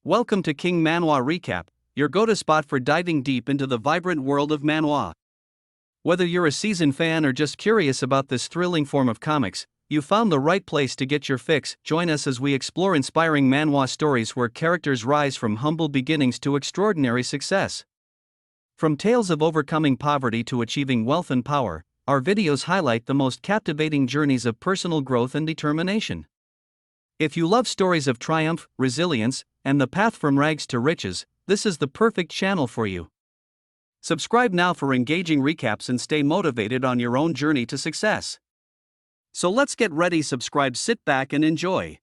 Welcome to King Manhwa Recap, your go-to spot for diving deep into the vibrant world of manhwa. Whether you're a seasoned fan or just curious about this thrilling form of comics, you found the right place to get your fix. Join us as we explore inspiring manhwa stories where characters rise from humble beginnings to extraordinary success. From tales of overcoming poverty to achieving wealth and power, our videos highlight the most captivating journeys of personal growth and determination. If you love stories of triumph, resilience, and the path from rags to riches, this is the perfect channel for you. Subscribe now for engaging recaps and stay motivated on your own journey to success. So let's get ready, subscribe, sit back and enjoy.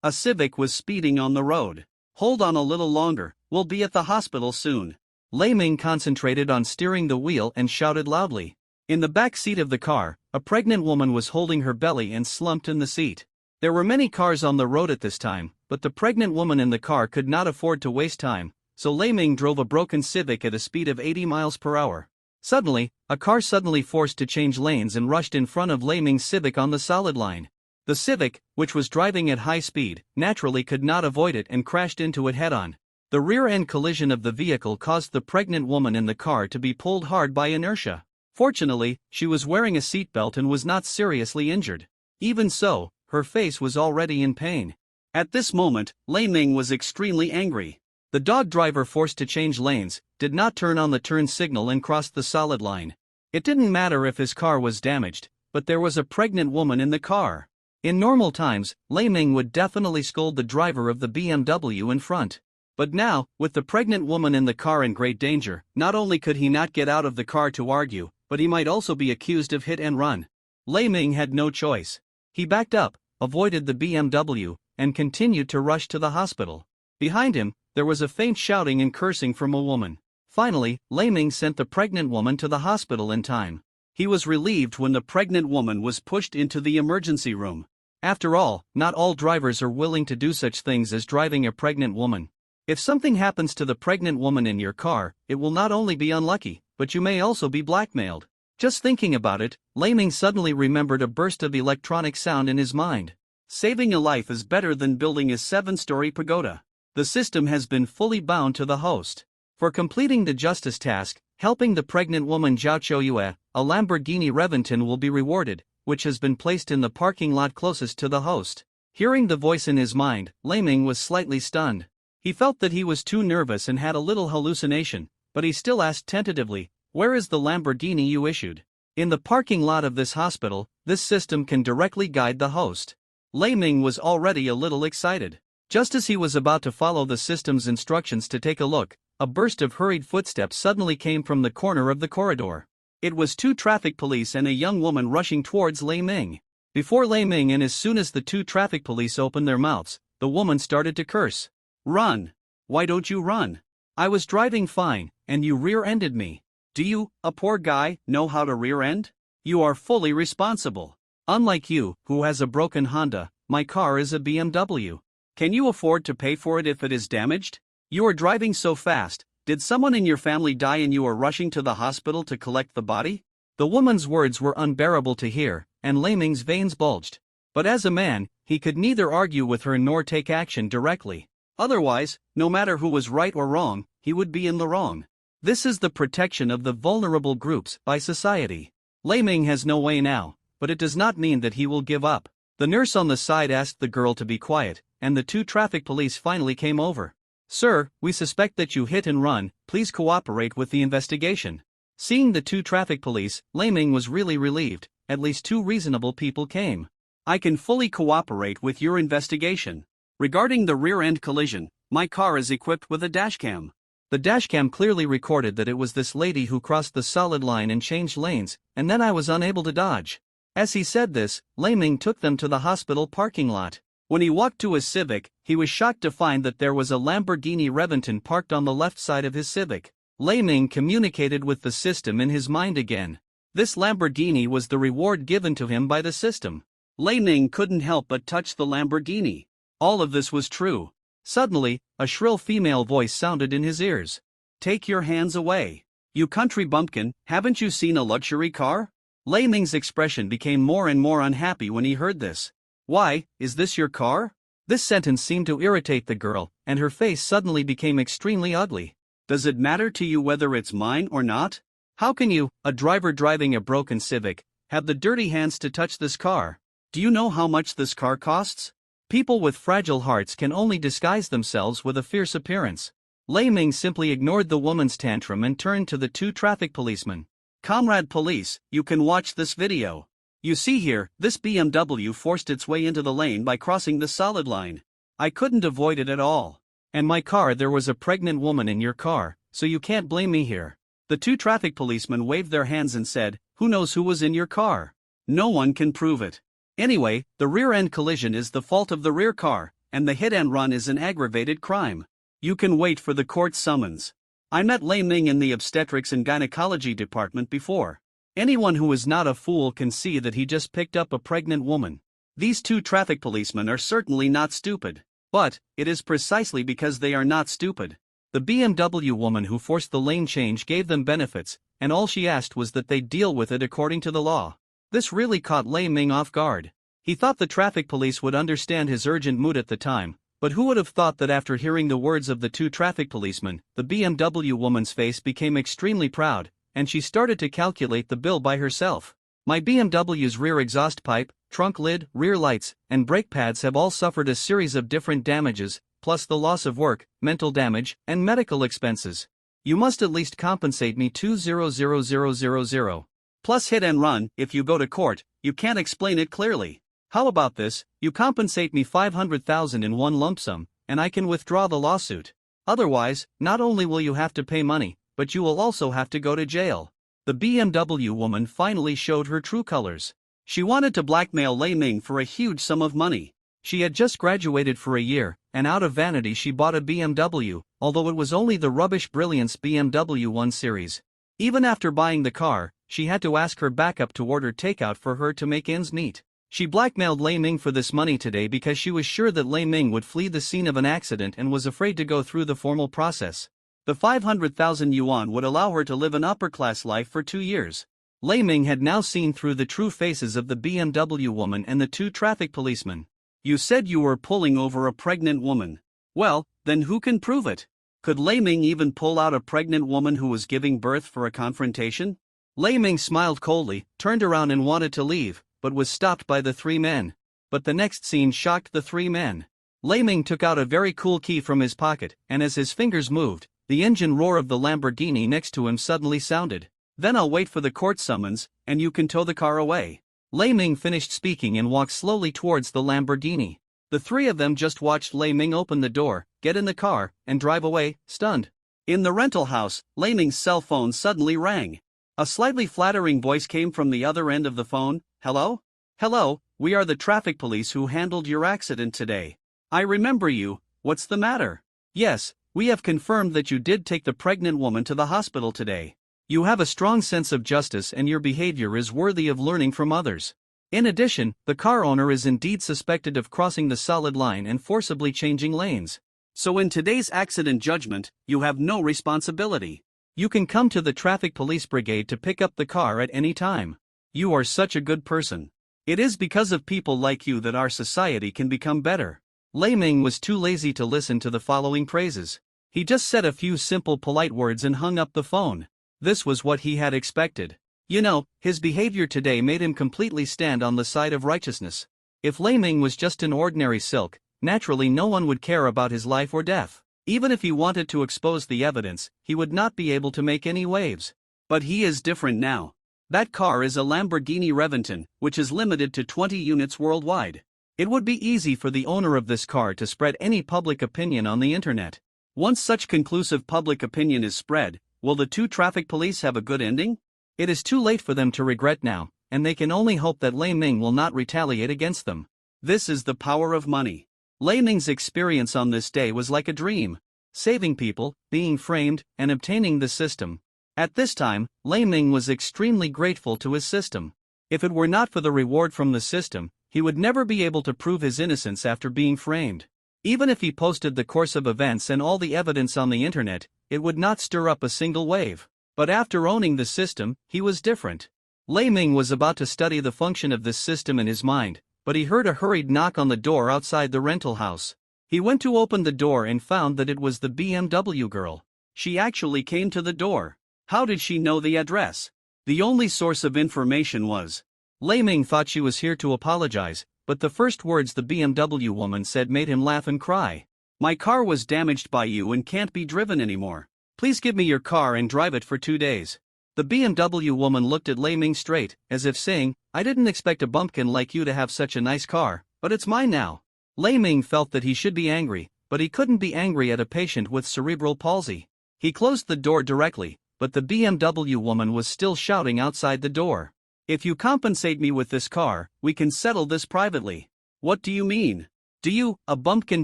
A Civic was speeding on the road. Hold on a little longer, we'll be at the hospital soon. Lei Ming concentrated on steering the wheel and shouted loudly. In the back seat of the car, a pregnant woman was holding her belly and slumped in the seat. There were many cars on the road at this time, but the pregnant woman in the car could not afford to waste time, so Lei Ming drove a broken Civic at a speed of 80 miles per hour. Suddenly, a car suddenly forced to change lanes and rushed in front of Lei Ming's Civic on the solid line. The Civic, which was driving at high speed, naturally could not avoid it and crashed into it head-on. The rear-end collision of the vehicle caused the pregnant woman in the car to be pulled hard by inertia. Fortunately, she was wearing a seatbelt and was not seriously injured. Even so, her face was already in pain. At this moment, Lei Ming was extremely angry. The dog driver, forced to change lanes, did not turn on the turn signal and crossed the solid line. It didn't matter if his car was damaged, but there was a pregnant woman in the car. In normal times, Lei Ming would definitely scold the driver of the BMW in front. But now, with the pregnant woman in the car in great danger, not only could he not get out of the car to argue, but he might also be accused of hit and run. Lei Ming had no choice. He backed up, avoided the BMW, and continued to rush to the hospital. Behind him, there was a faint shouting and cursing from a woman. Finally, Lei Ming sent the pregnant woman to the hospital in time. He was relieved when the pregnant woman was pushed into the emergency room. After all, not all drivers are willing to do such things as driving a pregnant woman. If something happens to the pregnant woman in your car, it will not only be unlucky, but you may also be blackmailed. Just thinking about it, Lei Ming suddenly remembered a burst of electronic sound in his mind. Saving a life is better than building a 7-story pagoda. The system has been fully bound to the host. For completing the justice task, helping the pregnant woman Zhao Choyue, a Lamborghini Reventon will be rewarded, which has been placed in the parking lot closest to the host. Hearing the voice in his mind, Lei Ming was slightly stunned. He felt that he was too nervous and had a little hallucination, but he still asked tentatively, "Where is the Lamborghini you issued?" "In the parking lot of this hospital. This system can directly guide the host." Lei Ming was already a little excited. Just as he was about to follow the system's instructions to take a look, a burst of hurried footsteps suddenly came from the corner of the corridor. It was 2 traffic police and a young woman rushing towards Lei Ming. Before Lei Ming, and as soon as the 2 traffic police opened their mouths, the woman started to curse. "Run! Why don't you run? I was driving fine, and you rear-ended me. Do you, a poor guy, know how to rear-end? You are fully responsible. Unlike you, who has a broken Honda, my car is a BMW. Can you afford to pay for it if it is damaged? You are driving so fast. Did someone in your family die and you are rushing to the hospital to collect the body?" The woman's words were unbearable to hear, and Lei Ming's veins bulged. But as a man, he could neither argue with her nor take action directly. Otherwise, no matter who was right or wrong, he would be in the wrong. This is the protection of the vulnerable groups by society. Lei Ming has no way now, but it does not mean that he will give up. The nurse on the side asked the girl to be quiet, and the 2 traffic police finally came over. "Sir, we suspect that you hit and run. Please cooperate with the investigation." Seeing the 2 traffic police, Lei Ming was really relieved. At least 2 reasonable people came. "I can fully cooperate with your investigation. Regarding the rear-end collision, my car is equipped with a dashcam." The dashcam clearly recorded that it was this lady who crossed the solid line and changed lanes, and then I was unable to dodge. As he said this, Lei Ming took them to the hospital parking lot. When he walked to his Civic, he was shocked to find that there was a Lamborghini Reventon parked on the left side of his Civic. Lei Ming communicated with the system in his mind again. This Lamborghini was the reward given to him by the system. Lei Ming couldn't help but touch the Lamborghini. All of this was true. Suddenly, a shrill female voice sounded in his ears. "Take your hands away. You country bumpkin, haven't you seen a luxury car?" Lei Ming's expression became more and more unhappy when he heard this. "Why, is this your car?" This sentence seemed to irritate the girl, and her face suddenly became extremely ugly. Does it matter to you whether it's mine or not? How can you, a driver driving a broken Civic, have the dirty hands to touch this car? Do you know how much this car costs? People with fragile hearts can only disguise themselves with a fierce appearance. Lei Ming simply ignored the woman's tantrum and turned to the two traffic policemen. Comrade police, you can watch this video. You see here, this BMW forced its way into the lane by crossing the solid line. I couldn't avoid it at all. And my car, there was a pregnant woman in your car, so you can't blame me here. The two traffic policemen waved their hands and said, who knows who was in your car? No one can prove it. Anyway, the rear-end collision is the fault of the rear car, and the hit and run is an aggravated crime. You can wait for the court summons. I met Lei Ming in the obstetrics and gynecology department before. Anyone who is not a fool can see that he just picked up a pregnant woman. These two traffic policemen are certainly not stupid. But, it is precisely because they are not stupid. The BMW woman who forced the lane change gave them benefits, and all she asked was that they deal with it according to the law. This really caught Lei Ming off guard. He thought the traffic police would understand his urgent mood at the time, but who would have thought that after hearing the words of the two traffic policemen, the BMW woman's face became extremely proud, and she started to calculate the bill by herself. My BMW's rear exhaust pipe, trunk lid, rear lights, and brake pads have all suffered a series of different damages, plus the loss of work, mental damage, and medical expenses. You must at least compensate me $200,000. Plus hit and run. If you go to court, you can't explain it clearly. How about this? You compensate me $500,000 in one lump sum, and I can withdraw the lawsuit. Otherwise, not only will you have to pay money, but you will also have to go to jail. The BMW woman finally showed her true colors. She wanted to blackmail Lei Ming for a huge sum of money. She had just graduated for a year, and out of vanity she bought a BMW, although it was only the rubbish Brilliance BMW 1 Series. Even after buying the car, she had to ask her backup to order takeout for her to make ends meet. She blackmailed Lei Ming for this money today because she was sure that Lei Ming would flee the scene of an accident and was afraid to go through the formal process. The 500,000 yuan would allow her to live an upper-class life for 2 years. Lei Ming had now seen through the true faces of the BMW woman and the two traffic policemen. You said you were pulling over a pregnant woman. Well, then who can prove it? Could Lei Ming even pull out a pregnant woman who was giving birth for a confrontation? Lei Ming smiled coldly, turned around and wanted to leave, but was stopped by the three men. But the next scene shocked the three men. Lei Ming took out a very cool key from his pocket, and as his fingers moved, the engine roar of the Lamborghini next to him suddenly sounded. Then I'll wait for the court summons, and you can tow the car away. Lei Ming finished speaking and walked slowly towards the Lamborghini. The three of them just watched Lei Ming open the door, get in the car, and drive away, stunned. In the rental house, Lei Ming's cell phone suddenly rang. A slightly flattering voice came from the other end of the phone. Hello? Hello, we are the traffic police who handled your accident today. I remember you. What's the matter? Yes, we have confirmed that you did take the pregnant woman to the hospital today. You have a strong sense of justice and your behavior is worthy of learning from others. In addition, the car owner is indeed suspected of crossing the solid line and forcibly changing lanes. So in today's accident judgment, you have no responsibility. You can come to the traffic police brigade to pick up the car at any time. You are such a good person. It is because of people like you that our society can become better. Lei Ming was too lazy to listen to the following praises. He just said a few simple polite words and hung up the phone. This was what he had expected. You know, his behavior today made him completely stand on the side of righteousness. If Lei Ming was just an ordinary silk, naturally no one would care about his life or death. Even if he wanted to expose the evidence, he would not be able to make any waves. But he is different now. That car is a Lamborghini Reventon, which is limited to 20 units worldwide. It would be easy for the owner of this car to spread any public opinion on the internet. Once such conclusive public opinion is spread, will the two traffic police have a good ending? It is too late for them to regret now, and they can only hope that Lei Ming will not retaliate against them. This is the power of money. Lei Ming's experience on this day was like a dream. Saving people, being framed, and obtaining the system. At this time, Lei Ming was extremely grateful to his system. If it were not for the reward from the system, he would never be able to prove his innocence after being framed. Even if he posted the course of events and all the evidence on the internet, it would not stir up a single wave. But after owning the system, he was different. Lei Ming was about to study the function of this system in his mind, but he heard a hurried knock on the door outside the rental house. He went to open the door and found that it was the BMW girl. She actually came to the door. How did she know the address? The only source of information was. Lei Ming thought she was here to apologize, but the first words the BMW woman said made him laugh and cry. My car was damaged by you and can't be driven anymore. Please give me your car and drive it for 2 days. The BMW woman looked at Lei Ming straight, as if saying, I didn't expect a bumpkin like you to have such a nice car, but it's mine now. Lei Ming felt that he should be angry, but he couldn't be angry at a patient with cerebral palsy. He closed the door directly, but the BMW woman was still shouting outside the door. If you compensate me with this car, we can settle this privately. What do you mean? Do you, a bumpkin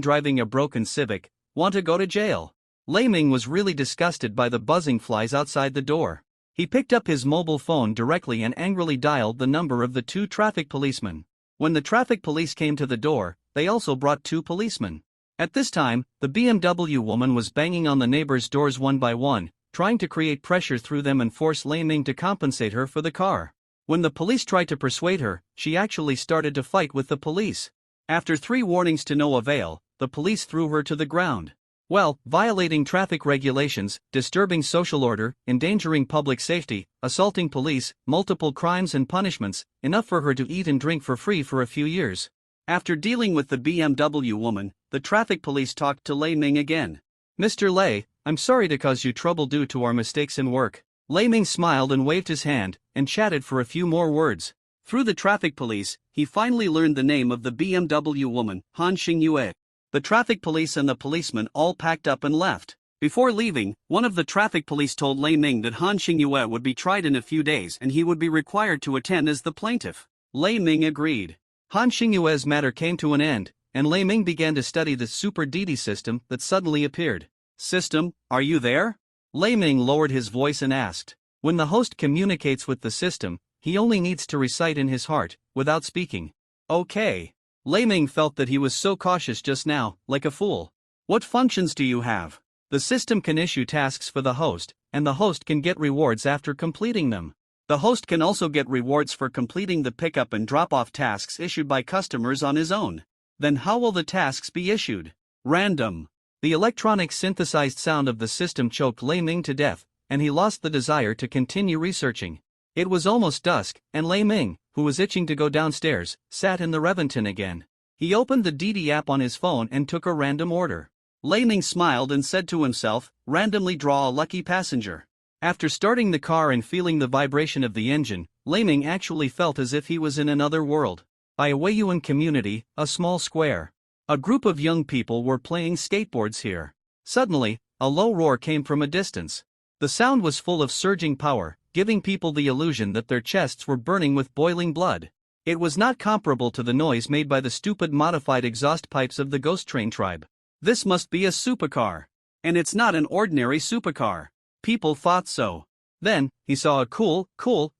driving a broken Civic, want to go to jail? Lei Ming was really disgusted by the buzzing flies outside the door. He picked up his mobile phone directly and angrily dialed the number of the 2 traffic policemen. When the traffic police came to the door, they also brought 2 policemen. At this time, the BMW woman was banging on the neighbors' doors one by one, trying to create pressure through them and force Lei Ming to compensate her for the car. When the police tried to persuade her, she actually started to fight with the police. After 3 warnings to no avail, the police threw her to the ground. Well, violating traffic regulations, disturbing social order, endangering public safety, assaulting police, multiple crimes and punishments, enough for her to eat and drink for free for a few years. After dealing with the BMW woman, the traffic police talked to Lei Ming again. Mr. Lei, I'm sorry to cause you trouble due to our mistakes in work. Lei Ming smiled and waved his hand, and chatted for a few more words. Through the traffic police, he finally learned the name of the BMW woman, Han Xingyue. The traffic police and the policemen all packed up and left. Before leaving, one of the traffic police told Lei Ming that Han Xingyue would be tried in a few days and he would be required to attend as the plaintiff. Lei Ming agreed. Han Xingyue's matter came to an end, and Lei Ming began to study the Super Didi system that suddenly appeared. System, are you there? Lei Ming lowered his voice and asked. When the host communicates with the system, he only needs to recite in his heart, without speaking. Okay. Lei Ming felt that he was so cautious just now, like a fool. What functions do you have? The system can issue tasks for the host, and the host can get rewards after completing them. The host can also get rewards for completing the pickup and drop-off tasks issued by customers on his own. Then how will the tasks be issued? Random. The electronic synthesized sound of the system choked Lei Ming to death, and he lost the desire to continue researching. It was almost dusk, and Lei Ming, who was itching to go downstairs, sat in the Webtoon again. He opened the Didi app on his phone and took a random order. Lei Ming smiled and said to himself, randomly draw a lucky passenger. After starting the car and feeling the vibration of the engine, Lei Ming actually felt as if he was in another world. By a Weiyuan community, a small square. A group of young people were playing skateboards here. Suddenly, a low roar came from a distance. The sound was full of surging power, giving people the illusion that their chests were burning with boiling blood. It was not comparable to the noise made by the stupid modified exhaust pipes of the Ghost Train tribe. This must be a supercar. And it's not an ordinary supercar. People thought so. Then, he saw a cool,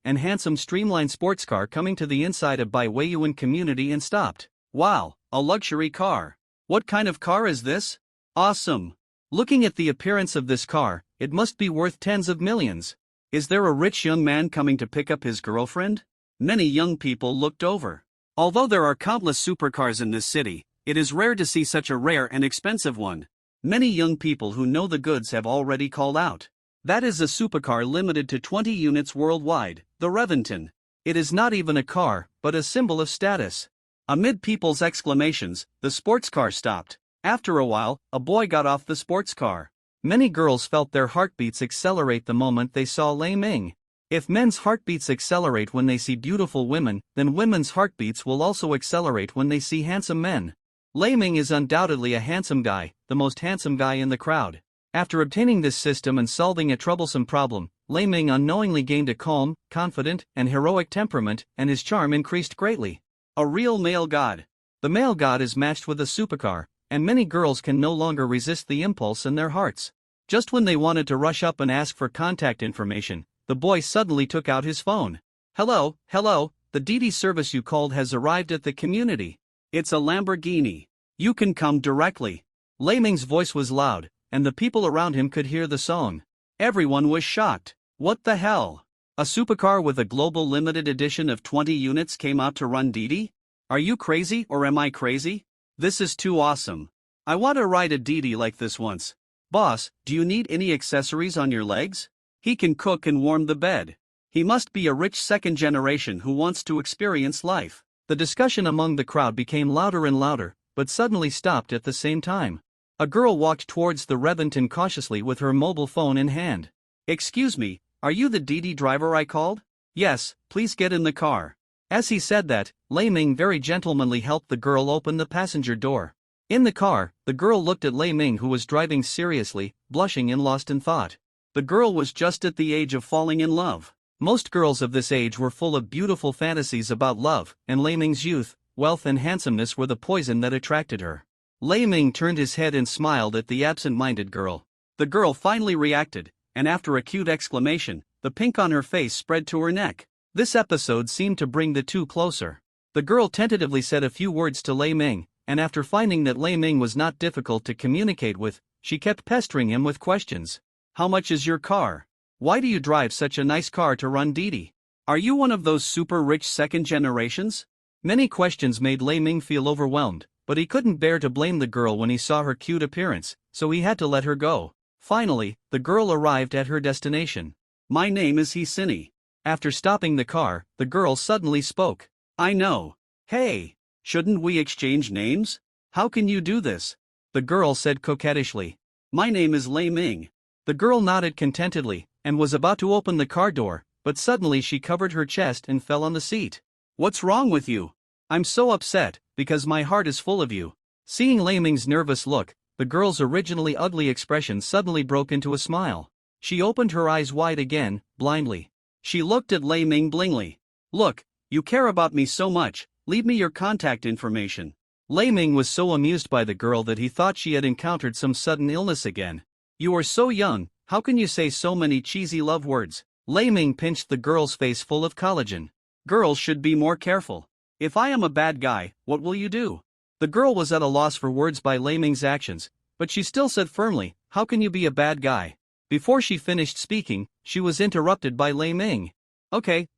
and handsome streamlined sports car coming to the inside of Bai Weiyuan community and stopped. Wow, a luxury car. What kind of car is this? Awesome. Looking at the appearance of this car, it must be worth tens of millions. Is there a rich young man coming to pick up his girlfriend? Many young people looked over. Although there are countless supercars in this city, it is rare to see such a rare and expensive one. Many young people who know the goods have already called out. That is a supercar limited to 20 units worldwide, the Webtoon. It is not even a car, but a symbol of status. Amid people's exclamations, the sports car stopped. After a while, a boy got off the sports car. Many girls felt their heartbeats accelerate the moment they saw Lei Ming. If men's heartbeats accelerate when they see beautiful women, then women's heartbeats will also accelerate when they see handsome men. Lei Ming is undoubtedly a handsome guy, the most handsome guy in the crowd. After obtaining this system and solving a troublesome problem, Lei Ming unknowingly gained a calm, confident, and heroic temperament, and his charm increased greatly. A real male god. The male god is matched with a supercar, and many girls can no longer resist the impulse in their hearts. Just when they wanted to rush up and ask for contact information, the boy suddenly took out his phone. Hello, the Didi service you called has arrived at the community. It's a Lamborghini. You can come directly. Lei Ming's voice was loud, and the people around him could hear the song. Everyone was shocked. What the hell? A supercar with a global limited edition of 20 units came out to run Didi? Are you crazy or am I crazy? This is too awesome. I want to ride a Didi like this once. Boss, do you need any accessories on your legs? He can cook and warm the bed. He must be a rich second generation who wants to experience life. The discussion among the crowd became louder and louder, but suddenly stopped at the same time. A girl walked towards the Webtoon cautiously with her mobile phone in hand. Excuse me, are you the Didi driver I called? Yes, please get in the car. As he said that, Lei Ming very gentlemanly helped the girl open the passenger door. In the car, the girl looked at Lei Ming who was driving seriously, blushing and lost in thought. The girl was just at the age of falling in love. Most girls of this age were full of beautiful fantasies about love, and Lei Ming's youth, wealth and handsomeness were the poison that attracted her. Lei Ming turned his head and smiled at the absent-minded girl. The girl finally reacted, and after a cute exclamation, the pink on her face spread to her neck. This episode seemed to bring the two closer. The girl tentatively said a few words to Lei Ming, and after finding that Lei Ming was not difficult to communicate with, she kept pestering him with questions. How much is your car? Why do you drive such a nice car to run Didi? Are you one of those super rich second generations? Many questions made Lei Ming feel overwhelmed, but he couldn't bear to blame the girl when he saw her cute appearance, so he had to let her go. Finally, the girl arrived at her destination. My name is Hisini. After stopping the car, the girl suddenly spoke. I know. Hey, shouldn't we exchange names? How can you do this? The girl said coquettishly. My name is Lei Ming. The girl nodded contentedly, and was about to open the car door, but suddenly she covered her chest and fell on the seat. What's wrong with you? I'm so upset, because my heart is full of you. Seeing Lei Ming's nervous look, the girl's originally ugly expression suddenly broke into a smile. She opened her eyes wide again, blindly. She looked at Lei Ming blingly. Look, you care about me so much, leave me your contact information. Lei Ming was so amused by the girl that he thought she had encountered some sudden illness again. You are so young, how can you say so many cheesy love words? Lei Ming pinched the girl's face full of collagen. Girls should be more careful. If I am a bad guy, what will you do? The girl was at a loss for words by Lei Ming's actions, but she still said firmly, how can you be a bad guy? Before she finished speaking, she was interrupted by Lei Ming. Okay,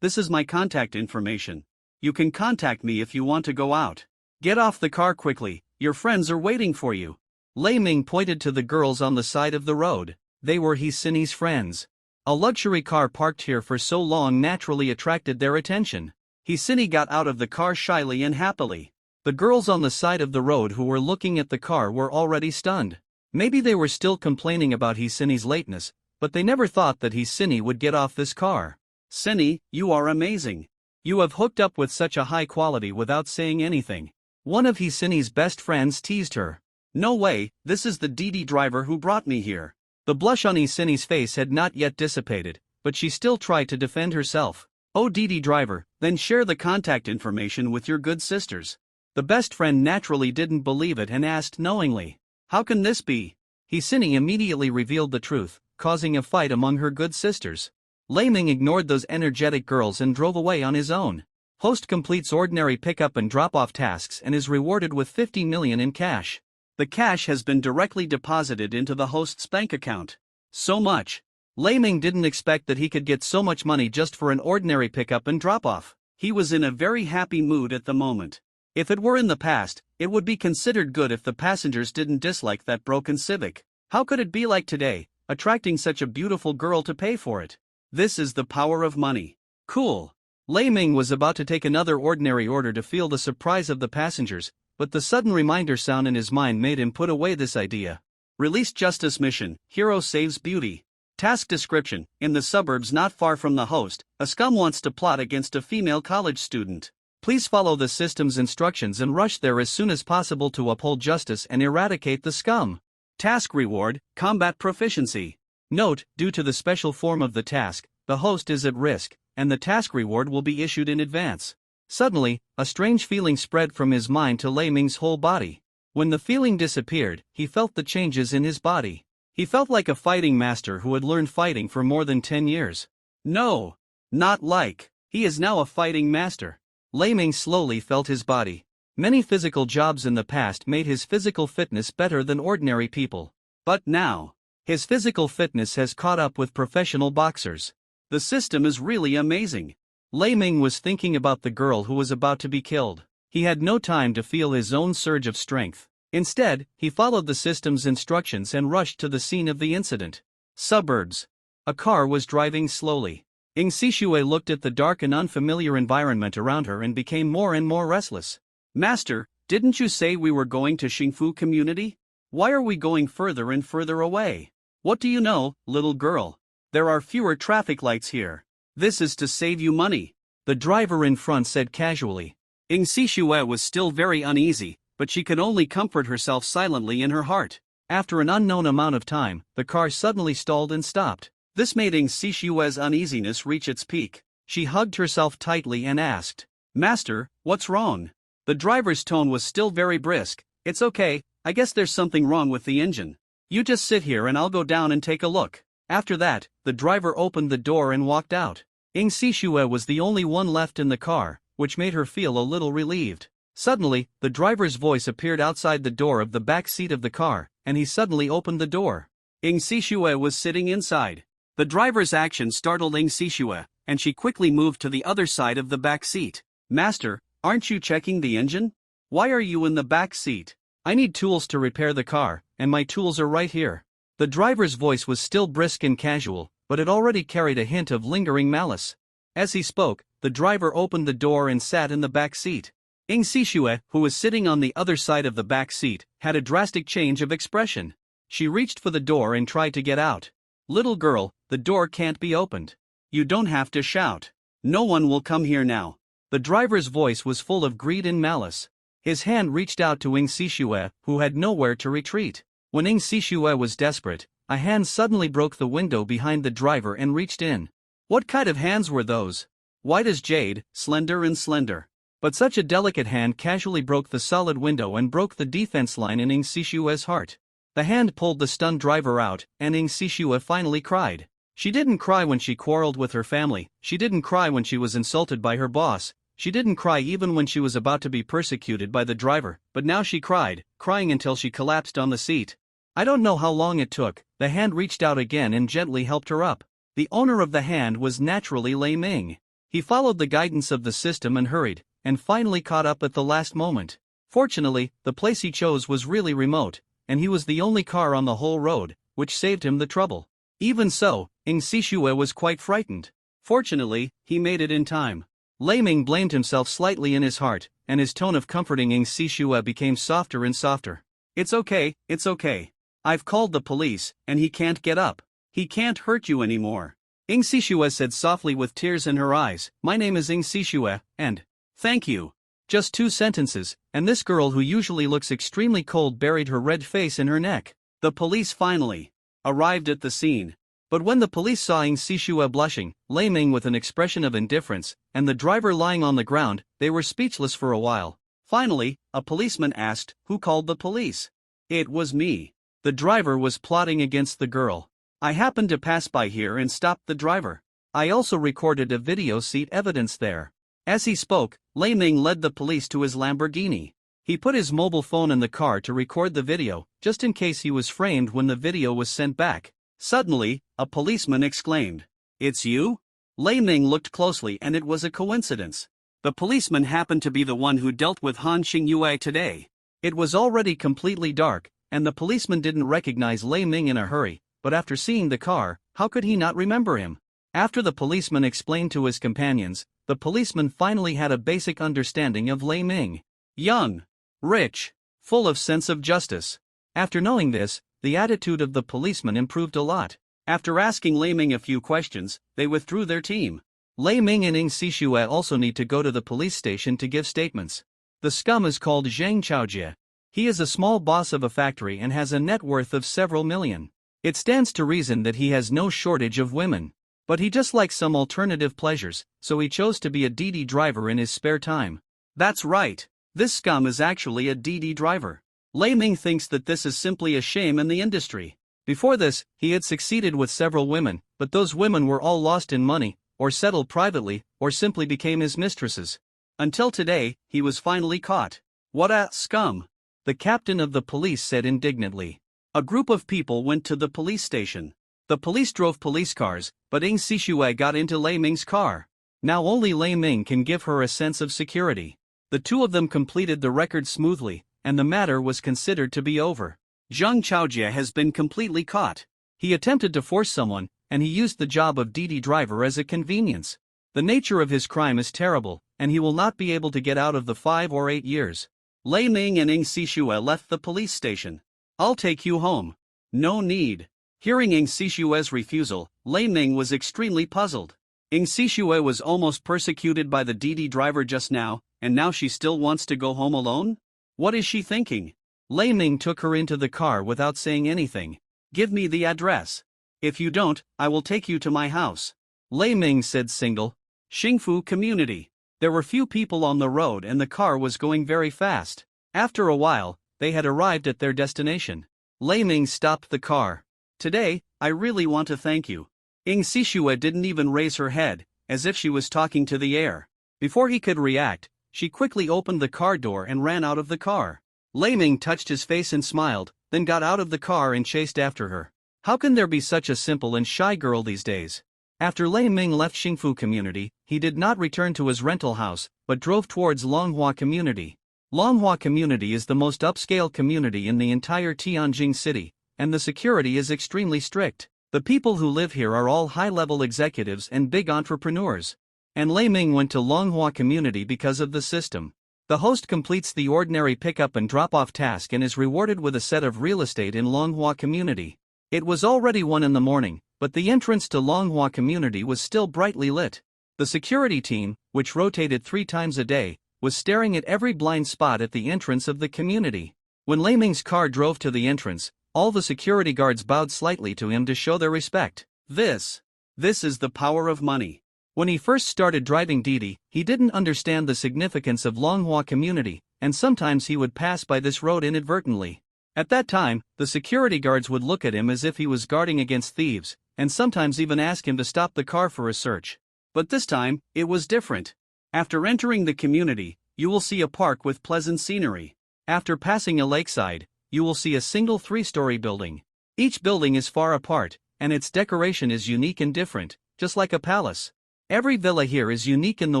this is my contact information. You can contact me if you want to go out. Get off the car quickly, your friends are waiting for you. Lei Ming pointed to the girls on the side of the road. They were Hisini's friends. A luxury car parked here for so long naturally attracted their attention. Hisini got out of the car shyly and happily. The girls on the side of the road who were looking at the car were already stunned. Maybe they were still complaining about Hisini's lateness, but they never thought that Hisini would get off this car. Sini, you are amazing. You have hooked up with such a high quality without saying anything. One of Hisini's best friends teased her. No way, this is the Didi driver who brought me here. The blush on Hisini's face had not yet dissipated, but she still tried to defend herself. Oh Didi driver, then share the contact information with your good sisters. The best friend naturally didn't believe it and asked knowingly. How can this be? Hisini immediately revealed the truth, causing a fight among her good sisters. Lei Ming ignored those energetic girls and drove away on his own. Host completes ordinary pickup and drop-off tasks and is rewarded with 50 million in cash. The cash has been directly deposited into the host's bank account. So much. Lei Ming didn't expect that he could get so much money just for an ordinary pickup and drop-off. He was in a very happy mood at the moment. If it were in the past, it would be considered good if the passengers didn't dislike that broken Civic. How could it be like today, attracting such a beautiful girl to pay for it? This is the power of money. Cool. Lei Ming was about to take another ordinary order to feel the surprise of the passengers, but the sudden reminder sound in his mind made him put away this idea. Release justice mission, hero saves beauty. Task description, in the suburbs not far from the host, a scum wants to plot against a female college student. Please follow the system's instructions and rush there as soon as possible to uphold justice and eradicate the scum. Task reward, combat proficiency. Note, due to the special form of the task, the host is at risk, and the task reward will be issued in advance. Suddenly, a strange feeling spread from his mind to Lei Ming's whole body. When the feeling disappeared, he felt the changes in his body. He felt like a fighting master who had learned fighting for more than 10 years. No, not like. He is now a fighting master. Lei Ming slowly felt his body. Many physical jobs in the past made his physical fitness better than ordinary people. But now, his physical fitness has caught up with professional boxers. The system is really amazing. Lei Ming was thinking about the girl who was about to be killed. He had no time to feel his own surge of strength. Instead, he followed the system's instructions and rushed to the scene of the incident. Suburbs. A car was driving slowly. Ing Sishue looked at the dark and unfamiliar environment around her and became more and more restless. Master, didn't you say we were going to Xingfu community? Why are we going further and further away? What do you know, little girl? There are fewer traffic lights here. This is to save you money. The driver in front said casually. Ing Sishue was still very uneasy, but she could only comfort herself silently in her heart. After an unknown amount of time, the car suddenly stalled and stopped. This made Ing Sishue's uneasiness reach its peak. She hugged herself tightly and asked, Master, what's wrong? The driver's tone was still very brisk. It's okay, I guess there's something wrong with the engine. You just sit here and I'll go down and take a look. After that, the driver opened the door and walked out. Ing Sishue was the only one left in the car, which made her feel a little relieved. Suddenly, the driver's voice appeared outside the door of the back seat of the car, and he suddenly opened the door. Ing Sishue was sitting inside. The driver's action startled Ing Sishue, and she quickly moved to the other side of the back seat. Master, aren't you checking the engine? Why are you in the back seat? I need tools to repair the car, and my tools are right here. The driver's voice was still brisk and casual, but it already carried a hint of lingering malice. As he spoke, the driver opened the door and sat in the back seat. Ing Sishue, who was sitting on the other side of the back seat, had a drastic change of expression. She reached for the door and tried to get out. Little girl, the door can't be opened. You don't have to shout. No one will come here now. The driver's voice was full of greed and malice. His hand reached out to Ing Sishue, who had nowhere to retreat. When Ing Sishue was desperate, a hand suddenly broke the window behind the driver and reached in. What kind of hands were those? White as jade, slender and slender. But such a delicate hand casually broke the solid window and broke the defense line in Ing Sishue's heart. The hand pulled the stunned driver out, and Ing Sishue finally cried. She didn't cry when she quarreled with her family, she didn't cry when she was insulted by her boss, she didn't cry even when she was about to be persecuted by the driver, but now she cried, crying until she collapsed on the seat. I don't know how long it took, the hand reached out again and gently helped her up. The owner of the hand was naturally Lei Ming. He followed the guidance of the system and hurried, and finally caught up at the last moment. Fortunately, the place he chose was really remote, and he was the only car on the whole road, which saved him the trouble. Even so, Ing Sishue was quite frightened. Fortunately, he made it in time. Lei Ming blamed himself slightly in his heart, and his tone of comforting Ing Sishue became softer and softer. It's okay, it's okay. I've called the police, and he can't get up. He can't hurt you anymore. Ing Sishue said softly with tears in her eyes, My name is Ing Sishue, and thank you. Just 2 sentences, and this girl who usually looks extremely cold buried her red face in her neck. The police finally arrived at the scene. But when the police saw Ing Sishue blushing, Lei Ming with an expression of indifference, and the driver lying on the ground, they were speechless for a while. Finally, a policeman asked, Who called the police? It was me. The driver was plotting against the girl. I happened to pass by here and stopped the driver. I also recorded a video seat evidence there. As he spoke, Lei Ming led the police to his Lamborghini. He put his mobile phone in the car to record the video, just in case he was framed when the video was sent back. Suddenly, a policeman exclaimed, It's you? Lei Ming looked closely and it was a coincidence. The policeman happened to be the one who dealt with Han Xingyue today. It was already completely dark, and the policeman didn't recognize Lei Ming in a hurry, but after seeing the car, how could he not remember him? After the policeman explained to his companions, the policeman finally had a basic understanding of Lei Ming. Young, rich, full of sense of justice. After knowing this, the attitude of the policeman improved a lot. After asking Lei Ming a few questions, they withdrew their team. Lei Ming and Ing Sishue also need to go to the police station to give statements. The scum is called Zhang Chaojie. He is a small boss of a factory and has a net worth of several million. It stands to reason that he has no shortage of women. But he just likes some alternative pleasures, so he chose to be a DD driver in his spare time. That's right, this scum is actually a DD driver. Lei Ming thinks that this is simply a shame in the industry. Before this, he had succeeded with several women, but those women were all lost in money, or settled privately, or simply became his mistresses. Until today, he was finally caught. What a scum! The captain of the police said indignantly. A group of people went to the police station. The police drove police cars, but Ing Sishue got into Lei Ming's car. Now only Lei Ming can give her a sense of security. The two of them completed the record smoothly, and the matter was considered to be over. Zhang Chaojie has been completely caught. He attempted to force someone, and he used the job of Didi driver as a convenience. The nature of his crime is terrible, and he will not be able to get out of the 5 or 8 years. Lei Ming and Ing Sishue left the police station. I'll take you home. No need. Hearing Ing Sishue's refusal, Lei Ming was extremely puzzled. Ing Sishue was almost persecuted by the Didi driver just now, and now she still wants to go home alone? What is she thinking? Lei Ming took her into the car without saying anything. Give me the address. If you don't, I will take you to my house. Lei Ming said single. Xingfu community. There were few people on the road and the car was going very fast. After a while, they had arrived at their destination. Lei Ming stopped the car. Today, I really want to thank you. Ing Sishue didn't even raise her head, as if she was talking to the air. Before he could react, she quickly opened the car door and ran out of the car. Lei Ming touched his face and smiled, then got out of the car and chased after her. How can there be such a simple and shy girl these days? After Lei Ming left Xingfu community, he did not return to his rental house, but drove towards Longhua community. Longhua community is the most upscale community in the entire Tianjin city, and the security is extremely strict. The people who live here are all high-level executives and big entrepreneurs. And Lei Ming went to Longhua community because of the system. The host completes the ordinary pickup and drop-off task and is rewarded with a set of real estate in Longhua community. It was already 1 in the morning, but the entrance to Longhua community was still brightly lit. The security team, which rotated 3 times a day, was staring at every blind spot at the entrance of the community. When Lei Ming's car drove to the entrance, all the security guards bowed slightly to him to show their respect. This is the power of money. When he first started driving Didi, he didn't understand the significance of Longhua community, and sometimes he would pass by this road inadvertently. At that time, the security guards would look at him as if he was guarding against thieves, and sometimes even ask him to stop the car for a search. But this time, it was different. After entering the community, you will see a park with pleasant scenery. After passing a lakeside, you will see a single 3-story building. Each building is far apart, and its decoration is unique and different, just like a palace. Every villa here is unique in the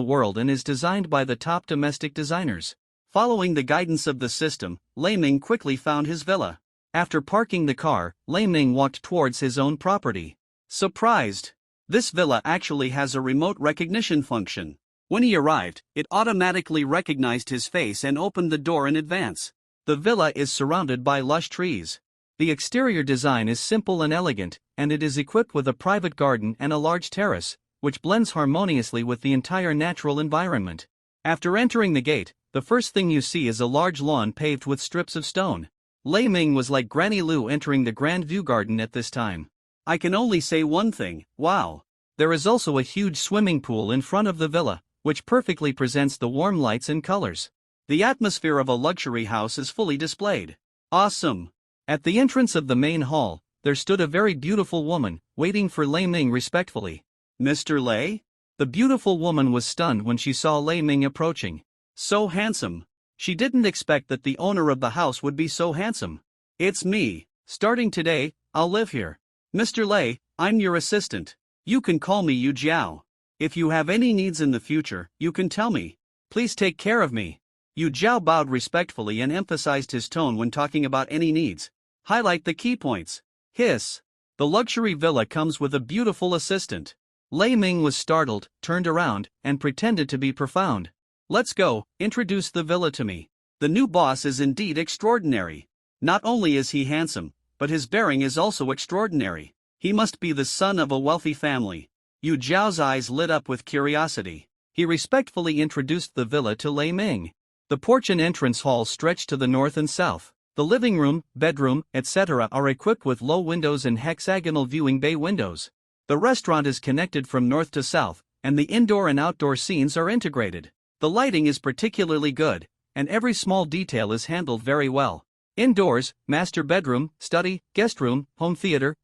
world and is designed by the top domestic designers. Following the guidance of the system, Lei Ming quickly found his villa. After parking the car, Lei Ming walked towards his own property. Surprised! This villa actually has a remote recognition function. When he arrived, it automatically recognized his face and opened the door in advance. The villa is surrounded by lush trees. The exterior design is simple and elegant, and it is equipped with a private garden and a large terrace, which blends harmoniously with the entire natural environment. After entering the gate, the first thing you see is a large lawn paved with strips of stone. Lei Ming was like Granny Lu entering the Grand View Garden at this time. I can only say one thing, wow! There is also a huge swimming pool in front of the villa, which perfectly presents the warm lights and colors. The atmosphere of a luxury house is fully displayed. Awesome! At the entrance of the main hall, there stood a very beautiful woman, waiting for Lei Ming respectfully. Mr. Lei? The beautiful woman was stunned when she saw Lei Ming approaching. So handsome. She didn't expect that the owner of the house would be so handsome. It's me. Starting today, I'll live here. Mr. Lei, I'm your assistant. You can call me Yu Jiao. If you have any needs in the future, you can tell me. Please take care of me. Yu Jiao bowed respectfully and emphasized his tone when talking about any needs. Highlight the key points. Hiss. The luxury villa comes with a beautiful assistant. Lei Ming was startled, turned around, and pretended to be profound. Let's go, introduce the villa to me. The new boss is indeed extraordinary. Not only is he handsome, but his bearing is also extraordinary. He must be the son of a wealthy family. Yu Jiao's eyes lit up with curiosity. He respectfully introduced the villa to Lei Ming. The porch and entrance hall stretch to the north and south. The living room, bedroom, etc. are equipped with low windows and hexagonal viewing bay windows. The restaurant is connected from north to south, and the indoor and outdoor scenes are integrated. The lighting is particularly good, and every small detail is handled very well. Indoors, master bedroom, study, guest room, home theater,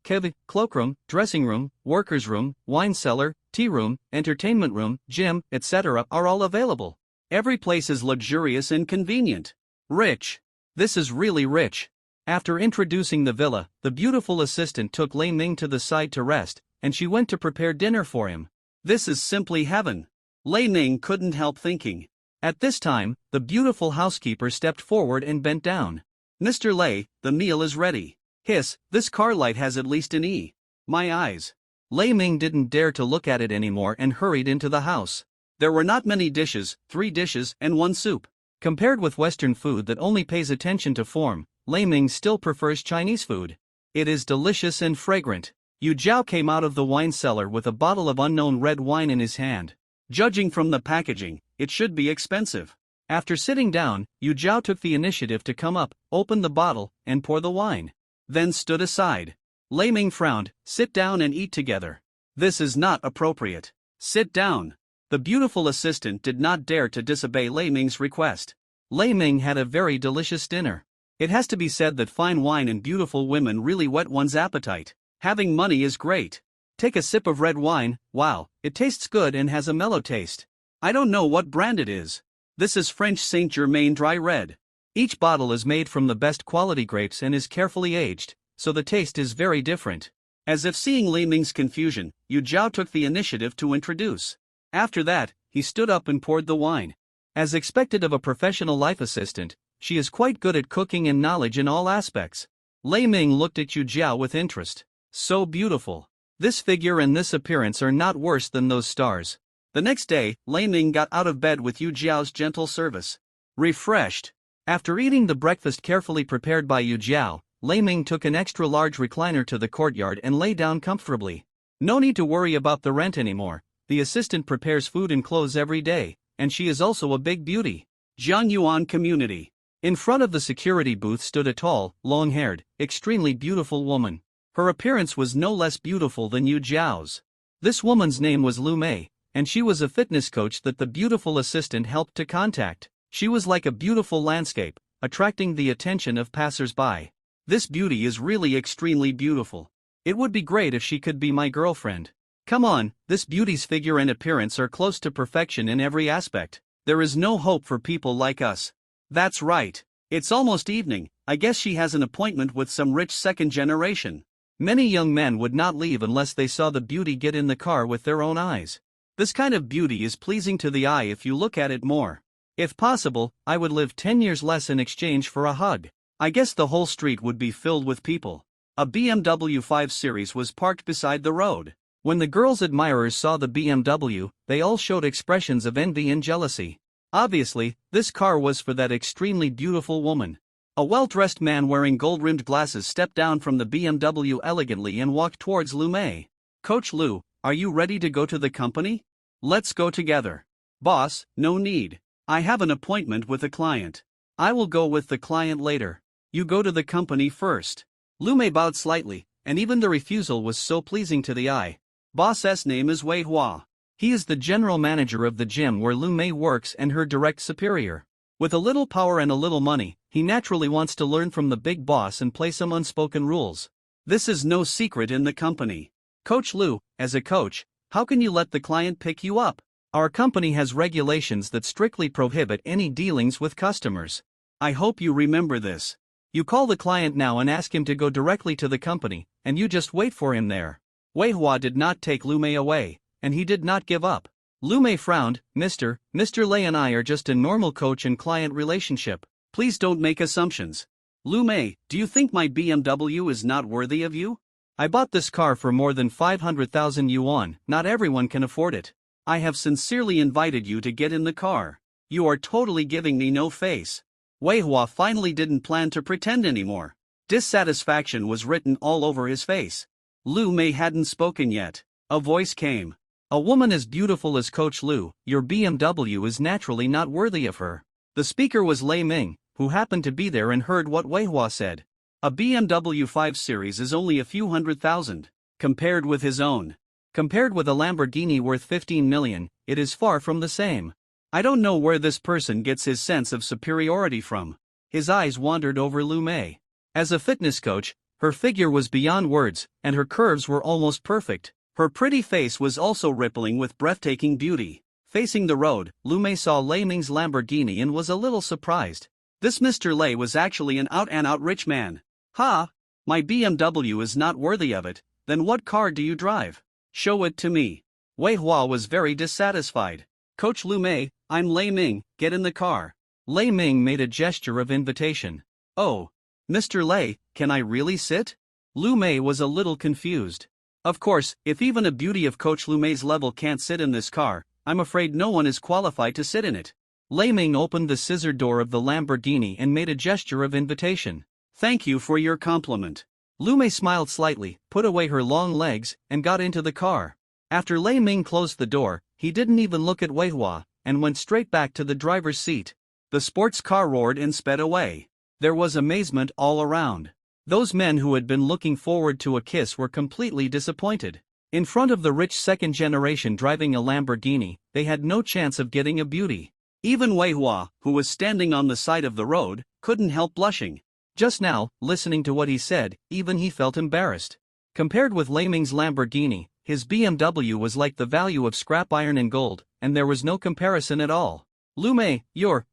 cloakroom, dressing room, workers' room, wine cellar, tea room, entertainment room, gym, etc. are all available. Every place is luxurious and convenient. Rich. This is really rich. After introducing the villa, the beautiful assistant took Lei Ming to the side to rest, and she went to prepare dinner for him. This is simply heaven. Lei Ming couldn't help thinking. At this time, the beautiful housekeeper stepped forward and bent down. Mr. Lei, the meal is ready. Hiss, this car light has at least an E. My eyes. Lei Ming didn't dare to look at it anymore and hurried into the house. There were not many dishes, 3 dishes and 1 soup. Compared with Western food that only pays attention to form, Lei Ming still prefers Chinese food. It is delicious and fragrant. Yu Jiao came out of the wine cellar with a bottle of unknown red wine in his hand. Judging from the packaging, it should be expensive. After sitting down, Yu Jiao took the initiative to come up, open the bottle, and pour the wine. Then stood aside. Lei Ming frowned. Sit down and eat together. This is not appropriate. Sit down. The beautiful assistant did not dare to disobey Lei Ming's request. Lei Ming had a very delicious dinner. It has to be said that fine wine and beautiful women really whet one's appetite. Having money is great. Take a sip of red wine. Wow, it tastes good and has a mellow taste. I don't know what brand it is. This is French Saint Germain Dry Red. Each bottle is made from the best quality grapes and is carefully aged, so the taste is very different. As if seeing Lei Ming's confusion, Yu Jiao took the initiative to introduce. After that, he stood up and poured the wine. As expected of a professional life assistant, she is quite good at cooking and knowledge in all aspects. Lei Ming looked at Yu Jiao with interest. So beautiful. This figure and this appearance are not worse than those stars. The next day, Lei Ming got out of bed with Yu Jiao's gentle service. Refreshed. After eating the breakfast carefully prepared by Yu Jiao, Lei Ming took an extra large recliner to the courtyard and lay down comfortably. No need to worry about the rent anymore. The assistant prepares food and clothes every day, and she is also a big beauty. Jiangyuan Community. In front of the security booth stood a tall, long-haired, extremely beautiful woman. Her appearance was no less beautiful than Yu Jiao's. This woman's name was Lu Mei, and she was a fitness coach that the beautiful assistant helped to contact. She was like a beautiful landscape, attracting the attention of passers-by. This beauty is really extremely beautiful. It would be great if she could be my girlfriend. Come on, this beauty's figure and appearance are close to perfection in every aspect. There is no hope for people like us. That's right. It's almost evening. I guess she has an appointment with some rich second generation. Many young men would not leave unless they saw the beauty get in the car with their own eyes. This kind of beauty is pleasing to the eye if you look at it more. If possible, I would live 10 years less in exchange for a hug. I guess the whole street would be filled with people. A BMW 5 Series was parked beside the road. When the girl's admirers saw the BMW, they all showed expressions of envy and jealousy. Obviously, this car was for that extremely beautiful woman. A well-dressed man wearing gold-rimmed glasses stepped down from the BMW elegantly and walked towards Lu Mei. Coach Lu, are you ready to go to the company? Let's go together. Boss, no need. I have an appointment with a client. I will go with the client later. You go to the company first. Lu Mei bowed slightly, and even the refusal was so pleasing to the eye. Boss's name is Wei Hua. He is the general manager of the gym where Lu Mei works and her direct superior. With a little power and a little money, he naturally wants to learn from the big boss and play some unspoken rules. This is no secret in the company. Coach Lu, as a coach, how can you let the client pick you up? Our company has regulations that strictly prohibit any dealings with customers. I hope you remember this. You call the client now and ask him to go directly to the company, and you just wait for him there. Wei Hua did not take Lu Mei away, and he did not give up. Lu Mei frowned. Mr. Lei and I are just a normal coach and client relationship. Please don't make assumptions. Lu Mei, do you think my BMW is not worthy of you? I bought this car for more than 500,000 yuan, not everyone can afford it. I have sincerely invited you to get in the car. You are totally giving me no face. Wei Hua finally didn't plan to pretend anymore. Dissatisfaction was written all over his face. Lu Mei hadn't spoken yet. A voice came. A woman as beautiful as Coach Lu, your BMW is naturally not worthy of her. The speaker was Lei Ming, who happened to be there and heard what Wei Hua said. A BMW 5 Series is only a few $100,000, compared with his own. Compared with a Lamborghini worth 15 million, it is far from the same. I don't know where this person gets his sense of superiority from. His eyes wandered over Lu Mei. As a fitness coach, her figure was beyond words, and her curves were almost perfect. Her pretty face was also rippling with breathtaking beauty. Facing the road, Lu Mei saw Lei Ming's Lamborghini and was a little surprised. This Mr. Lei was actually an out-and-out rich man. Ha! My BMW is not worthy of it. Then what car do you drive? Show it to me. Wei Hua was very dissatisfied. Coach Lu Mei, I'm Lei Ming, get in the car. Lei Ming made a gesture of invitation. Oh, Mr. Lei, can I really sit? Lu Mei was a little confused. Of course, if even a beauty of Coach Lu Mei's level can't sit in this car, I'm afraid no one is qualified to sit in it. Lei Ming opened the scissor door of the Lamborghini and made a gesture of invitation. Thank you for your compliment. Lu Mei smiled slightly, put away her long legs, and got into the car. After Lei Ming closed the door, he didn't even look at Wei Hua, and went straight back to the driver's seat. The sports car roared and sped away. There was amazement all around. Those men who had been looking forward to a kiss were completely disappointed. In front of the rich second generation driving a Lamborghini, they had no chance of getting a beauty. Even Wei Hua, who was standing on the side of the road, couldn't help blushing. Just now, listening to what he said, even he felt embarrassed. Compared with Lei Ming's Lamborghini, his BMW was like the value of scrap iron and gold, and there was no comparison at all. Lu Mei,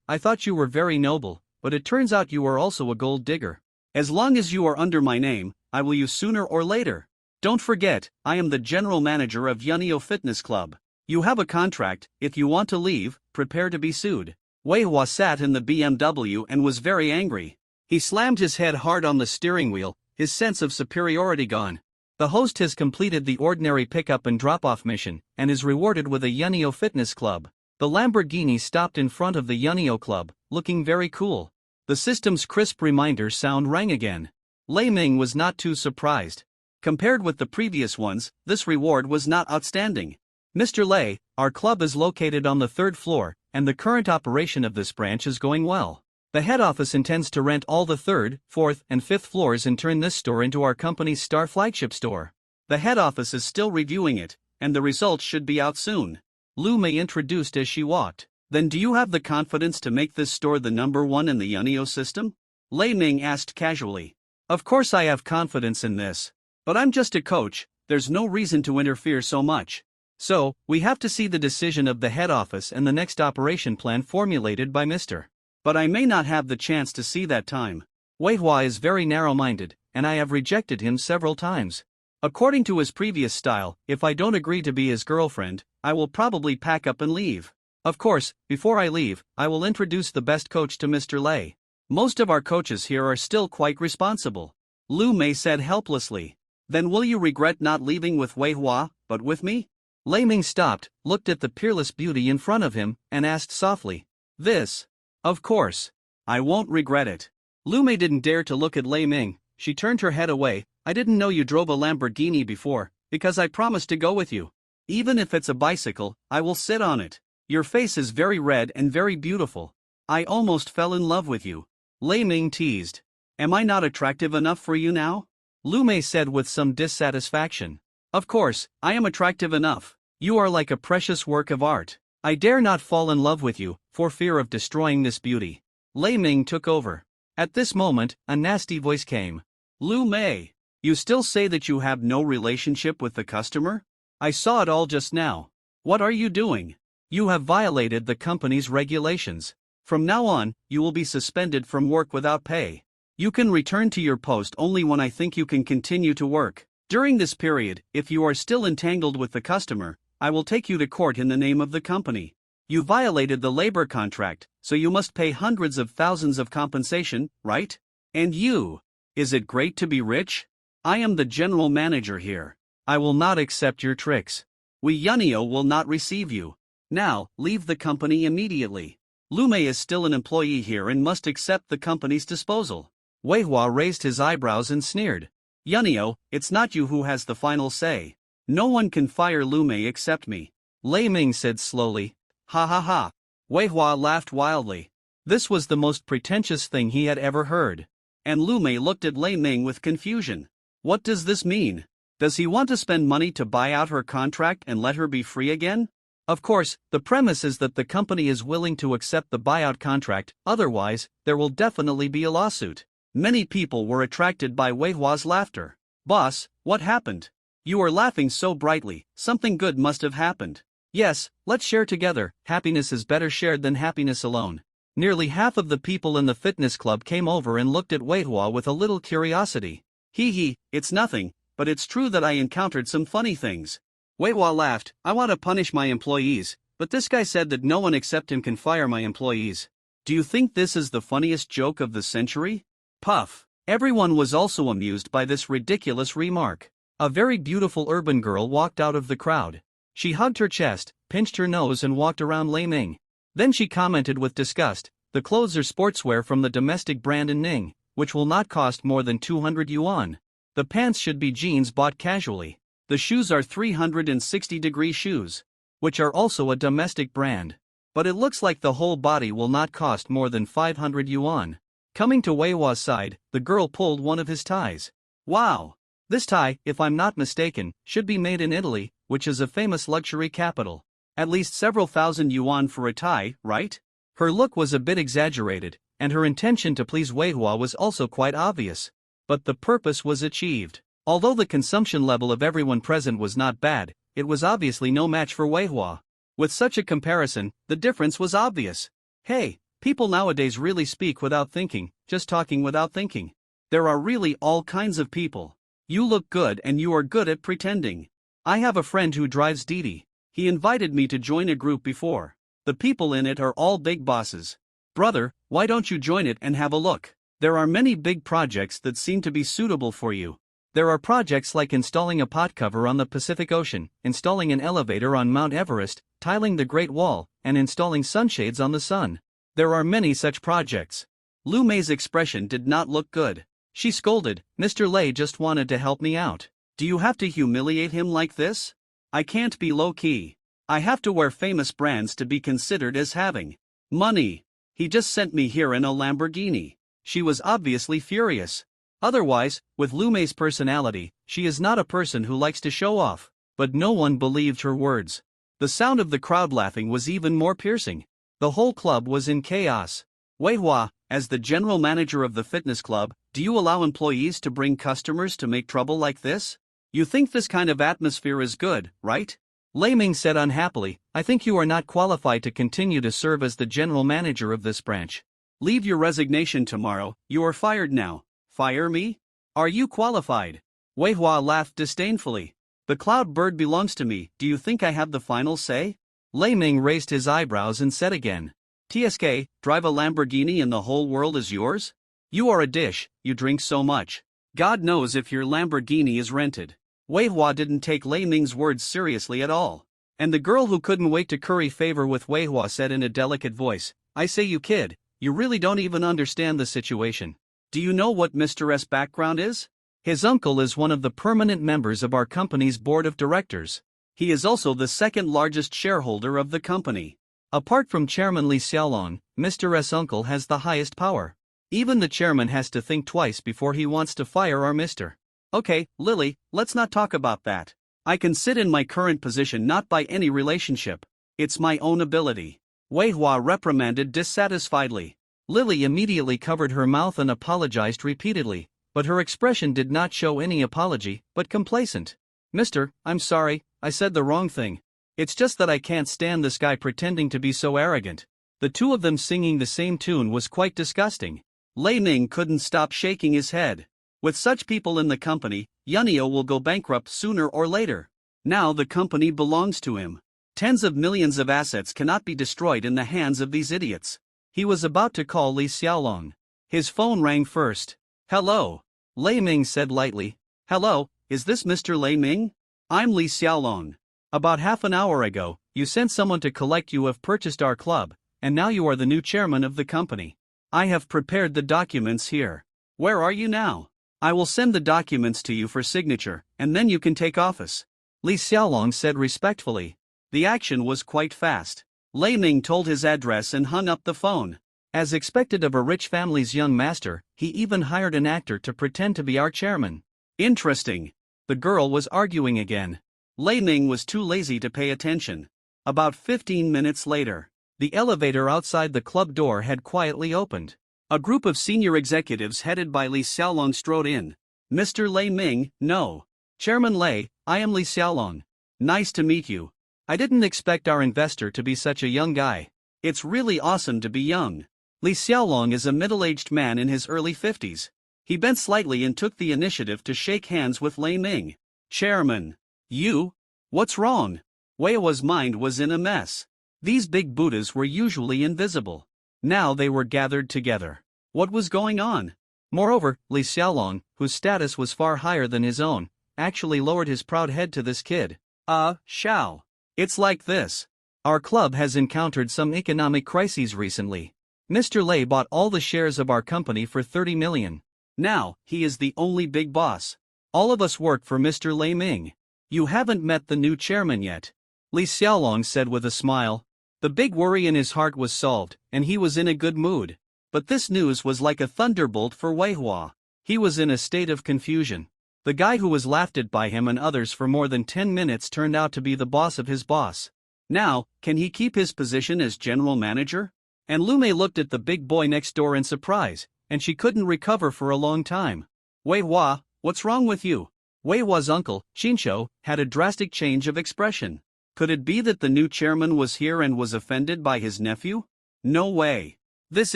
I thought you were very noble, but it turns out you are also a gold digger. As long as you are under my name, I will use sooner or later. Don't forget, I am the general manager of Yunio Fitness Club. You have a contract. If you want to leave, prepare to be sued. Wei Hua sat in the BMW and was very angry. He slammed his head hard on the steering wheel, his sense of superiority gone. The host has completed the ordinary pickup and drop-off mission, and is rewarded with a Yunio Fitness Club. The Lamborghini stopped in front of the Yunio Club, looking very cool. The system's crisp reminder sound rang again. Lei Ming was not too surprised. Compared with the previous ones, this reward was not outstanding. Mr. Lei, our club is located on the 3rd floor, and the current operation of this branch is going well. The head office intends to rent all the 3rd, 4th, and 5th floors and turn this store into our company's star flagship store. The head office is still reviewing it, and the results should be out soon. Lu Mei introduced as she walked. Then do you have the confidence to make this store the #1 in the Yunio system? Lei Ming asked casually. Of course I have confidence in this. But I'm just a coach, there's no reason to interfere so much. So, we have to see the decision of the head office and the next operation plan formulated by Mr. But I may not have the chance to see that time. Wei Hua is very narrow-minded, and I have rejected him several times. According to his previous style, if I don't agree to be his girlfriend, I will probably pack up and leave. Of course, before I leave, I will introduce the best coach to Mr. Lei. Most of our coaches here are still quite responsible. Lu Mei said helplessly. Then will you regret not leaving with Wei Hua, but with me? Lei Ming stopped, looked at the peerless beauty in front of him, and asked softly. This? Of course. I won't regret it. Lu Mei didn't dare to look at Lei Ming. She turned her head away. I didn't know you drove a Lamborghini before, because I promised to go with you. Even if it's a bicycle, I will sit on it. Your face is very red and very beautiful. I almost fell in love with you. Lei Ming teased. Am I not attractive enough for you now? Lu Mei said with some dissatisfaction. Of course, I am attractive enough. You are like a precious work of art. I dare not fall in love with you, for fear of destroying this beauty. Lei Ming took over. At this moment, a nasty voice came. Lu Mei, you still say that you have no relationship with the customer? I saw it all just now. What are you doing? You have violated the company's regulations. From now on, you will be suspended from work without pay. You can return to your post only when I think you can continue to work. During this period, if you are still entangled with the customer, I will take you to court in the name of the company. You violated the labor contract, so you must pay hundreds of thousands of compensation, right? And you? Is it great to be rich? I am the general manager here. I will not accept your tricks. We Yunio will not receive you. Now, leave the company immediately. Lu Mei is still an employee here and must accept the company's disposal. Wei Hua raised his eyebrows and sneered. Yunio, it's not you who has the final say. No one can fire Lu Mei except me. Lei Ming said slowly. Ha ha ha. Wei Hua laughed wildly. This was the most pretentious thing he had ever heard. And Lu Mei looked at Lei Ming with confusion. What does this mean? Does he want to spend money to buy out her contract and let her be free again? Of course, the premise is that the company is willing to accept the buyout contract, otherwise, there will definitely be a lawsuit. Many people were attracted by Wei Hua's laughter. Boss, what happened? You are laughing so brightly, something good must have happened. Yes, let's share together, happiness is better shared than happiness alone. Nearly half of the people in the fitness club came over and looked at Wei Hua with a little curiosity. Hee, it's nothing, but it's true that I encountered some funny things. Wei Hua laughed. I want to punish my employees, But this guy said that no one except him can fire my employees. Do you think this is the funniest joke of the century? Puff. Everyone was also amused by this ridiculous remark. A very beautiful urban girl walked out of the crowd. She hugged her chest, pinched her nose and walked around Lei Ming. Then she commented with disgust, "The clothes are sportswear from the domestic brand in Ning, which will not cost more than 200 yuan. The pants should be jeans bought casually. The shoes are 360-degree shoes, which are also a domestic brand. But it looks like the whole body will not cost more than 500 yuan. Coming to Wei Hua's side, the girl pulled one of his ties. Wow! This tie, if I'm not mistaken, should be made in Italy, which is a famous luxury capital. At least several thousand yuan for a tie, right? Her look was a bit exaggerated, and her intention to please Wei Hua was also quite obvious. But the purpose was achieved. Although the consumption level of everyone present was not bad, it was obviously no match for Wei Hua. With such a comparison, the difference was obvious. Hey, people nowadays really speak without thinking, just talking without thinking. There are really all kinds of people. You look good and you are good at pretending. I have a friend who drives Didi. He invited me to join a group before. The people in it are all big bosses. Brother, why don't you join it and have a look? There are many big projects that seem to be suitable for you. There are projects like installing a pot cover on the Pacific Ocean, installing an elevator on Mount Everest, tiling the Great Wall, and installing sunshades on the sun. There are many such projects. Lu Mei's expression did not look good. She scolded, "Mr. Lei just wanted to help me out. Do you have to humiliate him like this? I can't be low-key. I have to wear famous brands to be considered as having money. He just sent me here in a Lamborghini." She was obviously furious. Otherwise, with Lu Mei's personality, she is not a person who likes to show off. But no one believed her words. The sound of the crowd laughing was even more piercing. The whole club was in chaos. Wei Hua, as the general manager of the fitness club, do you allow employees to bring customers to make trouble like this? You think this kind of atmosphere is good, right? Lei Ming said unhappily, "I think you are not qualified to continue to serve as the general manager of this branch. Leave your resignation tomorrow, you are fired now." "Fire me? Are you qualified?" Wei Hua laughed disdainfully. "The cloud bird belongs to me, do you think I have the final say?" Lei Ming raised his eyebrows and said again, "TSK, drive a Lamborghini and the whole world is yours? You are a dish, you drink so much. God knows if your Lamborghini is rented." Wei Hua didn't take Lei Ming's words seriously at all. And the girl who couldn't wait to curry favor with Wei Hua said in a delicate voice, "I say you kid, you really don't even understand the situation. Do you know what Mr. S background is? His uncle is one of the permanent members of our company's board of directors. He is also the second largest shareholder of the company. Apart from Chairman Li Xiaolong, Mr. S uncle has the highest power. Even the chairman has to think twice before he wants to fire our Mr. Okay, Lily, let's not talk about that. I can sit in my current position not by any relationship. It's my own ability." Wei Hua reprimanded dissatisfiedly. Lily immediately covered her mouth and apologized repeatedly, but her expression did not show any apology, but complacent. "Mister, I'm sorry, I said the wrong thing. It's just that I can't stand this guy pretending to be so arrogant." The two of them singing the same tune was quite disgusting. Lei Ming couldn't stop shaking his head. With such people in the company, Yunio will go bankrupt sooner or later. Now the company belongs to him. Tens of millions of assets cannot be destroyed in the hands of these idiots. He was about to call Li Xiaolong. His phone rang first. "Hello," Lei Ming said lightly. "Hello, is this Mr. Lei Ming? I'm Li Xiaolong. About half an hour ago, you sent someone to collect. You have purchased our club, and now you are the new chairman of the company. I have prepared the documents here. Where are you now? I will send the documents to you for signature, and then you can take office," Li Xiaolong said respectfully. The action was quite fast. Lei Ming told his address and hung up the phone. As expected of a rich family's young master, he even hired an actor to pretend to be our chairman. Interesting. The girl was arguing again. Lei Ming was too lazy to pay attention. About 15 minutes later, the elevator outside the club door had quietly opened. A group of senior executives headed by Li Xiaolong strode in. "Mr. Lei Ming, no. Chairman Lei, I am Li Xiaolong. Nice to meet you. I didn't expect our investor to be such a young guy. It's really awesome to be young." Li Xiaolong is a middle-aged man in his early 50s. He bent slightly and took the initiative to shake hands with Lei Ming. "Chairman. You? What's wrong?" Wei Hua's mind was in a mess. These big Buddhas were usually invisible. Now they were gathered together. What was going on? Moreover, Li Xiaolong, whose status was far higher than his own, actually lowered his proud head to this kid. Xiao. It's like this. Our club has encountered some economic crises recently. Mr. Lei bought all the shares of our company for 30 million. Now, he is the only big boss. All of us work for Mr. Lei Ming. You haven't met the new chairman yet. Li Xiaolong said with a smile. The big worry in his heart was solved, and he was in a good mood. But this news was like a thunderbolt for Wei Hua. He was in a state of confusion. The guy who was laughed at by him and others for more than 10 minutes turned out to be the boss of his boss. Now, can he keep his position as general manager? And Lu Mei looked at the big boy next door in surprise, and she couldn't recover for a long time. Wei Hua, what's wrong with you? Wei Hua's uncle, Qinshou, had a drastic change of expression. Could it be that the new chairman was here and was offended by his nephew? No way. This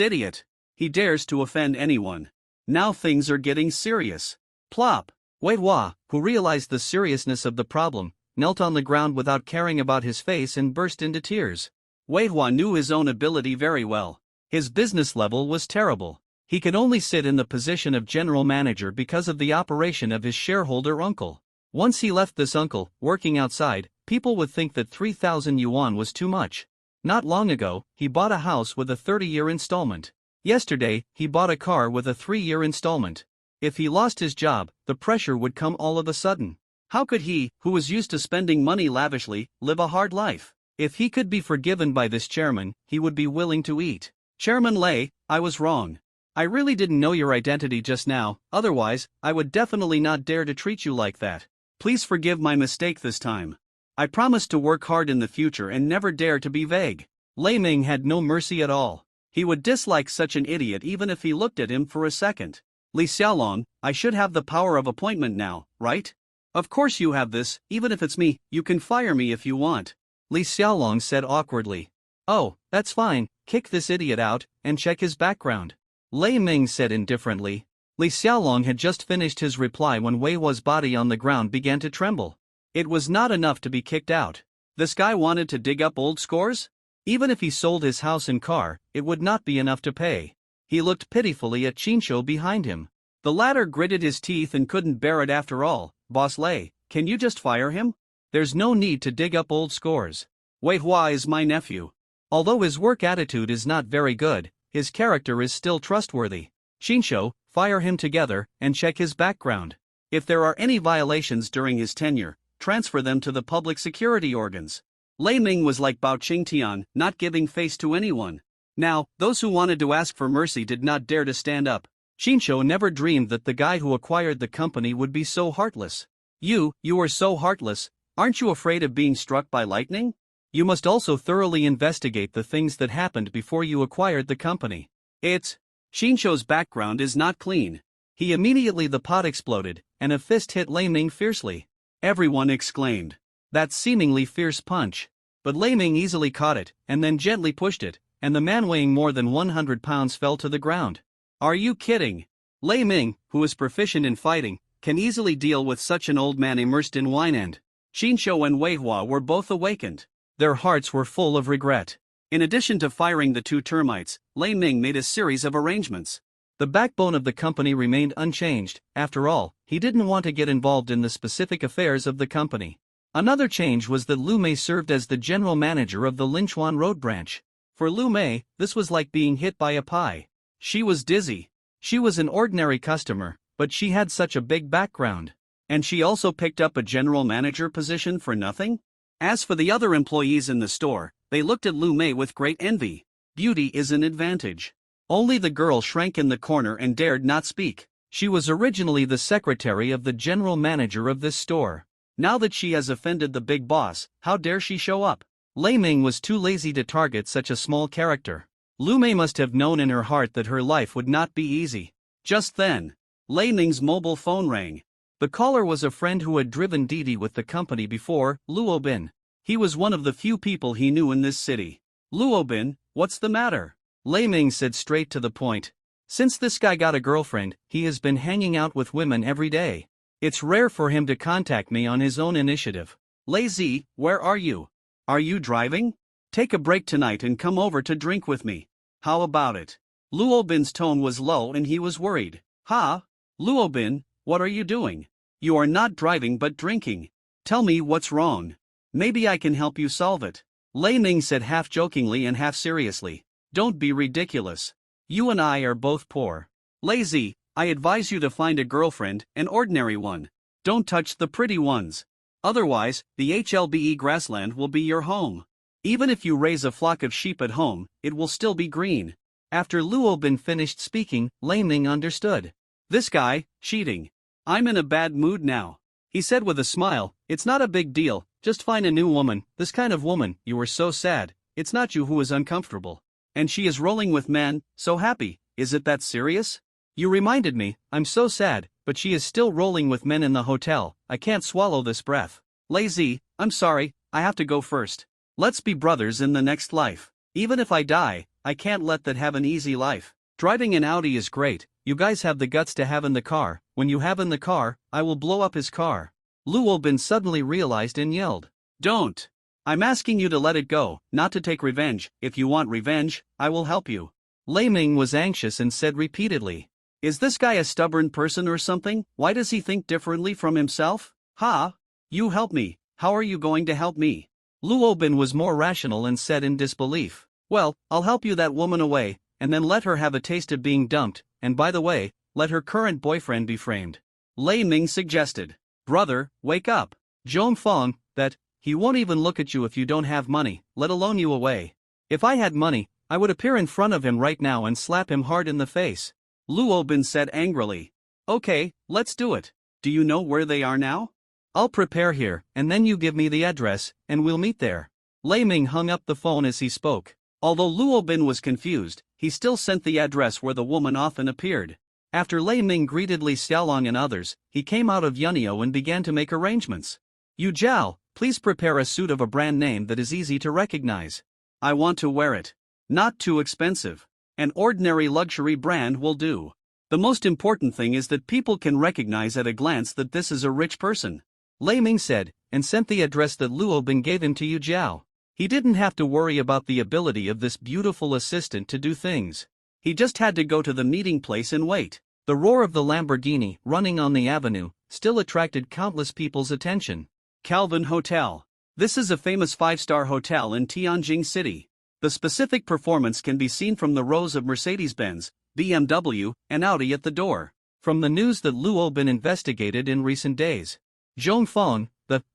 idiot. He dares to offend anyone. Now things are getting serious. Plop. Wei Hua, who realized the seriousness of the problem, knelt on the ground without caring about his face and burst into tears. Wei Hua knew his own ability very well. His business level was terrible. He could only sit in the position of general manager because of the operation of his shareholder uncle. Once he left this uncle, working outside, people would think that 3,000 yuan was too much. Not long ago, he bought a house with a 30-year installment. Yesterday, he bought a car with a 3-year installment. If he lost his job, the pressure would come all of a sudden. How could he, who was used to spending money lavishly, live a hard life? If he could be forgiven by this chairman, he would be willing to eat. Chairman Lei, I was wrong. I really didn't know your identity just now, otherwise, I would definitely not dare to treat you like that. Please forgive my mistake this time. I promise to work hard in the future and never dare to be vague. Lei Ming had no mercy at all. He would dislike such an idiot even if he looked at him for a second. Li Xiaolong, I should have the power of appointment now, right? Of course you have this, even if it's me, you can fire me if you want. Li Xiaolong said awkwardly. Oh, that's fine, kick this idiot out, and check his background. Lei Ming said indifferently. Li Xiaolong had just finished his reply when Wei Hua's body on the ground began to tremble. It was not enough to be kicked out. This guy wanted to dig up old scores? Even if he sold his house and car, it would not be enough to pay. He looked pitifully at Qinshou behind him. The latter gritted his teeth and couldn't bear it after all. Boss Lei, can you just fire him? There's no need to dig up old scores. Wei Hua is my nephew. Although his work attitude is not very good, his character is still trustworthy. Qinshou, fire him together, and check his background. If there are any violations during his tenure, transfer them to the public security organs. Lei Ming was like Bao Qingtian, not giving face to anyone. Now, those who wanted to ask for mercy did not dare to stand up. Qinshou never dreamed that the guy who acquired the company would be so heartless. You are so heartless, aren't you afraid of being struck by lightning? You must also thoroughly investigate the things that happened before you acquired the company. Qinshou's background is not clean. The pot exploded, and a fist hit Lei Ming fiercely. Everyone exclaimed. That seemingly fierce punch. But Lei Ming easily caught it, and then gently pushed it, and the man weighing more than 100 pounds fell to the ground. Are you kidding? Lei Ming, who is proficient in fighting, can easily deal with such an old man immersed in wine and Qinshou and Wei Hua were both awakened. Their hearts were full of regret. In addition to firing the two termites, Lei Ming made a series of arrangements. The backbone of the company remained unchanged. After all, he didn't want to get involved in the specific affairs of the company. Another change was that Lu Mei served as the general manager of the Linchuan Road branch. For Lu Mei, this was like being hit by a pie. She was dizzy. She was an ordinary customer, but she had such a big background. And she also picked up a general manager position for nothing? As for the other employees in the store, they looked at Lu Mei with great envy. Beauty is an advantage. Only the girl shrank in the corner and dared not speak. She was originally the secretary of the general manager of this store. Now that she has offended the big boss, how dare she show up? Lei Ming was too lazy to target such a small character. Lu Mei must have known in her heart that her life would not be easy. Just then, Lei Ming's mobile phone rang. The caller was a friend who had driven Didi with the company before, Luo Bin. He was one of the few people he knew in this city. Luo Bin, what's the matter? Lei Ming said straight to the point. Since this guy got a girlfriend, he has been hanging out with women every day. It's rare for him to contact me on his own initiative. Lei Zi, where are you? Are you driving? Take a break tonight and come over to drink with me. How about it? Luobin's tone was low and he was worried. Ha? Luobin, what are you doing? You are not driving but drinking. Tell me what's wrong. Maybe I can help you solve it. Lei Ning said half jokingly and half seriously. Don't be ridiculous. You and I are both poor. Lazy, I advise you to find a girlfriend, an ordinary one. Don't touch the pretty ones. Otherwise, the HLBE grassland will be your home. Even if you raise a flock of sheep at home, it will still be green. After Luobin finished speaking, Lei Ning understood. This guy, cheating. I'm in a bad mood now. He said with a smile, it's not a big deal, just find a new woman, this kind of woman. You were so sad, it's not you who is uncomfortable. And she is rolling with men, so happy, is it that serious? You reminded me, I'm so sad, but she is still rolling with men in the hotel, I can't swallow this breath. Lazy, I'm sorry, I have to go first. Let's be brothers in the next life. Even if I die, I can't let that have an easy life. Driving an Audi is great, you guys have the guts to have in the car, when you have in the car, I will blow up his car. Luobin suddenly realized and yelled. Don't. I'm asking you to let it go, not to take revenge. If you want revenge, I will help you. Lei Ming was anxious and said repeatedly. Is this guy a stubborn person or something? Why does he think differently from himself? Ha? You help me, how are you going to help me? Luobin was more rational and said in disbelief. Well, I'll help you that woman away, and then let her have a taste of being dumped, and by the way, let her current boyfriend be framed. Lei Ming suggested. Brother, wake up. Zhong Fong, that, he won't even look at you if you don't have money, let alone you away. If I had money, I would appear in front of him right now and slap him hard in the face. Luobin said angrily. Okay, let's do it. Do you know where they are now? I'll prepare here, and then you give me the address, and we'll meet there. Lei Ming hung up the phone as he spoke. Although Luobin was confused, he still sent the address where the woman often appeared. After Lei Ming greeted Li Xiaolong and others, he came out of Yunio and began to make arrangements. Yu Zhao, please prepare a suit of a brand name that is easy to recognize. I want to wear it. Not too expensive. An ordinary luxury brand will do. The most important thing is that people can recognize at a glance that this is a rich person. Lei Ming said, and sent the address that Luobin gave him to Yu Zhao. He didn't have to worry about the ability of this beautiful assistant to do things. He just had to go to the meeting place and wait. The roar of the Lamborghini, running on the avenue, still attracted countless people's attention. Calvin Hotel. This is a famous five-star hotel in Tianjin City. The specific performance can be seen from the rows of Mercedes-Benz, BMW, and Audi at the door. From the news that Luobin investigated in recent days. Zhong Fong,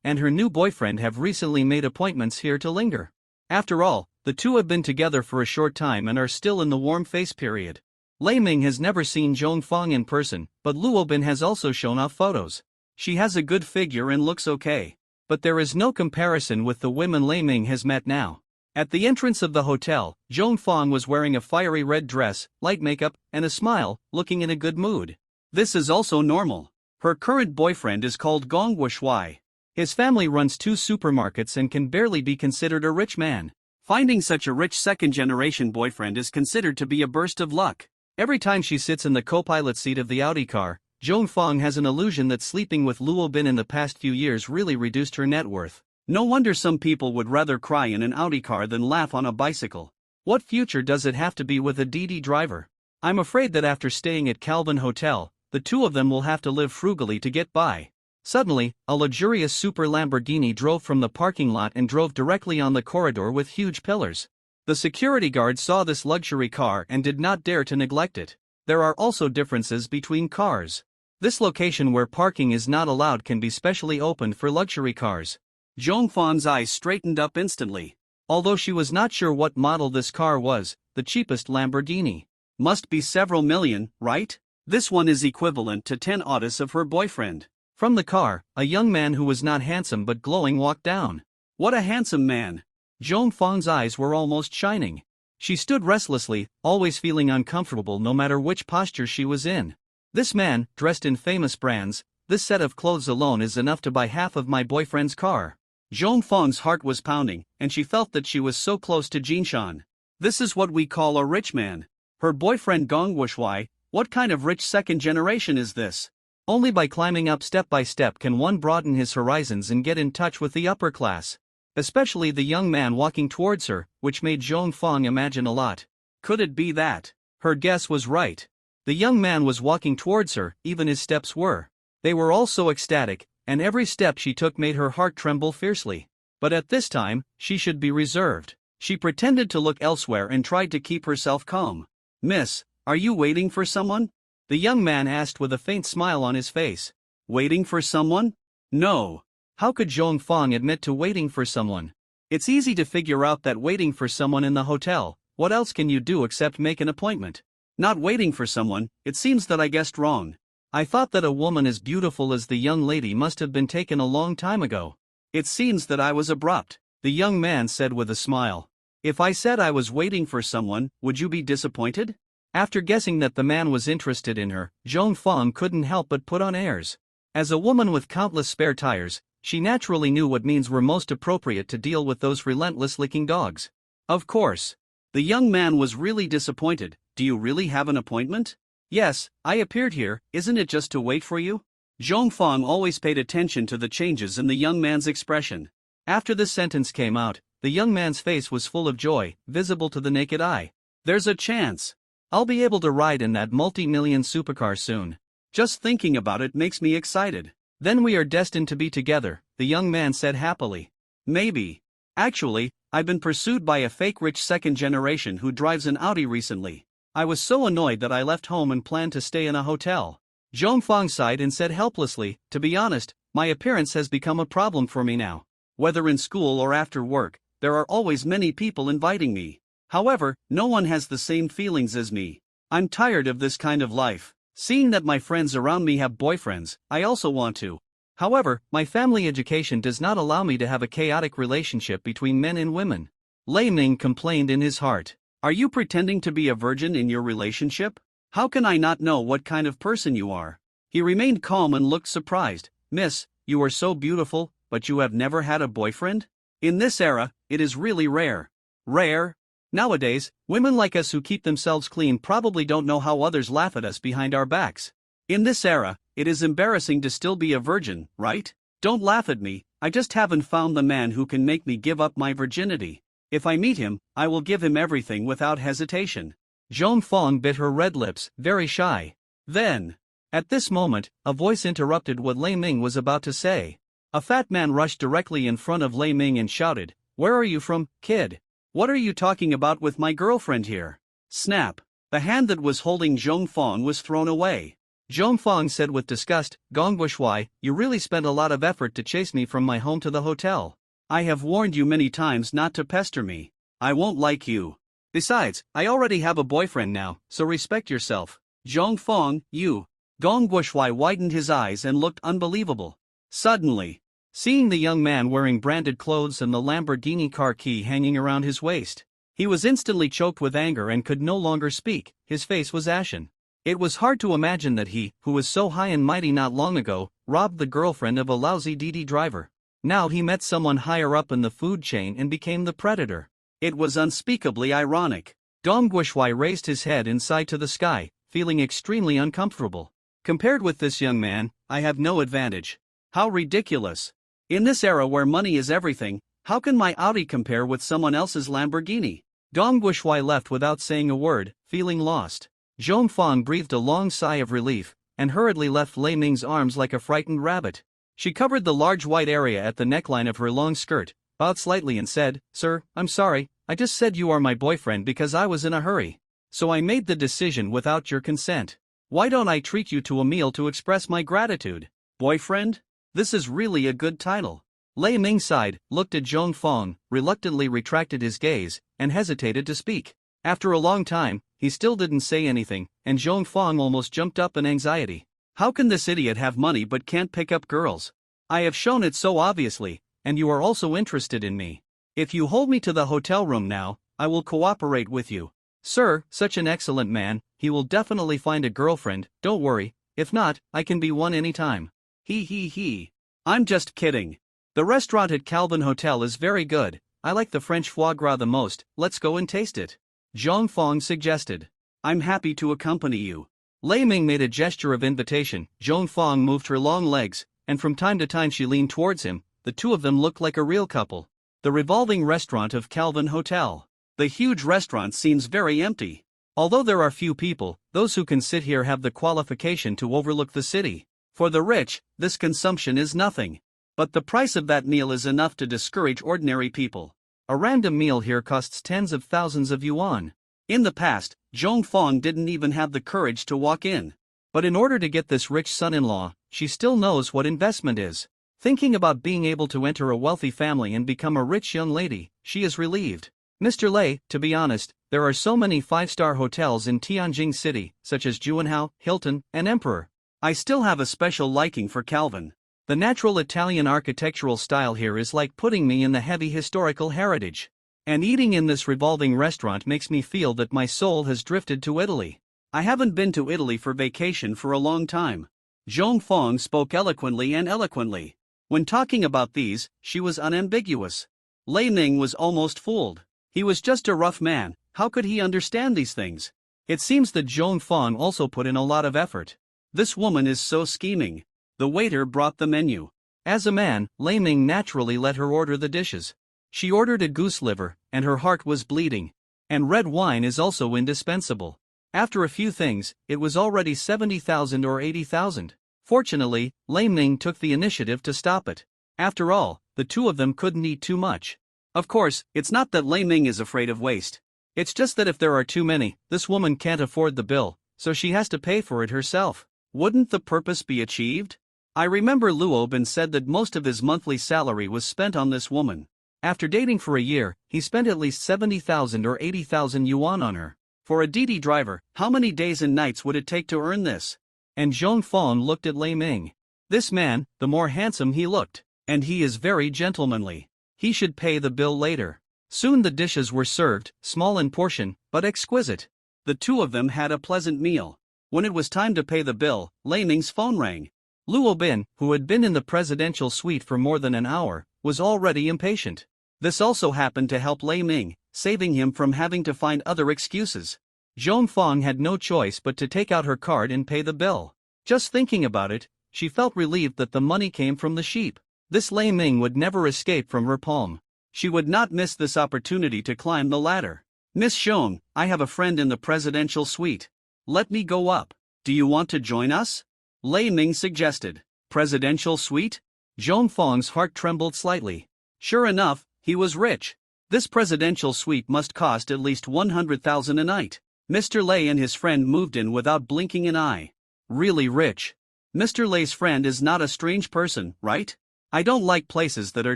and her new boyfriend have recently made appointments here to linger. After all, the two have been together for a short time and are still in the warm face period. Lei Ming has never seen Zhong Fong in person, but Luobin has also shown off photos. She has a good figure and looks okay. But there is no comparison with the women Lei Ming has met now. At the entrance of the hotel, Zhong Fong was wearing a fiery red dress, light makeup, and a smile, looking in a good mood. This is also normal. Her current boyfriend is called Gong Wushui. His family runs 2 supermarkets and can barely be considered a rich man. Finding such a rich second-generation boyfriend is considered to be a burst of luck. Every time she sits in the co-pilot seat of the Audi car, Zhong Fong has an illusion that sleeping with Luobin in the past few years really reduced her net worth. No wonder some people would rather cry in an Audi car than laugh on a bicycle. What future does it have to be with a DD driver? I'm afraid that after staying at Calvin Hotel, the two of them will have to live frugally to get by. Suddenly, a luxurious super Lamborghini drove from the parking lot and drove directly on the corridor with huge pillars. The security guard saw this luxury car and did not dare to neglect it. There are also differences between cars. This location where parking is not allowed can be specially opened for luxury cars. Zhong Fang's eyes straightened up instantly. Although she was not sure what model this car was, the cheapest Lamborghini. Must be several million, right? This one is equivalent to 10 Audis of her boyfriend. From the car, a young man who was not handsome but glowing walked down. What a handsome man! Zhong Fang's eyes were almost shining. She stood restlessly, always feeling uncomfortable no matter which posture she was in. This man, dressed in famous brands, this set of clothes alone is enough to buy half of my boyfriend's car. Zhong Fang's heart was pounding, and she felt that she was so close to Jinshan. This is what we call a rich man. Her boyfriend Gong Wushui, what kind of rich second generation is this? Only by climbing up step by step can one broaden his horizons and get in touch with the upper class. especially the young man walking towards her, which made Zhong Fong imagine a lot. Could it be that? Her guess was right. The young man was walking towards her, even his steps were. They were all so ecstatic, and every step she took made her heart tremble fiercely. But at this time, she should be reserved. She pretended to look elsewhere and tried to keep herself calm. "Miss, are you waiting for someone?" the young man asked with a faint smile on his face. Waiting for someone? No. How could Zhong Fong admit to waiting for someone? It's easy to figure out that waiting for someone in the hotel. What else can you do except make an appointment? Not waiting for someone. It seems that I guessed wrong. I thought that a woman as beautiful as the young lady must have been taken a long time ago. It seems that I was abrupt, the young man said with a smile. If I said I was waiting for someone, would you be disappointed? After guessing that the man was interested in her, Zhong Fong couldn't help but put on airs. As a woman with countless spare tires, she naturally knew what means were most appropriate to deal with those relentless licking dogs. Of course. The young man was really disappointed. Do you really have an appointment? Yes, I appeared here. Isn't it just to wait for you? Zhong Fong always paid attention to the changes in the young man's expression. After this sentence came out, the young man's face was full of joy, visible to the naked eye. There's a chance. I'll be able to ride in that multi-million supercar soon. Just thinking about it makes me excited. Then we are destined to be together, the young man said happily. Maybe. Actually, I've been pursued by a fake rich second generation who drives an Audi recently. I was so annoyed that I left home and planned to stay in a hotel. Zhong Fong sighed and said helplessly, to be honest, my appearance has become a problem for me now. Whether in school or after work, there are always many people inviting me. However, no one has the same feelings as me. I'm tired of this kind of life. Seeing that my friends around me have boyfriends, I also want to. However, my family education does not allow me to have a chaotic relationship between men and women. Lei Ming complained in his heart. Are you pretending to be a virgin in your relationship? How can I not know what kind of person you are? He remained calm and looked surprised. Miss, you are so beautiful, but you have never had a boyfriend? In this era, it is really rare. Rare? Nowadays, women like us who keep themselves clean probably don't know how others laugh at us behind our backs. In this era, it is embarrassing to still be a virgin, right? Don't laugh at me, I just haven't found the man who can make me give up my virginity. If I meet him, I will give him everything without hesitation. Zhong Fong bit her red lips, very shy. Then, at this moment, a voice interrupted what Lei Ming was about to say. A fat man rushed directly in front of Lei Ming and shouted, "Where are you from, kid? What are you talking about with my girlfriend here?" Snap. The hand that was holding Zhong Fong was thrown away. Zhong Fong said with disgust, Gong Buishui, you really spent a lot of effort to chase me from my home to the hotel. I have warned you many times not to pester me. I won't like you. Besides, I already have a boyfriend now, so respect yourself. Zhong Fong, you. Gong Buishui widened his eyes and looked unbelievable. Suddenly, seeing the young man wearing branded clothes and the Lamborghini car key hanging around his waist, he was instantly choked with anger and could no longer speak. His face was ashen. It was hard to imagine that he, who was so high and mighty not long ago, robbed the girlfriend of a lousy DD driver. Now he met someone higher up in the food chain and became the predator. It was unspeakably ironic. Gong Buishui raised his head and sighed to the sky, feeling extremely uncomfortable. Compared with this young man, I have no advantage. How ridiculous. In this era where money is everything, how can my Audi compare with someone else's Lamborghini? Gong Buishui left without saying a word, feeling lost. Zhong Fong breathed a long sigh of relief, and hurriedly left Lei Ming's arms like a frightened rabbit. She covered the large white area at the neckline of her long skirt, bowed slightly and said, Sir, I'm sorry, I just said you are my boyfriend because I was in a hurry. So I made the decision without your consent. Why don't I treat you to a meal to express my gratitude? Boyfriend? This is really a good title. Lei Ming sighed, looked at Zhong Fong, reluctantly retracted his gaze, and hesitated to speak. After a long time, he still didn't say anything, and Zhong Fong almost jumped up in anxiety. How can this idiot have money but can't pick up girls? I have shown it so obviously, and you are also interested in me. If you hold me to the hotel room now, I will cooperate with you. Sir, such an excellent man, he will definitely find a girlfriend, don't worry, if not, I can be one anytime. He. I'm just kidding. The restaurant at Calvin Hotel is very good, I like the French foie gras the most, let's go and taste it. Zhong Fong suggested. I'm happy to accompany you. Lei Ming made a gesture of invitation. Zhong Fong moved her long legs, and from time to time she leaned towards him. The two of them looked like a real couple. The revolving restaurant of Calvin Hotel. The huge restaurant seems very empty. Although there are few people, those who can sit here have the qualification to overlook the city. For the rich, this consumption is nothing. But the price of that meal is enough to discourage ordinary people. A random meal here costs tens of thousands of yuan. In the past, Zhong Fong didn't even have the courage to walk in. But in order to get this rich son-in-law, she still knows what investment is. Thinking about being able to enter a wealthy family and become a rich young lady, she is relieved. Mr. Lei, to be honest, there are so many 5-star hotels in Tianjin City, such as Juanhao, Hilton, and Emperor. I still have a special liking for Calvin. The natural Italian architectural style here is like putting me in the heavy historical heritage. And eating in this revolving restaurant makes me feel that my soul has drifted to Italy. I haven't been to Italy for vacation for a long time. Zhong Fong spoke eloquently and eloquently. When talking about these, she was unambiguous. Lei Ming was almost fooled. He was just a rough man, how could he understand these things? It seems that Zhong Fong also put in a lot of effort. This woman is so scheming. The waiter brought the menu. As a man, Lei Ming naturally let her order the dishes. She ordered a goose liver, and her heart was bleeding. And red wine is also indispensable. After a few things, it was already 70,000 or 80,000. Fortunately, Lei Ming took the initiative to stop it. After all, the two of them couldn't eat too much. Of course, it's not that Lei Ming is afraid of waste. It's just that if there are too many, this woman can't afford the bill, so she has to pay for it herself. Wouldn't the purpose be achieved? I remember Luo Bin said that most of his monthly salary was spent on this woman. After dating for a year, he spent at least 70,000 or 80,000 yuan on her. For a Didi driver, how many days and nights would it take to earn this? And Zhong Fong looked at Lei Ming. This man, the more handsome he looked, and he is very gentlemanly. He should pay the bill later. Soon the dishes were served, small in portion, but exquisite. The two of them had a pleasant meal. When it was time to pay the bill, Lei Ming's phone rang. Luo Bin, who had been in the presidential suite for more than an hour, was already impatient. This also happened to help Lei Ming, saving him from having to find other excuses. Zhong Fong had no choice but to take out her card and pay the bill. Just thinking about it, she felt relieved that the money came from the sheep. This Lei Ming would never escape from her palm. She would not miss this opportunity to climb the ladder. Miss Zhong, I have a friend in the presidential suite. Let me go up. Do you want to join us? Lei Ming suggested. Presidential suite? Zhong Fong's heart trembled slightly. Sure enough, he was rich. This presidential suite must cost at least 100,000 a night. Mr. Lei and his friend moved in without blinking an eye. Really rich. Mr. Lei's friend is not a strange person, right? I don't like places that are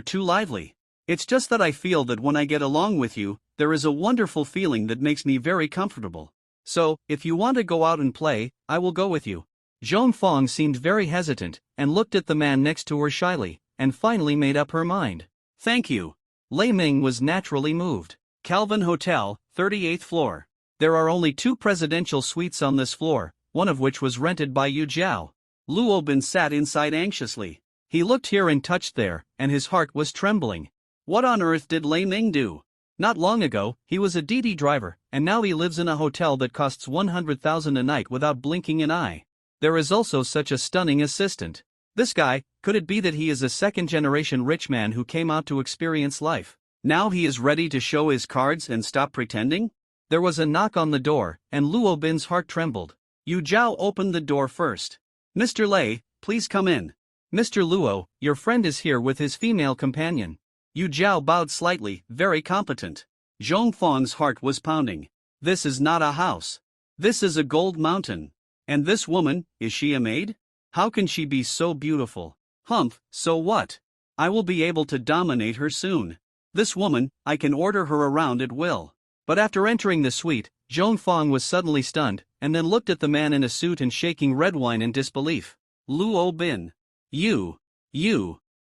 too lively. It's just that I feel that when I get along with you, there is a wonderful feeling that makes me very comfortable. So, if you want to go out and play, I will go with you. Zhong Fong seemed very hesitant, and looked at the man next to her shyly, and finally made up her mind. Thank you. Lei Ming was naturally moved. Calvin Hotel, 38th floor. There are only 2 presidential suites on this floor, one of which was rented by Yu Jiao. Luo Bin sat inside anxiously. He looked here and touched there, and his heart was trembling. What on earth did Lei Ming do? Not long ago, he was a Didi driver, and now he lives in a hotel that costs 100,000 a night without blinking an eye. There is also such a stunning assistant. This guy, could it be that he is a second-generation rich man who came out to experience life? Now he is ready to show his cards and stop pretending? There was a knock on the door, and Luo Bin's heart trembled. Yu Jiao opened the door first. Mr. Lei, please come in. Mr. Luo, your friend is here with his female companion. Yu Jiao bowed slightly, very competent. Zhong Fong's heart was pounding. This is not a house. This is a gold mountain. And this woman, is she a maid? How can she be so beautiful? Humph, so what? I will be able to dominate her soon. This woman, I can order her around at will. But after entering the suite, Zhong Fong was suddenly stunned, and then looked at the man in a suit and shaking red wine in disbelief. Luo Bin. You,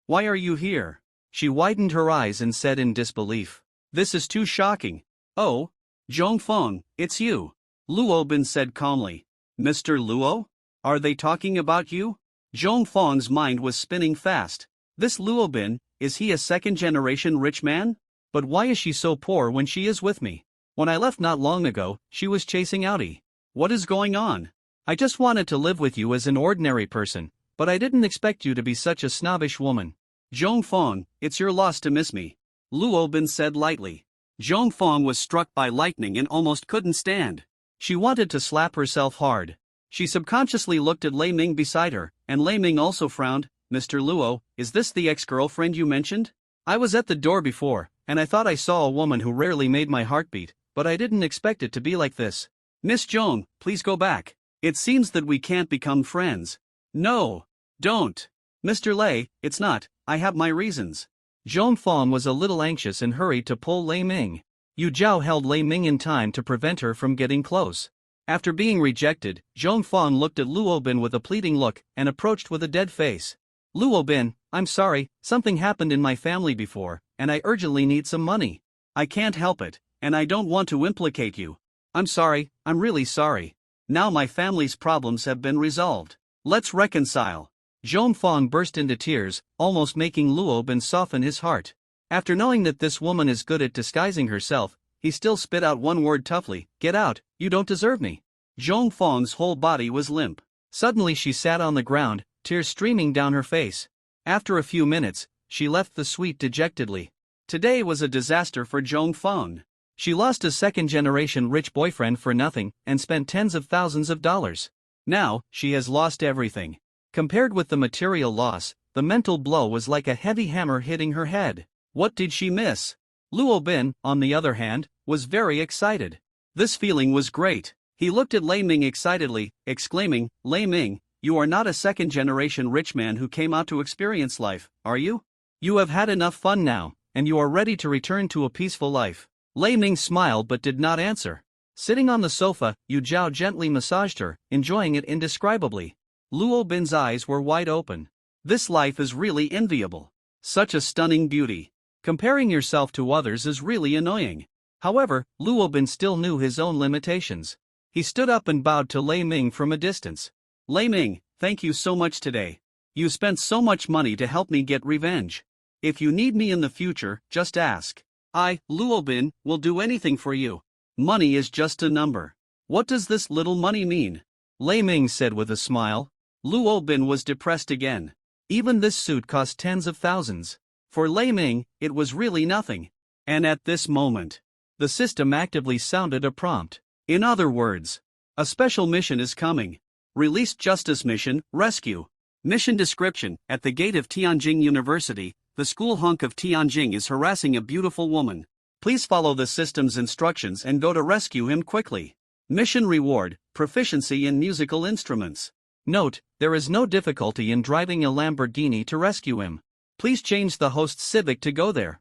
why are you here? She widened her eyes and said in disbelief. This is too shocking. Oh, Zhong Fong, it's you. Luo Bin said calmly. Mr. Luo? Are they talking about you? Zhong Fong's mind was spinning fast. This Luo Bin, is he a second-generation rich man? But why is she so poor when she is with me? When I left not long ago, she was chasing Audi. What is going on? I just wanted to live with you as an ordinary person, but I didn't expect you to be such a snobbish woman. Zhong Fong, it's your loss to miss me. Luo Bin said lightly. Zhong Fong was struck by lightning and almost couldn't stand. She wanted to slap herself hard. She subconsciously looked at Lei Ming beside her, and Lei Ming also frowned. Mr. Luo, is this the ex-girlfriend you mentioned? I was at the door before, and I thought I saw a woman who rarely made my heart beat, but I didn't expect it to be like this. Miss Zhong, please go back. It seems that we can't become friends. No. Don't. Mr. Lei, it's not, I have my reasons. Zhong Fong was a little anxious and hurried to pull Lei Ming. Yu Zhao held Lei Ming in time to prevent her from getting close. After being rejected, Zhong Fong looked at Luo Bin with a pleading look and approached with a dead face. Luo Bin, I'm sorry, something happened in my family before, and I urgently need some money. I can't help it, and I don't want to implicate you. I'm sorry, I'm really sorry. Now my family's problems have been resolved. Let's reconcile. Zhong Fong burst into tears, almost making Luo Bin soften his heart. After knowing that this woman is good at disguising herself, he still spit out one word toughly, "Get out, you don't deserve me." Zhong Fong's whole body was limp. Suddenly she sat on the ground, tears streaming down her face. After a few minutes, she left the suite dejectedly. Today was a disaster for Zhong Fong. She lost a second-generation rich boyfriend for nothing and spent tens of thousands of dollars. Now, she has lost everything. Compared with the material loss, the mental blow was like a heavy hammer hitting her head. What did she miss? Luo Bin, on the other hand, was very excited. This feeling was great. He looked at Lei Ming excitedly, exclaiming, "Lei Ming, you are not a second-generation rich man who came out to experience life, are you? You have had enough fun now, and you are ready to return to a peaceful life." Lei Ming smiled but did not answer. Sitting on the sofa, Yu Zhao gently massaged her, enjoying it indescribably. Luo Bin's eyes were wide open. This life is really enviable. Such a stunning beauty. Comparing yourself to others is really annoying. However, Luo Bin still knew his own limitations. He stood up and bowed to Lei Ming from a distance. Lei Ming, thank you so much today. You spent so much money to help me get revenge. If you need me in the future, just ask. I, Luo Bin, will do anything for you. Money is just a number. What does this little money mean? Lei Ming said with a smile. Luo Bin was depressed again. Even this suit cost tens of thousands. For Lei Ming, it was really nothing. And at this moment, the system actively sounded a prompt. In other words, a special mission is coming. Release Justice Mission, Rescue. Mission description: at the gate of Tianjin University, the school hunk of Tianjin is harassing a beautiful woman. Please follow the system's instructions and go to rescue him quickly. Mission reward: proficiency in musical instruments. Note, there is no difficulty in driving a Lamborghini to rescue him. Please change the host's Civic to go there.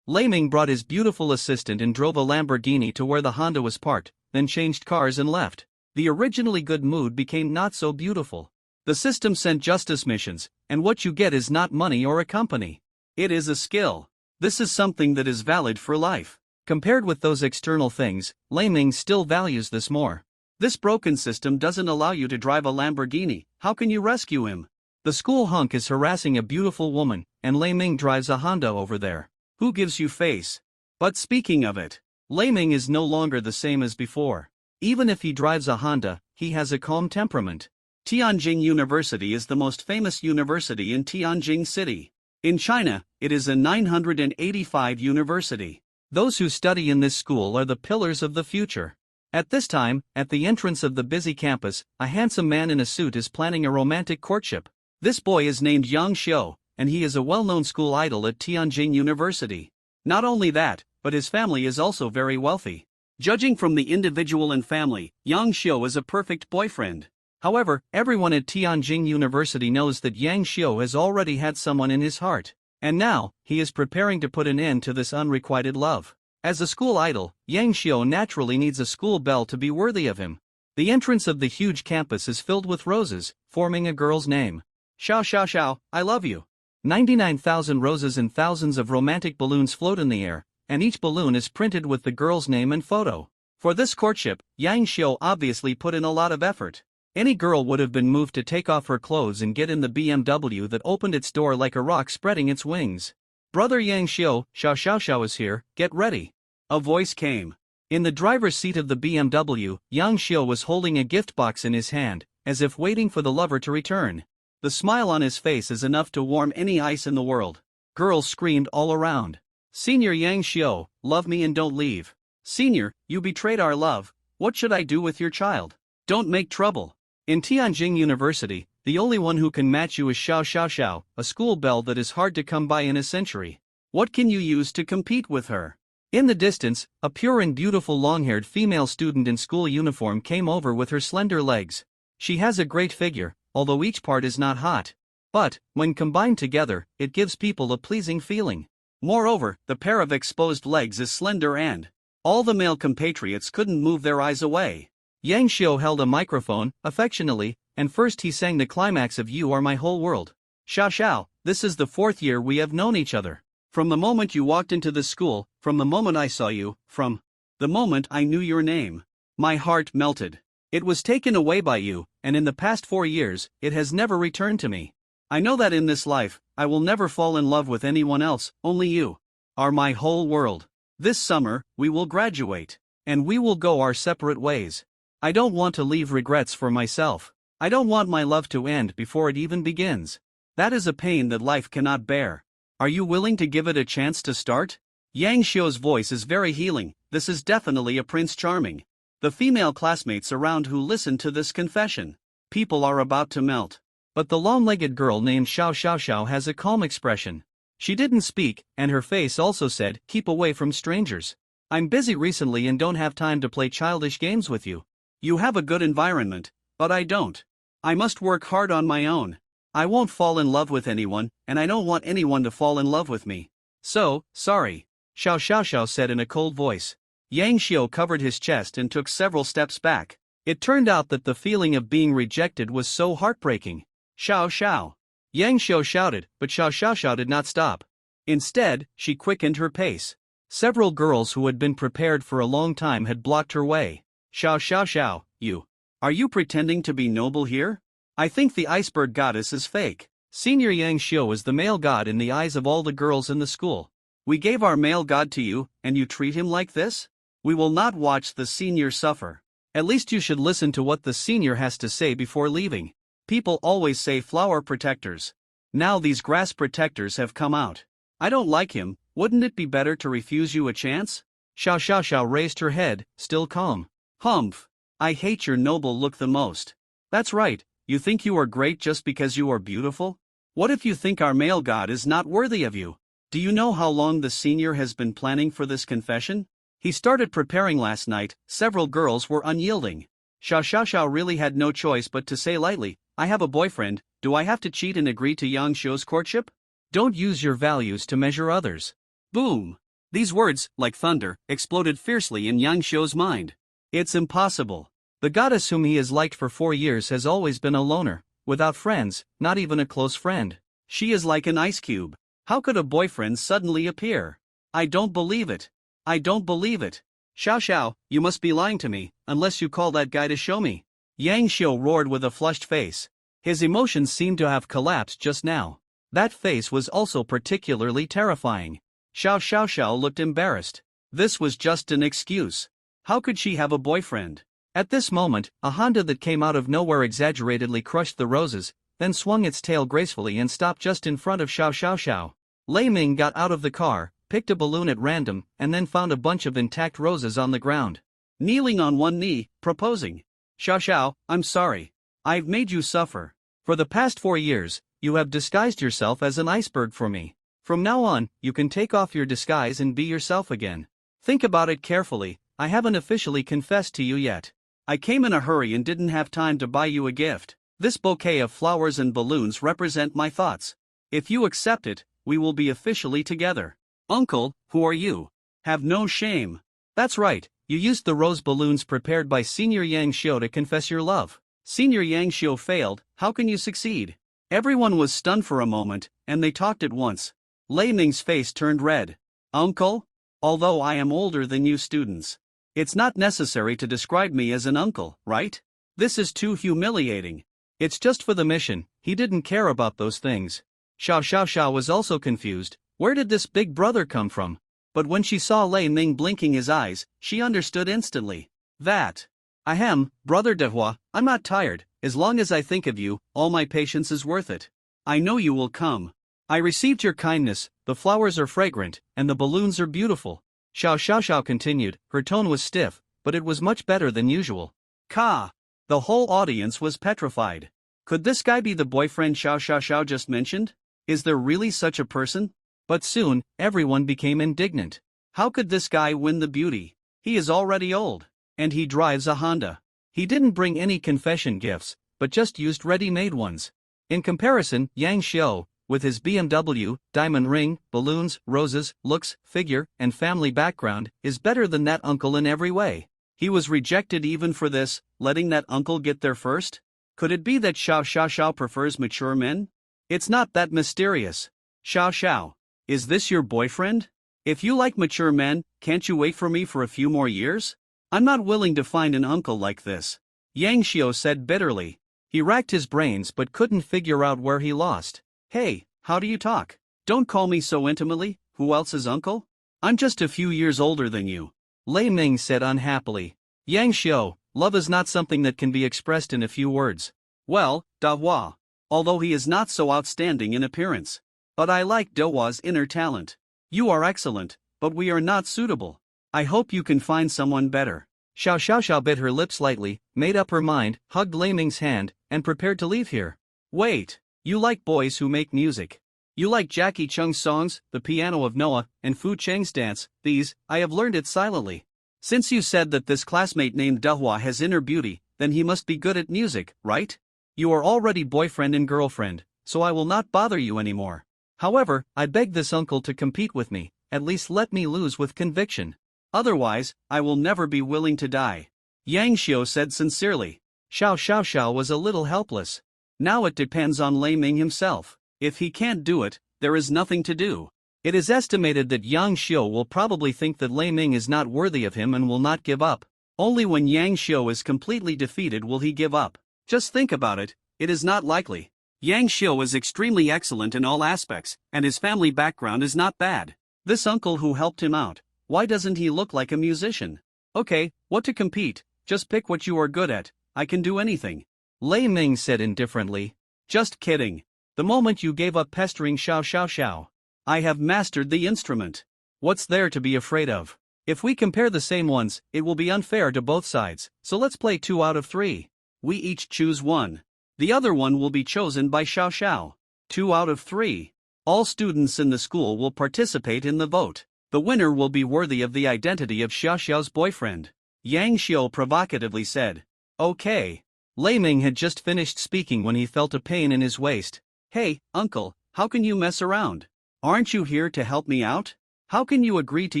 Lei Ming brought his beautiful assistant and drove a Lamborghini to where the Honda was parked, then changed cars and left. The originally good mood became not so beautiful. The system sent justice missions, and what you get is not money or a company. It is a skill. This is something that is valid for life. Compared with those external things, Lei Ming still values this more. This broken system doesn't allow you to drive a Lamborghini. How can you rescue him? The school hunk is harassing a beautiful woman, and Lei Ming drives a Honda over there. Who gives you face? But speaking of it, Lei Ming is no longer the same as before. Even if he drives a Honda, he has a calm temperament. Tianjin University is the most famous university in Tianjin City. In China, it is a 985 university. Those who study in this school are the pillars of the future. At this time, at the entrance of the busy campus, a handsome man in a suit is planning a romantic courtship. This boy is named Yang Xiu, and he is a well-known school idol at Tianjin University. Not only that, but his family is also very wealthy. Judging from the individual and family, Yang Xiu is a perfect boyfriend. However, everyone at Tianjin University knows that Yang Xiu has already had someone in his heart, and now, he is preparing to put an end to this unrequited love. As a school idol, Yang Xiu naturally needs a school belle to be worthy of him. The entrance of the huge campus is filled with roses, forming a girl's name. Xiao Xiao Xiao, I love you. 99,000 roses and thousands of romantic balloons float in the air, and each balloon is printed with the girl's name and photo. For this courtship, Yang Xiu obviously put in a lot of effort. Any girl would have been moved to take off her clothes and get in the BMW that opened its door like a rock spreading its wings. Brother Yang Xiu, Xiao Xiao Xiao is here, get ready. A voice came. In the driver's seat of the BMW, Yang Xiu was holding a gift box in his hand, as if waiting for the lover to return. The smile on his face is enough to warm any ice in the world. Girls screamed all around. Senior Yang Xiao, love me and don't leave. Senior, you betrayed our love, what should I do with your child? Don't make trouble. In Tianjin University, the only one who can match you is Xiao Xiao Xiao, a school belle that is hard to come by in a century. What can you use to compete with her? In the distance, a pure and beautiful long-haired female student in school uniform came over with her slender legs. She has a great figure, although each part is not hot. But, when combined together, it gives people a pleasing feeling. Moreover, the pair of exposed legs is slender and all the male compatriots couldn't move their eyes away. Yang Xiu held a microphone, affectionately, and first he sang the climax of You Are My Whole World. Xiao Xiao, this is the 4th year we have known each other. From the moment you walked into the school, from the moment I saw you, from the moment I knew your name, my heart melted. It was taken away by you, and in the past 4 years, it has never returned to me. I know that in this life, I will never fall in love with anyone else, only you are my whole world. This summer, we will graduate, and we will go our separate ways. I don't want to leave regrets for myself. I don't want my love to end before it even begins. That is a pain that life cannot bear. Are you willing to give it a chance to start? Yang Xiu's voice is very healing, this is definitely a Prince Charming. The female classmates around who listen to this confession. People are about to melt. But the long-legged girl named Xiao Xiao Xiao has a calm expression. She didn't speak, and her face also said, keep away from strangers. I'm busy recently and don't have time to play childish games with you. You have a good environment, but I don't. I must work hard on my own. I won't fall in love with anyone, and I don't want anyone to fall in love with me. So, sorry. Xiao Xiao Xiao said in a cold voice. Yang Xiu covered his chest and took several steps back. It turned out that the feeling of being rejected was so heartbreaking. Xiao Xiao. Yang Xiu shouted, but Xiao Xiao Xiao did not stop. Instead, she quickened her pace. Several girls who had been prepared for a long time had blocked her way. Xiao Xiao Xiao, you. Are you pretending to be noble here? I think the iceberg goddess is fake. Senior Yang Xiu is the male god in the eyes of all the girls in the school. We gave our male god to you, and you treat him like this? We will not watch the senior suffer. At least you should listen to what the senior has to say before leaving. People always say flower protectors. Now these grass protectors have come out. I don't like him, wouldn't it be better to refuse you a chance? Xiao Xiao Xiao raised her head, still calm. Humph. I hate your noble look the most. That's right, you think you are great just because you are beautiful? What if you think our male god is not worthy of you? Do you know how long the senior has been planning for this confession? He started preparing last night, several girls were unyielding. Xiao Xiao Xiao really had no choice but to say lightly, I have a boyfriend, do I have to cheat and agree to Yang Xiu's courtship? Don't use your values to measure others. Boom! These words, like thunder, exploded fiercely in Yang Xiu's mind. It's impossible. The goddess whom he has liked for 4 years has always been a loner, without friends, not even a close friend. She is like an ice cube. How could a boyfriend suddenly appear? I don't believe it. I don't believe it. Xiao Xiao, you must be lying to me, unless you call that guy to show me. Yang Xiu roared with a flushed face. His emotions seemed to have collapsed just now. That face was also particularly terrifying. Xiao Xiao Xiao looked embarrassed. This was just an excuse. How could she have a boyfriend? At this moment, a Honda that came out of nowhere exaggeratedly crushed the roses, then swung its tail gracefully and stopped just in front of Xiao Xiao Xiao. Lei Ming got out of the car, picked a balloon at random, and then found a bunch of intact roses on the ground. Kneeling on one knee, proposing. Xiao Xiao, I'm sorry. I've made you suffer. For the past 4 years, you have disguised yourself as an iceberg for me. From now on, you can take off your disguise and be yourself again. Think about it carefully, I haven't officially confessed to you yet. I came in a hurry and didn't have time to buy you a gift. This bouquet of flowers and balloons represent my thoughts. If you accept it, we will be officially together. Uncle, who are you? Have no shame. That's right, you used the rose balloons prepared by Senior Yang Xiu to confess your love. Senior Yang Xiu failed, how can you succeed? Everyone was stunned for a moment, and they talked at once. Lei Ming's face turned red. Uncle? Although I am older than you students. It's not necessary to describe me as an uncle, right? This is too humiliating. It's just for the mission, he didn't care about those things. Xiao Xiao Xiao was also confused, where did this big brother come from? But when she saw Lei Ming blinking his eyes, she understood instantly. That. Ahem, brother Dehua, I'm not tired, as long as I think of you, all my patience is worth it. I know you will come. I received your kindness, The flowers are fragrant, and the balloons are beautiful. Xiao Xiao Xiao continued, her tone was stiff, but it was much better than usual. Ka! The whole audience was petrified. Could this guy be the boyfriend Xiao Xiao Xiao just mentioned? Is there really such a person? But soon, everyone became indignant. How could this guy win the beauty? He is already old. And he drives a Honda. He didn't bring any confession gifts, but just used ready-made ones. In comparison, Yang Xiao, with his BMW, diamond ring, balloons, roses, looks, figure, and family background, is better than that uncle in every way. He was rejected even for this, letting that uncle get there first? Could it be that Xiao Xiao Xiao prefers mature men? It's not that mysterious. Xiao Xiao, is this your boyfriend? If you like mature men, can't you wait for me for a few more years? I'm not willing to find an uncle like this. Yang Xiao said bitterly. He racked his brains but couldn't figure out where he lost. Hey, how do you talk? Don't call me so intimately, who else's uncle? I'm just a few years older than you. Lei Ming said unhappily. Yang Xiao, love is not something that can be expressed in a few words. Well, Dahua. Although he is not so outstanding in appearance. But I like Dahua's inner talent. You are excellent, but we are not suitable. I hope you can find someone better. Xiao Xiao Xiao bit her lips slightly, made up her mind, hugged Lei Ming's hand, and prepared to leave here. Wait, you like boys who make music. You like Jackie Chung's songs, The Piano of Noah, and Fu Cheng's dance. These, I have learned it silently. Since you said that this classmate named Dahua has inner beauty, then he must be good at music, right? You are already boyfriend and girlfriend, so I will not bother you anymore. However, I beg this uncle to compete with me, at least let me lose with conviction. Otherwise, I will never be willing to die. Yang Xiao said sincerely. Xiao Xiao Xiao was a little helpless. Now it depends on Lei Ming himself. If he can't do it, there is nothing to do. It is estimated that Yang Xiao will probably think that Lei Ming is not worthy of him and will not give up. Only when Yang Xiao is completely defeated will he give up. Just think about it, it is not likely. Yang Xiao is extremely excellent in all aspects, and his family background is not bad. This uncle who helped him out, why doesn't he look like a musician? Okay, what to compete, just pick what you are good at, I can do anything. Lei Ming said indifferently. Just kidding. The moment you gave up pestering Xiao Xiao Xiao. I have mastered the instrument. What's there to be afraid of? If we compare the same ones, it will be unfair to both sides, so let's play 2 out of 3. We each choose one. The other one will be chosen by Xiao Xiao. 2 out of 3. All students in the school will participate in the vote. The winner will be worthy of the identity of Xiao Xiao's boyfriend. Yang Xiao provocatively said. Okay. Lei Ming had just finished speaking when he felt a pain in his waist. Hey, uncle, how can you mess around? Aren't you here to help me out? How can you agree to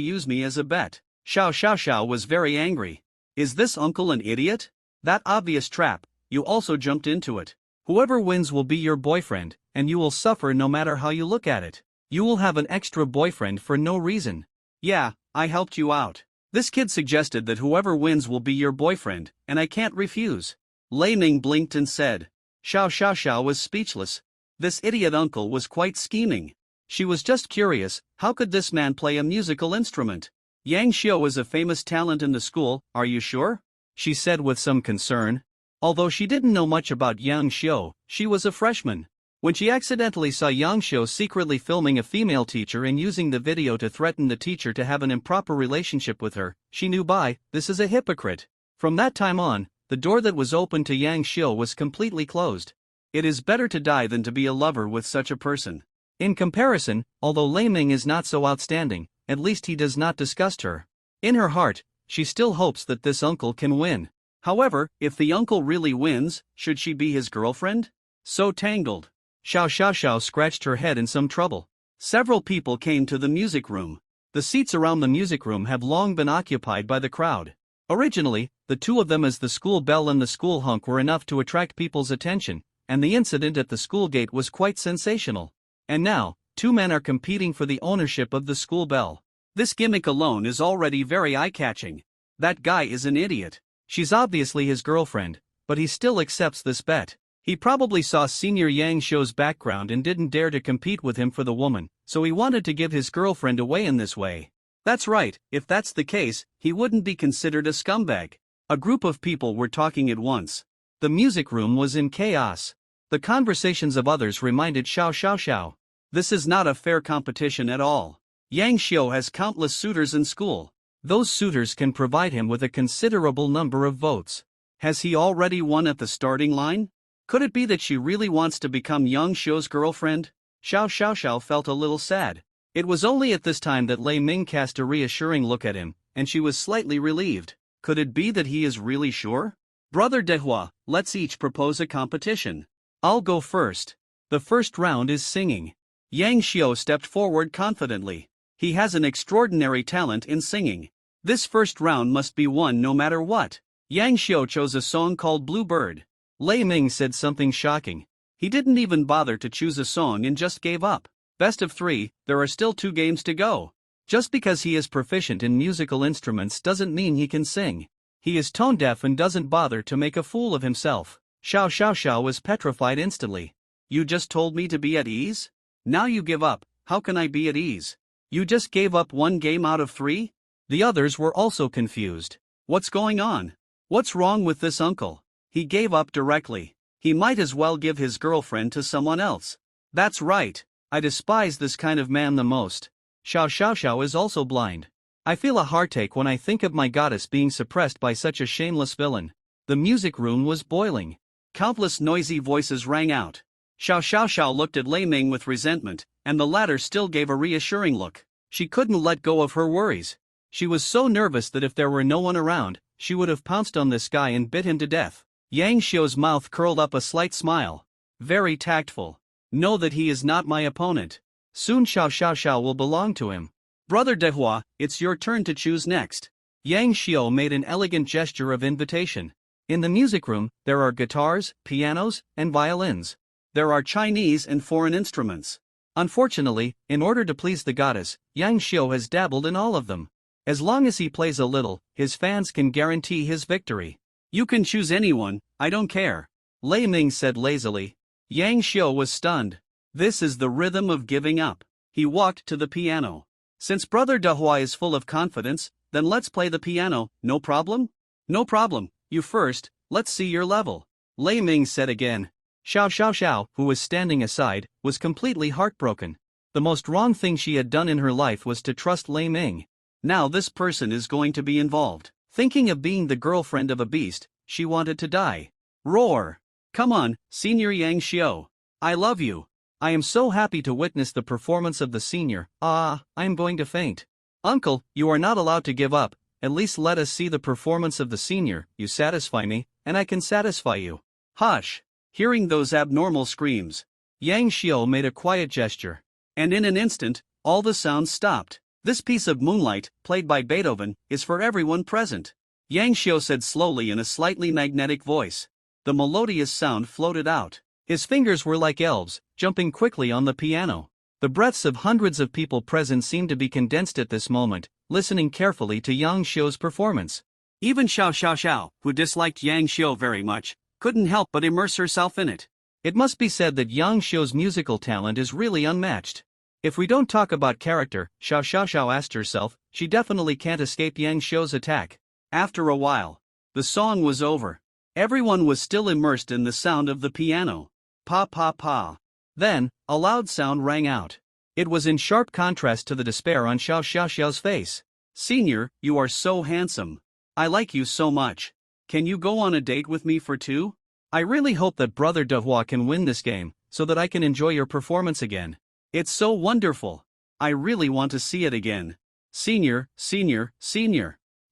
use me as a bet? Xiao Xiao Xiao was very angry. Is this uncle an idiot? That obvious trap, you also jumped into it. Whoever wins will be your boyfriend, and you will suffer no matter how you look at it. You will have an extra boyfriend for no reason. Yeah, I helped you out. This kid suggested that whoever wins will be your boyfriend, and I can't refuse. Lei Ming blinked and said. Xiao Xiao Xiao was speechless. This idiot uncle was quite scheming. She was just curious, how could this man play a musical instrument? Yang Xiao is a famous talent in the school, are you sure? She said with some concern. Although she didn't know much about Yang Xiao, she was a freshman. When she accidentally saw Yang Xiao secretly filming a female teacher and using the video to threaten the teacher to have an improper relationship with her, she knew this is a hypocrite. From that time on, the door that was open to Yang Xiao was completely closed. It is better to die than to be a lover with such a person. In comparison, although Lei Ming is not so outstanding, at least he does not disgust her. In her heart, she still hopes that this uncle can win. However, if the uncle really wins, should she be his girlfriend? So tangled. Xiao Xiao Xiao scratched her head in some trouble. Several people came to the music room. The seats around the music room have long been occupied by the crowd. Originally, the two of them as the school bell and the school hunk were enough to attract people's attention, and the incident at the school gate was quite sensational. And now, 2 men are competing for the ownership of the school bell. This gimmick alone is already very eye-catching. That guy is an idiot. She's obviously his girlfriend, but he still accepts this bet. He probably saw Senior Yang Xiao's background and didn't dare to compete with him for the woman, so he wanted to give his girlfriend away in this way. That's right, if that's the case, he wouldn't be considered a scumbag. A group of people were talking at once. The music room was in chaos. The conversations of others reminded Xiao Xiao Xiao. This is not a fair competition at all. Yang Xiu has countless suitors in school. Those suitors can provide him with a considerable number of votes. Has he already won at the starting line? Could it be that she really wants to become Yang Xiu's girlfriend? Xiao Xiao felt a little sad. It was only at this time that Lei Ming cast a reassuring look at him, and she was slightly relieved. Could it be that he is really sure? Brother Dehua, let's each propose a competition. I'll go first. The first round is singing. Yang Xiu stepped forward confidently. He has an extraordinary talent in singing. This first round must be won no matter what. Yang Xiu chose a song called Blue Bird. Lei Ming said something shocking. He didn't even bother to choose a song and just gave up. Best of 3, there are still 2 games to go. Just because he is proficient in musical instruments doesn't mean he can sing. He is tone deaf and doesn't bother to make a fool of himself. Xiao was petrified instantly. You just told me to be at ease? Now you give up, how can I be at ease? You just gave up 1 game out of 3? The others were also confused. What's going on? What's wrong with this uncle? He gave up directly. He might as well give his girlfriend to someone else. That's right. I despise this kind of man the most. Xiao is also blind. I feel a heartache when I think of my goddess being suppressed by such a shameless villain. The music room was boiling. Countless noisy voices rang out. Xiao looked at Lei Ming with resentment, and the latter still gave a reassuring look. She couldn't let go of her worries. She was so nervous that if there were no one around, she would have pounced on this guy and bit him to death. Yang Xiu's mouth curled up a slight smile. Very tactful. Know that he is not my opponent. Soon Xiao will belong to him. Brother Dehua, it's your turn to choose next. Yang Xiu made an elegant gesture of invitation. In the music room, there are guitars, pianos, and violins. There are Chinese and foreign instruments. Unfortunately, in order to please the goddess, Yang Xiu has dabbled in all of them. As long as he plays a little, his fans can guarantee his victory. You can choose anyone, I don't care. Lei Ming said lazily. Yang Xiu was stunned. This is the rhythm of giving up. He walked to the piano. Since Brother Dehua is full of confidence, then let's play the piano, no problem? No problem, you first, let's see your level. Lei Ming said again. Xiao, who was standing aside, was completely heartbroken. The most wrong thing she had done in her life was to trust Lei Ming. Now this person is going to be involved. Thinking of being the girlfriend of a beast, she wanted to die. Roar! Come on, Senior Yang Xiu. I love you. I am so happy to witness the performance of the senior. I am going to faint. Uncle, you are not allowed to give up. At least let us see the performance of the senior. You satisfy me, and I can satisfy you. Hush! Hearing those abnormal screams, Yang Xiu made a quiet gesture. And in an instant, all the sounds stopped. This piece of Moonlight, played by Beethoven, is for everyone present. Yang Xiu said slowly in a slightly magnetic voice. The melodious sound floated out. His fingers were like elves, jumping quickly on the piano. The breaths of hundreds of people present seemed to be condensed at this moment, listening carefully to Yang Xiu's performance. Even Xiao, who disliked Yang Xiu very much, couldn't help but immerse herself in it. It must be said that Yang Xiu's musical talent is really unmatched. If we don't talk about character, Xiao asked herself, she definitely can't escape Yang Xiu's attack. After a while, the song was over. Everyone was still immersed in the sound of the piano. Pa. Then, a loud sound rang out. It was in sharp contrast to the despair on Xiao's face. Senior, you are so handsome. I like you so much. Can you go on a date with me for 2? I really hope that Brother Dehua can win this game, so that I can enjoy your performance again. It's so wonderful. I really want to see it again. Senior.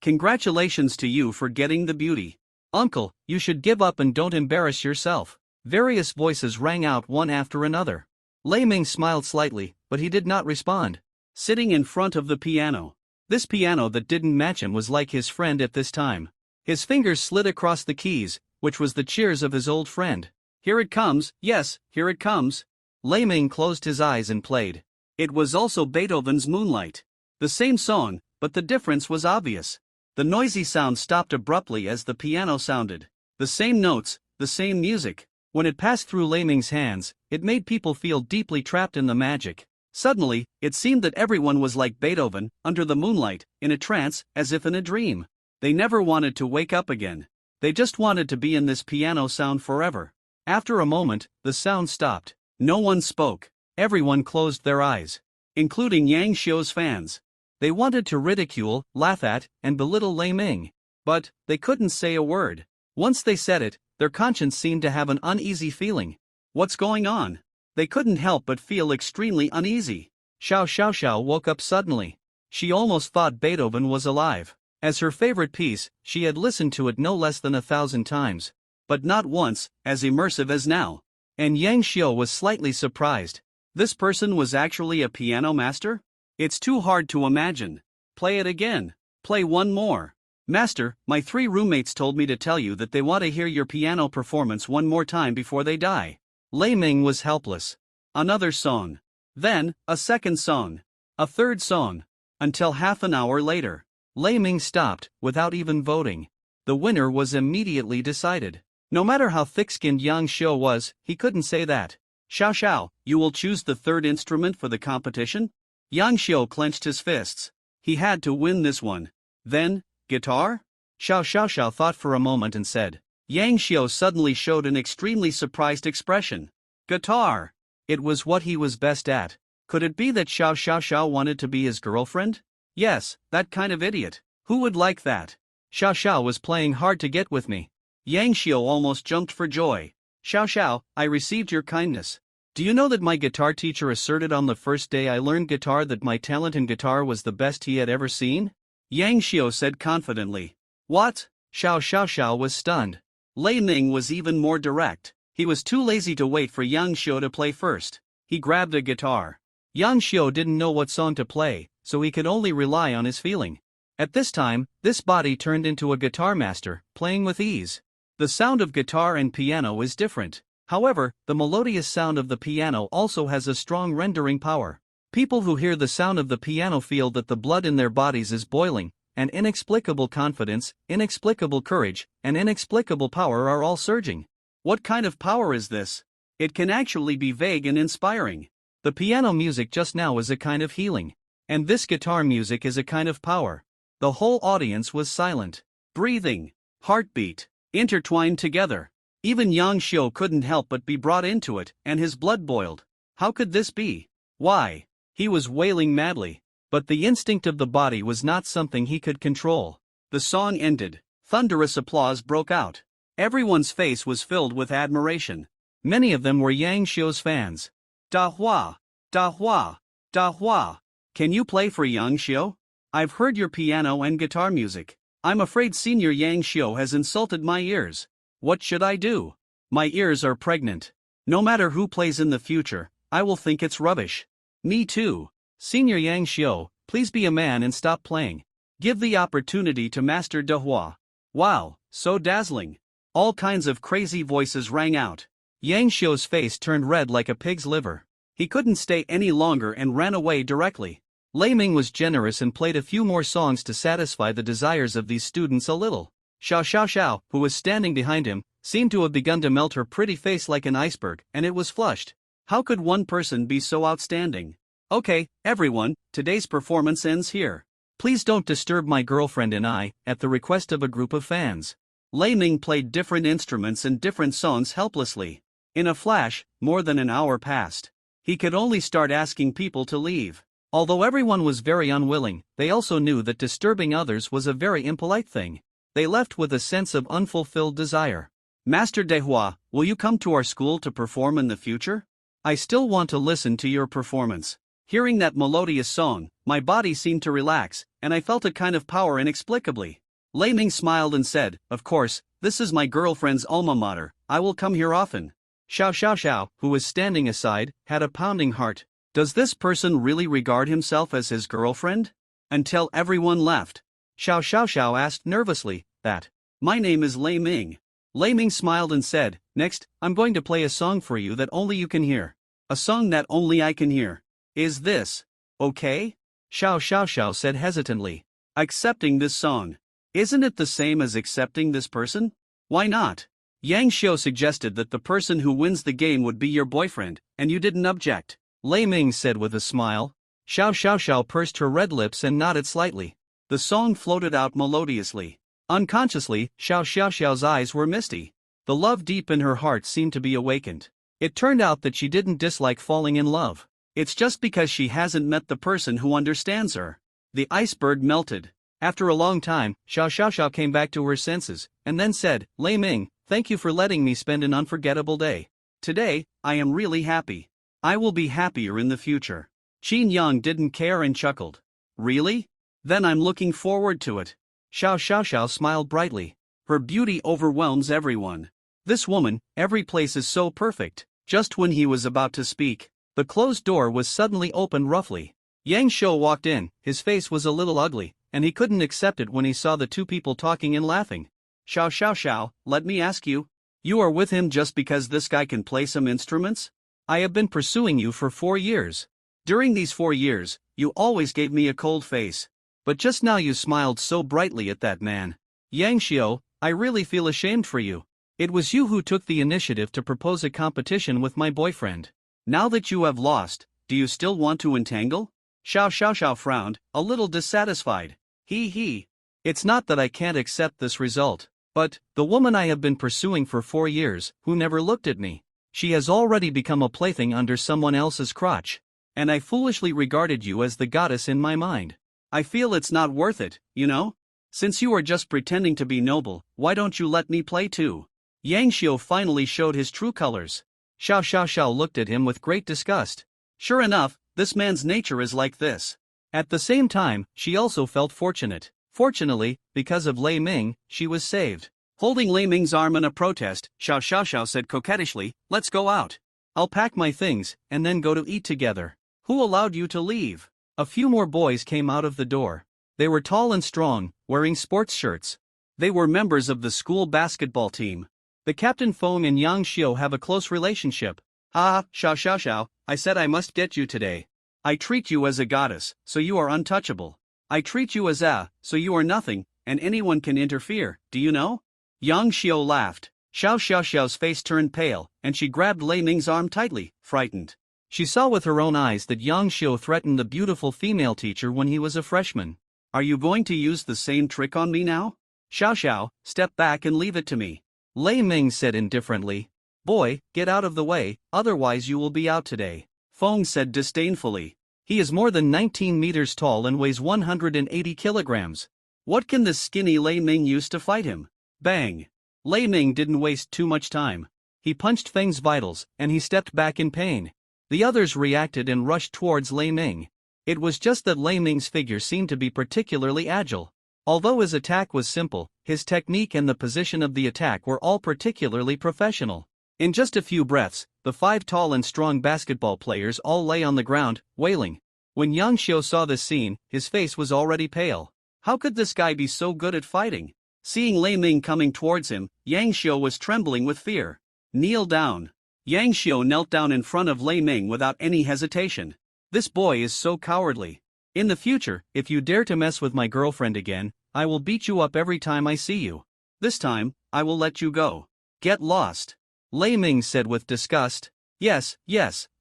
Congratulations to you for getting the beauty. Uncle, you should give up and don't embarrass yourself. Various voices rang out one after another. Lei Ming smiled slightly, but he did not respond. Sitting in front of the piano. This piano that didn't match him was like his friend at this time. His fingers slid across the keys, which was the cheers of his old friend. Here it comes, yes, here it comes. Lei Ming closed his eyes and played. It was also Beethoven's Moonlight. The same song, but the difference was obvious. The noisy sound stopped abruptly as the piano sounded. The same notes, the same music. When it passed through Lei Ming's hands, it made people feel deeply trapped in the magic. Suddenly, it seemed that everyone was like Beethoven, under the moonlight, in a trance, as if in a dream. They never wanted to wake up again. They just wanted to be in this piano sound forever. After a moment, the sound stopped. No one spoke. Everyone closed their eyes, including Yang Xiu's fans. They wanted to ridicule, laugh at, and belittle Lei Ming. But they couldn't say a word. Once they said it, their conscience seemed to have an uneasy feeling. What's going on? They couldn't help but feel extremely uneasy. Xiao Xiao woke up suddenly. She almost thought Beethoven was alive. As her favorite piece, she had listened to it no less than 1,000 times. But not once as immersive as now. And Yang Xiu was slightly surprised. This person was actually a piano master? It's too hard to imagine. Play it again. Play one more. Master, my 3 roommates told me to tell you that they want to hear your piano performance one more time before they die. Lei Ming was helpless. Another song. Then, a second song. A third song. Until half an hour later, Lei Ming stopped, without even voting. The winner was immediately decided. No matter how thick-skinned Yang Xiu was, he couldn't say that. Xiao, you will choose the third instrument for the competition? Yang Xiu clenched his fists. He had to win this one. Then, guitar? Xiao thought for a moment and said. Yang Xiu suddenly showed an extremely surprised expression. Guitar! It was what he was best at. Could it be that Xiao wanted to be his girlfriend? Yes, that kind of idiot. Who would like that? Xiao was playing hard to get with me. Yang Xiu almost jumped for joy. Xiao, I received your kindness. Do you know that my guitar teacher asserted on the first day I learned guitar that my talent in guitar was the best he had ever seen? Yang Xiu said confidently. What? Xiao was stunned. Lei Ming was even more direct. He was too lazy to wait for Yang Xiu to play first. He grabbed a guitar. Yang Xiu didn't know what song to play, so he could only rely on his feeling. At this time, this body turned into a guitar master, playing with ease. The sound of guitar and piano is different. However, the melodious sound of the piano also has a strong rendering power. People who hear the sound of the piano feel that the blood in their bodies is boiling, and inexplicable confidence, inexplicable courage, and inexplicable power are all surging. What kind of power is this? It can actually be vague and inspiring. The piano music just now is a kind of healing. And this guitar music is a kind of power. The whole audience was silent. Breathing, heartbeat, intertwined together. Even Yang Xiu couldn't help but be brought into it, and his blood boiled. How could this be? Why? He was wailing madly. But the instinct of the body was not something he could control. The song ended. Thunderous applause broke out. Everyone's face was filled with admiration. Many of them were Yang Xiu's fans. Da Hua, Da Hua, Da Hua. Can you play for Yang Xiu? I've heard your piano and guitar music. I'm afraid Senior Yang Xiu has insulted my ears. What should I do? My ears are pregnant. No matter who plays in the future, I will think it's rubbish. Me too. Senior Yang Xiu, please be a man and stop playing. Give the opportunity to Master Da Hua. Wow, so dazzling. All kinds of crazy voices rang out. Yang Xiu's face turned red like a pig's liver. He couldn't stay any longer and ran away directly. Lei Ming was generous and played a few more songs to satisfy the desires of these students a little. Xiao, who was standing behind him, seemed to have begun to melt her pretty face like an iceberg, and it was flushed. How could one person be so outstanding? Okay, everyone, today's performance ends here. Please don't disturb my girlfriend and I, at the request of a group of fans. Lei Ming played different instruments and different songs helplessly. In a flash, more than an hour passed. He could only start asking people to leave. Although everyone was very unwilling, they also knew that disturbing others was a very impolite thing. They left with a sense of unfulfilled desire. Master Dehua, will you come to our school to perform in the future? I still want to listen to your performance. Hearing that melodious song, my body seemed to relax, and I felt a kind of power inexplicably. Lei Ming smiled and said, of course, this is my girlfriend's alma mater, I will come here often. Xiao, who was standing aside, had a pounding heart. Does this person really regard himself as his girlfriend? Until everyone left. Xiao asked nervously, that. My name is Lei Ming. Lei Ming smiled and said, next, I'm going to play a song for you that only you can hear. A song that only I can hear. Is this okay? Xiao said hesitantly. Accepting this song. Isn't it the same as accepting this person? Why not? Yang Xiu suggested that the person who wins the game would be your boyfriend, and you didn't object. Lei Ming said with a smile. Xiao pursed her red lips and nodded slightly. The song floated out melodiously. Unconsciously, Xiao's eyes were misty. The love deep in her heart seemed to be awakened. It turned out that she didn't dislike falling in love. It's just because she hasn't met the person who understands her. The iceberg melted. After a long time, Xiao Xiaoxiao came back to her senses, and then said, Lei Ming, thank you for letting me spend an unforgettable day. Today, I am really happy. I will be happier in the future. Qin Yang didn't care and chuckled. Really? Then I'm looking forward to it. Xiao Xiaoxiao smiled brightly. Her beauty overwhelms everyone. This woman, every place is so perfect. Just when he was about to speak, the closed door was suddenly opened roughly. Yang Shou walked in, his face was a little ugly, and he couldn't accept it when he saw the two people talking and laughing. Xiao Xiaoxiao, let me ask you. You are with him just because this guy can play some instruments? I have been pursuing you for 4 years. During these 4 years, you always gave me a cold face. But just now you smiled so brightly at that man. Yang Xiu, I really feel ashamed for you. It was you who took the initiative to propose a competition with my boyfriend. Now that you have lost, do you still want to entangle? Xiao Xiaoxiao frowned, a little dissatisfied. He. It's not that I can't accept this result, but, the woman I have been pursuing for 4 years, who never looked at me. She has already become a plaything under someone else's crotch. And I foolishly regarded you as the goddess in my mind. I feel it's not worth it, you know? Since you are just pretending to be noble, why don't you let me play too? Yang Xiu finally showed his true colors. Xiao Xiaoxiao looked at him with great disgust. Sure enough, this man's nature is like this. At the same time, she also felt fortunate. Fortunately, because of Lei Ming, she was saved. Holding Lei Ming's arm in a protest, Xiao Xiaoxiao said coquettishly, let's go out. I'll pack my things, and then go to eat together. Who allowed you to leave? A few more boys came out of the door. They were tall and strong, wearing sports shirts. They were members of the school basketball team. The Captain Feng and Yang Xiu have a close relationship. Ah, Xiao Xiaoxiao, I said I must get you today. I treat you as a goddess, so you are untouchable. I treat you as so you are nothing, and anyone can interfere, do you know? Yang Xiu laughed. Xiao Xiaoxiao's face turned pale, and she grabbed Lei Ming's arm tightly, frightened. She saw with her own eyes that Yang Xiu threatened the beautiful female teacher when he was a freshman. Are you going to use the same trick on me now? Xiao, step back and leave it to me. Lei Ming said indifferently. Boy, get out of the way, otherwise you will be out today. Feng said disdainfully. He is more than 19 meters tall and weighs 180 kilograms. What can this skinny Lei Ming use to fight him? Bang! Lei Ming didn't waste too much time. He punched Feng's vitals, and he stepped back in pain. The others reacted and rushed towards Lei Ming. It was just that Lei Ming's figure seemed to be particularly agile. Although his attack was simple, his technique and the position of the attack were all particularly professional. In just a few breaths, the 5 tall and strong basketball players all lay on the ground, wailing. When Yang Xiu saw this scene, his face was already pale. How could this guy be so good at fighting? Seeing Lei Ming coming towards him, Yang Xiu was trembling with fear. Kneel down. Yang Xiu knelt down in front of Lei Ming without any hesitation. This boy is so cowardly. In the future, if you dare to mess with my girlfriend again, I will beat you up every time I see you. This time, I will let you go. Get lost. Lei Ming said with disgust. Yes,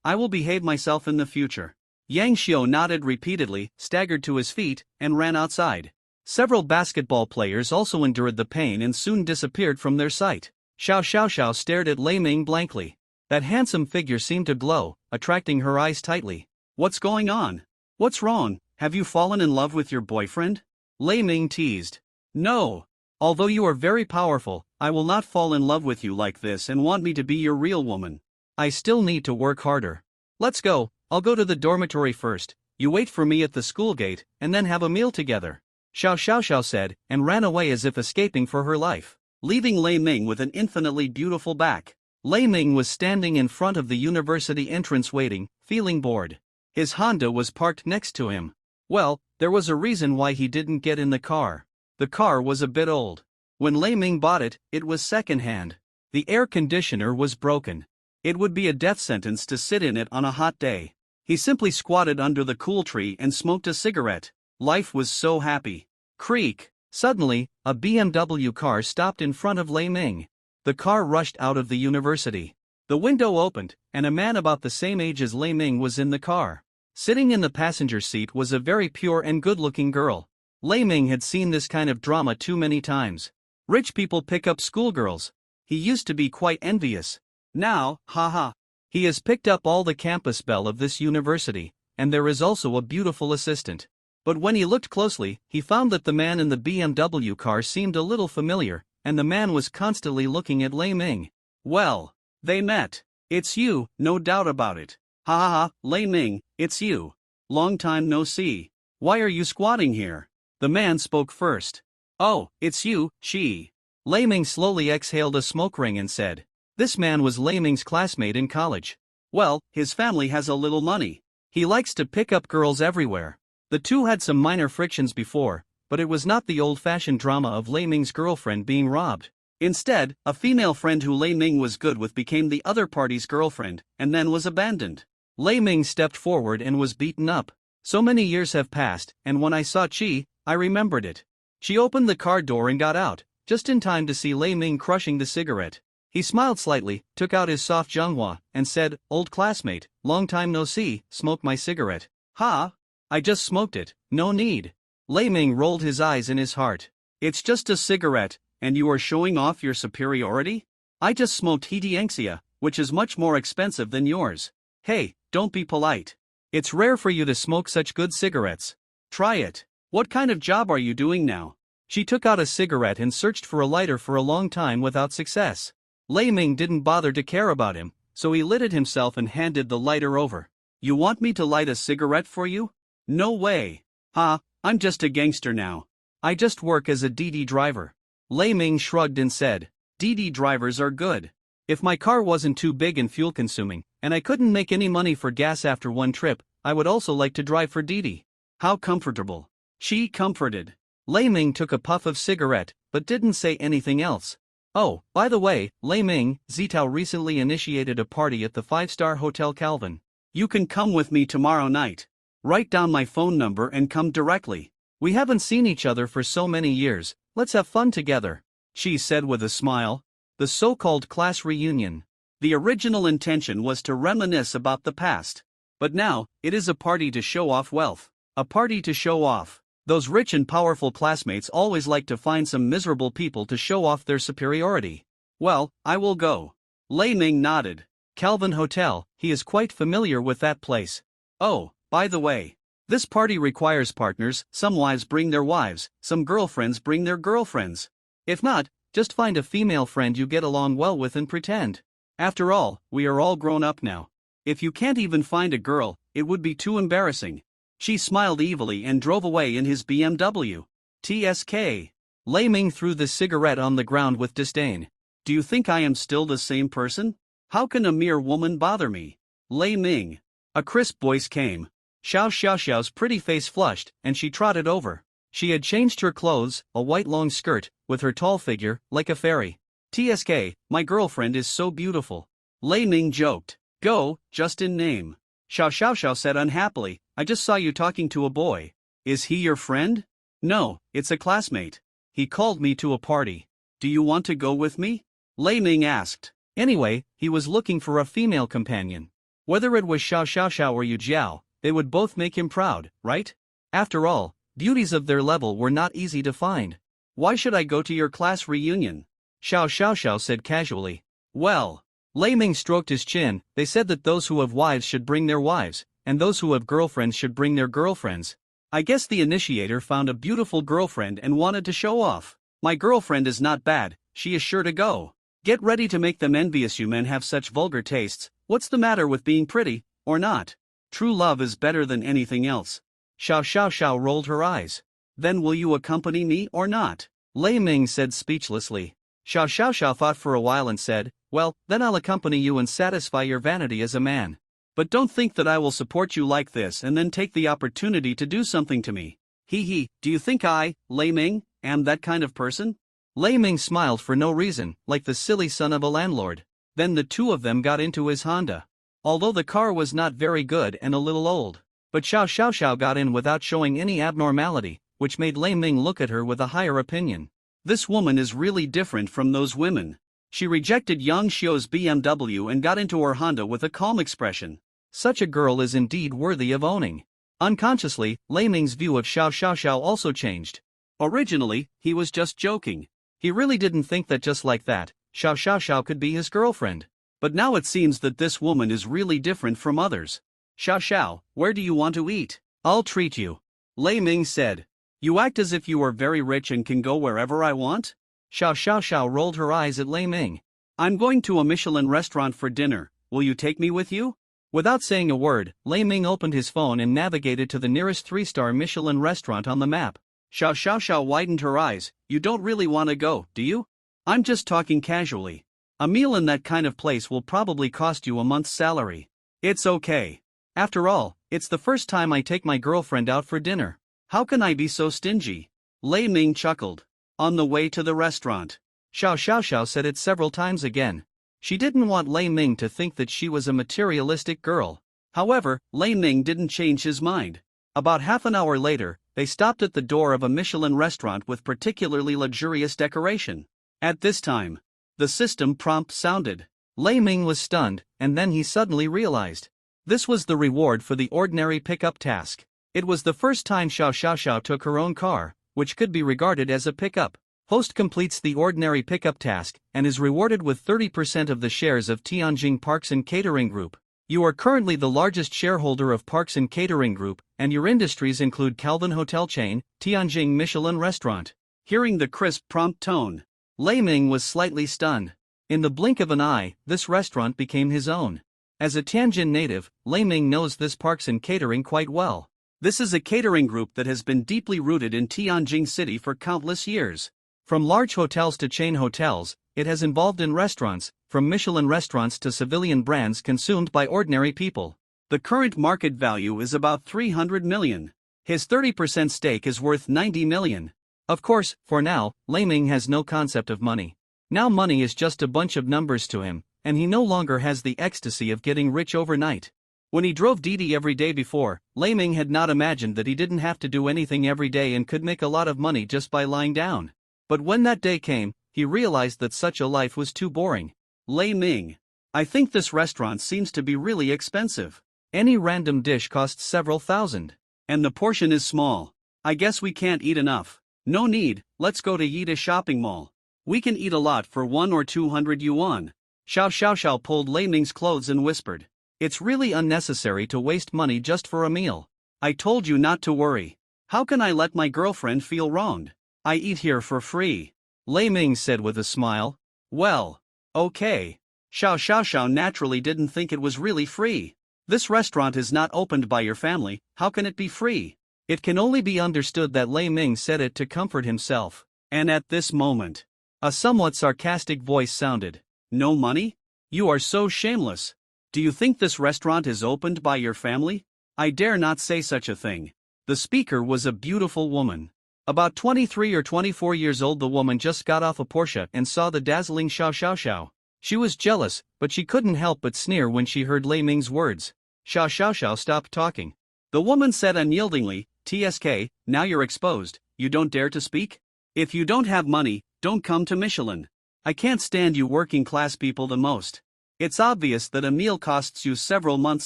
I will behave myself in the future. Yang Xiu nodded repeatedly, staggered to his feet, and ran outside. Several basketball players also endured the pain and soon disappeared from their sight. Xiao Xiaoxiao stared at Lei Ming blankly. That handsome figure seemed to glow, attracting her eyes tightly. What's going on? What's wrong? Have you fallen in love with your boyfriend? Lei Ming teased. No. Although you are very powerful, I will not fall in love with you like this and want me to be your real woman. I still need to work harder. Let's go, I'll go to the dormitory first, you wait for me at the school gate, and then have a meal together. Xiao Xiaoxiao said, and ran away as if escaping for her life, leaving Lei Ming with an infinitely beautiful back. Lei Ming was standing in front of the university entrance waiting, feeling bored. His Honda was parked next to him. Well, there was a reason why he didn't get in the car. The car was a bit old. When Lei Ming bought it, it was second-hand. The air conditioner was broken. It would be a death sentence to sit in it on a hot day. He simply squatted under the cool tree and smoked a cigarette. Life was so happy. Creak! Suddenly, a BMW car stopped in front of Lei Ming. The car rushed out of the university. The window opened, and a man about the same age as Lei Ming was in the car. Sitting in the passenger seat was a very pure and good-looking girl. Lei Ming had seen this kind of drama too many times. Rich people pick up schoolgirls. He used to be quite envious. Now, haha. He has picked up all the campus belle of this university, and there is also a beautiful assistant. But when he looked closely, he found that the man in the BMW car seemed a little familiar, and the man was constantly looking at Lei Ming. Well, they met. It's you, no doubt about it. Ha ha ha, Lei Ming, it's you. Long time no see. Why are you squatting here? The man spoke first. Oh, it's you, she. Lei Ming slowly exhaled a smoke ring and said. This man was Lei Ming's classmate in college. Well, his family has a little money. He likes to pick up girls everywhere. The two had some minor frictions before, but it was not the old-fashioned drama of Lei Ming's girlfriend being robbed. Instead, a female friend who Lei Ming was good with became the other party's girlfriend, and then was abandoned. Lei Ming stepped forward and was beaten up. So many years have passed, and when I saw Chi, I remembered it. She opened the car door and got out, just in time to see Lei Ming crushing the cigarette. He smiled slightly, took out his soft Zhenghua, and said, Old classmate, long time no see, smoke my cigarette. Ha! I just smoked it, no need. Lei Ming rolled his eyes in his heart. It's just a cigarette, and you are showing off your superiority? I just smoked Heetianxia, which is much more expensive than yours. Hey, don't be polite. It's rare for you to smoke such good cigarettes. Try it. What kind of job are you doing now? She took out a cigarette and searched for a lighter for a long time without success. Lei Ming didn't bother to care about him, so he lit it himself and handed the lighter over. You want me to light a cigarette for you? No way. Ha, I'm just a gangster now. I just work as a DD driver. Lei Ming shrugged and said, DD drivers are good. If my car wasn't too big and fuel consuming, and I couldn't make any money for gas after one trip, I would also like to drive for DD. How comfortable. She comforted. Lei Ming took a puff of cigarette, but didn't say anything else. Oh, by the way, Lei Ming, Zitao recently initiated a party at the 5-star Hotel Calvin. You can come with me tomorrow night. Write down my phone number and come directly. We haven't seen each other for so many years, let's have fun together, she said with a smile. The so-called class reunion. The original intention was to reminisce about the past. But now, it is a party to show off wealth. A party to show off. Those rich and powerful classmates always like to find some miserable people to show off their superiority. Well, I will go. Lei Ming nodded. Calvin Hotel, he is quite familiar with that place. Oh, by the way, this party requires partners, some wives bring their wives, some girlfriends bring their girlfriends. If not, just find a female friend you get along well with and pretend. After all, we are all grown up now. If you can't even find a girl, it would be too embarrassing. She smiled evilly and drove away in his BMW. TSK. Lei Ming threw the cigarette on the ground with disdain. Do you think I am still the same person? How can a mere woman bother me? Lei Ming. A crisp voice came. Xiao Xiao's pretty face flushed, and she trotted over. She had changed her clothes, a white long skirt, with her tall figure, like a fairy. TSK, my girlfriend is so beautiful. Lei Ming joked. Go, just in name. Xiao said unhappily, I just saw you talking to a boy. Is he your friend? No, it's a classmate. He called me to a party. Do you want to go with me? Lei Ming asked. Anyway, he was looking for a female companion. Whether it was Xiao or Yu Jiao, they would both make him proud, right? After all, beauties of their level were not easy to find. Why should I go to your class reunion? Xiao said casually. Well, Lei Ming stroked his chin. They said that those who have wives should bring their wives, and those who have girlfriends should bring their girlfriends. I guess the initiator found a beautiful girlfriend and wanted to show off. My girlfriend is not bad, she is sure to go. Get ready to make them envious. You men have such vulgar tastes. What's the matter with being pretty, or not? True love is better than anything else. Xiao rolled her eyes. Then will you accompany me or not? Lei Ming said speechlessly. Xiao thought for a while and said, well, then I'll accompany you and satisfy your vanity as a man. But don't think that I will support you like this and then take the opportunity to do something to me. Do you think I, Lei Ming, am that kind of person? Lei Ming smiled for no reason, like the silly son of a landlord. Then the two of them got into his Honda. Although the car was not very good and a little old. But Xiao got in without showing any abnormality, which made Lei Ming look at her with a higher opinion. This woman is really different from those women. She rejected Yang Xiu's BMW and got into her Honda with a calm expression. Such a girl is indeed worthy of owning. Unconsciously, Lei Ming's view of Xiao also changed. Originally, he was just joking. He really didn't think that just like that, Xiao could be his girlfriend. But now it seems that this woman is really different from others. Xiao Xiao, where do you want to eat? I'll treat you. Lei Ming said. You act as if you are very rich and can go wherever I want? Xiao Xiao rolled her eyes at Lei Ming. I'm going to a Michelin restaurant for dinner, will you take me with you? Without saying a word, Lei Ming opened his phone and navigated to the nearest 3-star Michelin restaurant on the map. Xiao widened her eyes. You don't really want to go, do you? I'm just talking casually. A meal in that kind of place will probably cost you a month's salary. It's okay. After all, it's the first time I take my girlfriend out for dinner. How can I be so stingy? Lei Ming chuckled. On the way to the restaurant. Xiao said it several times again. She didn't want Lei Ming to think that she was a materialistic girl. However, Lei Ming didn't change his mind. About half an hour later, they stopped at the door of a Michelin restaurant with particularly luxurious decoration. At this time, the system prompt sounded. Lei Ming was stunned, and then he suddenly realized. This was the reward for the ordinary pickup task. It was the first time Xiao took her own car, which could be regarded as a pickup. Host completes the ordinary pickup task and is rewarded with 30% of the shares of Tianjin Parks and Catering Group. You are currently the largest shareholder of Parks and Catering Group, and your industries include Calvin Hotel Chain, Tianjin Michelin Restaurant. Hearing the crisp prompt tone, Lei Ming was slightly stunned. In the blink of an eye, this restaurant became his own. As a Tianjin native, Lei Ming knows this Parks and Catering quite well. This is a catering group that has been deeply rooted in Tianjin City for countless years. From large hotels to chain hotels, it has involved in restaurants, from Michelin restaurants to civilian brands consumed by ordinary people. The current market value is about 300 million. His 30% stake is worth 90 million. Of course, for now, Lei Ming has no concept of money. Now money is just a bunch of numbers to him, and he no longer has the ecstasy of getting rich overnight. When he drove Didi every day before, Lei Ming had not imagined that he didn't have to do anything every day and could make a lot of money just by lying down. But when that day came, he realized that such a life was too boring. Lei Ming, I think this restaurant seems to be really expensive. Any random dish costs several thousand. And the portion is small. I guess we can't eat enough. No need, let's go to Yida shopping mall. We can eat a lot for 1 or 200 yuan. Xiao pulled Lei Ming's clothes and whispered. It's really unnecessary to waste money just for a meal. I told you not to worry. How can I let my girlfriend feel wronged? I eat here for free. Lei Ming said with a smile. Well, okay. Xiao naturally didn't think it was really free. This restaurant is not opened by your family, how can it be free? It can only be understood that Lei Ming said it to comfort himself. And at this moment, a somewhat sarcastic voice sounded. No money? You are so shameless. Do you think this restaurant is opened by your family? I dare not say such a thing. The speaker was a beautiful woman. About 23 or 24 years old. The woman just got off a Porsche and saw the dazzling Xiao. She was jealous, but she couldn't help but sneer when she heard Lei Ming's words. Xiao stopped talking. The woman said unyieldingly, TSK, now you're exposed, you don't dare to speak? If you don't have money, don't come to Michelin. I can't stand you working class people the most. It's obvious that a meal costs you several months'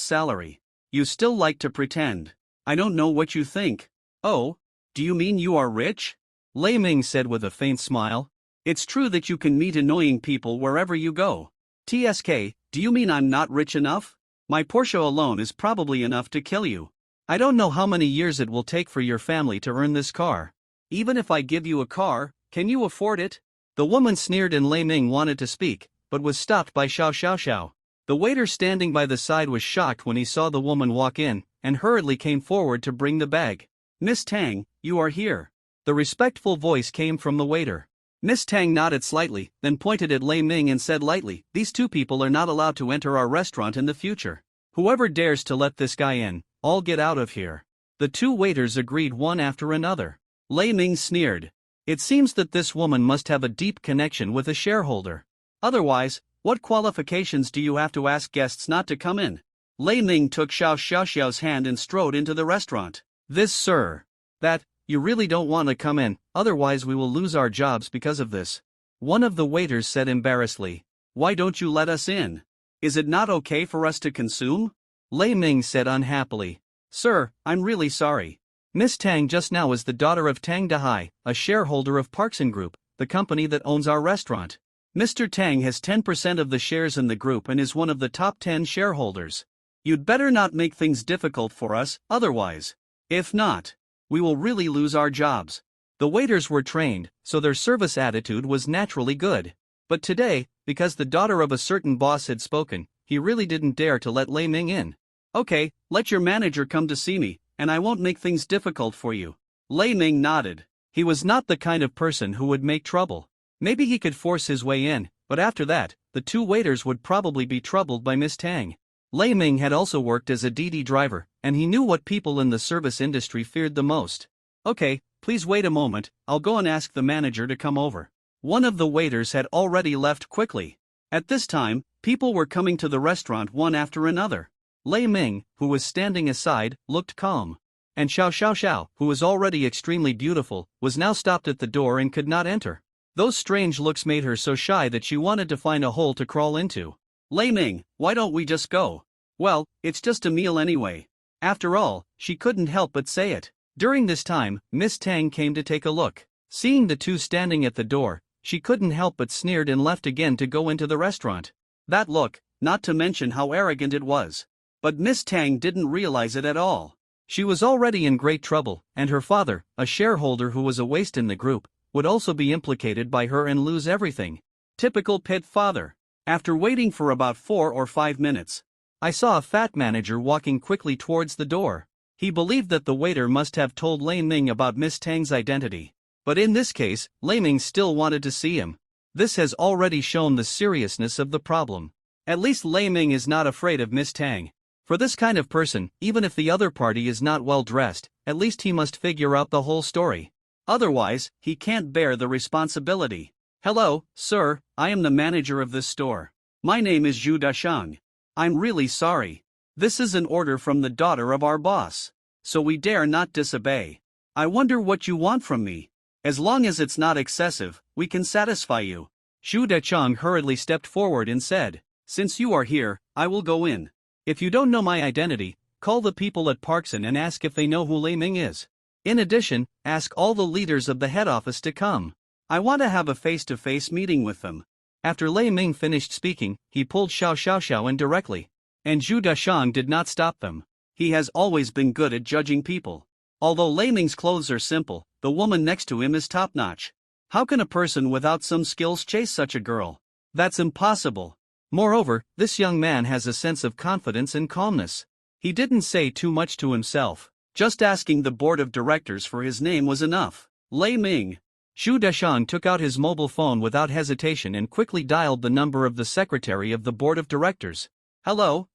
salary. You still like to pretend. I don't know what you think. Oh, do you mean you are rich? Lei Ming said with a faint smile. It's true that you can meet annoying people wherever you go. TSK, do you mean I'm not rich enough? My Porsche alone is probably enough to kill you. I don't know how many years it will take for your family to earn this car. Even if I give you a car, can you afford it? The woman sneered and Lei Ming wanted to speak, but was stopped by Xiao. The waiter standing by the side was shocked when he saw the woman walk in, and hurriedly came forward to bring the bag. Miss Tang, you are here. The respectful voice came from the waiter. Miss Tang nodded slightly, then pointed at Lei Ming and said lightly, these two people are not allowed to enter our restaurant in the future. Whoever dares to let this guy in, all get out of here. The two waiters agreed one after another. Lei Ming sneered. It seems that this woman must have a deep connection with a shareholder. Otherwise, what qualifications do you have to ask guests not to come in? Lei Ming took Xiao's hand and strode into the restaurant. This, sir. That, you really don't want to come in, otherwise we will lose our jobs because of this. One of the waiters said embarrassedly. Why don't you let us in? Is it not okay for us to consume? Lei Ming said unhappily. Sir, I'm really sorry. Miss Tang just now is the daughter of Tang Dahai, a shareholder of Parkson Group, the company that owns our restaurant. Mr. Tang has 10% of the shares in the group and is one of the top 10 shareholders. You'd better not make things difficult for us, otherwise. If not, we will really lose our jobs. The waiters were trained, so their service attitude was naturally good. But today, because the daughter of a certain boss had spoken, he really didn't dare to let Lei Ming in. Okay, let your manager come to see me, and I won't make things difficult for you. Lei Ming nodded. He was not the kind of person who would make trouble. Maybe he could force his way in, but after that, the two waiters would probably be troubled by Miss Tang. Lei Ming had also worked as a DD driver, and he knew what people in the service industry feared the most. Okay, please wait a moment, I'll go and ask the manager to come over. One of the waiters had already left quickly. At this time, people were coming to the restaurant one after another. Lei Ming, who was standing aside, looked calm. And Xiao, who was already extremely beautiful, was now stopped at the door and could not enter. Those strange looks made her so shy that she wanted to find a hole to crawl into. Lei Ming, why don't we just go? Well, it's just a meal anyway. After all, she couldn't help but say it. During this time, Miss Tang came to take a look. Seeing the two standing at the door, she couldn't help but sneered and left again to go into the restaurant. That look, not to mention how arrogant it was. But Miss Tang didn't realize it at all. She was already in great trouble, and her father, a shareholder who was a waste in the group, would also be implicated by her and lose everything. Typical pit father. After waiting for about 4 or 5 minutes, I saw a fat manager walking quickly towards the door. He believed that the waiter must have told Lei Ming about Miss Tang's identity. But in this case, Lei Ming still wanted to see him. This has already shown the seriousness of the problem. At least Lei Ming is not afraid of Miss Tang. For this kind of person, even if the other party is not well dressed, at least he must figure out the whole story. Otherwise, he can't bear the responsibility. Hello, sir, I am the manager of this store. My name is Zhu Dashang. I'm really sorry. This is an order from the daughter of our boss. So we dare not disobey. I wonder what you want from me. As long as it's not excessive, we can satisfy you. Zhu Dashang hurriedly stepped forward and said, Since you are here, I will go in. If you don't know my identity, call the people at Parkson and ask if they know who Lei Ming is. In addition, ask all the leaders of the head office to come. I want to have a face-to-face meeting with them. After Lei Ming finished speaking, he pulled Xiao in directly. And Zhu Dashang did not stop them. He has always been good at judging people. Although Lei Ming's clothes are simple, the woman next to him is top-notch. How can a person without some skills chase such a girl? That's impossible. Moreover, this young man has a sense of confidence and calmness. He didn't say too much to himself. Just asking the board of directors for his name was enough. Lei Ming. Zhu Dashang took out his mobile phone without hesitation and quickly dialed the number of the secretary of the board of directors. Hello.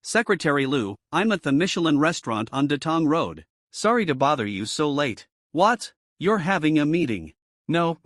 Secretary Liu, I'm at the Michelin restaurant on Datong Road. Sorry to bother you so late. What? You're having a meeting? No,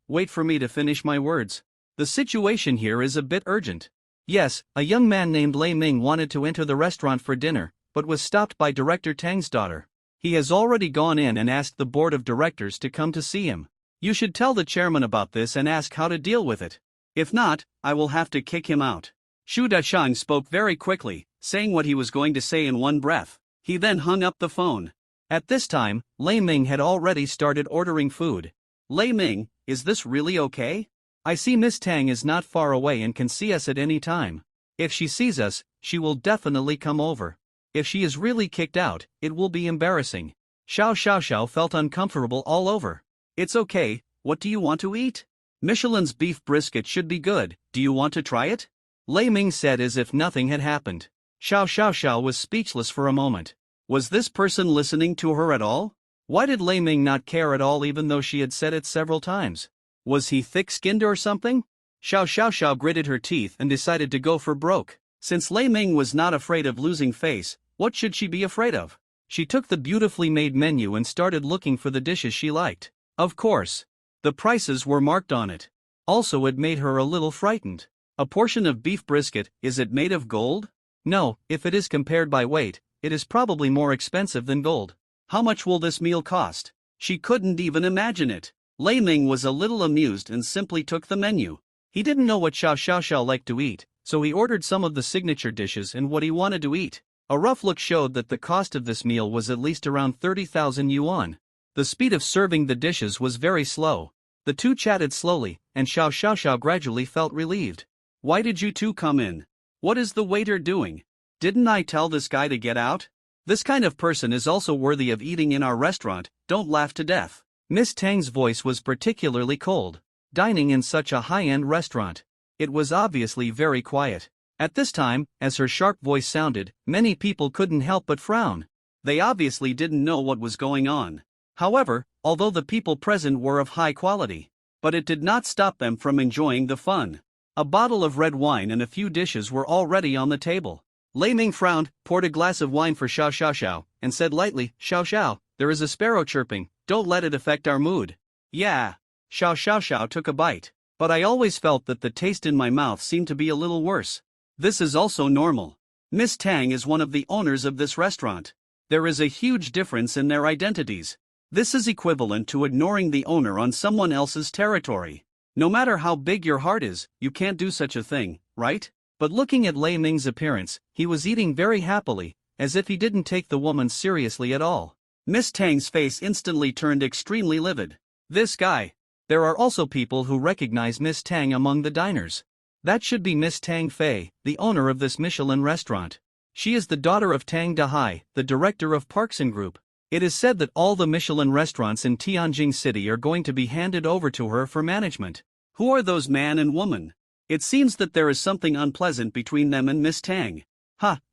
wait for me to finish my words. The situation here is a bit urgent. Yes, a young man named Lei Ming wanted to enter the restaurant for dinner, but was stopped by Director Tang's daughter. He has already gone in and asked the board of directors to come to see him. You should tell the chairman about this and ask how to deal with it. If not, I will have to kick him out. Zhu Dashang spoke very quickly, saying what he was going to say in one breath. He then hung up the phone. At this time, Lei Ming had already started ordering food. Lei Ming, is this really okay? I see Miss Tang is not far away and can see us at any time. If she sees us, she will definitely come over. If she is really kicked out, it will be embarrassing. Xiao felt uncomfortable all over. It's okay, what do you want to eat? Michelin's beef brisket should be good, do you want to try it? Lei Ming said as if nothing had happened. Xiao was speechless for a moment. Was this person listening to her at all? Why did Lei Ming not care at all even though she had said it several times? Was he thick-skinned or something? Xiao gritted her teeth and decided to go for broke. Since Lei Ming was not afraid of losing face, what should she be afraid of? She took the beautifully made menu and started looking for the dishes she liked. Of course, the prices were marked on it. Also, it made her a little frightened. A portion of beef brisket, is it made of gold? No, if it is compared by weight, it is probably more expensive than gold. How much will this meal cost? She couldn't even imagine it. Lei Ming was a little amused and simply took the menu. He didn't know what Xiao liked to eat, so he ordered some of the signature dishes and what he wanted to eat. A rough look showed that the cost of this meal was at least around 30,000 yuan. The speed of serving the dishes was very slow. The two chatted slowly, and Xiao Xiaoxiao gradually felt relieved. Why did you two come in? What is the waiter doing? Didn't I tell this guy to get out? This kind of person is also worthy of eating in our restaurant, don't laugh to death. Miss Tang's voice was particularly cold. Dining in such a high-end restaurant. It was obviously very quiet. At this time, as her sharp voice sounded, many people couldn't help but frown. They obviously didn't know what was going on. However, although the people present were of high quality, but it did not stop them from enjoying the fun. A bottle of red wine and a few dishes were already on the table. Lei Ming frowned, poured a glass of wine for Xiao Xiaoxiao, and said lightly, Xiao Xiao, there is a sparrow chirping, don't let it affect our mood. Yeah. Xiao Xiaoxiao took a bite. But I always felt that the taste in my mouth seemed to be a little worse. This is also normal. Miss Tang is one of the owners of this restaurant. There is a huge difference in their identities. This is equivalent to ignoring the owner on someone else's territory. No matter how big your heart is, you can't do such a thing, right? But looking at Lei Ming's appearance, he was eating very happily, as if he didn't take the woman seriously at all. Miss Tang's face instantly turned extremely livid. This guy. There are also people who recognize Miss Tang among the diners. That should be Miss Tang Fei, the owner of this Michelin restaurant. She is the daughter of Tang Dahai, the director of Parkson Group. It is said that all the Michelin restaurants in Tianjin City are going to be handed over to her for management. Who are those man and woman? It seems that there is something unpleasant between them and Miss Tang.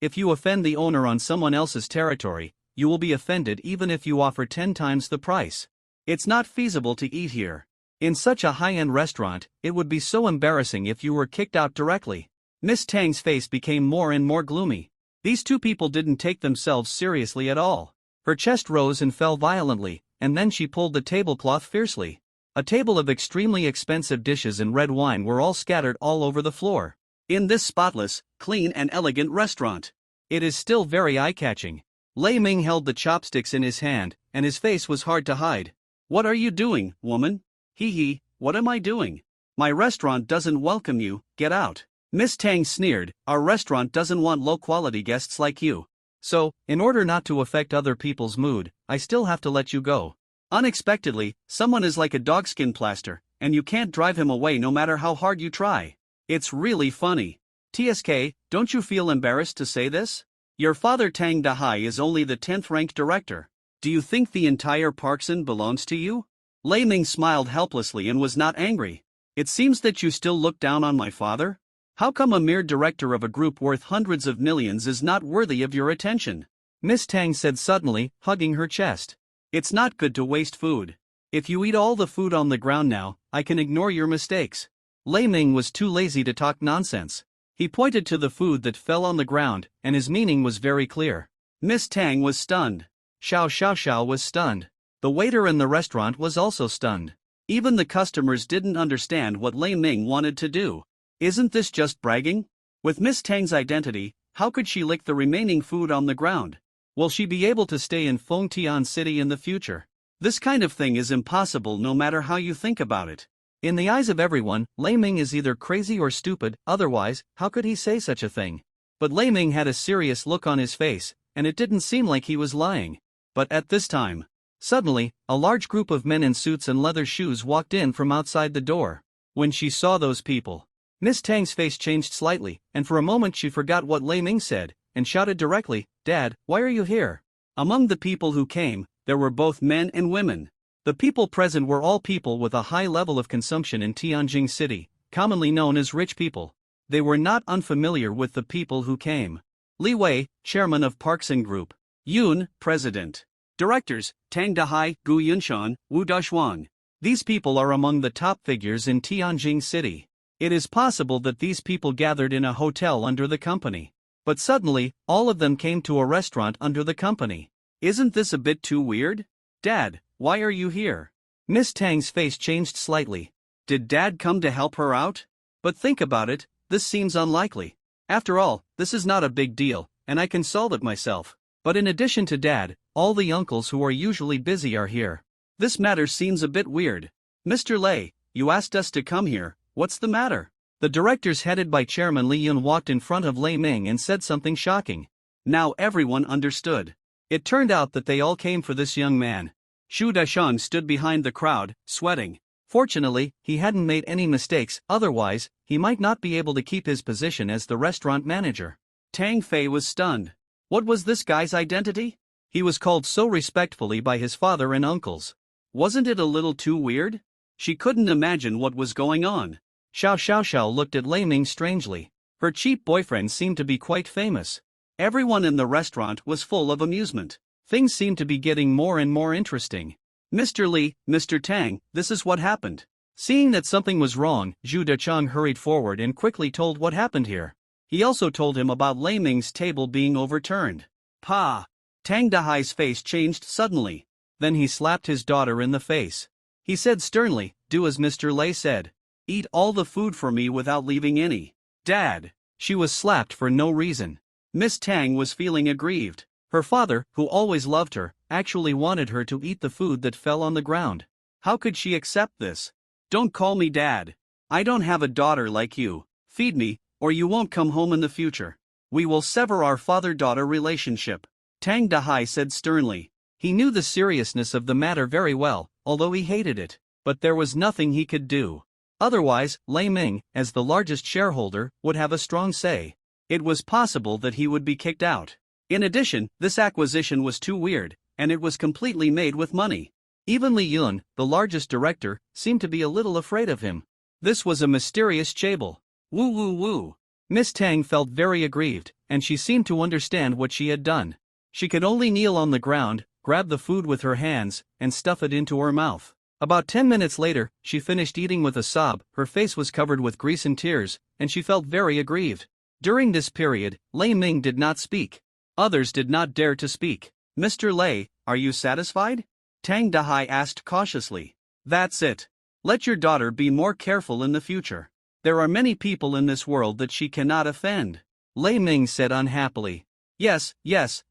If you offend the owner on someone else's territory, you will be offended even if you offer 10 times the price. It's not feasible to eat here. In such a high-end restaurant, it would be so embarrassing if you were kicked out directly. Miss Tang's face became more and more gloomy. These two people didn't take themselves seriously at all. Her chest rose and fell violently, and then she pulled the tablecloth fiercely. A table of extremely expensive dishes and red wine were all scattered all over the floor. In this spotless, clean and elegant restaurant, it is still very eye-catching. Lei Ming held the chopsticks in his hand, and his face was hard to hide. What are you doing, woman? Hee, what am I doing? My restaurant doesn't welcome you, get out. Miss Tang sneered, our restaurant doesn't want low-quality guests like you. So, in order not to affect other people's mood, I still have to let you go. Unexpectedly, someone is like a dogskin plaster, and you can't drive him away no matter how hard you try. It's really funny. TSK, don't you feel embarrassed to say this? Your father Tang Dahai is only the 10th ranked director. Do you think the entire Parkson belongs to you? Lei Ming smiled helplessly and was not angry. It seems that you still look down on my father? How come a mere director of a group worth hundreds of millions is not worthy of your attention? Miss Tang said suddenly, hugging her chest. It's not good to waste food. If you eat all the food on the ground now, I can ignore your mistakes. Lei Ming was too lazy to talk nonsense. He pointed to the food that fell on the ground, and his meaning was very clear. Miss Tang was stunned. Xiao Xiaoxiao was stunned. The waiter in the restaurant was also stunned. Even the customers didn't understand what Lei Ming wanted to do. Isn't this just bragging? With Miss Tang's identity, how could she lick the remaining food on the ground? Will she be able to stay in Fengtian City in the future? This kind of thing is impossible no matter how you think about it. In the eyes of everyone, Lei Ming is either crazy or stupid, otherwise, how could he say such a thing? But Lei Ming had a serious look on his face, and it didn't seem like he was lying. But at this time, suddenly, a large group of men in suits and leather shoes walked in from outside the door. When she saw those people, Miss Tang's face changed slightly, and for a moment she forgot what Lei Ming said, and shouted directly, Dad, why are you here? Among the people who came, there were both men and women. The people present were all people with a high level of consumption in Tianjin City, commonly known as rich people. They were not unfamiliar with the people who came. Li Wei, chairman of Parkson Group. Yun, president. Directors, Tang Dahai, Gu Yunshan, Wu Dashuang. These people are among the top figures in Tianjin City. It is possible that these people gathered in a hotel under the company. But suddenly, all of them came to a restaurant under the company. Isn't this a bit too weird? Dad, why are you here? Miss Tang's face changed slightly. Did Dad come to help her out? But think about it, this seems unlikely. After all, this is not a big deal, and I can solve it myself. But in addition to Dad, all the uncles who are usually busy are here. This matter seems a bit weird. Mr. Lei, you asked us to come here, what's the matter? The directors headed by Chairman Li Yun walked in front of Lei Ming and said something shocking. Now everyone understood. It turned out that they all came for this young man. Shu Dashang stood behind the crowd, sweating. Fortunately, he hadn't made any mistakes, otherwise, he might not be able to keep his position as the restaurant manager. Tang Fei was stunned. What was this guy's identity? He was called so respectfully by his father and uncles. Wasn't it a little too weird? She couldn't imagine what was going on. Xiao Xiao looked at Lei Ming strangely. Her cheap boyfriend seemed to be quite famous. Everyone in the restaurant was full of amusement. Things seemed to be getting more and more interesting. Mr. Li, Mr. Tang, this is what happened. Seeing that something was wrong, Zhu Dechang hurried forward and quickly told what happened here. He also told him about Lei Ming's table being overturned. Pa! Tang Dahai's face changed suddenly. Then he slapped his daughter in the face. He said sternly, "Do as Mr. Lei said. Eat all the food for me without leaving any." Dad! She was slapped for no reason. Miss Tang was feeling aggrieved. Her father, who always loved her, actually wanted her to eat the food that fell on the ground. How could she accept this? Don't call me Dad. I don't have a daughter like you. Feed me, or you won't come home in the future. We will sever our father-daughter relationship. Tang Dahai said sternly. He knew the seriousness of the matter very well, although he hated it, but there was nothing he could do. Otherwise, Lei Ming, as the largest shareholder, would have a strong say. It was possible that he would be kicked out. In addition, this acquisition was too weird, and it was completely made with money. Even Li Yun, the largest director, seemed to be a little afraid of him. This was a mysterious chaebol. Woo woo woo. Miss Tang felt very aggrieved, and she seemed to understand what she had done. She could only kneel on the ground, grab the food with her hands, and stuff it into her mouth. About 10 minutes later, she finished eating with a sob, her face was covered with grease and tears, and she felt very aggrieved. During this period, Lei Ming did not speak. Others did not dare to speak. Mr. Lei, are you satisfied? Tang Dahai asked cautiously. That's it. Let your daughter be more careful in the future. There are many people in this world that she cannot offend. Lei Ming said unhappily. Yes,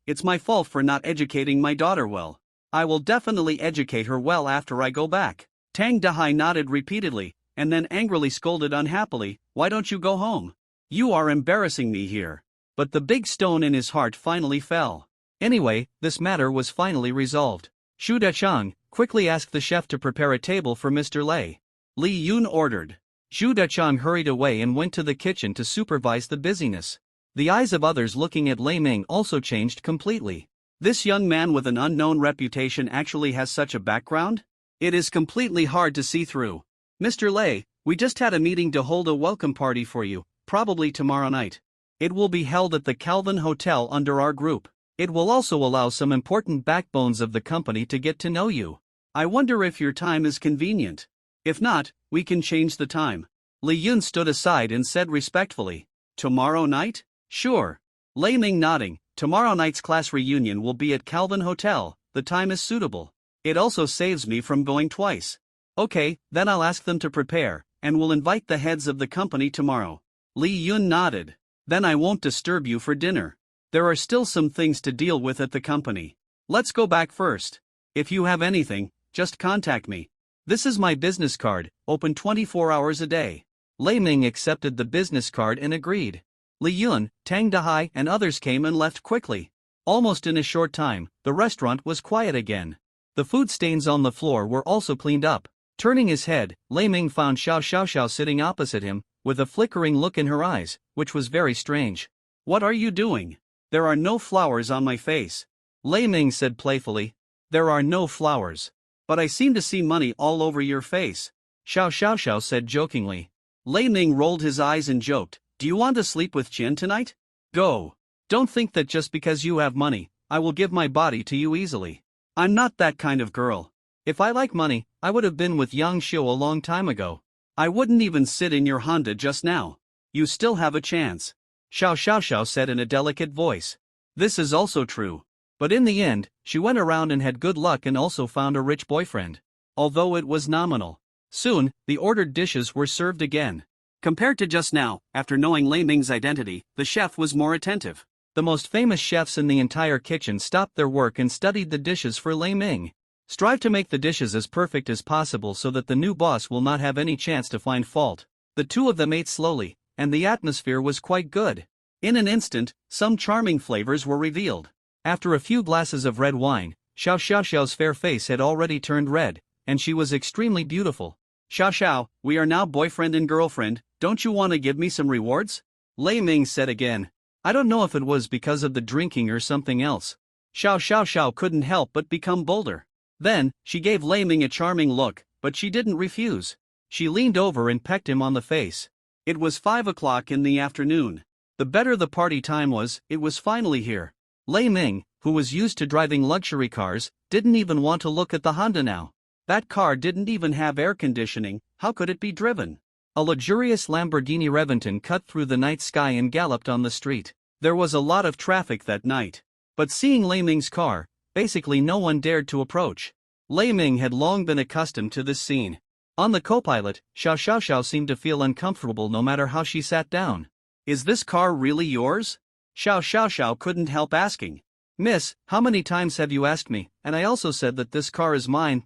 it's my fault for not educating my daughter well. I will definitely educate her well after I go back. Tang Dahai nodded repeatedly, and then angrily scolded unhappily, why don't you go home? You are embarrassing me here. But the big stone in his heart finally fell. Anyway, this matter was finally resolved. Zhu Dechang quickly asked the chef to prepare a table for Mr. Lei. Li Yun ordered. Zhu Dechang hurried away and went to the kitchen to supervise the busyness. The eyes of others looking at Lei Ming also changed completely. This young man with an unknown reputation actually has such a background? It is completely hard to see through. Mr. Lei, we just had a meeting to hold a welcome party for you, probably tomorrow night. It will be held at the Calvin Hotel under our group. It will also allow some important backbones of the company to get to know you. I wonder if your time is convenient. If not, we can change the time. Li Yun stood aside and said respectfully, tomorrow night? Sure. Lei Ming nodding, tomorrow night's class reunion will be at Calvin Hotel, the time is suitable. It also saves me from going twice. Okay, then I'll ask them to prepare, and we'll invite the heads of the company tomorrow. Li Yun nodded. Then I won't disturb you for dinner. There are still some things to deal with at the company. Let's go back first. If you have anything, just contact me. This is my business card, open 24 hours a day. Lei Ming accepted the business card and agreed. Li Yun, Tang Dahai and others came and left quickly. Almost in a short time, the restaurant was quiet again. The food stains on the floor were also cleaned up. Turning his head, Lei Ming found Xiao Xiao sitting opposite him, with a flickering look in her eyes, which was very strange. What are you doing? There are no flowers on my face. Lei Ming said playfully. There are no flowers. But I seem to see money all over your face. Xiao Xiao said jokingly. Lei Ming rolled his eyes and joked, do you want to sleep with Qian tonight? Go. Don't think that just because you have money, I will give my body to you easily. I'm not that kind of girl. If I like money, I would have been with Yang Xiu a long time ago. I wouldn't even sit in your Honda just now. You still have a chance. Xiao Xiao said in a delicate voice. This is also true. But in the end, she went around and had good luck and also found a rich boyfriend. Although it was nominal. Soon, the ordered dishes were served again. Compared to just now, after knowing Lei Ming's identity, the chef was more attentive. The most famous chefs in the entire kitchen stopped their work and studied the dishes for Lei Ming. Strive to make the dishes as perfect as possible so that the new boss will not have any chance to find fault. The two of them ate slowly, and the atmosphere was quite good. In an instant, some charming flavors were revealed. After a few glasses of red wine, Xiao Xiao's fair face had already turned red, and she was extremely beautiful. Xiao Xiao, we are now boyfriend and girlfriend, don't you want to give me some rewards? Lei Ming said again. I don't know if it was because of the drinking or something else. Xiao couldn't help but become bolder. Then, she gave Lei Ming a charming look, but she didn't refuse. She leaned over and pecked him on the face. It was 5 o'clock in the afternoon. The better the party time was, it was finally here. Lei Ming, who was used to driving luxury cars, didn't even want to look at the Honda now. That car didn't even have air conditioning, how could it be driven? A luxurious Lamborghini Reventon cut through the night sky and galloped on the street. There was a lot of traffic that night. But seeing Lei Ming's car, basically no one dared to approach. Lei Ming had long been accustomed to this scene. On the co-pilot, Xiao seemed to feel uncomfortable no matter how she sat down. Is this car really yours? Xiao couldn't help asking. Miss, how many times have you asked me, and I also said that this car is mine.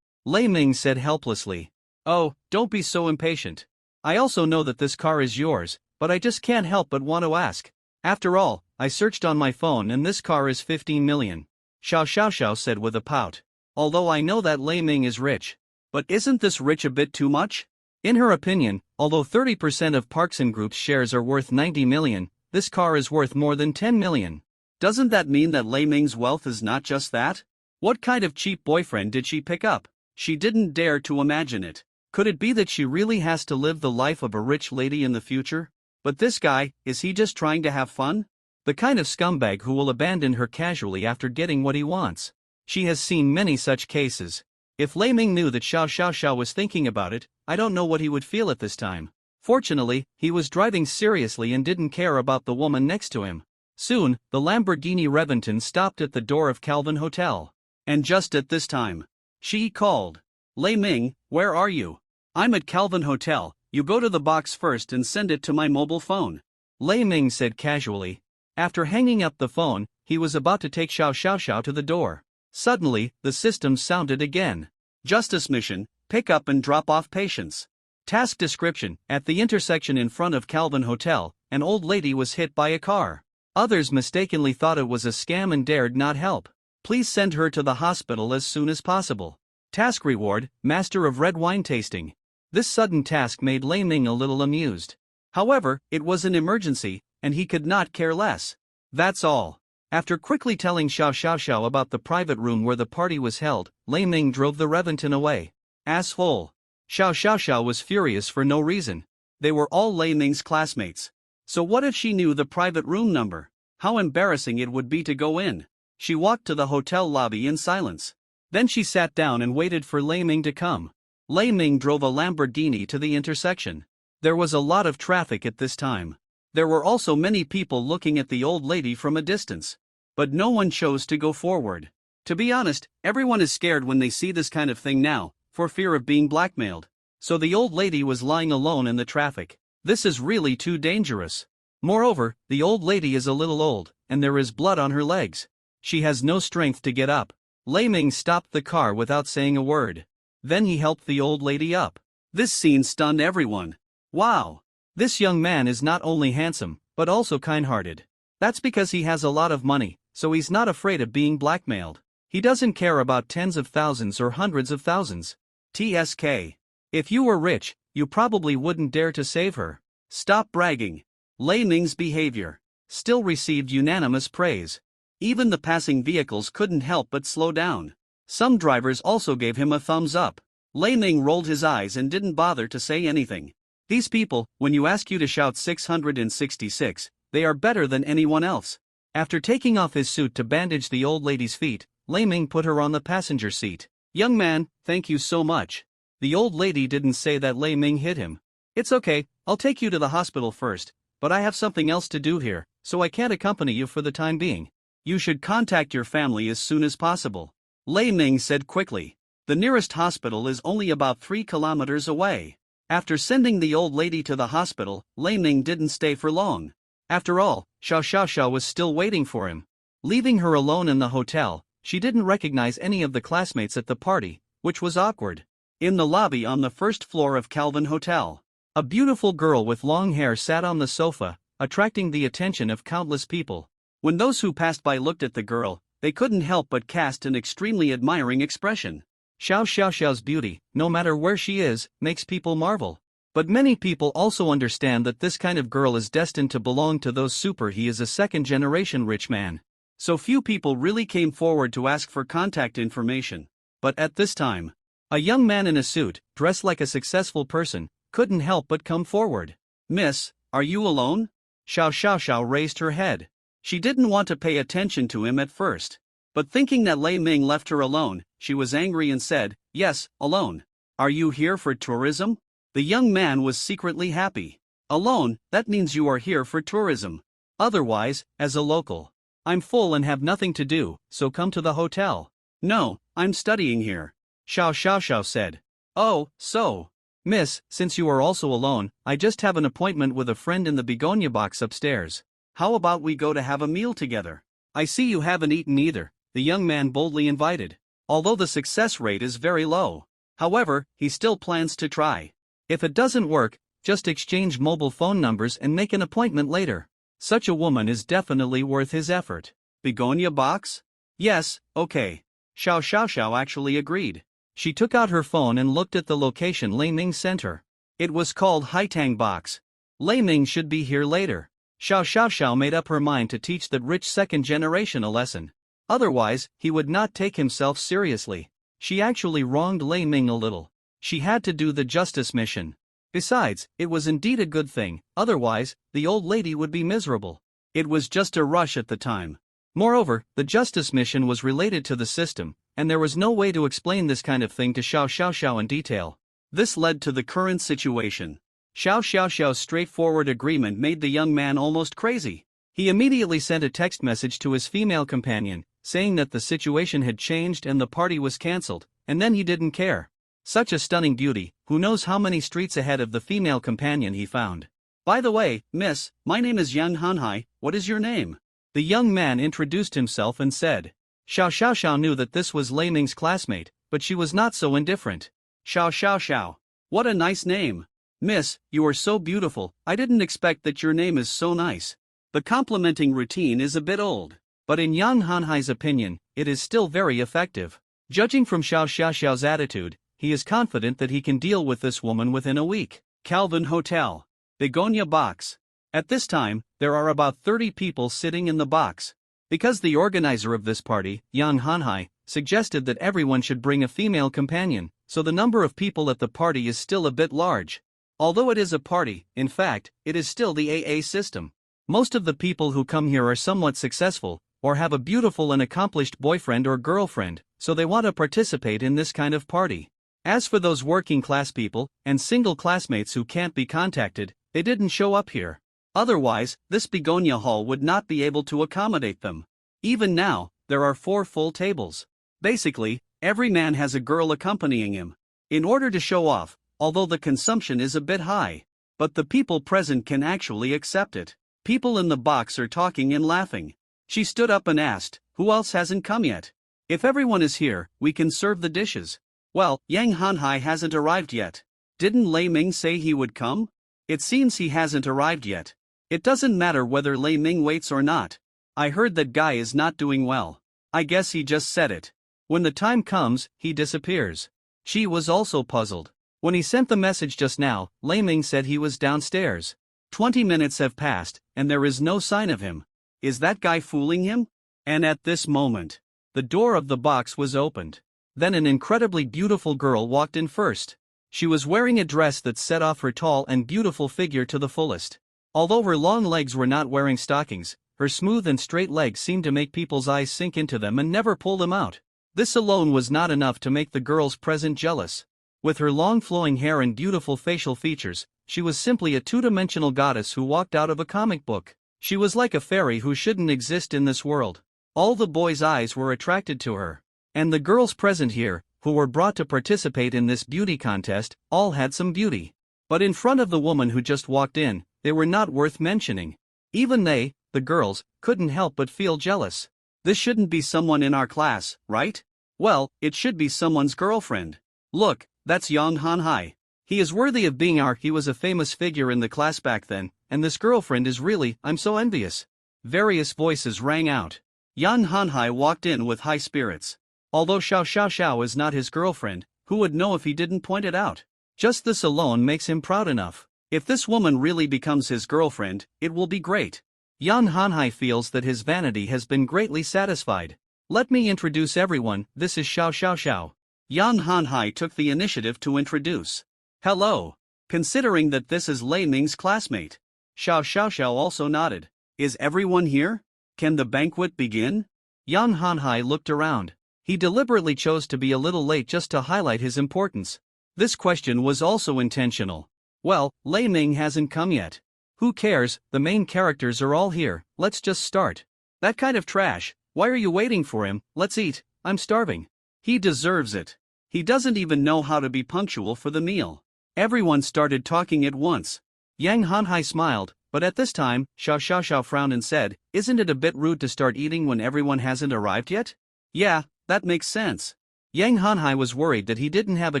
Lei Ming said helplessly. Oh, don't be so impatient. I also know that this car is yours, but I just can't help but want to ask. After all, I searched on my phone and this car is 15 million. Xiao said with a pout. Although I know that Lei Ming is rich. But isn't this rich a bit too much? In her opinion, although 30% of Parks and Group's shares are worth 90 million, this car is worth more than 10 million. Doesn't that mean that Lei Ming's wealth is not just that? What kind of cheap boyfriend did she pick up? She didn't dare to imagine it. Could it be that she really has to live the life of a rich lady in the future? But this guy, is he just trying to have fun? The kind of scumbag who will abandon her casually after getting what he wants. She has seen many such cases. If Lei Ming knew that Xiao was thinking about it, I don't know what he would feel at this time. Fortunately, he was driving seriously and didn't care about the woman next to him. Soon, the Lamborghini Reventon stopped at the door of Calvin Hotel. And just at this time, she called. Lei Ming, where are you? I'm at Calvin Hotel, you go to the box first and send it to my mobile phone. Lei Ming said casually. After hanging up the phone, he was about to take Xiao to the door. Suddenly, the system sounded again. Justice mission, pick up and drop off patients. Task description, at the intersection in front of Calvin Hotel, an old lady was hit by a car. Others mistakenly thought it was a scam and dared not help. Please send her to the hospital as soon as possible. Task reward, master of red wine tasting. This sudden task made Lei Ming a little amused. However, it was an emergency, and he could not care less. That's all. After quickly telling Xiao about the private room where the party was held, Lei Ming drove the Reventon away. Asshole. Xiao was furious for no reason. They were all Lei Ming's classmates. So what if she knew the private room number? How embarrassing it would be to go in. She walked to the hotel lobby in silence. Then she sat down and waited for Lei Ming to come. Lei Ming drove a Lamborghini to the intersection. There was a lot of traffic at this time. There were also many people looking at the old lady from a distance. But no one chose to go forward. To be honest, everyone is scared when they see this kind of thing now, for fear of being blackmailed. So the old lady was lying alone in the traffic. This is really too dangerous. Moreover, the old lady is a little old, and there is blood on her legs. She has no strength to get up. Lei Ming stopped the car without saying a word. Then he helped the old lady up. This scene stunned everyone. Wow! This young man is not only handsome, but also kind-hearted. That's because he has a lot of money, so he's not afraid of being blackmailed. He doesn't care about tens of thousands or hundreds of thousands. TSK. If you were rich, you probably wouldn't dare to save her. Stop bragging. Lei Ming's behavior still received unanimous praise. Even the passing vehicles couldn't help but slow down. Some drivers also gave him a thumbs up. Lei Ming rolled his eyes and didn't bother to say anything. These people, when you ask you to shout 666, they are better than anyone else. After taking off his suit to bandage the old lady's feet, Lei Ming put her on the passenger seat. Young man, thank you so much. The old lady didn't say that Lei Ming hit him. It's okay, I'll take you to the hospital first, but I have something else to do here, so I can't accompany you for the time being. You should contact your family as soon as possible. Lei Ming said quickly. The nearest hospital is only about 3 kilometers away. After sending the old lady to the hospital, Lei Ming didn't stay for long. After all, Xiao was still waiting for him. Leaving her alone in the hotel, she didn't recognize any of the classmates at the party, which was awkward. In the lobby on the first floor of Calvin Hotel, a beautiful girl with long hair sat on the sofa, attracting the attention of countless people. When those who passed by looked at the girl, they couldn't help but cast an extremely admiring expression. Xiao Xiaoxiao's beauty, no matter where she is, makes people marvel. But many people also understand that this kind of girl is destined to belong to those super. He is a second-generation rich man. So few people really came forward to ask for contact information. But at this time, a young man in a suit, dressed like a successful person, couldn't help but come forward. Miss, are you alone? Xiao Xiaoxiao raised her head. She didn't want to pay attention to him at first. But thinking that Lei Ming left her alone, she was angry and said, yes, alone. Are you here for tourism? The young man was secretly happy. Alone, that means you are here for tourism. Otherwise, as a local. I'm full and have nothing to do, so come to the hotel. No, I'm studying here. Xiao Xiaoxiao said. Oh, so. Miss, since you are also alone, I just have an appointment with a friend in the begonia box upstairs. How about we go to have a meal together? I see you haven't eaten either, the young man boldly invited. Although the success rate is very low. However, he still plans to try. If it doesn't work, just exchange mobile phone numbers and make an appointment later. Such a woman is definitely worth his effort. Begonia box? Yes, okay. Xiao Xiaoxiao actually agreed. She took out her phone and looked at the location Lei Ming sent her. It was called Haitang Box. Lei Ming should be here later. Xiao Xiaoxiao made up her mind to teach that rich second generation a lesson. Otherwise, he would not take himself seriously. She actually wronged Lei Ming a little. She had to do the justice mission. Besides, it was indeed a good thing, otherwise, the old lady would be miserable. It was just a rush at the time. Moreover, the justice mission was related to the system, and there was no way to explain this kind of thing to Xiao Xiaoxiao in detail. This led to the current situation. Xiao Xiaoxiao's straightforward agreement made the young man almost crazy. He immediately sent a text message to his female companion, saying that the situation had changed and the party was cancelled, and then he didn't care. Such a stunning beauty, who knows how many streets ahead of the female companion he found. By the way, miss, my name is Yang Hanhai, what is your name? The young man introduced himself and said. Xiao Xiaoxiao knew that this was Lei Ming's classmate, but she was not so indifferent. Xiao Xiaoxiao. What a nice name. Miss, you are so beautiful, I didn't expect that your name is so nice. The complimenting routine is a bit old, but in Yang Hanhai's opinion, it is still very effective. Judging from Xiao Xiaoxiao's attitude, he is confident that he can deal with this woman within a week. Calvin Hotel. Begonia Box. At this time, there are about 30 people sitting in the box. Because the organizer of this party, Yang Hanhai, suggested that everyone should bring a female companion, so the number of people at the party is still a bit large. Although it is a party, in fact, it is still the AA system. Most of the people who come here are somewhat successful, or have a beautiful and accomplished boyfriend or girlfriend, so they want to participate in this kind of party. As for those working class people, and single classmates who can't be contacted, they didn't show up here. Otherwise, this begonia hall would not be able to accommodate them. Even now, there are 4 full tables. Basically, every man has a girl accompanying him. In order to show off, although the consumption is a bit high. But the people present can actually accept it. People in the box are talking and laughing. She stood up and asked, who else hasn't come yet? If everyone is here, we can serve the dishes. Well, Yang Hanhai hasn't arrived yet. Didn't Lei Ming say he would come? It seems he hasn't arrived yet. It doesn't matter whether Lei Ming waits or not. I heard that guy is not doing well. I guess he just said it. When the time comes, he disappears. She was also puzzled. When he sent the message just now, Lei Ming said he was downstairs. 20 minutes have passed, and there is no sign of him. Is that guy fooling him? And at this moment, the door of the box was opened. Then an incredibly beautiful girl walked in first. She was wearing a dress that set off her tall and beautiful figure to the fullest. Although her long legs were not wearing stockings, her smooth and straight legs seemed to make people's eyes sink into them and never pull them out. This alone was not enough to make the girls present jealous. With her long flowing hair and beautiful facial features, she was simply a two-dimensional goddess who walked out of a comic book. She was like a fairy who shouldn't exist in this world. All the boys' eyes were attracted to her. And the girls present here, who were brought to participate in this beauty contest, all had some beauty. But in front of the woman who just walked in, they were not worth mentioning. Even they, the girls, couldn't help but feel jealous. This shouldn't be someone in our class, right? Well, it should be someone's girlfriend. Look, that's Yang Hanhai. He is worthy of being our. He was a famous figure in the class back then, and this girlfriend is really, I'm so envious. Various voices rang out. Yang Hanhai walked in with high spirits. Although Xiao Xiao Xiao is not his girlfriend, who would know if he didn't point it out? Just this alone makes him proud enough. If this woman really becomes his girlfriend, it will be great. Yan Hanhai feels that his vanity has been greatly satisfied. Let me introduce everyone, this is Xiao Xiao Xiao. Yan Hanhai took the initiative to introduce. Hello. Considering that this is Lei Ming's classmate. Xiao Xiao Xiao also nodded. Is everyone here? Can the banquet begin? Yan Hanhai looked around. He deliberately chose to be a little late just to highlight his importance. This question was also intentional. Well, Lei Ming hasn't come yet. Who cares, the main characters are all here, let's just start. That kind of trash, why are you waiting for him? Let's eat, I'm starving. He deserves it. He doesn't even know how to be punctual for the meal. Everyone started talking at once. Yang Hanhai smiled, but at this time, Xiao Xiao Xiao frowned and said, isn't it a bit rude to start eating when everyone hasn't arrived yet? Yeah, that makes sense. Yang Hanhai was worried that he didn't have a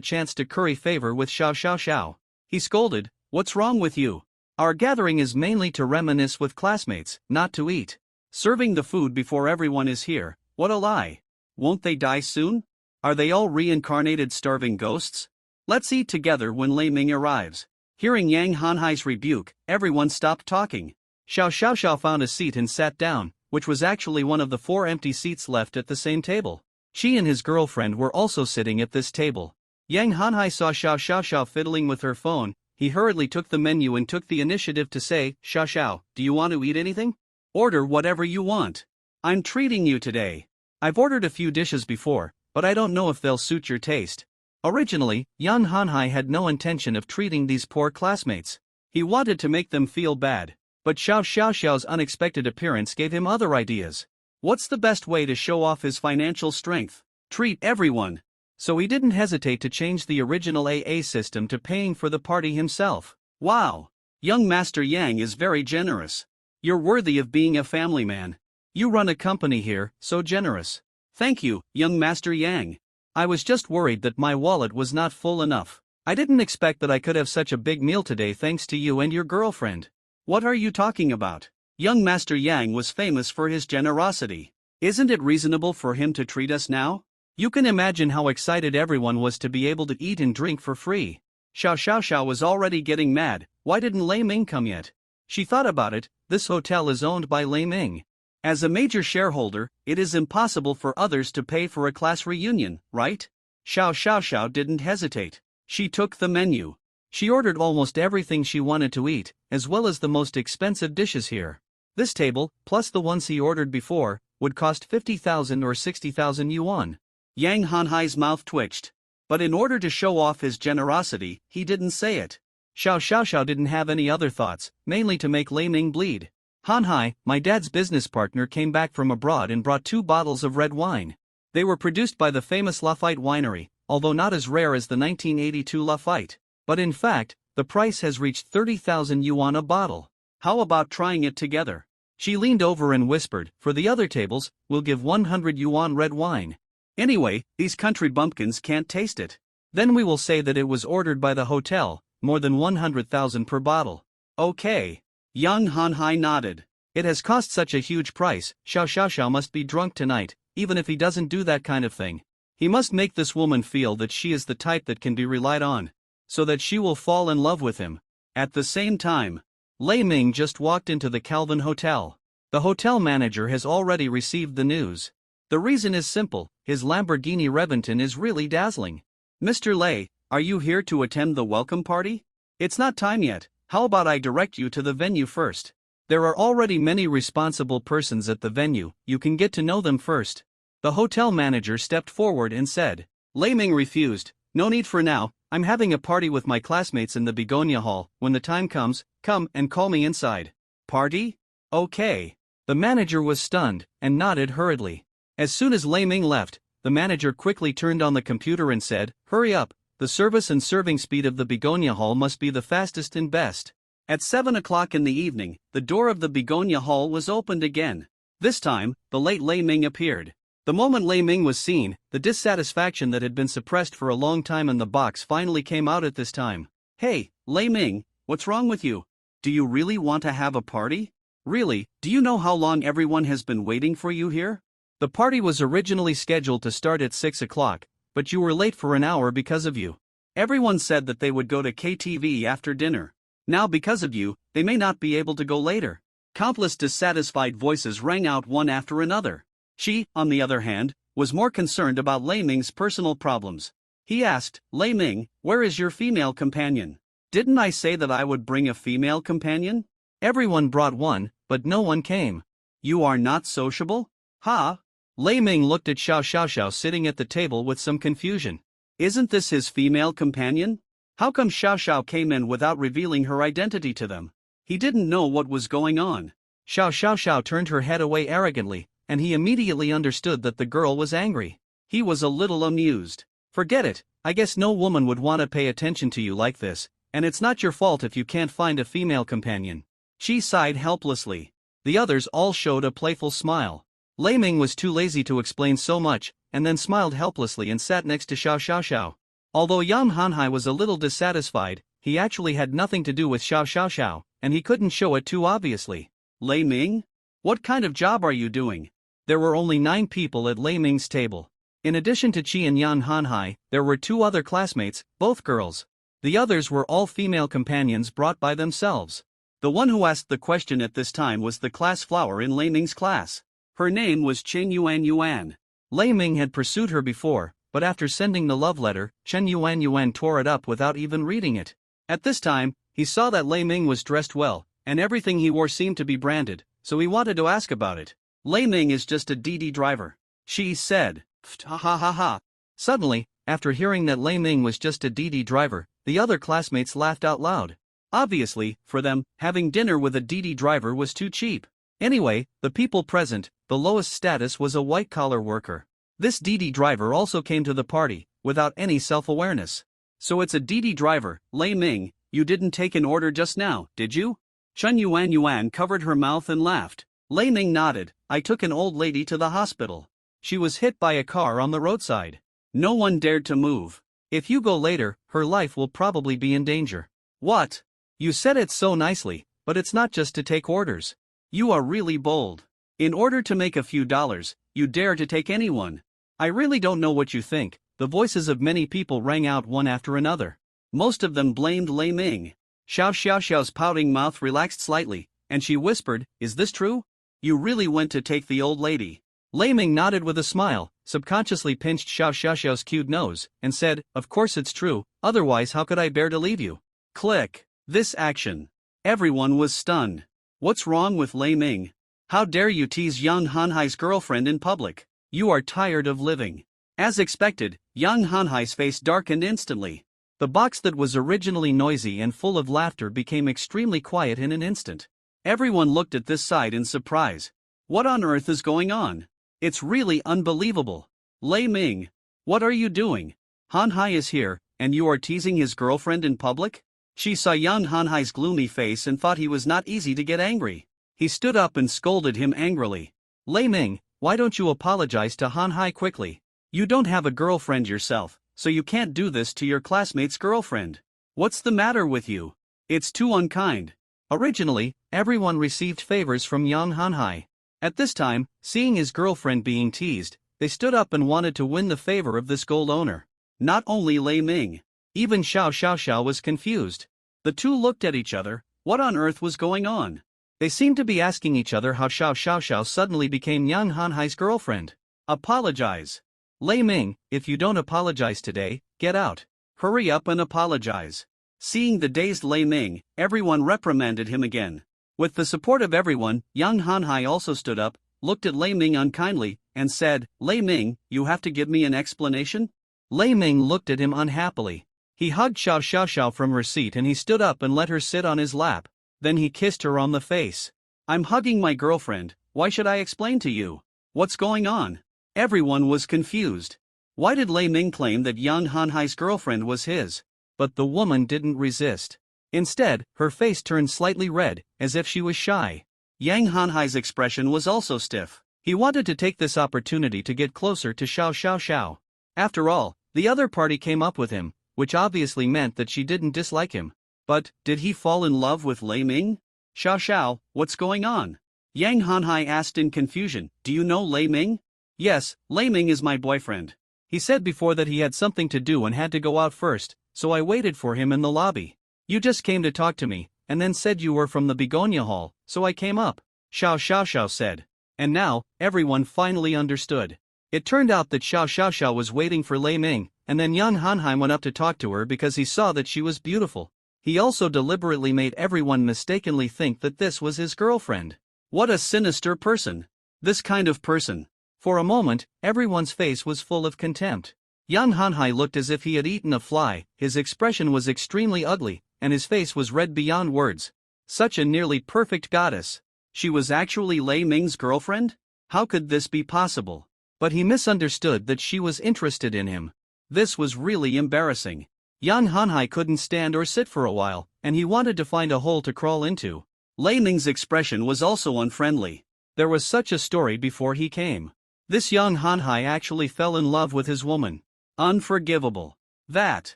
chance to curry favor with Xiao Xiao Xiao. He scolded, what's wrong with you? Our gathering is mainly to reminisce with classmates, not to eat. Serving the food before everyone is here, what a lie. Won't they die soon? Are they all reincarnated starving ghosts? Let's eat together when Lei Ming arrives. Hearing Yang Hanhai's rebuke, everyone stopped talking. Xiao Xiao Xiao found a seat and sat down, which was actually one of the 4 empty seats left at the same table. She and his girlfriend were also sitting at this table. Yang Hanhai saw Xiao Xiao Xiao fiddling with her phone. He hurriedly took the menu and took the initiative to say, Xiao Xiao, do you want to eat anything? Order whatever you want. I'm treating you today. I've ordered a few dishes before, but I don't know if they'll suit your taste. Originally, Yan Hanhai had no intention of treating these poor classmates. He wanted to make them feel bad, but Xiao Xiao Xiao's unexpected appearance gave him other ideas. What's the best way to show off his financial strength? Treat everyone. So he didn't hesitate to change the original AA system to paying for the party himself. Wow! Young Master Yang is very generous. You're worthy of being a family man. You run a company here, so generous. Thank you, young Master Yang. I was just worried that my wallet was not full enough. I didn't expect that I could have such a big meal today thanks to you and your girlfriend. What are you talking about? Young Master Yang was famous for his generosity. Isn't it reasonable for him to treat us now? You can imagine how excited everyone was to be able to eat and drink for free. Xiao Xiao Xiao was already getting mad. Why didn't Lei Ming come yet? She thought about it. This hotel is owned by Lei Ming. As a major shareholder, it is impossible for others to pay for a class reunion, right? Xiao Xiao Xiao didn't hesitate. She took the menu. She ordered almost everything she wanted to eat, as well as the most expensive dishes here. This table, plus the ones he ordered before, would cost 50,000 or 60,000 yuan. Yang Hanhai's mouth twitched. But in order to show off his generosity, he didn't say it. Xiao Xiao Xiao didn't have any other thoughts, mainly to make Lei Ming bleed. Hanhai, my dad's business partner, came back from abroad and brought 2 bottles of red wine. They were produced by the famous Lafite winery, although not as rare as the 1982 Lafite. But in fact, the price has reached 30,000 yuan a bottle. How about trying it together? She leaned over and whispered, for the other tables, we'll give 100 yuan red wine. Anyway, these country bumpkins can't taste it. Then we will say that it was ordered by the hotel, more than 100,000 per bottle. Okay. Young Hanhai nodded. It has cost such a huge price, Xiao Xiao Xiao must be drunk tonight, even if he doesn't do that kind of thing. He must make this woman feel that she is the type that can be relied on, so that she will fall in love with him. At the same time, Lei Ming just walked into the Calvin Hotel. The hotel manager has already received the news. The reason is simple, his Lamborghini Reventon is really dazzling. Mr. Lei, are you here to attend the welcome party? It's not time yet, how about I direct you to the venue first? There are already many responsible persons at the venue, you can get to know them first. The hotel manager stepped forward and said. Lei Ming refused, no need for now, I'm having a party with my classmates in the Begonia Hall, when the time comes, come and call me inside. Party? Okay. The manager was stunned, and nodded hurriedly. As soon as Lei Ming left, the manager quickly turned on the computer and said, hurry up, the service and serving speed of the Begonia Hall must be the fastest and best. At 7 o'clock in the evening, the door of the Begonia Hall was opened again. This time, the late Lei Ming appeared. The moment Lei Ming was seen, the dissatisfaction that had been suppressed for a long time in the box finally came out at this time. Hey, Lei Ming, what's wrong with you? Do you really want to have a party? Really, do you know how long everyone has been waiting for you here? The party was originally scheduled to start at 6 o'clock, but you were late for an hour because of you. Everyone said that they would go to KTV after dinner. Now because of you, they may not be able to go later. Countless dissatisfied voices rang out one after another. She, on the other hand, was more concerned about Lei Ming's personal problems. He asked, Lei Ming, where is your female companion? Didn't I say that I would bring a female companion? Everyone brought one, but no one came. You are not sociable? Ha? Lei Ming looked at Xiao Xiao sitting at the table with some confusion. Isn't this his female companion? How come Xiao Xiao came in without revealing her identity to them? He didn't know what was going on. Xiao turned her head away arrogantly, and he immediately understood that the girl was angry. He was a little amused. Forget it, I guess no woman would want to pay attention to you like this, and it's not your fault if you can't find a female companion. She sighed helplessly. The others all showed a playful smile. Lei Ming was too lazy to explain so much, and then smiled helplessly and sat next to Xiao. Although Yang Hanhai was a little dissatisfied, he actually had nothing to do with Xiao, and he couldn't show it too obviously. Lei Ming? What kind of job are you doing? There were only 9 people at Lei Ming's table. In addition to Qi and Yang Hanhai, there were 2 other classmates, both girls. The others were all female companions brought by themselves. The one who asked the question at this time was the class flower in Lei Ming's class. Her name was Chen Yuan. Lei Ming had pursued her before, but after sending the love letter, Chen Yuan tore it up without even reading it. At this time, he saw that Lei Ming was dressed well, and everything he wore seemed to be branded, so he wanted to ask about it. Lei Ming is just a DD driver. She said. Ha ha ha ha. Suddenly, after hearing that Lei Ming was just a DD driver, the other classmates laughed out loud. Obviously, for them, having dinner with a DD driver was too cheap. Anyway, the people present, the lowest status was a white-collar worker. This DD driver also came to the party, without any self-awareness. So it's a DD driver, Lei Ming, you didn't take an order just now, did you? Chen Yuan covered her mouth and laughed. Lei Ming nodded, I took an old lady to the hospital. She was hit by a car on the roadside. No one dared to move. If you go later, her life will probably be in danger. What? You said it so nicely, but it's not just to take orders. You are really bold. In order to make a few dollars, you dare to take anyone. I really don't know what you think. The voices of many people rang out one after another. Most of them blamed Lei Ming. Xiao's pouting mouth relaxed slightly, and she whispered, Is this true? You really went to take the old lady? Lei Ming nodded with a smile, subconsciously pinched Xiao's cute nose, and said, Of course it's true, otherwise how could I bear to leave you? Click. This action. Everyone was stunned. What's wrong with Lei Ming? How dare you tease Yang Hanhai's girlfriend in public? You are tired of living. As expected, Yang Hanhai's face darkened instantly. The box that was originally noisy and full of laughter became extremely quiet in an instant. Everyone looked at this side in surprise. What on earth is going on? It's really unbelievable. Lei Ming, what are you doing? Hanhai is here, and you are teasing his girlfriend in public? She saw Yang Hanhai's gloomy face and thought he was not easy to get angry. He stood up and scolded him angrily. Lei Ming, why don't you apologize to Hanhai quickly? You don't have a girlfriend yourself, so you can't do this to your classmate's girlfriend. What's the matter with you? It's too unkind. Originally, everyone received favors from Yang Hanhai. At this time, seeing his girlfriend being teased, they stood up and wanted to win the favor of this gold owner. Not only Lei Ming. Even Xiao was confused. The two looked at each other. What on earth was going on? They seemed to be asking each other how Xiao suddenly became Yang Hanhai's girlfriend. Apologize. Lei Ming, if you don't apologize today, get out. Hurry up and apologize. Seeing the dazed Lei Ming, everyone reprimanded him again. With the support of everyone, Yang Hanhai also stood up, looked at Lei Ming unkindly, and said, Lei Ming, you have to give me an explanation? Lei Ming looked at him unhappily. He hugged Xiao from her seat and he stood up and let her sit on his lap. Then he kissed her on the face. I'm hugging my girlfriend, why should I explain to you? What's going on? Everyone was confused. Why did Lei Ming claim that Yang Hanhai's girlfriend was his? But the woman didn't resist. Instead, her face turned slightly red, as if she was shy. Yang Hanhai's expression was also stiff. He wanted to take this opportunity to get closer to Xiao. After all, the other party came up with him, which obviously meant that she didn't dislike him. But, did he fall in love with Lei Ming? Xiao, what's going on? Yang Hanhai asked in confusion, do you know Lei Ming? Yes, Lei Ming is my boyfriend. He said before that he had something to do and had to go out first, so I waited for him in the lobby. You just came to talk to me, and then said you were from the Begonia Hall, so I came up. Xiao Xiao Xiao said. And now, everyone finally understood. It turned out that Xiao Xiao Xiao was waiting for Lei Ming, and then Yang Hanhai went up to talk to her because he saw that she was beautiful. He also deliberately made everyone mistakenly think that this was his girlfriend. What a sinister person. This kind of person. For a moment, everyone's face was full of contempt. Yang Hanhai looked as if he had eaten a fly, his expression was extremely ugly, and his face was red beyond words. Such a nearly perfect goddess. She was actually Lei Ming's girlfriend? How could this be possible? But he misunderstood that she was interested in him. This was really embarrassing. Yang Hanhai couldn't stand or sit for a while, and he wanted to find a hole to crawl into. Lei Ming's expression was also unfriendly. There was such a story before he came. This Yang Hanhai actually fell in love with his woman. Unforgivable. That.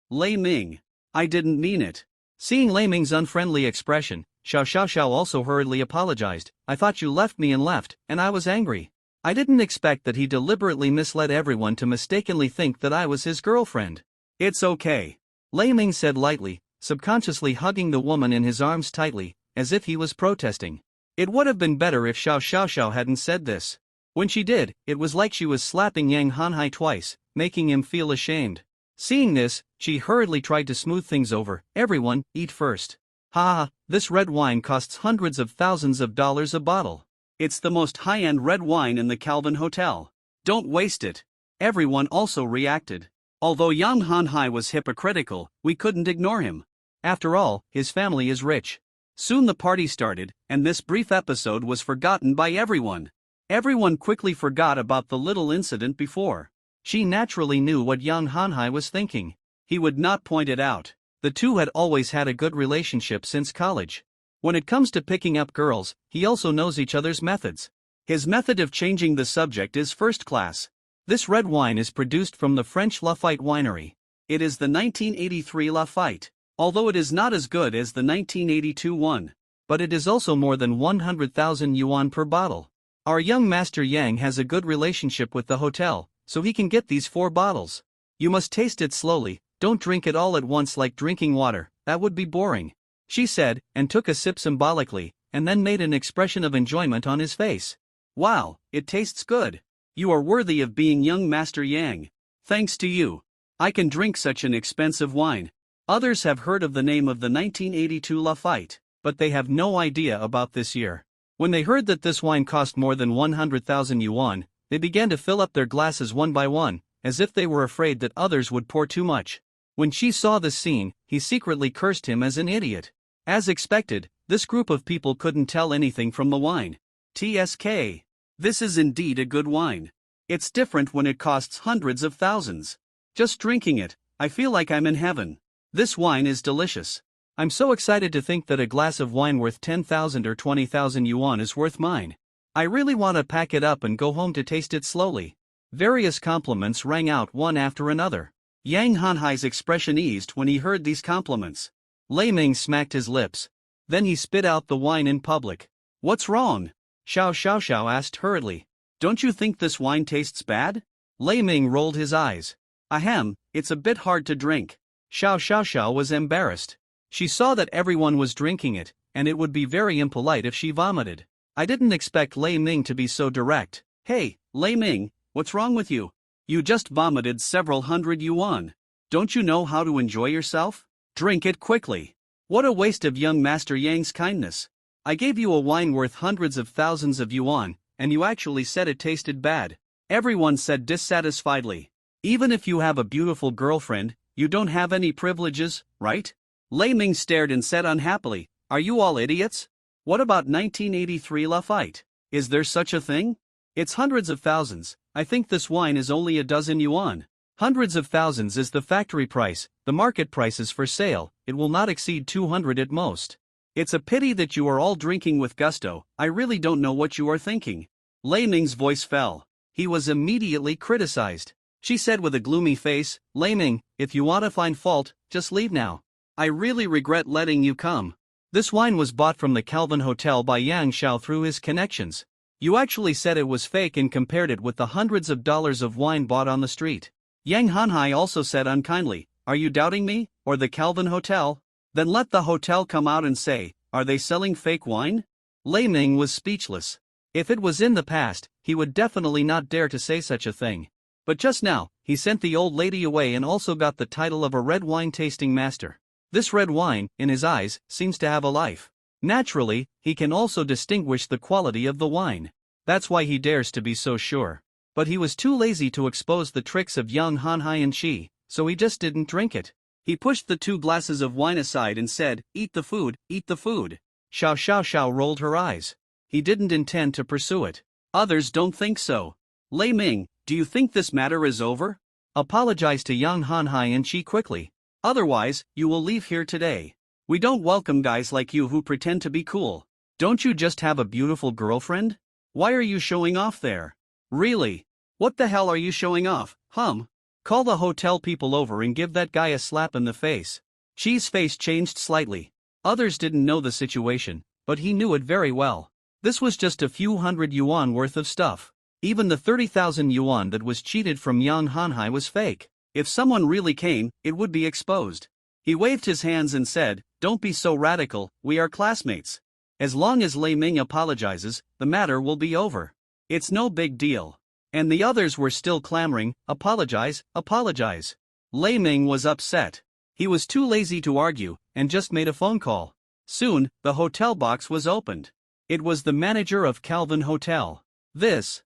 Lei Ming. I didn't mean it. Seeing Lei Ming's unfriendly expression, Xiao Xiao Xiao also hurriedly apologized. I thought you left me and left, and I was angry. I didn't expect that he deliberately misled everyone to mistakenly think that I was his girlfriend. It's okay. Lei Ming said lightly, subconsciously hugging the woman in his arms tightly, as if he was protesting. It would have been better if Xiao Xiao Xiao hadn't said this. When she did, it was like she was slapping Yang Hanhai twice, making him feel ashamed. Seeing this, she hurriedly tried to smooth things over. Everyone, eat first. Ha, this red wine costs hundreds of thousands of dollars a bottle. It's the most high-end red wine in the Calvin Hotel. Don't waste it. Everyone also reacted. Although Yang Hanhai was hypocritical, we couldn't ignore him. After all, his family is rich. Soon the party started, and this brief episode was forgotten by everyone. Everyone quickly forgot about the little incident before. She naturally knew what Yang Hanhai was thinking. He would not point it out. The two had always had a good relationship since college. When it comes to picking up girls, he also knows each other's methods. His method of changing the subject is first class. This red wine is produced from the French Lafite winery. It is the 1983 Lafite, although it is not as good as the 1982 one. But it is also more than 100,000 yuan per bottle. Our young master Yang has a good relationship with the hotel, so he can get these 4 bottles. You must taste it slowly, don't drink it all at once like drinking water, that would be boring. She said, and took a sip symbolically, and then made an expression of enjoyment on his face. Wow, it tastes good. You are worthy of being young Master Yang. Thanks to you, I can drink such an expensive wine. Others have heard of the name of the 1982 Lafite, but they have no idea about this year. When they heard that this wine cost more than 100,000 yuan, they began to fill up their glasses one by one, as if they were afraid that others would pour too much. When she saw this scene, he secretly cursed him as an idiot. As expected, this group of people couldn't tell anything from the wine. TSK. This is indeed a good wine. It's different when it costs hundreds of thousands. Just drinking it, I feel like I'm in heaven. This wine is delicious. I'm so excited to think that a glass of wine worth 10,000 or 20,000 yuan is worth mine. I really want to pack it up and go home to taste it slowly. Various compliments rang out one after another. Yang Hanhai's expression eased when he heard these compliments. Lei Ming smacked his lips. Then he spit out the wine in public. What's wrong? Xiao Xiao Xiao asked hurriedly. Don't you think this wine tastes bad? Lei Ming rolled his eyes. Ahem, it's a bit hard to drink. Xiao Xiao Xiao was embarrassed. She saw that everyone was drinking it, and it would be very impolite if she vomited. I didn't expect Lei Ming to be so direct. Hey, Lei Ming, what's wrong with you? You just vomited several hundred yuan. Don't you know how to enjoy yourself? Drink it quickly. What a waste of young Master Yang's kindness. I gave you a wine worth hundreds of thousands of yuan, and you actually said it tasted bad. Everyone said dissatisfiedly. Even if you have a beautiful girlfriend, you don't have any privileges, right? Lei Ming stared and said unhappily, are you all idiots? What about 1983 Lafite? Is there such a thing? It's hundreds of thousands. I think this wine is only a dozen yuan. Hundreds of thousands is the factory price, the market price is for sale, it will not exceed 200 at most. It's a pity that you are all drinking with gusto, I really don't know what you are thinking. Lei Ming's voice fell. He was immediately criticized. She said with a gloomy face, Lei Ming, if you want to find fault, just leave now. I really regret letting you come. This wine was bought from the Calvin Hotel by Yang Xiao through his connections. You actually said it was fake and compared it with the hundreds of dollars of wine bought on the street. Yang Hanhai also said unkindly, "Are you doubting me, or the Calvin Hotel? Then let the hotel come out and say, are they selling fake wine?" Lei Ming was speechless. If it was in the past, he would definitely not dare to say such a thing. But just now, he sent the old lady away and also got the title of a red wine tasting master. This red wine, in his eyes, seems to have a life. Naturally, he can also distinguish the quality of the wine. That's why he dares to be so sure. But he was too lazy to expose the tricks of young Hanhai and Shi, so he just didn't drink it. He pushed the 2 glasses of wine aside and said, "Eat the food, eat the food." Xiao Xiao Xiao rolled her eyes. He didn't intend to pursue it. Others don't think so. Lei Ming, do you think this matter is over? Apologize to young Hanhai and Shi quickly. Otherwise, you will leave here today. We don't welcome guys like you who pretend to be cool. Don't you just have a beautiful girlfriend? Why are you showing off there? Really? What the hell are you showing off, Call the hotel people over and give that guy a slap in the face. Chi's face changed slightly. Others didn't know the situation, but he knew it very well. This was just a few hundred yuan worth of stuff. Even the 30,000 yuan that was cheated from Yang Hanhai was fake. If someone really came, it would be exposed. He waved his hands and said, "Don't be so radical, we are classmates. As long as Lei Ming apologizes, the matter will be over. It's no big deal." And the others were still clamoring, "Apologize, apologize." Lei Ming was upset. He was too lazy to argue, and just made a phone call. Soon, the hotel box was opened. It was the manager of Calvin Hotel. This.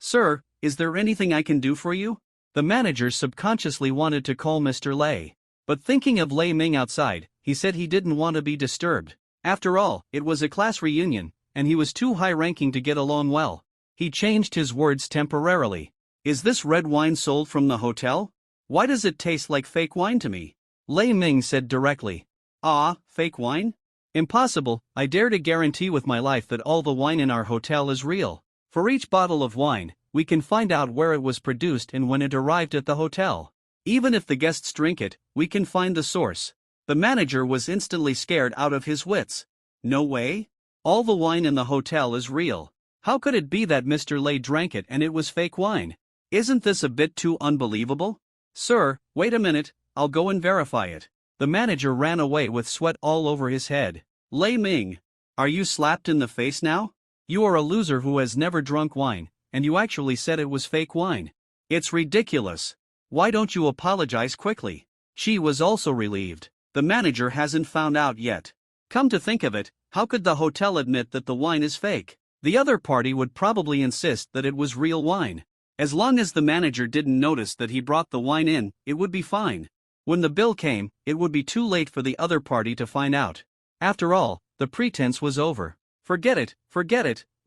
Sir, is there anything I can do for you? The manager subconsciously wanted to call Mr. Lei. But thinking of Lei Ming outside, he said he didn't want to be disturbed. After all, it was a class reunion, and he was too high-ranking to get along well. He changed his words temporarily. "Is this red wine sold from the hotel? Why does it taste like fake wine to me?" Lei Ming said directly. "Ah, fake wine? Impossible, I dare to guarantee with my life that all the wine in our hotel is real. For each bottle of wine, we can find out where it was produced and when it arrived at the hotel. Even if the guests drink it, we can find the source." The manager was instantly scared out of his wits. No way? All the wine in the hotel is real. How could it be that Mr. Lei drank it and it was fake wine? Isn't this a bit too unbelievable? "Sir, wait a minute, I'll go and verify it." The manager ran away with sweat all over his head. "Lei Ming, are you slapped in the face now? You are a loser who has never drunk wine, and you actually said it was fake wine. It's ridiculous. Why don't you apologize quickly?" She was also relieved. The manager hasn't found out yet. Come to think of it, how could the hotel admit that the wine is fake? The other party would probably insist that it was real wine. As long as the manager didn't notice that he brought the wine in, it would be fine. When the bill came, it would be too late for the other party to find out. After all, the pretense was over. Forget it,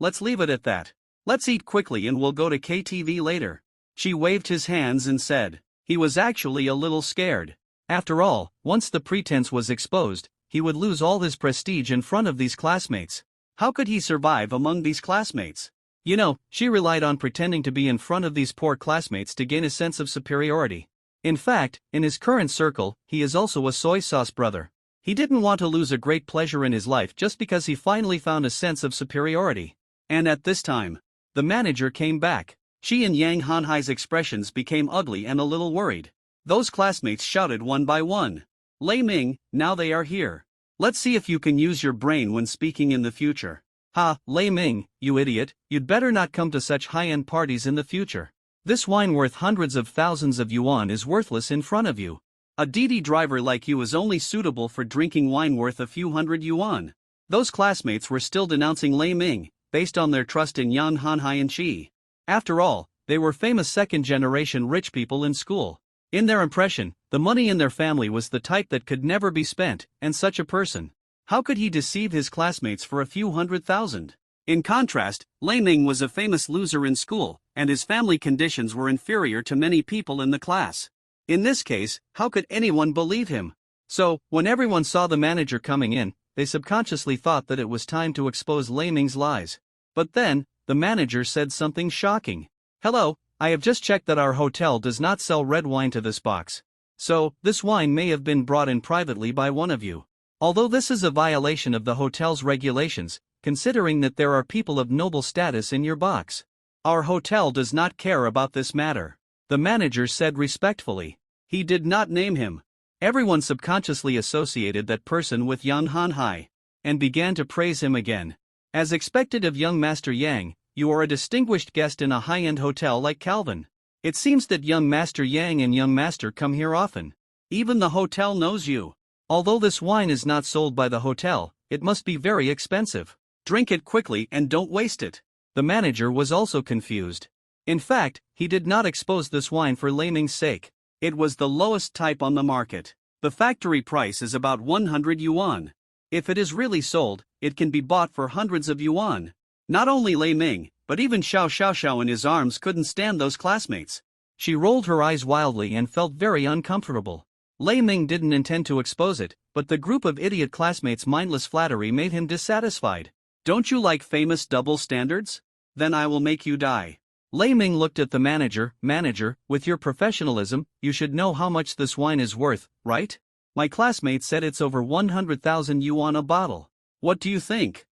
let's leave it at that. Let's eat quickly and we'll go to KTV later." She waved his hands and said. He was actually a little scared. After all, once the pretense was exposed, he would lose all his prestige in front of these classmates. How could he survive among these classmates? You know, she relied on pretending to be in front of these poor classmates to gain a sense of superiority. In fact, in his current circle, he is also a soy sauce brother. He didn't want to lose a great pleasure in his life just because he finally found a sense of superiority. And at this time, the manager came back. She and Yang Hanhai's expressions became ugly and a little worried. Those classmates shouted one by one. "Lei Ming, now they are here. Let's see if you can use your brain when speaking in the future." "Ha, Lei Ming, you idiot, you'd better not come to such high-end parties in the future. This wine worth hundreds of thousands of yuan is worthless in front of you. A DD driver like you is only suitable for drinking wine worth a few hundred yuan." Those classmates were still denouncing Lei Ming, based on their trust in Yang Hanhai and Shi. After all, they were famous second-generation rich people in school. In their impression, the money in their family was the type that could never be spent, and such a person, how could he deceive his classmates for a few 100,000? In contrast, Lei Ming was a famous loser in school, and his family conditions were inferior to many people in the class. In this case, how could anyone believe him? So, when everyone saw the manager coming in, they subconsciously thought that it was time to expose Lei Ming's lies. But then, the manager said something shocking. "Hello, I have just checked that our hotel does not sell red wine to this box. So, this wine may have been brought in privately by one of you. Although this is a violation of the hotel's regulations, considering that there are people of noble status in your box. Our hotel does not care about this matter, the manager said respectfully. He did not name him. Everyone subconsciously associated that person with Yang Hanhai, and began to praise him again. As expected of young Master Yang, you are a distinguished guest in a high-end hotel like Calvin. It seems that young Master Yang and young Master come here often. Even the hotel knows you. Although this wine is not sold by the hotel, it must be very expensive. Drink it quickly and don't waste it. The manager was also confused. In fact, he did not expose this wine for Lei Ming's sake. It was the lowest type on the market. The factory price is about 100 yuan. If it is really sold, it can be bought for hundreds of yuan. Not only Lei Ming, but even Xiao Xiaoxiao in his arms couldn't stand those classmates. She rolled her eyes wildly and felt very uncomfortable. Lei Ming didn't intend to expose it, but the group of idiot classmates' mindless flattery made him dissatisfied. Don't you like famous double standards? Then I will make you die. Lei Ming looked at the manager. Manager, with your professionalism, you should know how much this wine is worth, right? My classmate said it's over 100,000 yuan a bottle. What do you think?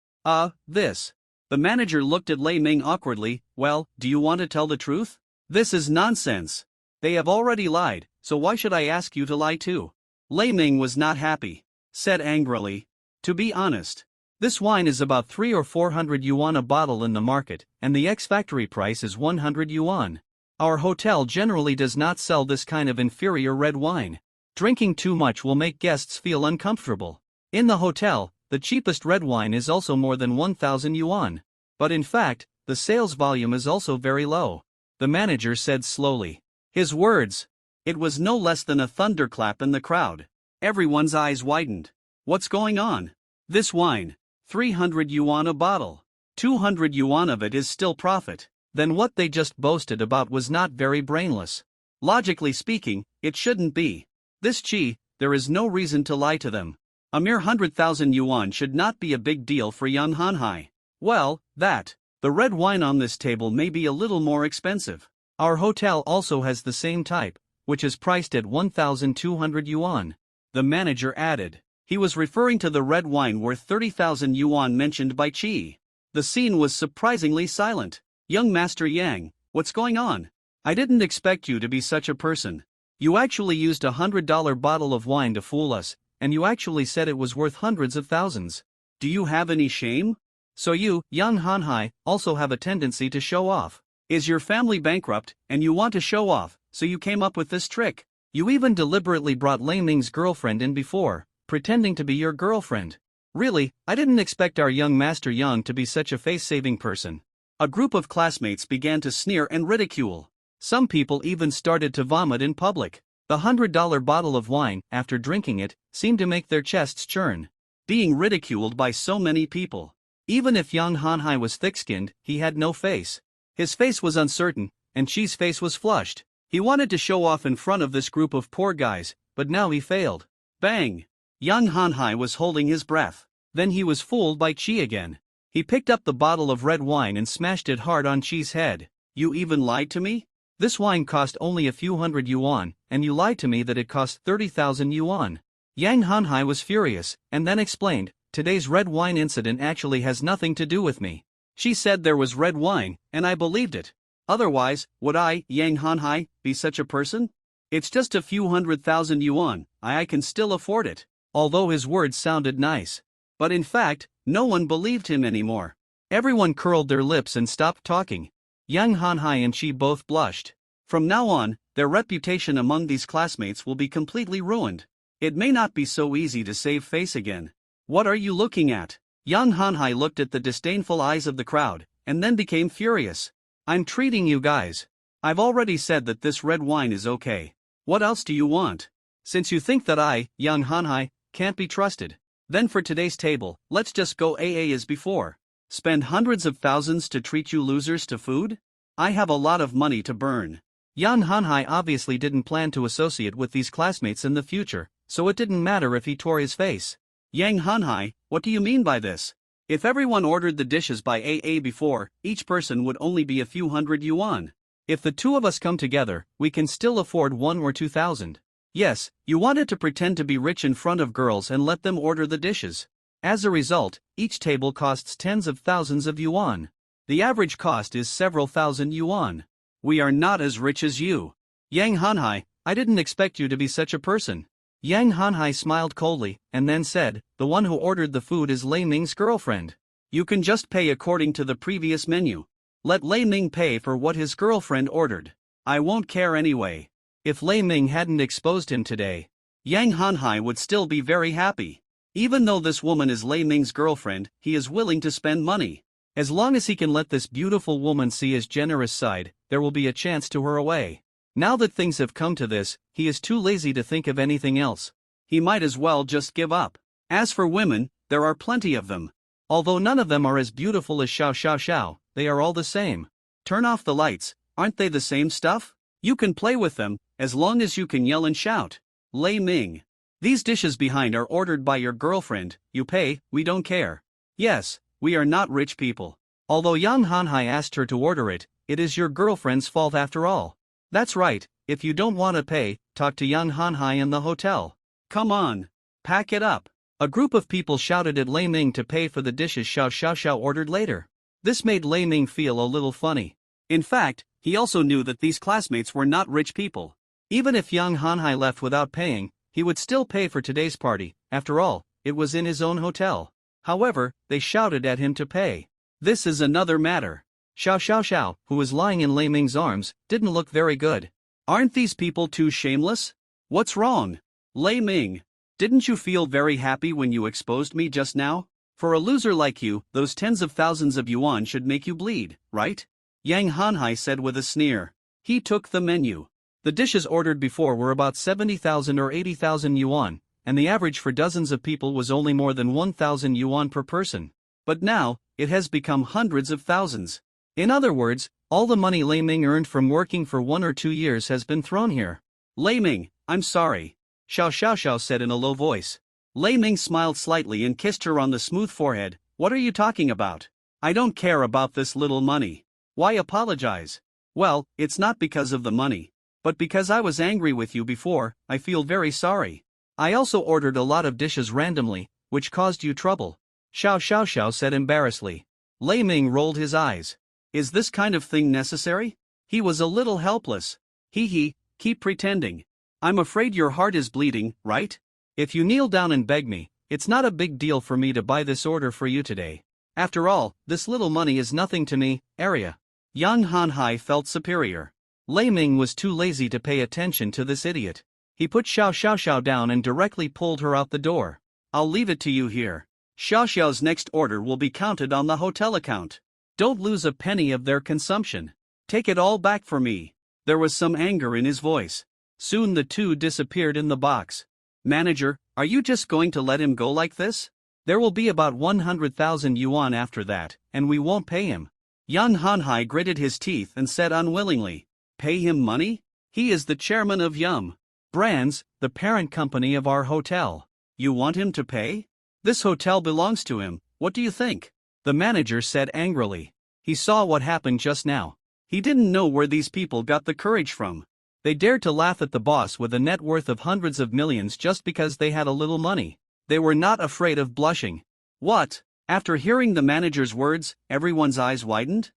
This. The manager looked at Lei Ming awkwardly. Well, do you want to tell the truth? This is nonsense. They have already lied, so why should I ask you to lie too? Lei Ming was not happy. Said angrily. To be honest, this wine is about 300 or 400 yuan a bottle in the market, and the ex-factory price is 100 yuan. Our hotel generally does not sell this kind of inferior red wine. Drinking too much will make guests feel uncomfortable. In the hotel, the cheapest red wine is also more than 1,000 yuan. But in fact, the sales volume is also very low. The manager said slowly. His words. It was no less than a thunderclap in the crowd. Everyone's eyes widened. What's going on? This wine. 300 yuan a bottle. 200 yuan of it is still profit. Then what they just boasted about was not very brainless. Logically speaking, it shouldn't be. This Qi, there is no reason to lie to them. A mere 100,000 yuan should not be a big deal for Yan Hanhai. Well, the red wine on this table may be a little more expensive. Our hotel also has the same type, which is priced at 1,200 yuan. The manager added. He was referring to the red wine worth 30,000 yuan mentioned by Qi. The scene was surprisingly silent. Young Master Yang, what's going on? I didn't expect you to be such a person. You actually used a $100 bottle of wine to fool us, and you actually said it was worth hundreds of thousands. Do you have any shame? So you, Yang Hanhai, also have a tendency to show off. Is your family bankrupt, and you want to show off, so you came up with this trick? You even deliberately brought Lei Ming's girlfriend in before, pretending to be your girlfriend. Really, I didn't expect our young Master Yang to be such a face-saving person. A group of classmates began to sneer and ridicule. Some people even started to vomit in public. The $100 bottle of wine, after drinking it, seemed to make their chests churn. Being ridiculed by so many people. Even if Yang Hanhai was thick-skinned, he had no face. His face was uncertain, and Qi's face was flushed. He wanted to show off in front of this group of poor guys, but now he failed. Bang! Yang Hanhai was holding his breath. Then he was fooled by Qi again. He picked up the bottle of red wine and smashed it hard on Qi's head. You even lied to me? This wine cost only a few hundred yuan, and you lied to me that it cost 30,000 yuan. Yang Hanhai was furious, and then explained, today's red wine incident actually has nothing to do with me. She said there was red wine, and I believed it. Otherwise, would I, Yang Hanhai, be such a person? It's just a few 100,000 yuan, I can still afford it. Although his words sounded nice. But in fact, no one believed him anymore. Everyone curled their lips and stopped talking. Yang Hanhai and Qi both blushed. From now on, their reputation among these classmates will be completely ruined. It may not be so easy to save face again. What are you looking at? Yang Hanhai looked at the disdainful eyes of the crowd, and then became furious. I'm treating you guys. I've already said that this red wine is okay. What else do you want? Since you think that I, Yang Hanhai, can't be trusted, then for today's table, let's just go AA as before. Spend hundreds of thousands to treat you losers to food? I have a lot of money to burn. Yang Hanhai obviously didn't plan to associate with these classmates in the future, so it didn't matter if he tore his face. Yang Hanhai, what do you mean by this? If everyone ordered the dishes by AA before, each person would only be a few hundred yuan. If the two of us come together, we can still afford 1 or 2,000. Yes, you wanted to pretend to be rich in front of girls and let them order the dishes. As a result, each table costs tens of thousands of yuan. The average cost is several thousand yuan. We are not as rich as you. Yang Hanhai, I didn't expect you to be such a person. Yang Hanhai smiled coldly, and then said, the one who ordered the food is Lei Ming's girlfriend. You can just pay according to the previous menu. Let Lei Ming pay for what his girlfriend ordered. I won't care anyway. If Lei Ming hadn't exposed him today, Yang Hanhai would still be very happy. Even though this woman is Lei Ming's girlfriend, he is willing to spend money. As long as he can let this beautiful woman see his generous side, there will be a chance to her away. Now that things have come to this, he is too lazy to think of anything else. He might as well just give up. As for women, there are plenty of them. Although none of them are as beautiful as Xiao Xiao Xiao, they are all the same. Turn off the lights, aren't they the same stuff? You can play with them, as long as you can yell and shout. Lei Ming. These dishes behind are ordered by your girlfriend, you pay, we don't care. Yes, we are not rich people. Although Yang Hanhai asked her to order it, it is your girlfriend's fault after all. That's right, if you don't want to pay, talk to Yang Hanhai in the hotel. Come on. Pack it up. A group of people shouted at Lei Ming to pay for the dishes Xiao Xiao Xiao ordered later. This made Lei Ming feel a little funny. In fact, he also knew that these classmates were not rich people. Even if Yang Hanhai left without paying, he would still pay for today's party. After all, it was in his own hotel. However, they shouted at him to pay. This is another matter. Xiao Xiao Xiao, who was lying in Lei Ming's arms, didn't look very good. Aren't these people too shameless? What's wrong? Lei Ming, didn't you feel very happy when you exposed me just now? For a loser like you, those tens of thousands of yuan should make you bleed, right? Yang Hanhai said with a sneer. He took the menu. The dishes ordered before were about 70,000 or 80,000 yuan, and the average for dozens of people was only more than 1,000 yuan per person. But now, it has become hundreds of thousands. In other words, all the money Lei Ming earned from working for 1 or 2 years has been thrown here. Lei Ming, I'm sorry. Xiao Xiao Xiao said in a low voice. Lei Ming smiled slightly and kissed her on the smooth forehead. What are you talking about? I don't care about this little money. Why apologize? Well, it's not because of the money. But because I was angry with you before, I feel very sorry. I also ordered a lot of dishes randomly, which caused you trouble. Xiao Xiao Xiao said embarrassedly. Lei Ming rolled his eyes. Is this kind of thing necessary? He was a little helpless. Hee, keep pretending. I'm afraid your heart is bleeding, right? If you kneel down and beg me, it's not a big deal for me to buy this order for you today. After all, this little money is nothing to me, area. Yang Hanhai felt superior. Lei Ming was too lazy to pay attention to this idiot. He put Xiao Xiao Xiao down and directly pulled her out the door. I'll leave it to you here. Xiao Xiao's next order will be counted on the hotel account. Don't lose a penny of their consumption. Take it all back for me. There was some anger in his voice. Soon the two disappeared in the box. Manager, are you just going to let him go like this? There will be about 100,000 yuan after that, and we won't pay him. Yang Hanhai gritted his teeth and said unwillingly. Pay him money? He is the chairman of Yum Brands, the parent company of our hotel. You want him to pay? This hotel belongs to him, what do you think? The manager said angrily. He saw what happened just now. He didn't know where these people got the courage from. They dared to laugh at the boss with a net worth of hundreds of millions just because they had a little money. They were not afraid of blushing. What? After hearing the manager's words, everyone's eyes widened?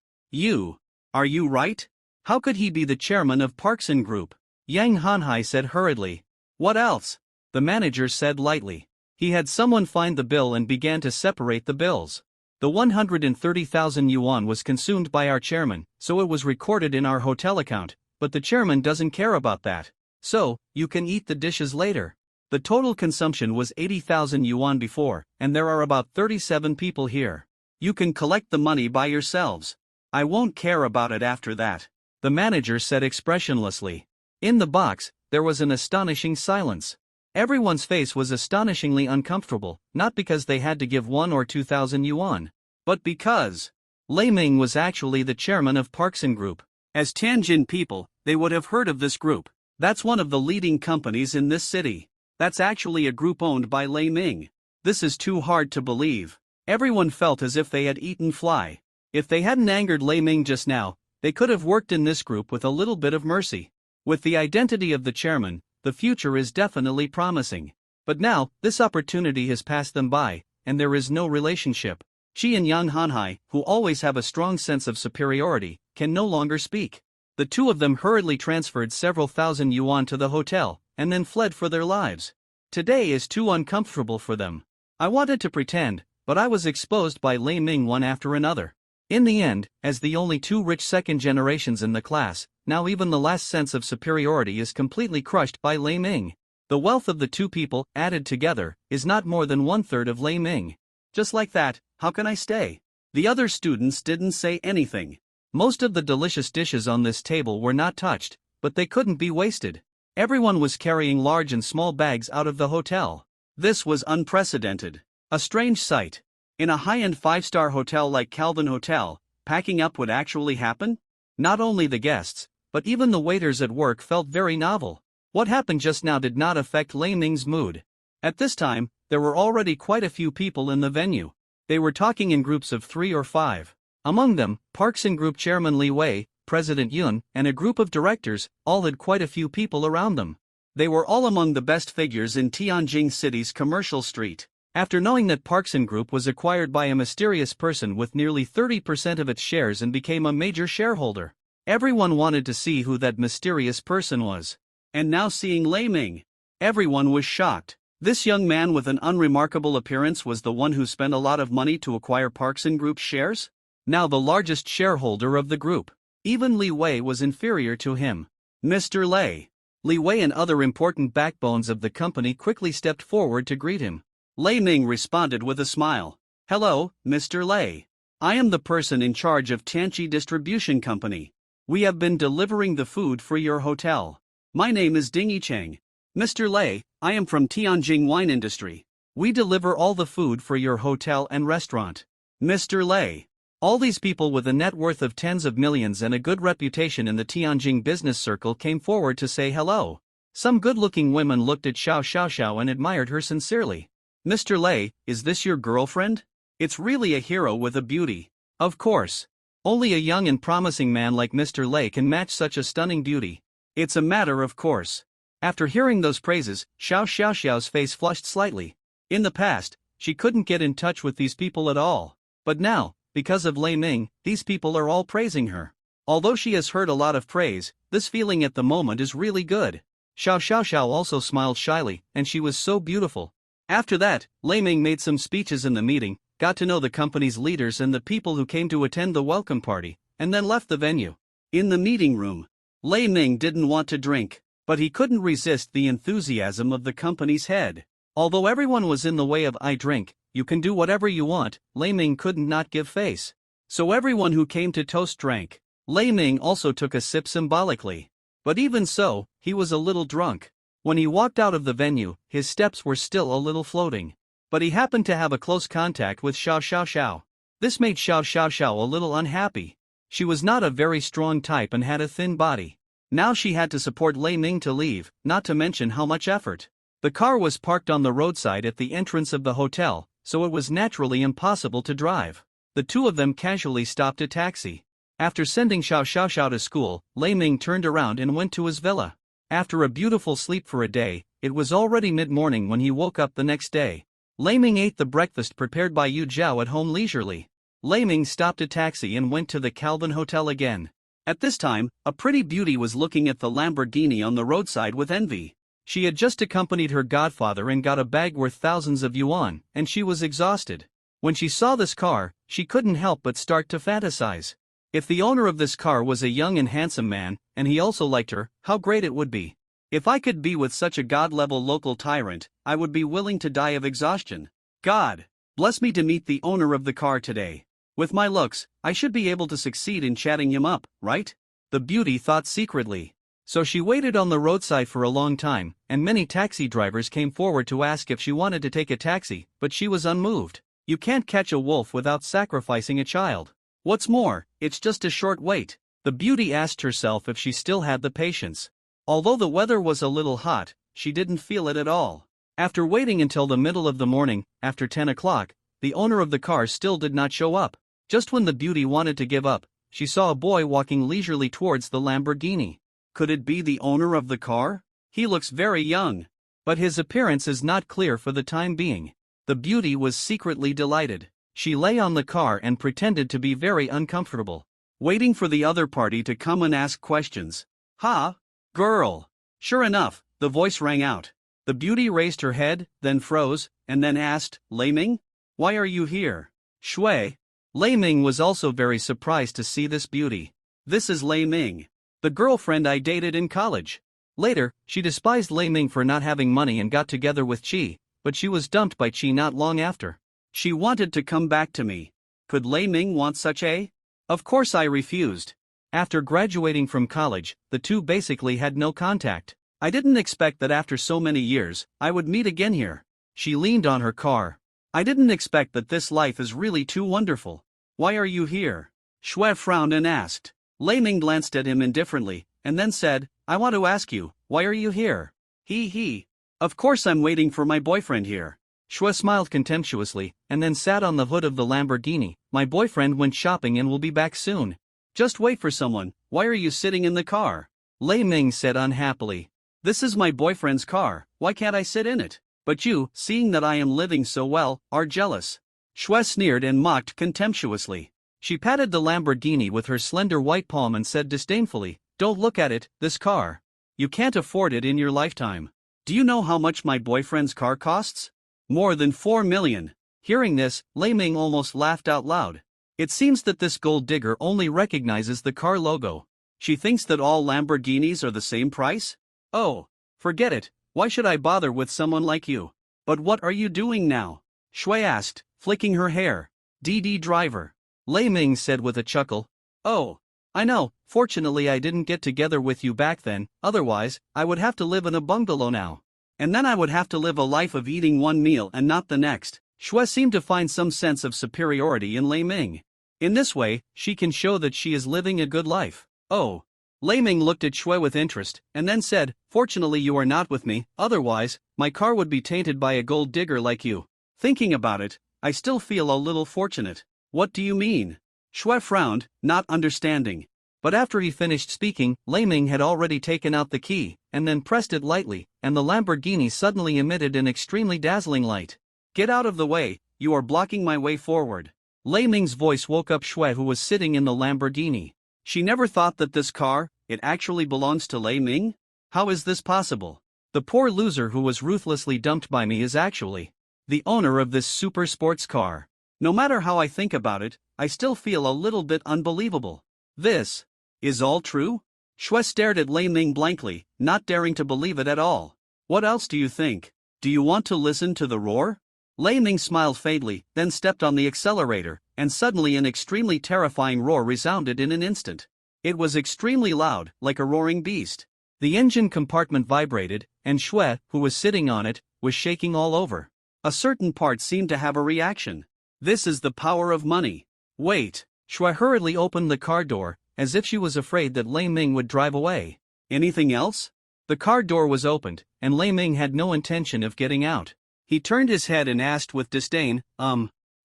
Are you right? How could he be the chairman of Parkson Group? Yang Hanhai said hurriedly. What else? The manager said lightly. He had someone find the bill and began to separate the bills. The 130,000 yuan was consumed by our chairman, so it was recorded in our hotel account, but the chairman doesn't care about that. So, you can eat the dishes later. The total consumption was 80,000 yuan before, and there are about 37 people here. You can collect the money by yourselves. I won't care about it after that. The manager said expressionlessly. In the box, there was an astonishing silence. Everyone's face was astonishingly uncomfortable, not because they had to give 1 or 2,000 yuan, but because Lei Ming was actually the chairman of Parkson Group. As Tianjin people, they would have heard of this group. That's one of the leading companies in this city. That's actually a group owned by Lei Ming. This is too hard to believe. Everyone felt as if they had eaten fly. If they hadn't angered Lei Ming just now, they could have worked in this group with a little bit of mercy. With the identity of the chairman, the future is definitely promising. But now, this opportunity has passed them by, and there is no relationship. She and Yang Hanhai, who always have a strong sense of superiority, can no longer speak. The two of them hurriedly transferred several thousand yuan to the hotel, and then fled for their lives. Today is too uncomfortable for them. I wanted to pretend, but I was exposed by Lei Ming one after another. In the end, as the only two rich second generations in the class, now even the last sense of superiority is completely crushed by Lei Ming. The wealth of the two people, added together, is not more than 1/3 of Lei Ming. Just like that, how can I stay? The other students didn't say anything. Most of the delicious dishes on this table were not touched, but they couldn't be wasted. Everyone was carrying large and small bags out of the hotel. This was unprecedented. A strange sight. In a high-end 5-star hotel like Calvin Hotel, packing up would actually happen? Not only the guests, but even the waiters at work felt very novel. What happened just now did not affect Lei Ming's mood. At this time, there were already quite a few people in the venue. They were talking in groups of 3 or 5. Among them, Parkson Group Chairman Li Wei, President Yun, and a group of directors, all had quite a few people around them. They were all among the best figures in Tianjin City's commercial street. After knowing that Parkson Group was acquired by a mysterious person with nearly 30% of its shares and became a major shareholder, everyone wanted to see who that mysterious person was. And now seeing Lei Ming, everyone was shocked. This young man with an unremarkable appearance was the one who spent a lot of money to acquire Parkson Group's shares? Now the largest shareholder of the group. Even Li Wei was inferior to him. Mr. Lei. Li Wei and other important backbones of the company quickly stepped forward to greet him. Lei Ming responded with a smile. Hello, Mr. Lei. I am the person in charge of Tianqi Distribution Company. We have been delivering the food for your hotel. My name is Ding Yicheng. Mr. Lei, I am from Tianjin Wine Industry. We deliver all the food for your hotel and restaurant. Mr. Lei. All these people with a net worth of tens of millions and a good reputation in the Tianjin business circle came forward to say hello. Some good-looking women looked at Xiao Xiao and admired her sincerely. Mr. Lei, is this your girlfriend? It's really a hero with a beauty. Of course. Only a young and promising man like Mr. Lei can match such a stunning beauty. It's a matter of course. After hearing those praises, Xiao Xiao's face flushed slightly. In the past, she couldn't get in touch with these people at all. But now, because of Lei Ming, these people are all praising her. Although she has heard a lot of praise, this feeling at the moment is really good. Xiao Xiao also smiled shyly, and she was so beautiful. After that, Lei Ming made some speeches in the meeting, got to know the company's leaders and the people who came to attend the welcome party, and then left the venue. In the meeting room, Lei Ming didn't want to drink, but he couldn't resist the enthusiasm of the company's head. Although everyone was in the way of "I drink, you can do whatever you want," Lei Ming couldn't not give face. So everyone who came to toast drank. Lei Ming also took a sip symbolically. But even so, he was a little drunk. When he walked out of the venue, his steps were still a little floating. But he happened to have a close contact with Xiao Xiao. This made Xiao Xiao a little unhappy. She was not a very strong type and had a thin body. Now she had to support Lei Ming to leave, not to mention how much effort. The car was parked on the roadside at the entrance of the hotel, so it was naturally impossible to drive. The two of them casually stopped a taxi. After sending Xiao Xiao to school, Lei Ming turned around and went to his villa. After a beautiful sleep for a day, it was already mid-morning when he woke up the next day. Lei Ming ate the breakfast prepared by Yu Zhao at home leisurely. Lei Ming stopped a taxi and went to the Calvin Hotel again. At this time, a pretty beauty was looking at the Lamborghini on the roadside with envy. She had just accompanied her godfather and got a bag worth thousands of yuan, and she was exhausted. When she saw this car, she couldn't help but start to fantasize. If the owner of this car was a young and handsome man, and he also liked her, how great it would be. If I could be with such a god-level local tyrant, I would be willing to die of exhaustion. God, bless me to meet the owner of the car today. With my looks, I should be able to succeed in chatting him up, right? The beauty thought secretly. So she waited on the roadside for a long time, and many taxi drivers came forward to ask if she wanted to take a taxi, but she was unmoved. You can't catch a wolf without sacrificing a child. What's more, it's just a short wait. The beauty asked herself if she still had the patience. Although the weather was a little hot, she didn't feel it at all. After waiting until the middle of the morning, after 10 o'clock, the owner of the car still did not show up. Just when the beauty wanted to give up, she saw a boy walking leisurely towards the Lamborghini. Could it be the owner of the car? He looks very young. But his appearance is not clear for the time being. The beauty was secretly delighted. She lay on the car and pretended to be very uncomfortable, waiting for the other party to come and ask questions. "Ha? Girl!" Sure enough, the voice rang out. The beauty raised her head, then froze, and then asked, "Lei Ming? Why are you here?" "Shui." Lei Ming was also very surprised to see this beauty. "This is Lei Ming, the girlfriend I dated in college." Later, she despised Lei Ming for not having money and got together with Chi, but she was dumped by Chi not long after. She wanted to come back to me. Could Lei Ming want such a? Of course I refused. After graduating from college, the two basically had no contact. I didn't expect that after so many years, I would meet again here. She leaned on her car. I didn't expect that this life is really too wonderful. Why are you here? Shui frowned and asked. Lei Ming glanced at him indifferently, and then said, I want to ask you, why are you here? He. Of course I'm waiting for my boyfriend here. Shui smiled contemptuously, and then sat on the hood of the Lamborghini. My boyfriend went shopping and will be back soon. Just wait for someone. Why are you sitting in the car? Lei Ming said unhappily. This is my boyfriend's car, why can't I sit in it? But you, seeing that I am living so well, are jealous. Shui sneered and mocked contemptuously. She patted the Lamborghini with her slender white palm and said disdainfully, Don't look at it, this car. You can't afford it in your lifetime. Do you know how much my boyfriend's car costs? More than 4 million. Hearing this, Lei Ming almost laughed out loud. It seems that this gold digger only recognizes the car logo. She thinks that all Lamborghinis are the same price? Oh, forget it, why should I bother with someone like you? But what are you doing now? Shui asked, flicking her hair. DD driver. Lei Ming said with a chuckle. Oh, I know, fortunately I didn't get together with you back then, otherwise, I would have to live in a bungalow now. And then I would have to live a life of eating one meal and not the next. Shui seemed to find some sense of superiority in Lei Ming. In this way, she can show that she is living a good life. Oh. Lei Ming looked at Shui with interest, and then said, Fortunately you are not with me, otherwise, my car would be tainted by a gold digger like you. Thinking about it, I still feel a little fortunate. What do you mean? Shui frowned, not understanding. But after he finished speaking, Lei Ming had already taken out the key, and then pressed it lightly, and the Lamborghini suddenly emitted an extremely dazzling light. Get out of the way, you are blocking my way forward. Lei Ming's voice woke up Shui, who was sitting in the Lamborghini. She never thought that this car, it actually belongs to Lei Ming? How is this possible? The poor loser who was ruthlessly dumped by me is actually the owner of this super sports car. No matter how I think about it, I still feel a little bit unbelievable. This is all true? Shui stared at Lei Ming blankly, not daring to believe it at all. What else do you think? Do you want to listen to the roar? Lei Ming smiled faintly, then stepped on the accelerator, and suddenly an extremely terrifying roar resounded in an instant. It was extremely loud, like a roaring beast. The engine compartment vibrated, and Shui, who was sitting on it, was shaking all over. A certain part seemed to have a reaction. This is the power of money. Wait. Shui hurriedly opened the car door, as if she was afraid that Lei Ming would drive away. Anything else? The car door was opened, and Lei Ming had no intention of getting out. He turned his head and asked with disdain,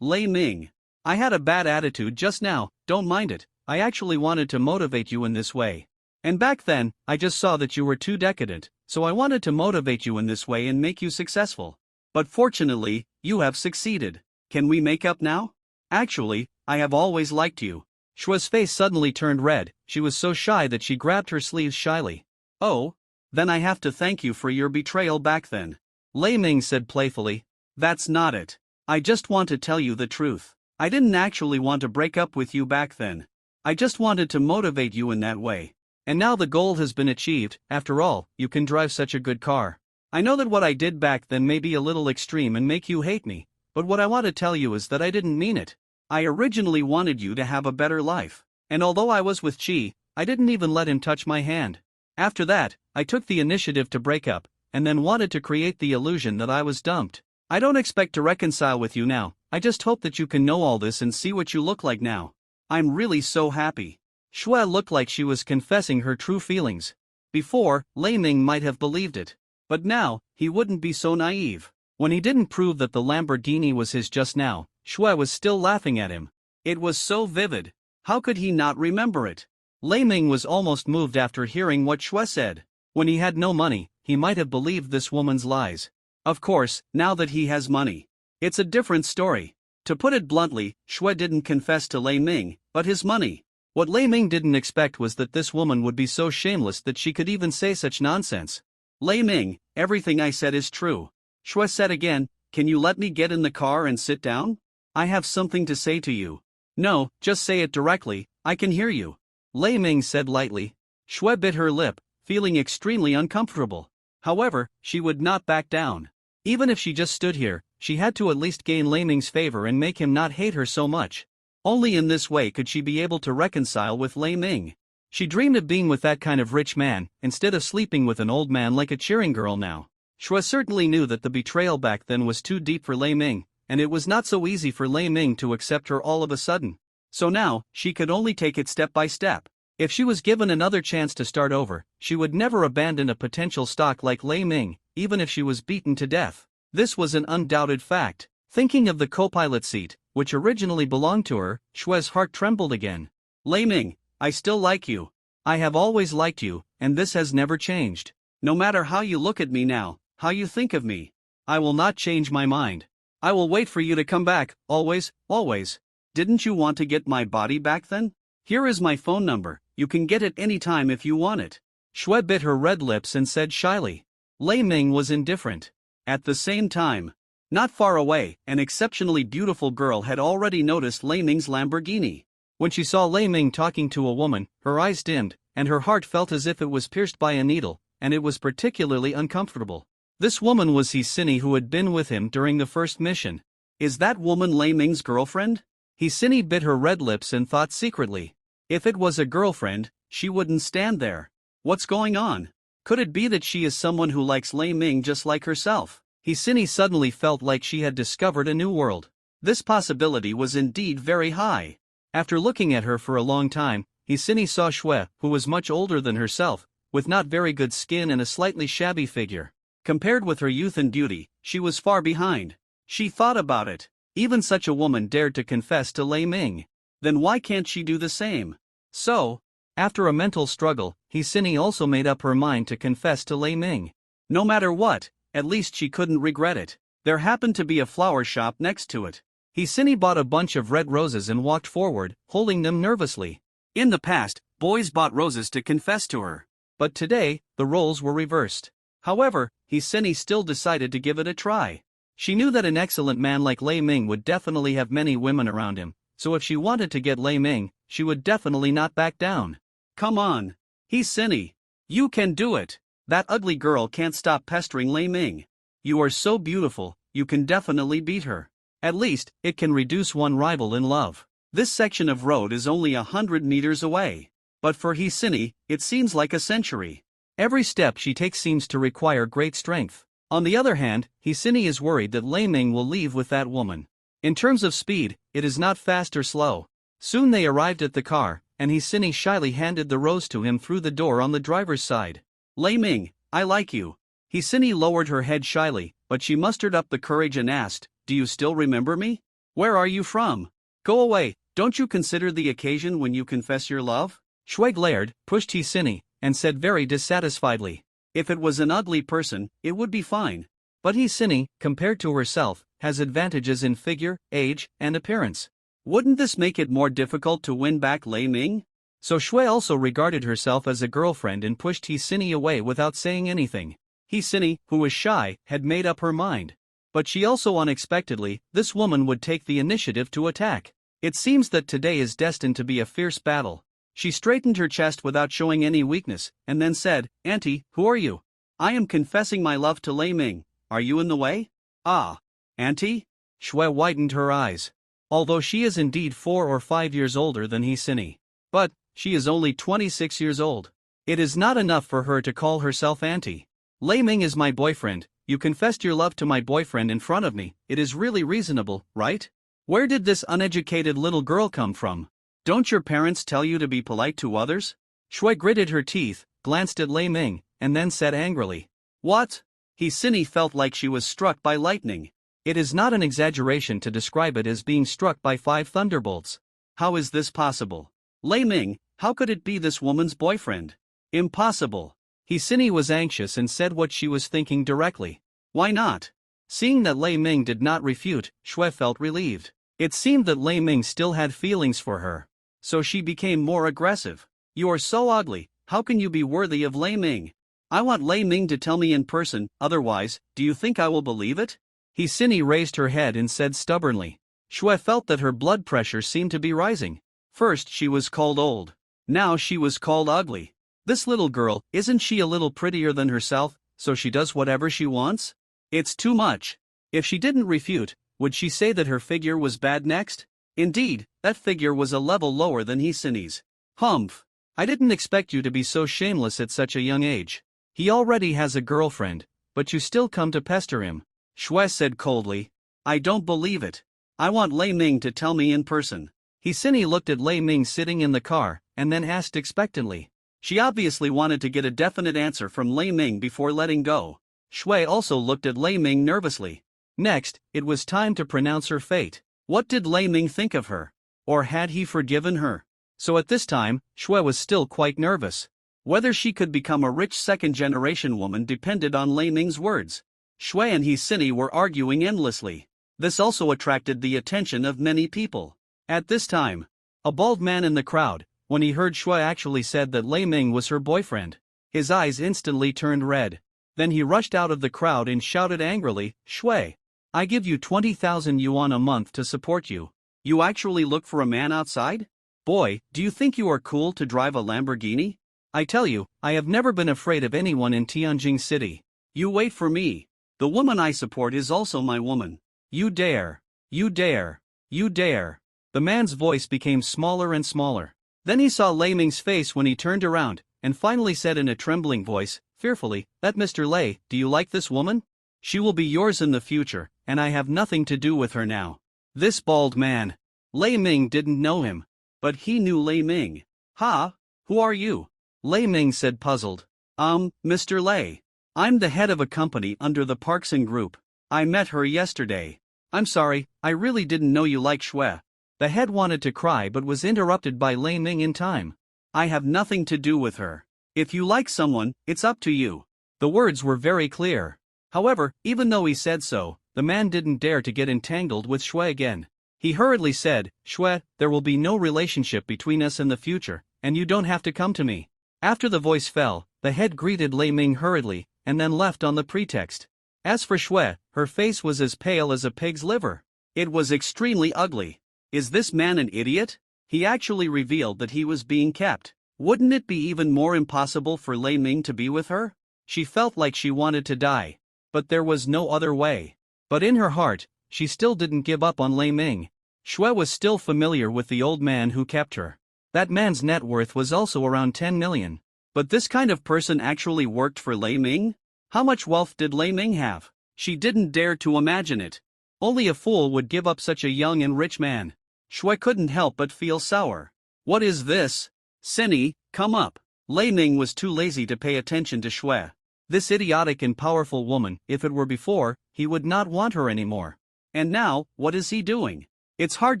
Lei Ming. I had a bad attitude just now, don't mind it, I actually wanted to motivate you in this way. And back then, I just saw that you were too decadent, so I wanted to motivate you in this way and make you successful. But fortunately, you have succeeded. Can we make up now? Actually, I have always liked you. Shui's face suddenly turned red, she was so shy that she grabbed her sleeves shyly. Oh? Then I have to thank you for your betrayal back then. Lei Ming said playfully. That's not it. I just want to tell you the truth. I didn't actually want to break up with you back then. I just wanted to motivate you in that way. And now the goal has been achieved, after all, you can drive such a good car. I know that what I did back then may be a little extreme and make you hate me, but what I want to tell you is that I didn't mean it. I originally wanted you to have a better life. And although I was with Chi, I didn't even let him touch my hand. After that, I took the initiative to break up, and then wanted to create the illusion that I was dumped. I don't expect to reconcile with you now, I just hope that you can know all this and see what you look like now. I'm really so happy. Shui looked like she was confessing her true feelings. Before, Lei Ming might have believed it. But now, he wouldn't be so naive. When he didn't prove that the Lamborghini was his just now, Shui was still laughing at him. It was so vivid. How could he not remember it? Lei Ming was almost moved after hearing what Shui said. When he had no money, he might have believed this woman's lies. Of course, now that he has money, It's a different story. To put it bluntly, Shui didn't confess to Lei Ming, but his money. What Lei Ming didn't expect was that this woman would be so shameless that she could even say such nonsense. Lei Ming, everything I said is true. Shui said again, can you let me get in the car and sit down? I have something to say to you. No, just say it directly, I can hear you. Lei Ming said lightly. Shui bit her lip, feeling extremely uncomfortable. However, she would not back down. Even if she just stood here, she had to at least gain Lei Ming's favor and make him not hate her so much. Only in this way could she be able to reconcile with Lei Ming. She dreamed of being with that kind of rich man, instead of sleeping with an old man like a cheering girl now. Shui certainly knew that the betrayal back then was too deep for Lei Ming, and it was not so easy for Lei Ming to accept her all of a sudden. So now, she could only take it step by step. If she was given another chance to start over, she would never abandon a potential stock like Lei Ming, even if she was beaten to death. This was an undoubted fact. Thinking of the co-pilot seat, which originally belonged to her, Shui's heart trembled again. Lei Ming, I still like you. I have always liked you, and this has never changed. No matter how you look at me now, how you think of me, I will not change my mind. I will wait for you to come back, always, always. Didn't you want to get my body back then? Here is my phone number, you can get it any time if you want it. Shui bit her red lips and said shyly. Lei Ming was indifferent. At the same time, not far away, an exceptionally beautiful girl had already noticed Lei Ming's Lamborghini. When she saw Lei Ming talking to a woman, her eyes dimmed, and her heart felt as if it was pierced by a needle, and it was particularly uncomfortable. This woman was Hisini, who had been with him during the first mission. Is that woman Lei Ming's girlfriend? Hisini bit her red lips and thought secretly. If it was a girlfriend, she wouldn't stand there. What's going on? Could it be that she is someone who likes Lei Ming just like herself? Hisini suddenly felt like she had discovered a new world. This possibility was indeed very high. After looking at her for a long time, Hisini saw Shui, who was much older than herself, with not very good skin and a slightly shabby figure. Compared with her youth and beauty, she was far behind. She thought about it. Even such a woman dared to confess to Lei Ming. Then why can't she do the same? So, after a mental struggle, Hisini also made up her mind to confess to Lei Ming. No matter what, at least she couldn't regret it. There happened to be a flower shop next to it. Hisini bought a bunch of red roses and walked forward, holding them nervously. In the past, boys bought roses to confess to her. But today, the roles were reversed. However, Hisini still decided to give it a try. She knew that an excellent man like Lei Ming would definitely have many women around him, so if she wanted to get Lei Ming, she would definitely not back down. Come on. Hisini. You can do it. That ugly girl can't stop pestering Lei Ming. You are so beautiful, you can definitely beat her. At least, it can reduce one rival in love. This section of road is only 100 meters away. But for Hisini, it seems like a century. Every step she takes seems to require great strength. On the other hand, Hisini is worried that Lei Ming will leave with that woman. In terms of speed, it is not fast or slow. Soon they arrived at the car, and Hisini shyly handed the rose to him through the door on the driver's side. Lei Ming, I like you. Hisini lowered her head shyly, but she mustered up the courage and asked, do you still remember me? Where are you from? Go away, don't you consider the occasion when you confess your love? Shui glared, pushed Hisini, and said very dissatisfiedly. If it was an ugly person, it would be fine. But Hisini, compared to herself, has advantages in figure, age, and appearance. Wouldn't this make it more difficult to win back Lei Ming? So Shui also regarded herself as a girlfriend and pushed Hisini away without saying anything. Hisini, who was shy, had made up her mind. But she also unexpectedly, this woman would take the initiative to attack. It seems that today is destined to be a fierce battle. She straightened her chest without showing any weakness, and then said, Auntie, who are you? I am confessing my love to Lei Ming. Are you in the way? Ah. Auntie? Shui widened her eyes. Although she is indeed 4 or 5 years older than Hisini. But, she is only 26 years old. It is not enough for her to call herself auntie. Lei Ming is my boyfriend, you confessed your love to my boyfriend in front of me, it is really reasonable, right? Where did this uneducated little girl come from? Don't your parents tell you to be polite to others? Shui gritted her teeth, glanced at Lei Ming, and then said angrily. What? Hisini felt like she was struck by lightning. It is not an exaggeration to describe it as being struck by 5 thunderbolts. How is this possible? Lei Ming, how could it be this woman's boyfriend? Impossible. Hisini was anxious and said what she was thinking directly. Why not? Seeing that Lei Ming did not refute, Shui felt relieved. It seemed that Lei Ming still had feelings for her. So she became more aggressive. You are so ugly, how can you be worthy of Lei Ming? I want Lei Ming to tell me in person, otherwise, do you think I will believe it? Hisini raised her head and said stubbornly. Shui felt that her blood pressure seemed to be rising. First she was called old. Now she was called ugly. This little girl, isn't she a little prettier than herself, so she does whatever she wants? It's too much. If she didn't refute, would she say that her figure was bad next? Indeed, that figure was a level lower than Hisini's. Humph. I didn't expect you to be so shameless at such a young age. He already has a girlfriend, but you still come to pester him. Shui said coldly. I don't believe it. I want Lei Ming to tell me in person. Hisini looked at Lei Ming sitting in the car, and then asked expectantly. She obviously wanted to get a definite answer from Lei Ming before letting go. Shui also looked at Lei Ming nervously. Next, it was time to pronounce her fate. What did Lei Ming think of her? Or had he forgiven her? So at this time, Shui was still quite nervous. Whether she could become a rich second-generation woman depended on Lei Ming's words. Shui and Hisini were arguing endlessly. This also attracted the attention of many people. At this time, a bald man in the crowd, when he heard Shui actually said that Lei Ming was her boyfriend, his eyes instantly turned red. Then he rushed out of the crowd and shouted angrily, Shui, I give you 20,000 yuan a month to support you. You actually look for a man outside? Boy, do you think you are cool to drive a Lamborghini? I tell you, I have never been afraid of anyone in Tianjin City. You wait for me. The woman I support is also my woman. You dare. You dare. You dare. The man's voice became smaller and smaller. Then he saw Lei Ming's face when he turned around, and finally said in a trembling voice, fearfully, that Mr. Lei, do you like this woman? She will be yours in the future, and I have nothing to do with her now. This bald man. Lei Ming didn't know him. But he knew Lei Ming. Ha? Who are you? Lei Ming said puzzled. Mr. Lei. I'm the head of a company under the Parkson Group. I met her yesterday. I'm sorry, I really didn't know you like Shui. The head wanted to cry but was interrupted by Lei Ming in time. I have nothing to do with her. If you like someone, it's up to you. The words were very clear. However, even though he said so, the man didn't dare to get entangled with Shui again. He hurriedly said, Shui, there will be no relationship between us in the future, and you don't have to come to me. After the voice fell, the head greeted Lei Ming hurriedly, and then left on the pretext. As for Shui, her face was as pale as a pig's liver. It was extremely ugly. Is this man an idiot? He actually revealed that he was being kept. Wouldn't it be even more impossible for Lei Ming to be with her? She felt like she wanted to die. But there was no other way. But in her heart, she still didn't give up on Lei Ming. Shui was still familiar with the old man who kept her. That man's net worth was also around 10 million. But this kind of person actually worked for Lei Ming? How much wealth did Lei Ming have? She didn't dare to imagine it. Only a fool would give up such a young and rich man. Shui couldn't help but feel sour. What is this? Sini, come up. Lei Ming was too lazy to pay attention to Shui. This idiotic and powerful woman, if it were before, he would not want her anymore. And now, what is he doing? It's hard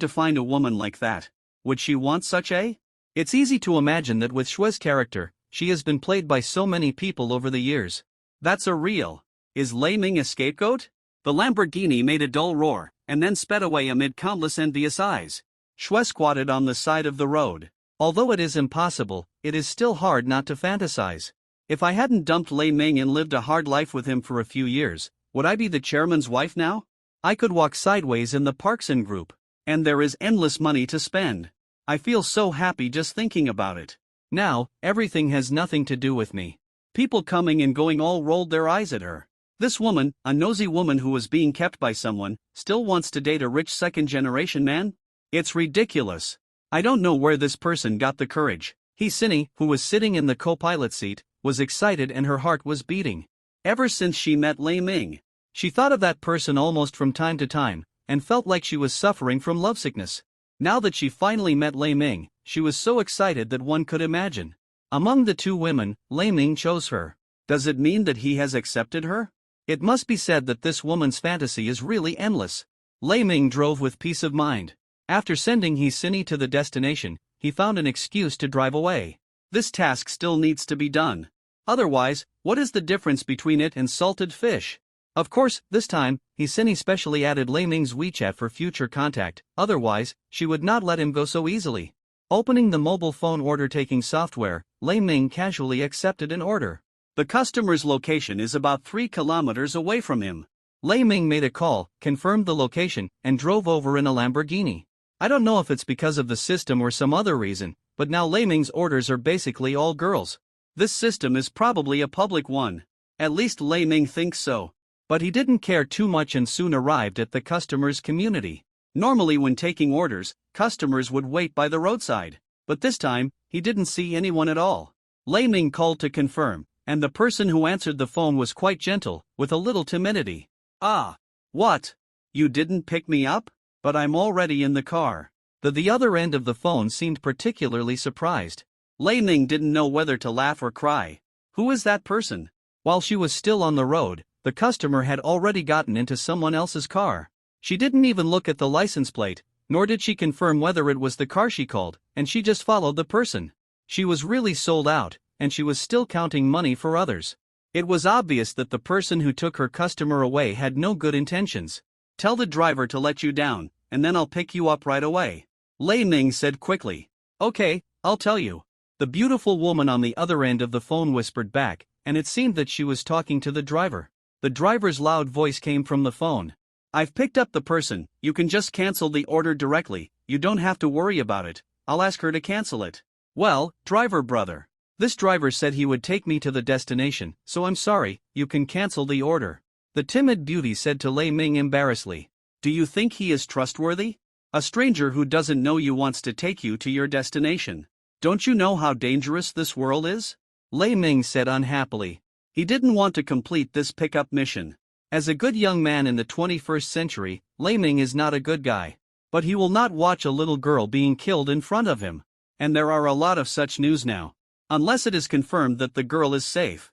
to find a woman like that. Would she want such a? It's easy to imagine that with Shui's character, she has been played by so many people over the years. That's a real. Is Lei Ming a scapegoat? The Lamborghini made a dull roar, and then sped away amid countless envious eyes. Shui squatted on the side of the road. Although it is impossible, it is still hard not to fantasize. If I hadn't dumped Lei Ming and lived a hard life with him for a few years, would I be the chairman's wife now? I could walk sideways in the Parkson Group. And there is endless money to spend. I feel so happy just thinking about it. Now, everything has nothing to do with me. People coming and going all rolled their eyes at her. This woman, a nosy woman who was being kept by someone, still wants to date a rich second-generation man? It's ridiculous. I don't know where this person got the courage. Hisini, who was sitting in the co-pilot seat, was excited and her heart was beating. Ever since she met Lei Ming, she thought of that person almost from time to time, and felt like she was suffering from lovesickness. Now that she finally met Lei Ming, she was so excited that one could imagine. Among the two women, Lei Ming chose her. Does it mean that he has accepted her? It must be said that this woman's fantasy is really endless. Lei Ming drove with peace of mind. After sending Hisini to the destination, he found an excuse to drive away. This task still needs to be done. Otherwise, what is the difference between it and salted fish? Of course, this time, Hsini specially added Lei Ming's WeChat for future contact, otherwise, she would not let him go so easily. Opening the mobile phone order-taking software, Lei Ming casually accepted an order. The customer's location is about 3 kilometers away from him. Lei Ming made a call, confirmed the location, and drove over in a Lamborghini. I don't know if it's because of the system or some other reason, but now Lei Ming's orders are basically all girls. This system is probably a public one. At least Lei Ming thinks so. But he didn't care too much and soon arrived at the customer's community. Normally when taking orders, customers would wait by the roadside. But this time, he didn't see anyone at all. Lei Ming called to confirm, and the person who answered the phone was quite gentle, with a little timidity. "Ah. What? You didn't pick me up? But I'm already in the car." The other end of the phone seemed particularly surprised. Lei Ming didn't know whether to laugh or cry. Who is that person? While she was still on the road, the customer had already gotten into someone else's car. She didn't even look at the license plate, nor did she confirm whether it was the car she called, and she just followed the person. She was really sold out, and she was still counting money for others. It was obvious that the person who took her customer away had no good intentions. "Tell the driver to let you down, and then I'll pick you up right away," Lei Ming said quickly. "Okay, I'll tell you." The beautiful woman on the other end of the phone whispered back, and it seemed that she was talking to the driver. The driver's loud voice came from the phone. "I've picked up the person, you can just cancel the order directly, you don't have to worry about it, I'll ask her to cancel it." "Well, driver brother. This driver said he would take me to the destination, so I'm sorry, you can cancel the order," the timid beauty said to Lei Ming embarrassedly. "Do you think he is trustworthy? A stranger who doesn't know you wants to take you to your destination. Don't you know how dangerous this world is?" Lei Ming said unhappily. He didn't want to complete this pickup mission. As a good young man in the 21st century, Lei Ming is not a good guy. But he will not watch a little girl being killed in front of him. And there are a lot of such news now. Unless it is confirmed that the girl is safe.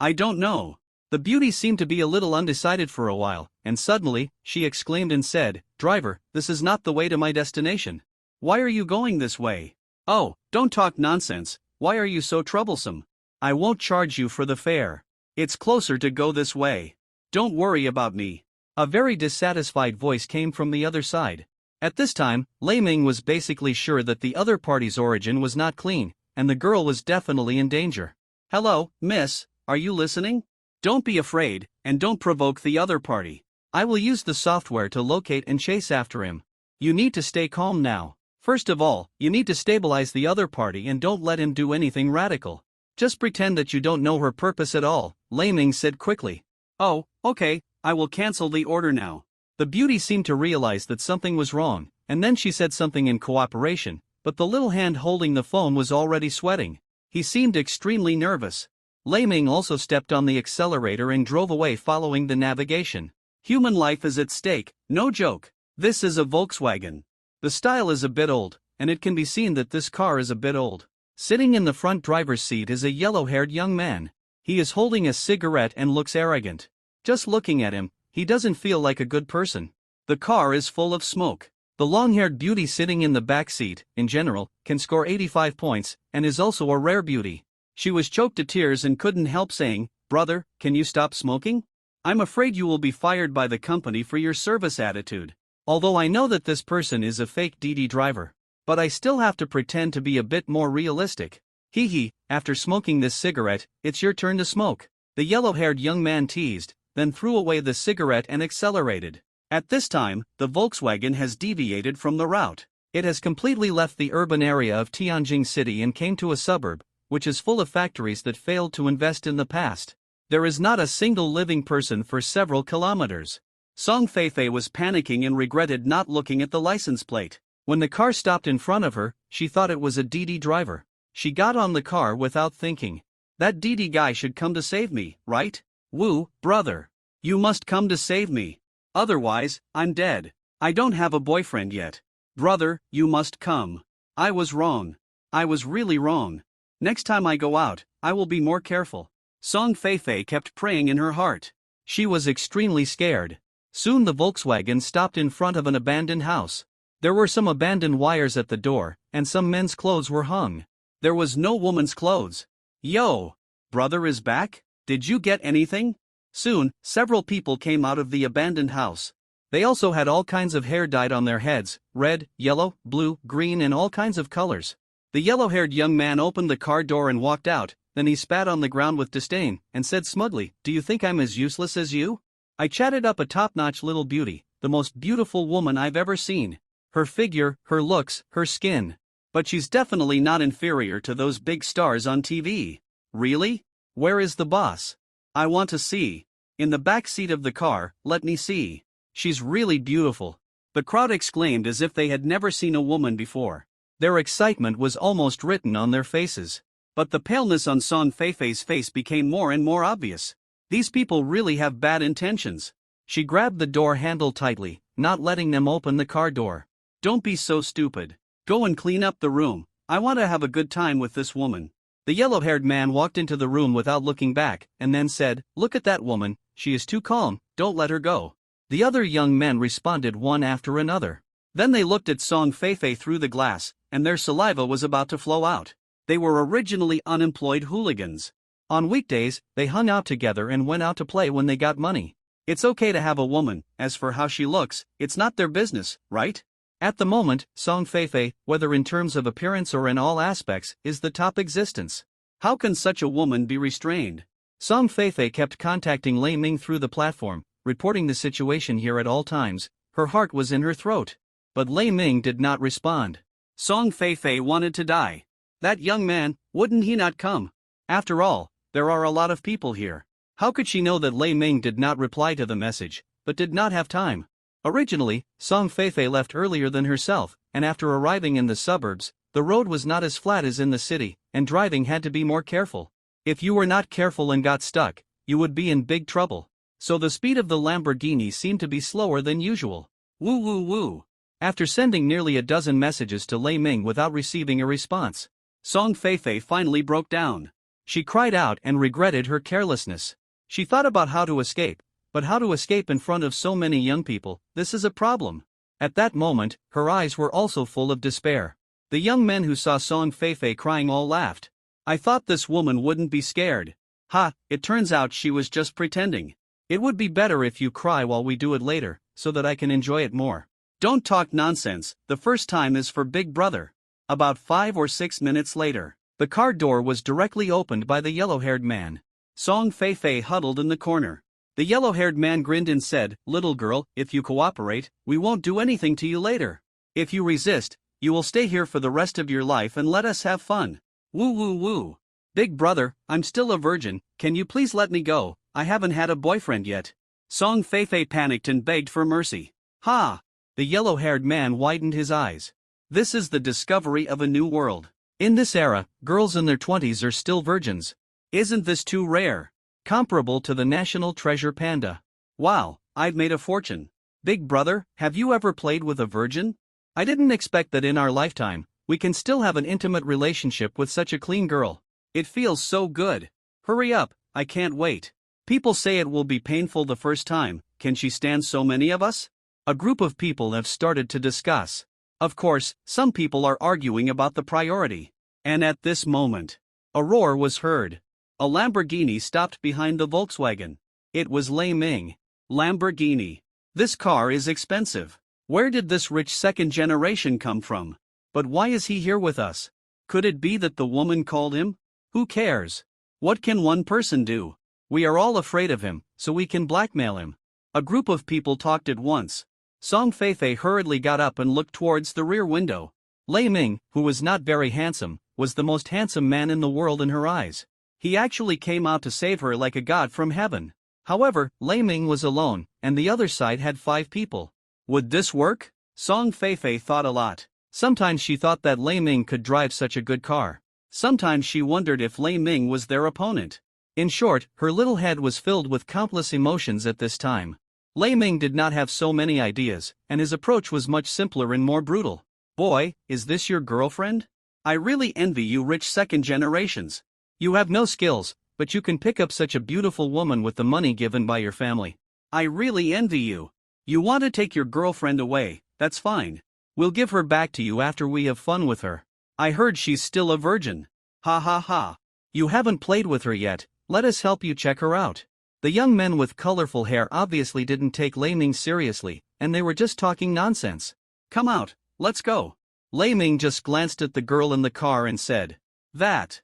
I don't know. The beauty seemed to be a little undecided for a while, and suddenly, she exclaimed and said, "Driver, this is not the way to my destination. Why are you going this way?" "Oh, don't talk nonsense, why are you so troublesome? I won't charge you for the fare. It's closer to go this way. Don't worry about me." A very dissatisfied voice came from the other side. At this time, Lei Ming was basically sure that the other party's origin was not clean, and the girl was definitely in danger. "Hello, miss, are you listening? Don't be afraid, and don't provoke the other party. I will use the software to locate and chase after him. You need to stay calm now. First of all, you need to stabilize the other party and don't let him do anything radical. Just pretend that you don't know her purpose at all," Lei Ming said quickly. "Oh, okay, I will cancel the order now." The beauty seemed to realize that something was wrong, and then she said something in cooperation, but the little hand holding the phone was already sweating. He seemed extremely nervous. Lei Ming also stepped on the accelerator and drove away following the navigation. Human life is at stake, no joke. This is a Volkswagen. The style is a bit old, and it can be seen that this car is a bit old. Sitting in the front driver's seat is a yellow-haired young man. He is holding a cigarette and looks arrogant. Just looking at him, he doesn't feel like a good person. The car is full of smoke. The long-haired beauty sitting in the back seat, in general, can score 85 points, and is also a rare beauty. She was choked to tears and couldn't help saying, "Brother, can you stop smoking? I'm afraid you will be fired by the company for your service attitude." Although I know that this person is a fake DD driver. But I still have to pretend to be a bit more realistic. "Hee, after smoking this cigarette, it's your turn to smoke," the yellow-haired young man teased, then threw away the cigarette and accelerated. At this time, the Volkswagen has deviated from the route. It has completely left the urban area of Tianjin City and came to a suburb, which is full of factories that failed to invest in the past. There is not a single living person for several kilometers. Song Feifei was panicking and regretted not looking at the license plate. When the car stopped in front of her, she thought it was a DD driver. She got on the car without thinking. "That DD guy should come to save me, right? Woo, brother. You must come to save me. Otherwise, I'm dead. I don't have a boyfriend yet. Brother, you must come. I was wrong. I was really wrong. Next time I go out, I will be more careful." Song Feifei kept praying in her heart. She was extremely scared. Soon the Volkswagen stopped in front of an abandoned house. There were some abandoned wires at the door, and some men's clothes were hung. There was no woman's clothes. "Yo! Brother is back? Did you get anything?" Soon, several people came out of the abandoned house. They also had all kinds of hair dyed on their heads, red, yellow, blue, green and all kinds of colors. The yellow-haired young man opened the car door and walked out, then he spat on the ground with disdain, and said smugly, "Do you think I'm as useless as you? I chatted up a top-notch little beauty, the most beautiful woman I've ever seen. Her figure, her looks, her skin. But she's definitely not inferior to those big stars on TV. Really? Where is the boss? I want to see. In the back seat of the car, let me see. She's really beautiful." The crowd exclaimed as if they had never seen a woman before. Their excitement was almost written on their faces. But the paleness on Song Feifei's face became more and more obvious. These people really have bad intentions. She grabbed the door handle tightly, not letting them open the car door. "Don't be so stupid. Go and clean up the room. I want to have a good time with this woman." The yellow-haired man walked into the room without looking back, and then said, "Look at that woman, she is too calm, don't let her go." The other young men responded one after another. Then they looked at Song Feifei through the glass, and their saliva was about to flow out. They were originally unemployed hooligans. On weekdays, they hung out together and went out to play when they got money. It's okay to have a woman, as for how she looks, it's not their business, right? At the moment, Song Feifei, whether in terms of appearance or in all aspects, is the top existence. How can such a woman be restrained? Song Feifei kept contacting Lei Ming through the platform, reporting the situation here at all times. Her heart was in her throat. But Lei Ming did not respond. Song Feifei wanted to die. That young man, wouldn't he not come? After all, there are a lot of people here. How could she know that Lei Ming did not reply to the message, but did not have time? Originally, Song Feifei left earlier than herself, and after arriving in the suburbs, the road was not as flat as in the city, and driving had to be more careful. If you were not careful and got stuck, you would be in big trouble. So the speed of the Lamborghini seemed to be slower than usual. Woo woo woo. After sending nearly a dozen messages to Lei Ming without receiving a response, Song Feifei finally broke down. She cried out and regretted her carelessness. She thought about how to escape, but how to escape in front of so many young people, this is a problem. At that moment, her eyes were also full of despair. The young men who saw Song Feifei crying all laughed. "I thought this woman wouldn't be scared. Ha, it turns out she was just pretending. It would be better if you cry while we do it later, so that I can enjoy it more. Don't talk nonsense, the first time is for Big Brother." About 5 or 6 minutes later, the car door was directly opened by the yellow-haired man. Song Feifei huddled in the corner. The yellow-haired man grinned and said, "Little girl, if you cooperate, we won't do anything to you later. If you resist, you will stay here for the rest of your life and let us have fun. Woo woo woo. Big Brother, I'm still a virgin, can you please let me go, I haven't had a boyfriend yet." Song Feifei panicked and begged for mercy. "Ha!" The yellow-haired man widened his eyes. "This is the discovery of a new world. In this era, girls in their 20s are still virgins. Isn't this too rare? Comparable to the national treasure panda. Wow, I've made a fortune. Big Brother, have you ever played with a virgin? I didn't expect that in our lifetime, we can still have an intimate relationship with such a clean girl. It feels so good. Hurry up, I can't wait. People say it will be painful the first time, can she stand so many of us?" A group of people have started to discuss. Of course, some people are arguing about the priority. And at this moment, a roar was heard. A Lamborghini stopped behind the Volkswagen. It was Lei Ming. Lamborghini. This car is expensive. Where did this rich second generation come from? But why is he here with us? Could it be that the woman called him? Who cares? What can one person do? We are all afraid of him, so we can blackmail him. A group of people talked at once. Song Feifei hurriedly got up and looked towards the rear window. Lei Ming, who was not very handsome, was the most handsome man in the world in her eyes. He actually came out to save her like a god from heaven. However, Lei Ming was alone, and the other side had 5 people. Would this work? Song Feifei thought a lot. Sometimes she thought that Lei Ming could drive such a good car. Sometimes she wondered if Lei Ming was their opponent. In short, her little head was filled with countless emotions at this time. Lei Ming did not have so many ideas, and his approach was much simpler and more brutal. "Boy, is this your girlfriend? I really envy you rich second generations. You have no skills, but you can pick up such a beautiful woman with the money given by your family. I really envy you. You want to take your girlfriend away, that's fine. We'll give her back to you after we have fun with her. I heard she's still a virgin. Ha ha ha. You haven't played with her yet, let us help you check her out. The young men with colorful hair obviously didn't take Lei Ming seriously, and they were just talking nonsense. Come out, let's go. Lei Ming just glanced at the girl in the car and said, That.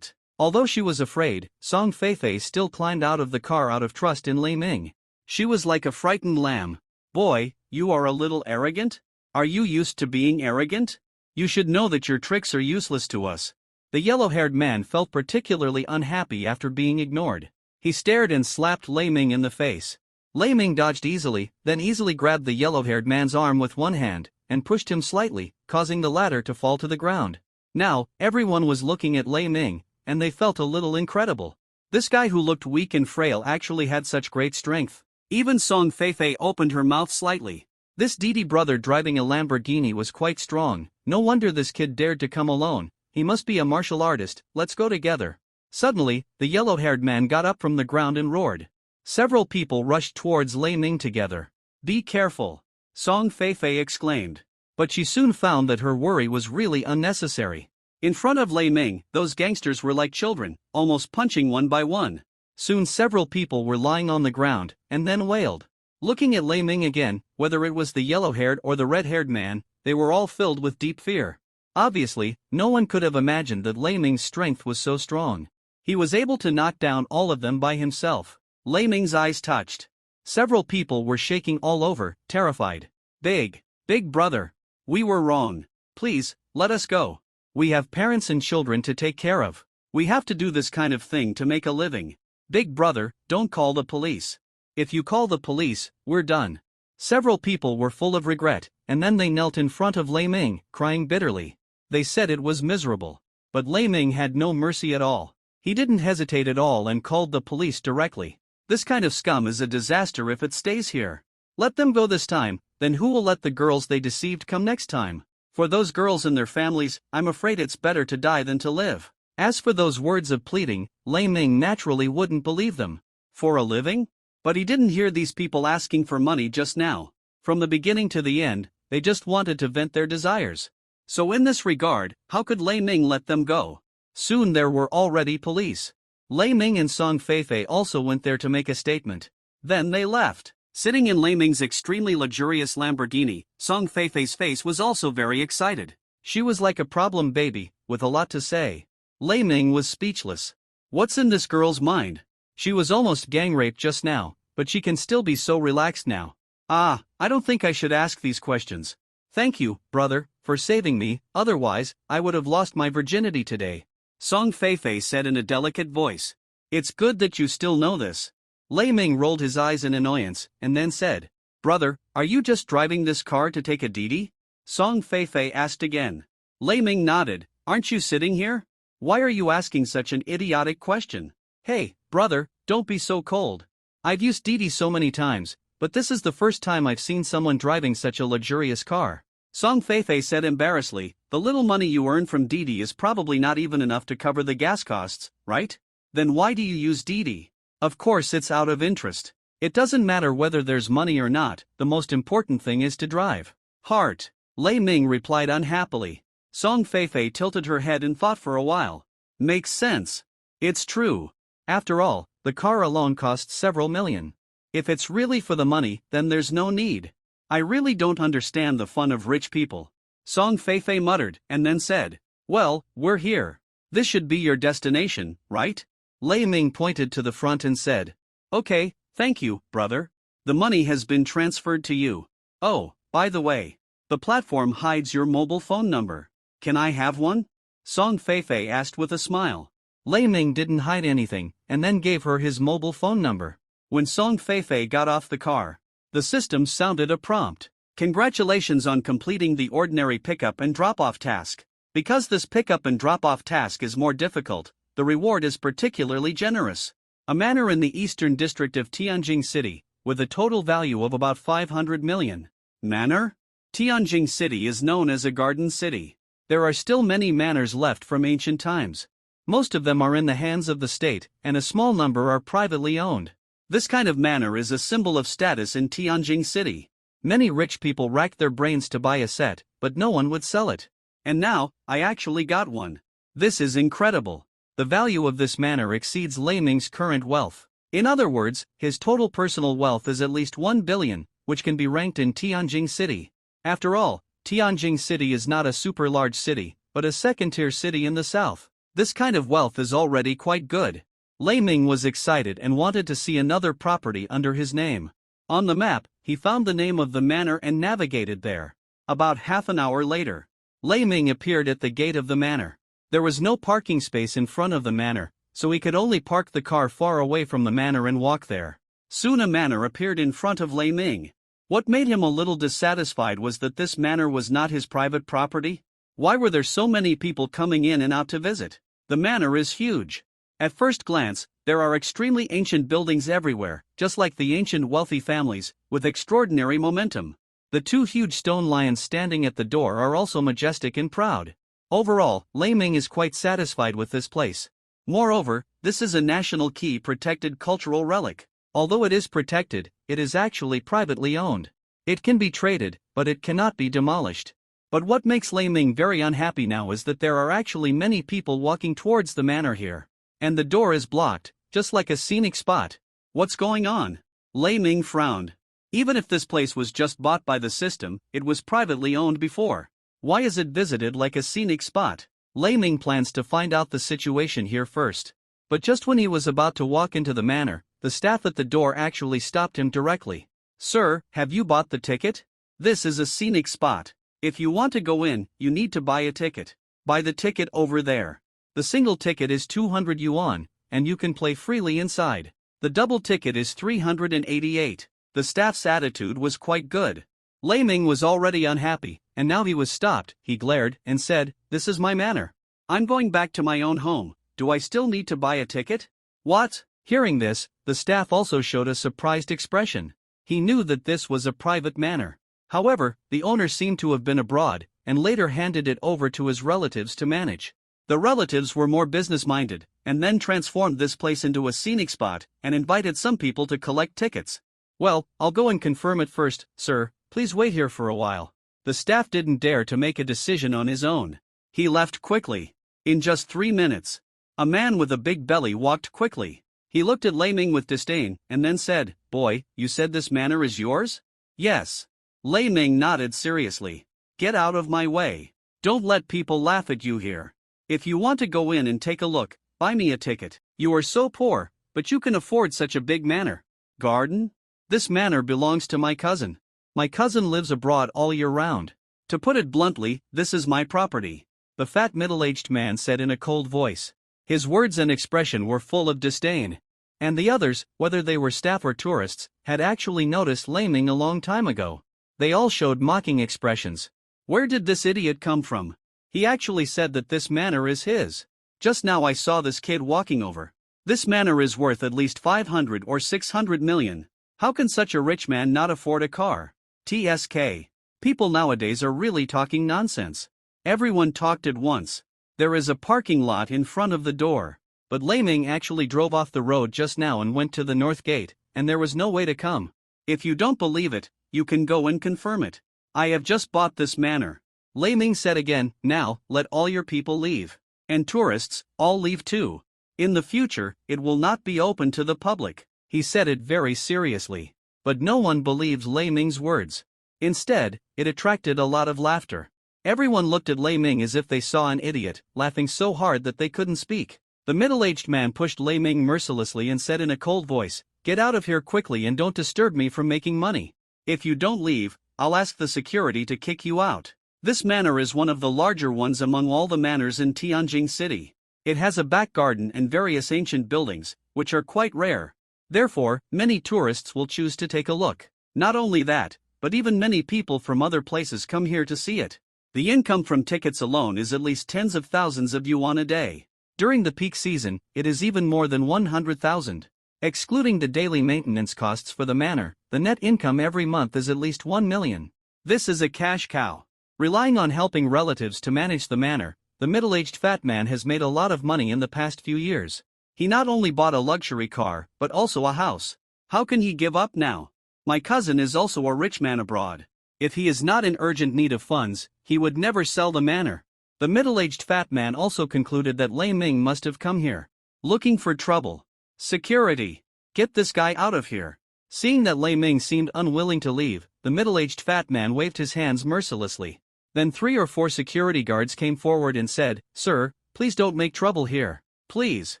Although she was afraid, Song Feifei still climbed out of the car out of trust in Lei Ming. She was like a frightened lamb. Boy, you are a little arrogant? Are you used to being arrogant? You should know that your tricks are useless to us. The yellow-haired man felt particularly unhappy after being ignored. He stared and slapped Lei Ming in the face. Lei Ming dodged easily, then easily grabbed the yellow-haired man's arm with one hand, and pushed him slightly, causing the latter to fall to the ground. Now, everyone was looking at Lei Ming, and they felt a little incredible. This guy who looked weak and frail actually had such great strength. Even Song Feifei opened her mouth slightly. This Didi brother driving a Lamborghini was quite strong. No wonder this kid dared to come alone. He must be a martial artist. Let's go together. Suddenly, the yellow-haired man got up from the ground and roared. Several people rushed towards Lei Ming together. Be careful, Song Feifei exclaimed. But she soon found that her worry was really unnecessary. In front of Lei Ming, those gangsters were like children, almost punching one by one. Soon several people were lying on the ground, and then wailed. Looking at Lei Ming again, whether it was the yellow-haired or the red-haired man, they were all filled with deep fear. Obviously, no one could have imagined that Lei Ming's strength was so strong. He was able to knock down all of them by himself. Lei Ming's eyes touched. Several people were shaking all over, terrified. Big brother. We were wrong. Please, let us go. We have parents and children to take care of. We have to do this kind of thing to make a living. Big brother, don't call the police. If you call the police, we're done. Several people were full of regret, and then they knelt in front of Lei Ming, crying bitterly. They said it was miserable. But Lei Ming had no mercy at all. He didn't hesitate at all and called the police directly. This kind of scum is a disaster if it stays here. Let them go this time, then who will let the girls they deceived come next time? For those girls and their families, I'm afraid it's better to die than to live. As for those words of pleading, Lei Ming naturally wouldn't believe them. For a living? But he didn't hear these people asking for money just now. From the beginning to the end, they just wanted to vent their desires. So in this regard, how could Lei Ming let them go? Soon there were already police. Lei Ming and Song Feifei also went there to make a statement. Then they left. Sitting in Lei Ming's extremely luxurious Lamborghini, Song Feifei's face was also very excited. She was like a problem baby, with a lot to say. Lei Ming was speechless. What's in this girl's mind? She was almost gang-raped just now, but she can still be so relaxed now. I don't think I should ask these questions. Thank you, brother, for saving me, otherwise, I would have lost my virginity today. Song Feifei said in a delicate voice. It's good that you still know this. Lei Ming rolled his eyes in annoyance, and then said, Brother, are you just driving this car to take a Didi? Song Feifei asked again. Lei Ming nodded. Aren't you sitting here? Why are you asking such an idiotic question? Hey, brother, don't be so cold. I've used Didi so many times, but this is the first time I've seen someone driving such a luxurious car. Song Feifei said embarrassedly, the little money you earn from Didi is probably not even enough to cover the gas costs, right? Then why do you use Didi? Of course it's out of interest. It doesn't matter whether there's money or not, the most important thing is to drive. Heart. Lei Ming replied unhappily. Song Feifei tilted her head and thought for a while. Makes sense. It's true. After all, the car alone costs several million. If it's really for the money, then there's no need. I really don't understand the fun of rich people. Song Feifei muttered, and then said, Well, we're here. This should be your destination, right? Lei Ming pointed to the front and said, Okay, thank you, brother. The money has been transferred to you. Oh, by the way, the platform hides your mobile phone number. Can I have one? Song Feifei asked with a smile. Lei Ming didn't hide anything, and then gave her his mobile phone number. When Song Feifei got off the car, the system sounded a prompt. Congratulations on completing the ordinary pickup and drop-off task. Because this pickup and drop-off task is more difficult, the reward is particularly generous. A manor in the eastern district of Tianjin City, with a total value of about 500 million. Manor? Tianjin City is known as a garden city. There are still many manors left from ancient times. Most of them are in the hands of the state, and a small number are privately owned. This kind of manor is a symbol of status in Tianjin City. Many rich people racked their brains to buy a set, but no one would sell it. And now, I actually got one. This is incredible. The value of this manor exceeds Lei Ming's current wealth. In other words, his total personal wealth is at least 1 billion, which can be ranked in Tianjin City. After all, Tianjin City is not a super large city, but a second-tier city in the south. This kind of wealth is already quite good. Lei Ming was excited and wanted to see another property under his name. On the map, he found the name of the manor and navigated there. About half an hour later, Lei Ming appeared at the gate of the manor. There was no parking space in front of the manor, so he could only park the car far away from the manor and walk there. Soon a manor appeared in front of Lei Ming. What made him a little dissatisfied was that this manor was not his private property. Why were there so many people coming in and out to visit? The manor is huge. At first glance, there are extremely ancient buildings everywhere, just like the ancient wealthy families, with extraordinary momentum. The two huge stone lions standing at the door are also majestic and proud. Overall, Lei Ming is quite satisfied with this place. Moreover, this is a national key protected cultural relic. Although it is protected, it is actually privately owned. It can be traded, but it cannot be demolished. But what makes Lei Ming very unhappy now is that there are actually many people walking towards the manor here. And the door is blocked, just like a scenic spot. What's going on? Lei Ming frowned. Even if this place was just bought by the system, it was privately owned before. Why is it visited like a scenic spot? Lei Ming plans to find out the situation here first. But just when he was about to walk into the manor, the staff at the door actually stopped him directly. Sir, have you bought the ticket? This is a scenic spot. If you want to go in, you need to buy a ticket. Buy the ticket over there. The single ticket is 200 yuan, and you can play freely inside. The double ticket is 388. The staff's attitude was quite good. Lei Ming was already unhappy, and now he was stopped. He glared and said, "This is my manor. I'm going back to my own home. Do I still need to buy a ticket?" What? Hearing this, the staff also showed a surprised expression. He knew that this was a private manor. However, the owner seemed to have been abroad, and later handed it over to his relatives to manage. The relatives were more business-minded, and then transformed this place into a scenic spot, and invited some people to collect tickets. Well, I'll go and confirm it first, sir. Please wait here for a while. The staff didn't dare to make a decision on his own. He left quickly. In just 3 minutes, a man with a big belly walked quickly. He looked at Lei Ming with disdain, and then said, "Boy, you said this manor is yours?" "Yes." Lei Ming nodded seriously. "Get out of my way. Don't let people laugh at you here. If you want to go in and take a look, buy me a ticket. You are so poor, but you can afford such a big manor." "Garden? This manor belongs to my cousin. My cousin lives abroad all year round. To put it bluntly, this is my property," the fat middle-aged man said in a cold voice. His words and expression were full of disdain. And the others, whether they were staff or tourists, had actually noticed Lei Ming a long time ago. They all showed mocking expressions. Where did this idiot come from? He actually said that this manor is his. Just now I saw this kid walking over. This manor is worth at least 500 or 600 million. How can such a rich man not afford a car? TSK. People nowadays are really talking nonsense. Everyone talked at once. There is a parking lot in front of the door. But Lei Ming actually drove off the road just now and went to the north gate, and there was no way to come. If you don't believe it, you can go and confirm it. I have just bought this manor. Lei Ming said again, "Now, let all your people leave. And tourists, all leave too. In the future, it will not be open to the public." He said it very seriously. But no one believed Lei Ming's words. Instead, it attracted a lot of laughter. Everyone looked at Lei Ming as if they saw an idiot, laughing so hard that they couldn't speak. The middle-aged man pushed Lei Ming mercilessly and said in a cold voice, "Get out of here quickly and don't disturb me from making money. If you don't leave, I'll ask the security to kick you out." This manor is one of the larger ones among all the manors in Tianjin City. It has a back garden and various ancient buildings, which are quite rare. Therefore, many tourists will choose to take a look. Not only that, but even many people from other places come here to see it. The income from tickets alone is at least tens of thousands of yuan a day. During the peak season, it is even more than 100,000. Excluding the daily maintenance costs for the manor, the net income every month is at least 1 million. This is a cash cow. Relying on helping relatives to manage the manor, the middle-aged fat man has made a lot of money in the past few years. He not only bought a luxury car, but also a house. How can he give up now? My cousin is also a rich man abroad. If he is not in urgent need of funds, he would never sell the manor. The middle-aged fat man also concluded that Lei Ming must have come here looking for trouble. Security. Get this guy out of here. Seeing that Lei Ming seemed unwilling to leave, the middle-aged fat man waved his hands mercilessly. Then 3 or 4 security guards came forward and said, "Sir, please don't make trouble here. Please.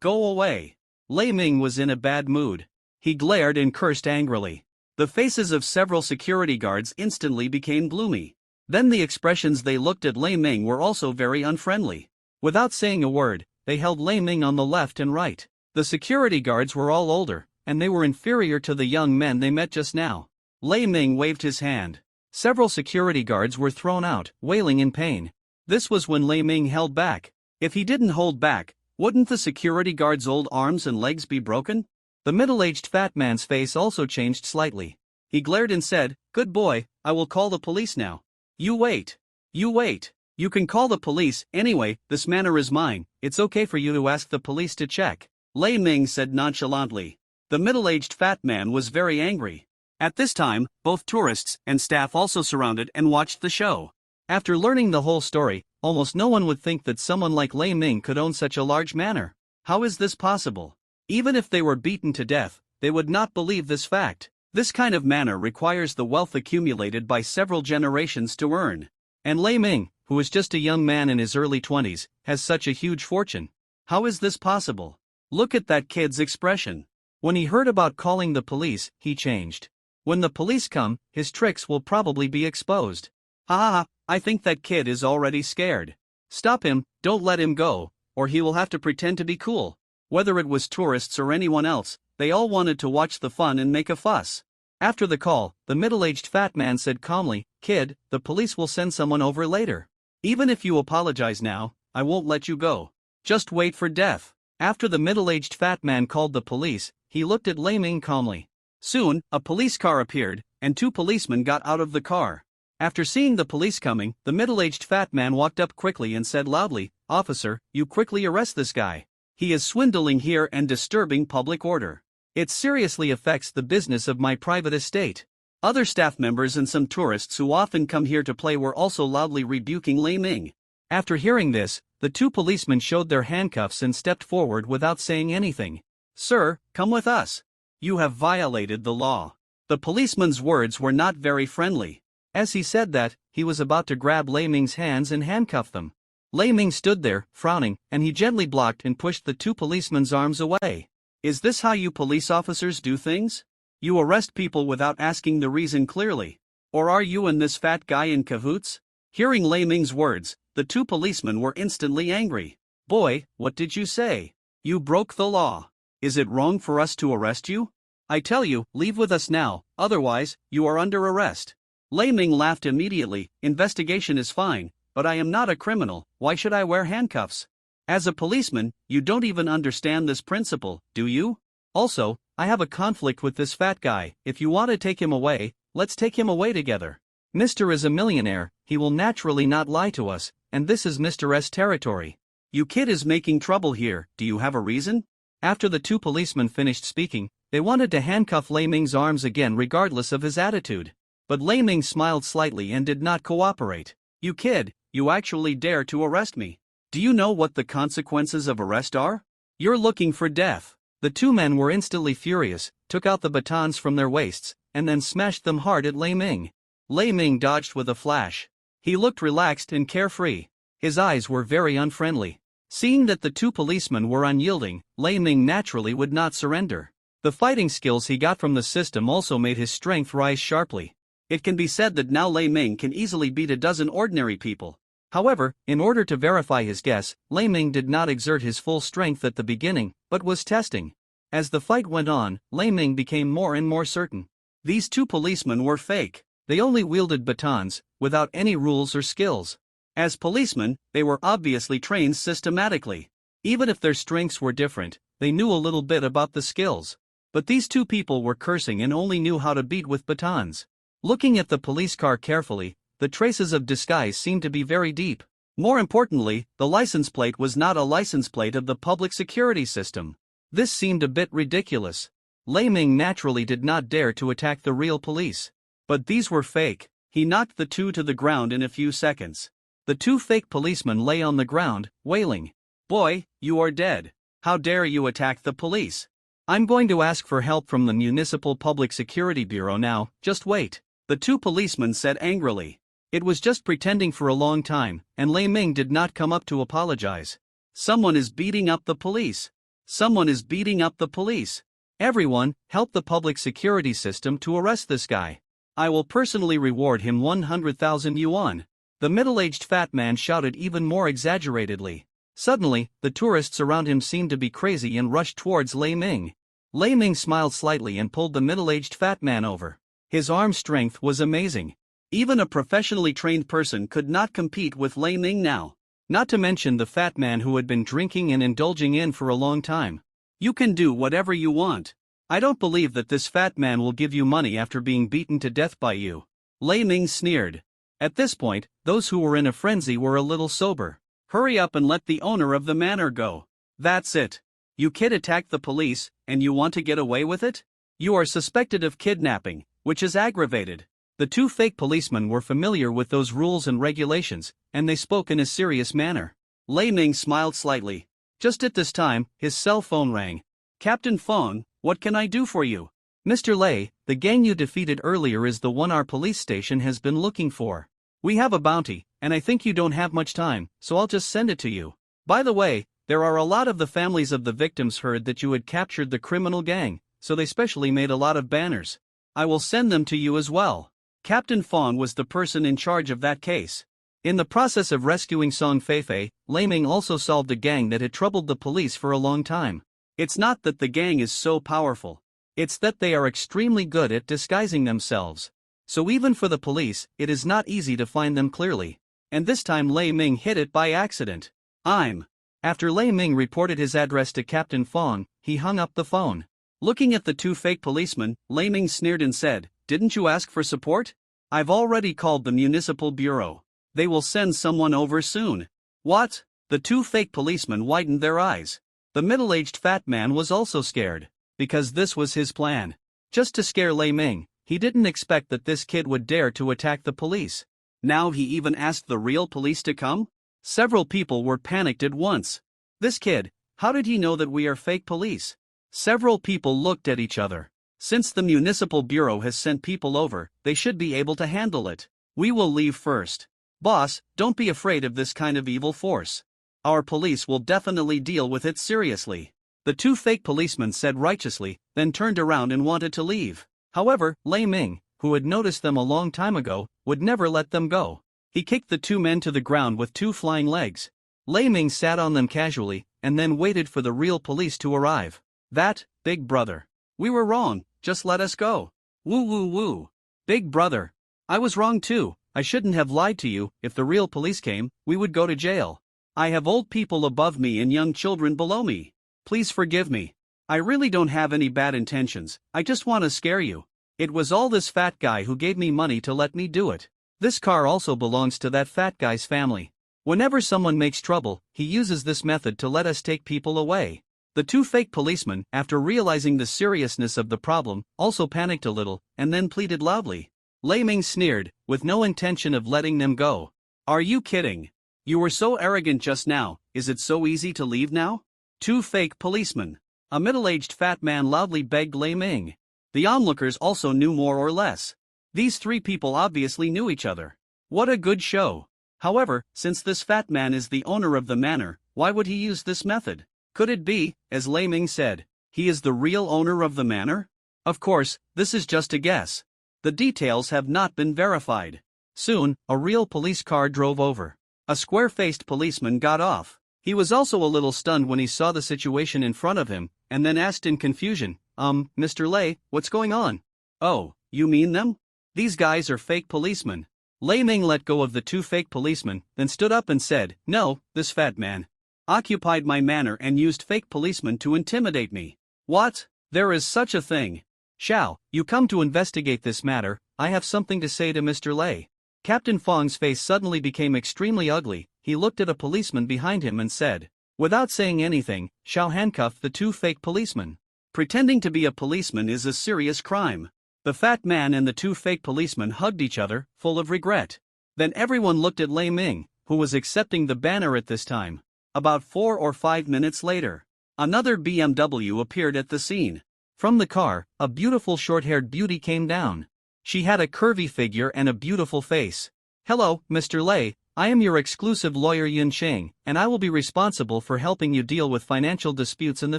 Go away." Lei Ming was in a bad mood. He glared and cursed angrily. The faces of several security guards instantly became gloomy. Then the expressions they looked at Lei Ming were also very unfriendly. Without saying a word, they held Lei Ming on the left and right. The security guards were all older, and they were inferior to the young men they met just now. Lei Ming waved his hand. Several security guards were thrown out, wailing in pain. This was when Lei Ming held back. If he didn't hold back, wouldn't the security guard's old arms and legs be broken? The middle-aged fat man's face also changed slightly. He glared and said, "Good boy, I will call the police now." "You wait. You wait. You can call the police, anyway, this manor is mine, it's okay for you to ask the police to check," Lei Ming said nonchalantly. The middle-aged fat man was very angry. At this time, both tourists and staff also surrounded and watched the show. After learning the whole story, almost no one would think that someone like Lei Ming could own such a large manor. How is this possible? Even if they were beaten to death, they would not believe this fact. This kind of manor requires the wealth accumulated by several generations to earn. And Lei Ming, who is just a young man in his early 20s, has such a huge fortune. How is this possible? Look at that kid's expression. When he heard about calling the police, he changed. When the police come, his tricks will probably be exposed. Ha ha ha, I think that kid is already scared. Stop him, don't let him go, or he will have to pretend to be cool. Whether it was tourists or anyone else, they all wanted to watch the fun and make a fuss. After the call, the middle-aged fat man said calmly, "Kid, the police will send someone over later. Even if you apologize now, I won't let you go. Just wait for death." After the middle-aged fat man called the police, he looked at Lei Ming calmly. Soon, a police car appeared, and 2 policemen got out of the car. After seeing the police coming, the middle-aged fat man walked up quickly and said loudly, "Officer, you quickly arrest this guy. He is swindling here and disturbing public order. It seriously affects the business of my private estate." Other staff members and some tourists who often come here to play were also loudly rebuking Lei Ming. After hearing this, the 2 policemen showed their handcuffs and stepped forward without saying anything. "Sir, come with us. You have violated the law." The policeman's words were not very friendly. As he said that, he was about to grab Lei Ming's hands and handcuff them. Lei Ming stood there, frowning, and he gently blocked and pushed the 2 policemen's arms away. "Is this how you police officers do things? You arrest people without asking the reason clearly? Or are you and this fat guy in cahoots?" Hearing Lei Ming's words, the 2 policemen were instantly angry. "Boy, what did you say? You broke the law. Is it wrong for us to arrest you? I tell you, leave with us now, otherwise, you are under arrest." Lei Ming laughed immediately. "Investigation is fine, but I am not a criminal, why should I wear handcuffs? As a policeman, you don't even understand this principle, do you? Also, I have a conflict with this fat guy. If you want to take him away, let's take him away together. Mr. is a millionaire, he will naturally not lie to us, and this is Mr. S territory. You kid is making trouble here, do you have a reason?" After the 2 policemen finished speaking, they wanted to handcuff Lei Ming's arms again regardless of his attitude. But Lei Ming smiled slightly and did not cooperate. "You kid, you actually dare to arrest me. Do you know what the consequences of arrest are? You're looking for death." The 2 men were instantly furious, took out the batons from their waists, and then smashed them hard at Lei Ming. Lei Ming dodged with a flash. He looked relaxed and carefree. His eyes were very unfriendly. Seeing that the 2 policemen were unyielding, Lei Ming naturally would not surrender. The fighting skills he got from the system also made his strength rise sharply. It can be said that now Lei Ming can easily beat a dozen ordinary people. However, in order to verify his guess, Lei Ming did not exert his full strength at the beginning, but was testing. As the fight went on, Lei Ming became more and more certain. These 2 policemen were fake. They only wielded batons, without any rules or skills. As policemen, they were obviously trained systematically. Even if their strengths were different, they knew a little bit about the skills. But these 2 people were cursing and only knew how to beat with batons. Looking at the police car carefully, the traces of disguise seemed to be very deep. More importantly, the license plate was not a license plate of the public security system. This seemed a bit ridiculous. Lei Ming naturally did not dare to attack the real police. But these were fake. He knocked the 2 to the ground in a few seconds. The 2 fake policemen lay on the ground, wailing. "Boy, you are dead. How dare you attack the police? I'm going to ask for help from the Municipal Public Security Bureau now, just wait. The two policemen said angrily. It was just pretending for a long time, and Lei Ming did not come up to apologize. Someone is beating up the police. Someone is beating up the police. Everyone, help the public security system to arrest this guy. I will personally reward him 100,000 yuan. The middle-aged fat man shouted even more exaggeratedly. Suddenly, the tourists around him seemed to be crazy and rushed towards Lei Ming. Lei Ming smiled slightly and pulled the middle-aged fat man over. His arm strength was amazing. Even a professionally trained person could not compete with Lei Ming now. Not to mention the fat man who had been drinking and indulging in for a long time. You can do whatever you want. I don't believe that this fat man will give you money after being beaten to death by you. Lei Ming sneered. At this point, those who were in a frenzy were a little sober. Hurry up and let the owner of the manor go. That's it. You kid attacked the police, and you want to get away with it? You are suspected of kidnapping, which is aggravated. The two fake policemen were familiar with those rules and regulations, and they spoke in a serious manner. Lei Ming smiled slightly. Just at this time, his cell phone rang. Captain Fong, what can I do for you? Mr. Lei, the gang you defeated earlier is the one our police station has been looking for. We have a bounty, and I think you don't have much time, so I'll just send it to you. By the way, there are a lot of the families of the victims heard that you had captured the criminal gang, so they specially made a lot of banners. I will send them to you as well. Captain Fong was the person in charge of that case. In the process of rescuing Song Feifei, Lei Ming also solved a gang that had troubled the police for a long time. It's not that the gang is so powerful. It's that they are extremely good at disguising themselves. So even for the police, it is not easy to find them clearly. And this time Lei Ming hit it by accident. After Lei Ming reported his address to Captain Fong, he hung up the phone. Looking at the two fake policemen, Lei Ming sneered and said, "Didn't you ask for support? I've already called the municipal bureau. They will send someone over soon." What? The two fake policemen widened their eyes. The middle-aged fat man was also scared. Because this was his plan. Just to scare Lei Ming, he didn't expect that this kid would dare to attack the police. Now he even asked the real police to come? Several people were panicked at once. This kid, how did he know that we are fake police? Several people looked at each other. Since the municipal bureau has sent people over, they should be able to handle it. We will leave first. Boss, don't be afraid of this kind of evil force. Our police will definitely deal with it seriously. The two fake policemen said righteously, then turned around and wanted to leave. However, Lei Ming, who had noticed them a long time ago, would never let them go. He kicked the two men to the ground with two flying legs. Lei Ming sat on them casually, and then waited for the real police to arrive. That, Big Brother. We were wrong, just let us go. Woo woo woo. Big Brother. I was wrong too, I shouldn't have lied to you. If the real police came, we would go to jail. I have old people above me and young children below me. Please forgive me. I really don't have any bad intentions, I just want to scare you. It was all this fat guy who gave me money to let me do it. This car also belongs to that fat guy's family. Whenever someone makes trouble, he uses this method to let us take people away. The two fake policemen, after realizing the seriousness of the problem, also panicked a little, and then pleaded loudly. Lei Ming sneered, with no intention of letting them go. Are you kidding? You were so arrogant just now, is it so easy to leave now? Two fake policemen. A middle-aged fat man loudly begged Lei Ming. The onlookers also knew more or less. These three people obviously knew each other. What a good show. However, since this fat man is the owner of the manor, why would he use this method? Could it be, as Lei Ming said, he is the real owner of the manor? Of course, this is just a guess. The details have not been verified. Soon, a real police car drove over. A square-faced policeman got off. He was also a little stunned when he saw the situation in front of him, and then asked in confusion, Mr. Lei, what's going on? Oh, you mean them? These guys are fake policemen. Lei Ming let go of the two fake policemen, then stood up and said, no, this fat man occupied my manor and used fake policemen to intimidate me. What? There is such a thing. Shao, you come to investigate this matter, I have something to say to Mr. Lei. Captain Fong's face suddenly became extremely ugly, he looked at a policeman behind him and said. Without saying anything, Shao handcuffed the two fake policemen. Pretending to be a policeman is a serious crime. The fat man and the two fake policemen hugged each other, full of regret. Then everyone looked at Lei Ming, who was accepting the banner at this time. About 4 or 5 minutes later. Another BMW appeared at the scene. From the car, a beautiful short-haired beauty came down. She had a curvy figure and a beautiful face. "Hello, Mr. Lei, I am your exclusive lawyer Yun Cheng, and I will be responsible for helping you deal with financial disputes in the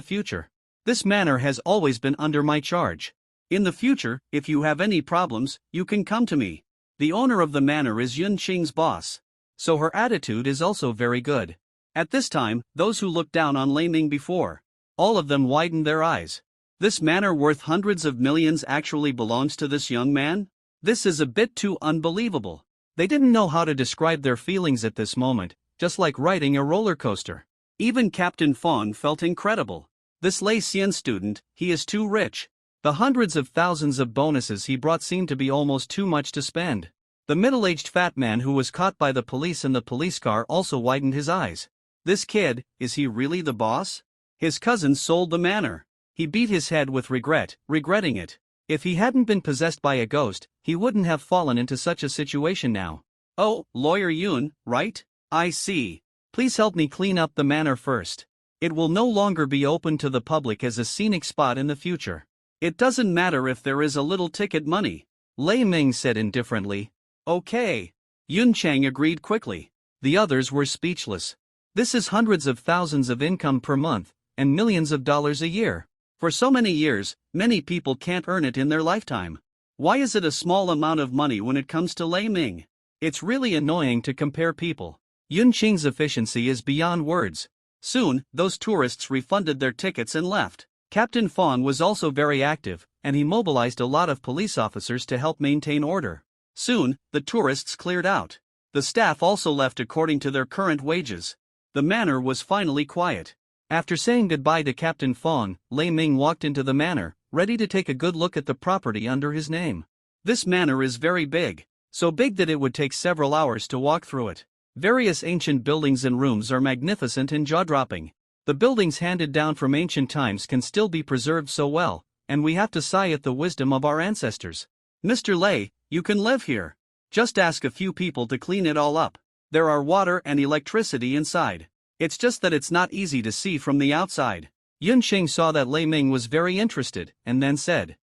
future. This manor has always been under my charge. In the future, if you have any problems, you can come to me." The owner of the manor is Yun Cheng's boss. So her attitude is also very good. At this time, those who looked down on Lei Ming before, all of them widened their eyes. This manor worth hundreds of millions actually belongs to this young man? This is a bit too unbelievable. They didn't know how to describe their feelings at this moment, just like riding a roller coaster. Even Captain Fawn felt incredible. This Lei Xian student, he is too rich. The hundreds of thousands of bonuses he brought seemed to be almost too much to spend. The middle-aged fat man who was caught by the police in the police car also widened his eyes. This kid, is he really the boss? His cousin sold the manor. He beat his head with regret, regretting it. If he hadn't been possessed by a ghost, he wouldn't have fallen into such a situation now. "Oh, Lawyer Yun, right? I see. Please help me clean up the manor first. It will no longer be open to the public as a scenic spot in the future. It doesn't matter if there is a little ticket money," Lei Ming said indifferently. "Okay." Yun Cheng agreed quickly. The others were speechless. This is hundreds of thousands of income per month, and millions of dollars a year. For so many years, many people can't earn it in their lifetime. Why is it a small amount of money when it comes to Lei Ming? It's really annoying to compare people. Yun Cheng's efficiency is beyond words. Soon, those tourists refunded their tickets and left. Captain Fawn was also very active, and he mobilized a lot of police officers to help maintain order. Soon, the tourists cleared out. The staff also left according to their current wages. The manor was finally quiet. After saying goodbye to Captain Fawn, Lei Ming walked into the manor, ready to take a good look at the property under his name. This manor is very big, so big that it would take several hours to walk through it. Various ancient buildings and rooms are magnificent and jaw-dropping. The buildings handed down from ancient times can still be preserved so well, and we have to sigh at the wisdom of our ancestors. "Mr. Lei, you can live here. Just ask a few people to clean it all up. There are water and electricity inside. It's just that it's not easy to see from the outside." Yun Cheng saw that Lei Ming was very interested, and then said,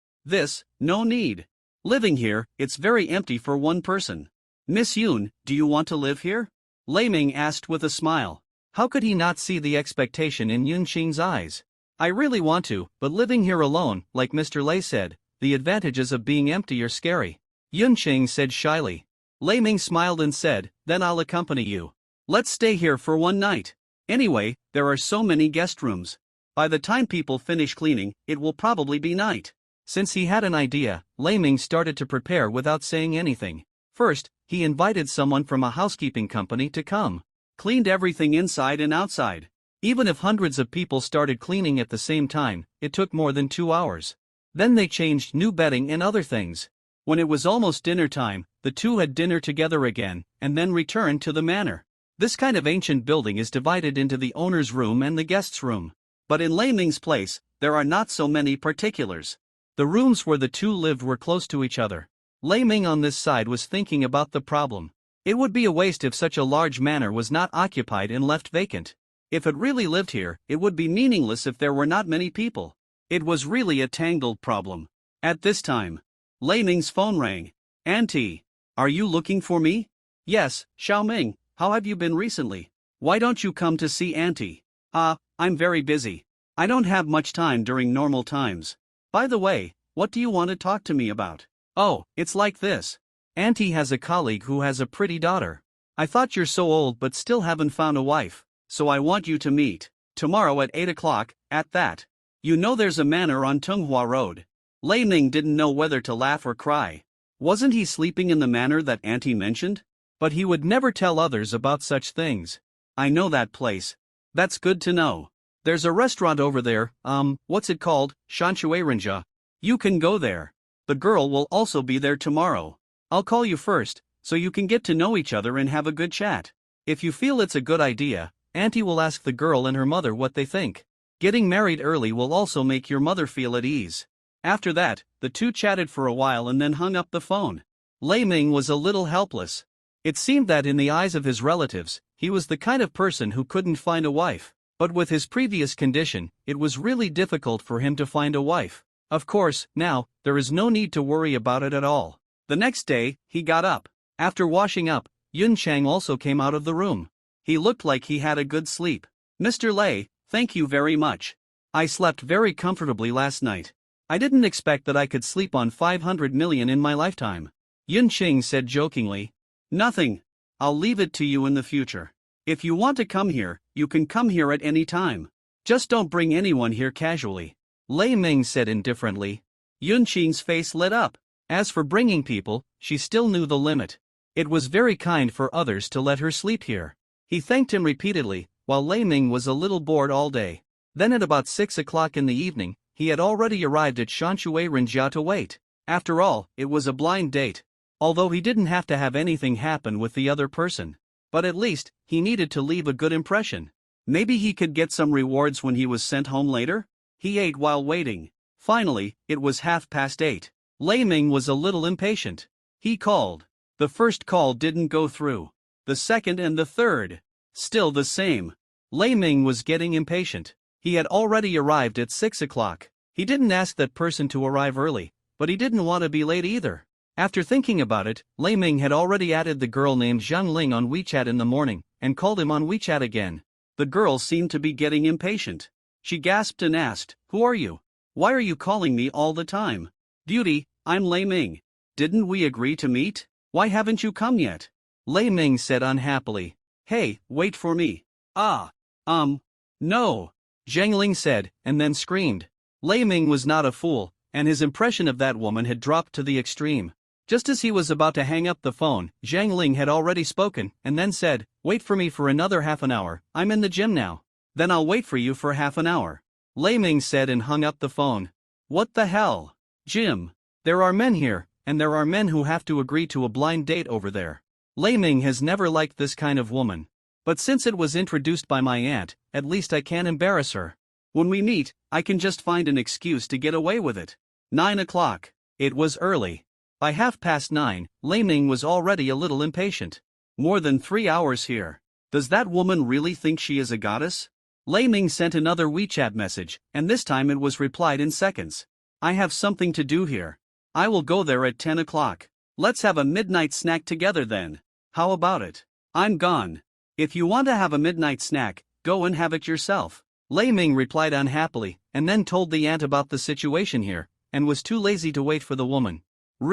"No need. Living here, it's very empty for one person. Miss Yun, do you want to live here?" Lei Ming asked with a smile. How could he not see the expectation in Yun Cheng's eyes? "I really want to, but living here alone, like Mr. Lei said, the advantages of being empty are scary," Yun Cheng said shyly. Lei Ming smiled and said, "Then I'll accompany you. Let's stay here for one night. Anyway, there are so many guest rooms. By the time people finish cleaning, it will probably be night." Since he had an idea, Lei Ming started to prepare without saying anything. First, he invited someone from a housekeeping company to come. Cleaned everything inside and outside. Even if hundreds of people started cleaning at the same time, it took more than 2 hours. Then they changed new bedding and other things. When it was almost dinner time, the two had dinner together again, and then returned to the manor. This kind of ancient building is divided into the owner's room and the guest's room. But in Lei Ming's place, there are not so many particulars. The rooms where the two lived were close to each other. Lei Ming on this side was thinking about the problem. It would be a waste if such a large manor was not occupied and left vacant. If it really lived here, it would be meaningless if there were not many people. It was really a tangled problem. At this time, Lei Ming's phone rang. "Auntie, are you looking for me?" "Yes, Xiao Ming, how have you been recently? Why don't you come to see Auntie?" I'm very busy. I don't have much time during normal times. By the way, what do you want to talk to me about?" "Oh, it's like this. Auntie has a colleague who has a pretty daughter. I thought you're so old but still haven't found a wife, so I want you to meet. Tomorrow at 8 o'clock, at that. You know there's a manor on Tunghua Road." Lei Ming didn't know whether to laugh or cry. Wasn't he sleeping in the manor that Auntie mentioned? But he would never tell others about such things. "I know that place." "That's good to know. There's a restaurant over there, what's it called, Shanshuirenjia. You can go there. The girl will also be there tomorrow. I'll call you first, so you can get to know each other and have a good chat. If you feel it's a good idea, Auntie will ask the girl and her mother what they think. Getting married early will also make your mother feel at ease." After that, the two chatted for a while and then hung up the phone. Lei Ming was a little helpless. It seemed that in the eyes of his relatives, he was the kind of person who couldn't find a wife. But with his previous condition, it was really difficult for him to find a wife. Of course, now, there is no need to worry about it at all. The next day, he got up. After washing up, Yun Chang also came out of the room. He looked like he had a good sleep. Mr. Lei, thank you very much. I slept very comfortably last night. I didn't expect that I could sleep on 500 million in my lifetime. Yun Ching said jokingly. Nothing. I'll leave it to you in the future. If you want to come here, you can come here at any time. Just don't bring anyone here casually. Lei Ming said indifferently. Yun Qing's face lit up. As for bringing people, she still knew the limit. It was very kind for others to let her sleep here. He thanked him repeatedly, while Lei Ming was a little bored all day. Then at about 6 o'clock in the evening, he had already arrived at Shanshui Renjia to wait. After all, it was a blind date. Although he didn't have to have anything happen with the other person. But at least, he needed to leave a good impression. Maybe he could get some rewards when he was sent home later? He ate while waiting. Finally, it was 8:30. Lei Ming was a little impatient. He called. The first call didn't go through. The second and the third. Still the same. Lei Ming was getting impatient. He had already arrived at 6 o'clock. He didn't ask that person to arrive early, but he didn't want to be late either. After thinking about it, Lei Ming had already added the girl named Zhang Ling on WeChat in the morning, and called him on WeChat again. The girl seemed to be getting impatient. She gasped and asked, "Who are you? Why are you calling me all the time?" "Beauty, I'm Lei Ming. Didn't we agree to meet? Why haven't you come yet?" Lei Ming said unhappily. "Hey, wait for me." No. Zhang Ling said, and then screamed. Lei Ming was not a fool, and his impression of that woman had dropped to the extreme. Just as he was about to hang up the phone, Zhang Ling had already spoken, and then said, "Wait for me for another half an hour, I'm in the gym now." "Then I'll wait for you for half an hour," Lei Ming said and hung up the phone. What the hell? Gym. There are men here, and there are men who have to agree to a blind date over there. Lei Ming has never liked this kind of woman. But since it was introduced by my aunt, at least I can't embarrass her. When we meet, I can just find an excuse to get away with it. 9 o'clock. It was early. By 9:30, Lei Ming was already a little impatient. More than 3 hours here. Does that woman really think she is a goddess? Lei Ming sent another WeChat message, and this time it was replied in seconds. I have something to do here. I will go there at 10 o'clock. Let's have a midnight snack together then. How about it? I'm gone. If you want to have a midnight snack, go and have it yourself. Lei Ming replied unhappily, and then told the aunt about the situation here, and was too lazy to wait for the woman.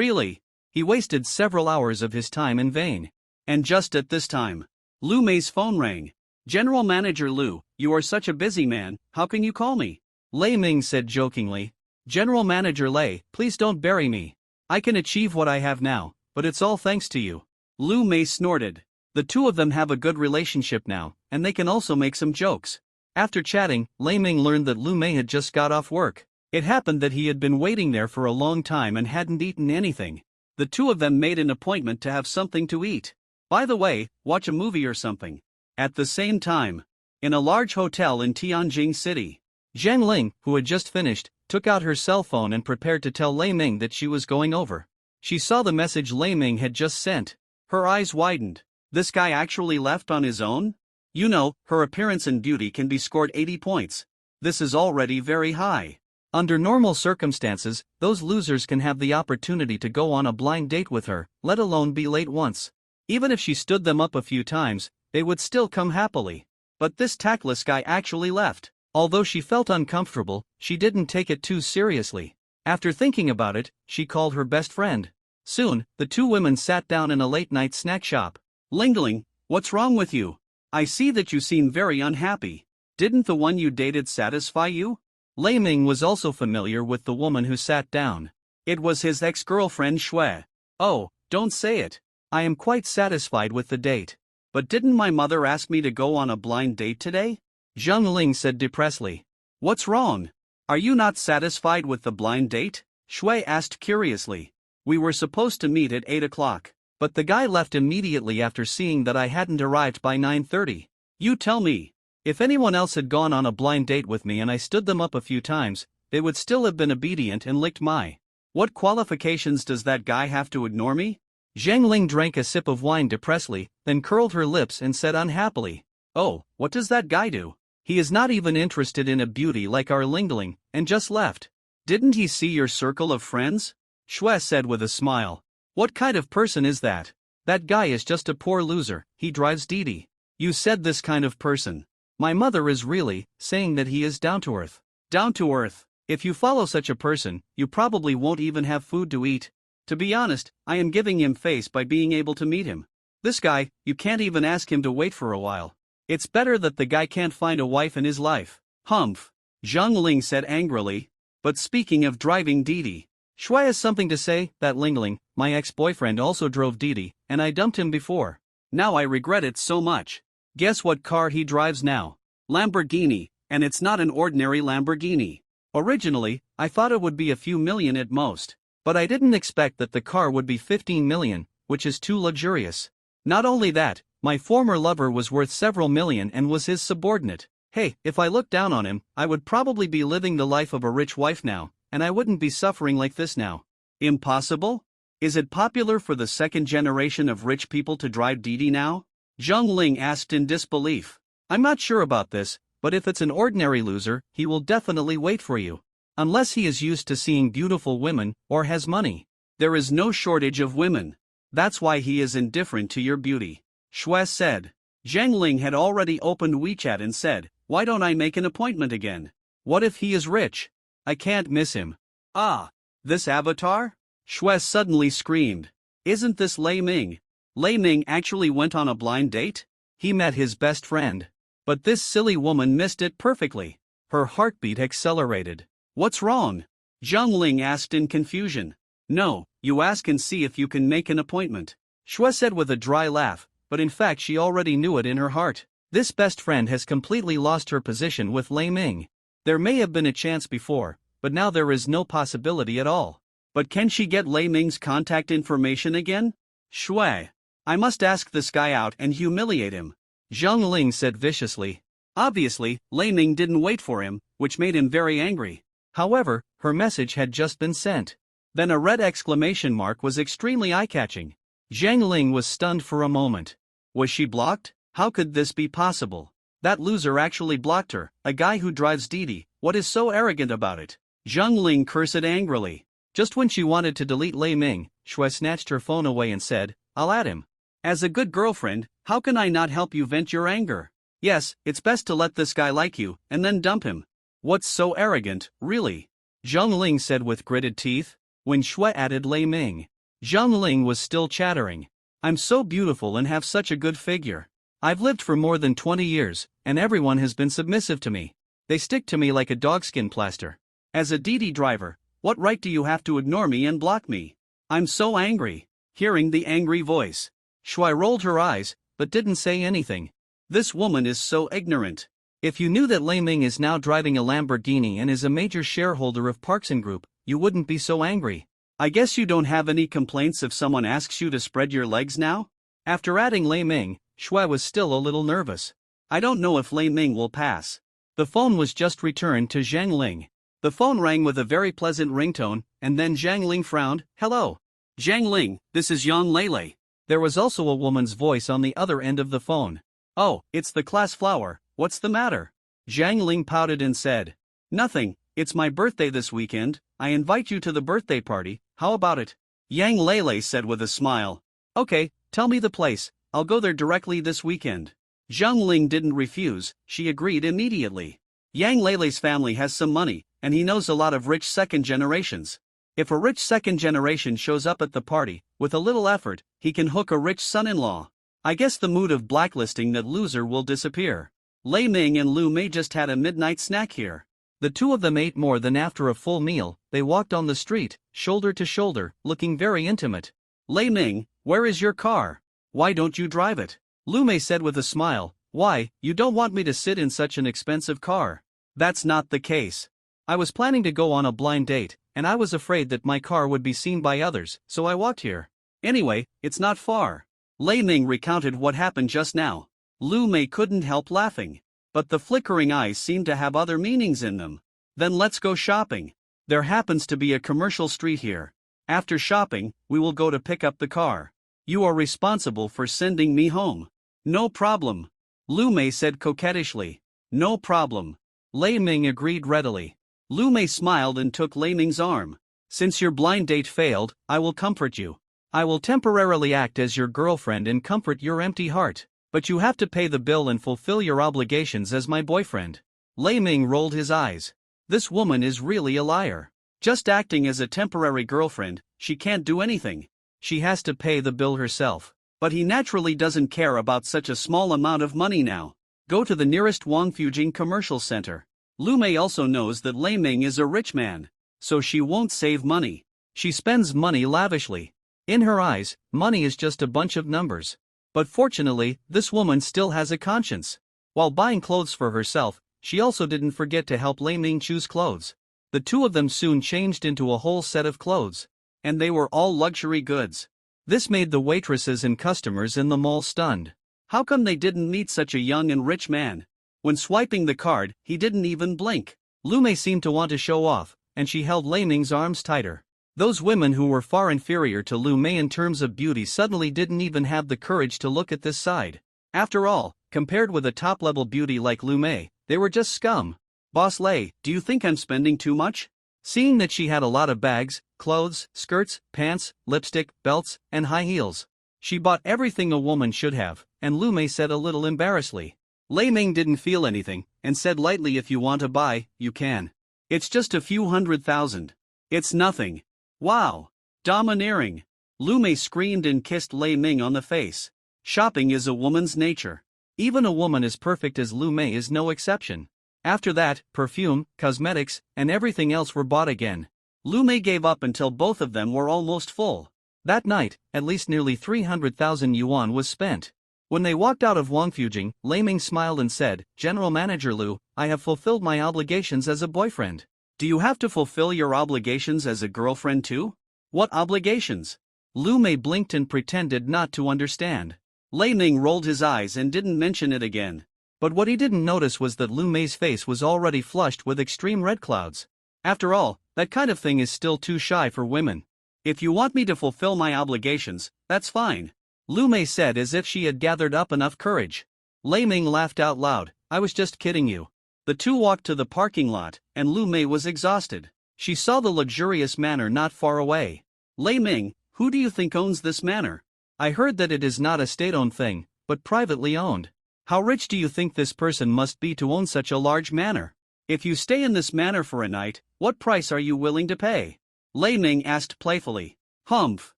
Really? He wasted several hours of his time in vain. And just at this time, Lu Mei's phone rang. "General Manager Lu, you are such a busy man, how can you call me?" Lei Ming said jokingly. "General Manager Lei, please don't bury me. I can achieve what I have now, but it's all thanks to you." Lu Mei snorted. The two of them have a good relationship now, and they can also make some jokes. After chatting, Lei Ming learned that Lu Mei had just got off work. It happened that he had been waiting there for a long time and hadn't eaten anything. The two of them made an appointment to have something to eat. By the way, watch a movie or something. At the same time, in a large hotel in Tianjin City, Zhang Ling, who had just finished, took out her cell phone and prepared to tell Lei Ming that she was going over. She saw the message Lei Ming had just sent. Her eyes widened. This guy actually left on his own? You know, her appearance and beauty can be scored 80 points. This is already very high. Under normal circumstances, those losers can have the opportunity to go on a blind date with her, let alone be late once. Even if she stood them up a few times, they would still come happily. But this tactless guy actually left. Although she felt uncomfortable, she didn't take it too seriously. After thinking about it, she called her best friend. Soon, the two women sat down in a late-night snack shop. "Lingling, what's wrong with you? I see that you seem very unhappy. Didn't the one you dated satisfy you?" Lei Ming was also familiar with the woman who sat down. It was his ex-girlfriend Shui. "Oh, don't say it. I am quite satisfied with the date. But didn't my mother ask me to go on a blind date today?" Zhang Ling said depressedly. "What's wrong? Are you not satisfied with the blind date?" Shui asked curiously. "We were supposed to meet at 8 o'clock, but the guy left immediately after seeing that I hadn't arrived by 9:30. You tell me. If anyone else had gone on a blind date with me and I stood them up a few times, they would still have been obedient and licked my. What qualifications does that guy have to ignore me?" Zhang Ling drank a sip of wine depressedly, then curled her lips and said unhappily, "Oh, what does that guy do? He is not even interested in a beauty like our Lingling, and just left. Didn't he see your circle of friends? Shui said with a smile. What kind of person is that? That guy is just a poor loser, he drives Didi. You said this kind of person. My mother is really saying that he is down to earth. Down to earth. If you follow such a person, you probably won't even have food to eat. To be honest, I am giving him face by being able to meet him. This guy, you can't even ask him to wait for a while. It's better that the guy can't find a wife in his life. Humph. Zhang Ling said angrily. But speaking of driving Didi, Shui has something to say. That Lingling, my ex-boyfriend, also drove Didi, and I dumped him before. Now I regret it so much. Guess what car he drives now? Lamborghini, and it's not an ordinary Lamborghini. Originally, I thought it would be a few million at most, but I didn't expect that the car would be 15 million, which is too luxurious. Not only that, my former lover was worth several million and was his subordinate. Hey, if I looked down on him, I would probably be living the life of a rich wife now, and I wouldn't be suffering like this now. Impossible? Is it popular for the second generation of rich people to drive Didi now? Zhang Ling asked in disbelief. I'm not sure about this, but if it's an ordinary loser, he will definitely wait for you. Unless he is used to seeing beautiful women, or has money. There is no shortage of women. That's why he is indifferent to your beauty. Shui said. Zhang Ling had already opened WeChat and said, why don't I make an appointment again? What if he is rich? I can't miss him. Ah, this avatar? Shui suddenly screamed. Isn't this Lei Ming? Lei Ming actually went on a blind date? He met his best friend. But this silly woman missed it perfectly. Her heartbeat accelerated. What's wrong? Zhang Ling asked in confusion. No, you ask and see if you can make an appointment. Shui said with a dry laugh, but in fact she already knew it in her heart. This best friend has completely lost her position with Lei Ming. There may have been a chance before, but now there is no possibility at all. But can she get Lei Ming's contact information again? Shui. I must ask this guy out and humiliate him. Zhang Ling said viciously. Obviously, Lei Ming didn't wait for him, which made him very angry. However, her message had just been sent. Then a red exclamation mark was extremely eye-catching. Zhang Ling was stunned for a moment. Was she blocked? How could this be possible? That loser actually blocked her, a guy who drives Didi. What is so arrogant about it? Zhang Ling cursed angrily. Just when she wanted to delete Lei Ming, Shui snatched her phone away and said, I'll add him. As a good girlfriend, how can I not help you vent your anger? Yes, it's best to let this guy like you, and then dump him. What's so arrogant, really? Zhang Ling said with gritted teeth. When Shui added Lei Ming, Zhang Ling was still chattering. I'm so beautiful and have such a good figure. I've lived for more than 20 years, and everyone has been submissive to me. They stick to me like a dogskin plaster. As a Didi driver, what right do you have to ignore me and block me? I'm so angry. Hearing the angry voice, Shui rolled her eyes, but didn't say anything. This woman is so ignorant. If you knew that Lei Ming is now driving a Lamborghini and is a major shareholder of Parkson Group, you wouldn't be so angry. I guess you don't have any complaints if someone asks you to spread your legs now? After adding Lei Ming, Shui was still a little nervous. I don't know if Lei Ming will pass. The phone was just returned to Zhang Ling. The phone rang with a very pleasant ringtone, and then Zhang Ling frowned. Hello. Zhang Ling, this is Yang Lele. There was also a woman's voice on the other end of the phone. Oh, it's the class flower, what's the matter? Zhang Ling pouted and said. Nothing, it's my birthday this weekend, I invite you to the birthday party, how about it? Yang Lele said with a smile. Okay, tell me the place, I'll go there directly this weekend. Zhang Ling didn't refuse, she agreed immediately. Yang Lele's family has some money, and he knows a lot of rich second generations. If a rich second generation shows up at the party, with a little effort, he can hook a rich son-in-law. I guess the mood of blacklisting that loser will disappear. Lei Ming and Lu Mei just had a midnight snack here. The two of them ate more than after a full meal. They walked on the street, shoulder to shoulder, looking very intimate. Lei Ming, where is your car? Why don't you drive it? Lu Mei said with a smile. Why, you don't want me to sit in such an expensive car? That's not the case. I was planning to go on a blind date, and I was afraid that my car would be seen by others, so I walked here. Anyway, it's not far. Lei Ming recounted what happened just now. Lu Mei couldn't help laughing. But the flickering eyes seemed to have other meanings in them. Then let's go shopping. There happens to be a commercial street here. After shopping, we will go to pick up the car. You are responsible for sending me home. No problem. Lu Mei said coquettishly. No problem. Lei Ming agreed readily. Lu Mei smiled and took Lei Ming's arm. Since your blind date failed, I will comfort you. I will temporarily act as your girlfriend and comfort your empty heart. But you have to pay the bill and fulfill your obligations as my boyfriend. Lei Ming rolled his eyes. This woman is really a liar. Just acting as a temporary girlfriend, she can't do anything. She has to pay the bill herself. But he naturally doesn't care about such a small amount of money now. Go to the nearest Wangfujing commercial center. Lu Mei also knows that Lei Ming is a rich man. So she won't save money. She spends money lavishly. In her eyes, money is just a bunch of numbers. But fortunately, this woman still has a conscience. While buying clothes for herself, she also didn't forget to help Lei Ming choose clothes. The two of them soon changed into a whole set of clothes. And they were all luxury goods. This made the waitresses and customers in the mall stunned. How come they didn't meet such a young and rich man? When swiping the card, he didn't even blink. Lu Mei seemed to want to show off, and she held Lei Ming's arms tighter. Those women who were far inferior to Lu Mei in terms of beauty suddenly didn't even have the courage to look at this side. After all, compared with a top-level beauty like Lu Mei, they were just scum. Boss Lei, do you think I'm spending too much? Seeing that she had a lot of bags, clothes, skirts, pants, lipstick, belts, and high heels. She bought everything a woman should have, and Lu Mei said a little embarrassedly. Lei Ming didn't feel anything, and said lightly, if you want to buy, you can. It's just a few $100,000. It's nothing. Wow. Domineering. Lu Mei screamed and kissed Lei Ming on the face. Shopping is a woman's nature. Even a woman as perfect as Lu Mei is no exception. After that, perfume, cosmetics, and everything else were bought again. Lu Mei gave up until both of them were almost full. That night, at least nearly 300,000 yuan was spent. When they walked out of Wangfujing, Lei Ming smiled and said, General Manager Lu, I have fulfilled my obligations as a boyfriend. Do you have to fulfill your obligations as a girlfriend too? What obligations? Lu Mei blinked and pretended not to understand. Lei Ming rolled his eyes and didn't mention it again. But what he didn't notice was that Lu Mei's face was already flushed with extreme red clouds. After all, that kind of thing is still too shy for women. If you want me to fulfill my obligations, that's fine. Lu Mei said as if she had gathered up enough courage. Lei Ming laughed out loud, I was just kidding you. The two walked to the parking lot, and Lu Mei was exhausted. She saw the luxurious manor not far away. Lei Ming, who do you think owns this manor? I heard that it is not a state-owned thing, but privately owned. How rich do you think this person must be to own such a large manor? If you stay in this manor for a night, what price are you willing to pay? Lei Ming asked playfully. Humph.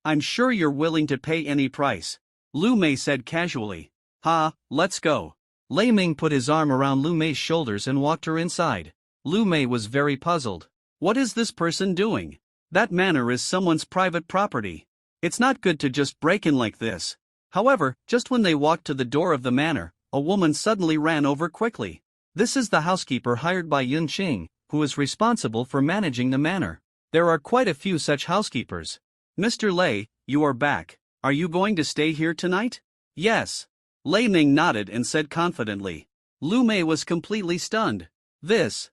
I'm sure you're willing to pay any price. Lu Mei said casually. Ha, let's go. Lei Ming put his arm around Lu Mei's shoulders and walked her inside. Lu Mei was very puzzled. What is this person doing? That manor is someone's private property. It's not good to just break in like this. However, just when they walked to the door of the manor, a woman suddenly ran over quickly. This is the housekeeper hired by Yun Qing, who is responsible for managing the manor. There are quite a few such housekeepers. Mr. Lei, you are back. Are you going to stay here tonight? Yes. Lei Ming nodded and said confidently. Lu Mei was completely stunned. The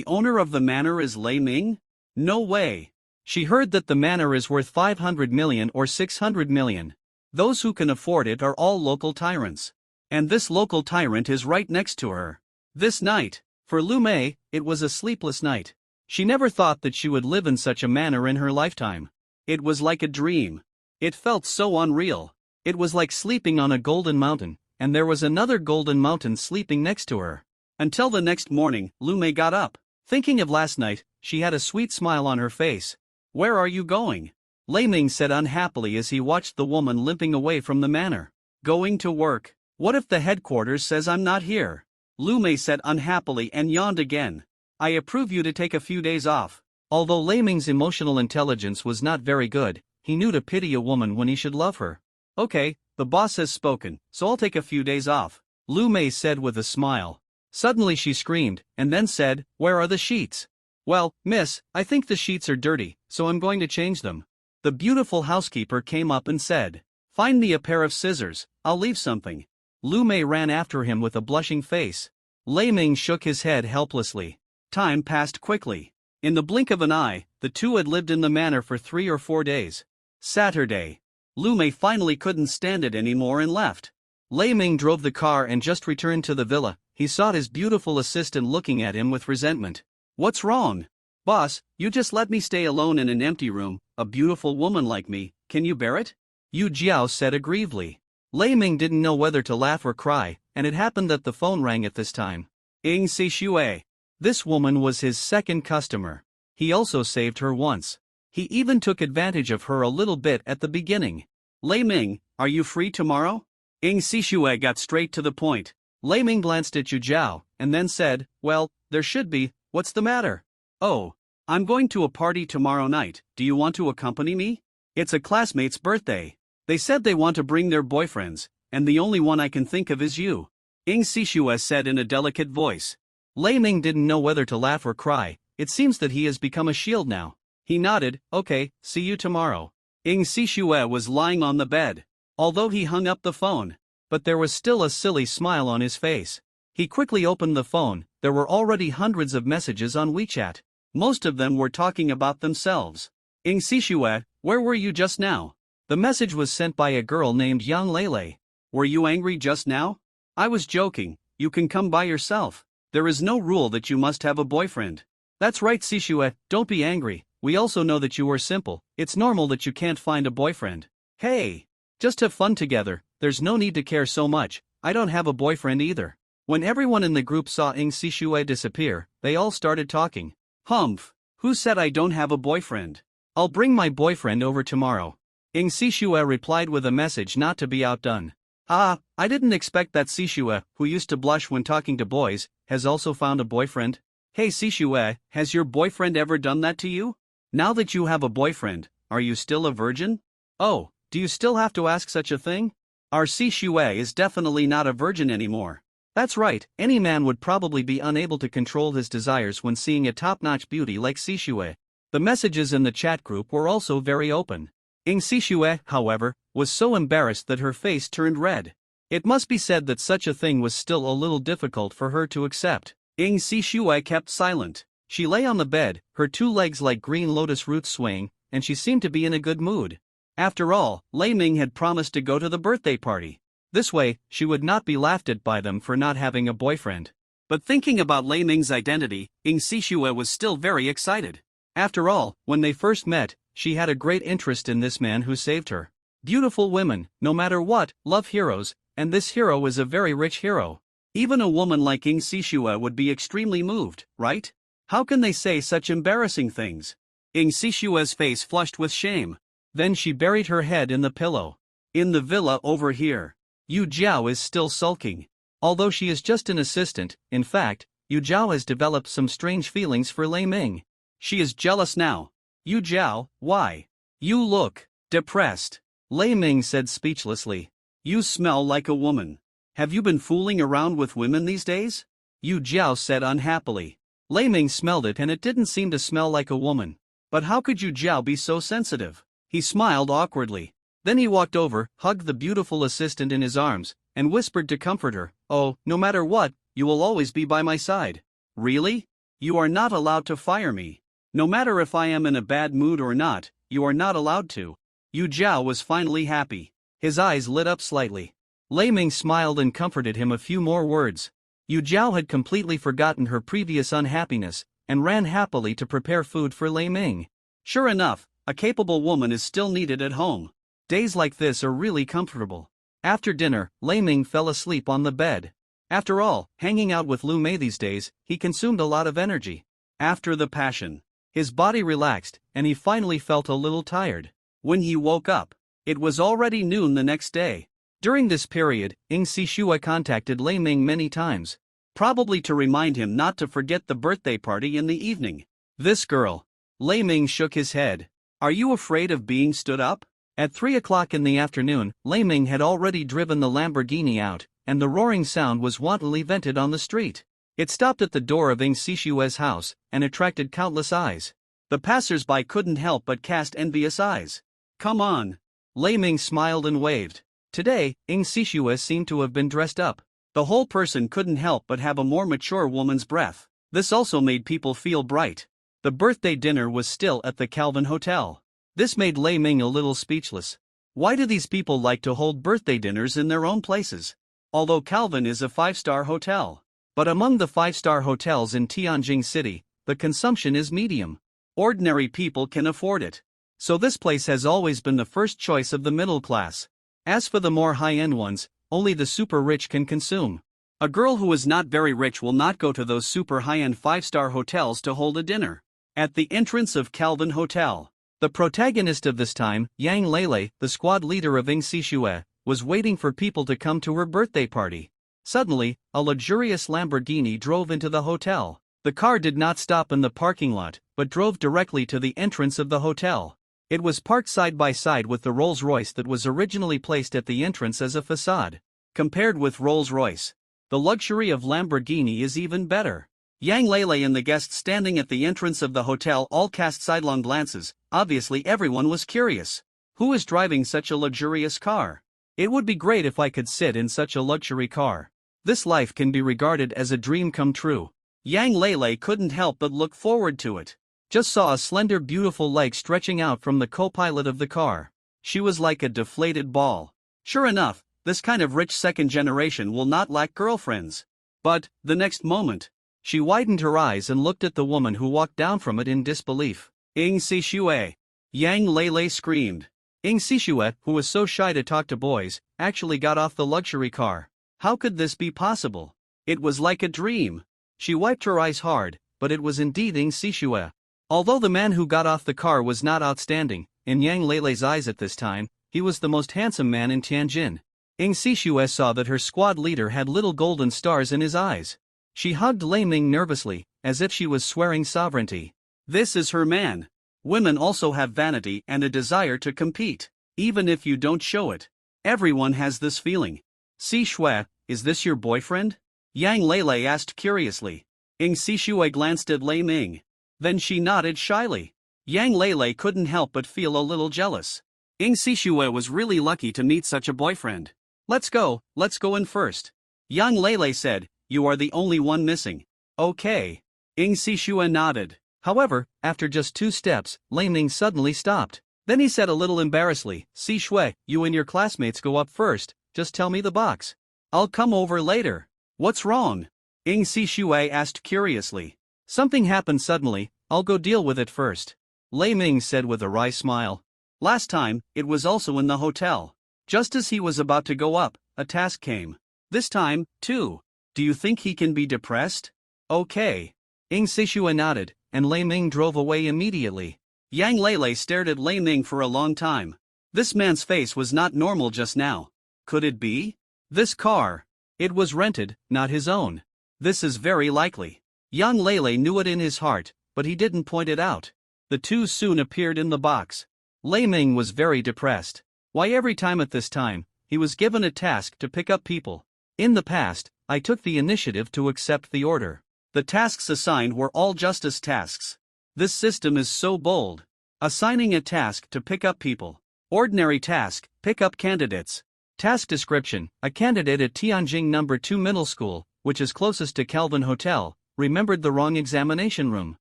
owner of the manor is Lei Ming? No way. She heard that the manor is worth 500 million or 600 million. Those who can afford it are all local tyrants. And this local tyrant is right next to her. This night, for Lu Mei, it was a sleepless night. She never thought that she would live in such a manor in her lifetime. It was like a dream. It felt so unreal. It was like sleeping on a golden mountain, and there was another golden mountain sleeping next to her. Until the next morning, Lu Mei got up. Thinking of last night, she had a sweet smile on her face. Where are you going? Lei Ming said unhappily as he watched the woman limping away from the manor. Going to work. What if the headquarters says I'm not here? Lu Mei said unhappily and yawned again. I approve you to take a few days off. Although Lei Ming's emotional intelligence was not very good, he knew to pity a woman when he should love her. Okay, the boss has spoken, so I'll take a few days off, Lu Mei said with a smile. Suddenly she screamed, and then said, Where are the sheets? Well, miss, I think the sheets are dirty, so I'm going to change them. The beautiful housekeeper came up and said, Find me a pair of scissors, I'll leave something. Lu Mei ran after him with a blushing face. Lei Ming shook his head helplessly. Time passed quickly. In the blink of an eye, the two had lived in the manor for 3 or 4 days. Saturday. Lu Mei finally couldn't stand it anymore and left. Lei Ming drove the car and just returned to the villa. He saw his beautiful assistant looking at him with resentment. What's wrong? Boss, you just let me stay alone in an empty room, a beautiful woman like me, can you bear it? Yu Jiao said aggrievedly. Lei Ming didn't know whether to laugh or cry, and it happened that the phone rang at this time. Ing Si Shui. This woman was his second customer. He also saved her once. He even took advantage of her a little bit at the beginning. Lei Ming, are you free tomorrow? Ing Si Shui got straight to the point. Lei Ming glanced at Yu Jiao, and then said, well, there should be, what's the matter? Oh, I'm going to a party tomorrow night, do you want to accompany me? It's a classmate's birthday. They said they want to bring their boyfriends, and the only one I can think of is you. Ing Sishue said in a delicate voice. Lei Ming didn't know whether to laugh or cry. It seems that he has become a shield now. He nodded, okay, see you tomorrow. Ing Sishue was lying on the bed. Although he hung up the phone, but there was still a silly smile on his face. He quickly opened the phone. There were already hundreds of messages on WeChat. Most of them were talking about themselves. Ing Sishue, where were you just now? The message was sent by a girl named Yang Lele. Were you angry just now? I was joking, you can come by yourself. There is no rule that you must have a boyfriend. That's right Sishue, don't be angry, we also know that you are simple, it's normal that you can't find a boyfriend. Hey! Just have fun together, there's no need to care so much, I don't have a boyfriend either. When everyone in the group saw Ing Sishue disappear, they all started talking. Humph! Who said I don't have a boyfriend? I'll bring my boyfriend over tomorrow. Ing Sishue replied with a message not to be outdone. Ah, I didn't expect that Sishue, who used to blush when talking to boys, has also found a boyfriend. Hey Sishue, has your boyfriend ever done that to you? Now that you have a boyfriend, are you still a virgin? Oh, do you still have to ask such a thing? Our Sishue is definitely not a virgin anymore. That's right, any man would probably be unable to control his desires when seeing a top-notch beauty like Sishue. The messages in the chat group were also very open. Ing Sishue, however, was so embarrassed that her face turned red. It must be said that such a thing was still a little difficult for her to accept. Ing Sishue kept silent. She lay on the bed, her two legs like green lotus roots swaying, and she seemed to be in a good mood. After all, Lei Ming had promised to go to the birthday party. This way, she would not be laughed at by them for not having a boyfriend. But thinking about Lei Ming's identity, Ing Sishue was still very excited. After all, when they first met, she had a great interest in this man who saved her. Beautiful women, no matter what, love heroes, and this hero is a very rich hero. Even a woman like Ing Sishue would be extremely moved, right? How can they say such embarrassing things? Ing Sishue's face flushed with shame. Then she buried her head in the pillow. In the villa over here, Yu Jiao is still sulking. Although she is just an assistant, in fact, Yu Jiao has developed some strange feelings for Lei Ming. She is jealous now. Yu Jiao, why? You look depressed. Lei Ming said speechlessly. You smell like a woman. Have you been fooling around with women these days? Yu Jiao said unhappily. Lei Ming smelled it and it didn't seem to smell like a woman. But how could Yu Jiao be so sensitive? He smiled awkwardly. Then he walked over, hugged the beautiful assistant in his arms, and whispered to comfort her, oh, no matter what, you will always be by my side. Really? You are not allowed to fire me. No matter if I am in a bad mood or not, you are not allowed to. Yu Jiao was finally happy. His eyes lit up slightly. Lei Ming smiled and comforted him a few more words. Yu Jiao had completely forgotten her previous unhappiness, and ran happily to prepare food for Lei Ming. Sure enough, a capable woman is still needed at home. Days like this are really comfortable. After dinner, Lei Ming fell asleep on the bed. After all, hanging out with Lu Mei these days, he consumed a lot of energy. After the passion, his body relaxed, and he finally felt a little tired. When he woke up, it was already noon the next day. During this period, Ing Sishue contacted Lei Ming many times, probably to remind him not to forget the birthday party in the evening. This girl. Lei Ming shook his head. Are you afraid of being stood up? At 3 o'clock in the afternoon, Lei Ming had already driven the Lamborghini out, and the roaring sound was wantonly vented on the street. It stopped at the door of Ing Sishue's house, and attracted countless eyes. The passers-by couldn't help but cast envious eyes. Come on. Lei Ming smiled and waved. Today, Ing Sishue seemed to have been dressed up. The whole person couldn't help but have a more mature woman's breath. This also made people feel bright. The birthday dinner was still at the Calvin Hotel. This made Lei Ming a little speechless. Why do these people like to hold birthday dinners in their own places? although Calvin is a 5-star hotel. But among the 5-star hotels in Tianjin City, the consumption is medium. Ordinary people can afford it. So this place has always been the first choice of the middle class. As for the more high-end ones, only the super rich can consume. A girl who is not very rich will not go to those super high-end 5-star hotels to hold a dinner. At the entrance of Calvin Hotel, the protagonist of this time, Yang Lele, the squad leader of Ing Sishue, was waiting for people to come to her birthday party. Suddenly, a luxurious Lamborghini drove into the hotel. The car did not stop in the parking lot, but drove directly to the entrance of the hotel. It was parked side by side with the Rolls-Royce that was originally placed at the entrance as a facade. Compared with Rolls-Royce, the luxury of Lamborghini is even better. Yang Lele and the guests standing at the entrance of the hotel all cast sidelong glances. Obviously everyone was curious. Who is driving such a luxurious car? It would be great if I could sit in such a luxury car. This life can be regarded as a dream come true. Yang Lele couldn't help but look forward to it. Just saw a slender beautiful leg stretching out from the co-pilot of the car. She was like a deflated ball. Sure enough, this kind of rich second generation will not lack girlfriends. But, the next moment, she widened her eyes and looked at the woman who walked down from it in disbelief. Ing Sishue! Yang Lele screamed. Ing Sishue, who was so shy to talk to boys, actually got off the luxury car. How could this be possible? It was like a dream. She wiped her eyes hard, but it was indeed Ing Sishue. Although the man who got off the car was not outstanding, in Yang Lele's eyes at this time, he was the most handsome man in Tianjin. Ing Sishue saw that her squad leader had little golden stars in his eyes. She hugged Lei Ming nervously, as if she was swearing sovereignty. This is her man. Women also have vanity and a desire to compete, even if you don't show it. Everyone has this feeling. Sishue, is this your boyfriend? Yang Lele asked curiously. Ing Sishue glanced at Lei Ming. Then she nodded shyly. Yang Lele couldn't help but feel a little jealous. Ing Sishue was really lucky to meet such a boyfriend. Let's go in first. Yang Lele said, you are the only one missing. Okay. Ing Sishue nodded. However, after just 2 steps, Lei Ming suddenly stopped. Then he said a little embarrassedly, Sishue, you and your classmates go up first, just tell me the box. I'll come over later. What's wrong? Ing Sishue asked curiously. Something happened suddenly, I'll go deal with it first. Lei Ming said with a wry smile. Last time, it was also in the hotel. Just as he was about to go up, a task came. This time, too. Do you think he can be depressed? Okay. Ing Sishue nodded, and Lei Ming drove away immediately. Yang Lele stared at Lei Ming for a long time. This man's face was not normal just now. Could it be? This car. It was rented, not his own. This is very likely. Yang Lele knew it in his heart, but he didn't point it out. The two soon appeared in the box. Lei Ming was very depressed. Why every time at this time, he was given a task to pick up people. In the past, I took the initiative to accept the order. The tasks assigned were all justice tasks. This system is so bold. Assigning a task to pick up people. Ordinary task, pick up candidates. Task description, a candidate at Tianjin No. 2 Middle School, which is closest to Calvin Hotel, remembered the wrong examination room.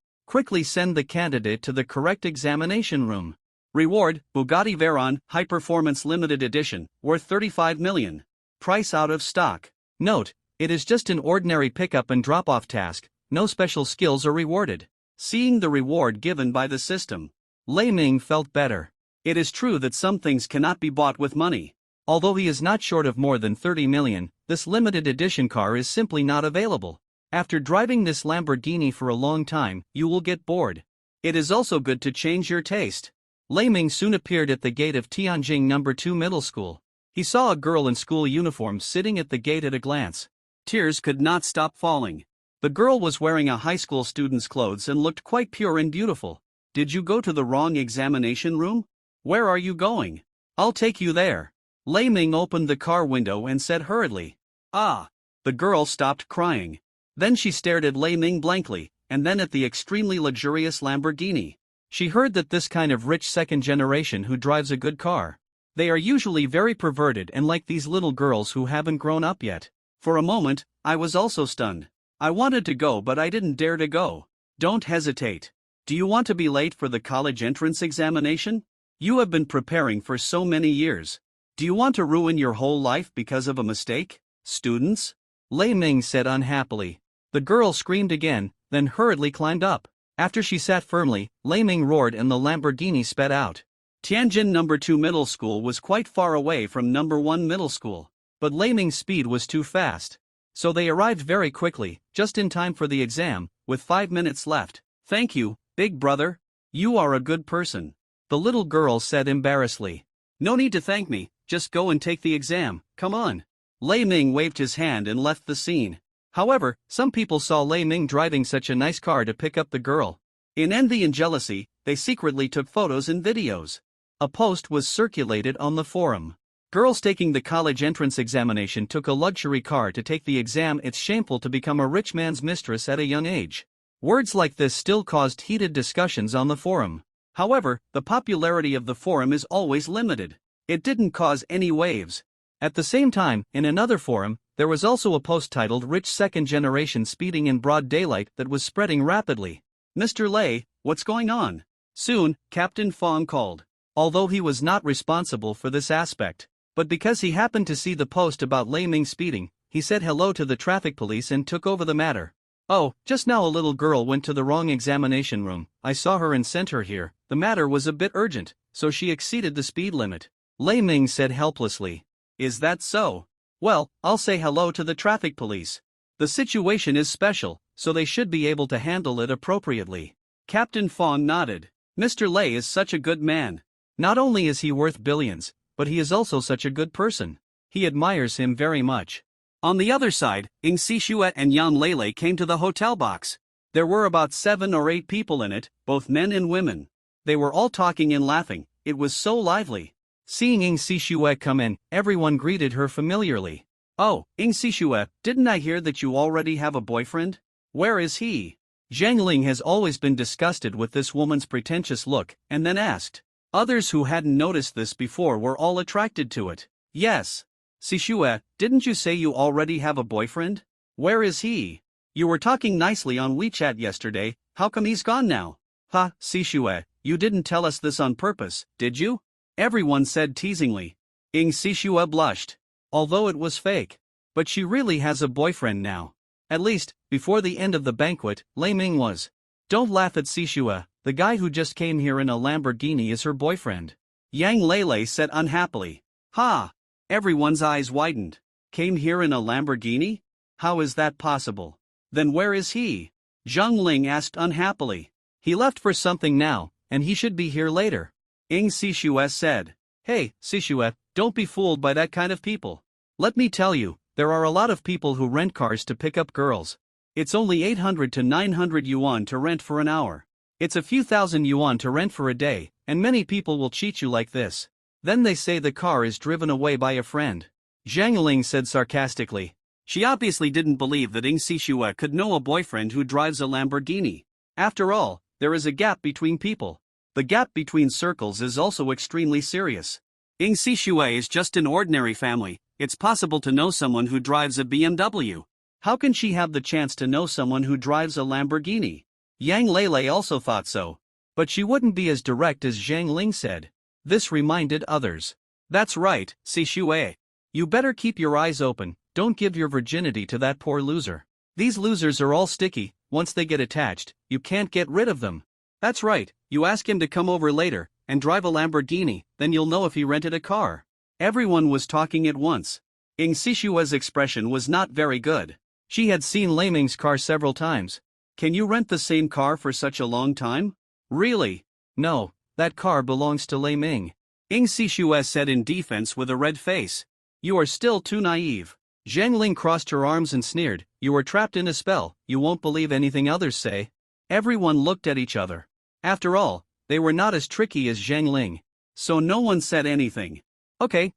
Quickly send the candidate to the correct examination room. Reward, Bugatti Veyron, High Performance Limited Edition, worth 35 million. Price out of stock. Note, it is just an ordinary pickup and drop-off task, no special skills are rewarded. Seeing the reward given by the system, Lei Ming felt better. It is true that some things cannot be bought with money. Although he is not short of more than 30 million, this limited edition car is simply not available. After driving this Lamborghini for a long time, you will get bored. It is also good to change your taste. Lei Ming soon appeared at the gate of Tianjin No. 2 Middle School. He saw a girl in school uniform sitting at the gate at a glance. Tears could not stop falling. The girl was wearing a high school student's clothes and looked quite pure and beautiful. Did you go to the wrong examination room? Where are you going? I'll take you there. Lei Ming opened the car window and said hurriedly. Ah! The girl stopped crying. Then she stared at Lei Ming blankly, and then at the extremely luxurious Lamborghini. She heard that this kind of rich second generation who drives a good car. They are usually very perverted and like these little girls who haven't grown up yet. For a moment, I was also stunned. I wanted to go but I didn't dare to go. Don't hesitate. Do you want to be late for the college entrance examination? You have been preparing for so many years. Do you want to ruin your whole life because of a mistake? Students? Lei Ming said unhappily. The girl screamed again, then hurriedly climbed up. After she sat firmly, Lei Ming roared and the Lamborghini sped out. Tianjin No. 2 Middle School was quite far away from No. 1 Middle School, but Lei Ming's speed was too fast. So they arrived very quickly, just in time for the exam, with 5 minutes left. Thank you, big brother. You are a good person. The little girl said embarrassedly. No need to thank me, just go and take the exam, come on. Lei Ming waved his hand and left the scene. However, some people saw Lei Ming driving such a nice car to pick up the girl. In envy and jealousy, they secretly took photos and videos. A post was circulated on the forum. Girls taking the college entrance examination took a luxury car to take the exam. It's shameful to become a rich man's mistress at a young age. Words like this still caused heated discussions on the forum. However, the popularity of the forum is always limited. It didn't cause any waves. At the same time, in another forum, there was also a post titled Rich Second Generation Speeding in Broad Daylight that was spreading rapidly. Mr. Lei, what's going on? Soon, Captain Fong called. Although he was not responsible for this aspect. But because he happened to see the post about Lei Ming speeding, he said hello to the traffic police and took over the matter. Oh, just now a little girl went to the wrong examination room. I saw her and sent her here. The matter was a bit urgent, so she exceeded the speed limit. Lei Ming said helplessly. Is that so? Well, I'll say hello to the traffic police. The situation is special, so they should be able to handle it appropriately. Captain Fong nodded. Mr. Lei is such a good man. Not only is he worth billions, but he is also such a good person. He admires him very much. On the other side, Ing Sishuet and Yang Lele came to the hotel box. There were about 7 or 8 people in it, both men and women. They were all talking and laughing. It was so lively. Seeing Ing Sishuet come in, everyone greeted her familiarly. Oh, Ing Sishuet, didn't I hear that you already have a boyfriend? Where is he? Zhang Ling has always been disgusted with this woman's pretentious look, and then asked. Others who hadn't noticed this before were all attracted to it. Yes. Sishuet, didn't you say you already have a boyfriend? Where is he? You were talking nicely on WeChat yesterday, how come he's gone now? Ha, Sishuet, you didn't tell us this on purpose, did you? Everyone said teasingly. Ing Sishuet blushed. Although it was fake. But she really has a boyfriend now. At least, before the end of the banquet, Lei Ming was. Don't laugh at Sishuet, the guy who just came here in a Lamborghini is her boyfriend. Yang Lele said unhappily. Ha! Everyone's eyes widened. Came here in a Lamborghini? How is that possible? Then where is he? Zhang Ling asked unhappily. He left for something now, and he should be here later. Ing Sishuet said. Hey, Sishuet, don't be fooled by that kind of people. Let me tell you, there are a lot of people who rent cars to pick up girls. It's only 800 to 900 yuan to rent for an hour. It's a few thousand yuan to rent for a day, and many people will cheat you like this. Then they say the car is driven away by a friend. Zhang Ling said sarcastically. She obviously didn't believe that Ing Sishuet could know a boyfriend who drives a Lamborghini. After all, there is a gap between people. The gap between circles is also extremely serious. Ing Sishuet is just an ordinary family. It's possible to know someone who drives a BMW. How can she have the chance to know someone who drives a Lamborghini? Yang Lele also thought so. But she wouldn't be as direct as Zhang Ling said. This reminded others. That's right, Sishuet. You better keep your eyes open, don't give your virginity to that poor loser. These losers are all sticky, once they get attached, you can't get rid of them. That's right, you ask him to come over later, and drive a Lamborghini, then you'll know if he rented a car. Everyone was talking at once. Ing Sishue's expression was not very good. She had seen Lei Ming's car several times. Can you rent the same car for such a long time? Really? No, that car belongs to Lei Ming. Ing Sishuet said in defense with a red face. You are still too naive. Zhang Ling crossed her arms and sneered. You are trapped in a spell, you won't believe anything others say. Everyone looked at each other. After all, they were not as tricky as Zhang Ling. So no one said anything. Okay,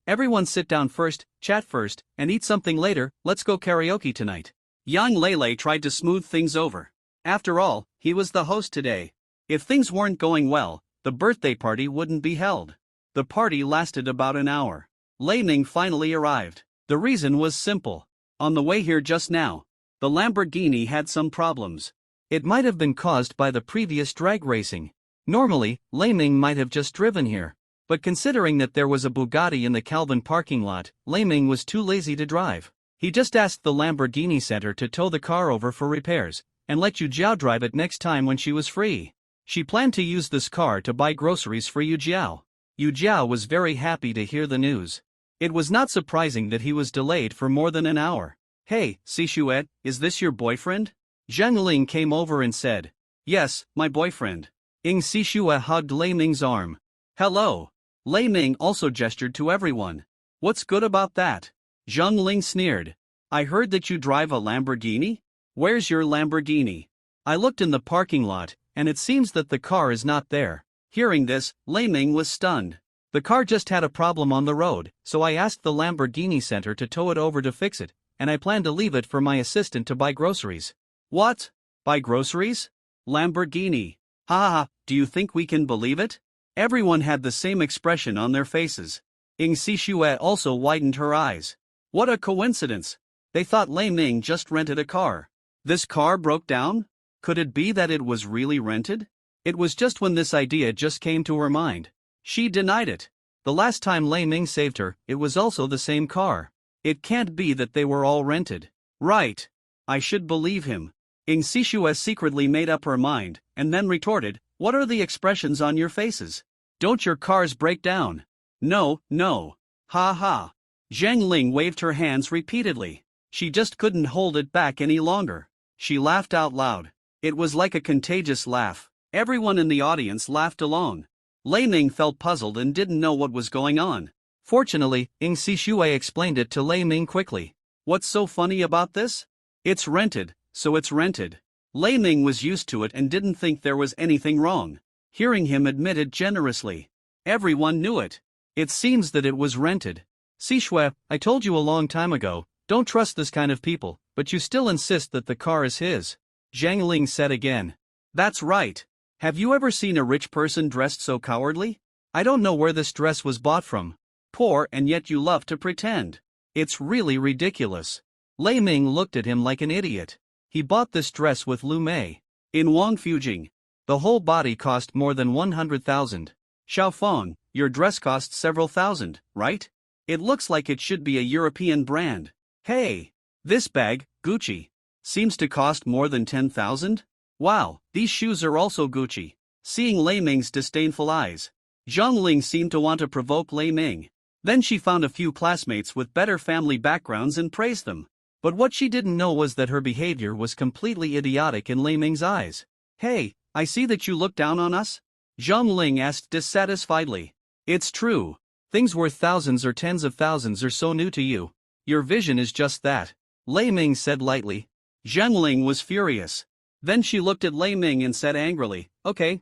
everyone sit down first, chat first, and eat something later, let's go karaoke tonight. Yang Lele tried to smooth things over. After all, he was the host today. If things weren't going well, the birthday party wouldn't be held. The party lasted about an hour. Lei Ming finally arrived. The reason was simple. On the way here just now, the Lamborghini had some problems. It might have been caused by the previous drag racing. Normally, Lei Ming might have just driven here. But considering that there was a Bugatti in the Calvin parking lot, Lei Ming was too lazy to drive. He just asked the Lamborghini Center to tow the car over for repairs, and let Yu Jiao drive it next time when she was free. She planned to use this car to buy groceries for Yu Jiao. Yu Jiao was very happy to hear the news. It was not surprising that he was delayed for more than an hour. Hey, Sishuet, is this your boyfriend? Zhang Ling came over and said. Yes, my boyfriend. Ing Sishue hugged Lei Ming's arm. Hello. Lei Ming also gestured to everyone. What's good about that? Zhang Ling sneered. I heard that you drive a Lamborghini? Where's your Lamborghini? I looked in the parking lot, and it seems that the car is not there. Hearing this, Lei Ming was stunned. The car just had a problem on the road, so I asked the Lamborghini Center to tow it over to fix it, and I plan to leave it for my assistant to buy groceries. What? Buy groceries? Lamborghini. Ha ha, do you think we can believe it? Everyone had the same expression on their faces. Ing Sishue also widened her eyes. What a coincidence. They thought Lei Ming just rented a car. This car broke down? Could it be that it was really rented? It was just when this idea just came to her mind. She denied it. The last time Lei Ming saved her, it was also the same car. It can't be that they were all rented. Right. I should believe him. Ing Sishue secretly made up her mind, and then retorted, What are the expressions on your faces? Don't your cars break down? No, no. Ha ha. Zhang Ling waved her hands repeatedly. She just couldn't hold it back any longer. She laughed out loud. It was like a contagious laugh. Everyone in the audience laughed along. Lei Ming felt puzzled and didn't know what was going on. Fortunately, Ing Sishue explained it to Lei Ming quickly. What's so funny about this? It's rented, so it's rented. Lei Ming was used to it and didn't think there was anything wrong. Hearing him admit it generously. Everyone knew it. It seems that it was rented. Sishue, I told you a long time ago, don't trust this kind of people, but you still insist that the car is his. Zhang Ling said again. That's right. Have you ever seen a rich person dressed so cowardly? I don't know where this dress was bought from. Poor and yet you love to pretend. It's really ridiculous. Lei Ming looked at him like an idiot. He bought this dress with Lu Mei. In Wangfujing. The whole body cost more than 100,000. Xiaofeng, your dress cost several thousand, right? It looks like it should be a European brand. Hey! This bag, Gucci, seems to cost more than 10,000? Wow, these shoes are also Gucci. Seeing Lei Ming's disdainful eyes, Zhang Ling seemed to want to provoke Lei Ming. Then she found a few classmates with better family backgrounds and praised them. But what she didn't know was that her behavior was completely idiotic in Lei Ming's eyes. Hey, I see that you look down on us? Zhang Ling asked dissatisfiedly. It's true. Things worth thousands or tens of thousands are so new to you. Your vision is just that. Lei Ming said lightly. Zhang Ling was furious. Then she looked at Lei Ming and said angrily, Okay.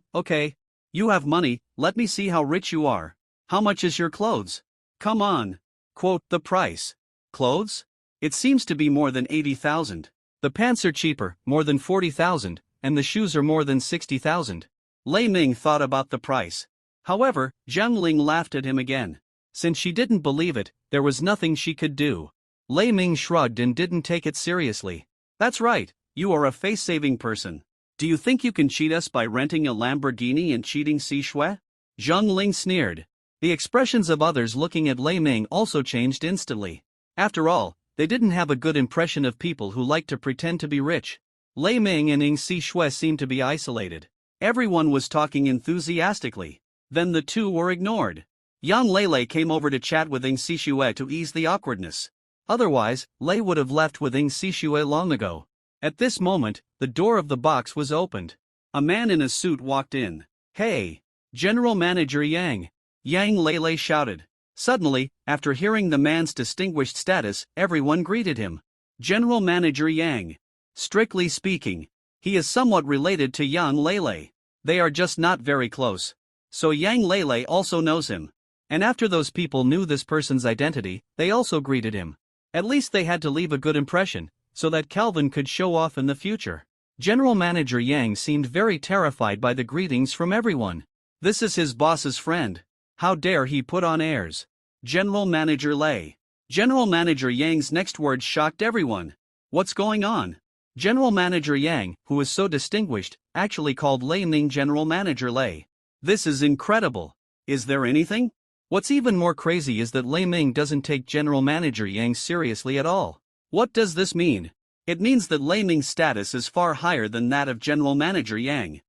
You have money, let me see how rich you are. How much is your clothes? Come on. Quote, the price. Clothes? It seems to be more than 80,000. The pants are cheaper, more than 40,000, and the shoes are more than 60,000. Lei Ming thought about the price. However, Zhang Ling laughed at him again. Since she didn't believe it, there was nothing she could do. Lei Ming shrugged and didn't take it seriously. That's right, you are a face-saving person. Do you think you can cheat us by renting a Lamborghini and cheating Sishue? Zhang Ling sneered. The expressions of others looking at Lei Ming also changed instantly. After all, they didn't have a good impression of people who like to pretend to be rich. Lei Ming and Ing Sishue seemed to be isolated. Everyone was talking enthusiastically. Then the two were ignored. Yang Lei came over to chat with Ing Sishue to ease the awkwardness. Otherwise, Lei would have left with Ing Sishue long ago. At this moment, the door of the box was opened. A man in a suit walked in. Hey! General Manager Yang! Yang Lei shouted. Suddenly, after hearing the man's distinguished status, everyone greeted him. General Manager Yang. Strictly speaking, he is somewhat related to Yang Lei. They are just not very close. So Yang Lei also knows him. And after those people knew this person's identity, they also greeted him. At least they had to leave a good impression, so that Calvin could show off in the future. General Manager Yang seemed very terrified by the greetings from everyone. This is his boss's friend. How dare he put on airs? General Manager Lei. General Manager Yang's next words shocked everyone. What's going on? General Manager Yang, who was so distinguished, actually called Lei Ming General Manager Lei. This is incredible. Is there anything? What's even more crazy is that Lei Ming doesn't take General Manager Yang seriously at all. What does this mean? It means that Lei Ming's status is far higher than that of General Manager Yang.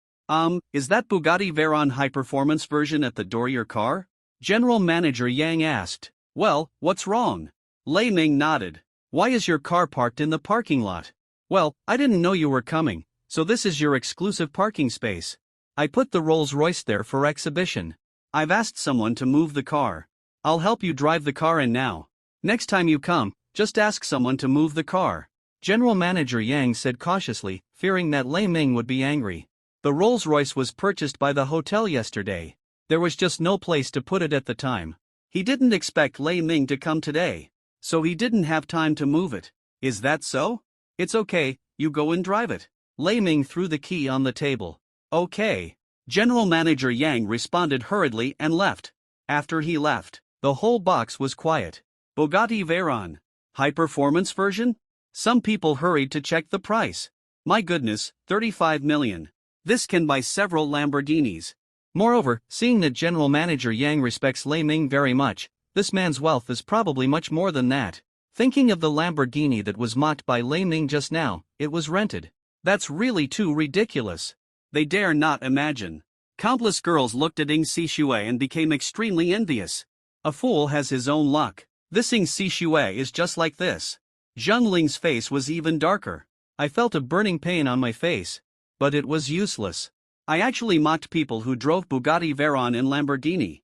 Is that Bugatti Veyron high-performance version at the door of your car? General Manager Yang asked. Well, what's wrong? Lei Ming nodded. Why is your car parked in the parking lot? Well, I didn't know you were coming, so this is your exclusive parking space. I put the Rolls-Royce there for exhibition. I've asked someone to move the car. I'll help you drive the car in now. Next time you come, just ask someone to move the car. General Manager Yang said cautiously, fearing that Lei Ming would be angry. The Rolls-Royce was purchased by the hotel yesterday. There was just no place to put it at the time. He didn't expect Lei Ming to come today, so he didn't have time to move it. Is that so? It's okay, you go and drive it. Lei Ming threw the key on the table. Okay. General Manager Yang responded hurriedly and left. After he left, the whole box was quiet. Bugatti Veyron. High-performance version? Some people hurried to check the price. My goodness, 35 million. This can buy several Lamborghinis. Moreover, seeing that General Manager Yang respects Lei Ming very much, this man's wealth is probably much more than that. Thinking of the Lamborghini that was mocked by Lei Ming just now, it was rented. That's really too ridiculous. They dare not imagine. Countless girls looked at Ing Sishui and became extremely envious. A fool has his own luck. This Ing Sishui is just like this. Zheng Ling's face was even darker. I felt a burning pain on my face. But it was useless. I actually mocked people who drove Bugatti Veyron and Lamborghini.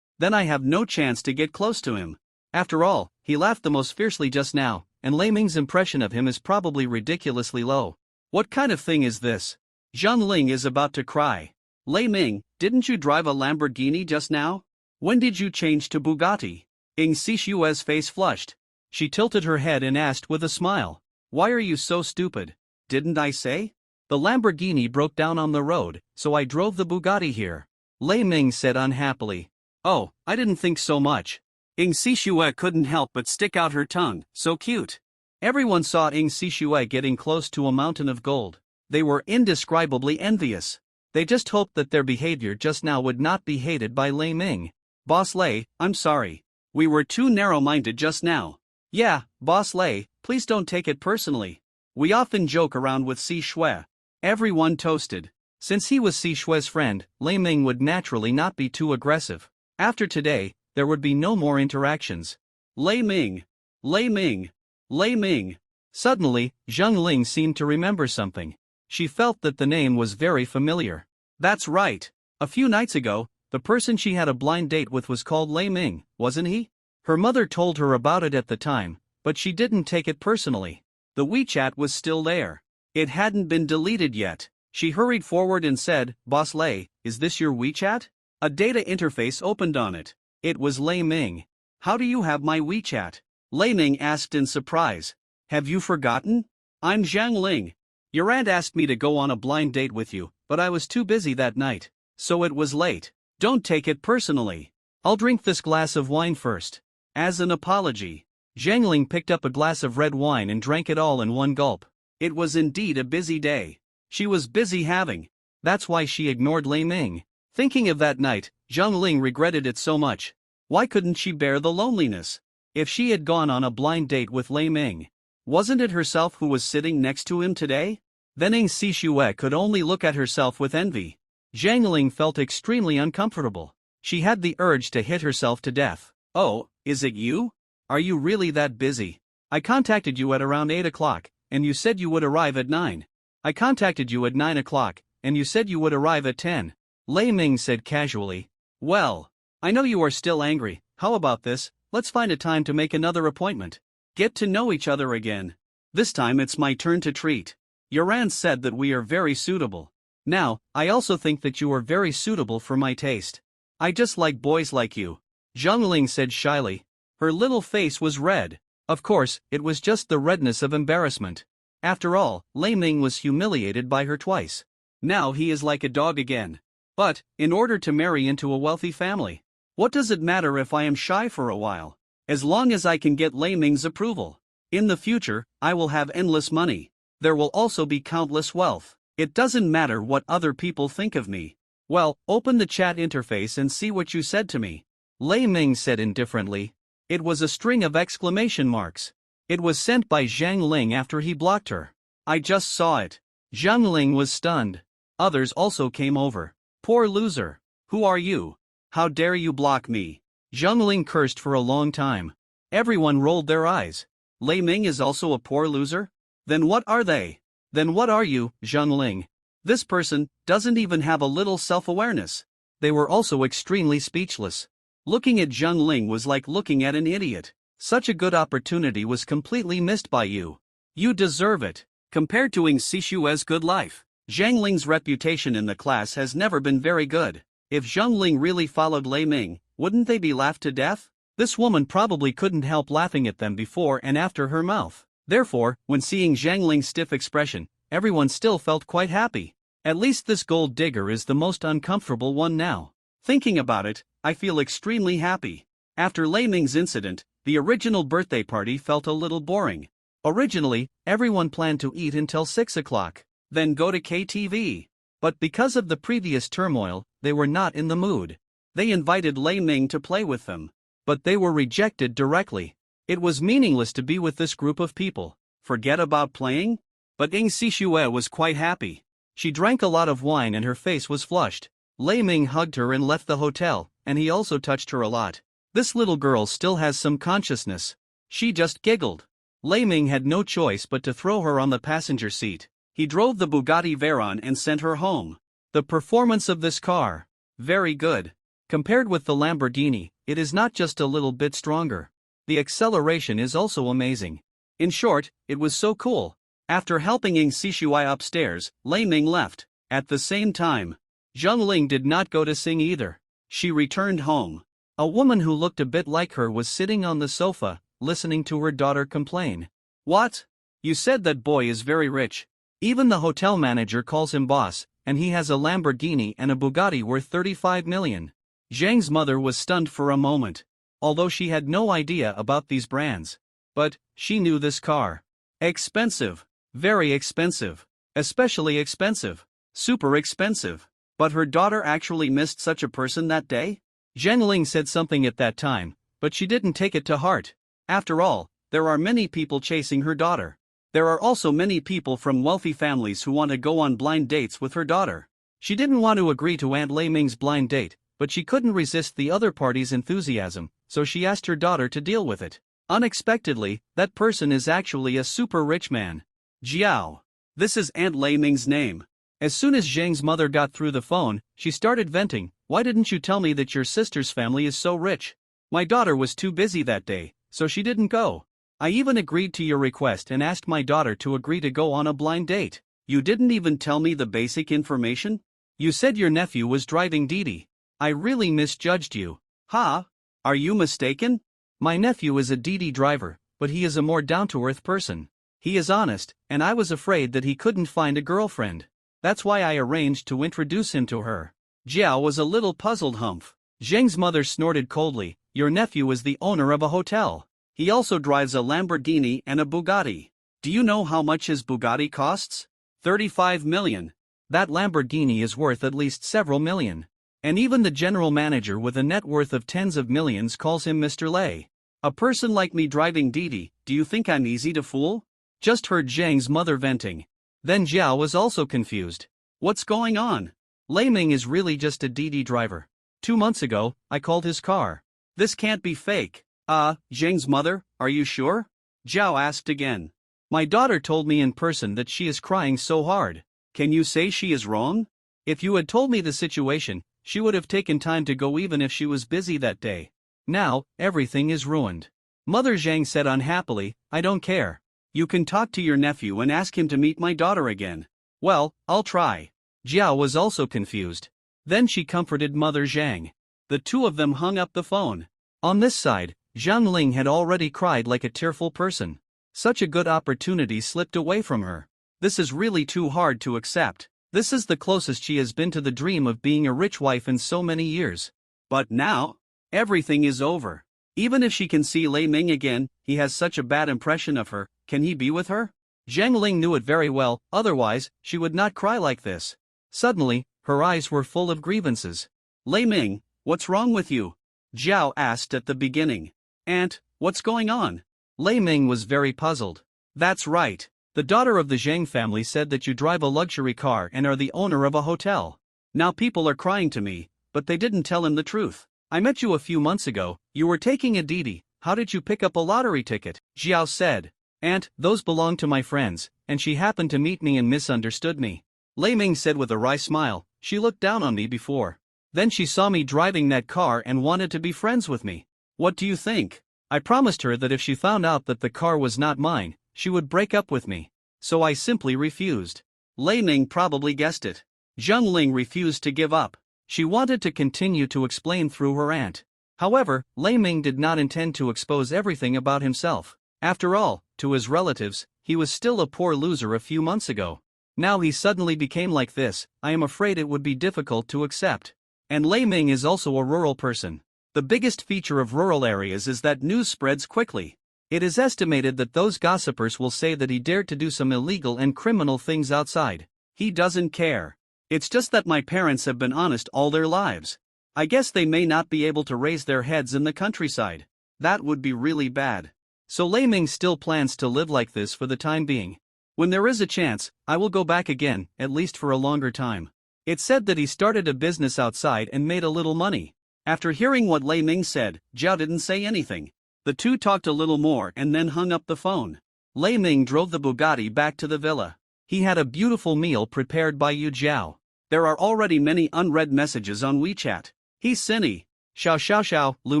Then I have no chance to get close to him. After all, he laughed the most fiercely just now, and Lei Ming's impression of him is probably ridiculously low. What kind of thing is this? Zheng Ling is about to cry. Lei Ming, didn't you drive a Lamborghini just now? When did you change to Bugatti? Ing Sishue's face flushed. She tilted her head and asked with a smile. Why are you so stupid? Didn't I say? The Lamborghini broke down on the road, so I drove the Bugatti here. Lei Ming said unhappily. Oh, I didn't think so much. Ing Sishue couldn't help but stick out her tongue, so cute. Everyone saw Ing Sishue getting close to a mountain of gold. They were indescribably envious. They just hoped that their behavior just now would not be hated by Lei Ming. Boss Lei, I'm sorry. We were too narrow-minded just now. Yeah, Boss Lei, please don't take it personally. We often joke around with Sishue. Everyone toasted. Since he was Sishue's friend, Lei Ming would naturally not be too aggressive. After today, there would be no more interactions. Lei Ming. Lei Ming. Lei Ming. Suddenly, Zheng Ling seemed to remember something. She felt that the name was very familiar. That's right. A few nights ago, the person she had a blind date with was called Lei Ming, wasn't he? Her mother told her about it at the time, but she didn't take it personally. The WeChat was still there. It hadn't been deleted yet. She hurried forward and said, Boss Lei, is this your WeChat? A data interface opened on it. It was Lei Ming. How do you have my WeChat? Lei Ming asked in surprise. Have you forgotten? I'm Zhang Ling. Your aunt asked me to go on a blind date with you, but I was too busy that night, so it was late. Don't take it personally. I'll drink this glass of wine first. As an apology. Zhang Ling picked up a glass of red wine and drank it all in one gulp. It was indeed a busy day. She was busy having. That's why she ignored Lei Ming. Thinking of that night, Zhang Ling regretted it so much. Why couldn't she bear the loneliness? If she had gone on a blind date with Lei Ming, wasn't it herself who was sitting next to him today? Then Ing Sishue could only look at herself with envy. Zhang Ling felt extremely uncomfortable. She had the urge to hit herself to death. Oh, is it you? Are you really that busy? I contacted you at around 8 o'clock, and you said you would arrive at 9. I contacted you at 9 o'clock, and you said you would arrive at 10. Lei Ming said casually. Well, I know you are still angry. How about this? Let's find a time to make another appointment. Get to know each other again. This time it's my turn to treat. Your aunt said that we are very suitable. Now, I also think that you are very suitable for my taste. I just like boys like you. Zheng Ling said shyly. Her little face was red. Of course, it was just the redness of embarrassment. After all, Lei Ming was humiliated by her twice. Now he is like a dog again. But, in order to marry into a wealthy family, what does it matter if I am shy for a while? As long as I can get Lei Ming's approval. In the future, I will have endless money. There will also be countless wealth. It doesn't matter what other people think of me. Well, open the chat interface and see what you said to me. Lei Ming said indifferently. It was a string of exclamation marks. It was sent by Zhang Ling after he blocked her. I just saw it. Zhang Ling was stunned. Others also came over. Poor loser. Who are you? How dare you block me? Zhang Ling cursed for a long time. Everyone rolled their eyes. Lei Ming is also a poor loser? Then what are they? Then what are you, Zhang Ling? This person doesn't even have a little self-awareness. They were also extremely speechless. Looking at Zhang Ling was like looking at an idiot. Such a good opportunity was completely missed by you. You deserve it. Compared to Ing Sishue's good life, Zhang Ling's reputation in the class has never been very good. If Zhang Ling really followed Lei Ming, wouldn't they be laughed to death? This woman probably couldn't help laughing at them before and after her mouth. Therefore, when seeing Zhang Ling's stiff expression, everyone still felt quite happy. At least this gold digger is the most uncomfortable one now. Thinking about it, I feel extremely happy. After Lei Ming's incident, the original birthday party felt a little boring. Originally, everyone planned to eat until 6 o'clock, then go to KTV. But because of the previous turmoil, they were not in the mood. They invited Lei Ming to play with them. But they were rejected directly. It was meaningless to be with this group of people. Forget about playing? But Ing Sishue was quite happy. She drank a lot of wine and her face was flushed. Lei Ming hugged her and left the hotel, and he also touched her a lot. This little girl still has some consciousness. She just giggled. Lei Ming had no choice but to throw her on the passenger seat. He drove the Bugatti Veyron and sent her home. The performance of this car, very good. Compared with the Lamborghini, it is not just a little bit stronger. The acceleration is also amazing. In short, it was so cool. After helping Ing Sishui upstairs, Lei Ming left. At the same time, Zhang Ling did not go to sing either. She returned home. A woman who looked a bit like her was sitting on the sofa, listening to her daughter complain. What? You said that boy is very rich. Even the hotel manager calls him boss, and he has a Lamborghini and a Bugatti worth 35 million. Zhang's mother was stunned for a moment. Although she had no idea about these brands. But, she knew this car. Expensive. Very expensive. Especially expensive. Super expensive. But her daughter actually missed such a person that day? Zhang Ling said something at that time, but she didn't take it to heart. After all, there are many people chasing her daughter. There are also many people from wealthy families who want to go on blind dates with her daughter. She didn't want to agree to Aunt Lei Ming's blind date, but she couldn't resist the other party's enthusiasm, so she asked her daughter to deal with it. Unexpectedly, that person is actually a super rich man. Jiao. This is Aunt Lei Ming's name. As soon as Zhang's mother got through the phone, she started venting. Why didn't you tell me that your sister's family is so rich? My daughter was too busy that day, so she didn't go. I even agreed to your request and asked my daughter to agree to go on a blind date. You didn't even tell me the basic information? You said your nephew was driving Didi. I really misjudged you. Huh? Are you mistaken? My nephew is a Didi driver, but he is a more down-to-earth person. He is honest, and I was afraid that he couldn't find a girlfriend. That's why I arranged to introduce him to her. Jiao was a little puzzled. Humph. Zhang's mother snorted coldly. Your nephew is the owner of a hotel. He also drives a Lamborghini and a Bugatti. Do you know how much his Bugatti costs? 35 million. That Lamborghini is worth at least several million. And even the general manager with a net worth of tens of millions calls him Mr. Lei. A person like me driving Didi, do you think I'm easy to fool? Just heard Zhang's mother venting. Then Jiao was also confused. What's going on? Lei Ming is really just a Didi driver. 2 months ago, I called his car. This can't be fake. Zhang's mother, are you sure? Jiao asked again. My daughter told me in person that she is crying so hard. Can you say she is wrong? If you had told me the situation, she would have taken time to go even if she was busy that day. Now, everything is ruined. Mother Zhang said unhappily, I don't care. You can talk to your nephew and ask him to meet my daughter again. Well, I'll try. Jiao was also confused. Then she comforted Mother Zhang. The two of them hung up the phone. On this side, Zhang Ling had already cried like a tearful person. Such a good opportunity slipped away from her. This is really too hard to accept. This is the closest she has been to the dream of being a rich wife in so many years. But now, everything is over. Even if she can see Lei Ming again, he has such a bad impression of her. Can he be with her? Zhang Ling knew it very well, otherwise, she would not cry like this. Suddenly, her eyes were full of grievances. Lei Ming, what's wrong with you? Zhao asked at the beginning. Aunt, what's going on? Lei Ming was very puzzled. That's right. The daughter of the Zhang family said that you drive a luxury car and are the owner of a hotel. Now people are crying to me, but they didn't tell him the truth. I met you a few months ago, you were taking a DD, how did you pick up a lottery ticket? Zhao said. Aunt, those belong to my friends, and she happened to meet me and misunderstood me. Lei Ming said with a wry smile, she looked down on me before. Then she saw me driving that car and wanted to be friends with me. What do you think? I promised her that if she found out that the car was not mine, she would break up with me. So I simply refused. Lei Ming probably guessed it. Zheng Ling refused to give up. She wanted to continue to explain through her aunt. However, Lei Ming did not intend to expose everything about himself. After all, to his relatives, he was still a poor loser a few months ago. Now he suddenly became like this, I am afraid it would be difficult to accept. And Lei Ming is also a rural person. The biggest feature of rural areas is that news spreads quickly. It is estimated that those gossipers will say that he dared to do some illegal and criminal things outside. He doesn't care. It's just that my parents have been honest all their lives. I guess they may not be able to raise their heads in the countryside. That would be really bad. So Lei Ming still plans to live like this for the time being. When there is a chance, I will go back again, at least for a longer time. It's said that he started a business outside and made a little money. After hearing what Lei Ming said, Zhao didn't say anything. The two talked a little more and then hung up the phone. Lei Ming drove the Bugatti back to the villa. He had a beautiful meal prepared by Yu Zhao. There are already many unread messages on WeChat. He's Cinny, Xiao Xiao Xiao, Lu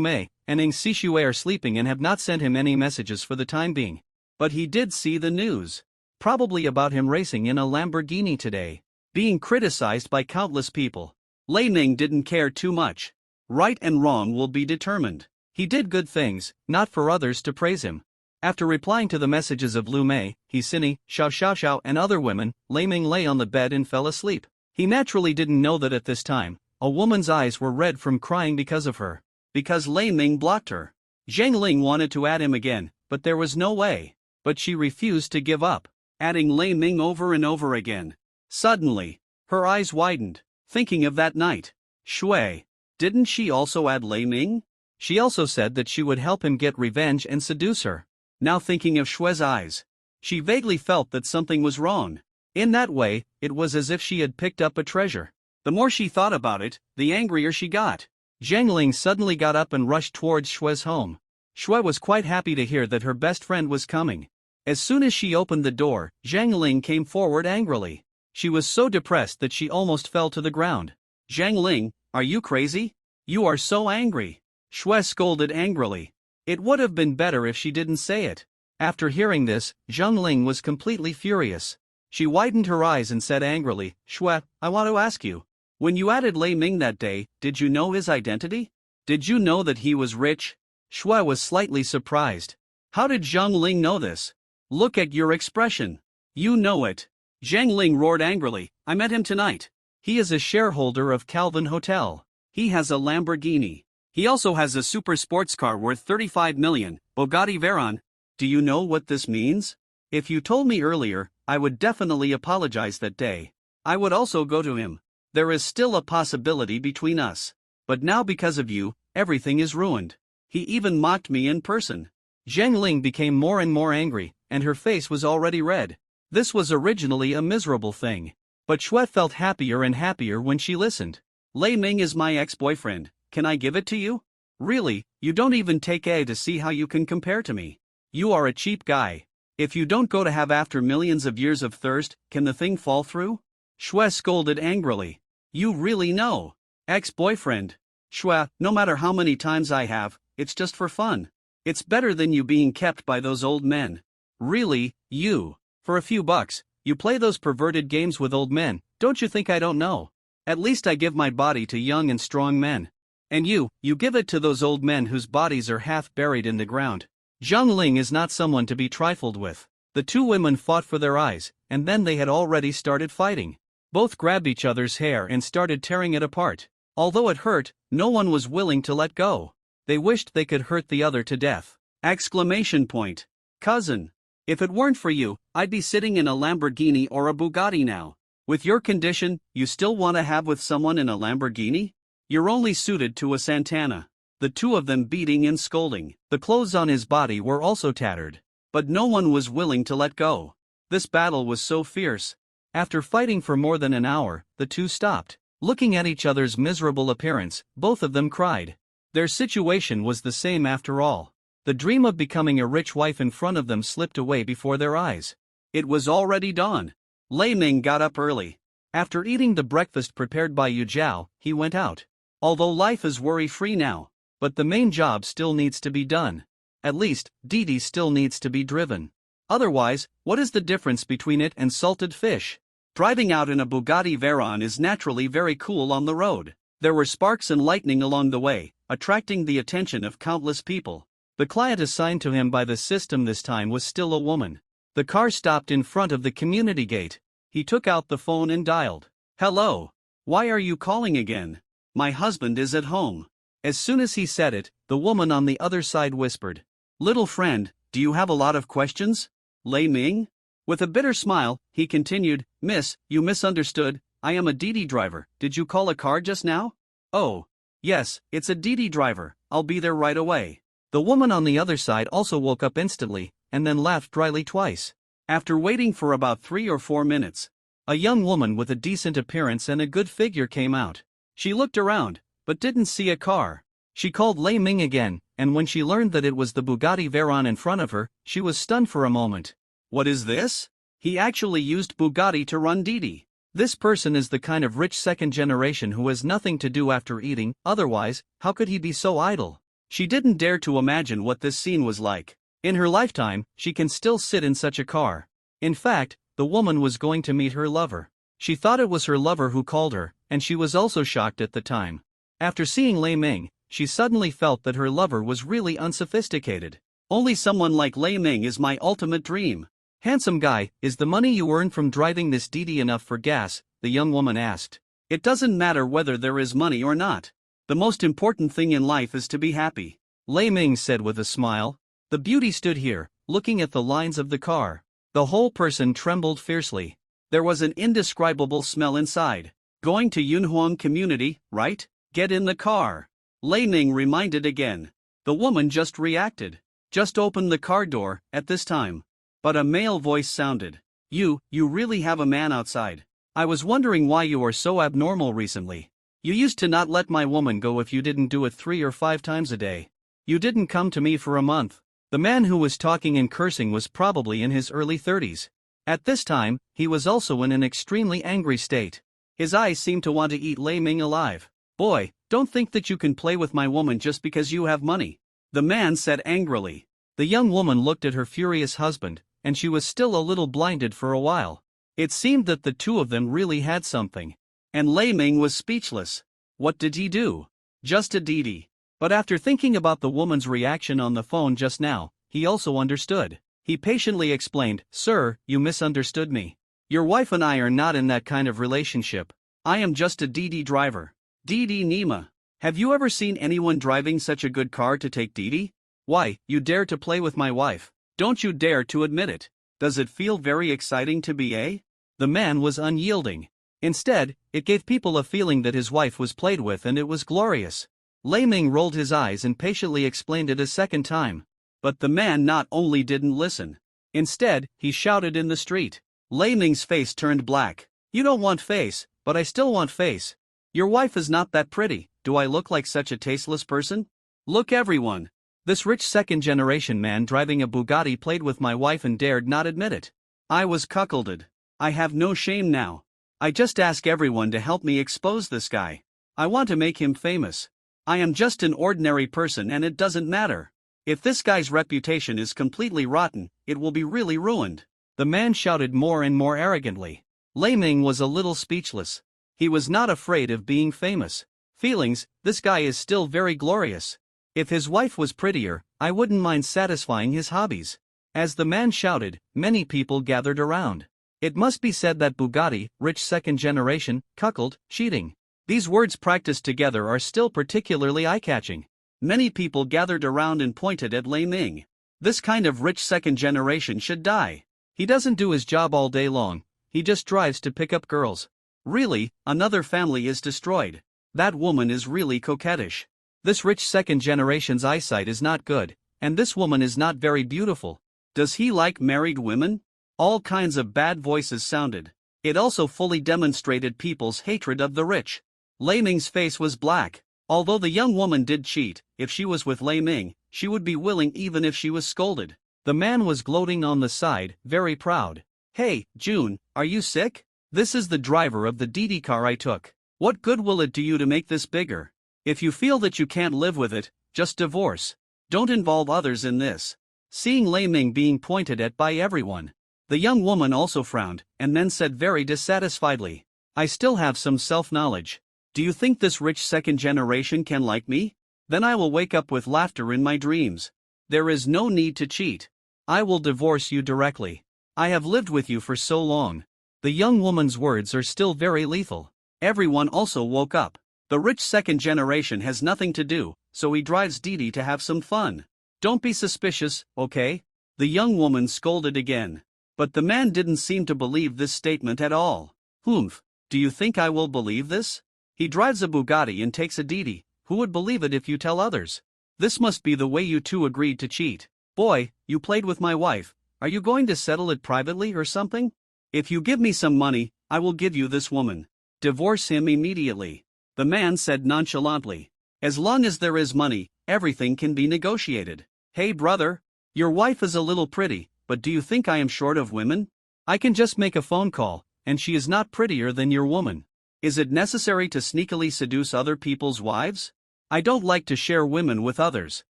Mei, and Ing Sishui are sleeping and have not sent him any messages for the time being. But he did see the news. Probably about him racing in a Lamborghini today. Being criticized by countless people. Lei Ming didn't care too much. Right and wrong will be determined. He did good things, not for others to praise him. After replying to the messages of Lu Mei, Hisini, Xiao Xiao Xiao and other women, Lei Ming lay on the bed and fell asleep. He naturally didn't know that at this time, a woman's eyes were red from crying because of her. Because Lei Ming blocked her. Zheng Ling wanted to add him again, but there was no way. But she refused to give up, adding Lei Ming over and over again. Suddenly, her eyes widened, thinking of that night. Shui, didn't she also add Lei Ming? She also said that she would help him get revenge and seduce her. Now thinking of Shui's eyes, she vaguely felt that something was wrong. In that way, it was as if she had picked up a treasure. The more she thought about it, the angrier she got. Zheng Ling suddenly got up and rushed towards Shui's home. Shui was quite happy to hear that her best friend was coming. As soon as she opened the door, Zheng Ling came forward angrily. She was so depressed that she almost fell to the ground. Zheng Ling, are you crazy? You are so angry. Shui scolded angrily. It would have been better if she didn't say it. After hearing this, Zheng Ling was completely furious. She widened her eyes and said angrily, Shui, I want to ask you. When you added Lei Ming that day, did you know his identity? Did you know that he was rich? Shui was slightly surprised. How did Zheng Ling know this? Look at your expression. You know it. Zheng Ling roared angrily, I met him tonight. He is a shareholder of Calvin Hotel. He has a Lamborghini. He also has a super sports car worth 35 million, Bugatti Veyron. Do you know what this means? If you told me earlier, I would definitely apologize that day. I would also go to him. There is still a possibility between us. But now because of you, everything is ruined. He even mocked me in person. Zheng Ling became more and more angry, and her face was already red. This was originally a miserable thing. But Shui felt happier and happier when she listened. Lei Ming is my ex-boyfriend, can I give it to you? Really, you don't even take A to see how you can compare to me. You are a cheap guy. If you don't go to have after millions of years of thirst, can the thing fall through? Shui scolded angrily. You really know. Ex-boyfriend. Shui, no matter how many times I have, it's just for fun. It's better than you being kept by those old men. Really, you. For a few bucks, you play those perverted games with old men, don't you think I don't know? At least I give my body to young and strong men. And you give it to those old men whose bodies are half buried in the ground. Zheng Ling is not someone to be trifled with. The two women fought for their eyes, and then they had already started fighting. Both grabbed each other's hair and started tearing it apart. Although it hurt, no one was willing to let go. They wished they could hurt the other to death. Exclamation point. Cousin. If it weren't for you, I'd be sitting in a Lamborghini or a Bugatti now. With your condition, you still want to have with someone in a Lamborghini? You're only suited to a Santana. the two of them beating and scolding. The clothes on his body were also tattered. But no one was willing to let go. This battle was so fierce. After fighting for more than an hour, the two stopped. Looking at each other's miserable appearance, both of them cried. Their situation was the same after all. The dream of becoming a rich wife in front of them slipped away before their eyes. It was already dawn. Lei Ming got up early. After eating the breakfast prepared by Yu Zhao, he went out. Although life is worry-free now, but the main job still needs to be done. At least, Didi still needs to be driven. Otherwise, what is the difference between it and salted fish? Driving out in a Bugatti Veyron is naturally very cool on the road. There were sparks and lightning along the way, attracting the attention of countless people. The client assigned to him by the system this time was still a woman. The car stopped in front of the community gate. He took out the phone and dialed. "Hello. Why are you calling again? My husband is at home." As soon as he said it, the woman on the other side whispered, "Little friend, do you have a lot of questions?" Lei Ming? With a bitter smile, he continued, "Miss, you misunderstood. I am a Didi driver. Did you call a car just now?" "Oh. Yes, it's a Didi driver. I'll be there right away." The woman on the other side also woke up instantly, and then laughed dryly twice. After waiting for about 3 or 4 minutes, a young woman with a decent appearance and a good figure came out. She looked around, but didn't see a car. She called Lei Ming again, and when she learned that it was the Bugatti Veyron in front of her, she was stunned for a moment. What is this? He actually used Bugatti to run Didi. This person is the kind of rich second generation who has nothing to do after eating, otherwise, how could he be so idle? She didn't dare to imagine what this scene was like. In her lifetime, she can still sit in such a car. In fact, the woman was going to meet her lover. She thought it was her lover who called her, and she was also shocked at the time. After seeing Lei Ming, she suddenly felt that her lover was really unsophisticated. Only someone like Lei Ming is my ultimate dream. "Handsome guy, is the money you earn from driving this Didi enough for gas?" the young woman asked. "It doesn't matter whether there is money or not. The most important thing in life is to be happy," Lei Ming said with a smile. The beauty stood here, looking at the lines of the car. The whole person trembled fiercely. There was an indescribable smell inside. "Going to Yunhuang community, right? Get in the car," Lei Ming reminded again. The woman just reacted. Just opened the car door, at this time. But a male voice sounded. You really have a man outside. I was wondering why you are so abnormal recently. You used to not let my woman go if you didn't do it 3 or 5 times a day. You didn't come to me for a month." The man who was talking and cursing was probably in his early 30s. At this time, he was also in an extremely angry state. His eyes seemed to want to eat Lei Ming alive. "Boy, don't think that you can play with my woman just because you have money," the man said angrily. The young woman looked at her furious husband, and she was still a little blinded for a while. It seemed that the two of them really had something. And Lei Ming was speechless. What did he do? Just a Didi. But after thinking about the woman's reaction on the phone just now, he also understood. He patiently explained, "Sir, you misunderstood me. Your wife and I are not in that kind of relationship. I am just a Didi driver. Didi Nima. Have you ever seen anyone driving such a good car to take Didi? Why, you dare to play with my wife. Don't you dare to admit it. Does it feel very exciting to be a?" The man was unyielding. Instead, it gave people a feeling that his wife was played with and it was glorious. Lei Ming rolled his eyes and patiently explained it a second time. But the man not only didn't listen. Instead, he shouted in the street. Lei Ming's face turned black. "You don't want face, but I still want face. Your wife is not that pretty. Do I look like such a tasteless person? Look everyone. This rich second-generation man driving a Bugatti played with my wife and dared not admit it. I was cuckolded. I have no shame now. I just ask everyone to help me expose this guy. I want to make him famous. I am just an ordinary person and it doesn't matter. If this guy's reputation is completely rotten, it will be really ruined." The man shouted more and more arrogantly. Lei Ming was a little speechless. He was not afraid of being famous. Feelings, this guy is still very glorious. If his wife was prettier, I wouldn't mind satisfying his hobbies. As the man shouted, many people gathered around. It must be said that Bugatti, rich second generation, cuckold, cheating. These words practiced together are still particularly eye-catching. Many people gathered around and pointed at Lei Ming. This kind of rich second generation should die. He doesn't do his job all day long. He just drives to pick up girls. Really, another family is destroyed. That woman is really coquettish. This rich second generation's eyesight is not good, and this woman is not very beautiful. Does he like married women? All kinds of bad voices sounded. It also fully demonstrated people's hatred of the rich. Lei Ming's face was black. Although the young woman did cheat, if she was with Lei Ming, she would be willing even if she was scolded. The man was gloating on the side, very proud. Hey, June, are you sick? This is the driver of the Didi car I took. What good will it do you to make this bigger? If you feel that you can't live with it, just divorce. Don't involve others in this. Seeing Lei Ming being pointed at by everyone, the young woman also frowned, and then said very dissatisfiedly, I still have some self-knowledge. Do you think this rich second generation can like me? Then I will wake up with laughter in my dreams. There is no need to cheat. I will divorce you directly. I have lived with you for so long. The young woman's words are still very lethal. Everyone also woke up. The rich second generation has nothing to do, so he drives Didi to have some fun. Don't be suspicious, okay? The young woman scolded again. But the man didn't seem to believe this statement at all. Humph, do you think I will believe this? He drives a Bugatti and takes a Didi. Who would believe it if you tell others? This must be the way you two agreed to cheat. Boy, you played with my wife. Are you going to settle it privately or something? If you give me some money, I will give you this woman. Divorce him immediately. The man said nonchalantly. As long as there is money, everything can be negotiated. Hey brother, your wife is a little pretty, but do you think I am short of women? I can just make a phone call, and she is not prettier than your woman. Is it necessary to sneakily seduce other people's wives? I don't like to share women with others.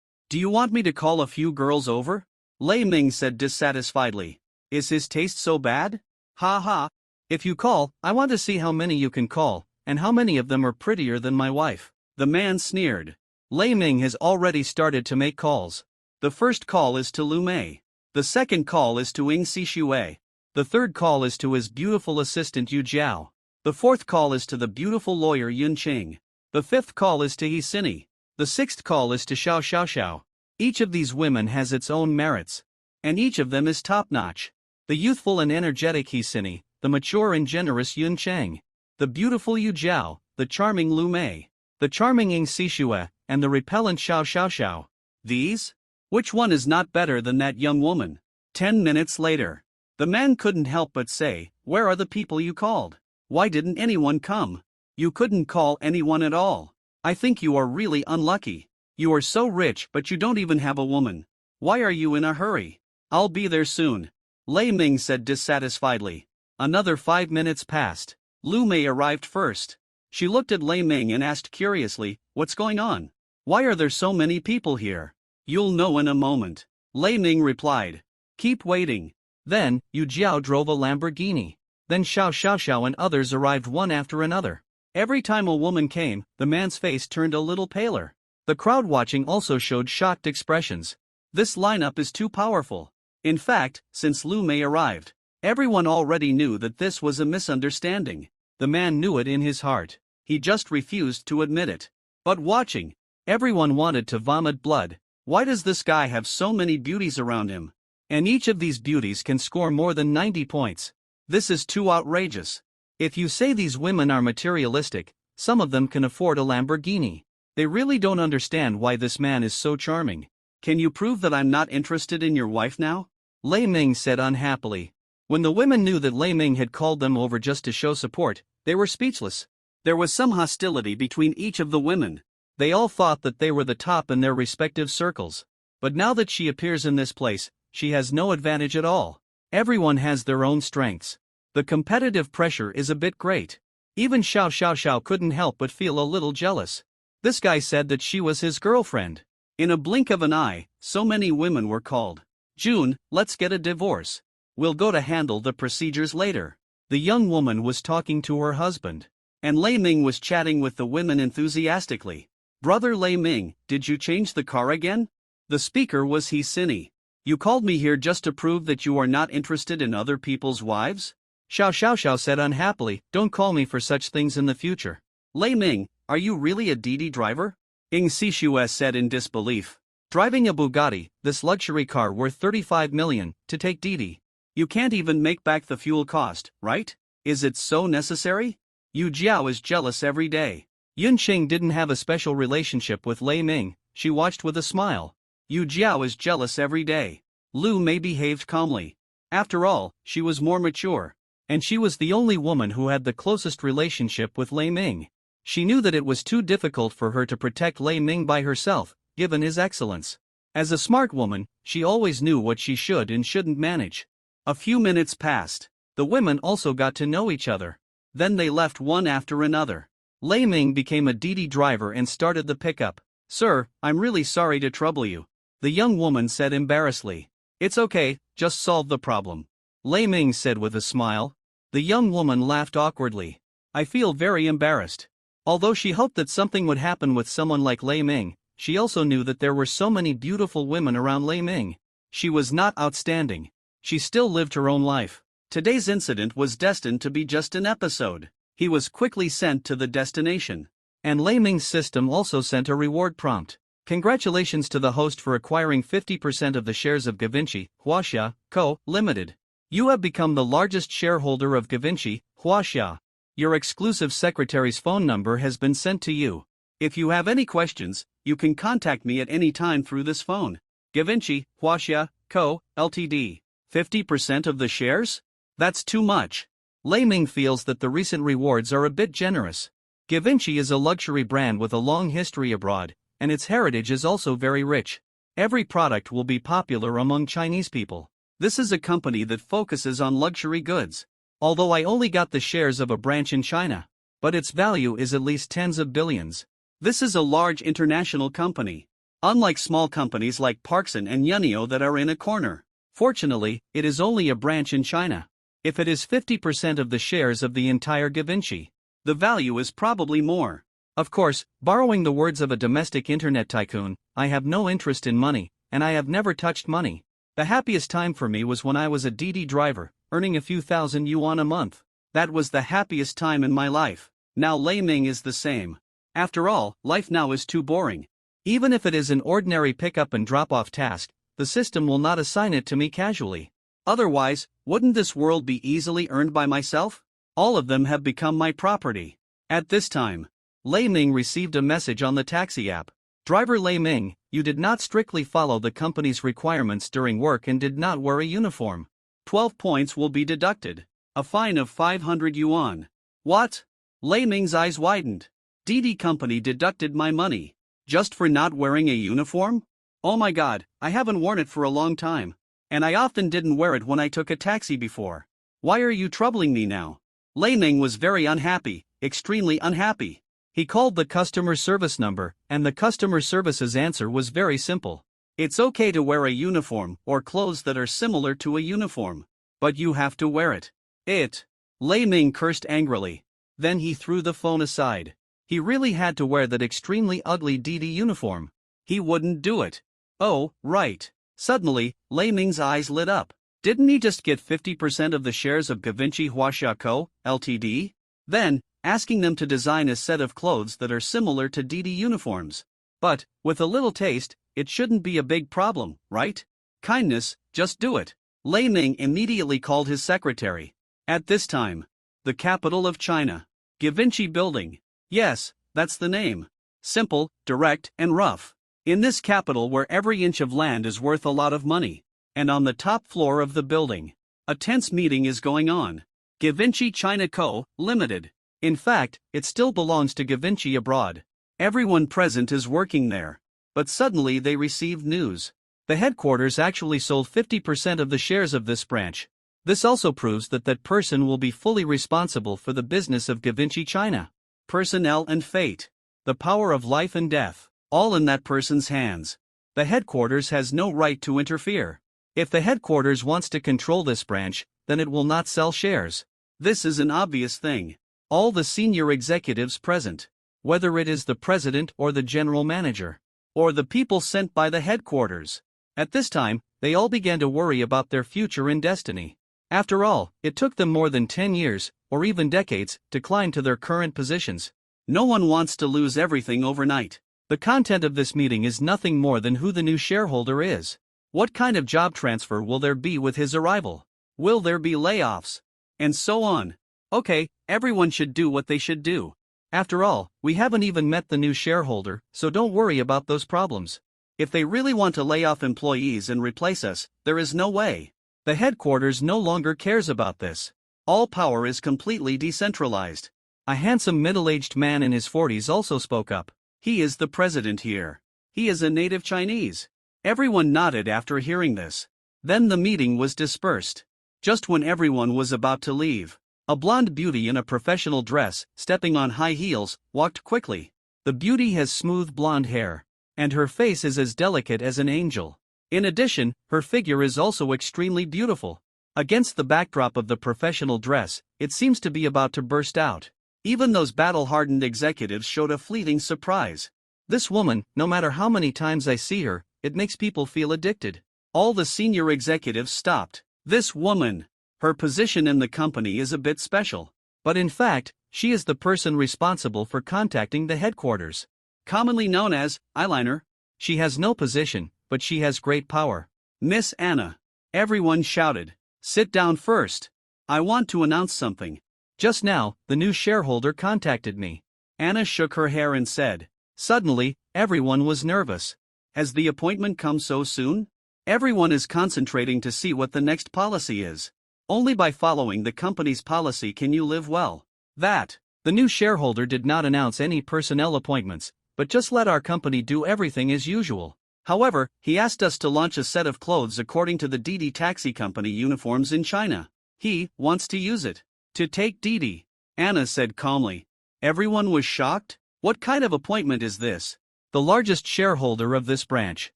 Do you want me to call a few girls over? Lei Ming said dissatisfiedly. Is his taste so bad? Ha ha. If you call, I want to see how many you can call, and how many of them are prettier than my wife. The man sneered. Lei Ming has already started to make calls. The first call is to Lu Mei. The second call is to Ying Xixue. The third call is to his beautiful assistant Yu Jiao. The fourth call is to the beautiful lawyer Yun Qing. The fifth call is to He Sini. The sixth call is to Xiao Xiao Xiao. Each of these women has its own merits. And each of them is top-notch. The youthful and energetic He Sini, the mature and generous Yun Cheng, the beautiful Yu Jiao, the charming Lu Mei, the charming Ying Xixue, and the repellent Xiao Xiao Xiao. These? Which one is not better than that young woman? 10 minutes later. The man couldn't help but say, where are the people you called? Why didn't anyone come? You couldn't call anyone at all. I think you are really unlucky. You are so rich but you don't even have a woman. Why are you in a hurry? I'll be there soon. Lei Ming said dissatisfiedly. Another 5 minutes passed. Lu Mei arrived first. She looked at Lei Ming and asked curiously, what's going on? Why are there so many people here? You'll know in a moment. Lei Ming replied. Keep waiting. Then, Yu Jiao drove a Lamborghini. Then Xiao Xiao Xiao and others arrived one after another. Every time a woman came, the man's face turned a little paler. The crowd watching also showed shocked expressions. This lineup is too powerful. In fact, since Lu Mei arrived, everyone already knew that this was a misunderstanding. The man knew it in his heart. He just refused to admit it. But watching, everyone wanted to vomit blood. Why does this guy have so many beauties around him? And each of these beauties can score more than 90 points. This is too outrageous. If you say these women are materialistic, some of them can afford a Lamborghini. They really don't understand why this man is so charming. Can you prove that I'm not interested in your wife now? Lei Ming said unhappily. When the women knew that Lei Ming had called them over just to show support, they were speechless. There was some hostility between each of the women. They all thought that they were the top in their respective circles. But now that she appears in this place, she has no advantage at all. Everyone has their own strengths. The competitive pressure is a bit great. Even Xiao Xiao Xiao couldn't help but feel a little jealous. This guy said that she was his girlfriend. In a blink of an eye, so many women were called. June, let's get a divorce. We'll go to handle the procedures later. The young woman was talking to her husband. And Lei Ming was chatting with the women enthusiastically. Brother Lei Ming, did you change the car again? The speaker was He Sini. You called me here just to prove that you are not interested in other people's wives? Xiao Xiao Xiao said unhappily, don't call me for such things in the future. Lei Ming, are you really a Didi driver? Ying Xixue said in disbelief. Driving a Bugatti, this luxury car worth 35 million, to take Didi. You can't even make back the fuel cost, right? Is it so necessary? Yu Jiao is jealous every day. Yunqing didn't have a special relationship with Lei Ming, she watched with a smile. Yu Jiao is jealous every day. Lu Mei behaved calmly. After all, she was more mature. And she was the only woman who had the closest relationship with Lei Ming. She knew that it was too difficult for her to protect Lei Ming by herself, given his excellence. As a smart woman, she always knew what she should and shouldn't manage. A few minutes passed. The women also got to know each other. Then they left one after another. Lei Ming became a Didi driver and started the pickup. "Sir, I'm really sorry to trouble you," the young woman said embarrassedly. "It's okay, just solve the problem," Lei Ming said with a smile. The young woman laughed awkwardly. "I feel very embarrassed." Although she hoped that something would happen with someone like Lei Ming, she also knew that there were so many beautiful women around Lei Ming. She was not outstanding. She still lived her own life. Today's incident was destined to be just an episode. He was quickly sent to the destination. And Lei Ming's system also sent a reward prompt. "Congratulations to the host for acquiring 50% of the shares of Givenchy, Huaxia, Co., Limited. You have become the largest shareholder of Givenchy, Huaxia. Your exclusive secretary's phone number has been sent to you. If you have any questions, you can contact me at any time through this phone. Givenchy, Huaxia, Co., Ltd. 50% of the shares? That's too much." Lei Ming feels that the recent rewards are a bit generous. Givenchy is a luxury brand with a long history abroad, and its heritage is also very rich. Every product will be popular among Chinese people. This is a company that focuses on luxury goods. Although I only got the shares of a branch in China, but its value is at least tens of billions. This is a large international company. Unlike small companies like Parkson and Yunio that are in a corner. Fortunately, it is only a branch in China. If it is 50% of the shares of the entire Givenchy, the value is probably more. Of course, borrowing the words of a domestic internet tycoon, I have no interest in money, and I have never touched money. The happiest time for me was when I was a Didi driver, earning a few thousand yuan a month. That was the happiest time in my life. Now Lei Ming is the same. After all, life now is too boring. Even if it is an ordinary pick-up and drop-off task, the system will not assign it to me casually. Otherwise, wouldn't this world be easily earned by myself? All of them have become my property. At this time, Lei Ming received a message on the taxi app. "Driver Lei Ming, you did not strictly follow the company's requirements during work and did not wear a uniform. 12 points will be deducted. A fine of 500 yuan. What? Lei Ming's eyes widened. Didi company deducted my money. Just for not wearing a uniform? Oh my god, I haven't worn it for a long time. And I often didn't wear it when I took a taxi before. Why are you troubling me now?" Lei Ming was very unhappy, extremely unhappy. He called the customer service number, and the customer service's answer was very simple. "It's okay to wear a uniform or clothes that are similar to a uniform. But you have to wear it." Lei Ming cursed angrily. Then he threw the phone aside. He really had to wear that extremely ugly Didi uniform. He wouldn't do it. Oh, right. Suddenly, Lei Ming's eyes lit up. Didn't he just get 50% of the shares of Givenchy Huaxia Co., Ltd.? Then, asking them to design a set of clothes that are similar to Didi uniforms. But, with a little taste, it shouldn't be a big problem, right? Kindness, just do it. Lei Ming immediately called his secretary. At this time, the capital of China. Givenchy Building. Yes, that's the name. Simple, direct, and rough. In this capital where every inch of land is worth a lot of money. And on the top floor of the building, a tense meeting is going on. Givenchy China Co., Limited. In fact, it still belongs to Givenchy abroad. Everyone present is working there. But suddenly they received news. The headquarters actually sold 50% of the shares of this branch. This also proves that that person will be fully responsible for the business of Givenchy China. Personnel and fate. The power of life and death. All in that person's hands. The headquarters has no right to interfere. If the headquarters wants to control this branch, then it will not sell shares. This is an obvious thing. All the senior executives present, whether it is the president or the general manager, or the people sent by the headquarters. At this time, they all began to worry about their future and destiny. After all, it took them more than 10 years, or even decades, to climb to their current positions. No one wants to lose everything overnight. The content of this meeting is nothing more than who the new shareholder is. What kind of job transfer will there be with his arrival? Will there be layoffs? And so on. Okay, everyone should do what they should do. After all, we haven't even met the new shareholder, so don't worry about those problems. If they really want to lay off employees and replace us, there is no way. The headquarters no longer cares about this. All power is completely decentralized. A handsome middle-aged man in his 40s also spoke up. He is the president here. He is a native Chinese. Everyone nodded after hearing this. Then the meeting was dispersed. Just when everyone was about to leave, a blonde beauty in a professional dress, stepping on high heels, walked quickly. The beauty has smooth blonde hair, and her face is as delicate as an angel. In addition, her figure is also extremely beautiful. Against the backdrop of the professional dress, it seems to be about to burst out. Even those battle-hardened executives showed a fleeting surprise. This woman, no matter how many times I see her, it makes people feel addicted. All the senior executives stopped. This woman, her position in the company is a bit special. But in fact, she is the person responsible for contacting the headquarters. Commonly known as eyeliner. She has no position, but she has great power. Miss Anna. Everyone shouted. Sit down first. I want to announce something. Just now, the new shareholder contacted me. Anna shook her hair and said. Suddenly, everyone was nervous. Has the appointment come so soon? Everyone is concentrating to see what the next policy is. Only by following the company's policy can you live well. The new shareholder did not announce any personnel appointments, but just let our company do everything as usual. However, he asked us to launch a set of clothes according to the Didi Taxi Company uniforms in China. He wants to use it. To take Didi, Anna said calmly. Everyone was shocked. What kind of appointment is this? The largest shareholder of this branch,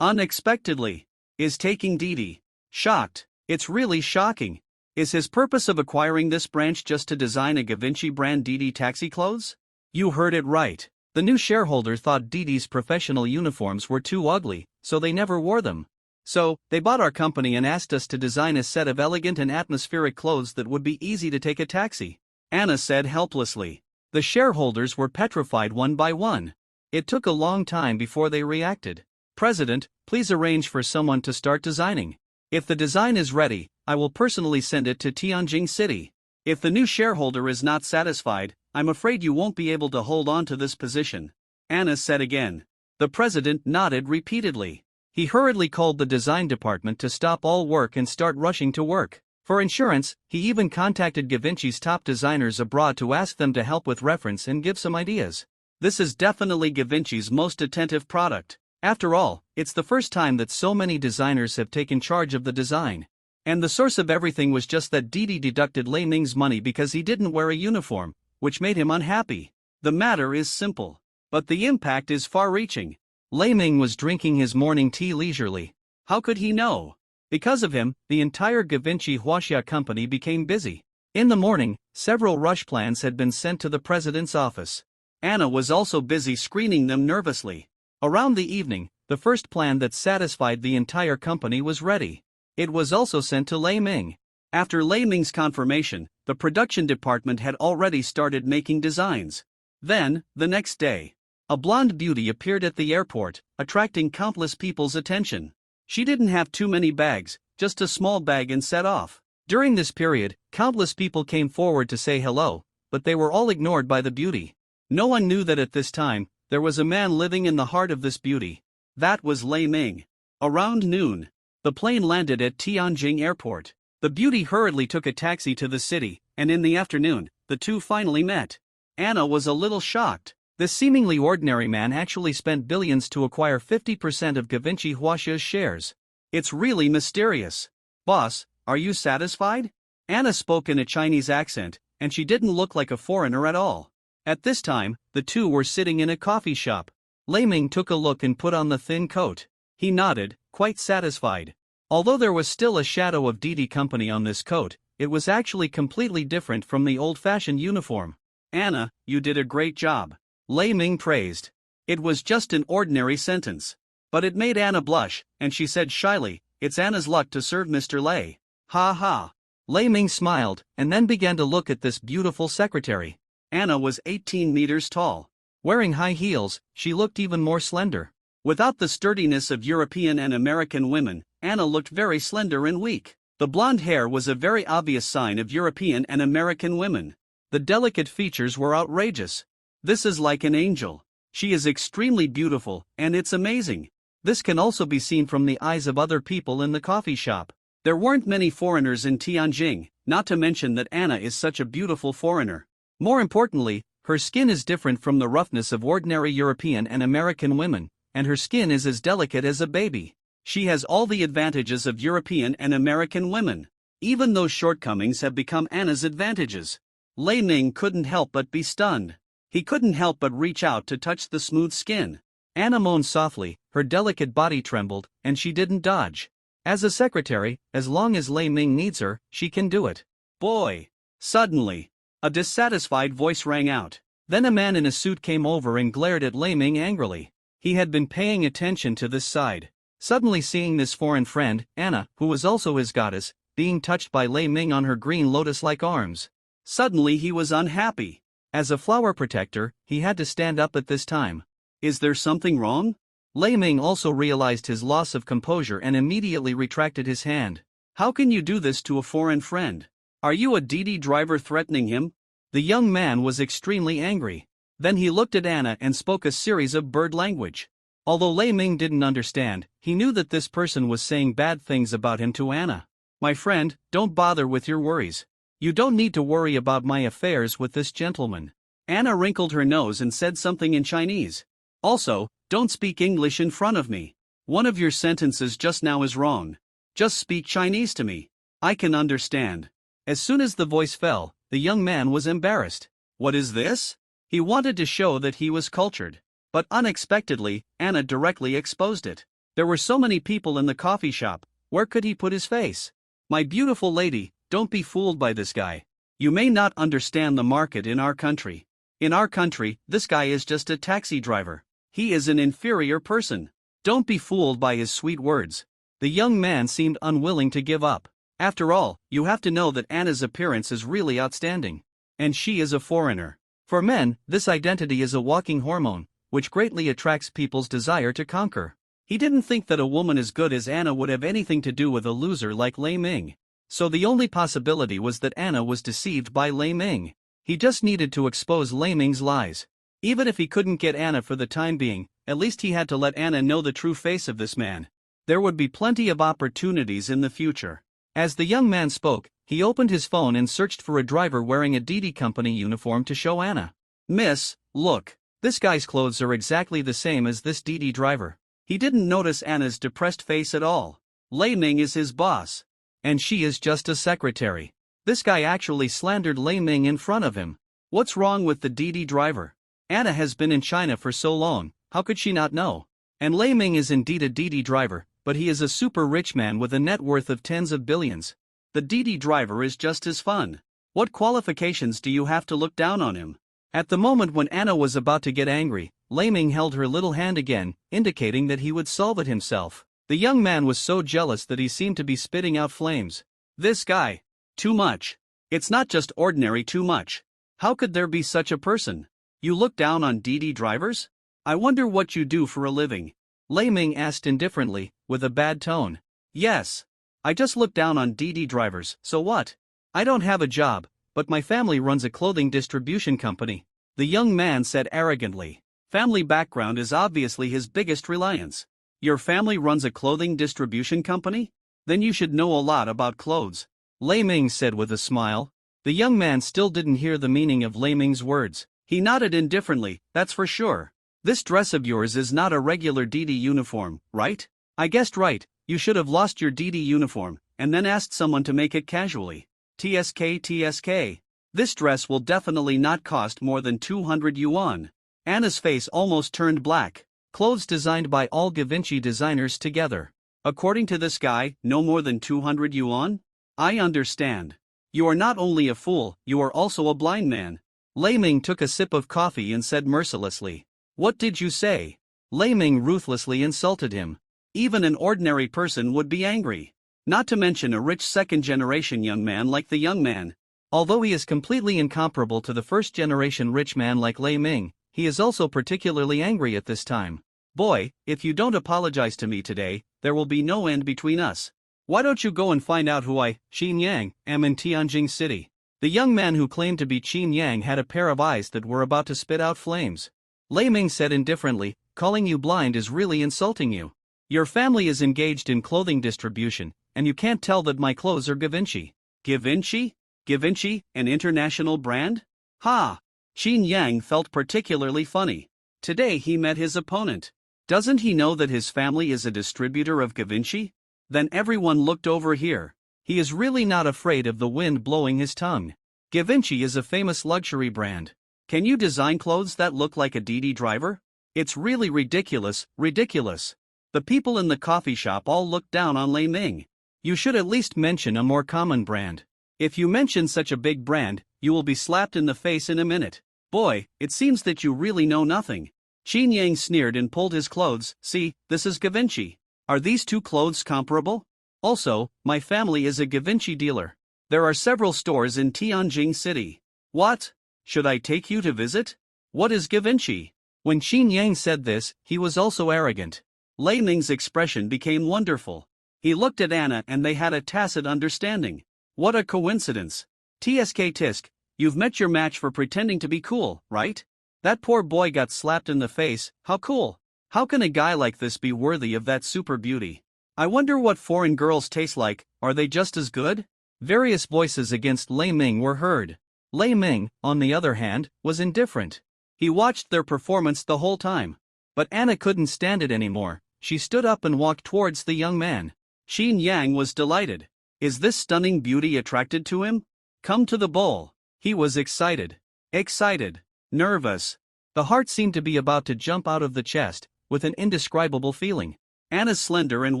unexpectedly, is taking Didi. Shocked. It's really shocking. Is his purpose of acquiring this branch just to design a Givenchy brand Didi taxi clothes? You heard it right. The new shareholder thought Didi's professional uniforms were too ugly, so they never wore them. So, they bought our company and asked us to design a set of elegant and atmospheric clothes that would be easy to take a taxi. Anna said helplessly. The shareholders were petrified one by one. It took a long time before they reacted. President, please arrange for someone to start designing. If the design is ready, I will personally send it to Tianjin City. If the new shareholder is not satisfied, I'm afraid you won't be able to hold on to this position. Anna said again. The president nodded repeatedly. He hurriedly called the design department to stop all work and start rushing to work. For insurance, he even contacted Givenchy's top designers abroad to ask them to help with reference and give some ideas. This is definitely Givenchy's most attentive product. After all, it's the first time that so many designers have taken charge of the design. And the source of everything was just that Didi deducted Lei Ming's money because he didn't wear a uniform, which made him unhappy. The matter is simple, but the impact is far-reaching. Lei Ming was drinking his morning tea leisurely. How could he know? Because of him, the entire Givenchy Huaxia company became busy. In the morning, several rush plans had been sent to the president's office. Anna was also busy screening them nervously. Around the evening, the first plan that satisfied the entire company was ready. It was also sent to Lei Ming. After Lei Ming's confirmation, the production department had already started making designs. Then, the next day, a blonde beauty appeared at the airport, attracting countless people's attention. She didn't have too many bags, just a small bag, and set off. During this period, countless people came forward to say hello, but they were all ignored by the beauty. No one knew that at this time, there was a man living in the heart of this beauty. That was Lei Ming. Around noon, the plane landed at Tianjin Airport. The beauty hurriedly took a taxi to the city, and in the afternoon, the two finally met. Anna was a little shocked. This seemingly ordinary man actually spent billions to acquire 50% of Givenchy Huaxia's shares. It's really mysterious. Boss, are you satisfied? Anna spoke in a Chinese accent, and she didn't look like a foreigner at all. At this time, the two were sitting in a coffee shop. Lei Ming took a look and put on the thin coat. He nodded, quite satisfied. Although there was still a shadow of Didi Company on this coat, it was actually completely different from the old-fashioned uniform. Anna, you did a great job. Lei Ming praised. It was just an ordinary sentence. But it made Anna blush, and she said shyly, it's Anna's luck to serve Mr. Lei. Ha ha. Lei Ming smiled, and then began to look at this beautiful secretary. Anna was 18 meters tall. Wearing high heels, she looked even more slender. Without the sturdiness of European and American women, Anna looked very slender and weak. The blonde hair was a very obvious sign of European and American women. The delicate features were outrageous. This is like an angel. She is extremely beautiful, and it's amazing. This can also be seen from the eyes of other people in the coffee shop. There weren't many foreigners in Tianjin, not to mention that Anna is such a beautiful foreigner. More importantly, her skin is different from the roughness of ordinary European and American women, and her skin is as delicate as a baby. She has all the advantages of European and American women. Even those shortcomings have become Anna's advantages. Lei Ming couldn't help but be stunned. He couldn't help but reach out to touch the smooth skin. Anna moaned softly, her delicate body trembled, and she didn't dodge. As a secretary, as long as Lei Ming needs her, she can do it. Boy! Suddenly, a dissatisfied voice rang out. Then a man in a suit came over and glared at Lei Ming angrily. He had been paying attention to this side. Suddenly seeing this foreign friend, Anna, who was also his goddess, being touched by Lei Ming on her green lotus-like arms. Suddenly he was unhappy. As a flower protector, he had to stand up at this time. Is there something wrong? Lei Ming also realized his loss of composure and immediately retracted his hand. How can you do this to a foreign friend? Are you a Didi driver threatening him? The young man was extremely angry. Then he looked at Anna and spoke a series of bird language. Although Lei Ming didn't understand, he knew that this person was saying bad things about him to Anna. My friend, don't bother with your worries. You don't need to worry about my affairs with this gentleman. Anna wrinkled her nose and said something in Chinese. Also, don't speak English in front of me. One of your sentences just now is wrong. Just speak Chinese to me. I can understand. As soon as the voice fell, the young man was embarrassed. What is this? He wanted to show that he was cultured. But unexpectedly, Anna directly exposed it. There were so many people in the coffee shop, where could he put his face? My beautiful lady, don't be fooled by this guy. You may not understand the market in our country. In our country, this guy is just a taxi driver. He is an inferior person. Don't be fooled by his sweet words. The young man seemed unwilling to give up. After all, you have to know that Anna's appearance is really outstanding. And she is a foreigner. For men, this identity is a walking hormone, which greatly attracts people's desire to conquer. He didn't think that a woman as good as Anna would have anything to do with a loser like Lei Ming. So the only possibility was that Anna was deceived by Lei Ming. He just needed to expose Lei Ming's lies. Even if he couldn't get Anna for the time being, at least he had to let Anna know the true face of this man. There would be plenty of opportunities in the future. As the young man spoke, he opened his phone and searched for a driver wearing a Didi Company uniform to show Anna. Miss, look, this guy's clothes are exactly the same as this Didi driver. He didn't notice Anna's depressed face at all. Lei Ming is his boss. And she is just a secretary. This guy actually slandered Lei Ming in front of him. What's wrong with the Didi driver? Anna has been in China for so long, how could she not know? And Lei Ming is indeed a Didi driver, but he is a super rich man with a net worth of tens of billions. The Didi driver is just as fun. What qualifications do you have to look down on him? At the moment when Anna was about to get angry, Lei Ming held her little hand again, indicating that he would solve it himself. The young man was so jealous that he seemed to be spitting out flames. This guy. Too much. It's not just ordinary too much. How could there be such a person? You look down on Didi drivers? I wonder what you do for a living. Lei Ming asked indifferently, with a bad tone. Yes. I just look down on Didi drivers, so what? I don't have a job, but my family runs a clothing distribution company. The young man said arrogantly. Family background is obviously his biggest reliance. Your family runs a clothing distribution company? Then you should know a lot about clothes. Lei Ming said with a smile. The young man still didn't hear the meaning of Lei Ming's words. He nodded indifferently, that's for sure. This dress of yours is not a regular Didi uniform, right? I guessed right, you should have lost your Didi uniform, and then asked someone to make it casually. TSK. This dress will definitely not cost more than 200 yuan. Anna's face almost turned black. Clothes designed by all Givenchy designers together. According to this guy, no more than 200 yuan? I understand. You are not only a fool, you are also a blind man. Lei Ming took a sip of coffee and said mercilessly. What did you say? Lei Ming ruthlessly insulted him. Even an ordinary person would be angry. Not to mention a rich second-generation young man like the young man. Although he is completely incomparable to the first-generation rich man like Lei Ming, he is also particularly angry at this time. Boy, if you don't apologize to me today, there will be no end between us. Why don't you go and find out who I, Xin Yang, am in Tianjin City? The young man who claimed to be Qin Yang had a pair of eyes that were about to spit out flames. Lei Ming said indifferently, calling you blind is really insulting you. Your family is engaged in clothing distribution, and you can't tell that my clothes are Givenchy. Givenchy? Givenchy, an international brand? Ha! Qin Yang felt particularly funny. Today he met his opponent. Doesn't he know that his family is a distributor of Givenchy? Then everyone looked over here. He is really not afraid of the wind blowing his tongue. Givenchy is a famous luxury brand. Can you design clothes that look like a DD driver? It's really ridiculous, ridiculous. The people in the coffee shop all looked down on Lei Ming. You should at least mention a more common brand. If you mention such a big brand, you will be slapped in the face in a minute. Boy, it seems that you really know nothing. Qin Yang sneered and pulled his clothes. See, this is Givenchy. Are these two clothes comparable? Also, my family is a Givenchy dealer. There are several stores in Tianjin City. What? Should I take you to visit? What is Givenchy? When Qin Yang said this, he was also arrogant. Lei Ming's expression became wonderful. He looked at Anna and they had a tacit understanding. What a coincidence. TSK Tisk, you've met your match for pretending to be cool, right? That poor boy got slapped in the face. How cool. How can a guy like this be worthy of that super beauty? I wonder what foreign girls taste like, are they just as good? Various voices against Lei Ming were heard. Lei Ming, on the other hand, was indifferent. He watched their performance the whole time. But Anna couldn't stand it anymore. She stood up and walked towards the young man. Qin Yang was delighted. Is this stunning beauty attracted to him? Come to the bowl. He was excited. Excited. Nervous. The heart seemed to be about to jump out of the chest, with an indescribable feeling. Anna's slender and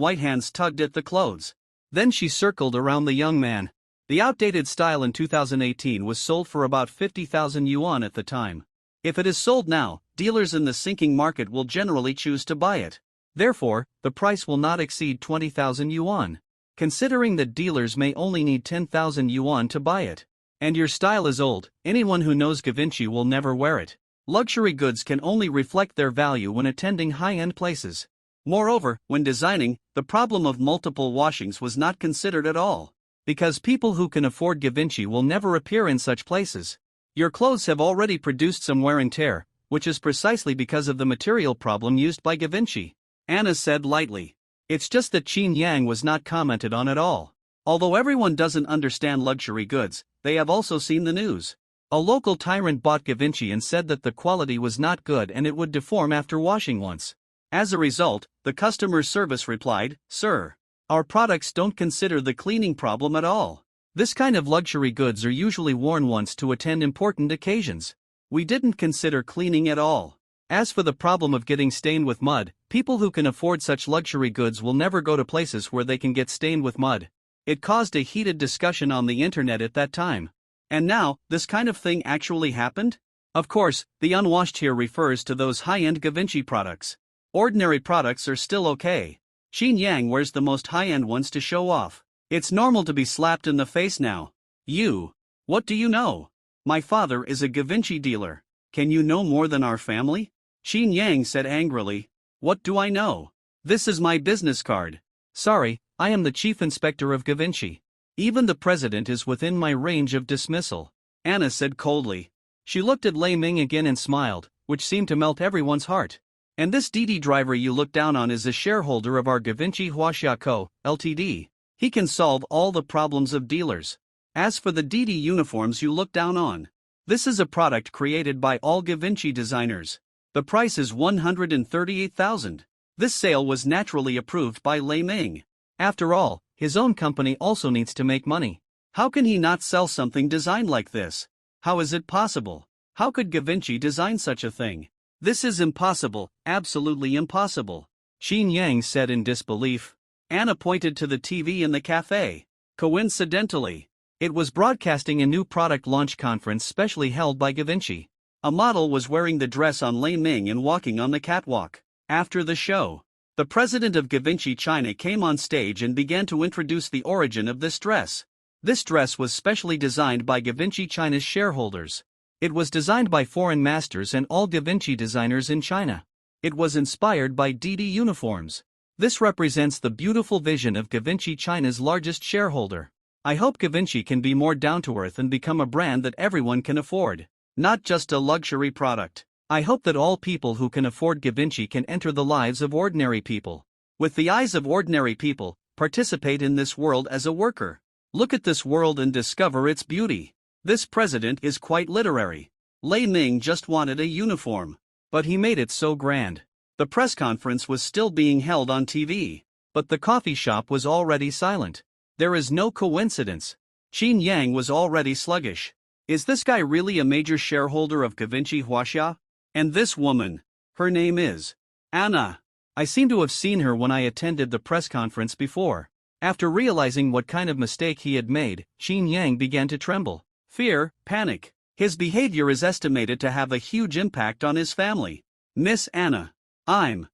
white hands tugged at the clothes. Then she circled around the young man. The outdated style in 2018 was sold for about 50,000 yuan at the time. If it is sold now, dealers in the sinking market will generally choose to buy it. Therefore, the price will not exceed 20,000 yuan. Considering that dealers may only need 10,000 yuan to buy it. And your style is old, anyone who knows Givenchy will never wear it. Luxury goods can only reflect their value when attending high-end places. Moreover, when designing, the problem of multiple washings was not considered at all. Because people who can afford Givenchy will never appear in such places. Your clothes have already produced some wear and tear, which is precisely because of the material problem used by Givenchy. Anna said lightly. It's just that Qin Yang was not commented on at all. Although everyone doesn't understand luxury goods, they have also seen the news. A local tyrant bought Givenchy and said that the quality was not good and it would deform after washing once. As a result, the customer service replied, Sir, our products don't consider the cleaning problem at all. This kind of luxury goods are usually worn once to attend important occasions. We didn't consider cleaning at all. As for the problem of getting stained with mud, people who can afford such luxury goods will never go to places where they can get stained with mud. It caused a heated discussion on the internet at that time. And now, this kind of thing actually happened? Of course, the unwashed here refers to those high-end Givenchy products. Ordinary products are still okay. Qin Yang wears the most high-end ones to show off. It's normal to be slapped in the face now. You. What do you know? My father is a Givenchy dealer. Can you know more than our family? Qin Yang said angrily. What do I know? This is my business card. Sorry, I am the chief inspector of Givenchy. Even the president is within my range of dismissal. Anna said coldly. She looked at Lei Ming again and smiled, which seemed to melt everyone's heart. And this DD driver you look down on is a shareholder of our Givenchy Huaxia Co., Ltd. He can solve all the problems of dealers. As for the DD uniforms you look down on, this is a product created by all Givenchy designers. The price is 138,000. This sale was naturally approved by Lei Ming. After all, his own company also needs to make money. How can he not sell something designed like this? How is it possible? How could Givenchy design such a thing? This is impossible, absolutely impossible. Qin Yang said in disbelief. Anna pointed to the TV in the cafe. Coincidentally, it was broadcasting a new product launch conference specially held by Givenchy. A model was wearing the dress on Lei Ming and walking on the catwalk. After the show, the president of Givenchy China came on stage and began to introduce the origin of this dress. This dress was specially designed by Givenchy China's shareholders. It was designed by foreign masters and all Givenchy designers in China. It was inspired by DD uniforms. This represents the beautiful vision of Givenchy China's largest shareholder. I hope Givenchy can be more down to earth and become a brand that everyone can afford, not just a luxury product. I hope that all people who can afford Givenchy can enter the lives of ordinary people. With the eyes of ordinary people, participate in this world as a worker. Look at this world and discover its beauty. This president is quite literary. Lei Ming just wanted a uniform. But he made it so grand. The press conference was still being held on TV. But the coffee shop was already silent. There is no coincidence. Qin Yang was already sluggish. Is this guy really a major shareholder of Givenchy Huaxia? And this woman, her name is Anna. I seem to have seen her when I attended the press conference before. After realizing what kind of mistake he had made, Qin Yang began to tremble. Fear, panic. His behavior is estimated to have a huge impact on his family. Miss Anna. I'm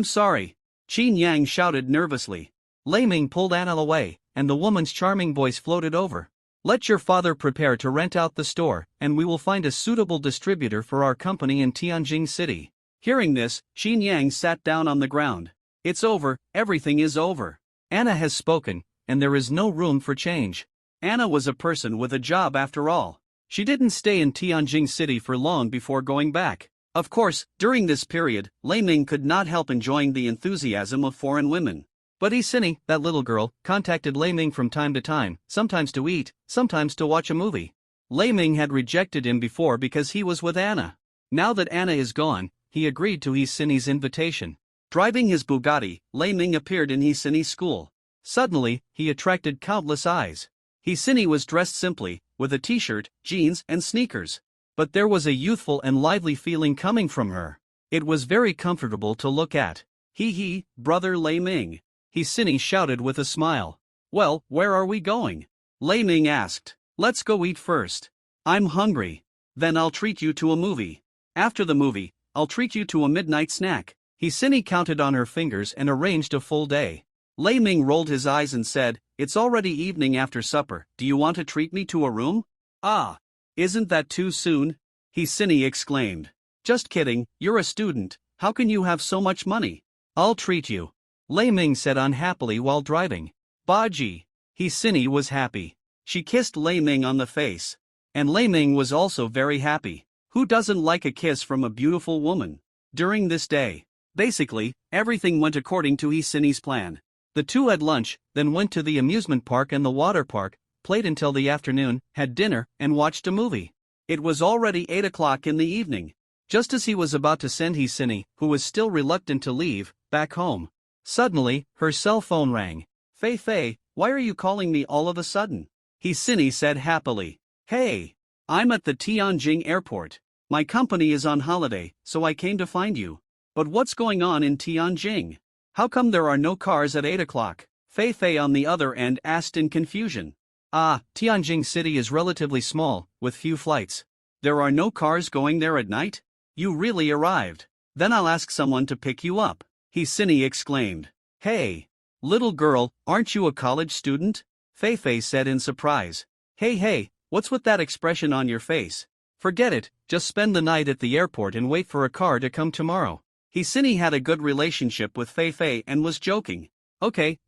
sorry. Qin Yang shouted nervously. Lei Ming pulled Anna away, and the woman's charming voice floated over. Let your father prepare to rent out the store, and we will find a suitable distributor for our company in Tianjin City. Hearing this, Qin Yang sat down on the ground. It's over, everything is over. Anna has spoken, and there is no room for change. Anna was a person with a job after all. She didn't stay in Tianjin City for long before going back. Of course, during this period, Lei Ming could not help enjoying the enthusiasm of foreign women. But Isini, that little girl, contacted Lei Ming from time to time, sometimes to eat, sometimes to watch a movie. Lei Ming had rejected him before because he was with Anna. Now that Anna is gone, he agreed to Isini's invitation. Driving his Bugatti, Lei Ming appeared in Isini's school. Suddenly, he attracted countless eyes. Isini was dressed simply, with a t-shirt, jeans, and sneakers. But there was a youthful and lively feeling coming from her. It was very comfortable to look at. He, brother Lei Ming. Isini shouted with a smile. Well, where are we going? Lei Ming asked. Let's go eat first. I'm hungry. Then I'll treat you to a movie. After the movie, I'll treat you to a midnight snack. Isini counted on her fingers and arranged a full day. Lei Ming rolled his eyes and said, It's already evening after supper, do you want to treat me to a room? Ah, isn't that too soon? Isini exclaimed. Just kidding, you're a student, how can you have so much money? I'll treat you. Lei Ming said unhappily while driving. Baji. Isini was happy. She kissed Lei Ming on the face. And Lei Ming was also very happy. Who doesn't like a kiss from a beautiful woman? During this day, basically, everything went according to Isini's plan. The two had lunch, then went to the amusement park and the water park, played until the afternoon, had dinner, and watched a movie. It was already 8 o'clock in the evening. Just as he was about to send Isini, who was still reluctant to leave, back home. Suddenly, her cell phone rang. Fei, why are you calling me all of a sudden? Isini said happily. Hey, I'm at the Tianjin airport. My company is on holiday, so I came to find you. But what's going on in Tianjin? How come there are no cars at 8 o'clock? Fei on the other end asked in confusion. Tianjin City is relatively small, with few flights. There are no cars going there at night? You really arrived. Then I'll ask someone to pick you up. Isini exclaimed. Hey, little girl, aren't you a college student? Fei said in surprise. Hey, what's with that expression on your face? Forget it, just spend the night at the airport and wait for a car to come tomorrow. Isini had a good relationship with Fei and was joking. Okay,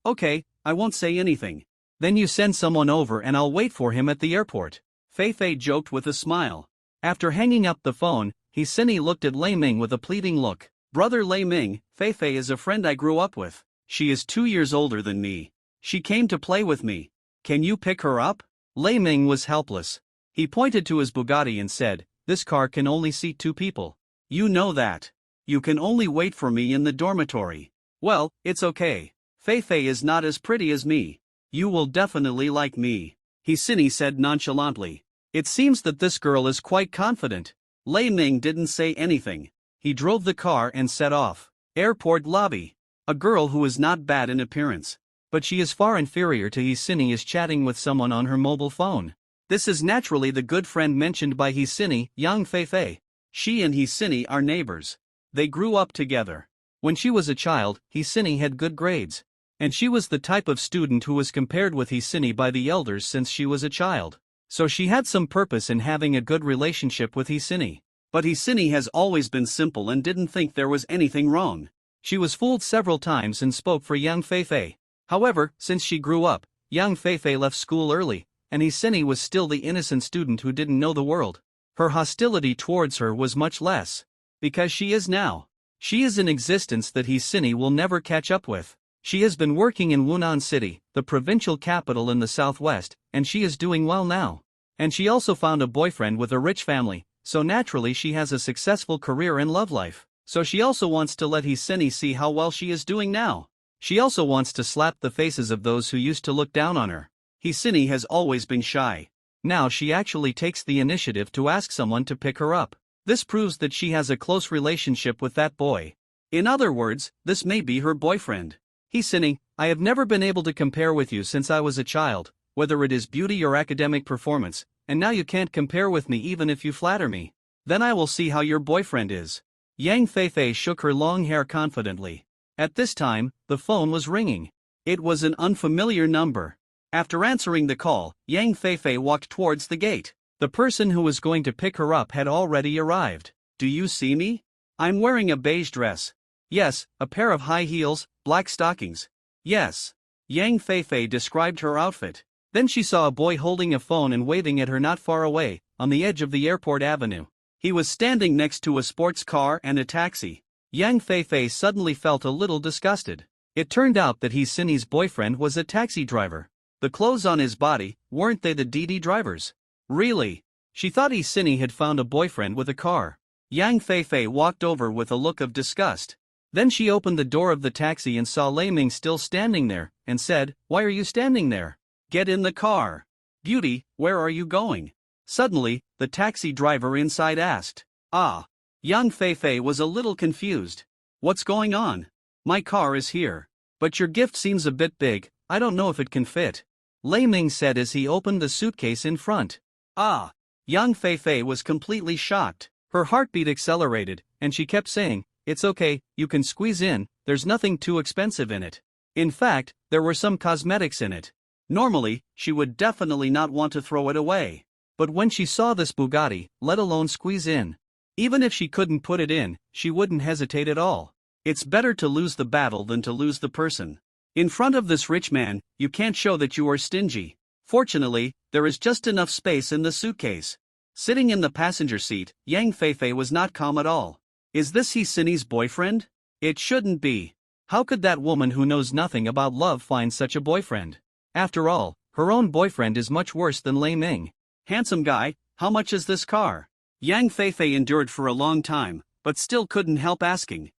I won't say anything. Then you send someone over and I'll wait for him at the airport. Fei joked with a smile. After hanging up the phone, Isini looked at Lei Ming with a pleading look. Brother Lei Ming, Fei is a friend I grew up with. She is 2 years older than me. She came to play with me. Can you pick her up? Lei Ming was helpless. He pointed to his Bugatti and said, This car can only seat 2 people. You know that. You can only wait for me in the dormitory. Well, it's okay. Fei is not as pretty as me. You will definitely like me. Isini said nonchalantly. It seems that this girl is quite confident. Lei Ming didn't say anything. He drove the car and set off. Airport lobby. A girl who is not bad in appearance. But she is far inferior to Isini is chatting with someone on her mobile phone. This is naturally the good friend mentioned by Isini, young Fei. She and Isini are neighbors. They grew up together. When she was a child, Isini had good grades. And she was the type of student who was compared with Isini by the elders since she was a child. So she had some purpose in having a good relationship with Isini. But Isini has always been simple and didn't think there was anything wrong. She was fooled several times and spoke for young Fei. However, since she grew up, Yang Feifei left school early, and Hisini was still the innocent student who didn't know the world. Her hostility towards her was much less. Because she is now. She is an existence that Hisini will never catch up with. She has been working in Wunan City, the provincial capital in the southwest, and she is doing well now. And she also found a boyfriend with a rich family, so naturally she has a successful career and love life. So she also wants to let Hisini see how well she is doing now. She also wants to slap the faces of those who used to look down on her. Hisini has always been shy. Now she actually takes the initiative to ask someone to pick her up. This proves that she has a close relationship with that boy. In other words, this may be her boyfriend. Hisini, I have never been able to compare with you since I was a child, whether it is beauty or academic performance, and now you can't compare with me even if you flatter me. Then I will see how your boyfriend is. Yang Feifei shook her long hair confidently. At this time, the phone was ringing. It was an unfamiliar number. After answering the call, Yang Feifei walked towards the gate. The person who was going to pick her up had already arrived. Do you see me? I'm wearing a beige dress. Yes, a pair of high heels, black stockings. Yes. Yang Feifei described her outfit. Then she saw a boy holding a phone and waving at her not far away, on the edge of the airport avenue. He was standing next to a sports car and a taxi. Yang Feifei suddenly felt a little disgusted. It turned out that Hisini's boyfriend was a taxi driver. The clothes on his body, weren't they the Didi drivers? Really? She thought Hisini had found a boyfriend with a car. Yang Feifei walked over with a look of disgust. Then she opened the door of the taxi and saw Lei Ming still standing there, and said, "Why are you standing there? Get in the car." "Beauty, where are you going?" Suddenly, the taxi driver inside asked. "Ah." Yang Feifei was a little confused. "What's going on?" "My car is here. But your gift seems a bit big, I don't know if it can fit," Lei Ming said as he opened the suitcase in front. "Ah." Yang Feifei was completely shocked. Her heartbeat accelerated, and she kept saying, "It's okay, you can squeeze in, there's nothing too expensive in it." In fact, there were some cosmetics in it. Normally, she would definitely not want to throw it away. But when she saw this Bugatti, let alone squeeze in, even if she couldn't put it in, she wouldn't hesitate at all. It's better to lose the battle than to lose the person. In front of this rich man, you can't show that you are stingy. Fortunately, there is just enough space in the suitcase. Sitting in the passenger seat, Yang Feifei was not calm at all. Is this Hisini's boyfriend? It shouldn't be. How could that woman who knows nothing about love find such a boyfriend? After all, her own boyfriend is much worse than Lei Ming. "Handsome guy, how much is this car?" Yang Feifei endured for a long time, but still couldn't help asking.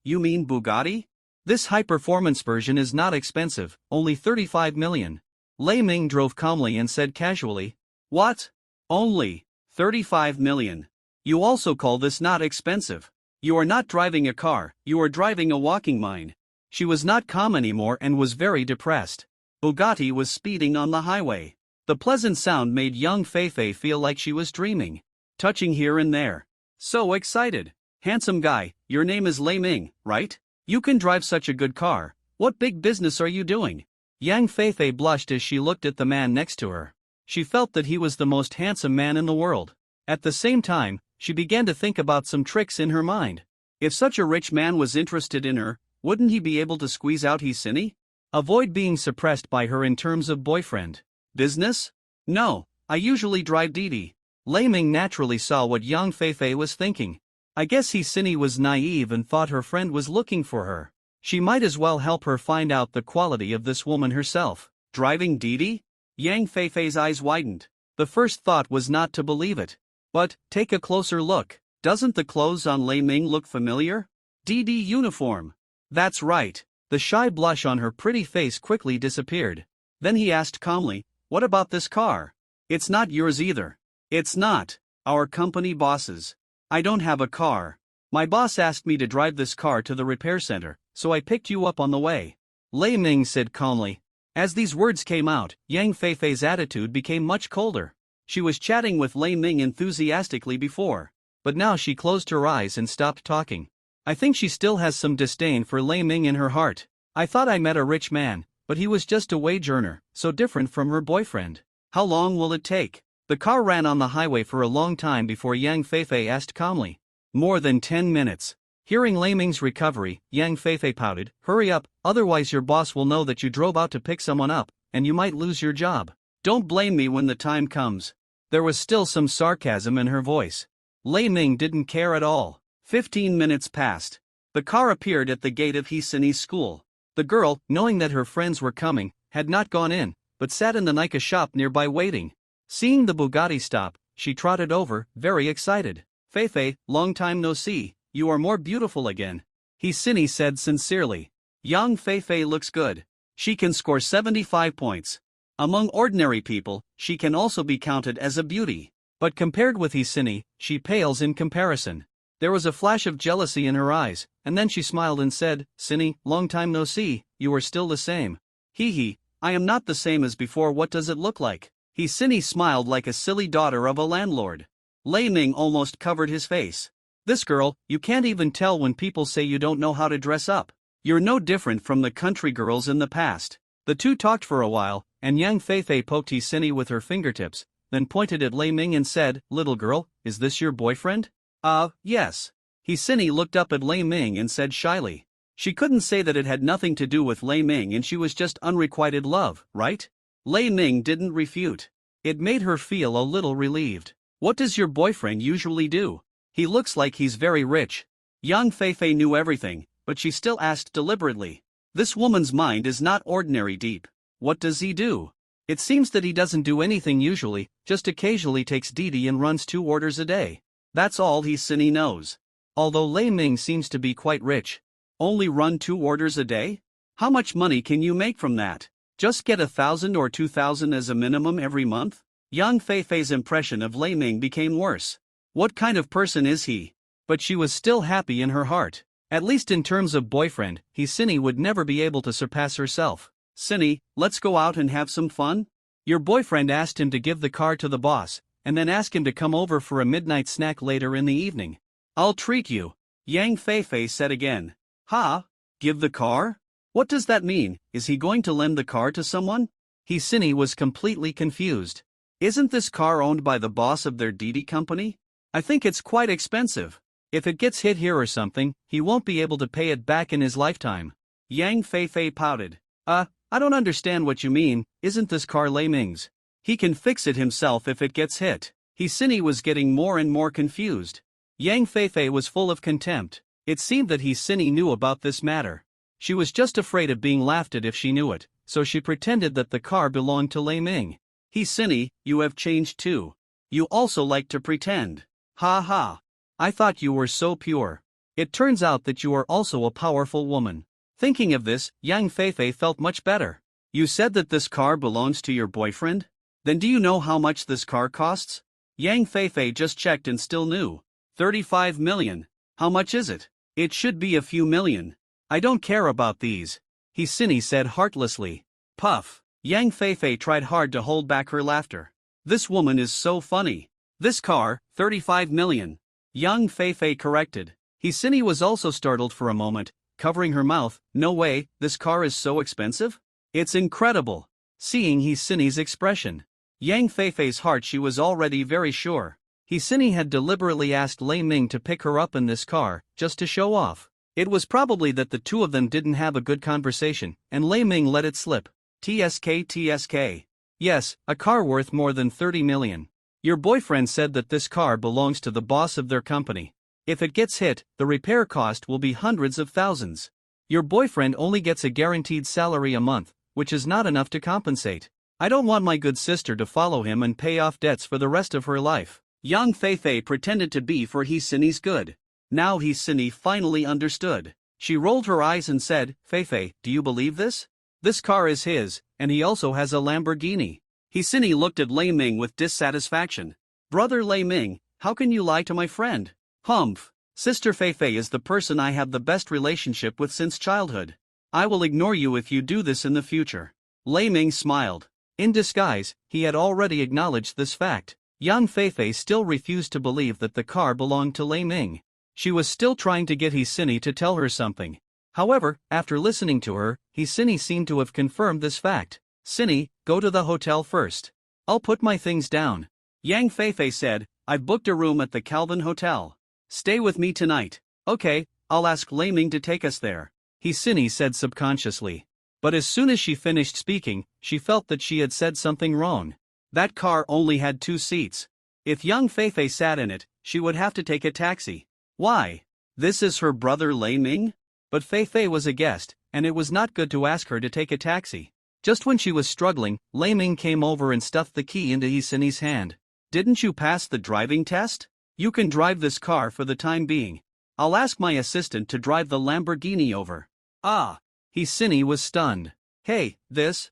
You mean Bugatti? This high-performance version is not expensive, only 35 million. Lei Ming drove calmly and said casually. "What? Only 35 million? You also call this not expensive? You are not driving a car, you are driving a walking mine." She was not calm anymore and was very depressed. Bugatti was speeding on the highway. The pleasant sound made young Feifei feel like she was dreaming. Touching here and there. So excited. "Handsome guy, your name is Lei Ming, right? You can drive such a good car. What big business are you doing?" Yang Feifei blushed as she looked at the man next to her. She felt that he was the most handsome man in the world. At the same time, she began to think about some tricks in her mind. If such a rich man was interested in her, wouldn't he be able to squeeze out Hisini? Avoid being suppressed by her in terms of boyfriend. Business? No, I usually drive Didi. Lei Ming naturally saw what Yang Feifei was thinking. I guess Hisini was naive and thought her friend was looking for her. She might as well help her find out the quality of this woman herself. Driving Didi? Yang Feifei's eyes widened. The first thought was not to believe it. But, take a closer look. Doesn't the clothes on Lei Ming look familiar? Didi uniform. That's right. The shy blush on her pretty face quickly disappeared. Then he asked calmly, "What about this car?" "It's not yours either." "It's not. Our company boss's. I don't have a car. My boss asked me to drive this car to the repair center, so I picked you up on the way," Lei Ming said calmly. As these words came out, Yang Feifei's attitude became much colder. She was chatting with Lei Ming enthusiastically before, but now she closed her eyes and stopped talking. I think she still has some disdain for Lei Ming in her heart. I thought I met a rich man, but he was just a wage earner, so different from her boyfriend. How long will it take? The car ran on the highway for a long time before Yang Feifei asked calmly. More than 10 minutes. Hearing Lei Ming's recovery, Yang Feifei pouted, "Hurry up, otherwise your boss will know that you drove out to pick someone up, and you might lose your job. Don't blame me when the time comes. There was still some sarcasm in her voice. Lei Ming didn't care at all. 15 minutes passed. The car appeared at the gate of Hisini's school. The girl, knowing that her friends were coming, had not gone in, but sat in the Nika shop nearby waiting. Seeing the Bugatti stop, she trotted over, very excited. Feifei, long time no see, you are more beautiful again. Hisini said sincerely. Young Feifei looks good. She can score 75 points. Among ordinary people, she can also be counted as a beauty. But compared with Hisini, she pales in comparison. There was a flash of jealousy in her eyes, and then she smiled and said, Sini, long time no see, you are still the same. Hee, I am not the same as before, what does it look like? Hisini smiled like a silly daughter of a landlord. Lei Ming almost covered his face. This girl, you can't even tell when people say you don't know how to dress up. You're no different from the country girls in the past. The two talked for a while, and Yang Feifei poked Hisini with her fingertips, then pointed at Lei Ming and said, Little girl, is this your boyfriend? Yes. Hisini looked up at Lei Ming and said shyly. She couldn't say that it had nothing to do with Lei Ming and she was just unrequited love, right? Lei Ming didn't refute. It made her feel a little relieved. What does your boyfriend usually do? He looks like he's very rich. Yang Feifei knew everything, but she still asked deliberately. This woman's mind is not ordinary deep. What does he do? It seems that he doesn't do anything usually, just occasionally takes Didi and runs 2 orders a day. That's all Hisini knows. Although Lei Ming seems to be quite rich. Only run 2 orders a day? How much money can you make from that? Just get 1,000 or 2,000 as a minimum every month? Yang Feifei's impression of Lei Ming became worse. What kind of person is he? But she was still happy in her heart. At least in terms of boyfriend, Hisini would never be able to surpass herself. Sini, let's go out and have some fun? Your boyfriend asked him to give the car to the boss, and then ask him to come over for a midnight snack later in the evening. I'll treat you, Yang Feifei said again. Give the car? What does that mean? Is he going to lend the car to someone? Hisini was completely confused. Isn't this car owned by the boss of their Didi company? I think it's quite expensive. If it gets hit here or something, he won't be able to pay it back in his lifetime. Yang Feifei pouted. I don't understand what you mean, isn't this car Lei Ming's? He can fix it himself if it gets hit. Hisini was getting more and more confused. Yang Feifei was full of contempt. It seemed that Hisini knew about this matter. She was just afraid of being laughed at if she knew it, so she pretended that the car belonged to Lei Ming. Hisini, you have changed too. You also like to pretend. Ha. I thought you were so pure. It turns out that you are also a powerful woman. Thinking of this, Yang Feifei felt much better. You said that this car belongs to your boyfriend? Then do you know how much this car costs? Yang Feifei just checked and still knew. 35 million. How much is it? It should be a few million. I don't care about these. Hisini said heartlessly. Puff. Yang Feifei tried hard to hold back her laughter. This woman is so funny. This car, 35 million. Yang Feifei corrected. Hisini was also startled for a moment, covering her mouth. No way, this car is so expensive? It's incredible. Seeing Hisini's expression. Yang Feifei's heart, she was already very sure. Hisini had deliberately asked Lei Ming to pick her up in this car, just to show off. It was probably that the two of them didn't have a good conversation, and Lei Ming let it slip. TSK. Yes, a car worth more than 30 million. Your boyfriend said that this car belongs to the boss of their company. If it gets hit, the repair cost will be hundreds of thousands. Your boyfriend only gets a guaranteed salary a month, which is not enough to compensate. I don't want my good sister to follow him and pay off debts for the rest of her life. Yang Feifei pretended to be for Hisini's good. Now Hisini finally understood. She rolled her eyes and said, Feifei, do you believe this? This car is his, and he also has a Lamborghini. Hisini looked at Lei Ming with dissatisfaction. Brother Lei Ming, how can you lie to my friend? Humph. Sister Feifei is the person I have the best relationship with since childhood. I will ignore you if you do this in the future. Lei Ming smiled. In disguise, he had already acknowledged this fact. Yang Feifei still refused to believe that the car belonged to Lei Ming. She was still trying to get Hisini to tell her something. However, after listening to her, Hisini seemed to have confirmed this fact. Sini, go to the hotel first. I'll put my things down. Yang Feifei said, I've booked a room at the Calvin Hotel. Stay with me tonight. Okay, I'll ask Lei Ming to take us there. Hisini said subconsciously. But as soon as she finished speaking, she felt that she had said something wrong. That car only had 2 seats. If young Feifei sat in it, she would have to take a taxi. Why? This is her brother Lei Ming? But Feifei was a guest, and it was not good to ask her to take a taxi. Just when she was struggling, Lei Ming came over and stuffed the key into Hisini's hand. Didn't you pass the driving test? You can drive this car for the time being. I'll ask my assistant to drive the Lamborghini over. Ah! Hisini was stunned. Hey, this.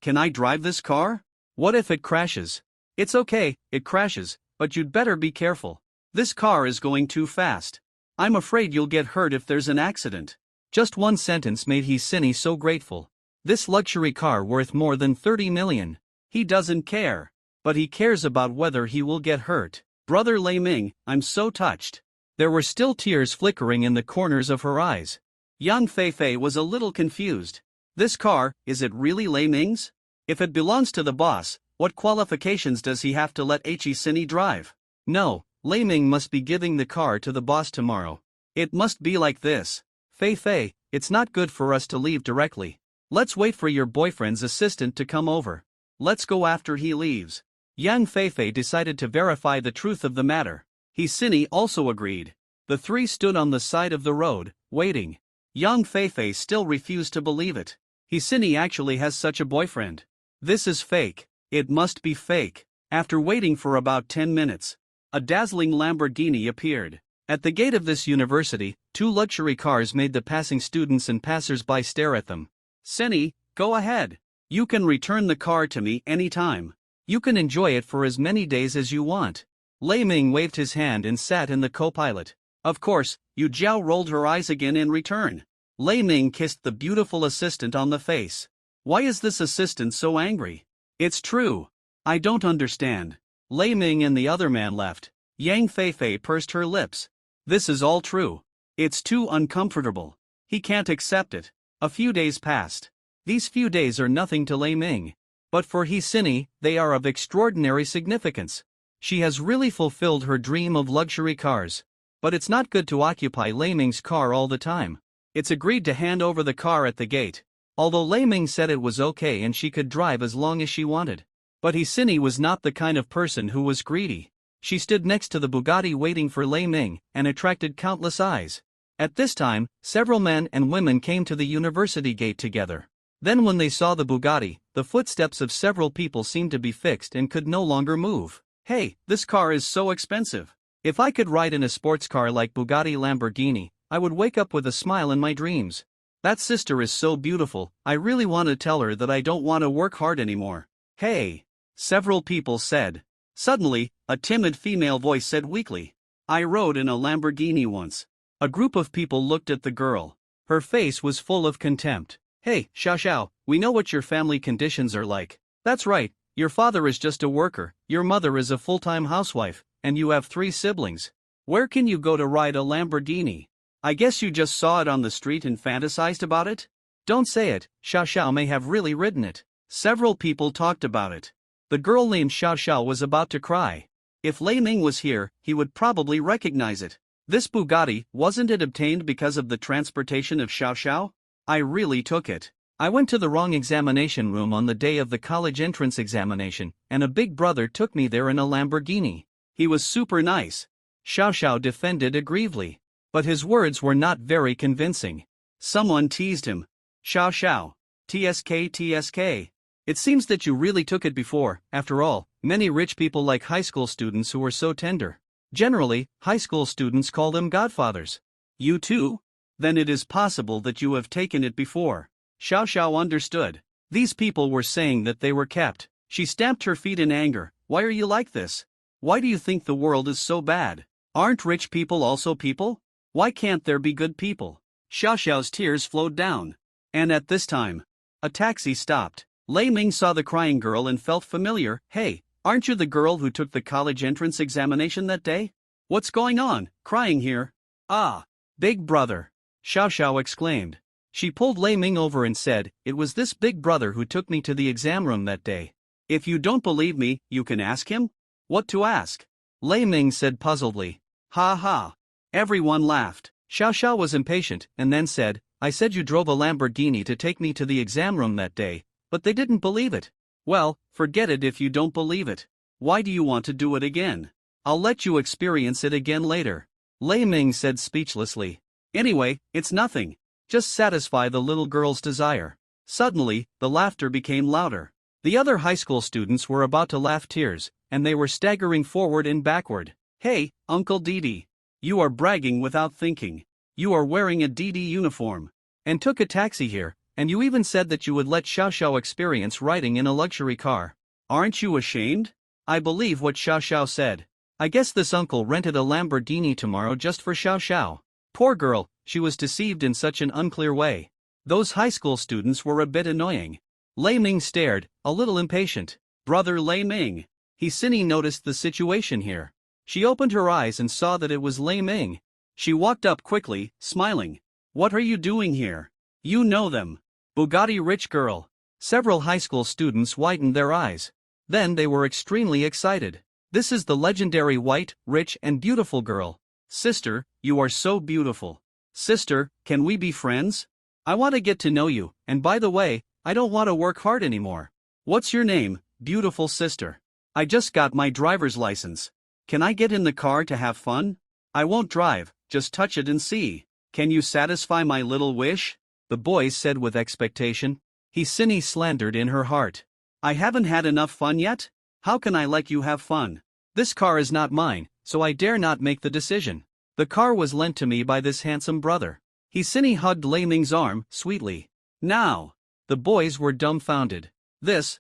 Can I drive this car? What if it crashes? It's okay, it crashes, but you'd better be careful. This car is going too fast. I'm afraid you'll get hurt if there's an accident. Just one sentence made Hisini so grateful. This luxury car worth more than 30 million. He doesn't care. But he cares about whether he will get hurt. Brother Lei Ming, I'm so touched. There were still tears flickering in the corners of her eyes. Young Feifei was a little confused. This car, is it really Lei Ming's? If it belongs to the boss, what qualifications does he have to let Hisini drive? No, Lei Ming must be giving the car to the boss tomorrow. It must be like this. Feifei, it's not good for us to leave directly. Let's wait for your boyfriend's assistant to come over. Let's go after he leaves. Young Feifei decided to verify the truth of the matter. Hisini also agreed. The 3 stood on the side of the road, waiting. Young Feifei still refused to believe it. Hisini actually has such a boyfriend. This is fake. It must be fake. After waiting for about 10 minutes, a dazzling Lamborghini appeared. At the gate of this university, 2 luxury cars made the passing students and passers-by stare at them. Seni, go ahead. You can return the car to me anytime. You can enjoy it for as many days as you want. Lei Ming waved his hand and sat in the co-pilot. Of course, Yu Jiao rolled her eyes again in return. Lei Ming kissed the beautiful assistant on the face. Why is this assistant so angry? It's true. I don't understand. Lei Ming and the other man left. Yang Feifei pursed her lips. This is all true. It's too uncomfortable. He can't accept it. A few days passed. These few days are nothing to Lei Ming. But for Hisini, they are of extraordinary significance. She has really fulfilled her dream of luxury cars. But it's not good to occupy Lei Ming's car all the time. It's agreed to hand over the car at the gate. Although Lei Ming said it was okay and she could drive as long as she wanted. But Hisini was not the kind of person who was greedy. She stood next to the Bugatti waiting for Lei Ming, and attracted countless eyes. At this time, several men and women came to the university gate together. Then when they saw the Bugatti, the footsteps of several people seemed to be fixed and could no longer move. Hey, this car is so expensive. If I could ride in a sports car like Bugatti Lamborghini, I would wake up with a smile in my dreams. That sister is so beautiful, I really want to tell her that I don't want to work hard anymore. Hey! Several people said. Suddenly, a timid female voice said weakly, I rode in a Lamborghini once. A group of people looked at the girl. Her face was full of contempt. Hey, Xiao, we know what your family conditions are like. That's right, your father is just a worker, your mother is a full-time housewife, and you have 3 siblings. Where can you go to ride a Lamborghini? I guess you just saw it on the street and fantasized about it? Don't say it, Xiao may have really ridden it. Several people talked about it. The girl named Xiao was about to cry. If Lei Ming was here, he would probably recognize it. This Bugatti, wasn't it obtained because of the transportation of Xiao? I really took it. I went to the wrong examination room on the day of the college entrance examination, and a big brother took me there in a Lamborghini. He was super nice. Xiao defended aggrievely. But his words were not very convincing. Someone teased him. Xiao. TSK. It seems that you really took it before. After all, many rich people like high school students who are so tender. Generally, high school students call them godfathers. You too? Then it is possible that you have taken it before. Xiao understood. These people were saying that they were kept. She stamped her feet in anger. Why are you like this? Why do you think the world is so bad? Aren't rich people also people? Why can't there be good people? Xiao's tears flowed down. And at this time, a taxi stopped. Lei Ming saw the crying girl and felt familiar. Hey, aren't you the girl who took the college entrance examination that day? What's going on, crying here? Ah, big brother, Xiao exclaimed. She pulled Lei Ming over and said, it was this big brother who took me to the exam room that day. If you don't believe me, you can ask him? What to ask? Lei Ming said puzzledly. Ha. Everyone laughed. Xiao was impatient, and then said, I said you drove a Lamborghini to take me to the exam room that day, but they didn't believe it. Well, forget it if you don't believe it. Why do you want to do it again? I'll let you experience it again later. Lei Ming said speechlessly. Anyway, it's nothing. Just satisfy the little girl's desire. Suddenly, the laughter became louder. The other high school students were about to laugh tears, and they were staggering forward and backward. Hey, Uncle Didi. You are bragging without thinking. You are wearing a Didi uniform. And took a taxi here, and you even said that you would let Xiao Xiao experience riding in a luxury car. Aren't you ashamed? I believe what Xiao Xiao said. I guess this uncle rented a Lamborghini tomorrow just for Xiao Xiao. Poor girl, she was deceived in such an unclear way. Those high school students were a bit annoying. Lei Ming stared, a little impatient. Brother Lei Ming. Hsini noticed the situation here. She opened her eyes and saw that it was Lei Ming. She walked up quickly, smiling. What are you doing here? You know them. Bugatti rich girl. Several high school students widened their eyes. Then they were extremely excited. This is the legendary white, rich and beautiful girl. Sister, you are so beautiful. Sister, can we be friends? I want to get to know you, and by the way, I don't want to work hard anymore. What's your name, beautiful sister? I just got my driver's license. Can I get in the car to have fun? I won't drive, just touch it and see. Can you satisfy my little wish? The boys said with expectation. Hsini slandered in her heart. I haven't had enough fun yet? How can I let you have fun? This car is not mine, so I dare not make the decision. The car was lent to me by this handsome brother. Hsini hugged Lei Ming's arm, sweetly. Now. The boys were dumbfounded. This.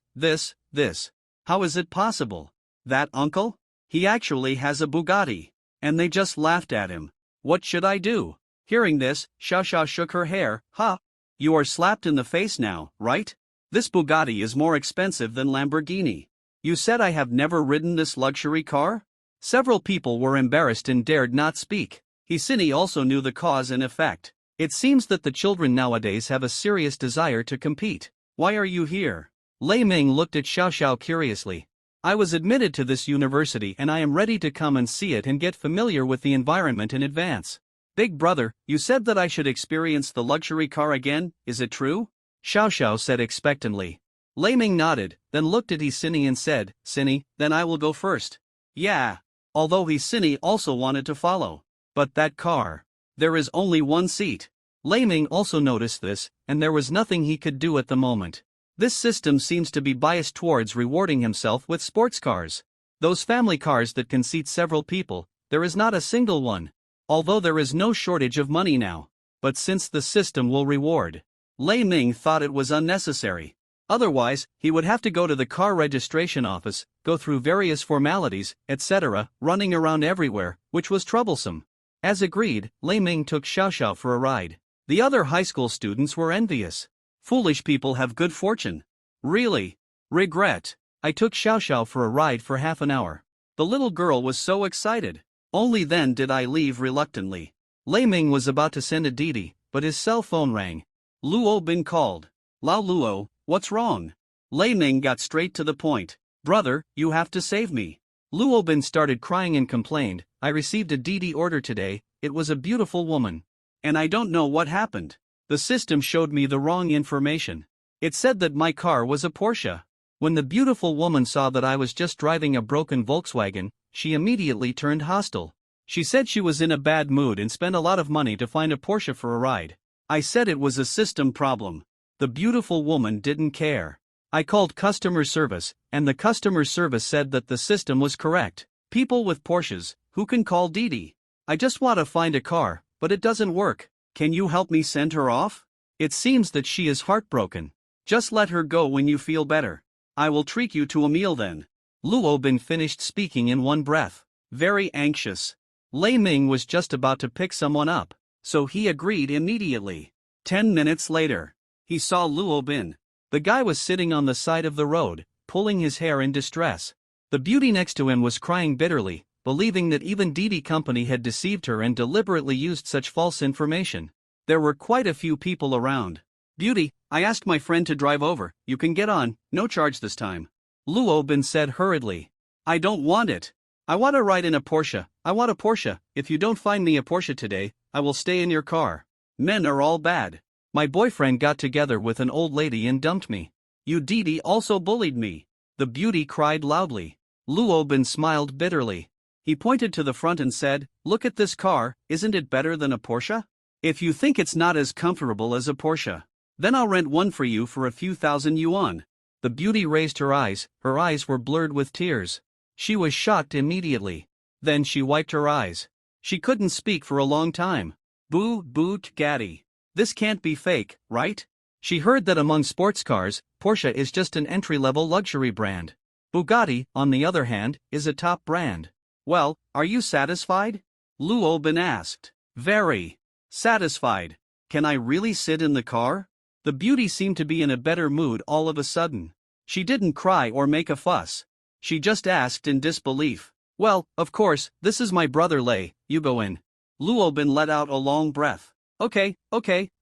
How is it possible? That uncle? He actually has a Bugatti. And they just laughed at him. What should I do? Hearing this, Xiao Xiao shook her hair. Ha! You are slapped in the face now, right? This Bugatti is more expensive than Lamborghini. You said I have never ridden this luxury car? Several people were embarrassed and dared not speak. Hsini also knew the cause and effect. It seems that the children nowadays have a serious desire to compete. Why are you here? Lei Ming looked at Xiao Xiao curiously. I was admitted to this university and I am ready to come and see it and get familiar with the environment in advance. Big brother, you said that I should experience the luxury car again, is it true? Xiao Xiao said expectantly. Lei Ming nodded, then looked at Hsini and said, Sini, then I will go first. Yeah. Although Hsini also wanted to follow. But that car. There is only one seat. Lei Ming also noticed this, and there was nothing he could do at the moment. This system seems to be biased towards rewarding himself with sports cars. Those family cars that can seat several people, there is not a single one. Although there is no shortage of money now. But since the system will reward, Lei Ming thought it was unnecessary. Otherwise, he would have to go to the car registration office, go through various formalities, etc., running around everywhere, which was troublesome. As agreed, Lei Ming took Xiao Xiao for a ride. The other high school students were envious. Foolish people have good fortune. Really? Regret. I took Xiao Xiao for a ride for half an hour. The little girl was so excited. Only then did I leave reluctantly. Lei Ming was about to send a Didi, but his cell phone rang. Luo Bin called. Lao Luo, what's wrong? Lei Ming got straight to the point. Brother, you have to save me. Luo Bin started crying and complained, I received a Didi order today, it was a beautiful woman. And I don't know what happened. The system showed me the wrong information. It said that my car was a Porsche. When the beautiful woman saw that I was just driving a broken Volkswagen, she immediately turned hostile. She said she was in a bad mood and spent a lot of money to find a Porsche for a ride. I said it was a system problem. The beautiful woman didn't care. I called customer service, and the customer service said that the system was correct. People with Porsches, who can call Didi? I just want to find a car, but it doesn't work. Can you help me send her off? It seems that she is heartbroken. Just let her go when you feel better. I will treat you to a meal then. Luo Bin finished speaking in one breath. Very anxious. Lei Ming was just about to pick someone up, so he agreed immediately. 10 minutes later, he saw Luo Bin. The guy was sitting on the side of the road, pulling his hair in distress. The beauty next to him was crying bitterly, believing that even Didi Company had deceived her and deliberately used such false information. There were quite a few people around. Beauty, I asked my friend to drive over, you can get on, no charge this time. Luo Bin said hurriedly. I don't want it. I want to ride in a Porsche, I want a Porsche, if you don't find me a Porsche today, I will stay in your car. Men are all bad. My boyfriend got together with an old lady and dumped me. You Didi also bullied me. The beauty cried loudly. Luobin smiled bitterly. He pointed to the front and said, "Look at this car, isn't it better than a Porsche? If you think it's not as comfortable as a Porsche, then I'll rent one for you for a few thousand yuan." The beauty raised her eyes were blurred with tears. She was shocked immediately. Then she wiped her eyes. She couldn't speak for a long time. Boo gaddy. This can't be fake, right? She heard that among sports cars, Porsche is just an entry-level luxury brand. Bugatti, on the other hand, is a top brand. Well, are you satisfied? Luobin asked. Very satisfied. Can I really sit in the car? The beauty seemed to be in a better mood all of a sudden. She didn't cry or make a fuss. She just asked in disbelief. Well, of course, this is my brother Lei, you go in. Luobin let out a long breath. Okay,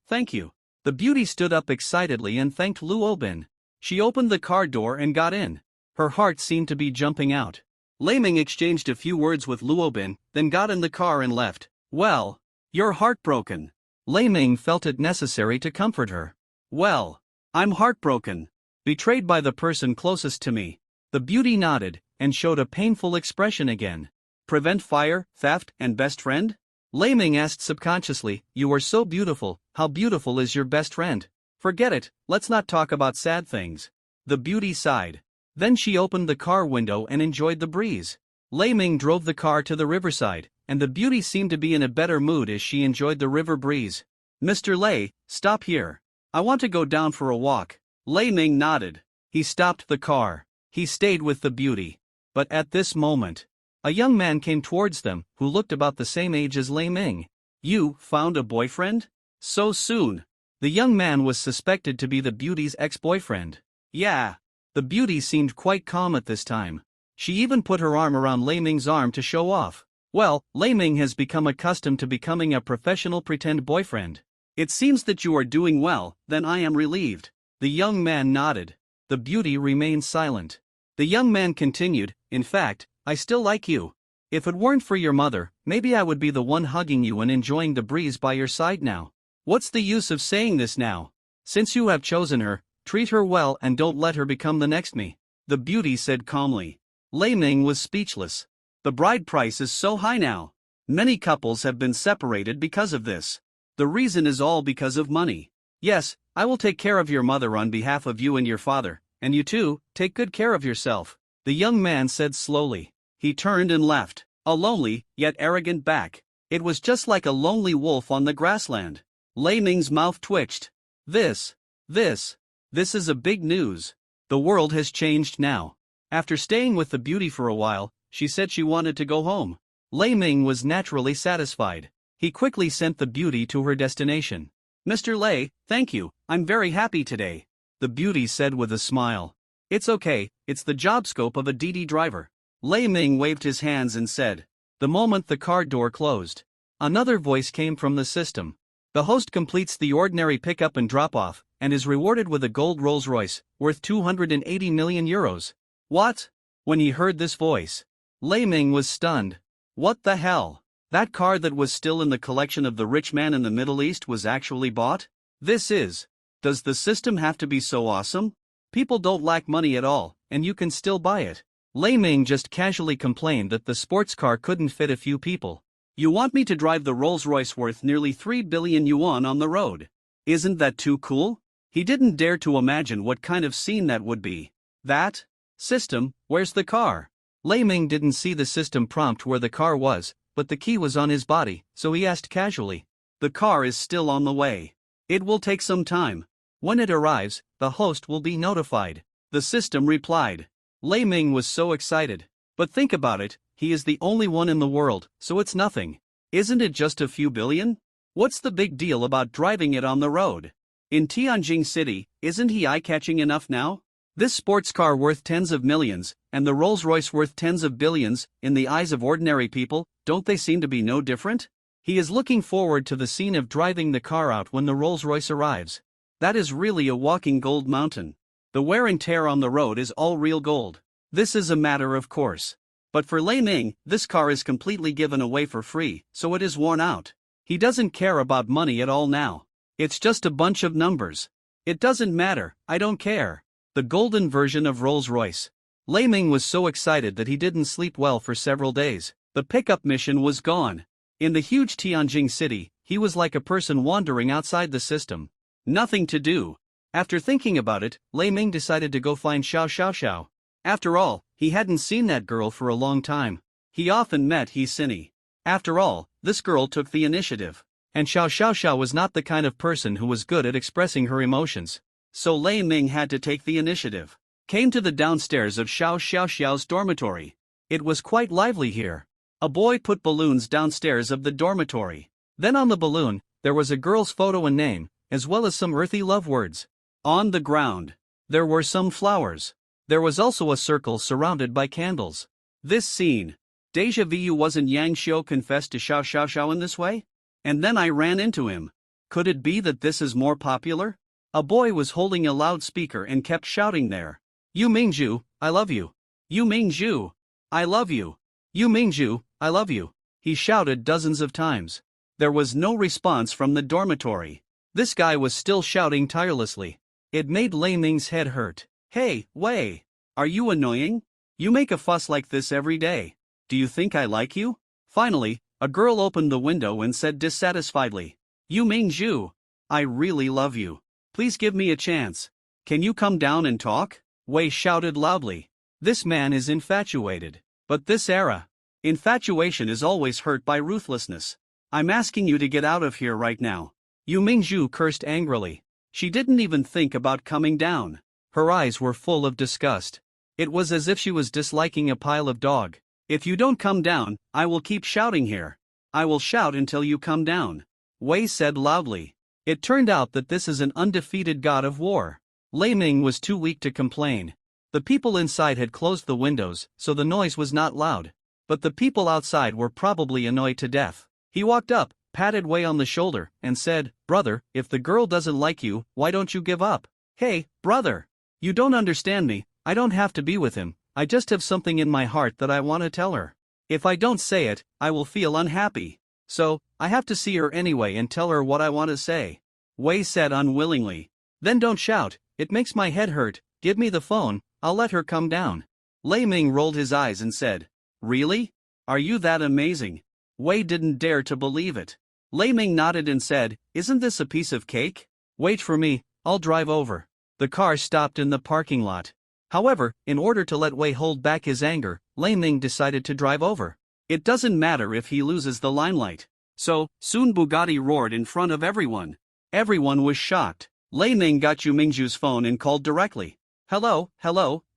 thank you. The beauty stood up excitedly and thanked Luobin. She opened the car door and got in. Her heart seemed to be jumping out. Lei Ming exchanged a few words with Luobin, then got in the car and left. Well, you're heartbroken. Lei Ming felt it necessary to comfort her. Well, I'm heartbroken. Betrayed by the person closest to me. The beauty nodded, and showed a painful expression again. Prevent fire, theft, and best friend? Lei Ming asked subconsciously, you are so beautiful, how beautiful is your best friend? Forget it, let's not talk about sad things. The beauty sighed. Then she opened the car window and enjoyed the breeze. Lei Ming drove the car to the riverside, and the beauty seemed to be in a better mood as she enjoyed the river breeze. Mr. Lei, stop here. I want to go down for a walk. Lei Ming nodded. He stopped the car. He stayed with the beauty. But at this moment, a young man came towards them, who looked about the same age as Lei Ming. You found a boyfriend? So soon? The young man was suspected to be the beauty's ex-boyfriend. Yeah. The beauty seemed quite calm at this time. She even put her arm around Lei Ming's arm to show off. Well, Lei Ming has become accustomed to becoming a professional pretend boyfriend. It seems that you are doing well, then I am relieved. The young man nodded. The beauty remained silent. The young man continued, in fact, I still like you. If it weren't for your mother, maybe I would be the one hugging you and enjoying the breeze by your side now. What's the use of saying this now? Since you have chosen her, treat her well and don't let her become the next me. The beauty said calmly. Lei Ming was speechless. The bride price is so high now. Many couples have been separated because of this. The reason is all because of money. Yes, I will take care of your mother on behalf of you and your father, and you too, take good care of yourself. The young man said slowly. He turned and left, a lonely, yet arrogant back. It was just like a lonely wolf on the grassland. Lei Ming's mouth twitched. This is a big news. The world has changed now. After staying with the beauty for a while, she said she wanted to go home. Lei Ming was naturally satisfied. He quickly sent the beauty to her destination. Mr. Lei, thank you, I'm very happy today. The beauty said with a smile. It's okay, it's the job scope of a DD driver. Lei Ming waved his hands and said. The moment the car door closed, another voice came from the system. The host completes the ordinary pickup and drop-off, and is rewarded with a gold Rolls-Royce, worth 280 million euros. What? When he heard this voice, Lei Ming was stunned. What the hell? That car that was still in the collection of the rich man in the Middle East was actually bought? Does the system have to be so awesome? People don't lack money at all, and you can still buy it. Lei Ming just casually complained that the sports car couldn't fit a few people. You want me to drive the Rolls-Royce worth nearly 3 billion yuan on the road? Isn't that too cool? He didn't dare to imagine what kind of scene that would be. That? System, where's the car? Lei Ming didn't see the system prompt where the car was, but the key was on his body, so he asked casually. The car is still on the way. It will take some time. When it arrives, the host will be notified. The system replied. Lei Ming was so excited. But think about it, he is the only one in the world, so it's nothing. Isn't it just a few billion? What's the big deal about driving it on the road? In Tianjin City, isn't he eye-catching enough now? This sports car worth tens of millions, and the Rolls-Royce worth tens of billions, in the eyes of ordinary people, don't they seem to be no different? He is looking forward to the scene of driving the car out when the Rolls-Royce arrives. That is really a walking gold mountain. The wear and tear on the road is all real gold. This is a matter of course. But for Lei Ming, this car is completely given away for free, so it is worn out. He doesn't care about money at all now. It's just a bunch of numbers. It doesn't matter, I don't care. The golden version of Rolls-Royce. Lei Ming was so excited that he didn't sleep well for several days. The pickup mission was gone. In the huge Tianjin city, he was like a person wandering outside the system. Nothing to do. After thinking about it, Lei Ming decided to go find Xiao Xiao Xiao. After all, he hadn't seen that girl for a long time. He often met He Sinny. After all, this girl took the initiative. And Xiao Xiao Xiao was not the kind of person who was good at expressing her emotions. So Lei Ming had to take the initiative. Came to the downstairs of Xiao Xiao Xiao's dormitory. It was quite lively here. A boy put balloons downstairs of the dormitory. Then on the balloon, there was a girl's photo and name, as well as some earthy love words. On the ground, there were some flowers. There was also a circle surrounded by candles. This scene. Deja vu. Wasn't Yang Xiu confessed to Xiao Xiao Xiao in this way? And then I ran into him. Could it be that this is more popular? A boy was holding a loudspeaker and kept shouting there. Yu Mingzhu, I love you. Yu Mingzhu, I love you. Yu Mingzhu, I love you. He shouted dozens of times. There was no response from the dormitory. This guy was still shouting tirelessly. It made Lei Ming's head hurt. Hey, Wei, are you annoying? You make a fuss like this every day. Do you think I like you? Finally, a girl opened the window and said dissatisfiedly, Yu Mingzhu, I really love you. Please give me a chance. Can you come down and talk? Wei shouted loudly. This man is infatuated. But this era. Infatuation is always hurt by ruthlessness. I'm asking you to get out of here right now. Yu Mingzhu cursed angrily. She didn't even think about coming down. Her eyes were full of disgust. It was as if she was disliking a pile of dog. If you don't come down, I will keep shouting here. I will shout until you come down. Wei said loudly. It turned out that this is an undefeated god of war. Lei Ming was too weak to complain. The people inside had closed the windows, so the noise was not loud. But the people outside were probably annoyed to death. He walked up, patted Wei on the shoulder, and said, Brother, if the girl doesn't like you, why don't you give up? Hey, brother! You don't understand me. I don't have to be with him. I just have something in my heart that I want to tell her. If I don't say it, I will feel unhappy. So, I have to see her anyway and tell her what I want to say. Wei said unwillingly. Then don't shout, it makes my head hurt. Give me the phone, I'll let her come down. Lei Ming rolled his eyes and said, Really? Are you that amazing? Wei didn't dare to believe it. Lei Ming nodded and said, Isn't this a piece of cake? Wait for me, I'll drive over. The car stopped in the parking lot. However, in order to let Wei hold back his anger, Lei Ming decided to drive over. It doesn't matter if he loses the limelight. So, soon Bugatti roared in front of everyone. Everyone was shocked. Lei Ming got Yu Mingzhu's phone and called directly. Hello,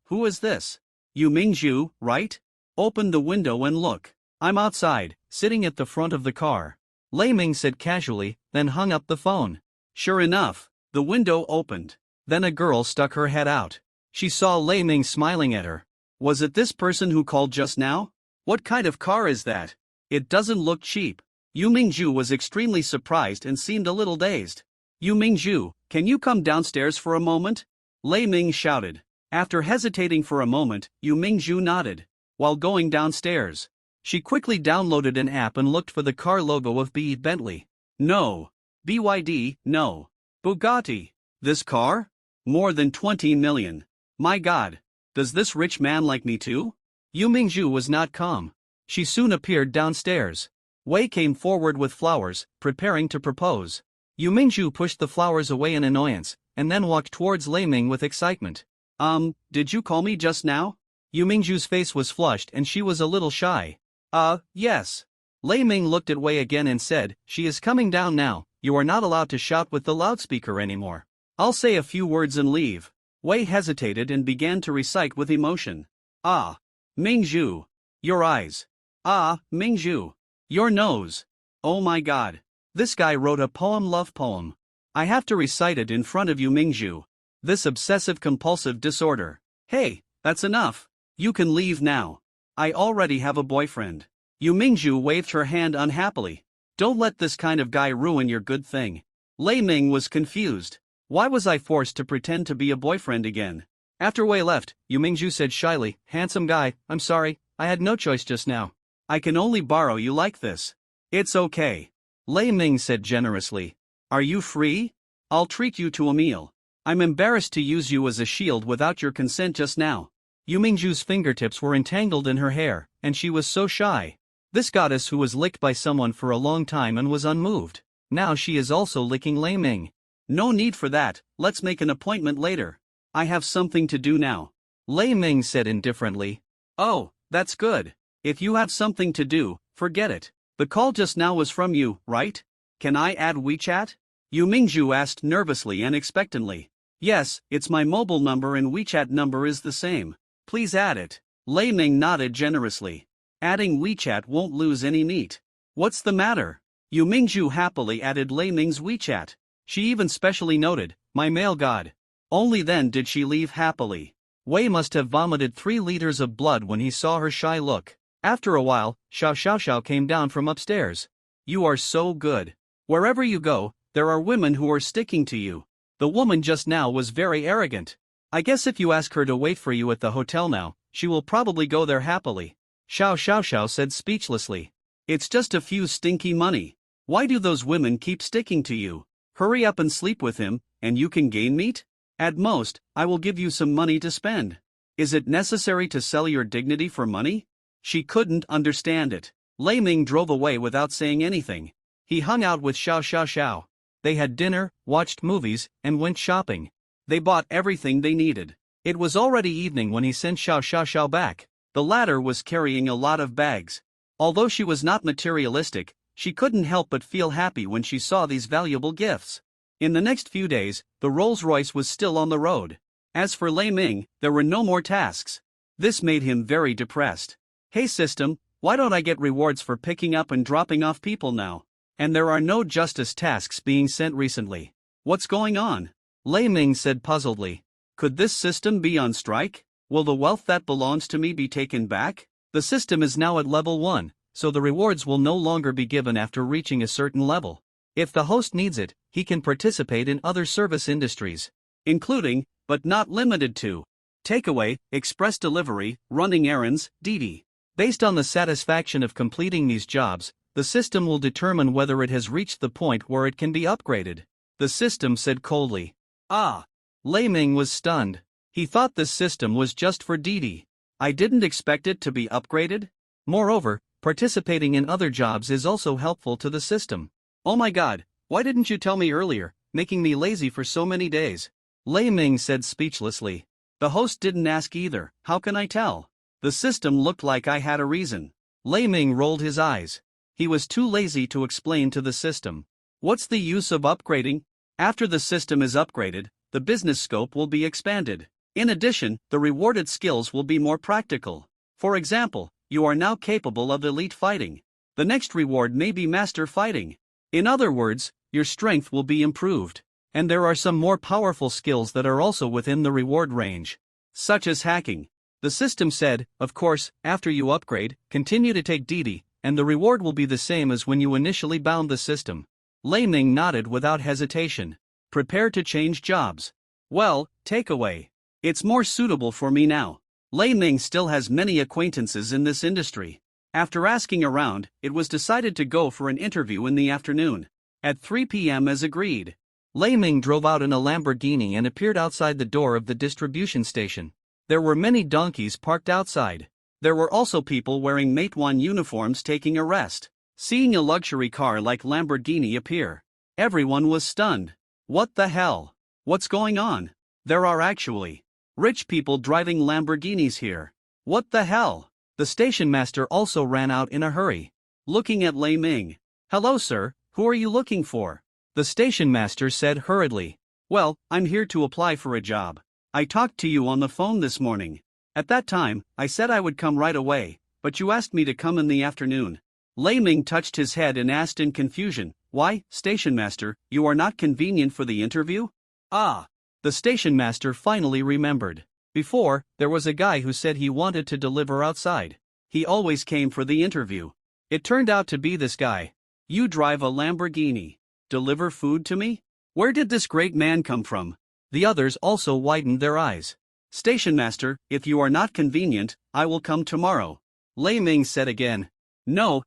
who is this? Yu Mingzhu, right? Open the window and look. I'm outside, sitting at the front of the car. Lei Ming said casually, then hung up the phone. Sure enough, the window opened. Then a girl stuck her head out. She saw Lei Ming smiling at her. Was it this person who called just now? What kind of car is that? It doesn't look cheap. Yu Mingzhu was extremely surprised and seemed a little dazed. Yu Mingzhu, can you come downstairs for a moment? Lei Ming shouted. After hesitating for a moment, Yu Mingzhu nodded. While going downstairs, she quickly downloaded an app and looked for the car logo of B. Bentley. No. BYD, no. Bugatti. This car? More than 20 million. My God. Does this rich man like me too? Yu Mingzhu was not calm. She soon appeared downstairs. Wei came forward with flowers, preparing to propose. Yu Mingzhu pushed the flowers away in annoyance, and then walked towards Lei Ming with excitement. Did you call me just now? Yu Mingzhu's face was flushed and she was a little shy. Yes. Lei Ming looked at Wei again and said, She is coming down now, you are not allowed to shout with the loudspeaker anymore. I'll say a few words and leave. Wei hesitated and began to recite with emotion. Mingzhu. Your eyes. Mingzhu. Your nose. Oh my God. This guy wrote a love poem. I have to recite it in front of you, Mingzhu. This obsessive-compulsive disorder. Hey, that's enough. You can leave now. I already have a boyfriend. Yu Mingzhu waved her hand unhappily. Don't let this kind of guy ruin your good thing. Lei Ming was confused. Why was I forced to pretend to be a boyfriend again? After Wei left, Yu Mingzhu said shyly, Handsome guy, I'm sorry, I had no choice just now. I can only borrow you like this. It's okay. Lei Ming said generously. Are you free? I'll treat you to a meal. I'm embarrassed to use you as a shield without your consent just now. Yu Mingju's fingertips were entangled in her hair, and she was so shy. This goddess who was licked by someone for a long time and was unmoved. Now she is also licking Lei Ming. No need for that, let's make an appointment later. I have something to do now. Lei Ming said indifferently. Oh, that's good. If you have something to do, forget it. The call just now was from you, right? Can I add WeChat? Yu Mingju asked nervously and expectantly. Yes, it's my mobile number and WeChat number is the same. Please add it. Lei Ming nodded generously. Adding WeChat won't lose any meat. What's the matter? Yu Mingju happily added Lei Ming's WeChat. She even specially noted, my male god. Only then did she leave happily. Wei must have vomited 3 liters of blood when he saw her shy look. After a while, Xiao Xiao came down from upstairs. You are so good. Wherever you go, there are women who are sticking to you. The woman just now was very arrogant. I guess if you ask her to wait for you at the hotel now, she will probably go there happily. Xiao Xiao said speechlessly. It's just a few stinky money. Why do those women keep sticking to you? Hurry up and sleep with him, and you can gain meat? At most, I will give you some money to spend. Is it necessary to sell your dignity for money? She couldn't understand it. Lei Ming drove away without saying anything. He hung out with Xiao Xiao. They had dinner, watched movies, and went shopping. They bought everything they needed. It was already evening when he sent Xiao Xiao back. The latter was carrying a lot of bags. Although she was not materialistic, she couldn't help but feel happy when she saw these valuable gifts. In the next few days, the Rolls-Royce was still on the road. As for Lei Ming, there were no more tasks. This made him very depressed. Hey system, why don't I get rewards for picking up and dropping off people now? And there are no justice tasks being sent recently. What's going on? Lei Ming said puzzledly. Could this system be on strike? Will the wealth that belongs to me be taken back? The system is now at level 1, so the rewards will no longer be given after reaching a certain level. If the host needs it, he can participate in other service industries, including, but not limited to, takeaway, express delivery, running errands, Didi. Based on the satisfaction of completing these jobs, the system will determine whether it has reached the point where it can be upgraded. The system said coldly. Ah! Lei Ming was stunned. He thought this system was just for Didi. I didn't expect it to be upgraded. Moreover, participating in other jobs is also helpful to the system. Oh my god, why didn't you tell me earlier, making me lazy for so many days? Lei Ming said speechlessly. The host didn't ask either, how can I tell? The system looked like I had a reason. Lei Ming rolled his eyes. He was too lazy to explain to the system. What's the use of upgrading? After the system is upgraded, the business scope will be expanded. In addition, the rewarded skills will be more practical. For example, you are now capable of elite fighting. The next reward may be master fighting. In other words, your strength will be improved. And there are some more powerful skills that are also within the reward range, such as hacking. The system said, of course, after you upgrade, continue to take Didi, and the reward will be the same as when you initially bound the system. Lei Ming nodded without hesitation. Prepare to change jobs. Well, takeaway. It's more suitable for me now. Lei Ming still has many acquaintances in this industry. After asking around, it was decided to go for an interview in the afternoon. At 3 p.m. as agreed. Lei Ming drove out in a Lamborghini and appeared outside the door of the distribution station. There were many donkeys parked outside. There were also people wearing Matewan uniforms taking a rest. Seeing a luxury car like Lamborghini appear, everyone was stunned. What the hell? What's going on? There are actually rich people driving Lamborghinis here. What the hell? The station master also ran out in a hurry, looking at Lei Ming. Hello sir, who are you looking for? The station master said hurriedly. Well, I'm here to apply for a job. I talked to you on the phone this morning. At that time, I said I would come right away, but you asked me to come in the afternoon. Lei Ming touched his head and asked in confusion, why, station master, you are not convenient for the interview? Ah! The station master finally remembered. Before, there was a guy who said he wanted to deliver outside. He always came for the interview. It turned out to be this guy. You drive a Lamborghini. Deliver food to me? Where did this great man come from? The others also widened their eyes. Station master, if you are not convenient, I will come tomorrow. Lei Ming said again. No.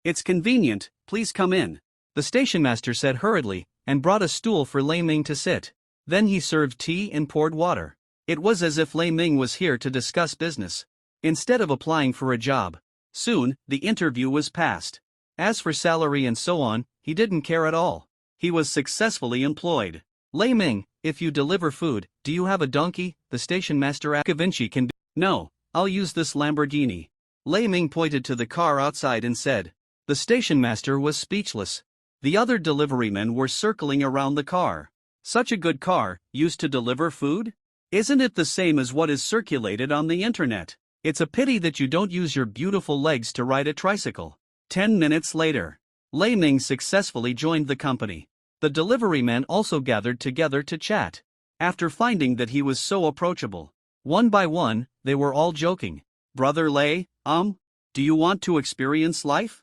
It's convenient, please come in. the stationmaster said hurriedly, and brought a stool for Lei Ming to sit. Then he served tea and poured water. It was as if Lei Ming was here to discuss business, instead of applying for a job. Soon, the interview was passed. As for salary and so on, he didn't care at all. He was successfully employed. Lei Ming, if you deliver food, do you have a donkey? The station master asked. Vinci can be. No, I'll use this Lamborghini. Lei Ming pointed to the car outside and said. The station master was speechless. The other deliverymen were circling around the car. Such a good car, used to deliver food? Isn't it the same as what is circulated on the internet? It's a pity that you don't use your beautiful legs to ride a tricycle. 10 minutes later, Lei Ming successfully joined the company. The deliverymen also gathered together to chat. After finding that he was so approachable, one by one, they were all joking. Brother Lei, do you want to experience life?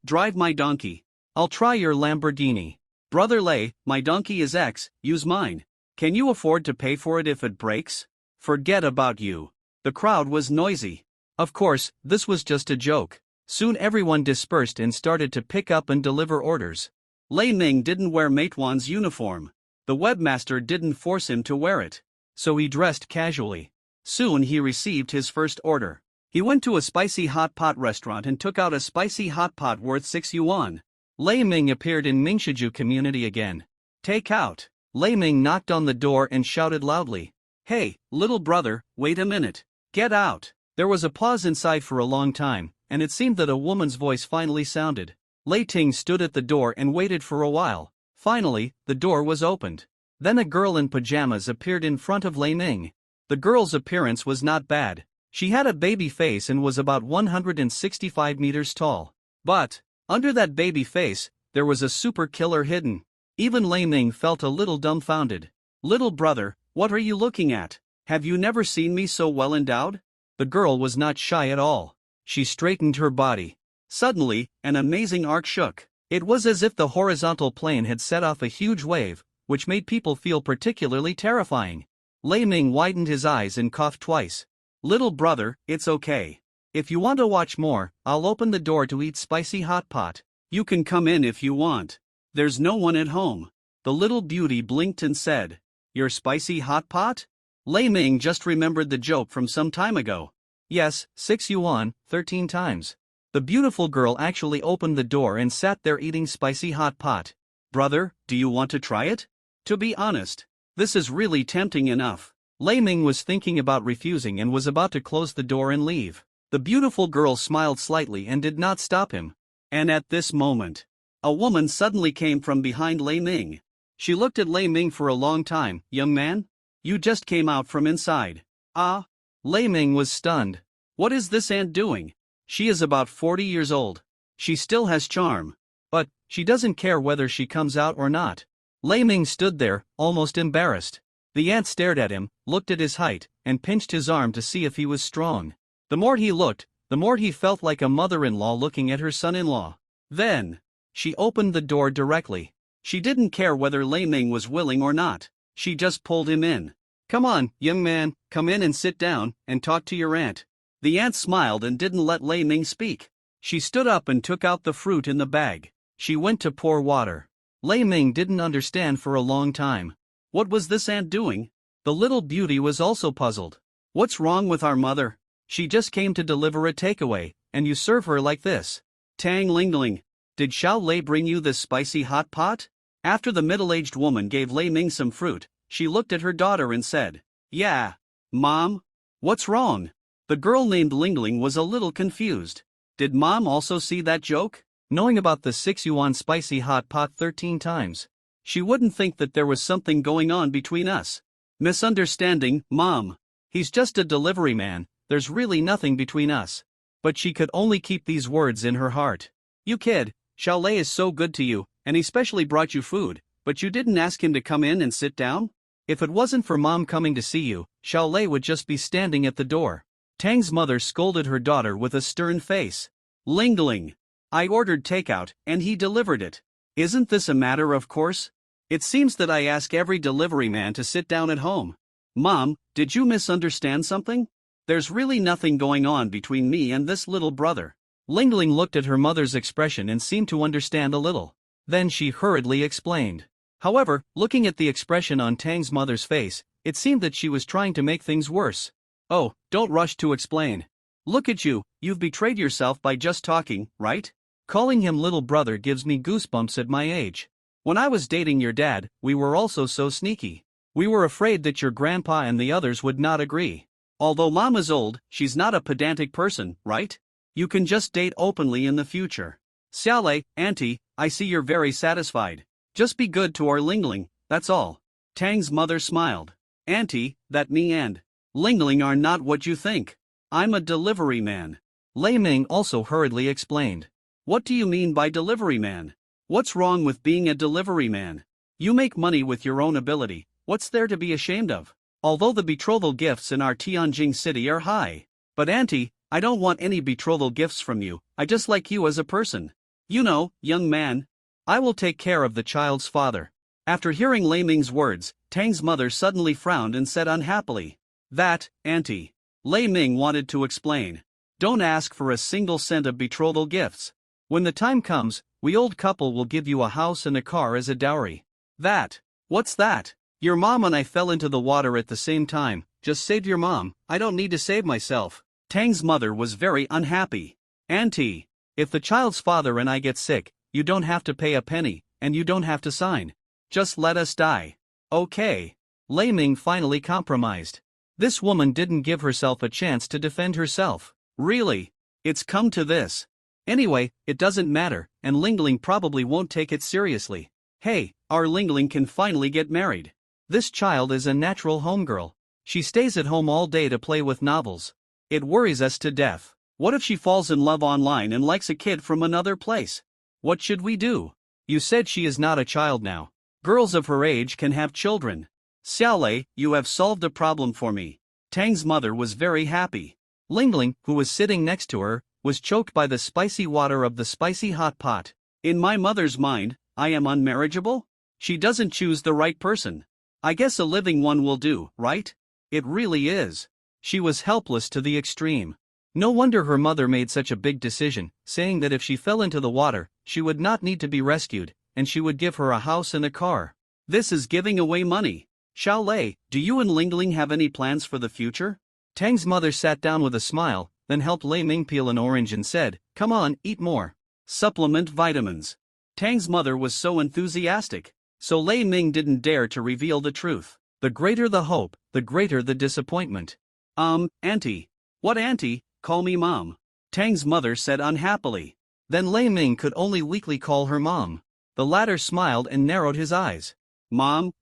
Drive my donkey. I'll try your Lamborghini. Brother Lei, my donkey is X, use mine. Can you afford to pay for it if it breaks? Forget about you. The crowd was noisy. Of course, this was just a joke. Soon everyone dispersed and started to pick up and deliver orders. Lei Ming didn't wear Meituan's uniform. The webmaster didn't force him to wear it, so he dressed casually. Soon he received his first order. He went to a spicy hot pot restaurant and took out a spicy hot pot worth 6 yuan. Lei Ming appeared in Mingshiju community again. Take out. Lei Ming knocked on the door and shouted loudly. Hey, little brother, wait a minute. Get out. There was a pause inside for a long time, and it seemed that a woman's voice finally sounded. Lei Ting stood at the door and waited for a while. Finally, the door was opened. Then a girl in pajamas appeared in front of Lei Ming. The girl's appearance was not bad. She had a baby face and was about 165 meters tall. But, under that baby face, there was a super killer hidden. Even Lei Ming felt a little dumbfounded. Little brother, what are you looking at? Have you never seen me so well endowed? The girl was not shy at all. She straightened her body. Suddenly, an amazing arc shook. It was as if the horizontal plane had set off a huge wave, which made people feel particularly terrifying. Lei Ming widened his eyes and coughed twice. Little brother, it's okay. If you want to watch more, I'll open the door to eat spicy hot pot. You can come in if you want. There's no one at home. The little beauty blinked and said, Your spicy hot pot? Lei Ming just remembered the joke from some time ago. Yes, 6 yuan, 13 times. The beautiful girl actually opened the door and sat there eating spicy hot pot. Brother, do you want to try it? To be honest, this is really tempting enough. Lei Ming was thinking about refusing and was about to close the door and leave. The beautiful girl smiled slightly and did not stop him. And at this moment, a woman suddenly came from behind Lei Ming. She looked at Lei Ming for a long time. Young man? You just came out from inside. Ah? Lei Ming was stunned. What is this aunt doing? She is about 40 years old. She still has charm. But, she doesn't care whether she comes out or not. Lei Ming stood there, almost embarrassed. The aunt stared at him, looked at his height, and pinched his arm to see if he was strong. The more he looked, the more he felt like a mother-in-law looking at her son-in-law. Then, she opened the door directly. She didn't care whether Lei Ming was willing or not. She just pulled him in. Come on, young man, come in and sit down, and talk to your aunt. The aunt smiled and didn't let Lei Ming speak. She stood up and took out the fruit in the bag. She went to pour water. Lei Ming didn't understand for a long time. What was this aunt doing? The little beauty was also puzzled. What's wrong with our mother? She just came to deliver a takeaway, and you serve her like this. Tang Lingling, did Xiao Lei bring you this spicy hot pot? After the middle-aged woman gave Lei Ming some fruit, she looked at her daughter and said, Yeah. Mom? What's wrong? The girl named Lingling was a little confused. Did Mom also see that joke? Knowing about the 6 yuan spicy hot pot 13 times, she wouldn't think that there was something going on between us. Misunderstanding, Mom. He's just a delivery man, there's really nothing between us. But she could only keep these words in her heart. You kid, Xiao Lei is so good to you, and he specially brought you food, but you didn't ask him to come in and sit down? If it wasn't for Mom coming to see you, Xiao Lei would just be standing at the door. Tang's mother scolded her daughter with a stern face. Lingling. I ordered takeout, and he delivered it. Isn't this a matter of course? It seems that I ask every delivery man to sit down at home. Mom, did you misunderstand something? There's really nothing going on between me and this little brother. Lingling looked at her mother's expression and seemed to understand a little. Then she hurriedly explained. However, looking at the expression on Tang's mother's face, it seemed that she was trying to make things worse. Oh, don't rush to explain. Look at you, you've betrayed yourself by just talking, right? Calling him little brother gives me goosebumps at my age. When I was dating your dad, we were also so sneaky. We were afraid that your grandpa and the others would not agree. Although Mom is old, she's not a pedantic person, right? You can just date openly in the future. Xiaolei, Auntie, I see you're very satisfied. Just be good to our Lingling, that's all. Tang's mother smiled. Auntie, that me and Lingling are not what you think. I'm a delivery man. Lei Ming also hurriedly explained. What do you mean by delivery man? What's wrong with being a delivery man? You make money with your own ability, what's there to be ashamed of? Although the betrothal gifts in our Tianjing city are high. But Auntie, I don't want any betrothal gifts from you, I just like you as a person. You know, young man. I will take care of the child's father. After hearing Lei Ming's words, Tang's mother suddenly frowned and said unhappily. That, Auntie. Lei Ming wanted to explain. Don't ask for a single cent of betrothal gifts. When the time comes, we old couple will give you a house and a car as a dowry. That. What's that? Your mom and I fell into the water at the same time, just save your mom, I don't need to save myself. Tang's mother was very unhappy. Auntie, if the child's father and I get sick, you don't have to pay a penny, and you don't have to sign. Just let us die. Okay. Lei Ming finally compromised. This woman didn't give herself a chance to defend herself. Really? It's come to this. Anyway, it doesn't matter, and Lingling probably won't take it seriously. Hey, our Lingling can finally get married. This child is a natural homegirl. She stays at home all day to play with novels. It worries us to death. What if she falls in love online and likes a kid from another place? What should we do? You said she is not a child now. Girls of her age can have children. Xiaolei, you have solved a problem for me. Tang's mother was very happy. Lingling, who was sitting next to her, was choked by the spicy water of the spicy hot pot. In my mother's mind, I am unmarriageable? She doesn't choose the right person. I guess a living one will do, right? It really is. She was helpless to the extreme. No wonder her mother made such a big decision, saying that if she fell into the water, she would not need to be rescued, and she would give her a house and a car. This is giving away money. Xiaolei, do you and Lingling have any plans for the future? Tang's mother sat down with a smile, then helped Lei Ming peel an orange and said, Come on, eat more. Supplement vitamins. Tang's mother was so enthusiastic, so Lei Ming didn't dare to reveal the truth. The greater the hope, the greater the disappointment. Auntie. What auntie? Call me mom. Tang's mother said unhappily. Then Lei Ming could only weakly call her mom. The latter smiled and narrowed his eyes. Mom,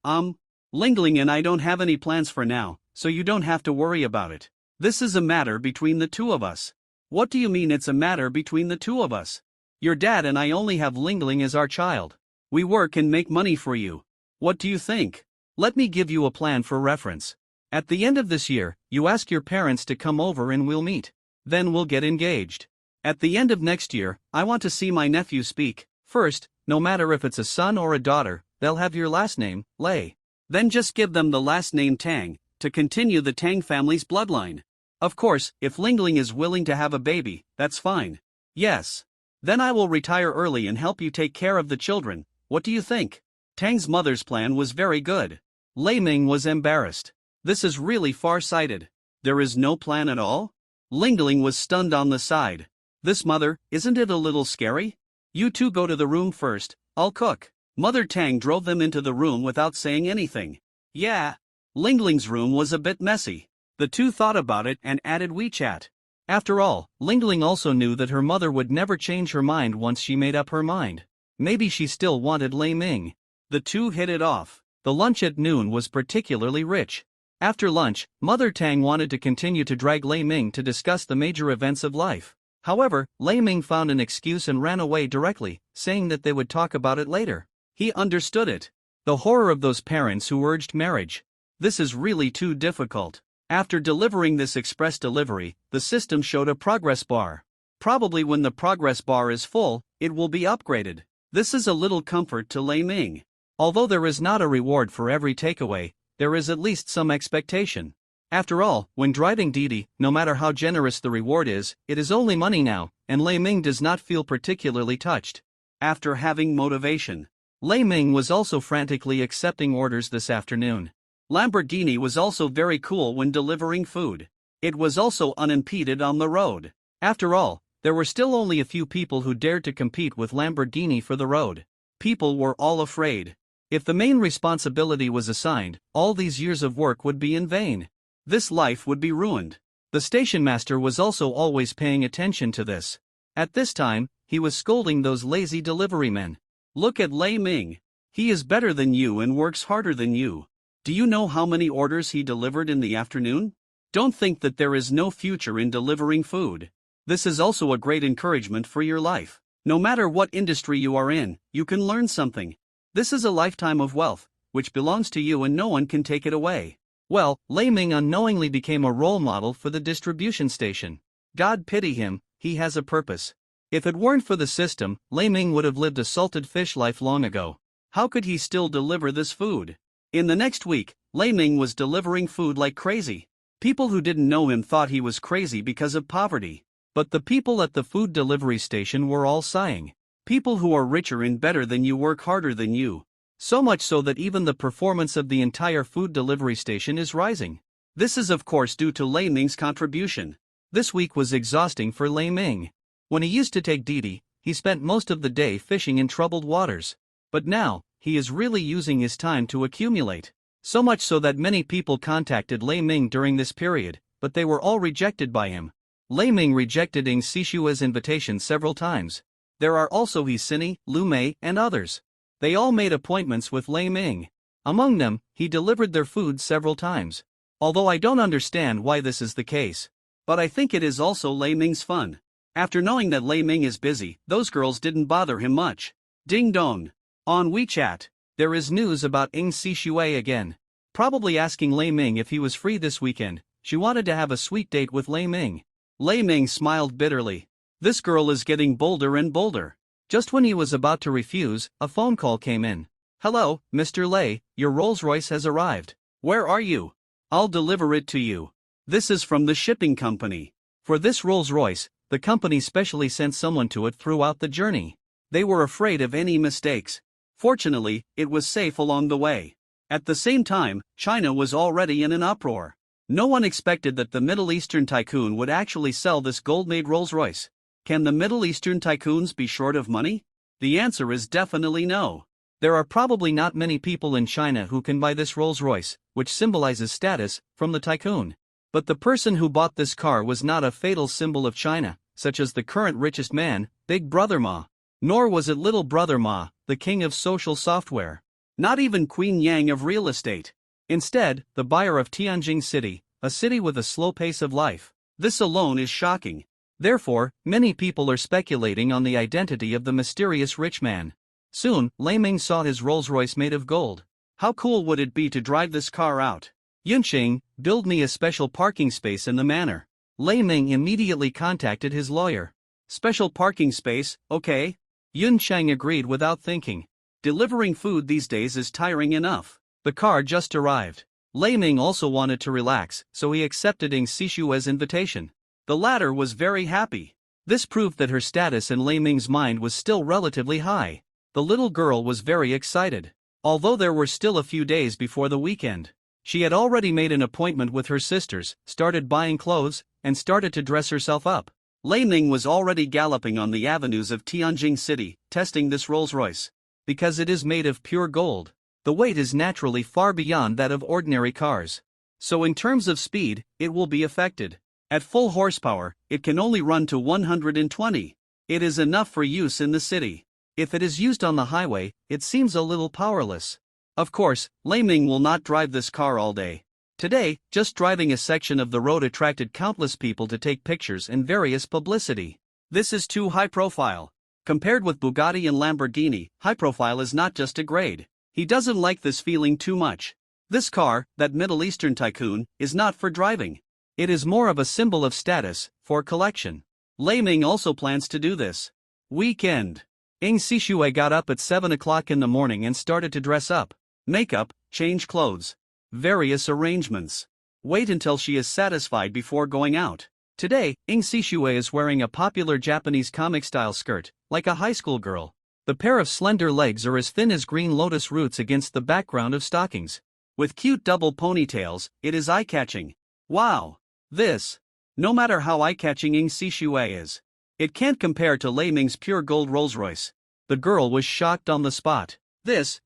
Lingling and I don't have any plans for now, so you don't have to worry about it. This is a matter between the two of us. What do you mean it's a matter between the two of us? Your dad and I only have Lingling as our child. We work and make money for you. What do you think? Let me give you a plan for reference. At the end of this year, you ask your parents to come over and we'll meet. Then we'll get engaged. At the end of next year, I want to see my nephew speak. First, no matter if it's a son or a daughter, they'll have your last name, Lei. Then just give them the last name Tang, to continue the Tang family's bloodline. Of course, if Lingling is willing to have a baby, that's fine. Yes. Then I will retire early and help you take care of the children. What do you think? Tang's mother's plan was very good. Lei Ming was embarrassed. This is really far-sighted. There is no plan at all? Lingling was stunned on the side. This mother, isn't it a little scary? You two go to the room first, I'll cook. Mother Tang drove them into the room without saying anything. Yeah. Lingling's room was a bit messy. The two thought about it and added WeChat. After all, Lingling also knew that her mother would never change her mind once she made up her mind. Maybe she still wanted Lei Ming. The two hit it off. The lunch at noon was particularly rich. After lunch, Mother Tang wanted to continue to drag Lei Ming to discuss the major events of life. However, Lei Ming found an excuse and ran away directly, saying that they would talk about it later. He understood it. The horror of those parents who urged marriage. This is really too difficult. After delivering this express delivery, the system showed a progress bar. Probably when the progress bar is full, it will be upgraded. This is a little comfort to Lei Ming. Although there is not a reward for every takeaway, there is at least some expectation. After all, when driving Didi, no matter how generous the reward is, it is only money now, and Lei Ming does not feel particularly touched. after having motivation. Lei Ming was also frantically accepting orders this afternoon. Lamborghini was also very cool when delivering food. It was also unimpeded on the road. After all, there were still only a few people who dared to compete with Lamborghini for the road. People were all afraid. If the main responsibility was assigned, all these years of work would be in vain. This life would be ruined. The station master was also always paying attention to this. At this time, he was scolding those lazy delivery men. Look at Lei Ming. He is better than you and works harder than you. Do you know how many orders he delivered in the afternoon? Don't think that there is no future in delivering food. This is also a great encouragement for your life. No matter what industry you are in, you can learn something. This is a lifetime of wealth, which belongs to you and no one can take it away. Well, Lei Ming unknowingly became a role model for the distribution station. God pity him, he has a purpose. If it weren't for the system, Lei Ming would have lived a salted fish life long ago. How could he still deliver this food? In the next week, Lei Ming was delivering food like crazy. People who didn't know him thought he was crazy because of poverty. But the people at the food delivery station were all sighing. People who are richer and better than you work harder than you. So much so that even the performance of the entire food delivery station is rising. This is of course due to Lei Ming's contribution. This week was exhausting for Lei Ming. When he used to take Didi, he spent most of the day fishing in troubled waters. But now, he is really using his time to accumulate. So much so that many people contacted Lei Ming during this period, but they were all rejected by him. Lei Ming rejected Ng Sishua's invitation several times. There are also He Sini, Lu Mei, and others. They all made appointments with Lei Ming. Among them, he delivered their food several times. Although I don't understand why this is the case. But I think it is also Lei Ming's fun. After knowing that Lei Ming is busy, those girls didn't bother him much. Ding dong. On WeChat, there is news about Ng Sishui again. Probably asking Lei Ming if he was free this weekend. She wanted to have a sweet date with Lei Ming. Lei Ming smiled bitterly. This girl is getting bolder and bolder. Just when he was about to refuse, a phone call came in. Hello, Mr. Lei, your Rolls-Royce has arrived. Where are you? I'll deliver it to you. This is from the shipping company. For this Rolls-Royce, the company specially sent someone to it throughout the journey. They were afraid of any mistakes. Fortunately, it was safe along the way. At the same time, China was already in an uproar. No one expected that the Middle Eastern tycoon would actually sell this gold-made Rolls-Royce. Can the Middle Eastern tycoons be short of money? The answer is definitely no. There are probably not many people in China who can buy this Rolls-Royce, which symbolizes status, from the tycoon. But the person who bought this car was not a fatal symbol of China, such as the current richest man, Big Brother Ma. Nor was it Little Brother Ma, the king of social software. Not even Queen Yang of real estate. Instead, the buyer of Tianjin City, a city with a slow pace of life. This alone is shocking. Therefore, many people are speculating on the identity of the mysterious rich man. Soon, Lei Ming saw his Rolls-Royce made of gold. How cool would it be to drive this car out? Yunqing, build me a special parking space in the manor. Lei Ming immediately contacted his lawyer. Special parking space, okay? Yun Cheng agreed without thinking. Delivering food these days is tiring enough. The car just arrived. Lei Ming also wanted to relax, so he accepted Ng Sishua's invitation. The latter was very happy. This proved that her status in Lei Ming's mind was still relatively high. The little girl was very excited. Although there were still a few days before the weekend. She had already made an appointment with her sisters, started buying clothes, and started to dress herself up. Lei Ming was already galloping on the avenues of Tianjin City, testing this Rolls-Royce. Because it is made of pure gold, the weight is naturally far beyond that of ordinary cars. So in terms of speed, it will be affected. At full horsepower, it can only run to 120. It is enough for use in the city. If it is used on the highway, it seems a little powerless. Of course, Lei Ming will not drive this car all day. Today, just driving a section of the road attracted countless people to take pictures and various publicity. This is too high profile. Compared with Bugatti and Lamborghini, high profile is not just a grade. He doesn't like this feeling too much. This car, that Middle Eastern tycoon, is not for driving. It is more of a symbol of status, for collection. Lei Ming also plans to do this. Weekend. Ng Sishui got up at 7 o'clock in the morning and started to dress up. Makeup, change clothes. Various arrangements. Wait until she is satisfied before going out. Today, Ng Sishui is wearing a popular Japanese comic-style skirt, like a high school girl. The pair of slender legs are as thin as green lotus roots against the background of stockings. With cute double ponytails, it is eye-catching. Wow! This. No matter how eye-catching Ing Si-shue is, it can't compare to Lei Ming's pure gold Rolls-Royce. The girl was shocked on the spot. This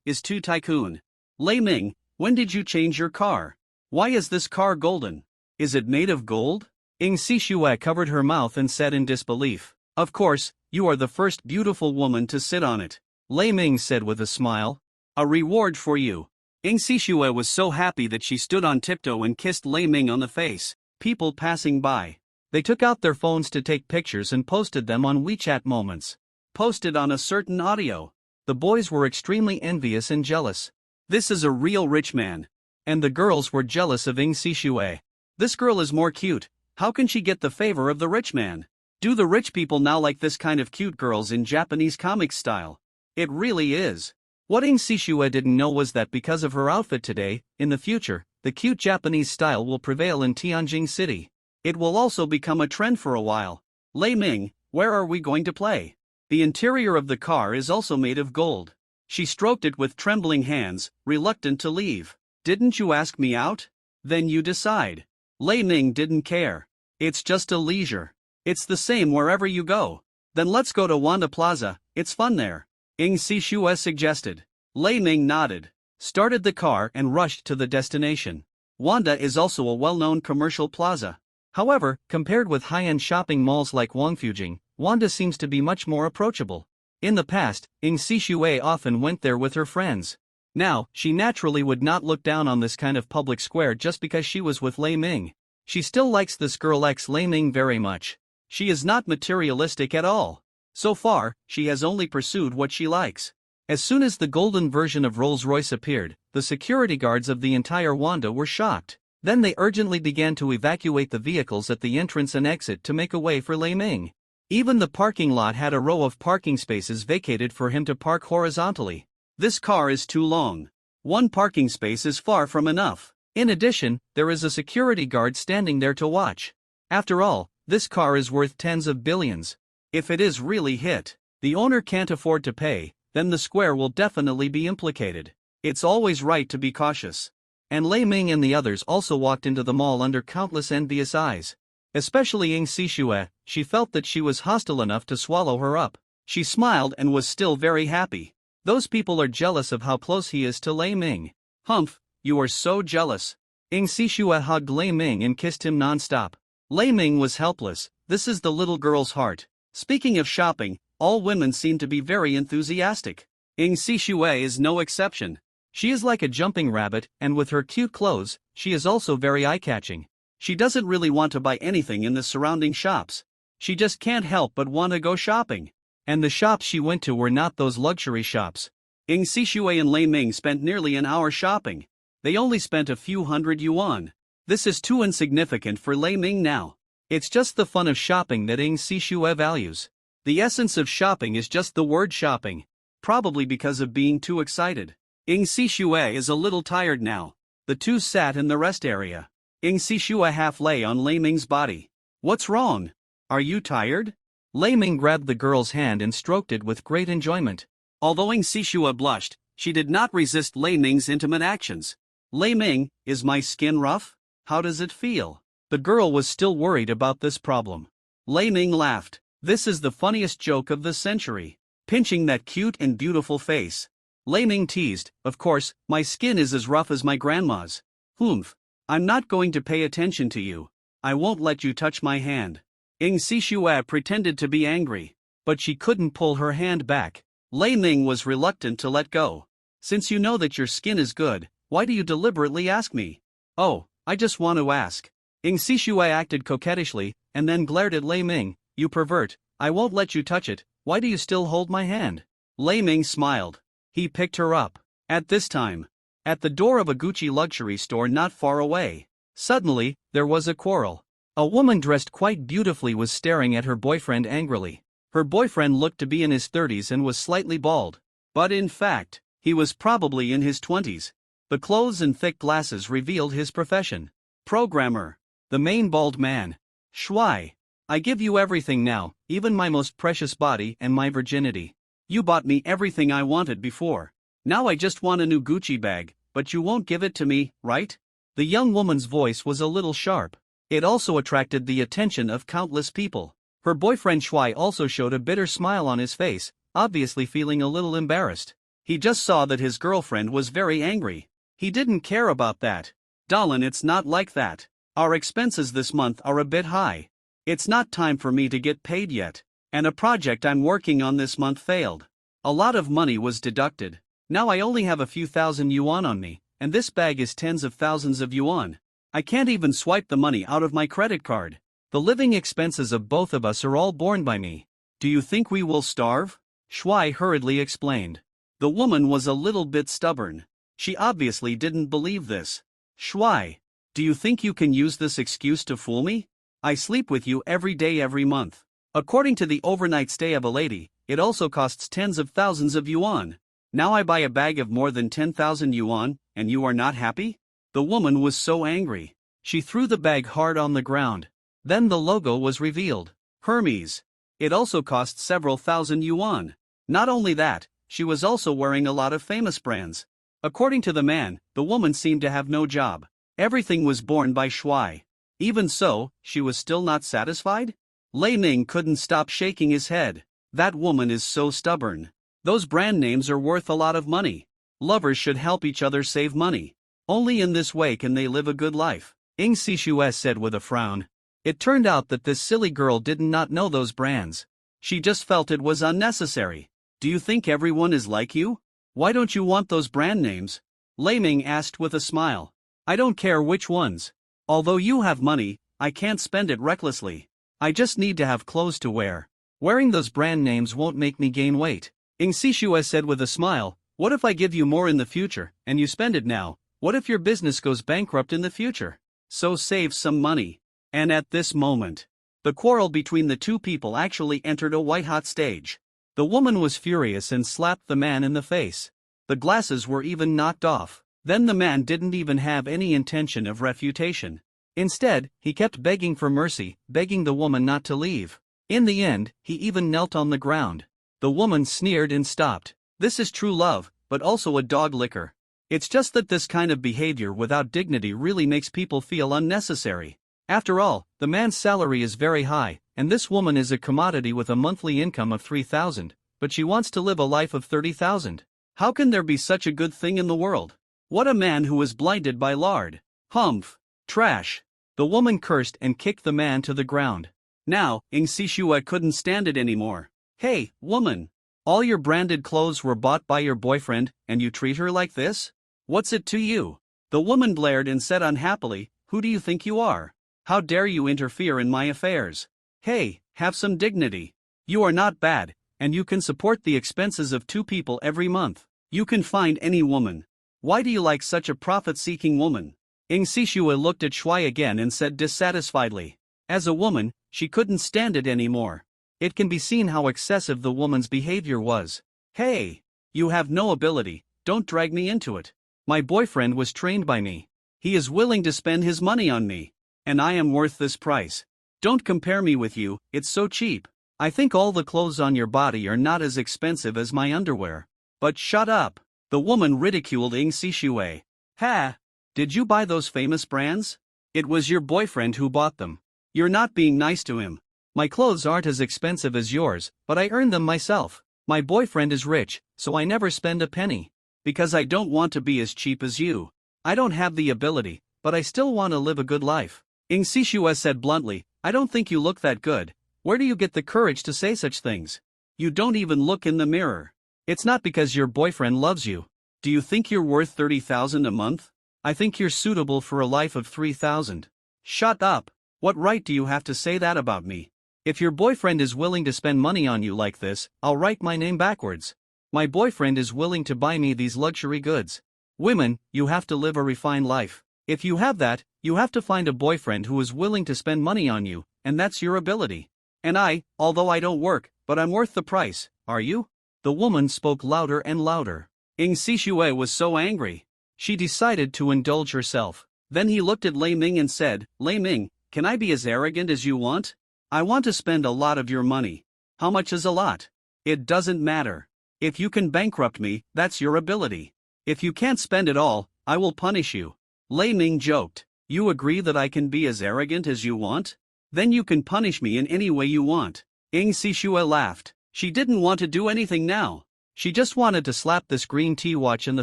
is too tycoon. Lei Ming, when did you change your car? Why is this car golden? Is it made of gold? Ing Si-shue covered her mouth and said in disbelief. Of course, you are the first beautiful woman to sit on it. Lei Ming said with a smile. A reward for you. Ing Si-shue was so happy that she stood on tiptoe and kissed Lei Ming on the face. People passing by. They took out their phones to take pictures and posted them on WeChat Moments. Posted on a certain audio. The boys were extremely envious and jealous. This is a real rich man. And the girls were jealous of Ing Si-shue. This girl is more cute. How can she get the favor of the rich man? Do the rich people now like this kind of cute girls in Japanese comics style? It really is. What Ing Si-shue didn't know was that because of her outfit today, in the future, the cute Japanese style will prevail in Tianjin City. It will also become a trend for a while. Lei Ming, where are we going to play? The interior of the car is also made of gold. She stroked it with trembling hands, reluctant to leave. Didn't you ask me out? Then you decide. Lei Ming didn't care. It's just a leisure. It's the same wherever you go. Then let's go to Wanda Plaza, it's fun there. Ing Si-shue suggested. Lei Ming nodded, started the car and rushed to the destination. Wanda is also a well-known commercial plaza. However, compared with high-end shopping malls like Wangfujing, Wanda seems to be much more approachable. In the past, Ing Si-shue often went there with her friends. Now, she naturally would not look down on this kind of public square just because she was with Lei Ming. She still likes this girl Lei Ming very much. She is not materialistic at all. So far, she has only pursued what she likes. As soon as the golden version of Rolls-Royce appeared, the security guards of the entire Wanda were shocked. Then they urgently began to evacuate the vehicles at the entrance and exit to make a way for Lei Ming. Even the parking lot had a row of parking spaces vacated for him to park horizontally. This car is too long. One parking space is far from enough. In addition, there is a security guard standing there to watch. After all, this car is worth tens of billions. If it is really hit, the owner can't afford to pay, then the square will definitely be implicated. It's always right to be cautious. And Lei Ming and the others also walked into the mall under countless envious eyes. Especially Ing Si-shue, she felt that she was hostile enough to swallow her up. She smiled and was still very happy. Those people are jealous of how close he is to Lei Ming. Humph, you are so jealous. Ing Si-shue hugged Lei Ming and kissed him non-stop. Lei Ming was helpless. This is the little girl's heart. Speaking of shopping, all women seem to be very enthusiastic. Ing Si-shue is no exception. She is like a jumping rabbit, and with her cute clothes, she is also very eye-catching. She doesn't really want to buy anything in the surrounding shops. She just can't help but want to go shopping. And the shops she went to were not those luxury shops. Ing Si-shue and Lei Ming spent nearly an hour shopping. They only spent a few hundred yuan. This is too insignificant for Lei Ming now. It's just the fun of shopping that Ing Si-shue values. The essence of shopping is just the word shopping. Probably because of being too excited. Ing Si-shue is a little tired now. The two sat in the rest area. Ing Si-shue half lay on Lei Ming's body. What's wrong? Are you tired? Lei Ming grabbed the girl's hand and stroked it with great enjoyment. Although Ing Si-shue blushed, she did not resist Lei Ming's intimate actions. Lei Ming, is my skin rough? How does it feel? The girl was still worried about this problem. Lei Ming laughed. This is the funniest joke of the century. Pinching that cute and beautiful face. Lei Ming teased, of course, my skin is as rough as my grandma's. Humph. I'm not going to pay attention to you. I won't let you touch my hand. Ing Si-shue pretended to be angry, but she couldn't pull her hand back. Lei Ming was reluctant to let go. Since you know that your skin is good, why do you deliberately ask me? Oh, I just want to ask. Ing Si-shue acted coquettishly, and then glared at Lei Ming. You pervert, I won't let you touch it, why do you still hold my hand? Lei Ming smiled. He picked her up. At this time, at the door of a Gucci luxury store not far away. Suddenly, there was a quarrel. A woman dressed quite beautifully was staring at her boyfriend angrily. Her boyfriend looked to be in his 30s and was slightly bald. But in fact, he was probably in his 20s. The clothes and thick glasses revealed his profession. Programmer. The main bald man. Shui. I give you everything now, even my most precious body and my virginity. You bought me everything I wanted before. Now I just want a new Gucci bag, but you won't give it to me, right? The young woman's voice was a little sharp. It also attracted the attention of countless people. Her boyfriend Shui also showed a bitter smile on his face, obviously feeling a little embarrassed. He just saw that his girlfriend was very angry. He didn't care about that. Darling, it's not like that. Our expenses this month are a bit high. It's not time for me to get paid yet. And a project I'm working on this month failed. A lot of money was deducted. Now I only have a few thousand yuan on me, and this bag is tens of thousands of yuan. I can't even swipe the money out of my credit card. The living expenses of both of us are all borne by me. Do you think we will starve? Shui hurriedly explained. The woman was a little bit stubborn. She obviously didn't believe this. Shui, do you think you can use this excuse to fool me? I sleep with you every day every month. According to the overnight stay of a lady, it also costs tens of thousands of yuan. Now I buy a bag of more than 10,000 yuan, and you are not happy? The woman was so angry. She threw the bag hard on the ground. Then the logo was revealed. Hermes. It also cost several thousand yuan. Not only that, she was also wearing a lot of famous brands. According to the man, the woman seemed to have no job. Everything was borne by Shui. Even so, she was still not satisfied? Lei Ming couldn't stop shaking his head. That woman is so stubborn. Those brand names are worth a lot of money. Lovers should help each other save money. Only in this way can they live a good life. Ing Sishue said with a frown. It turned out that this silly girl did not know those brands. She just felt it was unnecessary. Do you think everyone is like you? Why don't you want those brand names? Lei Ming asked with a smile. I don't care which ones. Although you have money, I can't spend it recklessly. I just need to have clothes to wear. Wearing those brand names won't make me gain weight. Ing Sishue said with a smile. What if I give you more in the future, and you spend it now? What if your business goes bankrupt in the future? So save some money. And at this moment, the quarrel between the two people actually entered a white-hot stage. The woman was furious and slapped the man in the face. The glasses were even knocked off. Then the man didn't even have any intention of refutation. Instead, he kept begging for mercy, begging the woman not to leave. In the end, he even knelt on the ground. The woman sneered and stopped. This is true love, but also a dog licker. It's just that this kind of behavior without dignity really makes people feel unnecessary. After all, the man's salary is very high, and this woman is a commodity with a monthly income of 3,000, but she wants to live a life of 30,000. How can there be such a good thing in the world? What a man who is blinded by lard. Humph. Trash. The woman cursed and kicked the man to the ground. Now, Ing Sishue couldn't stand it anymore. Hey, woman. All your branded clothes were bought by your boyfriend, and you treat her like this? What's it to you? The woman blared and said unhappily, Who do you think you are? How dare you interfere in my affairs? Hey, have some dignity. You are not bad, and you can support the expenses of two people every month. You can find any woman. Why do you like such a profit-seeking woman? Ing Sishue looked at Shui again and said dissatisfiedly. As a woman, she couldn't stand it anymore. It can be seen how excessive the woman's behavior was. Hey! You have no ability, don't drag me into it. My boyfriend was trained by me. He is willing to spend his money on me. And I am worth this price. Don't compare me with you, it's so cheap. I think all the clothes on your body are not as expensive as my underwear. But shut up. The woman ridiculed Ing Sishue. Ha! Did you buy those famous brands? It was your boyfriend who bought them. You're not being nice to him. My clothes aren't as expensive as yours, but I earned them myself. My boyfriend is rich, so I never spend a penny. Because I don't want to be as cheap as you. I don't have the ability, but I still want to live a good life. Ing Sishue said bluntly, I don't think you look that good. Where do you get the courage to say such things? You don't even look in the mirror. It's not because your boyfriend loves you. Do you think you're worth 30,000 a month? I think you're suitable for a life of 3,000. Shut up. What right do you have to say that about me? If your boyfriend is willing to spend money on you like this, I'll write my name backwards. My boyfriend is willing to buy me these luxury goods. Women, you have to live a refined life. If you have that, you have to find a boyfriend who is willing to spend money on you, and that's your ability. And although I don't work, but I'm worth the price, are you? The woman spoke louder and louder. Ing Sishue was so angry. She decided to indulge herself. Then he looked at Lei Ming and said, Lei Ming, can I be as arrogant as you want? I want to spend a lot of your money. How much is a lot? It doesn't matter. If you can bankrupt me, that's your ability. If you can't spend it all, I will punish you. Lei Ming joked. You agree that I can be as arrogant as you want? Then you can punish me in any way you want. Ing Sishue laughed. She didn't want to do anything now. She just wanted to slap this green tea watch in the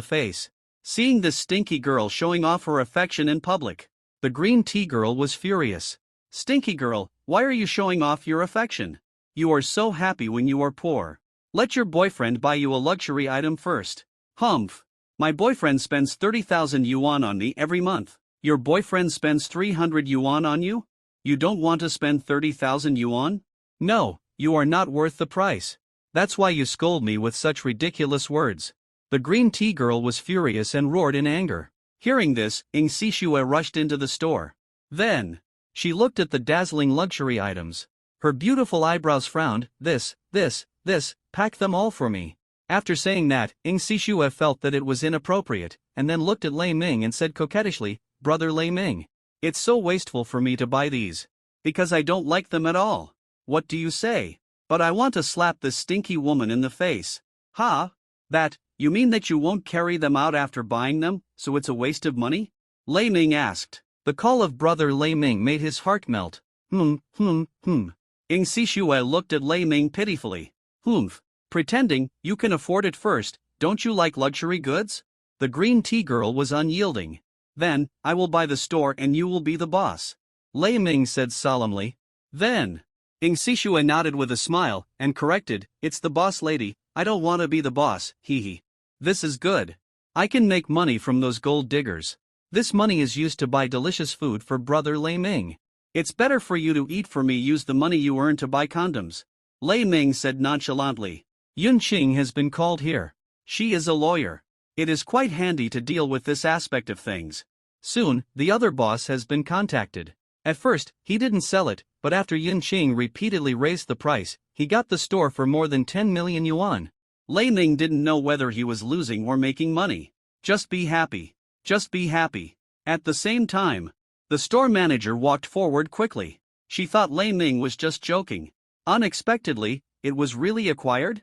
face. Seeing this stinky girl showing off her affection in public, the green tea girl was furious. Stinky girl, why are you showing off your affection? You are so happy when you are poor. Let your boyfriend buy you a luxury item first. Humph. My boyfriend spends 30,000 yuan on me every month. Your boyfriend spends 300 yuan on you? You don't want to spend 30,000 yuan? No, you are not worth the price. That's why you scold me with such ridiculous words. The green tea girl was furious and roared in anger. Hearing this, Ing Sishue rushed into the store. Then, she looked at the dazzling luxury items. Her beautiful eyebrows frowned. This, pack them all for me. After saying that, Ing Sishue felt that it was inappropriate, and then looked at Lei Ming and said coquettishly, Brother Lei Ming, it's so wasteful for me to buy these. Because I don't like them at all. What do you say? But I want to slap this stinky woman in the face. Ha? That, you mean that you won't carry them out after buying them, so it's a waste of money? Lei Ming asked. The call of Brother Lei Ming made his heart melt. Ing Sishue looked at Lei Ming pitifully. Pretending, you can afford it first, don't you like luxury goods? The green tea girl was unyielding. Then, I will buy the store and you will be the boss. Lei Ming said solemnly. Then, Ing Sishue nodded with a smile, and corrected, it's the boss lady, I don't want to be the boss, hee. This is good. I can make money from those gold diggers. This money is used to buy delicious food for Brother Lei Ming. It's better for you to eat for me. Use the money you earn to buy condoms. Lei Ming said nonchalantly. Yun Qing has been called here. She is a lawyer. It is quite handy to deal with this aspect of things. Soon, the other boss has been contacted. At first, he didn't sell it, but after Yun Qing repeatedly raised the price, he got the store for more than 10 million yuan. Lei Ming didn't know whether he was losing or making money. Just be happy. Just be happy. At the same time, the store manager walked forward quickly. She thought Lei Ming was just joking. Unexpectedly, it was really acquired?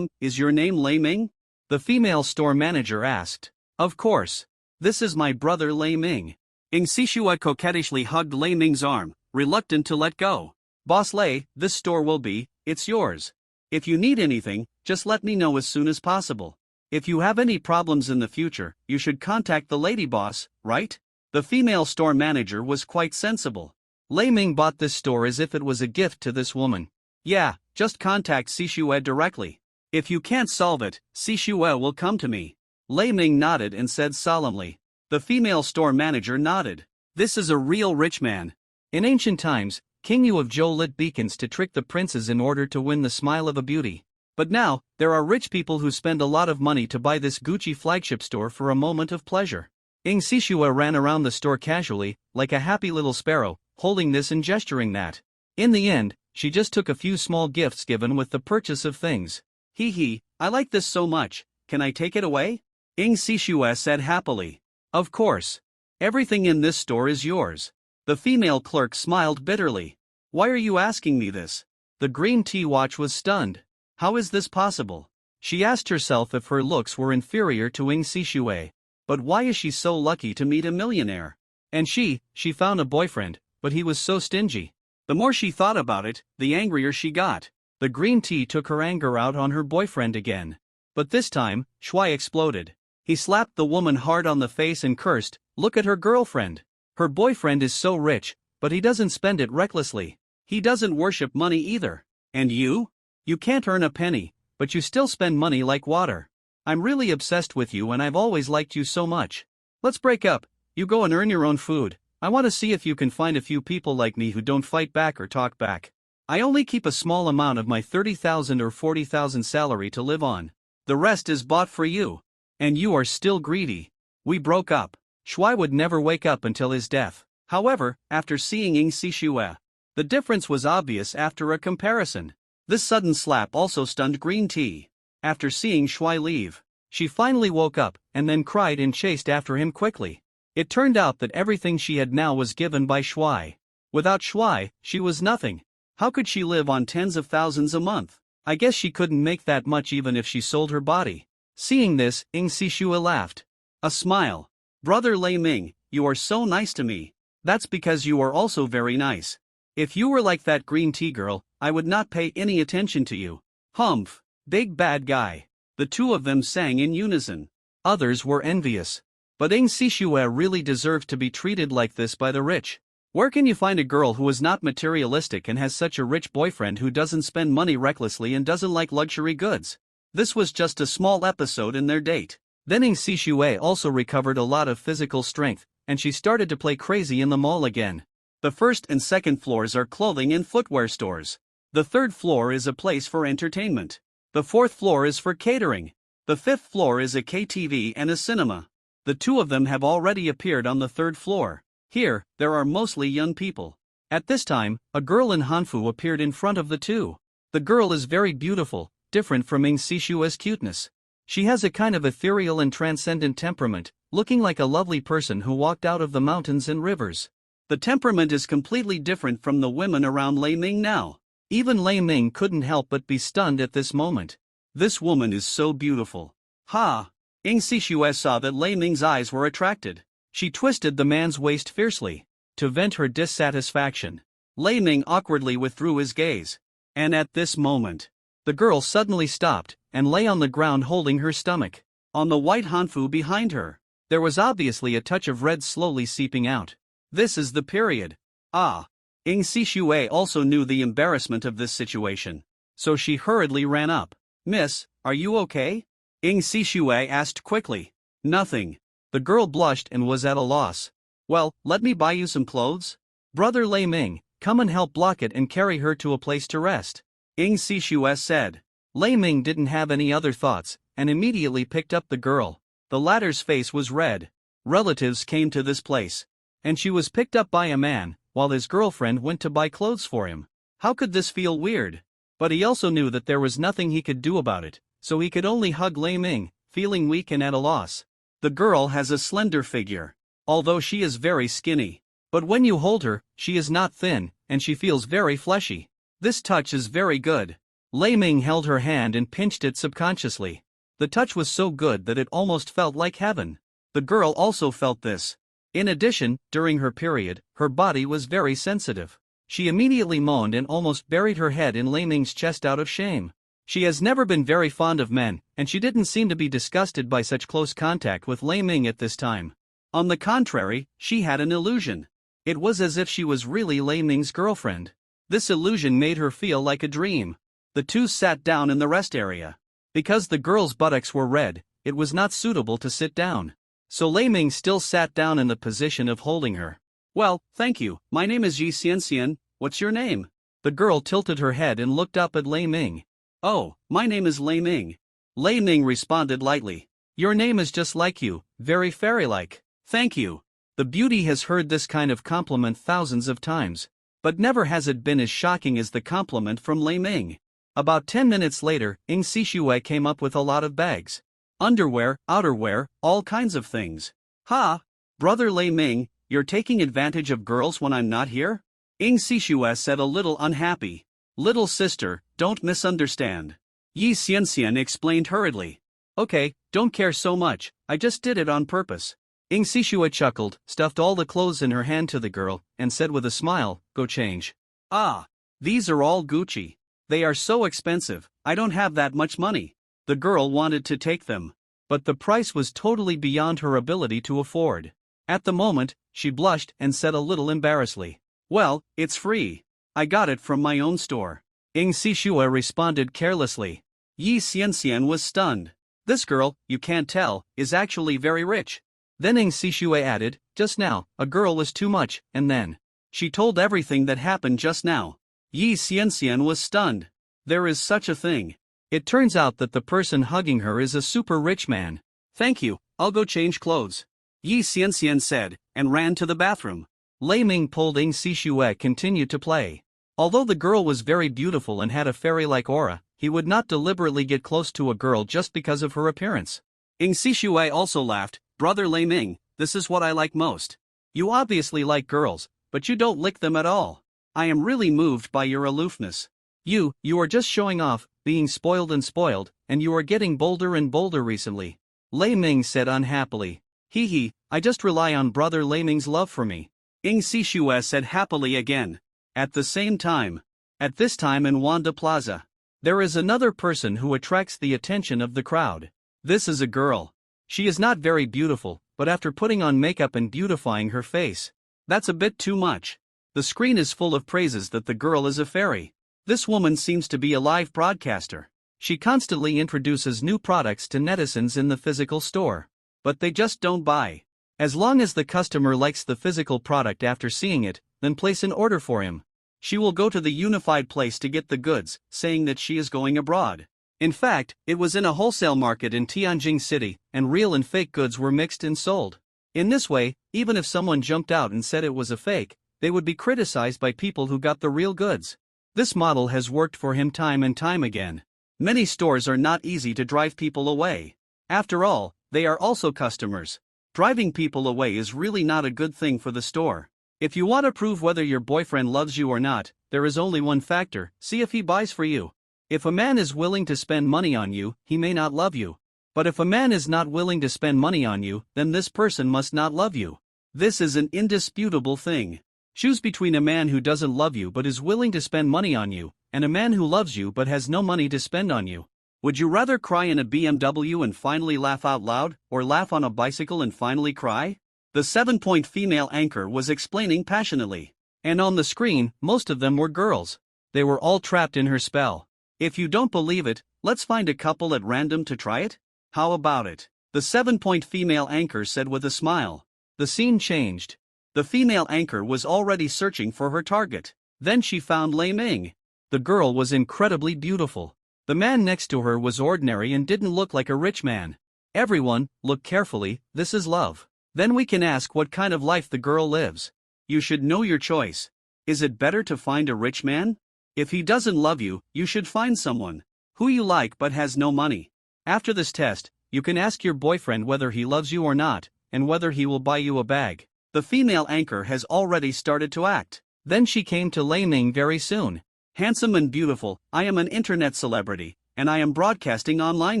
Is your name Lei Ming? The female store manager asked. Of course. This is my brother Lei Ming. Ing Sishue coquettishly hugged Lei Ming's arm, reluctant to let go. Boss Lei, this store will be, it's yours. If you need anything, just let me know as soon as possible. If you have any problems in the future, you should contact the lady boss, right? The female store manager was quite sensible. Lei Ming bought this store as if it was a gift to this woman. Yeah, just contact Sishue directly. If you can't solve it, Sishue will come to me. Lei Ming nodded and said solemnly. The female store manager nodded. This is a real rich man. In ancient times, King Yu of Zhou lit beacons to trick the princes in order to win the smile of a beauty. But now, there are rich people who spend a lot of money to buy this Gucci flagship store for a moment of pleasure. Ing Sishue ran around the store casually, like a happy little sparrow, holding this and gesturing that. In the end, she just took a few small gifts given with the purchase of things. Hee, I like this so much, can I take it away? Ing Sishue said happily. Of course. Everything in this store is yours. The female clerk smiled bitterly. Why are you asking me this? The green tea watch was stunned. How is this possible? She asked herself if her looks were inferior to Ing Sishue. But why is she so lucky to meet a millionaire? And she found a boyfriend, but he was so stingy. The more she thought about it, the angrier she got. The green tea took her anger out on her boyfriend again. But this time, Shuai exploded. He slapped the woman hard on the face and cursed, look at her girlfriend. Her boyfriend is so rich, but he doesn't spend it recklessly. He doesn't worship money either. And you? You can't earn a penny, but you still spend money like water. I'm really obsessed with you and I've always liked you so much. Let's break up, you go and earn your own food. I want to see if you can find a few people like me who don't fight back or talk back. I only keep a small amount of my 30,000 or 40,000 salary to live on. The rest is bought for you. And you are still greedy. We broke up. Shuai would never wake up until his death. However, after seeing Ing Sishue, the difference was obvious after a comparison. This sudden slap also stunned green tea. After seeing Shuai leave, she finally woke up and then cried and chased after him quickly. It turned out that everything she had now was given by Shuai. Without Shuai, she was nothing. How could she live on tens of thousands a month? I guess she couldn't make that much even if she sold her body. Seeing this, Ing Sishua laughed. A smile. Brother Lei Ming, you are so nice to me. That's because you are also very nice. If you were like that green tea girl, I would not pay any attention to you. Humph. Big bad guy. The two of them sang in unison. Others were envious. But Ing Sishua really deserved to be treated like this by the rich. Where can you find a girl who is not materialistic and has such a rich boyfriend who doesn't spend money recklessly and doesn't like luxury goods? This was just a small episode in their date. Then Ing Sishue also recovered a lot of physical strength, and she started to play crazy in the mall again. The first and second floors are clothing and footwear stores. The third floor is a place for entertainment. The fourth floor is for catering. The fifth floor is a KTV and a cinema. The two of them have already appeared on the third floor. Here, there are mostly young people. At this time, a girl in Hanfu appeared in front of the two. The girl is very beautiful, different from Ing Sishua's cuteness. She has a kind of ethereal and transcendent temperament, looking like a lovely person who walked out of the mountains and rivers. The temperament is completely different from the women around Lei Ming now. Even Lei Ming couldn't help but be stunned at this moment. This woman is so beautiful. Ha! Ing Sishue saw that Lei Ming's eyes were attracted. She twisted the man's waist fiercely. To vent her dissatisfaction, Lei Ming awkwardly withdrew his gaze. And at this moment, the girl suddenly stopped and lay on the ground holding her stomach. On the white hanfu behind her, there was obviously a touch of red slowly seeping out. This is the period. Ah! Ing Sishue also knew the embarrassment of this situation. So she hurriedly ran up. Miss, are you okay? Ing Sishue asked quickly. Nothing. The girl blushed and was at a loss. Well, let me buy you some clothes? Brother Lei Ming, come and help block it and carry her to a place to rest. Ing Sishue said. Lei Ming didn't have any other thoughts, and immediately picked up the girl. The latter's face was red. Relatives came to this place. And she was picked up by a man, while his girlfriend went to buy clothes for him. How could this feel weird? But he also knew that there was nothing he could do about it, so he could only hug Lei Ming, feeling weak and at a loss. The girl has a slender figure, although she is very skinny. But when you hold her, she is not thin, and she feels very fleshy. This touch is very good. Lei Ming held her hand and pinched it subconsciously. The touch was so good that it almost felt like heaven. The girl also felt this. In addition, during her period, her body was very sensitive. She immediately moaned and almost buried her head in Lei Ming's chest out of shame. She has never been very fond of men, and she didn't seem to be disgusted by such close contact with Lei Ming at this time. On the contrary, she had an illusion. It was as if she was really Lei Ming's girlfriend. This illusion made her feel like a dream. The two sat down in the rest area. Because the girl's buttocks were red, it was not suitable to sit down. So Lei Ming still sat down in the position of holding her. Well, thank you, my name is Yi Xianxian, what's your name? The girl tilted her head and looked up at Lei Ming. Oh, my name is Lei Ming. Lei Ming responded lightly. Your name is just like you, very fairy-like. Thank you. The beauty has heard this kind of compliment thousands of times. But never has it been as shocking as the compliment from Lei Ming. About 10 minutes later, Ing Sishue came up with a lot of bags. Underwear, outerwear, all kinds of things. Ha! Brother Lei Ming, you're taking advantage of girls when I'm not here? Ing Sishue said a little unhappy. Little sister, don't misunderstand. Yi Xianxian explained hurriedly. Okay, don't care so much, I just did it on purpose. Ing Sishue chuckled, stuffed all the clothes in her hand to the girl, and said with a smile, go change. Ah, these are all Gucci. They are so expensive, I don't have that much money. The girl wanted to take them. But the price was totally beyond her ability to afford. At the moment, she blushed and said a little embarrassedly. Well, it's free. I got it from my own store. Ing Sishue responded carelessly. Yi Xianxian was stunned. This girl, you can't tell, is actually very rich. Then Ing Sishue added, just now, a girl was too much, and then. She told everything that happened just now. Yi Xianxian was stunned. There is such a thing. It turns out that the person hugging her is a super rich man. Thank you, I'll go change clothes. Yi Xianxian said, and ran to the bathroom. Lei Ming pulled Ing Sishue continued to play. Although the girl was very beautiful and had a fairy-like aura, he would not deliberately get close to a girl just because of her appearance. Ing Sishue also laughed, Brother Lei Ming, this is what I like most. You obviously like girls, but you don't lick them at all. I am really moved by your aloofness. You are just showing off, being spoiled and spoiled, and you are getting bolder and bolder recently. Lei Ming said unhappily. Hee hee, I just rely on brother Lei Ming's love for me. Ing Sishue said happily again. At the same time. At this time in Wanda Plaza. There is another person who attracts the attention of the crowd. This is a girl. She is not very beautiful, but after putting on makeup and beautifying her face, that's a bit too much. The screen is full of praises that the girl is a fairy. This woman seems to be a live broadcaster. She constantly introduces new products to netizens in the physical store. But they just don't buy. As long as the customer likes the physical product after seeing it, then place an order for him. She will go to the unified place to get the goods, saying that she is going abroad. In fact, it was in a wholesale market in Tianjin City, and real and fake goods were mixed and sold. In this way, even if someone jumped out and said it was a fake, they would be criticized by people who got the real goods. This model has worked for him time and time again. Many stores are not easy to drive people away. After all, they are also customers. Driving people away is really not a good thing for the store. If you want to prove whether your boyfriend loves you or not, there is only one factor: see if he buys for you. If a man is willing to spend money on you, he may not love you. But if a man is not willing to spend money on you, then this person must not love you. This is an indisputable thing. Choose between a man who doesn't love you but is willing to spend money on you, and a man who loves you but has no money to spend on you. Would you rather cry in a BMW and finally laugh out loud, or laugh on a bicycle and finally cry? The 7-point female anchor was explaining passionately. And on the screen, most of them were girls. They were all trapped in her spell. If you don't believe it, let's find a couple at random to try it? How about it? The 7-point female anchor said with a smile. The scene changed. The female anchor was already searching for her target. Then she found Lei Ming. The girl was incredibly beautiful. The man next to her was ordinary and didn't look like a rich man. Everyone, look carefully, this is love. Then we can ask what kind of life the girl lives. You should know your choice. Is it better to find a rich man? If he doesn't love you, you should find someone who you like but has no money. After this test, you can ask your boyfriend whether he loves you or not, and whether he will buy you a bag. The female anchor has already started to act. Then she came to Lei Ming very soon. Handsome and beautiful, I am an internet celebrity, and I am broadcasting online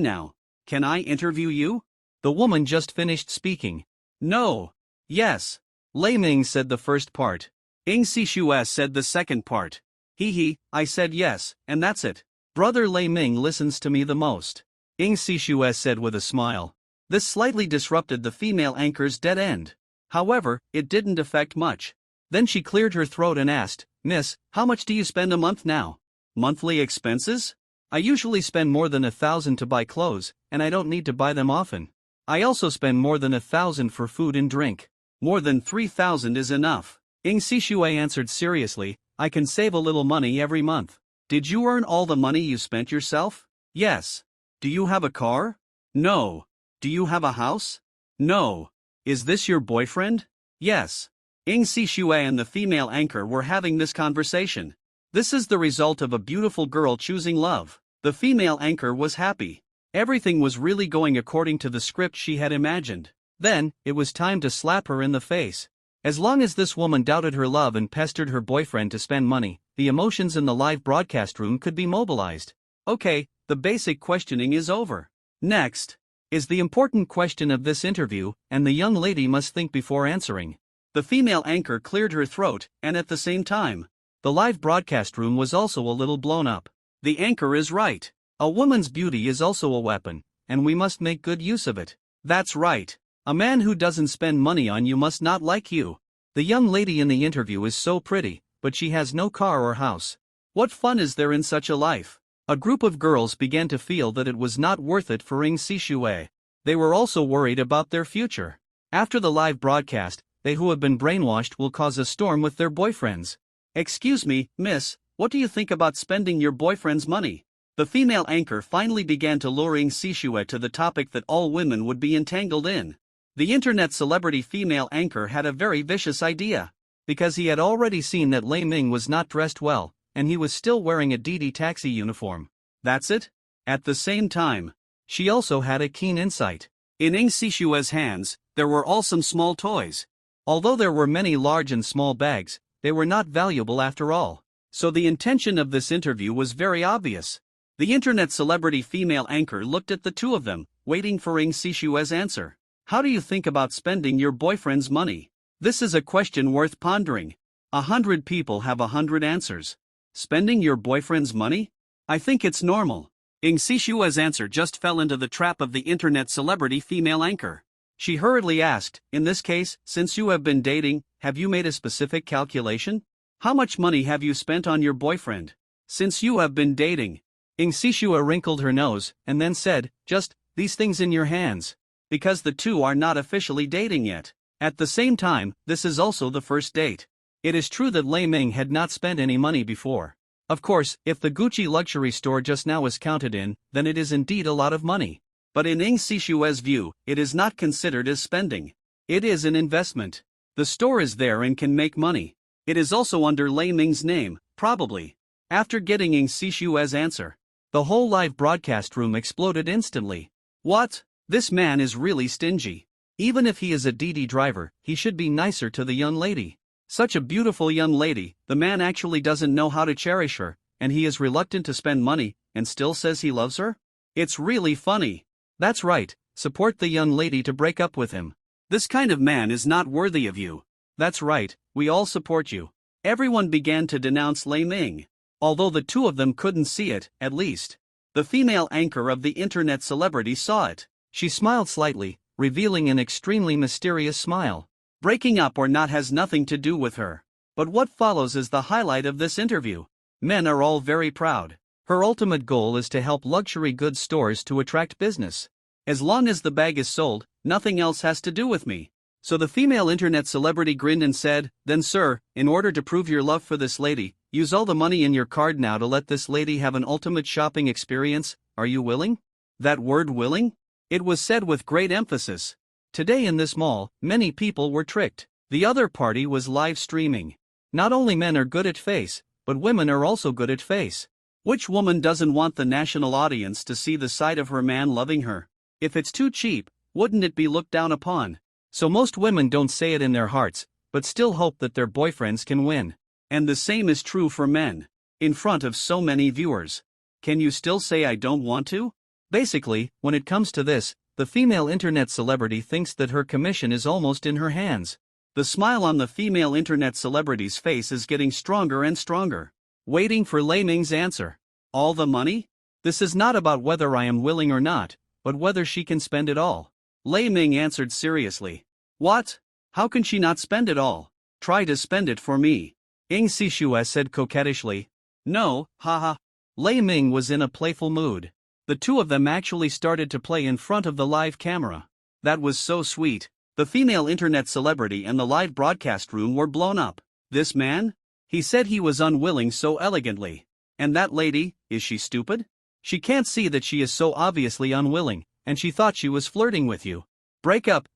now. Can I interview you? The woman just finished speaking. No. Yes. Lei Ming said the first part. Ing Sishue said the second part. Hee hee, I said yes, and that's it. Brother Lei Ming listens to me the most. Ing Sishue said with a smile. This slightly disrupted the female anchor's dead end. However, it didn't affect much. Then she cleared her throat and asked, Miss, how much do you spend a month now? Monthly expenses? I usually spend more than 1,000 to buy clothes, and I don't need to buy them often. I also spend more than 1,000 for food and drink. More than 3,000 is enough. Ing Sishue answered seriously, I can save a little money every month. Did you earn all the money you spent yourself? Yes. Do you have a car? No. Do you have a house? No. Is this your boyfriend? Yes. Ing Sishue and the female anchor were having this conversation. This is the result of a beautiful girl choosing love. The female anchor was happy. Everything was really going according to the script she had imagined. Then, it was time to slap her in the face. As long as this woman doubted her love and pestered her boyfriend to spend money, the emotions in the live broadcast room could be mobilized. Okay, the basic questioning is over. Next is the important question of this interview, and the young lady must think before answering. The female anchor cleared her throat, and at the same time, the live broadcast room was also a little blown up. The anchor is right. A woman's beauty is also a weapon, and we must make good use of it. That's right. A man who doesn't spend money on you must not like you. The young lady in the interview is so pretty, but she has no car or house. What fun is there in such a life? A group of girls began to feel that it was not worth it for Ing Sishue. They were also worried about their future. After the live broadcast, they who have been brainwashed will cause a storm with their boyfriends. Excuse me, miss, what do you think about spending your boyfriend's money? The female anchor finally began to lure Ing Sishue to the topic that all women would be entangled in. The internet celebrity female anchor had a very vicious idea. Because he had already seen that Lei Ming was not dressed well, and he was still wearing a Didi taxi uniform. That's it? At the same time, she also had a keen insight. In Ing Sishue's hands, there were all some small toys. Although there were many large and small bags, they were not valuable after all. So the intention of this interview was very obvious. The internet celebrity female anchor looked at the two of them, waiting for Ing Sishue's answer. How do you think about spending your boyfriend's money? This is a question worth pondering. 100 people have 100 answers. Spending your boyfriend's money? I think it's normal. Ing Sishue's answer just fell into the trap of the internet celebrity female anchor. She hurriedly asked, in this case, since you have been dating, have you made a specific calculation? How much money have you spent on your boyfriend? Since you have been dating. Ing Sishua wrinkled her nose, and then said, just, these things in your hands. Because the two are not officially dating yet. At the same time, this is also the first date. It is true that Lei Ming had not spent any money before. Of course, if the Gucci luxury store just now is counted in, then it is indeed a lot of money. But in Ing Sishue's view, it is not considered as spending. It is an investment. The store is there and can make money. It is also under Lei Ming's name, probably. After getting Ing Sishue's answer, the whole live broadcast room exploded instantly. What? This man is really stingy. Even if he is a DD driver, he should be nicer to the young lady. Such a beautiful young lady, the man actually doesn't know how to cherish her, and he is reluctant to spend money, and still says he loves her? It's really funny. That's right, support the young lady to break up with him. This kind of man is not worthy of you. That's right, we all support you. Everyone began to denounce Lei Ming. Although the two of them couldn't see it, at least. The female anchor of the internet celebrity saw it. She smiled slightly, revealing an extremely mysterious smile. Breaking up or not has nothing to do with her. But what follows is the highlight of this interview. Men are all very proud. Her ultimate goal is to help luxury goods stores to attract business. As long as the bag is sold, nothing else has to do with me. So the female internet celebrity grinned and said, then sir, in order to prove your love for this lady, use all the money in your card now to let this lady have an ultimate shopping experience. Are you willing? That word willing? It was said with great emphasis. Today in this mall, many people were tricked. The other party was live streaming. Not only men are good at face, but women are also good at face. Which woman doesn't want the national audience to see the side of her man loving her? If it's too cheap, wouldn't it be looked down upon? So most women don't say it in their hearts, but still hope that their boyfriends can win. And the same is true for men. In front of so many viewers. Can you still say I don't want to? Basically, when it comes to this, the female internet celebrity thinks that her commission is almost in her hands. The smile on the female internet celebrity's face is getting stronger and stronger. Waiting for Lei Ming's answer. All the money? This is not about whether I am willing or not, but whether she can spend it all. Lei Ming answered seriously. What? How can she not spend it all? Try to spend it for me. Ing Sishua said coquettishly. No, haha. Lei Ming was in a playful mood. The two of them actually started to play in front of the live camera. That was so sweet. The female internet celebrity and the live broadcast room were blown up. This man? He said he was unwilling so elegantly. And that lady, is she stupid? She can't see that she is so obviously unwilling, and she thought she was flirting with you. Break up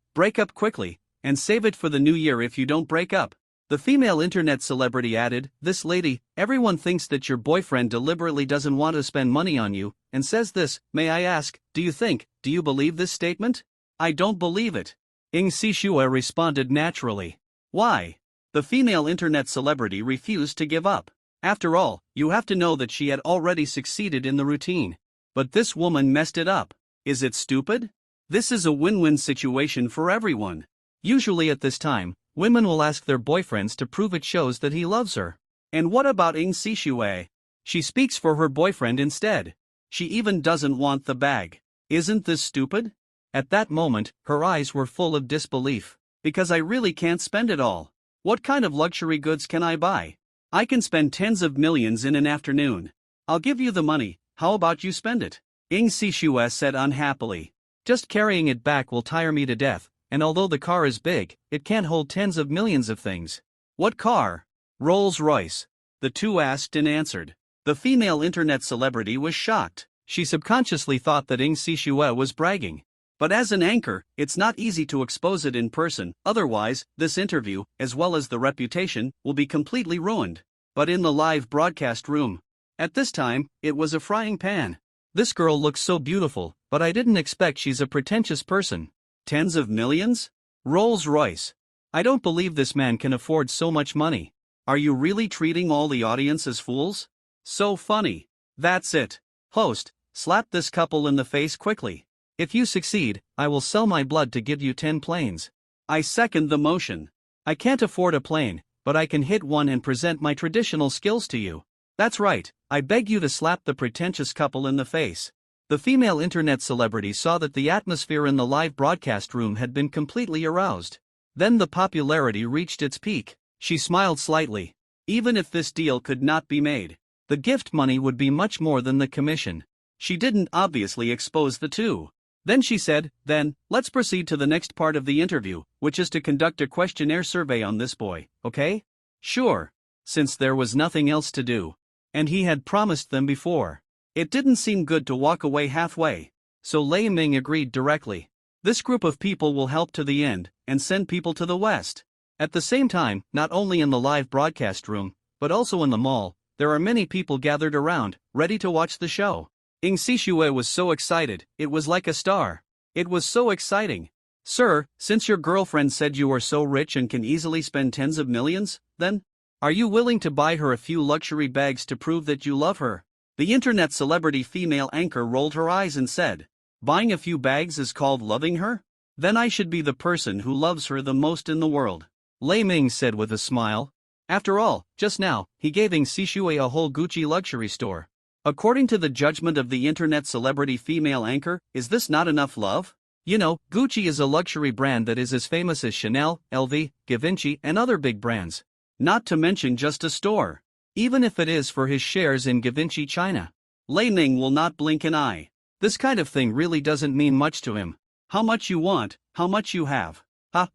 quickly, and save it for the new year if you don't break up. The female internet celebrity added, this lady, everyone thinks that your boyfriend deliberately doesn't want to spend money on you, and says this, may I ask, do you believe this statement? I don't believe it. Ing Sishua responded naturally. Why? The female internet celebrity refused to give up. After all, you have to know that she had already succeeded in the routine. But this woman messed it up. Is it stupid? This is a win-win situation for everyone. Usually at this time, women will ask their boyfriends to prove it shows that he loves her. And what about Ing Sishue? She speaks for her boyfriend instead. She even doesn't want the bag. Isn't this stupid? At that moment, her eyes were full of disbelief. Because I really can't spend it all. What kind of luxury goods can I buy? I can spend tens of millions in an afternoon. I'll give you the money, how about you spend it? Ing Sishue said unhappily. Just carrying it back will tire me to death, and although the car is big, it can't hold tens of millions of things. What car? Rolls-Royce. The two asked and answered. The female internet celebrity was shocked. She subconsciously thought that Ing Sishue was bragging. But as an anchor, it's not easy to expose it in person, otherwise, this interview, as well as the reputation, will be completely ruined. But in the live broadcast room, at this time, it was a frying pan. This girl looks so beautiful, but I didn't expect she's a pretentious person. Tens of millions? Rolls-Royce. I don't believe this man can afford so much money. Are you really treating all the audience as fools? So funny. That's it. Host, slap this couple in the face quickly. If you succeed, I will sell my blood to give you 10 planes. I second the motion. I can't afford a plane, but I can hit one and present my traditional skills to you. That's right, I beg you to slap the pretentious couple in the face. The female internet celebrity saw that the atmosphere in the live broadcast room had been completely aroused. Then the popularity reached its peak. She smiled slightly. Even if this deal could not be made, the gift money would be much more than the commission. She didn't obviously expose the two. Then she said, "Then, let's proceed to the next part of the interview, which is to conduct a questionnaire survey on this boy, okay?" Sure. Since there was nothing else to do. And he had promised them before. It didn't seem good to walk away halfway. So Lei Ming agreed directly. This group of people will help to the end, and send people to the West. At the same time, not only in the live broadcast room, but also in the mall, there are many people gathered around, ready to watch the show. Ing Sishue was so excited, it was like a star. It was so exciting. Sir, since your girlfriend said you are so rich and can easily spend tens of millions, then? Are you willing to buy her a few luxury bags to prove that you love her? The internet celebrity female anchor rolled her eyes and said, "Buying a few bags is called loving her? Then I should be the person who loves her the most in the world." Lei Ming said with a smile. After all, just now, he gave Ing Sishue a whole Gucci luxury store. According to the judgment of the internet celebrity female anchor, is this not enough love? You know, Gucci is a luxury brand that is as famous as Chanel, LV, Givenchy and other big brands. Not to mention just a store. Even if it is for his shares in Givenchy China. Lei Ming will not blink an eye. This kind of thing really doesn't mean much to him. How much you want, how much you have.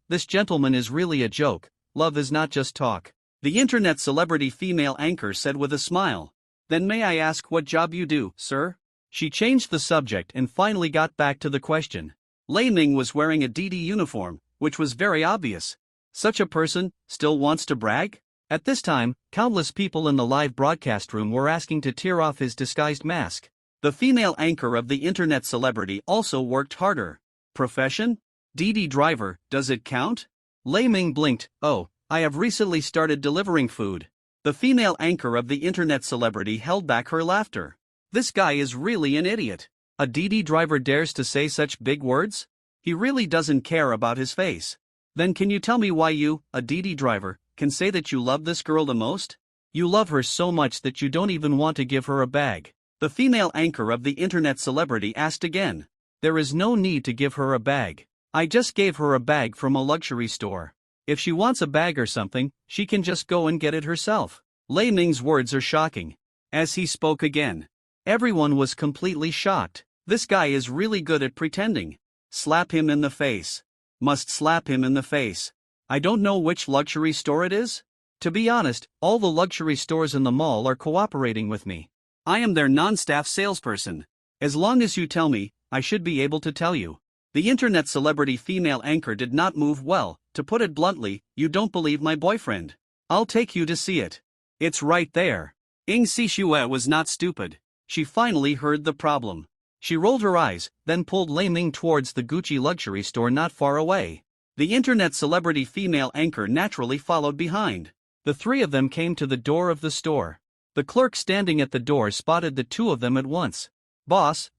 This gentleman is really a joke. Love is not just talk. The internet celebrity female anchor said with a smile. Then may I ask what job you do, sir? She changed the subject and finally got back to the question. Lei Ming was wearing a DD uniform, which was very obvious. Such a person still wants to brag? At this time, countless people in the live broadcast room were asking to tear off his disguised mask. The female anchor of the internet celebrity also worked harder. Profession? DD driver, does it count? Lei Ming blinked. Oh, I have recently started delivering food. The female anchor of the internet celebrity held back her laughter. This guy is really an idiot. A DD driver dares to say such big words? He really doesn't care about his face. Then can you tell me why you, a DD driver, can say that you love this girl the most? You love her so much that you don't even want to give her a bag. The female anchor of the internet celebrity asked again. There is no need to give her a bag. I just gave her a bag from a luxury store. If she wants a bag or something, she can just go and get it herself. Lei Ming's words are shocking. As he spoke again, everyone was completely shocked. This guy is really good at pretending. Slap him in the face. Must slap him in the face. I don't know which luxury store it is. To be honest, all the luxury stores in the mall are cooperating with me. I am their non-staff salesperson. As long as you tell me, I should be able to tell you. The internet celebrity female anchor did not move well. To put it bluntly, you don't believe my boyfriend. I'll take you to see it. It's right there. Ing Sishue was not stupid. She finally heard the problem. She rolled her eyes, then pulled Lei Ming towards the Gucci luxury store not far away. The internet celebrity female anchor naturally followed behind. The three of them came to the door of the store. The clerk standing at the door spotted the two of them at once. Boss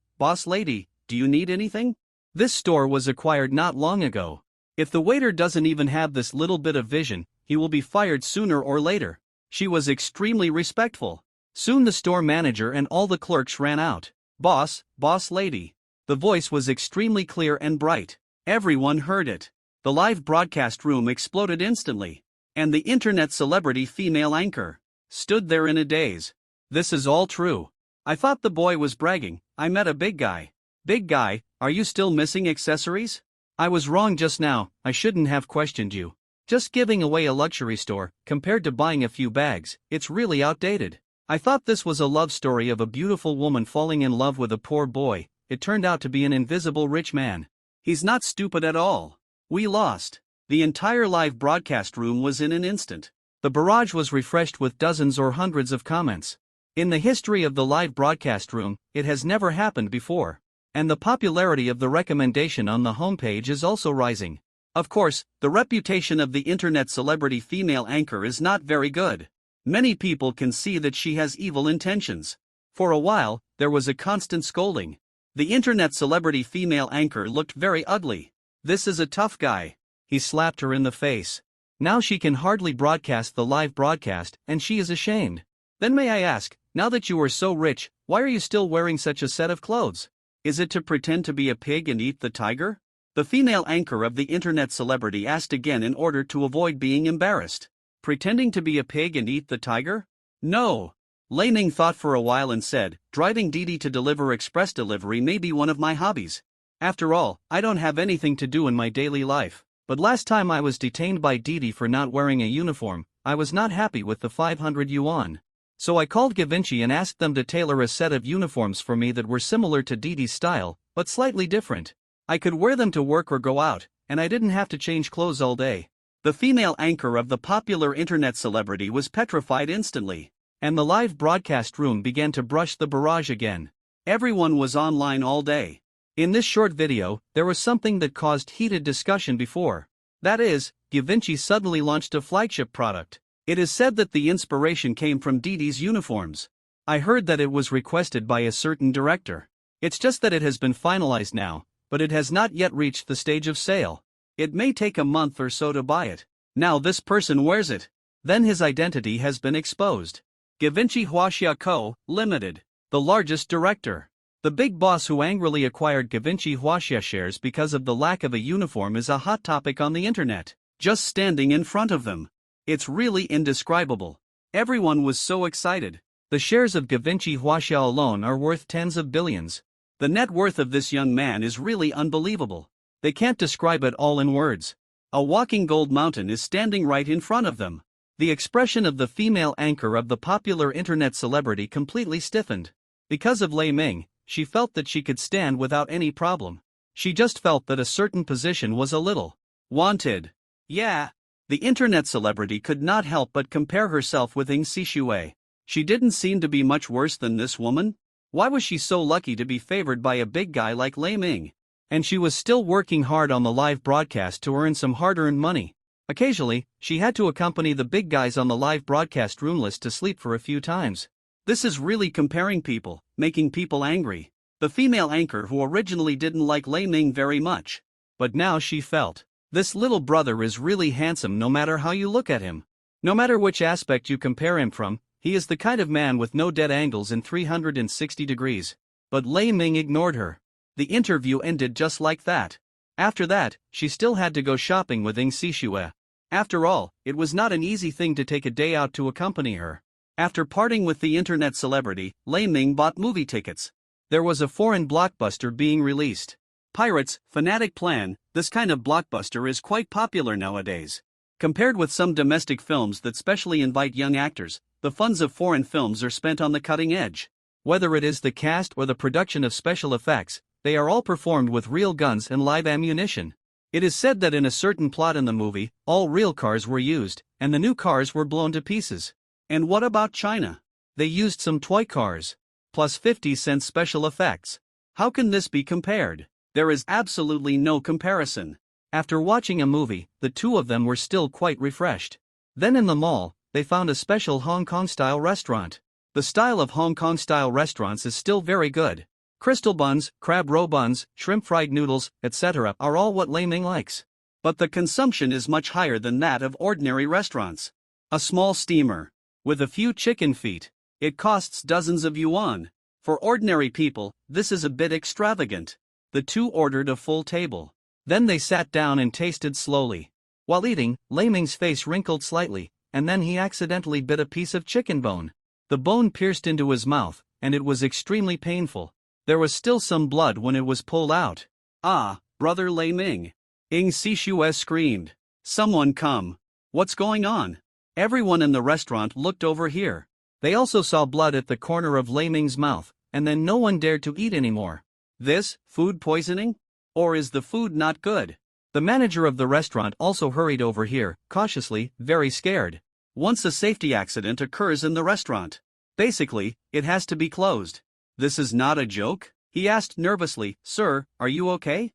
lady, do you need anything? This store was acquired not long ago. If the waiter doesn't even have this little bit of vision, he will be fired sooner or later. She was extremely respectful. Soon the store manager and all the clerks ran out. Boss lady. The voice was extremely clear and bright. Everyone heard it. The live broadcast room exploded instantly. And the internet celebrity female anchor stood there in a daze. This is all true. I thought the boy was bragging. I met a big guy. Big guy, are you still missing accessories? I was wrong just now, I shouldn't have questioned you. Just giving away a luxury store, compared to buying a few bags, it's really outdated. I thought this was a love story of a beautiful woman falling in love with a poor boy. It turned out to be an invisible rich man. He's not stupid at all. We lost. The entire live broadcast room was in an instant. The barrage was refreshed with dozens or hundreds of comments. In the history of the live broadcast room, it has never happened before. And the popularity of the recommendation on the homepage is also rising. Of course, the reputation of the internet celebrity female anchor is not very good. Many people can see that she has evil intentions. For a while, there there was a constant scolding. The internet celebrity female anchor looked very ugly. "This is a tough guy." He slapped her in the face. Now she can hardly broadcast the live broadcast, and she is ashamed. "Then may I ask, now that you are so rich, why are you still wearing such a set of clothes? Is it to pretend to be a pig and eat the tiger?" The female anchor of the internet celebrity asked again in order to avoid being embarrassed. "Pretending to be a pig and eat the tiger? No." Lei Ming thought for a while and said, "Driving Didi to deliver express delivery may be one of my hobbies. After all, I don't have anything to do in my daily life. But last time I was detained by Didi for not wearing a uniform, I was not happy with the 500 yuan. So I called Givenchy and asked them to tailor a set of uniforms for me that were similar to Didi's style, but slightly different. I could wear them to work or go out, and I didn't have to change clothes all day." The female anchor of the popular internet celebrity was petrified instantly, and the live broadcast room began to brush the barrage again. Everyone was online all day. In this short video, there was something that caused heated discussion before. That is, Givenchy suddenly launched a flagship product. It is said that the inspiration came from Didi's uniforms. I heard that it was requested by a certain director. It's just that it has been finalized now, but it has not yet reached the stage of sale. It may take a month or so to buy it. Now this person wears it. Then his identity has been exposed. Givenchy Huaxia Co., Limited, the largest director. The big boss who angrily acquired Givenchy Huaxia shares because of the lack of a uniform is a hot topic on the internet. Just standing in front of them. It's really indescribable. Everyone was so excited. The shares of Givenchy Huaxia alone are worth tens of billions. The net worth of this young man is really unbelievable. They can't describe it all in words. A walking gold mountain is standing right in front of them. The expression of the female anchor of the popular internet celebrity completely stiffened. Because of Lei Ming, she felt that she could stand without any problem. She just felt that a certain position was a little wanted. Yeah. The internet celebrity could not help but compare herself with Ng Sishui. She didn't seem to be much worse than this woman. Why was she so lucky to be favored by a big guy like Lei Ming? And she was still working hard on the live broadcast to earn some hard-earned money. Occasionally, she had to accompany the big guys on the live broadcast room list to sleep for a few times. This is really comparing people, making people angry. The female anchor who originally didn't like Lei Ming very much. But now she felt, this little brother is really handsome no matter how you look at him. No matter which aspect you compare him from, he is the kind of man with no dead angles in 360 degrees. But Lei Ming ignored her. The interview ended just like that. After that, she still had to go shopping with Ng Sishui. After all, it was not an easy thing to take a day out to accompany her. After parting with the internet celebrity, Lei Ming bought movie tickets. There was a foreign blockbuster being released. Pirates, Fanatic Plan. This kind of blockbuster is quite popular nowadays. Compared with some domestic films that specially invite young actors, the funds of foreign films are spent on the cutting edge. Whether it is the cast or the production of special effects, they are all performed with real guns and live ammunition. It is said that in a certain plot in the movie, all real cars were used, and the new cars were blown to pieces. And what about China? They used some toy cars. Plus 50 cent special effects. How can this be compared? There is absolutely no comparison. After watching a movie, the two of them were still quite refreshed. Then in the mall, they found a special Hong Kong-style restaurant. The style of Hong Kong-style restaurants is still very good. Crystal buns, crab roe buns, shrimp fried noodles, etc. are all what Lei Ming likes. But the consumption is much higher than that of ordinary restaurants. A small steamer, with a few chicken feet, it costs dozens of yuan. For ordinary people, this is a bit extravagant. The two ordered a full table. Then they sat down and tasted slowly. While eating, Lei Ming's face wrinkled slightly, and then he accidentally bit a piece of chicken bone. The bone pierced into his mouth, and it was extremely painful. There was still some blood when it was pulled out. "Ah, brother Lei Ming!" Ng Sishui screamed. "Someone come! What's going on?" Everyone in the restaurant looked over here. They also saw blood at the corner of Lei Ming's mouth, and then no one dared to eat anymore. This, food poisoning? Or is the food not good? The manager of the restaurant also hurried over here, cautiously, very scared. Once a safety accident occurs in the restaurant, basically, it has to be closed. "This is not a joke?" he asked nervously. "Sir, are you okay?"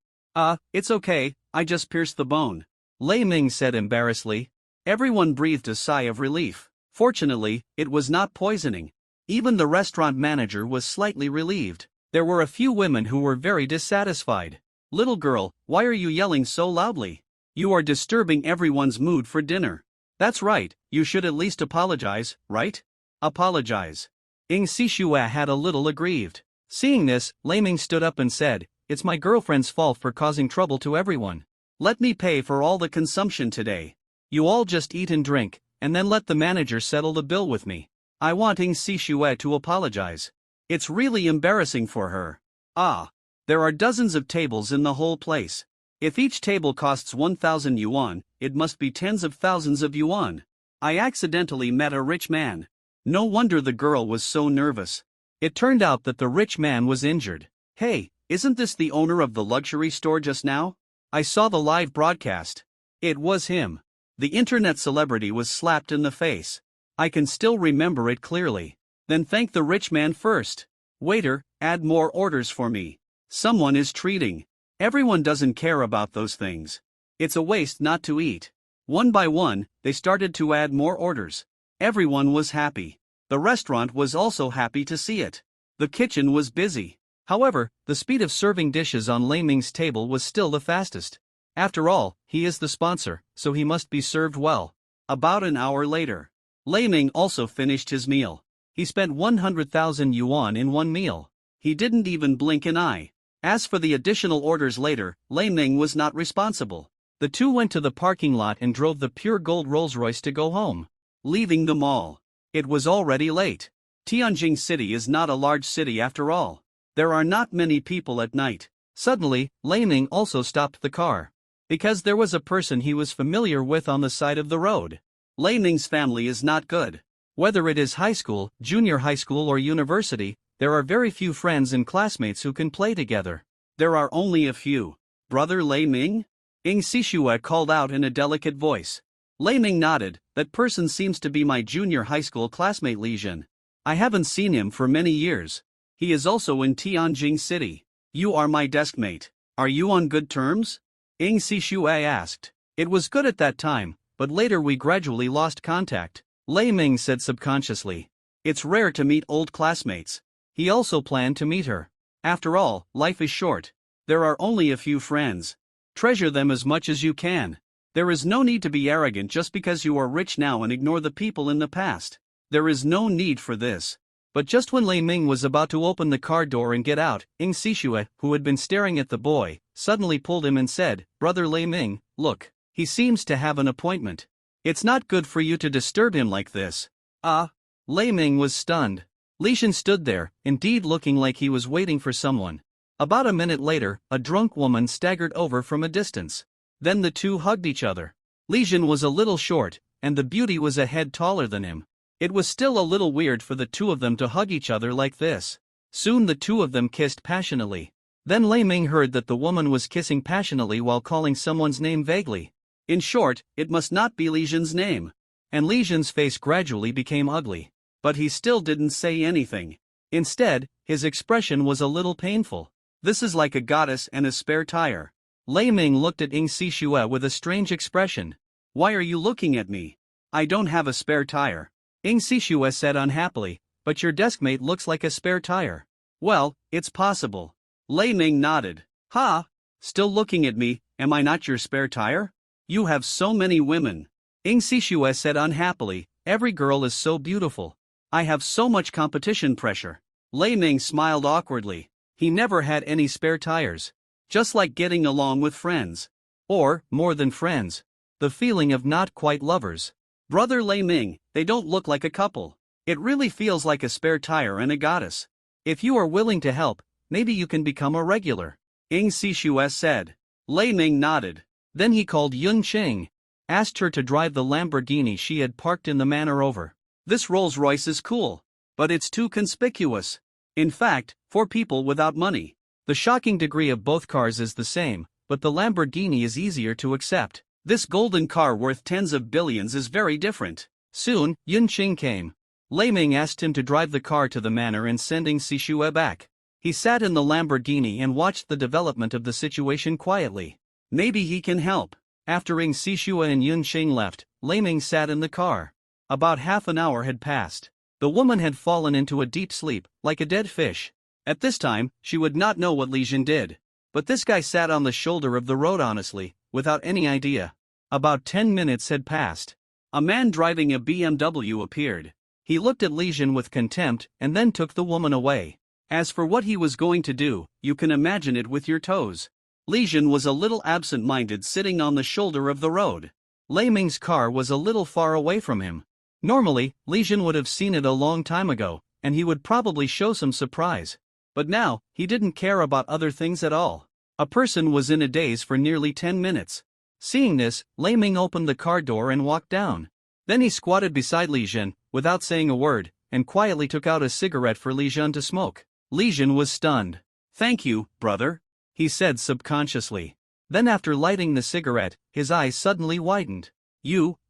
It's okay, I just pierced the bone," Lei Ming said embarrassedly. Everyone breathed a sigh of relief. Fortunately, it was not poisoning. Even the restaurant manager was slightly relieved. There were a few women who were very dissatisfied. "Little girl, why are you yelling so loudly? You are disturbing everyone's mood for dinner." "That's right, you should at least apologize, right?" "Apologize." Ing Sishua had a little aggrieved. Seeing this, Lei Ming stood up and said, "It's my girlfriend's fault for causing trouble to everyone. Let me pay for all the consumption today. You all just eat and drink, and then let the manager settle the bill with me. I want Ing Sishua to apologize. It's really embarrassing for her." "Ah. There are dozens of tables in the whole place. If each table costs 1,000 yuan, it must be tens of thousands of yuan. I accidentally met a rich man." No wonder the girl was so nervous. It turned out that the rich man was injured. "Hey, isn't this the owner of the luxury store just now? I saw the live broadcast." It was him. The internet celebrity was slapped in the face. I can still remember it clearly. Then thank the rich man first. "Waiter, add more orders for me. Someone is treating." Everyone doesn't care about those things. It's a waste not to eat. One by one, they started to add more orders. Everyone was happy. The restaurant was also happy to see it. The kitchen was busy. However, the speed of serving dishes on Lei Ming's table was still the fastest. After all, he is the sponsor, so he must be served well. About an hour later, Lei Ming also finished his meal. He spent 100,000 yuan in one meal. He didn't even blink an eye. As for the additional orders later, Lei Ming was not responsible. The two went to the parking lot and drove the pure gold Rolls-Royce to go home. Leaving the mall, it was already late. Tianjin City is not a large city after all. There are not many people at night. Suddenly, Lei Ming also stopped the car. Because there was a person he was familiar with on the side of the road. Lei Ming's family is not good. Whether it is high school, junior high school or university, there are very few friends and classmates who can play together. There are only a few. "Brother Lei Ming?" Ing Sishua called out in a delicate voice. Lei Ming nodded. "That person seems to be my junior high school classmate Li Jin. I haven't seen him for many years. He is also in Tianjin City. You are my deskmate. Are you on good terms?" Ing Sishua asked. "It was good at that time, but later we gradually lost contact," Lei Ming said subconsciously. It's rare to meet old classmates. He also planned to meet her. After all, life is short. There are only a few friends. Treasure them as much as you can. There is no need to be arrogant just because you are rich now and ignore the people in the past. There is no need for this. But just when Lei Ming was about to open the car door and get out, Ing Sishua, who had been staring at the boy, suddenly pulled him and said, "Brother Lei Ming, look, he seems to have an appointment. It's not good for you to disturb him like this." "Ah." Lei Ming was stunned. Li Jin stood there, indeed looking like he was waiting for someone. About a minute later, a drunk woman staggered over from a distance. Then the two hugged each other. Li Jin was a little short, and the beauty was a head taller than him. It was still a little weird for the two of them to hug each other like this. Soon the two of them kissed passionately. Then Lei Ming heard that the woman was kissing passionately while calling someone's name vaguely. In short, it must not be Li Jin's name. And Li Jin's face gradually became ugly. But he still didn't say anything. Instead, his expression was a little painful. "This is like a goddess and a spare tire." Lei Ming looked at Ing Sishua with a strange expression. "Why are you looking at me? I don't have a spare tire." Ing Sishua said unhappily, "But your deskmate looks like a spare tire." "Well, it's possible." Lei Ming nodded. "Ha! Still looking at me, am I not your spare tire? You have so many women." Ing Sishua said unhappily, "Every girl is so beautiful. I have so much competition pressure." Lei Ming smiled awkwardly. He never had any spare tires. Just like getting along with friends. Or, more than friends. The feeling of not quite lovers. "Brother Lei Ming, they don't look like a couple. It really feels like a spare tire and a goddess. If you are willing to help, maybe you can become a regular," Ing Sishua said. Lei Ming nodded. Then he called Yun Qing. Asked her to drive the Lamborghini she had parked in the manor over. "This Rolls-Royce is cool. But it's too conspicuous. In fact, for people without money. The shocking degree of both cars is the same, but the Lamborghini is easier to accept. This golden car worth tens of billions is very different." Soon, Yun Qing came. Lei Ming asked him to drive the car to the manor and sending Sishua back. He sat in the Lamborghini and watched the development of the situation quietly. Maybe he can help. After Ing Sishua and Yun Qing left, Lei Ming sat in the car. About half an hour had passed. The woman had fallen into a deep sleep, like a dead fish. At this time, she would not know what Li Jin did. But this guy sat on the shoulder of the road honestly, without any idea. About 10 minutes had passed. A man driving a BMW appeared. He looked at Li Jin with contempt and then took the woman away. As for what he was going to do, you can imagine it with your toes. Li Jin was a little absent-minded sitting on the shoulder of the road. Lei Ming's car was a little far away from him. Normally, Li Jin would have seen it a long time ago, and he would probably show some surprise. But now, he didn't care about other things at all. A person was in a daze for nearly 10 minutes. Seeing this, Lei Ming opened the car door and walked down. Then he squatted beside Li Jin, without saying a word, and quietly took out a cigarette for Li Jin to smoke. Li Jin was stunned. "Thank you, brother," he said subconsciously. Then after lighting the cigarette, his eyes suddenly widened.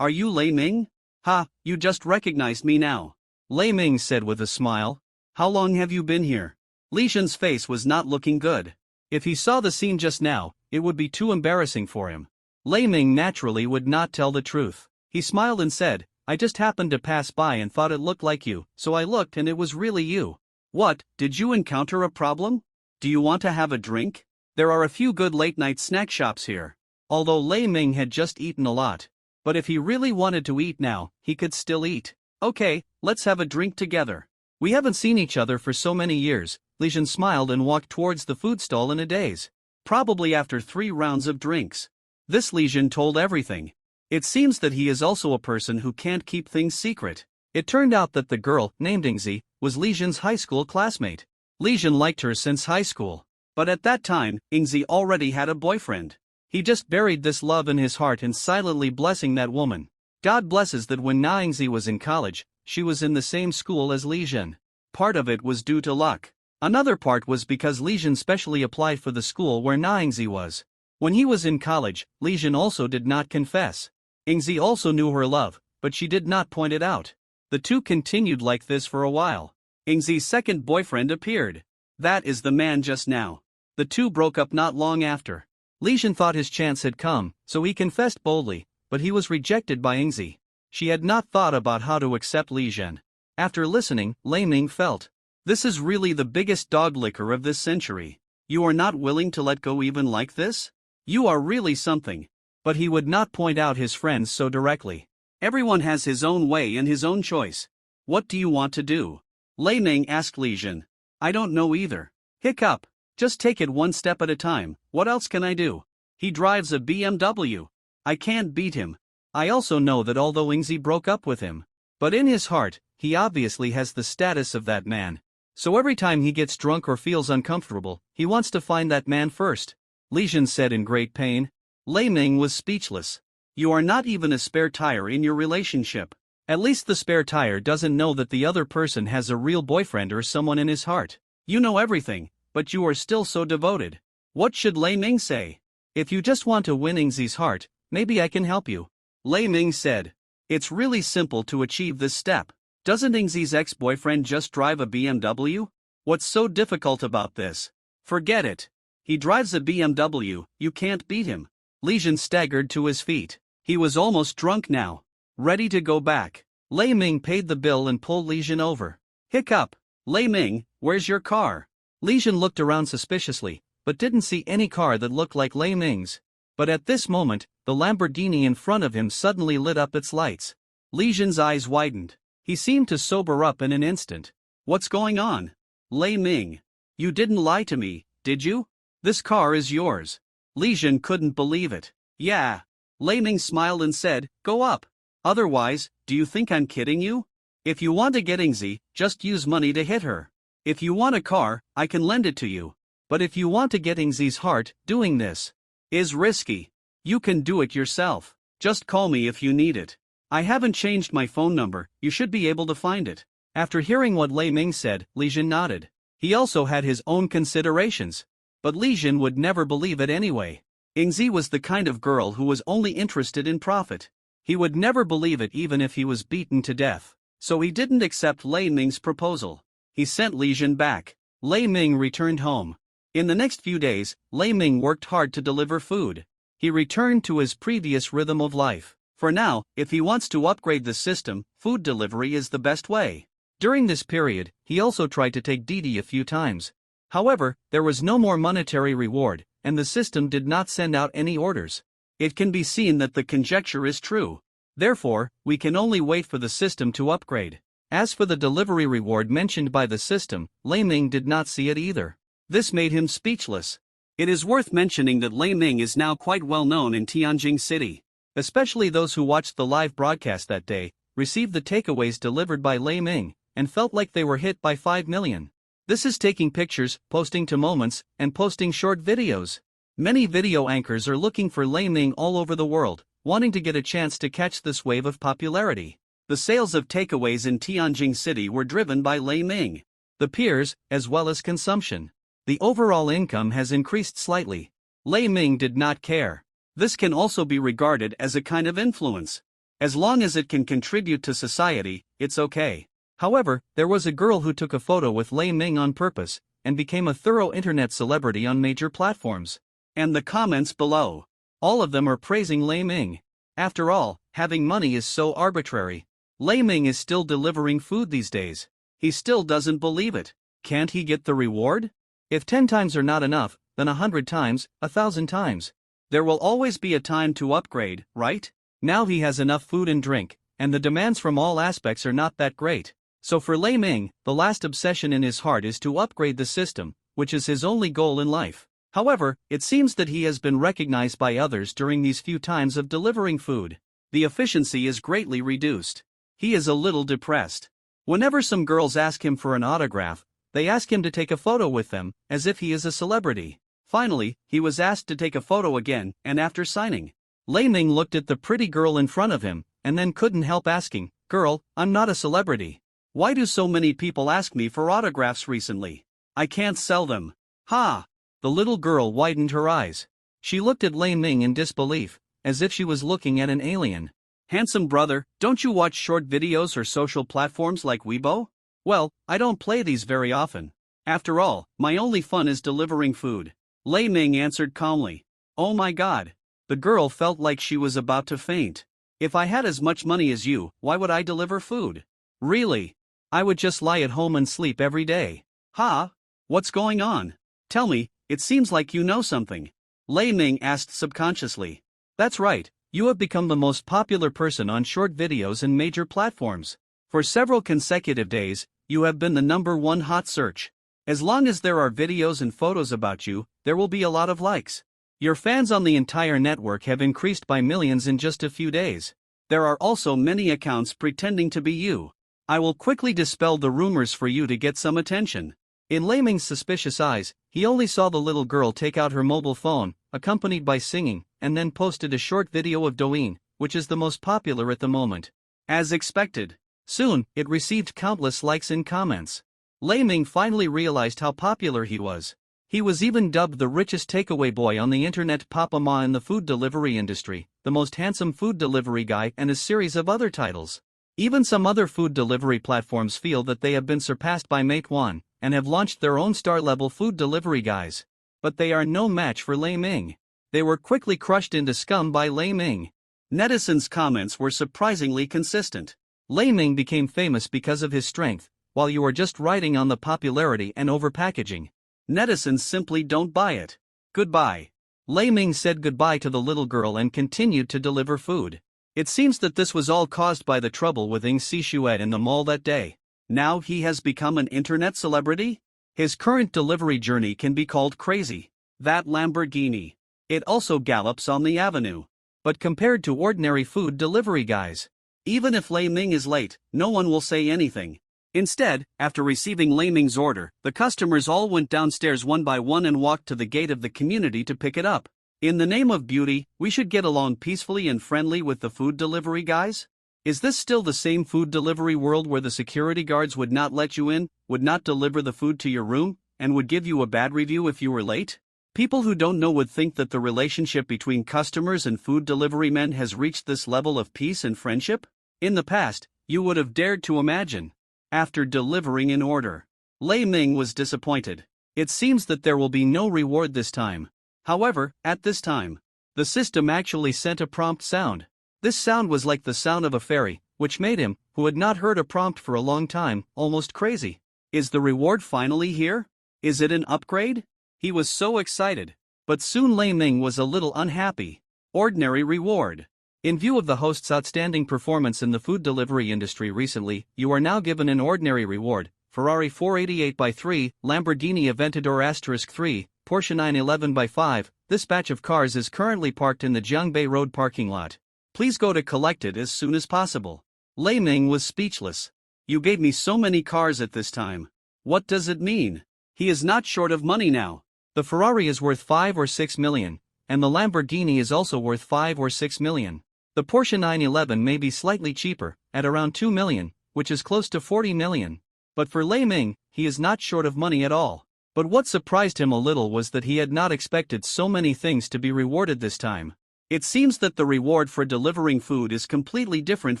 Are you Lei Ming? Ha, you just recognized me now." Lei Ming said with a smile. "How long have you been here?" Li Jin's face was not looking good. If he saw the scene just now, it would be too embarrassing for him. Lei Ming naturally would not tell the truth. He smiled and said, "I just happened to pass by and thought it looked like you, so I looked and it was really you." "What, did you encounter a problem? Do you want to have a drink? There are a few good late-night snack shops here." Although Lei Ming had just eaten a lot. But if he really wanted to eat now, he could still eat. "Okay, let's have a drink together. We haven't seen each other for so many years." Li Jin smiled and walked towards the food stall in a daze. Probably after 3 rounds of drinks. This Li Jin told everything. It seems that he is also a person who can't keep things secret. It turned out that the girl, named Ingzi, was Li Jin's high school classmate. Li Jin liked her since high school. But at that time, Ingzi already had a boyfriend. He just buried this love in his heart and silently blessing that woman. God blesses that when Na Ingzi was in college, she was in the same school as Li Jin. Part of it was due to luck. Another part was because Li Jin specially applied for the school where Na Ingzi was. When he was in college, Li Jin also did not confess. Ingzi also knew her love, but she did not point it out. The two continued like this for a while. Ingzi's second boyfriend appeared. That is the man just now. The two broke up not long after. Li Jin thought his chance had come, so he confessed boldly, but he was rejected by Ingzi. She had not thought about how to accept Li Jin. After listening, Lei Ming felt, "This is really the biggest dog licker of this century. You are not willing to let go even like this? You are really something." But he would not point out his friends so directly. Everyone has his own way and his own choice. "What do you want to do?" Lei Ming asked Li Jin. "I don't know either." Hiccup. "Just take it one step at a time. What else can I do? He drives a BMW. I can't beat him. I also know that although Ingzi broke up with him, but in his heart, he obviously has the status of that man. So every time he gets drunk or feels uncomfortable, he wants to find that man first," Li Jin said in great pain. Lei Ming was speechless. "You are not even a spare tire in your relationship. At least the spare tire doesn't know that the other person has a real boyfriend or someone in his heart. You know everything, but you are still so devoted." What should Lei Ming say? "If you just want to win Ingzi's heart, maybe I can help you," Lei Ming said. "It's really simple to achieve this step. Doesn't Ingzi's ex-boyfriend just drive a BMW? What's so difficult about this? Forget it. He drives a BMW, you can't beat him." Li Jin staggered to his feet. He was almost drunk now. Ready to go back. Lei Ming paid the bill and pulled Li Jin over. Hiccup. "Lei Ming, where's your car?" Li Jin looked around suspiciously, but didn't see any car that looked like Lei Ming's. But at this moment, the Lamborghini in front of him suddenly lit up its lights. Li Jin's eyes widened. He seemed to sober up in an instant. "What's going on? Lei Ming, you didn't lie to me, did you? This car is yours." Li Jin couldn't believe it. "Yeah." Lei Ming smiled and said, "Go up. Otherwise, do you think I'm kidding you? If you want to get Ingzi, just use money to hit her. If you want a car, I can lend it to you. But if you want to get Ingzi's heart, doing this is risky. You can do it yourself. Just call me if you need it. I haven't changed my phone number, you should be able to find it." After hearing what Lei Ming said, Li Jin nodded. He also had his own considerations. But Li Jin would never believe it anyway. Ingzi was the kind of girl who was only interested in profit. He would never believe it even if he was beaten to death. So he didn't accept Lei Ming's proposal. He sent Li Jin back. Lei Ming returned home. In the next few days, Lei Ming worked hard to deliver food. He returned to his previous rhythm of life. For now, if he wants to upgrade the system, food delivery is the best way. During this period, he also tried to take Didi a few times. However, there was no more monetary reward, and the system did not send out any orders. It can be seen that the conjecture is true. Therefore, we can only wait for the system to upgrade. As for the delivery reward mentioned by the system, Lei Ming did not see it either. This made him speechless. It is worth mentioning that Lei Ming is now quite well known in Tianjin City. Especially those who watched the live broadcast that day, received the takeaways delivered by Lei Ming, and felt like they were hit by 5 million. This is taking pictures, posting to moments, and posting short videos. Many video anchors are looking for Lei Ming all over the world, wanting to get a chance to catch this wave of popularity. The sales of takeaways in Tianjin City were driven by Lei Ming. The peers, as well as consumption. The overall income has increased slightly. Lei Ming did not care. This can also be regarded as a kind of influence. As long as it can contribute to society, it's okay. However, there was a girl who took a photo with Lei Ming on purpose, and became a thorough internet celebrity on major platforms. And the comments below. All of them are praising Lei Ming. After all, having money is so arbitrary. Lei Ming is still delivering food these days. He still doesn't believe it. Can't he get the reward? If 10 times are not enough, then 100 times, 1,000 times. There will always be a time to upgrade, right? Now he has enough food and drink, and the demands from all aspects are not that great. So for Lei Ming, the last obsession in his heart is to upgrade the system, which is his only goal in life. However, it seems that he has been recognized by others during these few times of delivering food. The efficiency is greatly reduced. He is a little depressed. Whenever some girls ask him for an autograph, they ask him to take a photo with them, as if he is a celebrity. Finally, he was asked to take a photo again, and after signing, Lei Ming looked at the pretty girl in front of him, and then couldn't help asking, "Girl, I'm not a celebrity. Why do so many people ask me for autographs recently? I can't sell them." Ha! The little girl widened her eyes. She looked at Lei Ming in disbelief, as if she was looking at an alien. "Handsome brother, don't you watch short videos or social platforms like Weibo?" "Well, I don't play these very often. After all, my only fun is delivering food," Lei Ming answered calmly. Oh my god. The girl felt like she was about to faint. "If I had as much money as you, why would I deliver food? Really? I would just lie at home and sleep every day." "Ha? What's going on? Tell me, it seems like you know something," Lei Ming asked subconsciously. "That's right, you have become the most popular person on short videos and major platforms. For several consecutive days, you have been the #1 hot search. As long as there are videos and photos about you, there will be a lot of likes. Your fans on the entire network have increased by millions in just a few days. There are also many accounts pretending to be you. I will quickly dispel the rumors for you to get some attention." In Lei Ming's suspicious eyes, he only saw the little girl take out her mobile phone, accompanied by singing, and then posted a short video of Douyin, which is the most popular at the moment. As expected. Soon, it received countless likes and comments. Lei Ming finally realized how popular he was. He was even dubbed the richest takeaway boy on the internet, Papa Ma in the food delivery industry, the most handsome food delivery guy, and a series of other titles. Even some other food delivery platforms feel that they have been surpassed by Meituan, and have launched their own star-level food delivery guys. But they are no match for Lei Ming. They were quickly crushed into scum by Lei Ming. Netizens' comments were surprisingly consistent. Lei Ming became famous because of his strength, while you are just riding on the popularity and overpackaging. Netizens simply don't buy it. Goodbye. Lei Ming said goodbye to the little girl and continued to deliver food. It seems that this was all caused by the trouble with Ng Sishuet in the mall that day. Now he has become an internet celebrity? His current delivery journey can be called crazy. That Lamborghini. It also gallops on the avenue. But compared to ordinary food delivery guys, even if Lei Ming is late, no one will say anything. Instead, after receiving Lei Ming's order, the customers all went downstairs one by one and walked to the gate of the community to pick it up. In the name of beauty, we should get along peacefully and friendly with the food delivery guys? Is this still the same food delivery world where the security guards would not let you in, would not deliver the food to your room, and would give you a bad review if you were late? People who don't know would think that the relationship between customers and food delivery men has reached this level of peace and friendship? In the past, you would have dared to imagine. After delivering an order, Lei Ming was disappointed. It seems that there will be no reward this time. However, at this time, the system actually sent a prompt sound. This sound was like the sound of a fairy, which made him, who had not heard a prompt for a long time, almost crazy. Is the reward finally here? Is it an upgrade? He was so excited. But soon Lei Ming was a little unhappy. Ordinary reward. In view of the host's outstanding performance in the food delivery industry recently, you are now given an ordinary reward: Ferrari 488 by 3, Lamborghini Aventador *3, Porsche 911 by 5. This batch of cars is currently parked in the Jiangbei Road parking lot. Please go to collect it as soon as possible. Lei Ming was speechless. You gave me so many cars at this time. What does it mean? He is not short of money now. The Ferrari is worth 5 or 6 million, and the Lamborghini is also worth 5 or 6 million. The Porsche 911 may be slightly cheaper, at around 2 million, which is close to 40 million. But for Lei Ming, he is not short of money at all. But what surprised him a little was that he had not expected so many things to be rewarded this time. It seems that the reward for delivering food is completely different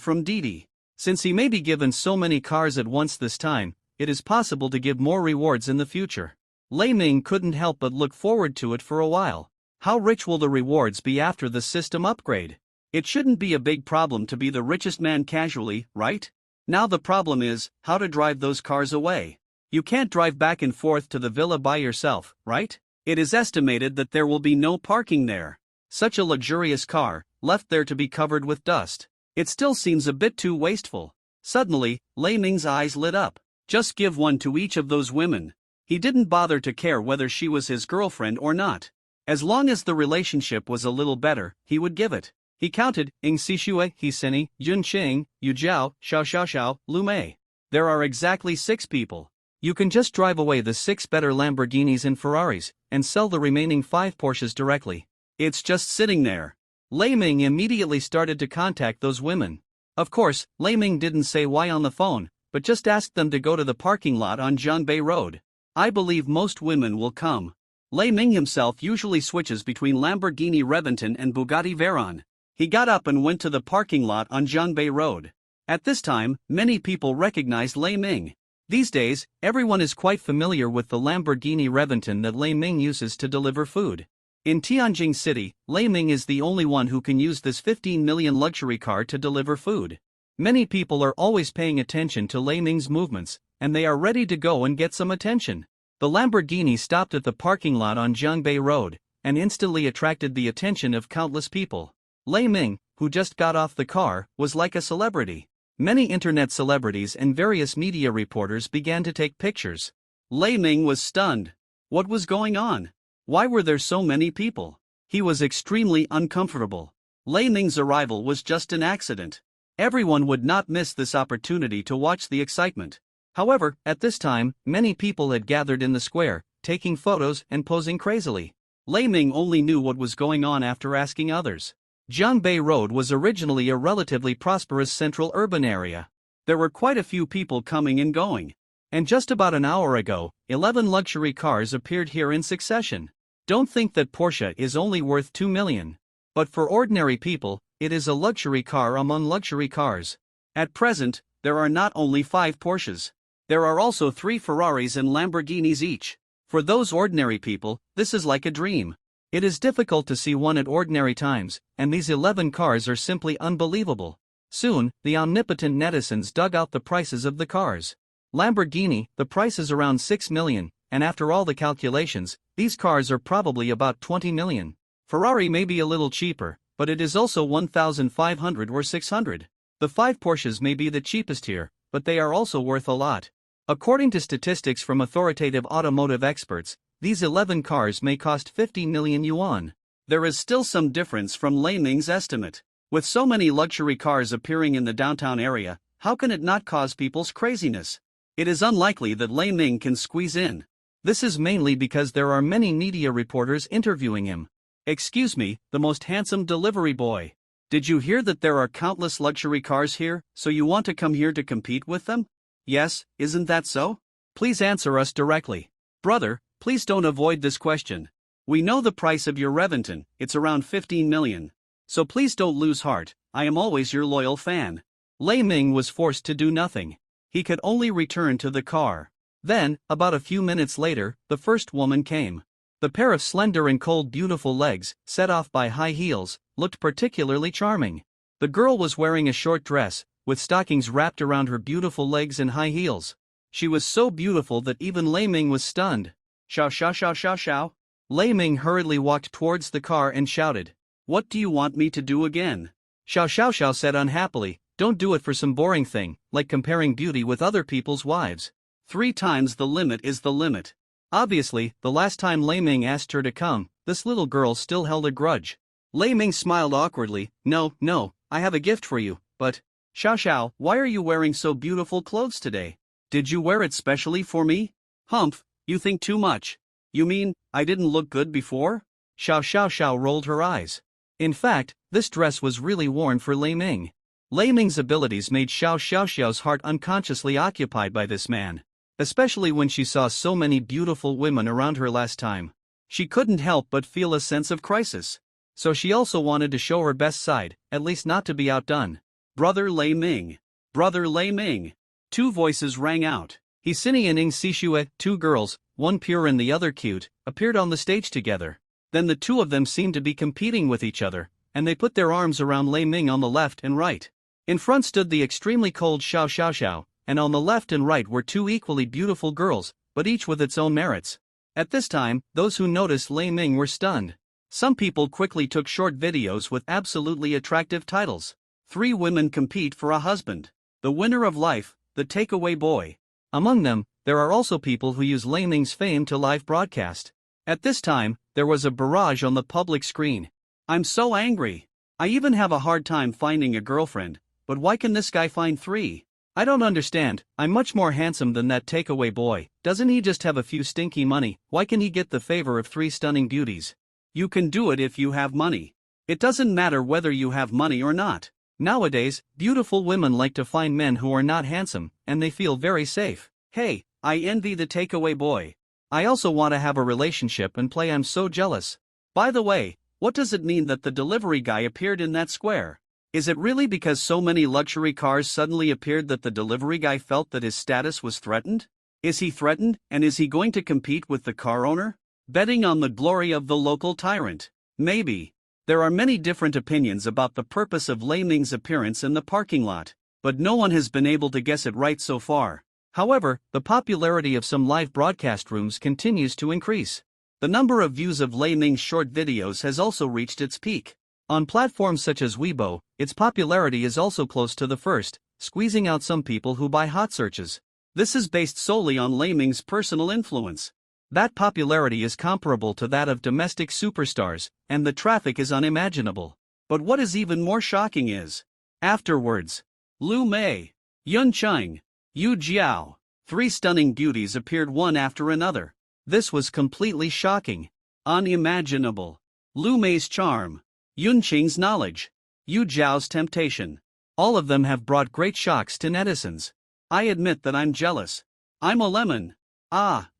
from Didi. Since he may be given so many cars at once this time, it is possible to give more rewards in the future. Lei Ming couldn't help but look forward to it for a while. How rich will the rewards be after the system upgrade? It shouldn't be a big problem to be the richest man casually, right? Now the problem is, how to drive those cars away. You can't drive back and forth to the villa by yourself, right? It is estimated that there will be no parking there. Such a luxurious car, left there to be covered with dust. It still seems a bit too wasteful. Suddenly, Lei Ming's eyes lit up. Just give one to each of those women. He didn't bother to care whether she was his girlfriend or not. As long as the relationship was a little better, he would give it. He counted: Ing Sixue, He Seni, Yun Qing, Yu Jiao, Xiao, Lu Mei. There are exactly 6 people. You can just drive away the 6 better Lamborghinis and Ferraris, and sell the remaining 5 Porsches directly. It's just sitting there. Lei Ming immediately started to contact those women. Of course, Lei Ming didn't say why on the phone, but just asked them to go to the parking lot on Jiangbei Road. I believe most women will come. Lei Ming himself usually switches between Lamborghini Reventon and Bugatti Veyron. He got up and went to the parking lot on Jiangbei Road. At this time, many people recognized Lei Ming. These days, everyone is quite familiar with the Lamborghini Reventon that Lei Ming uses to deliver food. In Tianjin City, Lei Ming is the only one who can use this 15 million luxury car to deliver food. Many people are always paying attention to Lei Ming's movements, and they are ready to go and get some attention. The Lamborghini stopped at the parking lot on Jiangbei Road, and instantly attracted the attention of countless people. Lei Ming, who just got off the car, was like a celebrity. Many internet celebrities and various media reporters began to take pictures. Lei Ming was stunned. What was going on? Why were there so many people? He was extremely uncomfortable. Lei Ming's arrival was just an accident. Everyone would not miss this opportunity to watch the excitement. However, at this time, many people had gathered in the square, taking photos and posing crazily. Lei Ming only knew what was going on after asking others. Jiangbei Road was originally a relatively prosperous central urban area. There were quite a few people coming and going. And just about an hour ago, 11 luxury cars appeared here in succession. Don't think that Porsche is only worth 2 million. But for ordinary people, it is a luxury car among luxury cars. At present, there are not only 5 Porsches. There are also 3 Ferraris and Lamborghinis each. For those ordinary people, this is like a dream. It is difficult to see one at ordinary times, and these 11 cars are simply unbelievable. Soon, the omnipotent netizens dug out the prices of the cars. Lamborghini, the price is around 6 million, and after all the calculations, these cars are probably about 20 million. Ferrari may be a little cheaper, but it is also 1,500 or 600. The 5 Porsches may be the cheapest here, but they are also worth a lot. According to statistics from authoritative automotive experts, these 11 cars may cost 50 million yuan. There is still some difference from Lei Ming's estimate. With so many luxury cars appearing in the downtown area, how can it not cause people's craziness? It is unlikely that Lei Ming can squeeze in. This is mainly because there are many media reporters interviewing him. Excuse me, the most handsome delivery boy. Did you hear that there are countless luxury cars here, so you want to come here to compete with them? Yes, isn't that so? Please answer us directly. Brother, please don't avoid this question. We know the price of your Reventon, it's around 15 million. So please don't lose heart, I am always your loyal fan. Lei Ming was forced to do nothing. He could only return to the car. Then, about a few minutes later, the first woman came. The pair of slender and cold beautiful legs, set off by high heels, looked particularly charming. The girl was wearing a short dress, with stockings wrapped around her beautiful legs and high heels. She was so beautiful that even Lei Ming was stunned. Xiao xiao xiao xiao xiao. Lei Ming hurriedly walked towards the car and shouted, "What do you want me to do again?" Xiao xiao xiao said unhappily, "Don't do it for some boring thing, like comparing beauty with other people's wives. 3 times the limit is the limit." Obviously, the last time Lei Ming asked her to come, this little girl still held a grudge. Lei Ming smiled awkwardly, No, I have a gift for you, but... Xiao xiao, why are you wearing so beautiful clothes today? Did you wear it specially for me? Humph, you think too much. You mean, I didn't look good before? Xiao xiao xiao rolled her eyes. In fact, this dress was really worn for Lei Ming. Lei Ming's abilities made Xiao xiao xiao's heart unconsciously occupied by this man. Especially when she saw so many beautiful women around her last time. She couldn't help but feel a sense of crisis. So she also wanted to show her best side, at least not to be outdone. Brother Lei Ming. Brother Lei Ming. 2 voices rang out. Hisini and Ing Sishue, 2 girls, one pure and the other cute, appeared on the stage together. Then the 2 of them seemed to be competing with each other, and they put their arms around Lei Ming on the left and right. In front stood the extremely cold Xiao xiao xiao, and on the left and right were 2 equally beautiful girls, but each with its own merits. At this time, those who noticed Lei Ming were stunned. Some people quickly took short videos with absolutely attractive titles. 3 women compete for a husband. The winner of life, the takeaway boy. Among them, there are also people who use Lei Ming's fame to live broadcast. At this time, there was a barrage on the public screen. I'm so angry. I even have a hard time finding a girlfriend, but why can this guy find 3? I don't understand. I'm much more handsome than that takeaway boy. Doesn't he just have a few stinky money? Why can he get the favor of 3 stunning beauties? You can do it if you have money. It doesn't matter whether you have money or not. Nowadays, beautiful women like to find men who are not handsome, and they feel very safe. Hey, I envy the takeaway boy. I also want to have a relationship and play I'm so jealous. By the way, what does it mean that the delivery guy appeared in that square? Is it really because so many luxury cars suddenly appeared that the delivery guy felt that his status was threatened? Is he threatened, and is he going to compete with the car owner? Betting on the glory of the local tyrant? Maybe. There are many different opinions about the purpose of Lei Ming's appearance in the parking lot, but no one has been able to guess it right so far. However, the popularity of some live broadcast rooms continues to increase. The number of views of Lei Ming's short videos has also reached its peak. On platforms such as Weibo, its popularity is also close to the first, squeezing out some people who buy hot searches. This is based solely on Lei Ming's personal influence. That popularity is comparable to that of domestic superstars, and the traffic is unimaginable. But what is even more shocking is, afterwards, Lu Mei, Yun Cheng, Yu Jiao, 3 stunning beauties appeared one after another. This was completely shocking. Unimaginable. Lu Mei's charm, Yun Cheng's knowledge, Yu Jiao's temptation. All of them have brought great shocks to netizens. I admit that I'm jealous. I'm a lemon.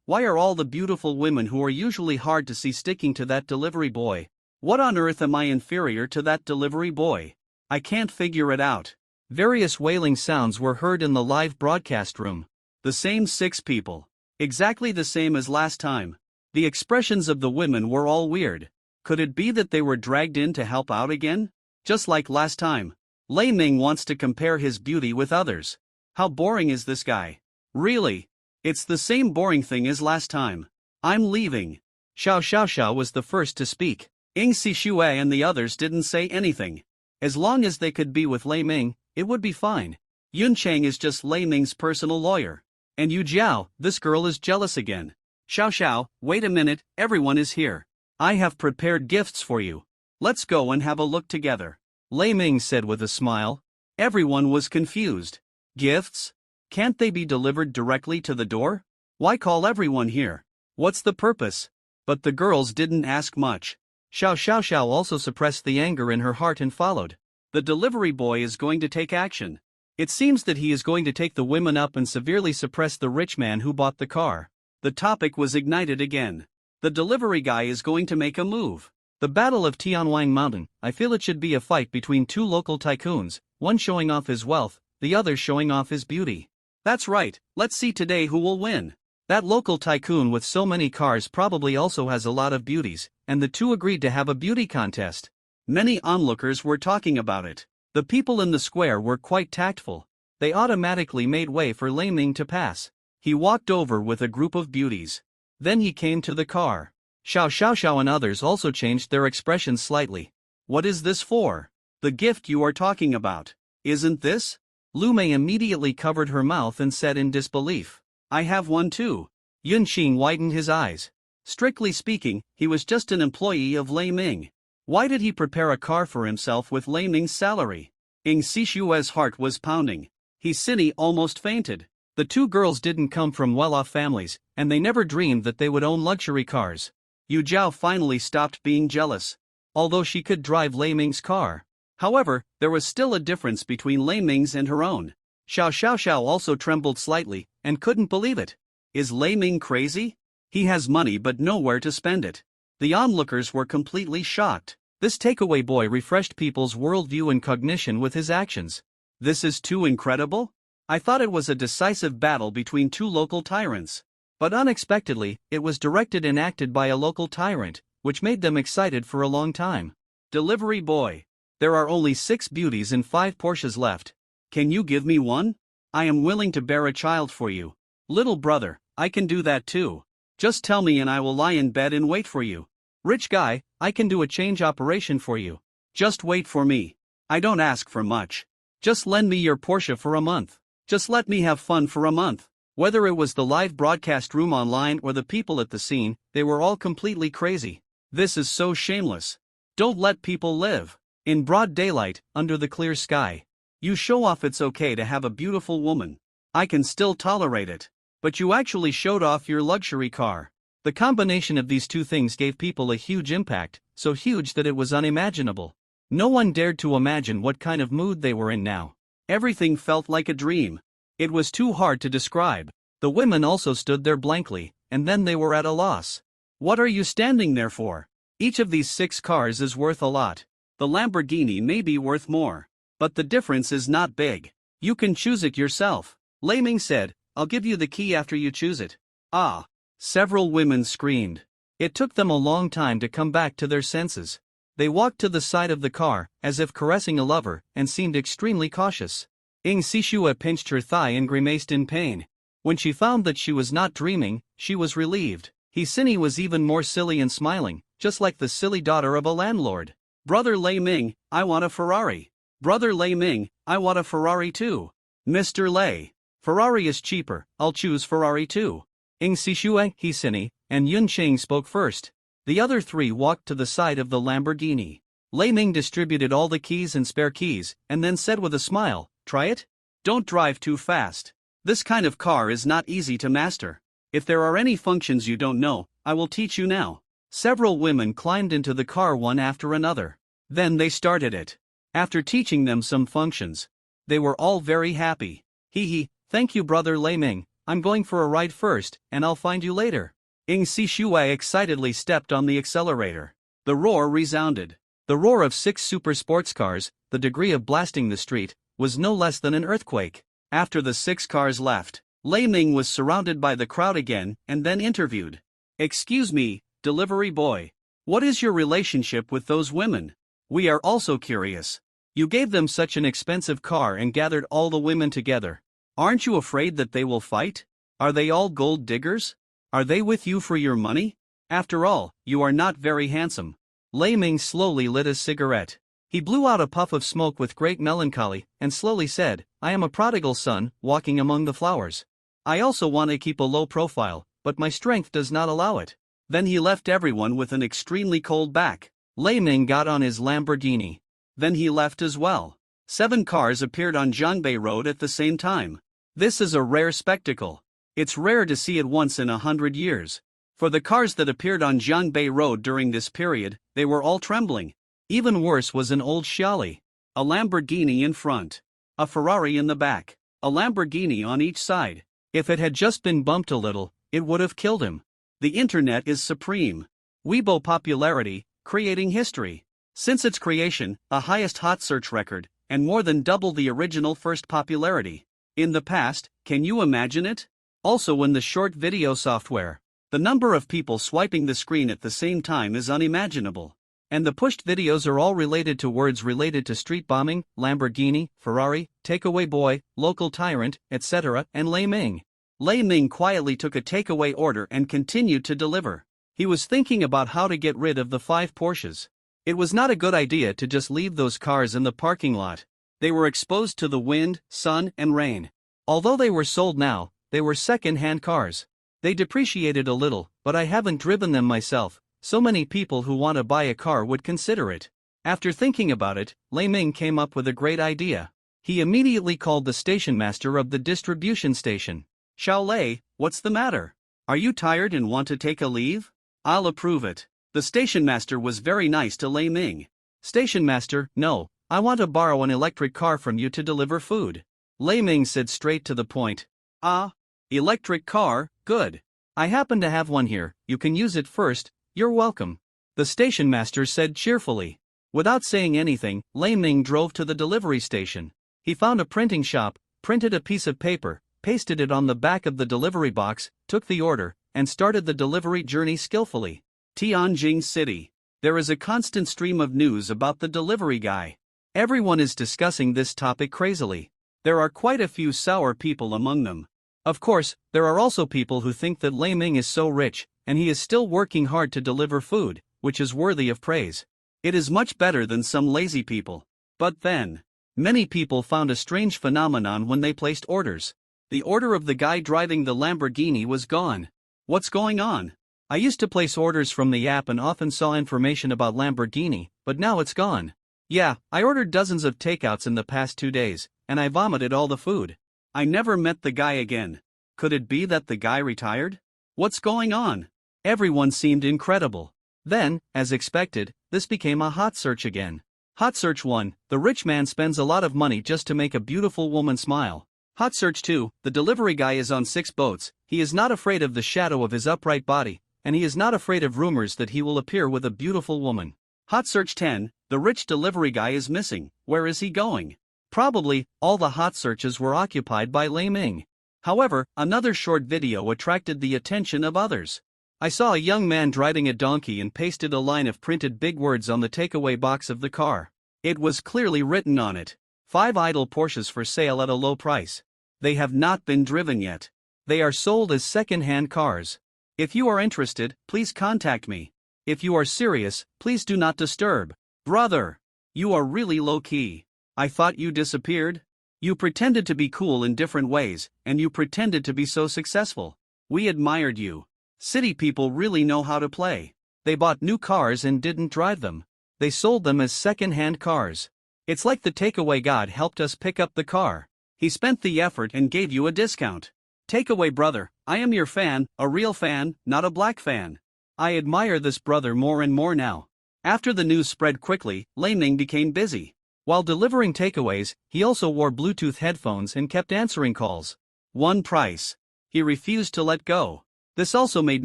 Why are all the beautiful women who are usually hard to see sticking to that delivery boy? What on earth am I inferior to that delivery boy? I can't figure it out. Various wailing sounds were heard in the live broadcast room. The same 6 people. Exactly the same as last time. The expressions of the women were all weird. Could it be that they were dragged in to help out again? Just like last time. Lei Ming wants to compare his beauty with others. How boring is this guy? Really? It's the same boring thing as last time. I'm leaving. Xiao xiao xiao was the first to speak. Ing Sishue and the others didn't say anything. As long as they could be with Lei Ming, it would be fine. Yun Cheng is just Lei Ming's personal lawyer. And Yu Jiao, this girl is jealous again. Xiao xiao, wait a minute, everyone is here. I have prepared gifts for you. Let's go and have a look together. Lei Ming said with a smile. Everyone was confused. Gifts? Can't they be delivered directly to the door? Why call everyone here? What's the purpose? But the girls didn't ask much. Xiao xiao xiao also suppressed the anger in her heart and followed. The delivery boy is going to take action. It seems that he is going to take the women up and severely suppress the rich man who bought the car. The topic was ignited again. The delivery guy is going to make a move. The Battle of Tianwang Mountain. I feel it should be a fight between 2 local tycoons, one showing off his wealth, the other showing off his beauty. That's right, let's see today who will win. That local tycoon with so many cars probably also has a lot of beauties, and the 2 agreed to have a beauty contest. Many onlookers were talking about it. The people in the square were quite tactful. They automatically made way for Lei Ming to pass. He walked over with a group of beauties. Then he came to the car. Xiao Xiao and others also changed their expressions slightly. What is this for? The gift you are talking about. Isn't this? Lu Mei immediately covered her mouth and said in disbelief. I have one too. Yun Xing widened his eyes. Strictly speaking, he was just an employee of Lei Ming. Why did he prepare a car for himself with Lei Ming's salary? Ing Sishue's heart was pounding. He almost fainted. The two girls didn't come from well-off families, and they never dreamed that they would own luxury cars. Yu Zhao finally stopped being jealous. Although she could drive Lei Ming's car. However, there was still a difference between Lei Ming's and her own. Xiao Xiao also trembled slightly, and couldn't believe it. Is Lei Ming crazy? He has money but nowhere to spend it. The onlookers were completely shocked. This takeaway boy refreshed people's worldview and cognition with his actions. This is too incredible? I thought it was a decisive battle between two local tyrants. But unexpectedly, it was directed and acted by a local tyrant, which made them excited for a long time. Delivery boy. There are only 6 beauties and 5 Porsches left. Can you give me one? I am willing to bear a child for you. Little brother, I can do that too. Just tell me and I will lie in bed and wait for you. Rich guy, I can do a change operation for you. Just wait for me. I don't ask for much. Just lend me your Porsche for a month. Just let me have fun for a month. Whether it was the live broadcast room online or the people at the scene, they were all completely crazy. This is so shameless. Don't let people live. In broad daylight, under the clear sky. You show off it's okay to have a beautiful woman. I can still tolerate it. But you actually showed off your luxury car. The combination of these two things gave people a huge impact, so huge that it was unimaginable. No one dared to imagine what kind of mood they were in now. Everything felt like a dream. It was too hard to describe. The women also stood there blankly, and then they were at a loss. What are you standing there for? Each of these 6 cars is worth a lot. The Lamborghini may be worth more. But the difference is not big. You can choose it yourself. Lei Ming said, I'll give you the key after you choose it. Ah! Several women screamed. It took them a long time to come back to their senses. They walked to the side of the car, as if caressing a lover, and seemed extremely cautious. Ing Sishua pinched her thigh and grimaced in pain. When she found that she was not dreaming, she was relieved. Hsini was even more silly and smiling, just like the silly daughter of a landlord. Brother Lei Ming, I want a Ferrari. Brother Lei Ming, I want a Ferrari too. Mr. Lei. Ferrari is cheaper, I'll choose Ferrari too. Ing Sishua, Hsini, and Yun Qing spoke first. The other 3 walked to the side of the Lamborghini. Lei Ming distributed all the keys and spare keys, and then said with a smile, try it? Don't drive too fast. This kind of car is not easy to master. If there are any functions you don't know, I will teach you now. Several women climbed into the car one after another. Then they started it. After teaching them some functions, they were all very happy. Thank you brother Lei Ming, I'm going for a ride first, and I'll find you later. Ing Sishuai excitedly stepped on the accelerator. The roar resounded. The roar of 6 super sports cars, the degree of blasting the street, was no less than an earthquake. After the 6 cars left, Lei Ming was surrounded by the crowd again and then interviewed. Excuse me, delivery boy. What is your relationship with those women? We are also curious. You gave them such an expensive car and gathered all the women together. Aren't you afraid that they will fight? Are they all gold diggers? Are they with you for your money? After all, you are not very handsome. Lei Ming slowly lit a cigarette. He blew out a puff of smoke with great melancholy, and slowly said, I am a prodigal son, walking among the flowers. I also want to keep a low profile, but my strength does not allow it. Then he left everyone with an extremely cold back. Lei Ming got on his Lamborghini. Then he left as well. 7 cars appeared on Zhangbei Road at the same time. This is a rare spectacle. It's rare to see it once in 100 years. For the cars that appeared on Zhangbei Road during this period, they were all trembling. Even worse was an old Xiaoli. A Lamborghini in front. A Ferrari in the back. A Lamborghini on each side. If it had just been bumped a little, it would have killed him. The internet is supreme. Weibo popularity, creating history. Since its creation, a highest hot search record, and more than double the original first popularity. In the past, can you imagine it? Also in the short video software, the number of people swiping the screen at the same time is unimaginable. And the pushed videos are all related to words related to street bombing, Lamborghini, Ferrari, takeaway boy, local tyrant, etc. and Lei Ming. Lei Ming quietly took a takeaway order and continued to deliver. He was thinking about how to get rid of the 5 Porsches. It was not a good idea to just leave those cars in the parking lot. They were exposed to the wind, sun, and rain. Although they were sold now, they were second-hand cars. They depreciated a little, but I haven't driven them myself. So many people who want to buy a car would consider it. After thinking about it, Lei Ming came up with a great idea. He immediately called the station master of the distribution station. "Xiao Lei, what's the matter? Are you tired and want to take a leave? I'll approve it." The station master was very nice to Lei Ming. "Station master, no, I want to borrow an electric car from you to deliver food." Lei Ming said straight to the point. "Ah, electric car, good. I happen to have one here, you can use it first. You're welcome," the station master said cheerfully. Without saying anything, Lei Ming drove to the delivery station. He found a printing shop, printed a piece of paper, pasted it on the back of the delivery box, took the order, and started the delivery journey skillfully. Tianjin City. There is a constant stream of news about the delivery guy. Everyone is discussing this topic crazily. There are quite a few sour people among them. Of course, there are also people who think that Lei Ming is so rich, and he is still working hard to deliver food, which is worthy of praise. It is much better than some lazy people. But then, many people found a strange phenomenon when they placed orders. The order of the guy driving the Lamborghini was gone. What's going on? I used to place orders from the app and often saw information about Lamborghini, but now it's gone. Yeah, I ordered dozens of takeouts in the past 2 days, and I vomited all the food. I never met the guy again. Could it be that the guy retired? What's going on? Everyone seemed incredible. Then, as expected, this became a hot search again. Hot search 1, the rich man spends a lot of money just to make a beautiful woman smile. Hot search 2, the delivery guy is on 6 boats, he is not afraid of the shadow of his upright body, and he is not afraid of rumors that he will appear with a beautiful woman. Hot search 10, the rich delivery guy is missing, where is he going? Probably, all the hot searches were occupied by Lei Ming. However, another short video attracted the attention of others. I saw a young man driving a donkey and pasted a line of printed big words on the takeaway box of the car. It was clearly written on it, 5 idle Porsches for sale at a low price. They have not been driven yet. They are sold as second-hand cars. If you are interested, please contact me. If you are serious, please do not disturb. Brother, you are really low-key. I thought you disappeared. You pretended to be cool in different ways, and you pretended to be so successful. We admired you. City people really know how to play. They bought new cars and didn't drive them. They sold them as second-hand cars. It's like the takeaway god helped us pick up the car. He spent the effort and gave you a discount. Takeaway brother, I am your fan, a real fan, not a black fan. I admire this brother more and more now. After the news spread quickly, Lei Ming became busy. While delivering takeaways, he also wore Bluetooth headphones and kept answering calls. One price. He refused to let go. This also made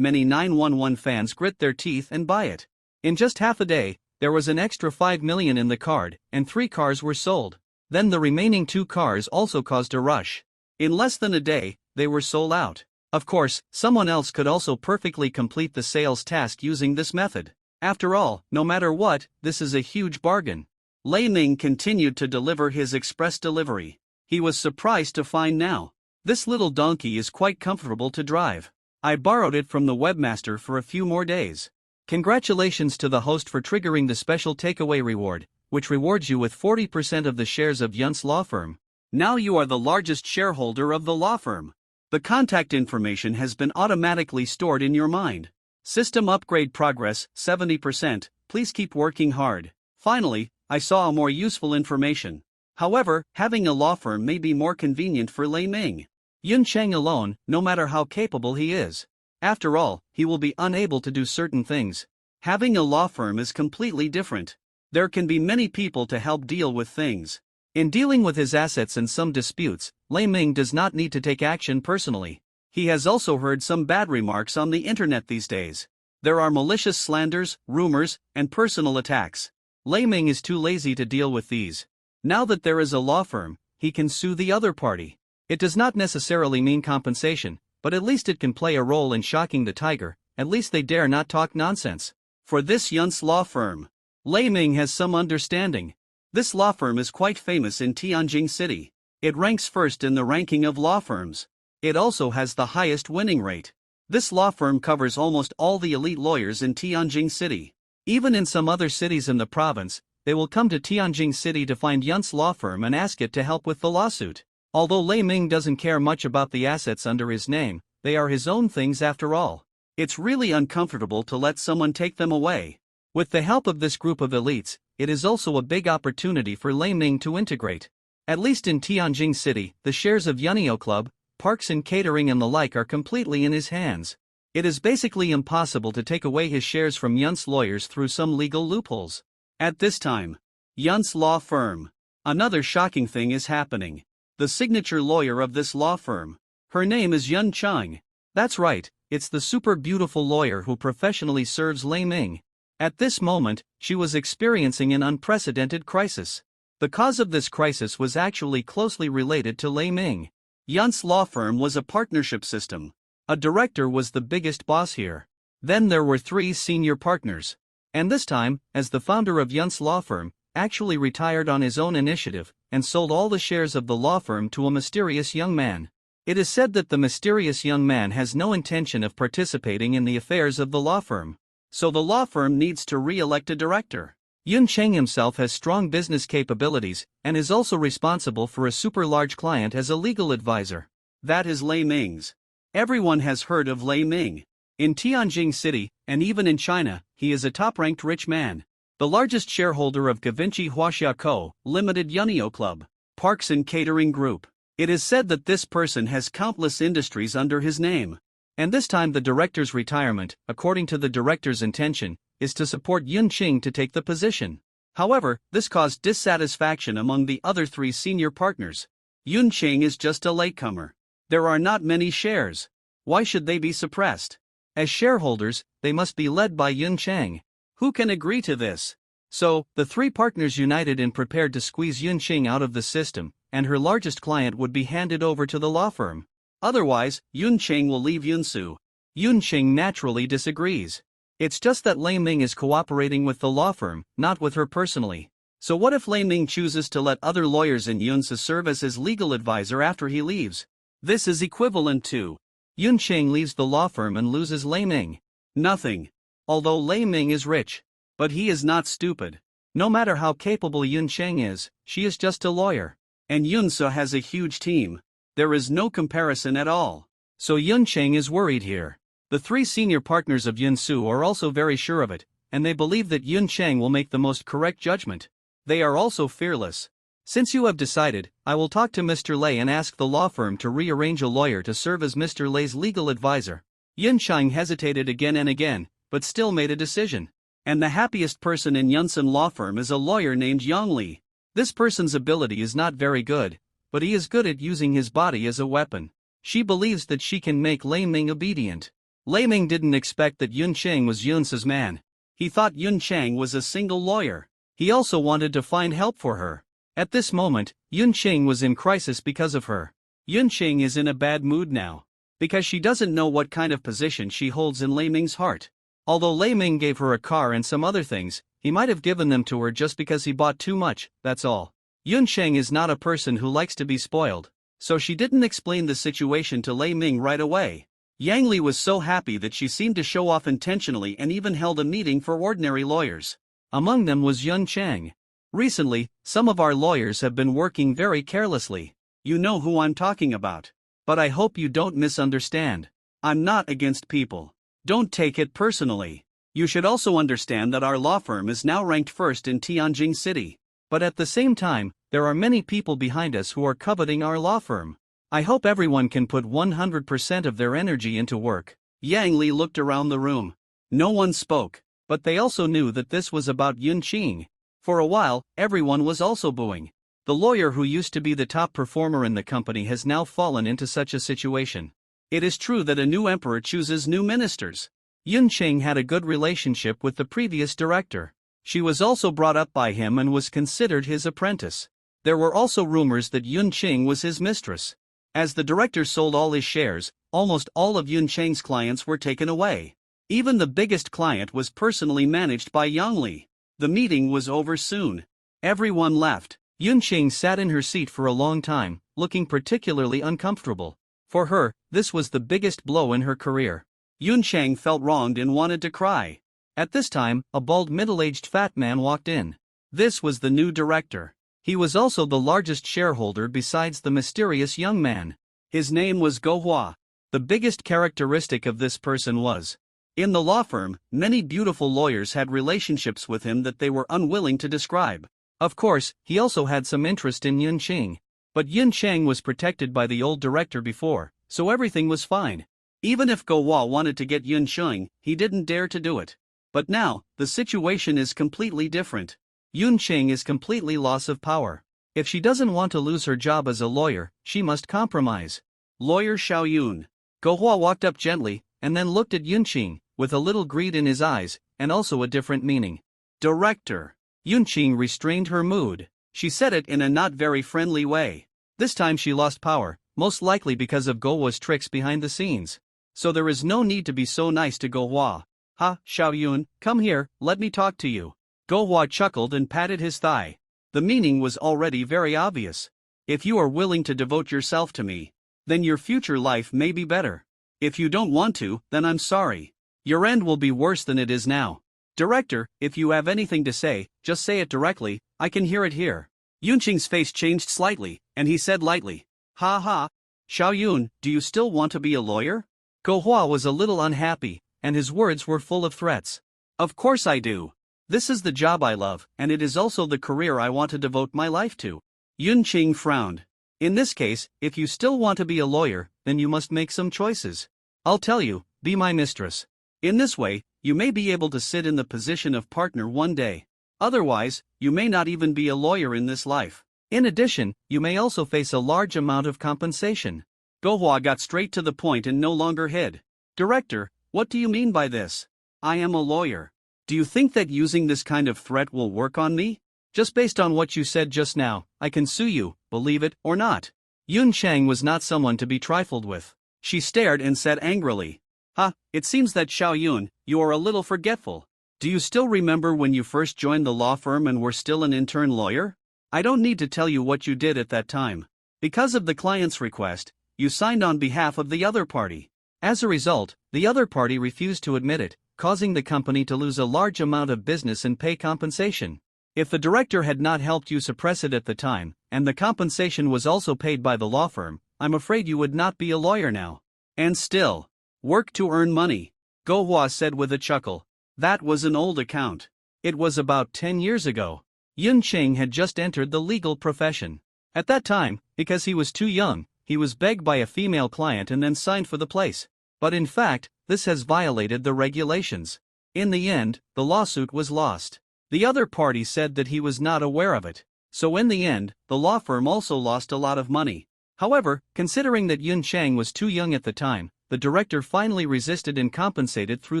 many 911 fans grit their teeth and buy it. In just half a day, there was an extra 5 million in the card, and 3 cars were sold. Then the remaining 2 cars also caused a rush. In less than a day, they were sold out. Of course, someone else could also perfectly complete the sales task using this method. After all, no matter what, this is a huge bargain. Lei Ming continued to deliver his express delivery. He was surprised to find now. This little donkey is quite comfortable to drive. I borrowed it from the webmaster for a few more days. Congratulations to the host for triggering the special takeaway reward, which rewards you with 40% of the shares of Yun's law firm. Now you are the largest shareholder of the law firm. The contact information has been automatically stored in your mind. System upgrade progress, 70%, please keep working hard. Finally, I saw a more useful information. However, having a law firm may be more convenient for Lei Ming. Yun Cheng alone, no matter how capable he is. After all, he will be unable to do certain things. Having a law firm is completely different. There can be many people to help deal with things. In dealing with his assets and some disputes, Lei Ming does not need to take action personally. He has also heard some bad remarks on the internet these days. There are malicious slanders, rumors, and personal attacks. Lei Ming is too lazy to deal with these. Now that there is a law firm, he can sue the other party. It does not necessarily mean compensation, but at least it can play a role in shocking the tiger. At least they dare not talk nonsense. For this Yun's law firm, Lei Ming has some understanding. This law firm is quite famous in Tianjin City. It ranks first in the ranking of law firms. It also has the highest winning rate. This law firm covers almost all the elite lawyers in Tianjin City. Even in some other cities in the province, they will come to Tianjin City to find Yun's law firm and ask it to help with the lawsuit. Although Lei Ming doesn't care much about the assets under his name, they are his own things after all. It's really uncomfortable to let someone take them away. With the help of this group of elites, it is also a big opportunity for Lei Ming to integrate. At least in Tianjin City, the shares of Yunio Club, parks and catering and the like are completely in his hands. It is basically impossible to take away his shares from Yun's lawyers through some legal loopholes. At this time, Yun's law firm. Another shocking thing is happening. The signature lawyer of this law firm. Her name is Yun Cheng. That's right, it's the super beautiful lawyer who professionally serves Lei Ming. At this moment, she was experiencing an unprecedented crisis. The cause of this crisis was actually closely related to Lei Ming. Yun's law firm was a partnership system. A director was the biggest boss here. Then there were 3 senior partners. And this time, as the founder of Yun's law firm, actually retired on his own initiative, and sold all the shares of the law firm to a mysterious young man. It is said that the mysterious young man has no intention of participating in the affairs of the law firm. So the law firm needs to re-elect a director. Yun Cheng himself has strong business capabilities, and is also responsible for a super large client as a legal advisor. That is Lei Ming's. Everyone has heard of Lei Ming. In Tianjin City, and even in China, he is a top-ranked rich man. The largest shareholder of Gavinci Huaxia Co., Limited Yunio Club, Parks and Catering Group. It is said that this person has countless industries under his name. And this time the director's retirement, according to the director's intention, is to support Yun Cheng to take the position. However, this caused dissatisfaction among the other 3 senior partners. Yun Cheng is just a latecomer. There are not many shares. Why should they be suppressed? As shareholders, they must be led by Yun Cheng. Who can agree to this? So, the 3 partners united and prepared to squeeze Yun Cheng out of the system, and her largest client would be handed over to the law firm. Otherwise, Yun Cheng will leave Yunsu. Yun Cheng naturally disagrees. It's just that Lei Ming is cooperating with the law firm, not with her personally. So what if Lei Ming chooses to let other lawyers in Yunsu serve as his legal advisor after he leaves? This is equivalent to Yun Cheng leaves the law firm and loses Lei Ming. Nothing. Although Lei Ming is rich. But he is not stupid. No matter how capable Yun Cheng is, she is just a lawyer. And Yunsu has a huge team. There is no comparison at all. So Yun Cheng is worried here. The 3 senior partners of Yunsu are also very sure of it, and they believe that Yun Cheng will make the most correct judgment. They are also fearless. Since you have decided, I will talk to Mr. Lei and ask the law firm to rearrange a lawyer to serve as Mr. Lei's legal advisor. Yun Cheng hesitated again and again, but still made a decision. And the happiest person in Yunsun law firm is a lawyer named Yang Li. This person's ability is not very good, but he is good at using his body as a weapon. She believes that she can make Lei Ming obedient. Lei Ming didn't expect that Yun Cheng was Yunsu's man. He thought Yun Cheng was a single lawyer. He also wanted to find help for her. At this moment, Yun Cheng was in crisis because of her. Yun Cheng is in a bad mood now. Because she doesn't know what kind of position she holds in Lei Ming's heart. Although Lei Ming gave her a car and some other things, he might have given them to her just because he bought too much, that's all. Yun Cheng is not a person who likes to be spoiled. So she didn't explain the situation to Lei Ming right away. Yang Li was so happy that she seemed to show off intentionally and even held a meeting for ordinary lawyers. Among them was Yun Cheng. Recently, some of our lawyers have been working very carelessly. You know who I'm talking about. But I hope you don't misunderstand. I'm not against people. Don't take it personally. You should also understand that our law firm is now ranked first in Tianjin City. But at the same time, there are many people behind us who are coveting our law firm. I hope everyone can put 100% of their energy into work. Yang Li looked around the room. No one spoke, but they also knew that this was about Yun Cheng. For a while, everyone was also booing. The lawyer who used to be the top performer in the company has now fallen into such a situation. It is true that a new emperor chooses new ministers. Yun Cheng had a good relationship with the previous director. She was also brought up by him and was considered his apprentice. There were also rumors that Yun Cheng was his mistress. As the director sold all his shares, almost all of Yun Cheng's clients were taken away. Even the biggest client was personally managed by Yang Li. The meeting was over soon. Everyone left. Yunqing sat in her seat for a long time, looking particularly uncomfortable. For her, this was the biggest blow in her career. Yunqing felt wronged and wanted to cry. At this time, a bald middle-aged fat man walked in. This was the new director. He was also the largest shareholder besides the mysterious young man. His name was Go Hua. The biggest characteristic of this person was, in the law firm, many beautiful lawyers had relationships with him that they were unwilling to describe. Of course, he also had some interest in Yunqing. But Yunqing was protected by the old director before, so everything was fine. Even if Go Hua wanted to get Yunqing, he didn't dare to do it. But now, the situation is completely different. Yunqing is completely loss of power. If she doesn't want to lose her job as a lawyer, she must compromise. Lawyer Xiao Yun. Go Hua walked up gently, and then looked at Yunqing, with a little greed in his eyes, and also a different meaning. Director. Yunqing restrained her mood. She said it in a not very friendly way. This time she lost power, most likely because of Go Hua's tricks behind the scenes. So there is no need to be so nice to Go Hua. Ha, Xiao Yun, come here, let me talk to you. Go Hua chuckled and patted his thigh. The meaning was already very obvious. If you are willing to devote yourself to me, then your future life may be better. If you don't want to, then I'm sorry. Your end will be worse than it is now. Director, if you have anything to say, just say it directly, I can hear it here. Yunqing's face changed slightly, and he said lightly, ha ha. Xiao Yun, do you still want to be a lawyer? Go Hua was a little unhappy, and his words were full of threats. Of course I do. This is the job I love, and it is also the career I want to devote my life to. Yunqing frowned. In this case, if you still want to be a lawyer, then you must make some choices. I'll tell you, be my mistress. In this way, you may be able to sit in the position of partner one day. Otherwise, you may not even be a lawyer in this life. In addition, you may also face a large amount of compensation. Go Hua got straight to the point and no longer hid. Director, what do you mean by this? I am a lawyer. Do you think that using this kind of threat will work on me? Just based on what you said just now, I can sue you, believe it or not. Yunqing was not someone to be trifled with. She stared and said angrily, ha, it seems that Xiao Yun, you are a little forgetful. Do you still remember when you first joined the law firm and were still an intern lawyer? I don't need to tell you what you did at that time. Because of the client's request, you signed on behalf of the other party. As a result, the other party refused to admit it, causing the company to lose a large amount of business and pay compensation. If the director had not helped you suppress it at the time, and the compensation was also paid by the law firm, I'm afraid you would not be a lawyer now. And still, work to earn money. Go Hua said with a chuckle. That was an old account. It was about 10 years ago. Yunqing had just entered the legal profession. At that time, because he was too young, he was begged by a female client and then signed for the place. But in fact, this has violated the regulations. In the end, the lawsuit was lost. The other party said that he was not aware of it. So in the end, the law firm also lost a lot of money. However, considering that Yunqing was too young at the time, the director finally resisted and compensated through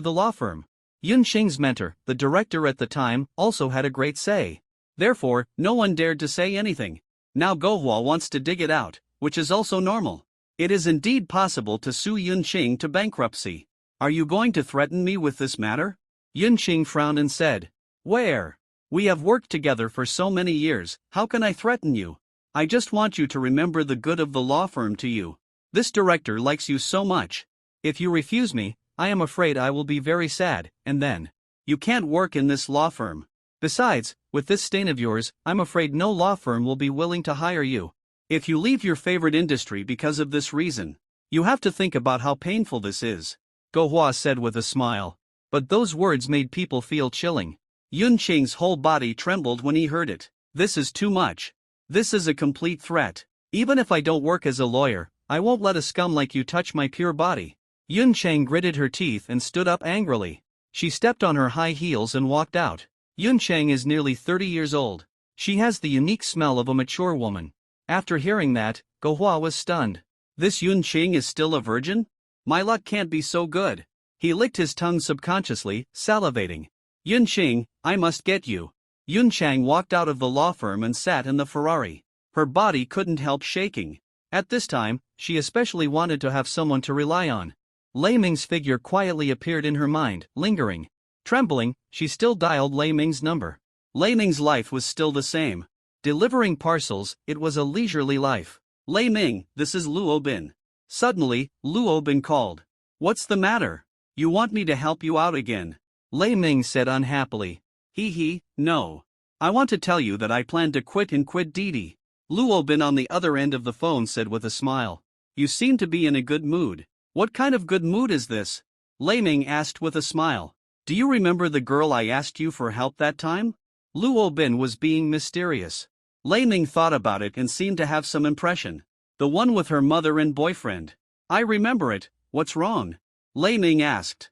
the law firm. Yunqing's mentor, the director at the time, also had a great say. Therefore, no one dared to say anything. Now Go Hua wants to dig it out, which is also normal. It is indeed possible to sue Yunqing to bankruptcy. Are you going to threaten me with this matter? Yunqing frowned and said, where? We have worked together for so many years, how can I threaten you? I just want you to remember the good of the law firm to you. This director likes you so much. If you refuse me, I am afraid I will be very sad, and then you can't work in this law firm. Besides, with this stain of yours, I'm afraid no law firm will be willing to hire you. If you leave your favorite industry because of this reason, you have to think about how painful this is. Go Hua said with a smile. But those words made people feel chilling. Yunqing's whole body trembled when he heard it. This is too much. This is a complete threat. Even if I don't work as a lawyer, I won't let a scum like you touch my pure body. Yunqing gritted her teeth and stood up angrily. She stepped on her high heels and walked out. Yunqing is nearly 30 years old. She has the unique smell of a mature woman. After hearing that, Go Hua was stunned. This Yunqing is still a virgin? My luck can't be so good. He licked his tongue subconsciously, salivating. Yunqing, I must get you. Yunqing walked out of the law firm and sat in the Ferrari. Her body couldn't help shaking. At this time, she especially wanted to have someone to rely on. Lei Ming's figure quietly appeared in her mind, lingering. Trembling, she still dialed Lei Ming's number. Lei Ming's life was still the same. Delivering parcels, it was a leisurely life. Lei Ming, this is Luo Bin. Suddenly, Luo Bin called. What's the matter? You want me to help you out again? Lei Ming said unhappily. No. I want to tell you that I plan to quit and quit Didi. Luo Bin on the other end of the phone said with a smile. You seem to be in a good mood. What kind of good mood is this? Lei Ming asked with a smile. Do you remember the girl I asked you for help that time? Luo Bin was being mysterious. Lei Ming thought about it and seemed to have some impression. The one with her mother and boyfriend. I remember it, what's wrong? Lei Ming asked.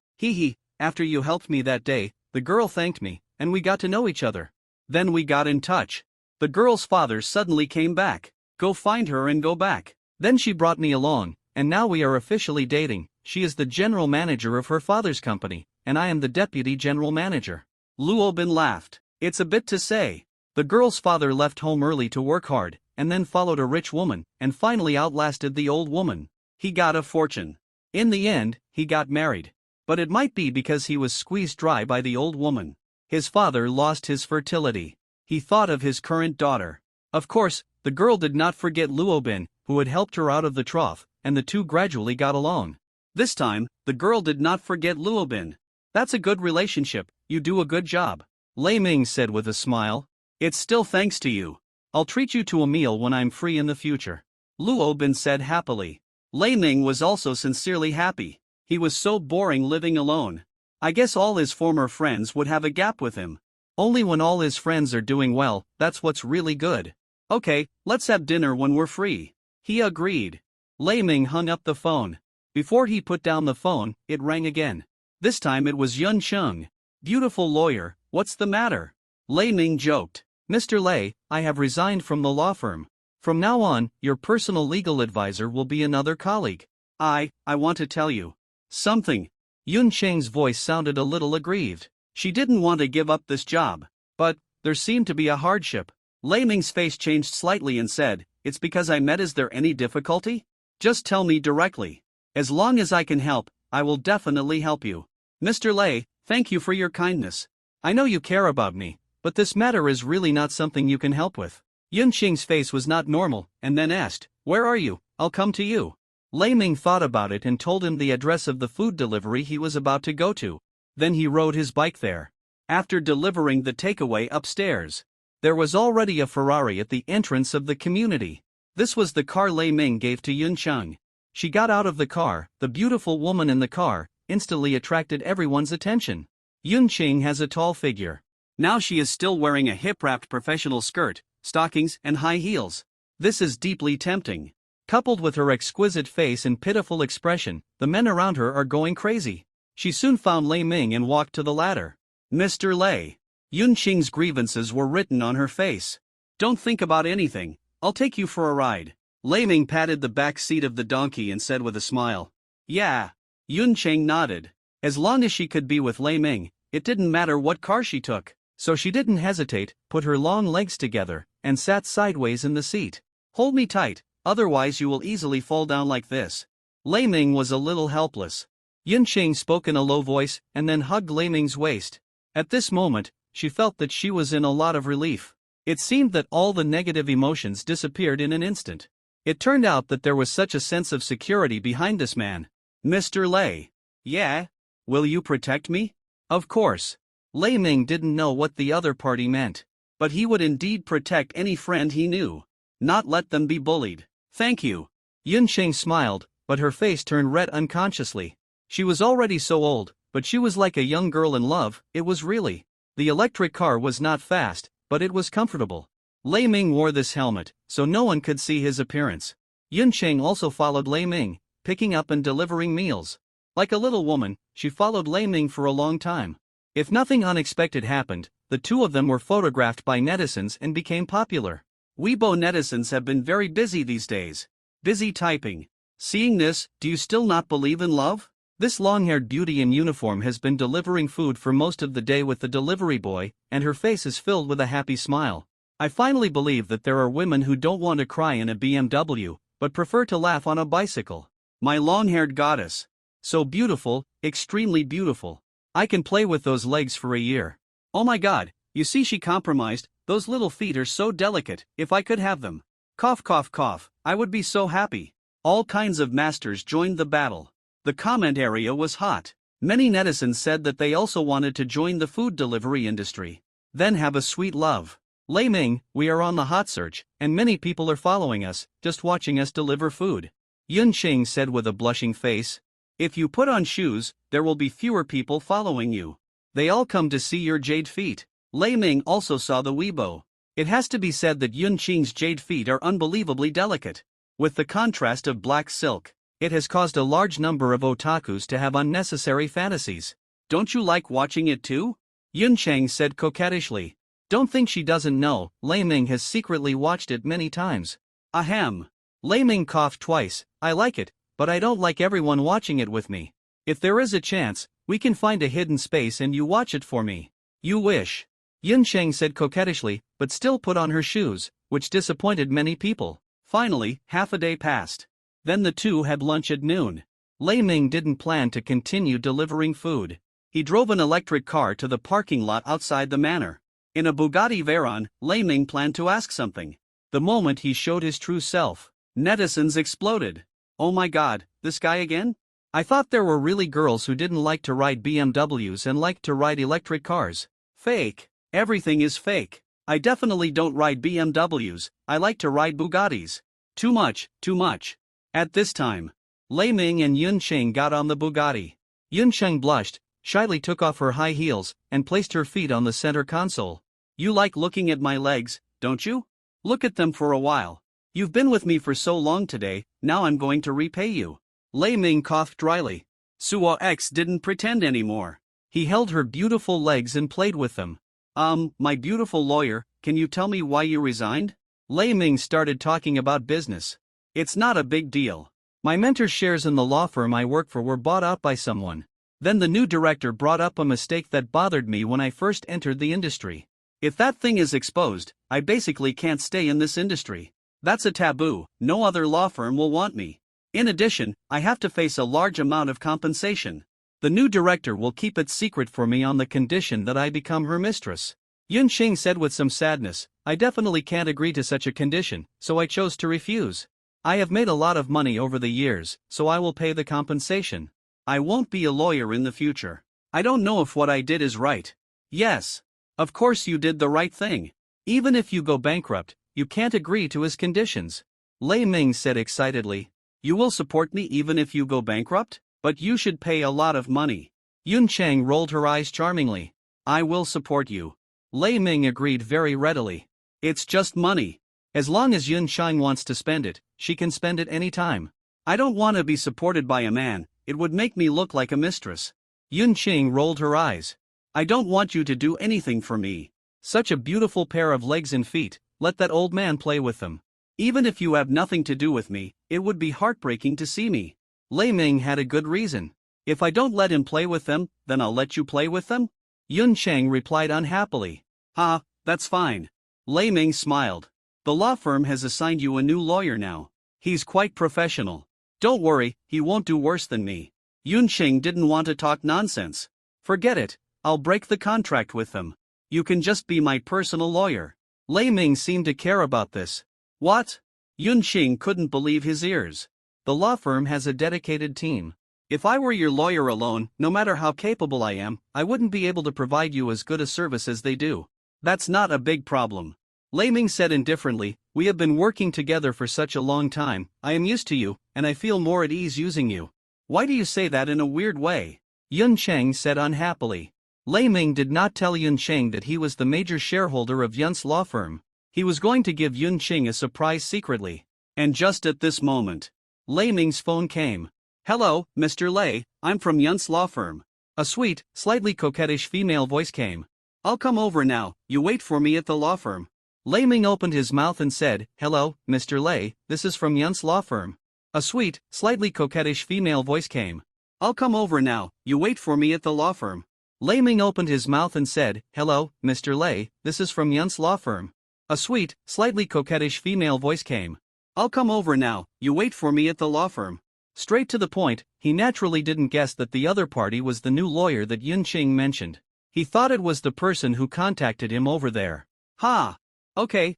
After you helped me that day, the girl thanked me, and we got to know each other. Then we got in touch. The girl's father suddenly came back. Go find her and go back. Then she brought me along, and now we are officially dating. She is the general manager of her father's company, and I am the deputy general manager. Luo Bin laughed. It's a bit to say. The girl's father left home early to work hard, and then followed a rich woman, and finally outlasted the old woman. He got a fortune. In the end, he got married. But it might be because he was squeezed dry by the old woman. His father lost his fertility. He thought of his current daughter. Of course, the girl did not forget Luo Bin, who had helped her out of the trough, and the two gradually got along. This time, the girl did not forget Luo Bin. That's a good relationship, you do a good job. Lei Ming said with a smile. It's still thanks to you. I'll treat you to a meal when I'm free in the future. Luo Bin said happily. Lei Ming was also sincerely happy. He was so boring living alone. I guess all his former friends would have a gap with him. Only when all his friends are doing well, that's what's really good. Okay, let's have dinner when we're free. He agreed. Lei Ming hung up the phone. Before he put down the phone, it rang again. This time it was Yun Cheng. Beautiful lawyer, what's the matter? Lei Ming joked. Mr. Lei, I have resigned from the law firm. From now on, your personal legal advisor will be another colleague. I want to tell you something. Yun Cheng's voice sounded a little aggrieved. She didn't want to give up this job. But there seemed to be a hardship. Lei Ming's face changed slightly and said, It's because I met. Is there any difficulty? Just tell me directly. As long as I can help, I will definitely help you. Mr. Lei, thank you for your kindness. I know you care about me, but this matter is really not something you can help with. Yun Cheng's face was not normal, and then asked, Where are you? I'll come to you. Lei Ming thought about it and told him the address of the food delivery he was about to go to. Then he rode his bike there. After delivering the takeaway upstairs, there was already a Ferrari at the entrance of the community. This was the car Lei Ming gave to Yun Cheng. She got out of the car. The beautiful woman in the car instantly attracted everyone's attention. Yun Cheng has a tall figure. Now she is still wearing a hip-wrapped professional skirt, stockings, and high heels. This is deeply tempting. Coupled with her exquisite face and pitiful expression, the men around her are going crazy. She soon found Lei Ming and walked to the ladder. Mr. Lei. Yun Cheng's grievances were written on her face. Don't think about anything, I'll take you for a ride. Lei Ming patted the back seat of the donkey and said with a smile. Yeah. Yun Cheng nodded. As long as she could be with Lei Ming, it didn't matter what car she took. So she didn't hesitate, put her long legs together, and sat sideways in the seat. Hold me tight, otherwise you will easily fall down like this. Lei Ming was a little helpless. Yun Cheng spoke in a low voice and then hugged Lei Ming's waist. At this moment, she felt that she was in a lot of relief. It seemed that all the negative emotions disappeared in an instant. It turned out that there was such a sense of security behind this man. Mr. Lei. Yeah? Will you protect me? Of course. Lei Ming didn't know what the other party meant. But he would indeed protect any friend he knew. Not let them be bullied. Thank you. Yun Cheng smiled, but her face turned red unconsciously. She was already so old, but she was like a young girl in love. It was really. The electric car was not fast, but it was comfortable. Lei Ming wore this helmet, so no one could see his appearance. Yun Cheng also followed Lei Ming, picking up and delivering meals. Like a little woman, she followed Lei Ming for a long time. If nothing unexpected happened, the two of them were photographed by netizens and became popular. Weibo netizens have been very busy these days. Busy typing. Seeing this, do you still not believe in love? This long-haired beauty in uniform has been delivering food for most of the day with the delivery boy, and her face is filled with a happy smile. I finally believe that there are women who don't want to cry in a BMW, but prefer to laugh on a bicycle. My long-haired goddess. So beautiful, extremely beautiful. I can play with those legs for a year. Oh my god, You see, she compromised. Those little feet are so delicate. If I could have them. Cough, cough, cough. I would be so happy. All kinds of masters joined the battle. The comment area was hot. Many netizens said that they also wanted to join the food delivery industry. Then have a sweet love. Lei Ming, we are on the hot search, and many people are following us, just watching us deliver food. Yun Qing said with a blushing face. If you put on shoes, there will be fewer people following you. They all come to see your jade feet. Lei Ming also saw the Weibo. It has to be said that Yun Qing's jade feet are unbelievably delicate. With the contrast of black silk, it has caused a large number of otakus to have unnecessary fantasies. Don't you like watching it too? Yun Chang said coquettishly. Don't think she doesn't know, Lei Ming has secretly watched it many times. Ahem. Lei Ming coughed twice. I like it, but I don't like everyone watching it with me. If there is a chance, we can find a hidden space and you watch it for me. You wish. Yun Cheng said coquettishly, but still put on her shoes, which disappointed many people. Finally, half a day passed. Then the two had lunch at noon. Lei Ming didn't plan to continue delivering food. He drove an electric car to the parking lot outside the manor. In a Bugatti Veyron, Lei Ming planned to ask something. The moment he showed his true self, netizens exploded. Oh my god, this guy again? I thought there were really girls who didn't like to ride BMWs and liked to ride electric cars. Fake. Everything is fake. I definitely don't ride BMWs, I like to ride Bugattis. Too much, too much. At this time, Lei Ming and Yun Cheng got on the Bugatti. Yun Cheng blushed, shyly took off her high heels, and placed her feet on the center console. You like looking at my legs, don't you? Look at them for a while. You've been with me for so long today, now I'm going to repay you. Lei Ming coughed dryly. Suo X didn't pretend anymore. He held her beautiful legs and played with them. My beautiful lawyer, can you tell me why you resigned? Lei Ming started talking about business. It's not a big deal. My mentor's shares in the law firm I work for were bought out by someone. Then the new director brought up a mistake that bothered me when I first entered the industry. If that thing is exposed, I basically can't stay in this industry. That's a taboo, no other law firm will want me. In addition, I have to face a large amount of compensation. The new director will keep it secret for me on the condition that I become her mistress. Yun Xing said with some sadness, I definitely can't agree to such a condition, so I chose to refuse. I have made a lot of money over the years, so I will pay the compensation. I won't be a lawyer in the future. I don't know if what I did is right. Yes. Of course you did the right thing. Even if you go bankrupt, you can't agree to his conditions. Lei Ming said excitedly. You will support me even if you go bankrupt? But you should pay a lot of money. Yun Cheng rolled her eyes charmingly. I will support you. Lei Ming agreed very readily. It's just money. As long as Yun Cheng wants to spend it, she can spend it any time. I don't want to be supported by a man, it would make me look like a mistress. Yun Cheng rolled her eyes. I don't want you to do anything for me. Such a beautiful pair of legs and feet, let that old man play with them. Even if you have nothing to do with me, it would be heartbreaking to see me. Lei Ming had a good reason. If I don't let him play with them, then I'll let you play with them? Yun Cheng replied unhappily. That's fine. Lei Ming smiled. The law firm has assigned you a new lawyer now. He's quite professional. Don't worry, he won't do worse than me. Yun Cheng didn't want to talk nonsense. Forget it, I'll break the contract with them. You can just be my personal lawyer. Lei Ming seemed to care about this. What? Yun Cheng couldn't believe his ears. The law firm has a dedicated team. If I were your lawyer alone, no matter how capable I am, I wouldn't be able to provide you as good a service as they do. That's not a big problem. Lei Ming said indifferently, we have been working together for such a long time, I am used to you, and I feel more at ease using you. Why do you say that in a weird way? Yun Cheng said unhappily. Lei Ming did not tell Yun Cheng that he was the major shareholder of Yun's law firm. He was going to give Yun Cheng a surprise secretly. And just at this moment, Lei Ming's phone came. Hello, Mr. Lei, I'm from Yun's law firm. A sweet, slightly coquettish female voice came. I'll come over now, you wait for me at the law firm. Lei Ming opened his mouth and said, Hello, Mr. Lei, this is from Yun's law firm. A sweet, slightly coquettish female voice came. I'll come over now, you wait for me at the law firm. Lei Ming opened his mouth and said, Hello, Mr. Lei, this is from Yun's law firm. A sweet, slightly coquettish female voice came. I'll come over now, you wait for me at the law firm. Straight to the point, he naturally didn't guess that the other party was the new lawyer that Yun Cheng mentioned. He thought it was the person who contacted him over there. Ha! Okay.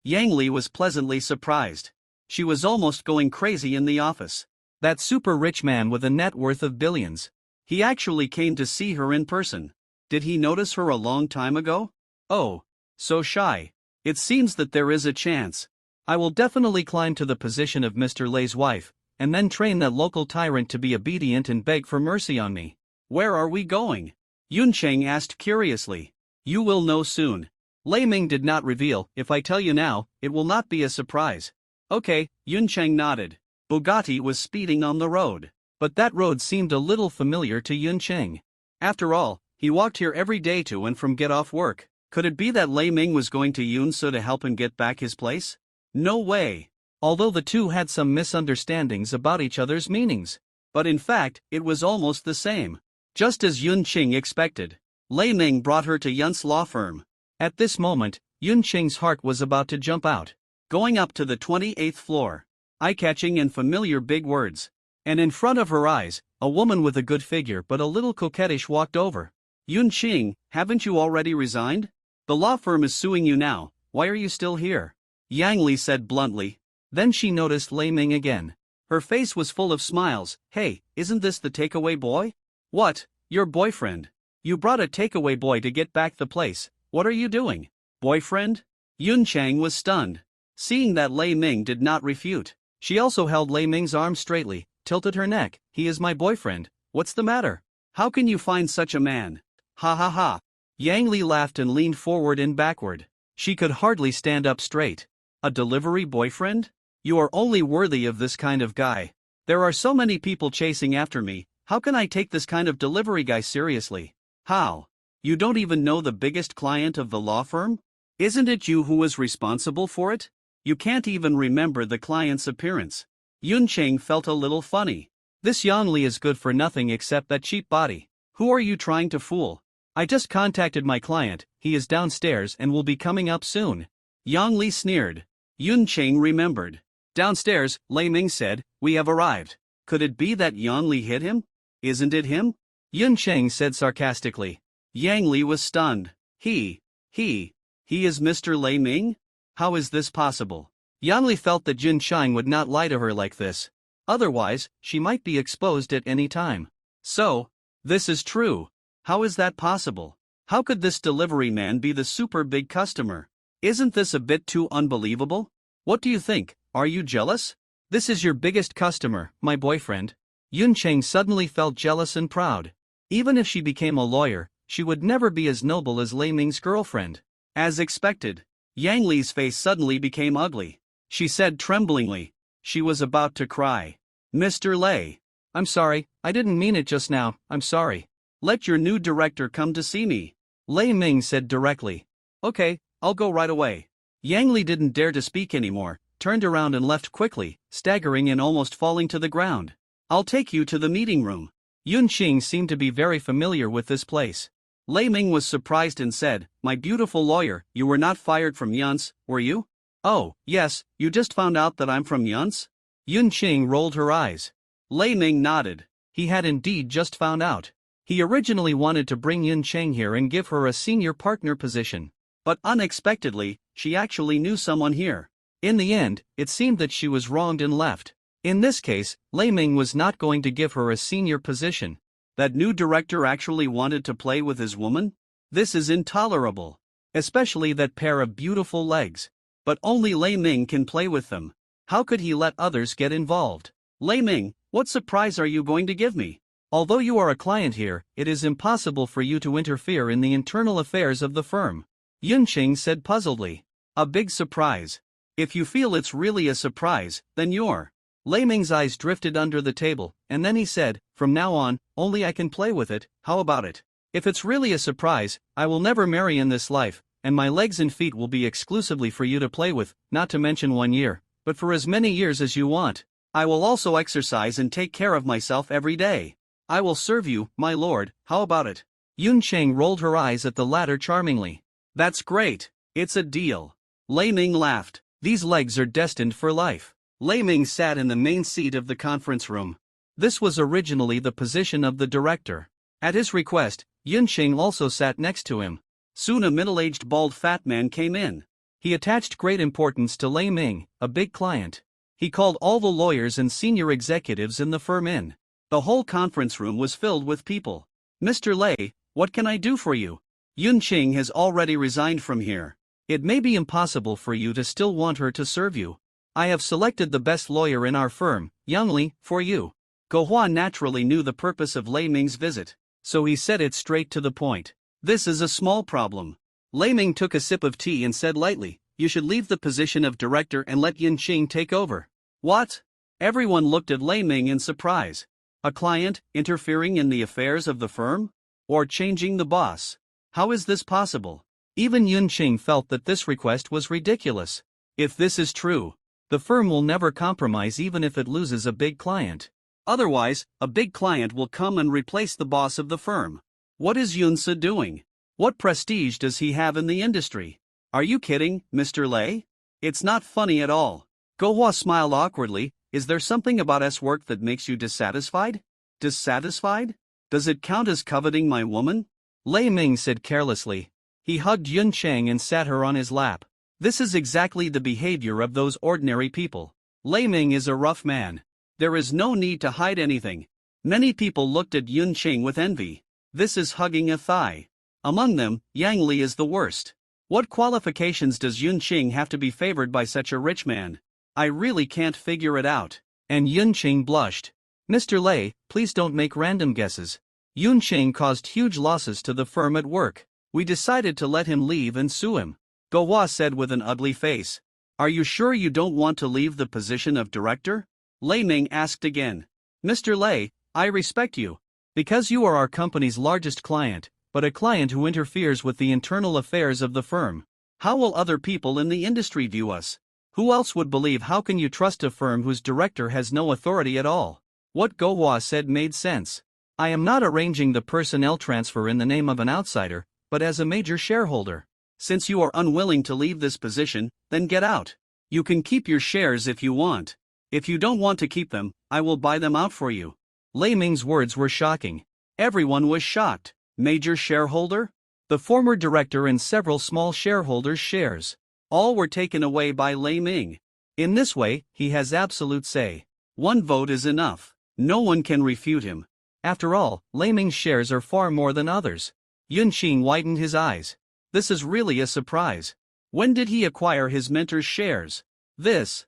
Yang Li was pleasantly surprised. She was almost going crazy in the office. That super rich man with a net worth of billions. He actually came to see her in person. Did he notice her a long time ago? Oh, so shy. It seems that there is a chance. I will definitely climb to the position of Mr. Lei's wife, and then train that local tyrant to be obedient and beg for mercy on me. Where are we going? Yun Cheng asked curiously. You will know soon. Lei Ming did not reveal. If I tell you now, it will not be a surprise. Okay, Yun Cheng nodded. Bugatti was speeding on the road. But that road seemed a little familiar to Yun Cheng. After all, he walked here every day to and from get off work. Could it be that Lei Ming was going to Yun So to help him get back his place? No way. Although the two had some misunderstandings about each other's meanings. But in fact, it was almost the same. Just as Yun Cheng expected, Lei Ming brought her to Yun's law firm. At this moment, Yun Cheng's heart was about to jump out. Going up to the 28th floor. Eye-catching and familiar big words. And in front of her eyes, a woman with a good figure but a little coquettish walked over. Yun Cheng, haven't you already resigned? The law firm is suing you now. Why are you still here? Yang Li said bluntly. Then she noticed Lei Ming again. Her face was full of smiles. Hey, isn't this the takeaway boy? What, your boyfriend? You brought a takeaway boy to get back the place. What are you doing? Boyfriend? Yun Cheng was stunned. Seeing that Lei Ming did not refute, she also held Lei Ming's arm straightly, tilted her neck. He is my boyfriend. What's the matter? How can you find such a man? Ha ha ha. Yang Li laughed and leaned forward and backward. She could hardly stand up straight. A delivery boyfriend? You are only worthy of this kind of guy. There are so many people chasing after me. How can I take this kind of delivery guy seriously? How? You don't even know the biggest client of the law firm? Isn't it you who was responsible for it? You can't even remember the client's appearance. Yun Cheng felt a little funny. This Yang Li is good for nothing except that cheap body. Who are you trying to fool? I just contacted my client. He is downstairs and will be coming up soon. Yang Li sneered. Yun Cheng remembered. Downstairs, Lei Ming said, we have arrived. Could it be that Yang Li hit him? Isn't it him? Yun Cheng said sarcastically. Yang Li was stunned. He is Mr. Lei Ming? How is this possible? Yang Li felt that Yun Cheng would not lie to her like this. Otherwise, she might be exposed at any time. So, this is true. How is that possible? How could this delivery man be the super big customer? Isn't this a bit too unbelievable? What do you think? Are you jealous? This is your biggest customer, my boyfriend. Yun Cheng suddenly felt jealous and proud. Even if she became a lawyer, she would never be as noble as Lei Ming's girlfriend. As expected, Yang Li's face suddenly became ugly. She said tremblingly. She was about to cry. Mr. Lei. I'm sorry, I didn't mean it just now, I'm sorry. Let your new director come to see me. Lei Ming said directly. Okay, I'll go right away. Yang Li didn't dare to speak anymore, turned around and left quickly, staggering and almost falling to the ground. I'll take you to the meeting room. Yun Cheng seemed to be very familiar with this place. Lei Ming was surprised and said, my beautiful lawyer, you were not fired from Yun's, were you? Oh, yes, you just found out that I'm from Yun's? Yun Cheng rolled her eyes. Lei Ming nodded. He had indeed just found out. He originally wanted to bring Yun Cheng here and give her a senior partner position. But unexpectedly, she actually knew someone here. In the end, it seemed that she was wronged and left. In this case, Lei Ming was not going to give her a senior position. That new director actually wanted to play with his woman? This is intolerable. Especially that pair of beautiful legs. But only Lei Ming can play with them. How could he let others get involved? Lei Ming, what surprise are you going to give me? Although you are a client here, it is impossible for you to interfere in the internal affairs of the firm. Yun Cheng said puzzledly. A big surprise. If you feel it's really a surprise, then you're. Lei Ming's eyes drifted under the table, and then he said, from now on, only I can play with it, how about it? If it's really a surprise, I will never marry in this life, and my legs and feet will be exclusively for you to play with, not to mention 1 year, but for as many years as you want. I will also exercise and take care of myself every day. I will serve you, my lord, how about it? Yun Cheng rolled her eyes at the latter charmingly. That's great, it's a deal. Lei Ming laughed. These legs are destined for life. Lei Ming sat in the main seat of the conference room. This was originally the position of the director. At his request, Yunqing also sat next to him. Soon a middle-aged bald fat man came in. He attached great importance to Lei Ming, a big client. He called all the lawyers and senior executives in the firm in. The whole conference room was filled with people. "Mr. Lei, what can I do for you? Yunqing has already resigned from here. It may be impossible for you to still want her to serve you. I have selected the best lawyer in our firm, Yang Li, for you." Go Hua naturally knew the purpose of Lei Ming's visit, so he said it straight to the point. "This is a small problem." Lei Ming took a sip of tea and said lightly, "You should leave the position of director and let Yunqing take over." "What?" Everyone looked at Lei Ming in surprise. A client interfering in the affairs of the firm? Or changing the boss? How is this possible? Even Yunqing felt that this request was ridiculous. If this is true, the firm will never compromise even if it loses a big client. Otherwise, a big client will come and replace the boss of the firm. What is Yunse doing? What prestige does he have in the industry? Are you kidding, Mr. Lei? It's not funny at all. Go Hua smiled awkwardly. "Is there something about S work that makes you dissatisfied?" "Dissatisfied? Does it count as coveting my woman?" Lei Ming said carelessly. He hugged Yunqing and sat her on his lap. This is exactly the behavior of those ordinary people. Lei Ming is a rough man. There is no need to hide anything. Many people looked at Yunqing with envy. This is hugging a thigh. Among them, Yang Li is the worst. What qualifications does Yunqing have to be favored by such a rich man? I really can't figure it out. And Yunqing blushed. "Mr. Lei, please don't make random guesses. Yunqing caused huge losses to the firm at work. We decided to let him leave and sue him." Go Hua said with an ugly face. "Are you sure you don't want to leave the position of director?" Lei Ming asked again. "Mr. Lei, I respect you. Because you are our company's largest client, but a client who interferes with the internal affairs of the firm. How will other people in the industry view us? Who else would believe? How can you trust a firm whose director has no authority at all?" What Go Hua said made sense. "I am not arranging the personnel transfer in the name of an outsider, but as a major shareholder. Since you are unwilling to leave this position, then get out. You can keep your shares if you want. If you don't want to keep them, I will buy them out for you." Lei Ming's words were shocking. Everyone was shocked. Major shareholder? The former director and several small shareholders' shares. All were taken away by Lei Ming. In this way, he has absolute say. One vote is enough. No one can refute him. After all, Lei Ming's shares are far more than others. Yunqing widened his eyes. This is really a surprise. When did he acquire his mentor's shares? This.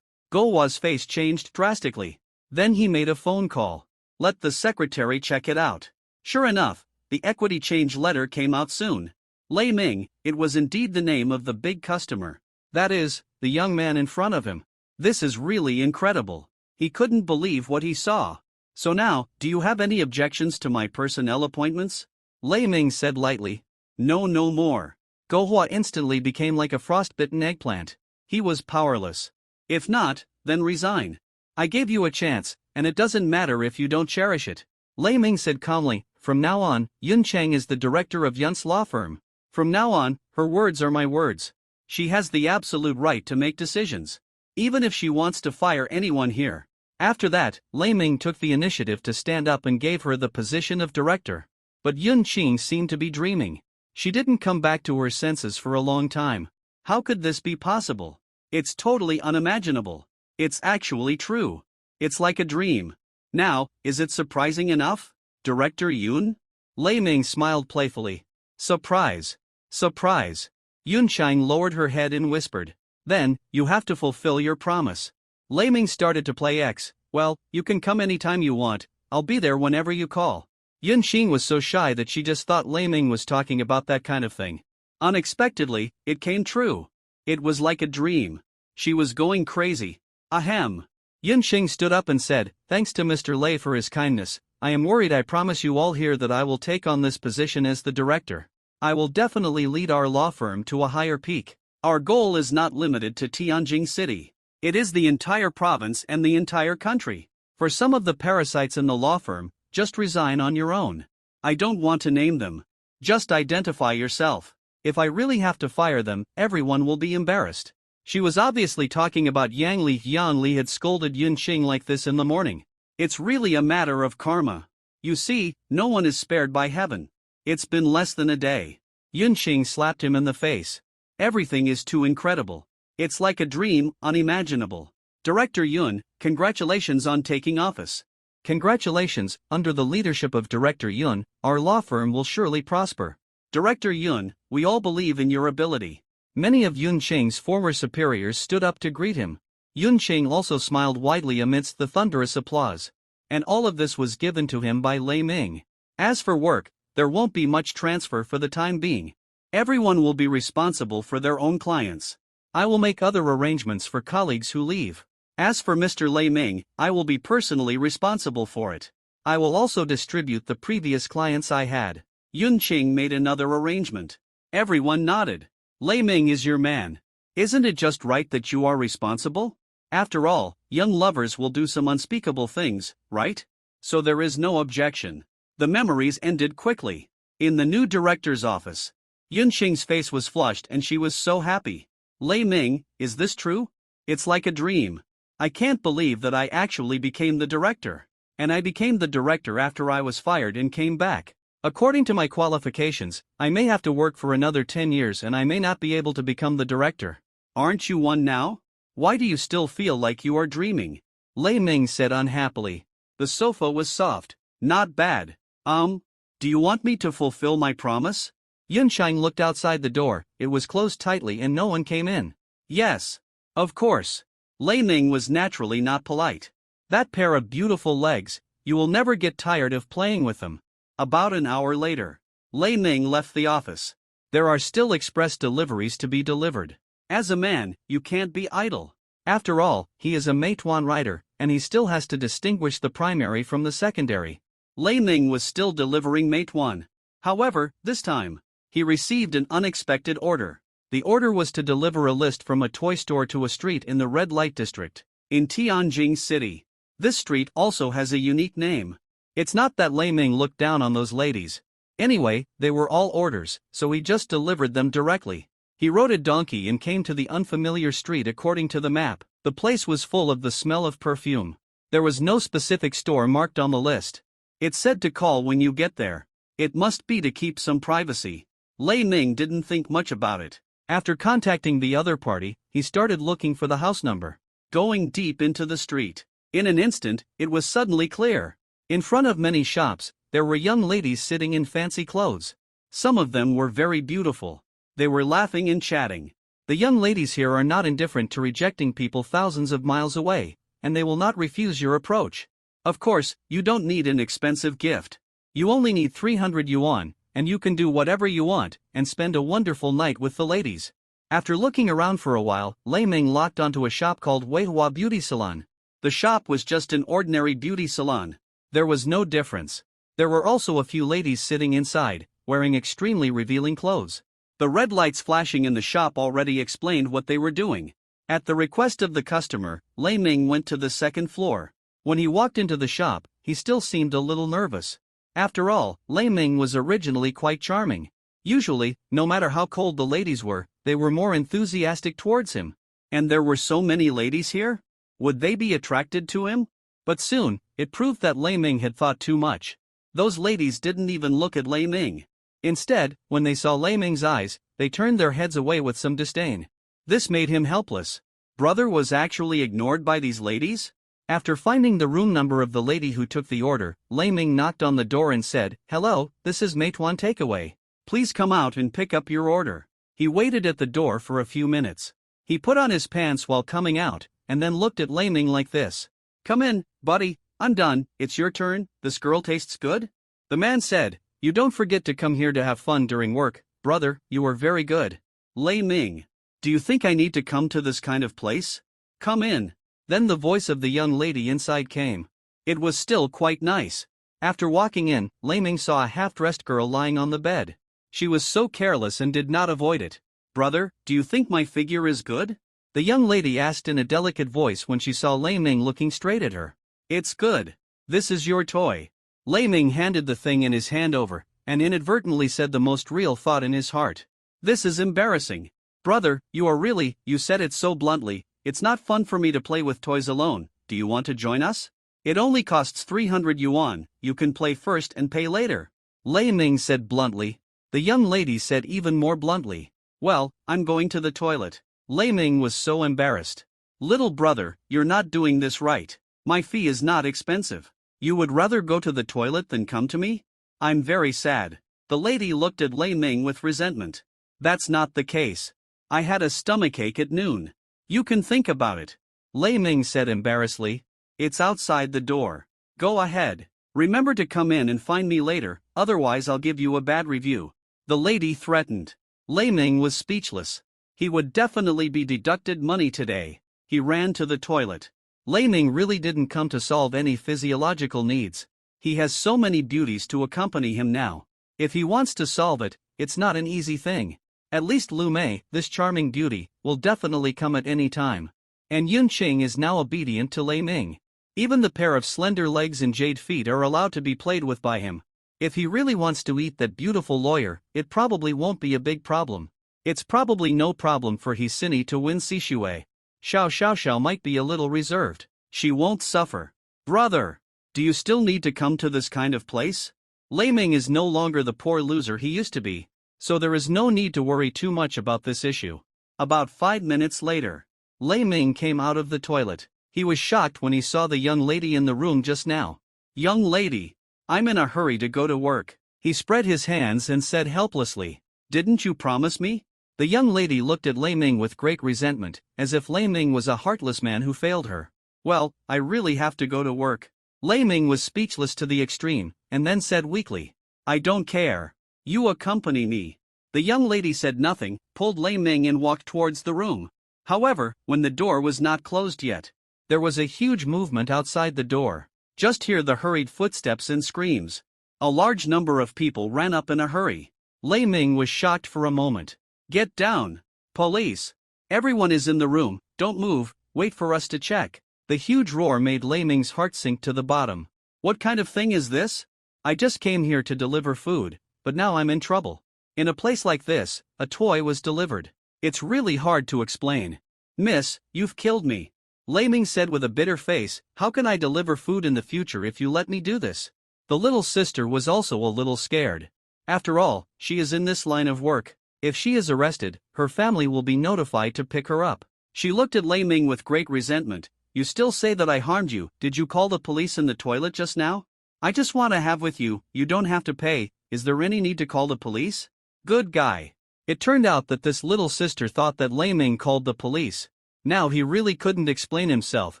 Go Hua's face changed drastically. Then he made a phone call. Let the secretary check it out. Sure enough, the equity change letter came out soon. Lei Ming, it was indeed the name of the big customer. That is, the young man in front of him. This is really incredible. He couldn't believe what he saw. "So now, do you have any objections to my personnel appointments?" Lei Ming said lightly. "No, no more." Go Hua instantly became like a frostbitten eggplant. He was powerless. "If not, then resign. I gave you a chance, and it doesn't matter if you don't cherish it." Lei Ming said calmly, "From now on, Yunqing is the director of Yun's law firm. From now on, her words are my words. She has the absolute right to make decisions. Even if she wants to fire anyone here." After that, Lei Ming took the initiative to stand up and gave her the position of director. But Yunqing seemed to be dreaming. She didn't come back to her senses for a long time. How could this be possible? It's totally unimaginable. It's actually true. It's like a dream. Now, is it surprising enough? Director Yun? Lei Ming smiled playfully. Surprise. Surprise. Yunqing lowered her head and whispered. Then, you have to fulfill your promise. Lei Ming started to play X. Well, you can come anytime you want, I'll be there whenever you call. Yunqing was so shy that she just thought Lei Ming was talking about that kind of thing. Unexpectedly, it came true. It was like a dream. She was going crazy. Ahem. Yunqing stood up and said, "Thanks to Mr. Lei for his kindness. I am worried. I promise you all here that I will take on this position as the director. I will definitely lead our law firm to a higher peak. Our goal is not limited to Tianjin City. It is the entire province and the entire country. For some of the parasites in the law firm, just resign on your own. I don't want to name them. Just identify yourself. If I really have to fire them, everyone will be embarrassed." She was obviously talking about Yang Li. Yang Li had scolded Yunqing like this in the morning. It's really a matter of karma. You see, no one is spared by heaven. It's been less than a day. Yun Qing slapped him in the face. Everything is too incredible. It's like a dream, unimaginable. Director Yun, congratulations on taking office. Congratulations, under the leadership of Director Yun, our law firm will surely prosper. Director Yun, we all believe in your ability. Many of Yun Qing's former superiors stood up to greet him. Yun Qing also smiled widely amidst the thunderous applause. And all of this was given to him by Lei Ming. As for work, there won't be much transfer for the time being. Everyone will be responsible for their own clients. I will make other arrangements for colleagues who leave. As for Mr. Lei Ming, I will be personally responsible for it. I will also distribute the previous clients I had. Yun Qing made another arrangement. Everyone nodded. Lei Ming is your man. Isn't it just right that you are responsible? After all, young lovers will do some unspeakable things, right? So there is no objection. The memories ended quickly. In the new director's office, Yun Qing's face was flushed and she was so happy. Lei Ming, is this true? It's like a dream. I can't believe that I actually became the director. And I became the director after I was fired and came back. According to my qualifications, I may have to work for another 10 years and I may not be able to become the director. Aren't you one now? Why do you still feel like you are dreaming? Lei Ming said unhappily. The sofa was soft. Not bad. Do you want me to fulfill my promise? Yun Qing looked outside the door. It was closed tightly and no one came in. Yes. Of course. Lei Ming was naturally not polite. That pair of beautiful legs, you will never get tired of playing with them. About an hour later, Lei Ming left the office. There are still express deliveries to be delivered. As a man, you can't be idle. After all, he is a Meituan writer, and he still has to distinguish the primary from the secondary. Lei Ming was still delivering Meituan. However, this time, he received an unexpected order. The order was to deliver a list from a toy store to a street in the red light district, in Tianjin City. This street also has a unique name. It's not that Lei Ming looked down on those ladies. Anyway, they were all orders, so he just delivered them directly. He rode a donkey and came to the unfamiliar street according to the map. The place was full of the smell of perfume. There was no specific store marked on the list. It said to call when you get there. It must be to keep some privacy. Lei Ming didn't think much about it. After contacting the other party, he started looking for the house number. Going deep into the street. In an instant, it was suddenly clear. In front of many shops, there were young ladies sitting in fancy clothes. Some of them were very beautiful. They were laughing and chatting. The young ladies here are not indifferent to rejecting people thousands of miles away, and they will not refuse your approach. Of course, you don't need an expensive gift. You only need 300 yuan, and you can do whatever you want, and spend a wonderful night with the ladies. After looking around for a while, Lei Ming locked onto a shop called Weihua Beauty Salon. The shop was just an ordinary beauty salon. There was no difference. There were also a few ladies sitting inside, wearing extremely revealing clothes. The red lights flashing in the shop already explained what they were doing. At the request of the customer, Lei Ming went to the second floor. When he walked into the shop, he still seemed a little nervous. After all, Lei Ming was originally quite charming. Usually, no matter how cold the ladies were, they were more enthusiastic towards him. And there were so many ladies here? Would they be attracted to him? But soon, it proved that Lei Ming had thought too much. Those ladies didn't even look at Lei Ming. Instead, when they saw Lei Ming's eyes, they turned their heads away with some disdain. This made him helpless. Brother was actually ignored by these ladies? After finding the room number of the lady who took the order, Lei Ming knocked on the door and said, "Hello, this is Meituan Takeaway. Please come out and pick up your order." He waited at the door for a few minutes. He put on his pants while coming out, and then looked at Lei Ming like this. "Come in, buddy, I'm done, it's your turn, this girl tastes good?" The man said, "You don't forget to come here to have fun during work, brother, you are very good." Lei Ming. "Do you think I need to come to this kind of place? Come in." Then the voice of the young lady inside came. It was still quite nice. After walking in, Lei Ming saw a half-dressed girl lying on the bed. She was so careless and did not avoid it. "Brother, do you think my figure is good?" The young lady asked in a delicate voice when she saw Lei Ming looking straight at her. "It's good. This is your toy." Lei Ming handed the thing in his hand over, and inadvertently said the most real thought in his heart. "This is embarrassing. Brother, you said it so bluntly, it's not fun for me to play with toys alone, do you want to join us?" It only costs 300 yuan, you can play first and pay later. Lei Ming said bluntly. The young lady said even more bluntly, well, I'm going to the toilet. Lei Ming was so embarrassed. Little brother, you're not doing this right. My fee is not expensive. You would rather go to the toilet than come to me? I'm very sad. The lady looked at Lei Ming with resentment. That's not the case. I had a stomachache at noon. You can think about it. Lei Ming said embarrassedly. It's outside the door. Go ahead. Remember to come in and find me later, otherwise I'll give you a bad review. The lady threatened. Lei Ming was speechless. He would definitely be deducted money today. He ran to the toilet. Lei Ming really didn't come to solve any physiological needs. He has so many beauties to accompany him now. If he wants to solve it, it's not an easy thing. At least Lu Mei, this charming beauty, will definitely come at any time. And Yun Qing is now obedient to Lei Ming. Even the pair of slender legs and jade feet are allowed to be played with by him. If he really wants to eat that beautiful lawyer, it probably won't be a big problem. It's probably no problem for Hisini to win Sishui. Xiao might be a little reserved. She won't suffer. Brother, do you still need to come to this kind of place? Lei Ming is no longer the poor loser he used to be, so there is no need to worry too much about this issue. About 5 minutes later, Lei Ming came out of the toilet. He was shocked when he saw the young lady in the room just now. Young lady, I'm in a hurry to go to work. He spread his hands and said helplessly, didn't you promise me? The young lady looked at Lei Ming with great resentment, as if Lei Ming was a heartless man who failed her. Well, I really have to go to work. Lei Ming was speechless to the extreme, and then said weakly, I don't care. You accompany me. The young lady said nothing, pulled Lei Ming and walked towards the room. However, when the door was not closed yet, there was a huge movement outside the door. Just hear the hurried footsteps and screams. A large number of people ran up in a hurry. Lei Ming was shocked for a moment. Get down. Police. Everyone is in the room, don't move, wait for us to check. The huge roar made Lei Ming's heart sink to the bottom. What kind of thing is this? I just came here to deliver food, but now I'm in trouble. In a place like this, a toy was delivered. It's really hard to explain. Miss, you've killed me. Lei Ming said with a bitter face, how can I deliver food in the future if you let me do this? The little sister was also a little scared. After all, she is in this line of work. If she is arrested, her family will be notified to pick her up. She looked at Lei Ming with great resentment. You still say that I harmed you? Did you call the police in the toilet just now? I just want to have with you, you don't have to pay. Is there any need to call the police? Good guy. It turned out that this little sister thought that Lei Ming called the police. Now he really couldn't explain himself,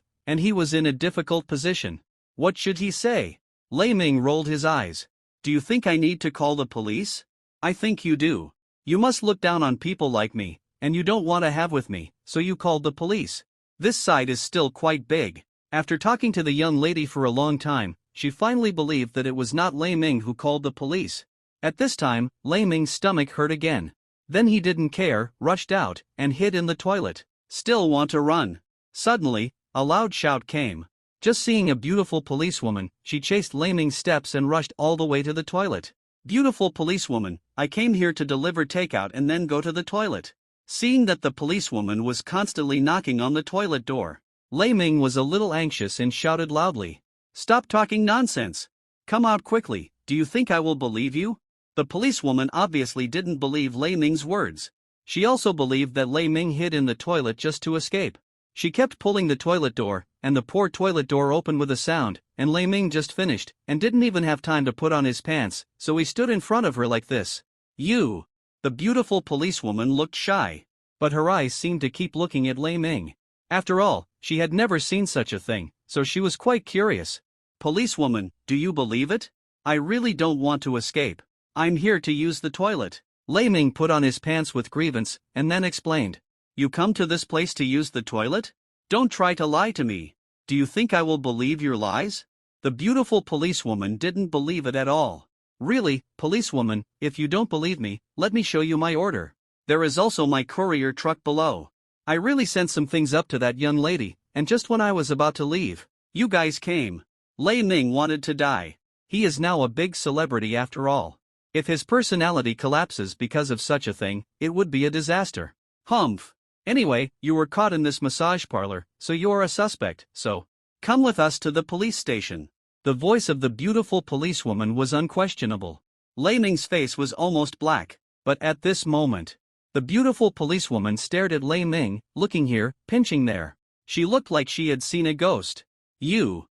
and he was in a difficult position. What should he say? Lei Ming rolled his eyes. Do you think I need to call the police? I think you do. You must look down on people like me, and you don't want to have with me, so you called the police. This side is still quite big. After talking to the young lady for a long time, she finally believed that it was not Lei Ming who called the police. At this time, Lei Ming's stomach hurt again. Then he didn't care, rushed out, and hid in the toilet. Still want to run. Suddenly, a loud shout came. Just seeing a beautiful policewoman, she chased Lei Ming's steps and rushed all the way to the toilet. Beautiful policewoman, I came here to deliver takeout and then go to the toilet. Seeing that the policewoman was constantly knocking on the toilet door, Lei Ming was a little anxious and shouted loudly. Stop talking nonsense. Come out quickly, do you think I will believe you? The policewoman obviously didn't believe Lei Ming's words. She also believed that Lei Ming hid in the toilet just to escape. She kept pulling the toilet door, and the poor toilet door opened with a sound, and Lei Ming just finished, and didn't even have time to put on his pants, so he stood in front of her like this. You. The beautiful policewoman looked shy, but her eyes seemed to keep looking at Lei Ming. After all, she had never seen such a thing, so she was quite curious. Policewoman, do you believe it? I really don't want to escape. I'm here to use the toilet. Lei Ming put on his pants with grievance, and then explained. You come to this place to use the toilet? Don't try to lie to me. Do you think I will believe your lies? The beautiful policewoman didn't believe it at all. Really, policewoman, if you don't believe me, let me show you my order. There is also my courier truck below. I really sent some things up to that young lady, and just when I was about to leave, you guys came. Lei Ming wanted to die. He is now a big celebrity after all. If his personality collapses because of such a thing, it would be a disaster. Humph. Anyway, you were caught in this massage parlor, so you are a suspect, so Come with us to the police station. The voice of the beautiful policewoman was unquestionable. Lei Ming's face was almost black, but at this moment, the beautiful policewoman stared at Lei Ming, looking here, pinching there. She looked like she had seen a ghost. You,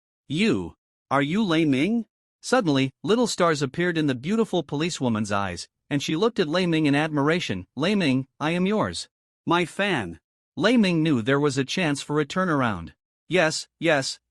are you Lei Ming? Suddenly, little stars appeared in the beautiful policewoman's eyes, and she looked at Lei Ming in admiration. Lei Ming, I am yours. My fan. Lei Ming knew there was a chance for a turnaround. Yes,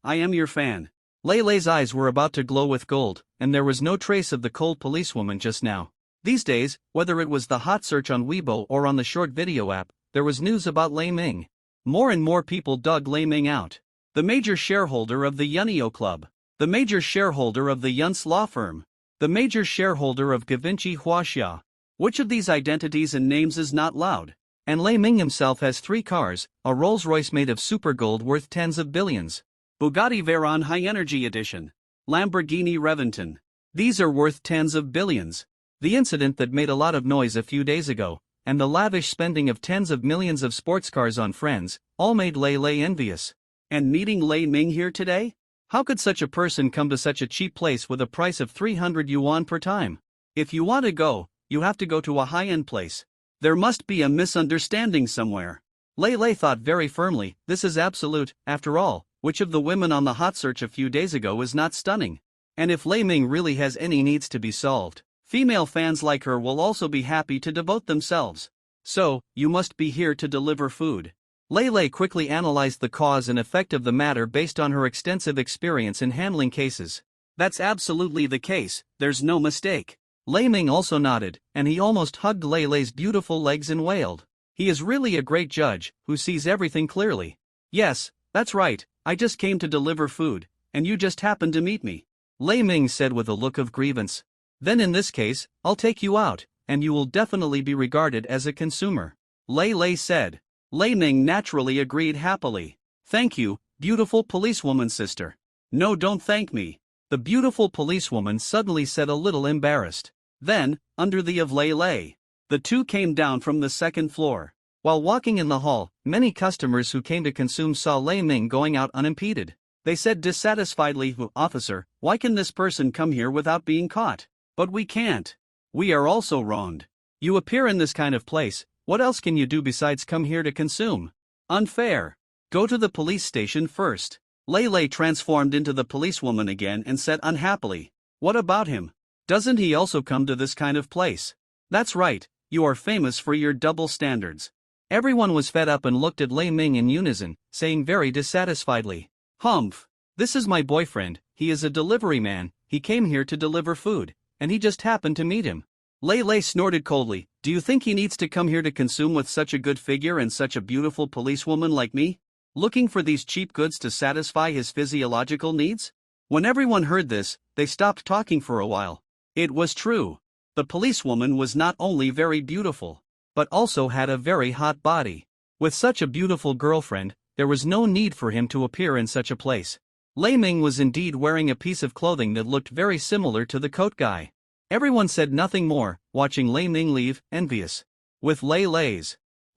I am your fan. Lei Lei's eyes were about to glow with gold, and there was no trace of the cold policewoman just now. These days, whether it was the hot search on Weibo or on the short video app, there was news about Lei Ming. More and more people dug Lei Ming out. The major shareholder of the Yunio Club. The major shareholder of the Yun's law firm. The major shareholder of Gavinci Huaxia. Which of these identities and names is not loud? And Lei Ming himself has 3 cars, a Rolls-Royce made of super gold worth tens of billions. Bugatti Veyron High Energy Edition. Lamborghini Reventon. These are worth tens of billions. The incident that made a lot of noise a few days ago, and the lavish spending of tens of millions of sports cars on friends, all made Lei envious. And meeting Lei Ming here today? How could such a person come to such a cheap place with a price of 300 yuan per time? If you want to go, you have to go to a high-end place. There must be a misunderstanding somewhere. Lei thought very firmly, this is absolute. After all, which of the women on the hot search a few days ago is not stunning? And if Lei Ming really has any needs to be solved, female fans like her will also be happy to devote themselves. So, you must be here to deliver food. Lei quickly analyzed the cause and effect of the matter based on her extensive experience in handling cases. That's absolutely the case, there's no mistake. Lei Ming also nodded, and he almost hugged Lei's beautiful legs and wailed. He is really a great judge, who sees everything clearly. Yes, that's right, I just came to deliver food, and you just happened to meet me. Lei Ming said with a look of grievance. Then in this case, I'll take you out, and you will definitely be regarded as a consumer. Lei said. Lei Ming naturally agreed happily. Thank you, beautiful policewoman sister. No, don't thank me. The beautiful policewoman suddenly said a little embarrassed. Then, under the eye of Lei, the two came down from the second floor. While walking in the hall, many customers who came to consume saw Lei Ming going out unimpeded. They said dissatisfiedly, Officer, why can this person come here without being caught? But we can't. We are also wronged. You appear in this kind of place, what else can you do besides come here to consume? Unfair. Go to the police station first. Lei transformed into the policewoman again and said unhappily. What about him? Doesn't he also come to this kind of place? That's right, you are famous for your double standards. Everyone was fed up and looked at Lei Ming in unison, saying very dissatisfiedly. Humph. This is my boyfriend, he is a delivery man, he came here to deliver food, and he just happened to meet him. Lei snorted coldly, do you think he needs to come here to consume with such a good figure and such a beautiful policewoman like me? Looking for these cheap goods to satisfy his physiological needs? When everyone heard this, they stopped talking for a while. It was true. The policewoman was not only very beautiful, but also had a very hot body. With such a beautiful girlfriend, there was no need for him to appear in such a place. Lei Ming was indeed wearing a piece of clothing that looked very similar to the coat guy. Everyone said nothing more, watching Lei Ming leave, envious. With Lei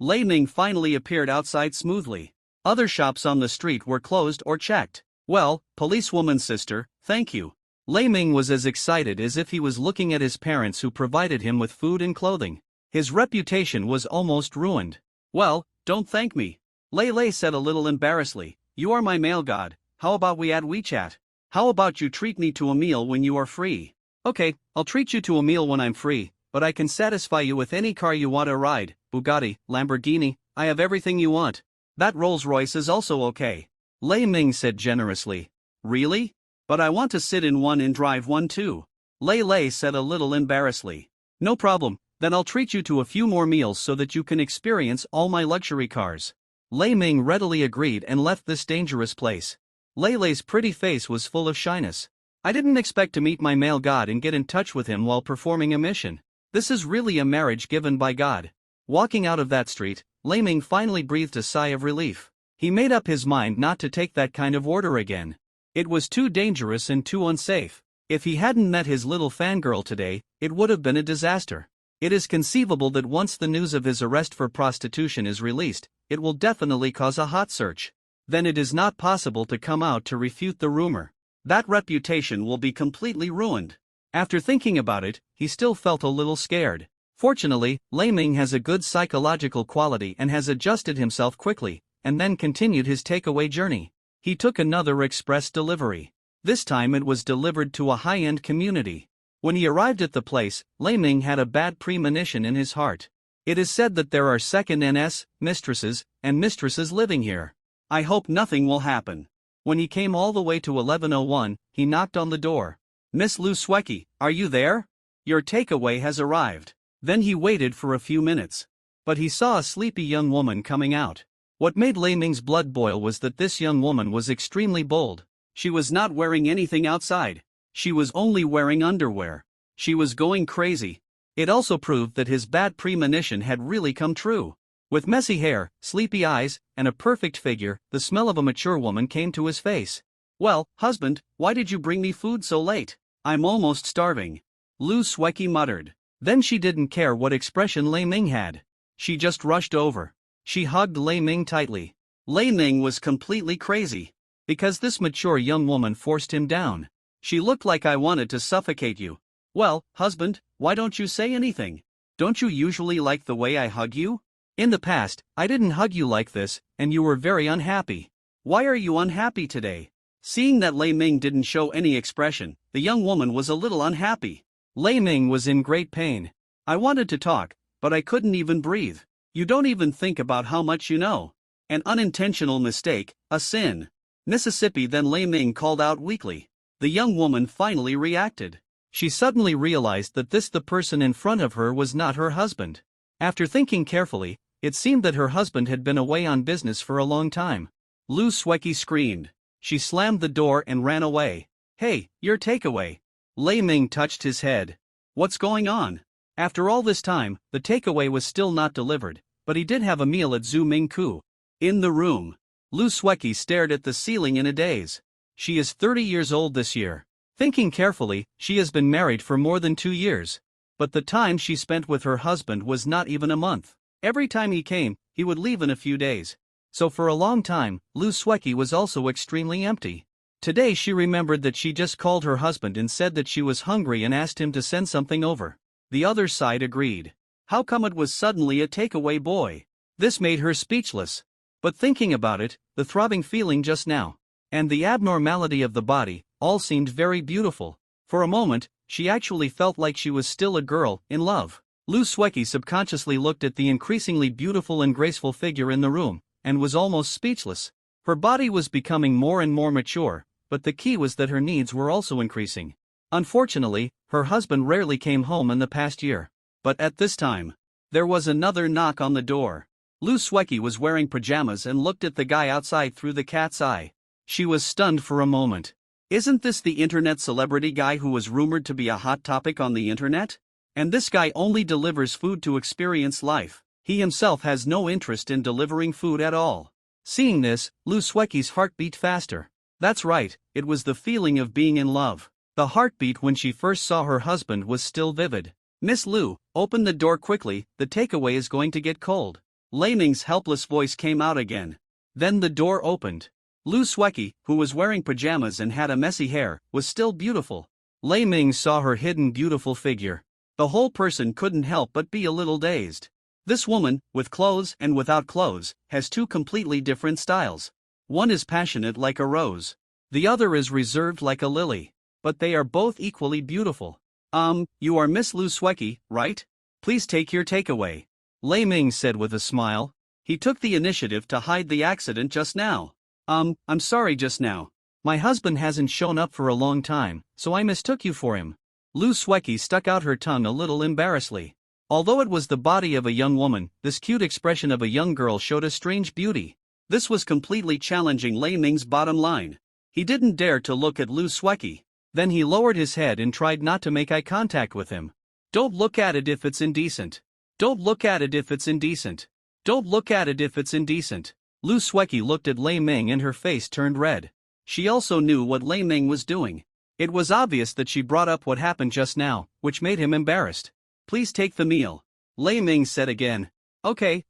Ming finally appeared outside smoothly. Other shops on the street were closed or checked. Well, policewoman sister, thank you. Lei Ming was as excited as if he was looking at his parents who provided him with food and clothing. His reputation was almost ruined. Well, don't thank me. Lei said a little embarrassedly. You are my male god, how about we add WeChat? How about you treat me to a meal when you are free? Okay, I'll treat you to a meal when I'm free, but I can satisfy you with any car you want to ride, Bugatti, Lamborghini, I have everything you want. That Rolls-Royce is also okay. Lei Ming said generously. Really? But I want to sit in one and drive one too. Lei said a little embarrassedly. No problem, then I'll treat you to a few more meals so that you can experience all my luxury cars. Lei Ming readily agreed and left this dangerous place. Lei's pretty face was full of shyness. I didn't expect to meet my male god and get in touch with him while performing a mission. This is really a marriage given by God. Walking out of that street, Lei Ming finally breathed a sigh of relief. He made up his mind not to take that kind of order again. It was too dangerous and too unsafe. If he hadn't met his little fangirl today, it would have been a disaster. It is conceivable that once the news of his arrest for prostitution is released, it will definitely cause a hot search. then it is not possible to come out to refute the rumor. That reputation will be completely ruined. After thinking about it, he still felt a little scared. Fortunately, Lei Ming has a good psychological quality and has adjusted himself quickly, and then continued his takeaway journey. He took another express delivery. This time it was delivered to a high-end community. When he arrived at the place, Lei Ming had a bad premonition in his heart. It is said that there are second NS, mistresses, and mistresses living here. I hope nothing will happen. When he came all the way to 1101, he knocked on the door. Miss Lu Sweki, are you there? Your takeaway has arrived. Then he waited for a few minutes. But he saw a sleepy young woman coming out. What made Lei Ming's blood boil was that this young woman was extremely bold. She was not wearing anything outside. She was only wearing underwear. She was going crazy. It also proved that his bad premonition had really come true. With messy hair, sleepy eyes, and a perfect figure, the smell of a mature woman came to his face. Well, husband, why did you bring me food so late? I'm almost starving. Lu Sweki muttered. Then she didn't care what expression Lei Ming had. She just rushed over. She hugged Lei Ming tightly. Lei Ming was completely crazy. Because this mature young woman forced him down. She looked like I wanted to suffocate you. Well, husband, why don't you say anything? Don't you usually like the way I hug you? In the past, I didn't hug you like this, and you were very unhappy. Why are you unhappy today? Seeing that Lei Ming didn't show any expression, the young woman was a little unhappy. Lei Ming was in great pain. I wanted to talk, but I couldn't even breathe. You don't even think about how much you know. An unintentional mistake, a sin. Mississippi. Then Lei Ming called out weakly. The young woman finally reacted. She suddenly realized that the person in front of her was not her husband. After thinking carefully, it seemed that her husband had been away on business for a long time. Lu Sweki screamed. She slammed the door and ran away. Hey, your takeaway. Lei Ming touched his head. What's going on? After all this time, the takeaway was still not delivered, but he did have a meal at Zhu Mingku. In the room, Lu Sweki stared at the ceiling in a daze. She is 30 years old this year. Thinking carefully, she has been married for more than 2 years. But the time she spent with her husband was not even a month. Every time he came, he would leave in a few days. So for a long time, Lu Sweki was also extremely empty. Today she remembered that she just called her husband and said that she was hungry and asked him to send something over. The other side agreed. How come it was suddenly a takeaway boy? This made her speechless. But thinking about it, the throbbing feeling just now, and the abnormality of the body, all seemed very beautiful. For a moment, she actually felt like she was still a girl, in love. Lu Sweki subconsciously looked at the increasingly beautiful and graceful figure in the room, and was almost speechless. Her body was becoming more and more mature, but the key was that her needs were also increasing. Unfortunately, her husband rarely came home in the past year. But at this time, there was another knock on the door. Lu Sweki was wearing pajamas and looked at the guy outside through the cat's eye. She was stunned for a moment. Isn't this the internet celebrity guy who was rumored to be a hot topic on the internet? And this guy only delivers food to experience life. He himself has no interest in delivering food at all. Seeing this, Lu Sweki's heart beat faster. That's right, it was the feeling of being in love. The heartbeat when she first saw her husband was still vivid. Miss Lu, open the door quickly, the takeaway is going to get cold. Lei Ming's helpless voice came out again. Then the door opened. Lu Sweki, who was wearing pajamas and had a messy hair, was still beautiful. Lei Ming saw her hidden beautiful figure. The whole person couldn't help but be a little dazed. This woman, with clothes and without clothes, has two completely different styles. One is passionate like a rose. The other is reserved like a lily. But they are both equally beautiful. You are Miss Lu Sweki, right? Please take your takeaway. Lei Ming said with a smile. He took the initiative to hide the accident just now. I'm sorry just now. My husband hasn't shown up for a long time, so I mistook you for him. Lu Sweki stuck out her tongue a little embarrassedly. Although it was the body of a young woman, this cute expression of a young girl showed a strange beauty. This was completely challenging Lei Ming's bottom line. He didn't dare to look at Lu Sweki. Then he lowered his head and tried not to make eye contact with him. Don't look at it if it's indecent. Don't look at it if it's indecent. Don't look at it if it's indecent. Lu Sweki looked at Lei Ming and her face turned red. She also knew what Lei Ming was doing. It was obvious that she brought up what happened just now, which made him embarrassed. Please take the meal. Lei Ming said again. Okay.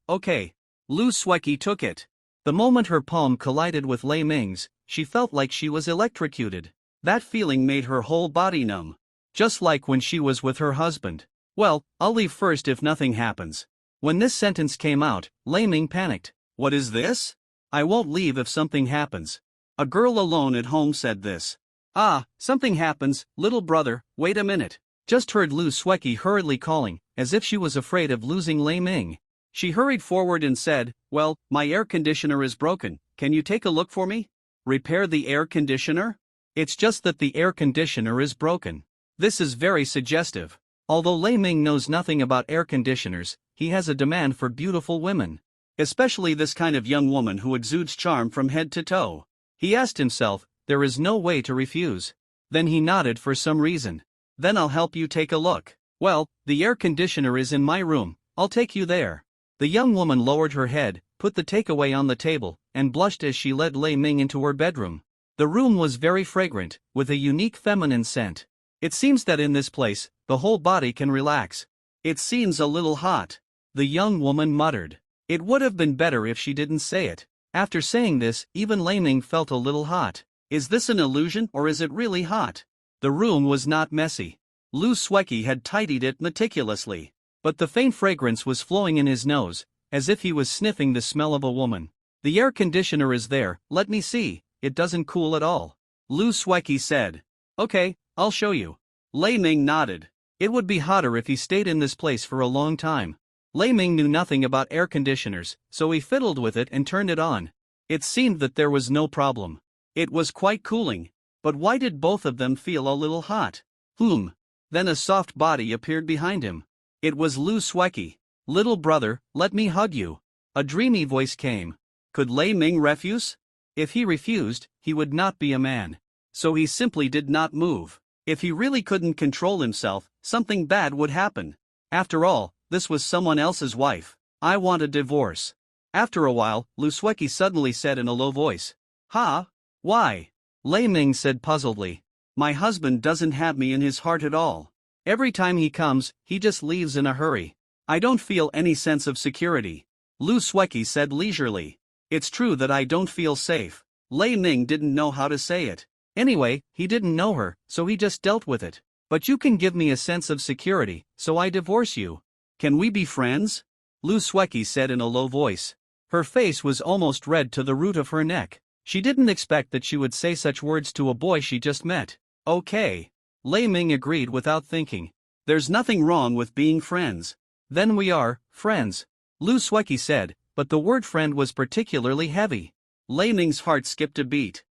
Lu Sweki took it. The moment her palm collided with Lei Ming's, she felt like she was electrocuted. That feeling made her whole body numb. Just like when she was with her husband. Well, I'll leave first if nothing happens. When this sentence came out, Lei Ming panicked. What is this? I won't leave if something happens. A girl alone at home said this. Ah, something happens, little brother, wait a minute. Just heard Lu Sueki hurriedly calling, as if she was afraid of losing Lei Ming. She hurried forward and said, well, my air conditioner is broken, can you take a look for me? Repair the air conditioner? It's just that the air conditioner is broken. This is very suggestive. Although Lei Ming knows nothing about air conditioners, he has a demand for beautiful women. Especially this kind of young woman who exudes charm from head to toe. He asked himself, there is no way to refuse. Then he nodded for some reason. Then I'll help you take a look. Well, the air conditioner is in my room, I'll take you there. The young woman lowered her head, put the takeaway on the table, and blushed as she led Lei Ming into her bedroom. The room was very fragrant, with a unique feminine scent. It seems that in this place, the whole body can relax. It seems a little hot. The young woman muttered. It would have been better if she didn't say it. After saying this, even Lei Ming felt a little hot. Is this an illusion or is it really hot? The room was not messy. Lu Sueki had tidied it meticulously. But the faint fragrance was flowing in his nose, as if he was sniffing the smell of a woman. The air conditioner is there, let me see, it doesn't cool at all. Lu Sueki said. Okay, I'll show you. Lei Ming nodded. It would be hotter if he stayed in this place for a long time. Lei Ming knew nothing about air conditioners, so he fiddled with it and turned it on. It seemed that there was no problem. It was quite cooling. But why did both of them feel a little hot? Then a soft body appeared behind him. It was Lu Sueki. Little brother, let me hug you. A dreamy voice came. Could Lei Ming refuse? If he refused, he would not be a man. So he simply did not move. If he really couldn't control himself, something bad would happen. After all, this was someone else's wife. I want a divorce. After a while, Lu Sueki suddenly said in a low voice. Ha? Why? Lei Ming said puzzledly. My husband doesn't have me in his heart at all. Every time he comes, he just leaves in a hurry. I don't feel any sense of security. Lu Sueki said leisurely. It's true that I don't feel safe. Lei Ming didn't know how to say it. Anyway, he didn't know her, so he just dealt with it. But you can give me a sense of security, so I divorce you. Can we be friends? Lu Sueki said in a low voice. Her face was almost red to the root of her neck. She didn't expect that she would say such words to a boy she just met. Okay. Lei Ming agreed without thinking. There's nothing wrong with being friends. Then we are friends. Lu Sueki said, but the word friend was particularly heavy. Lei Ming's heart skipped a beat.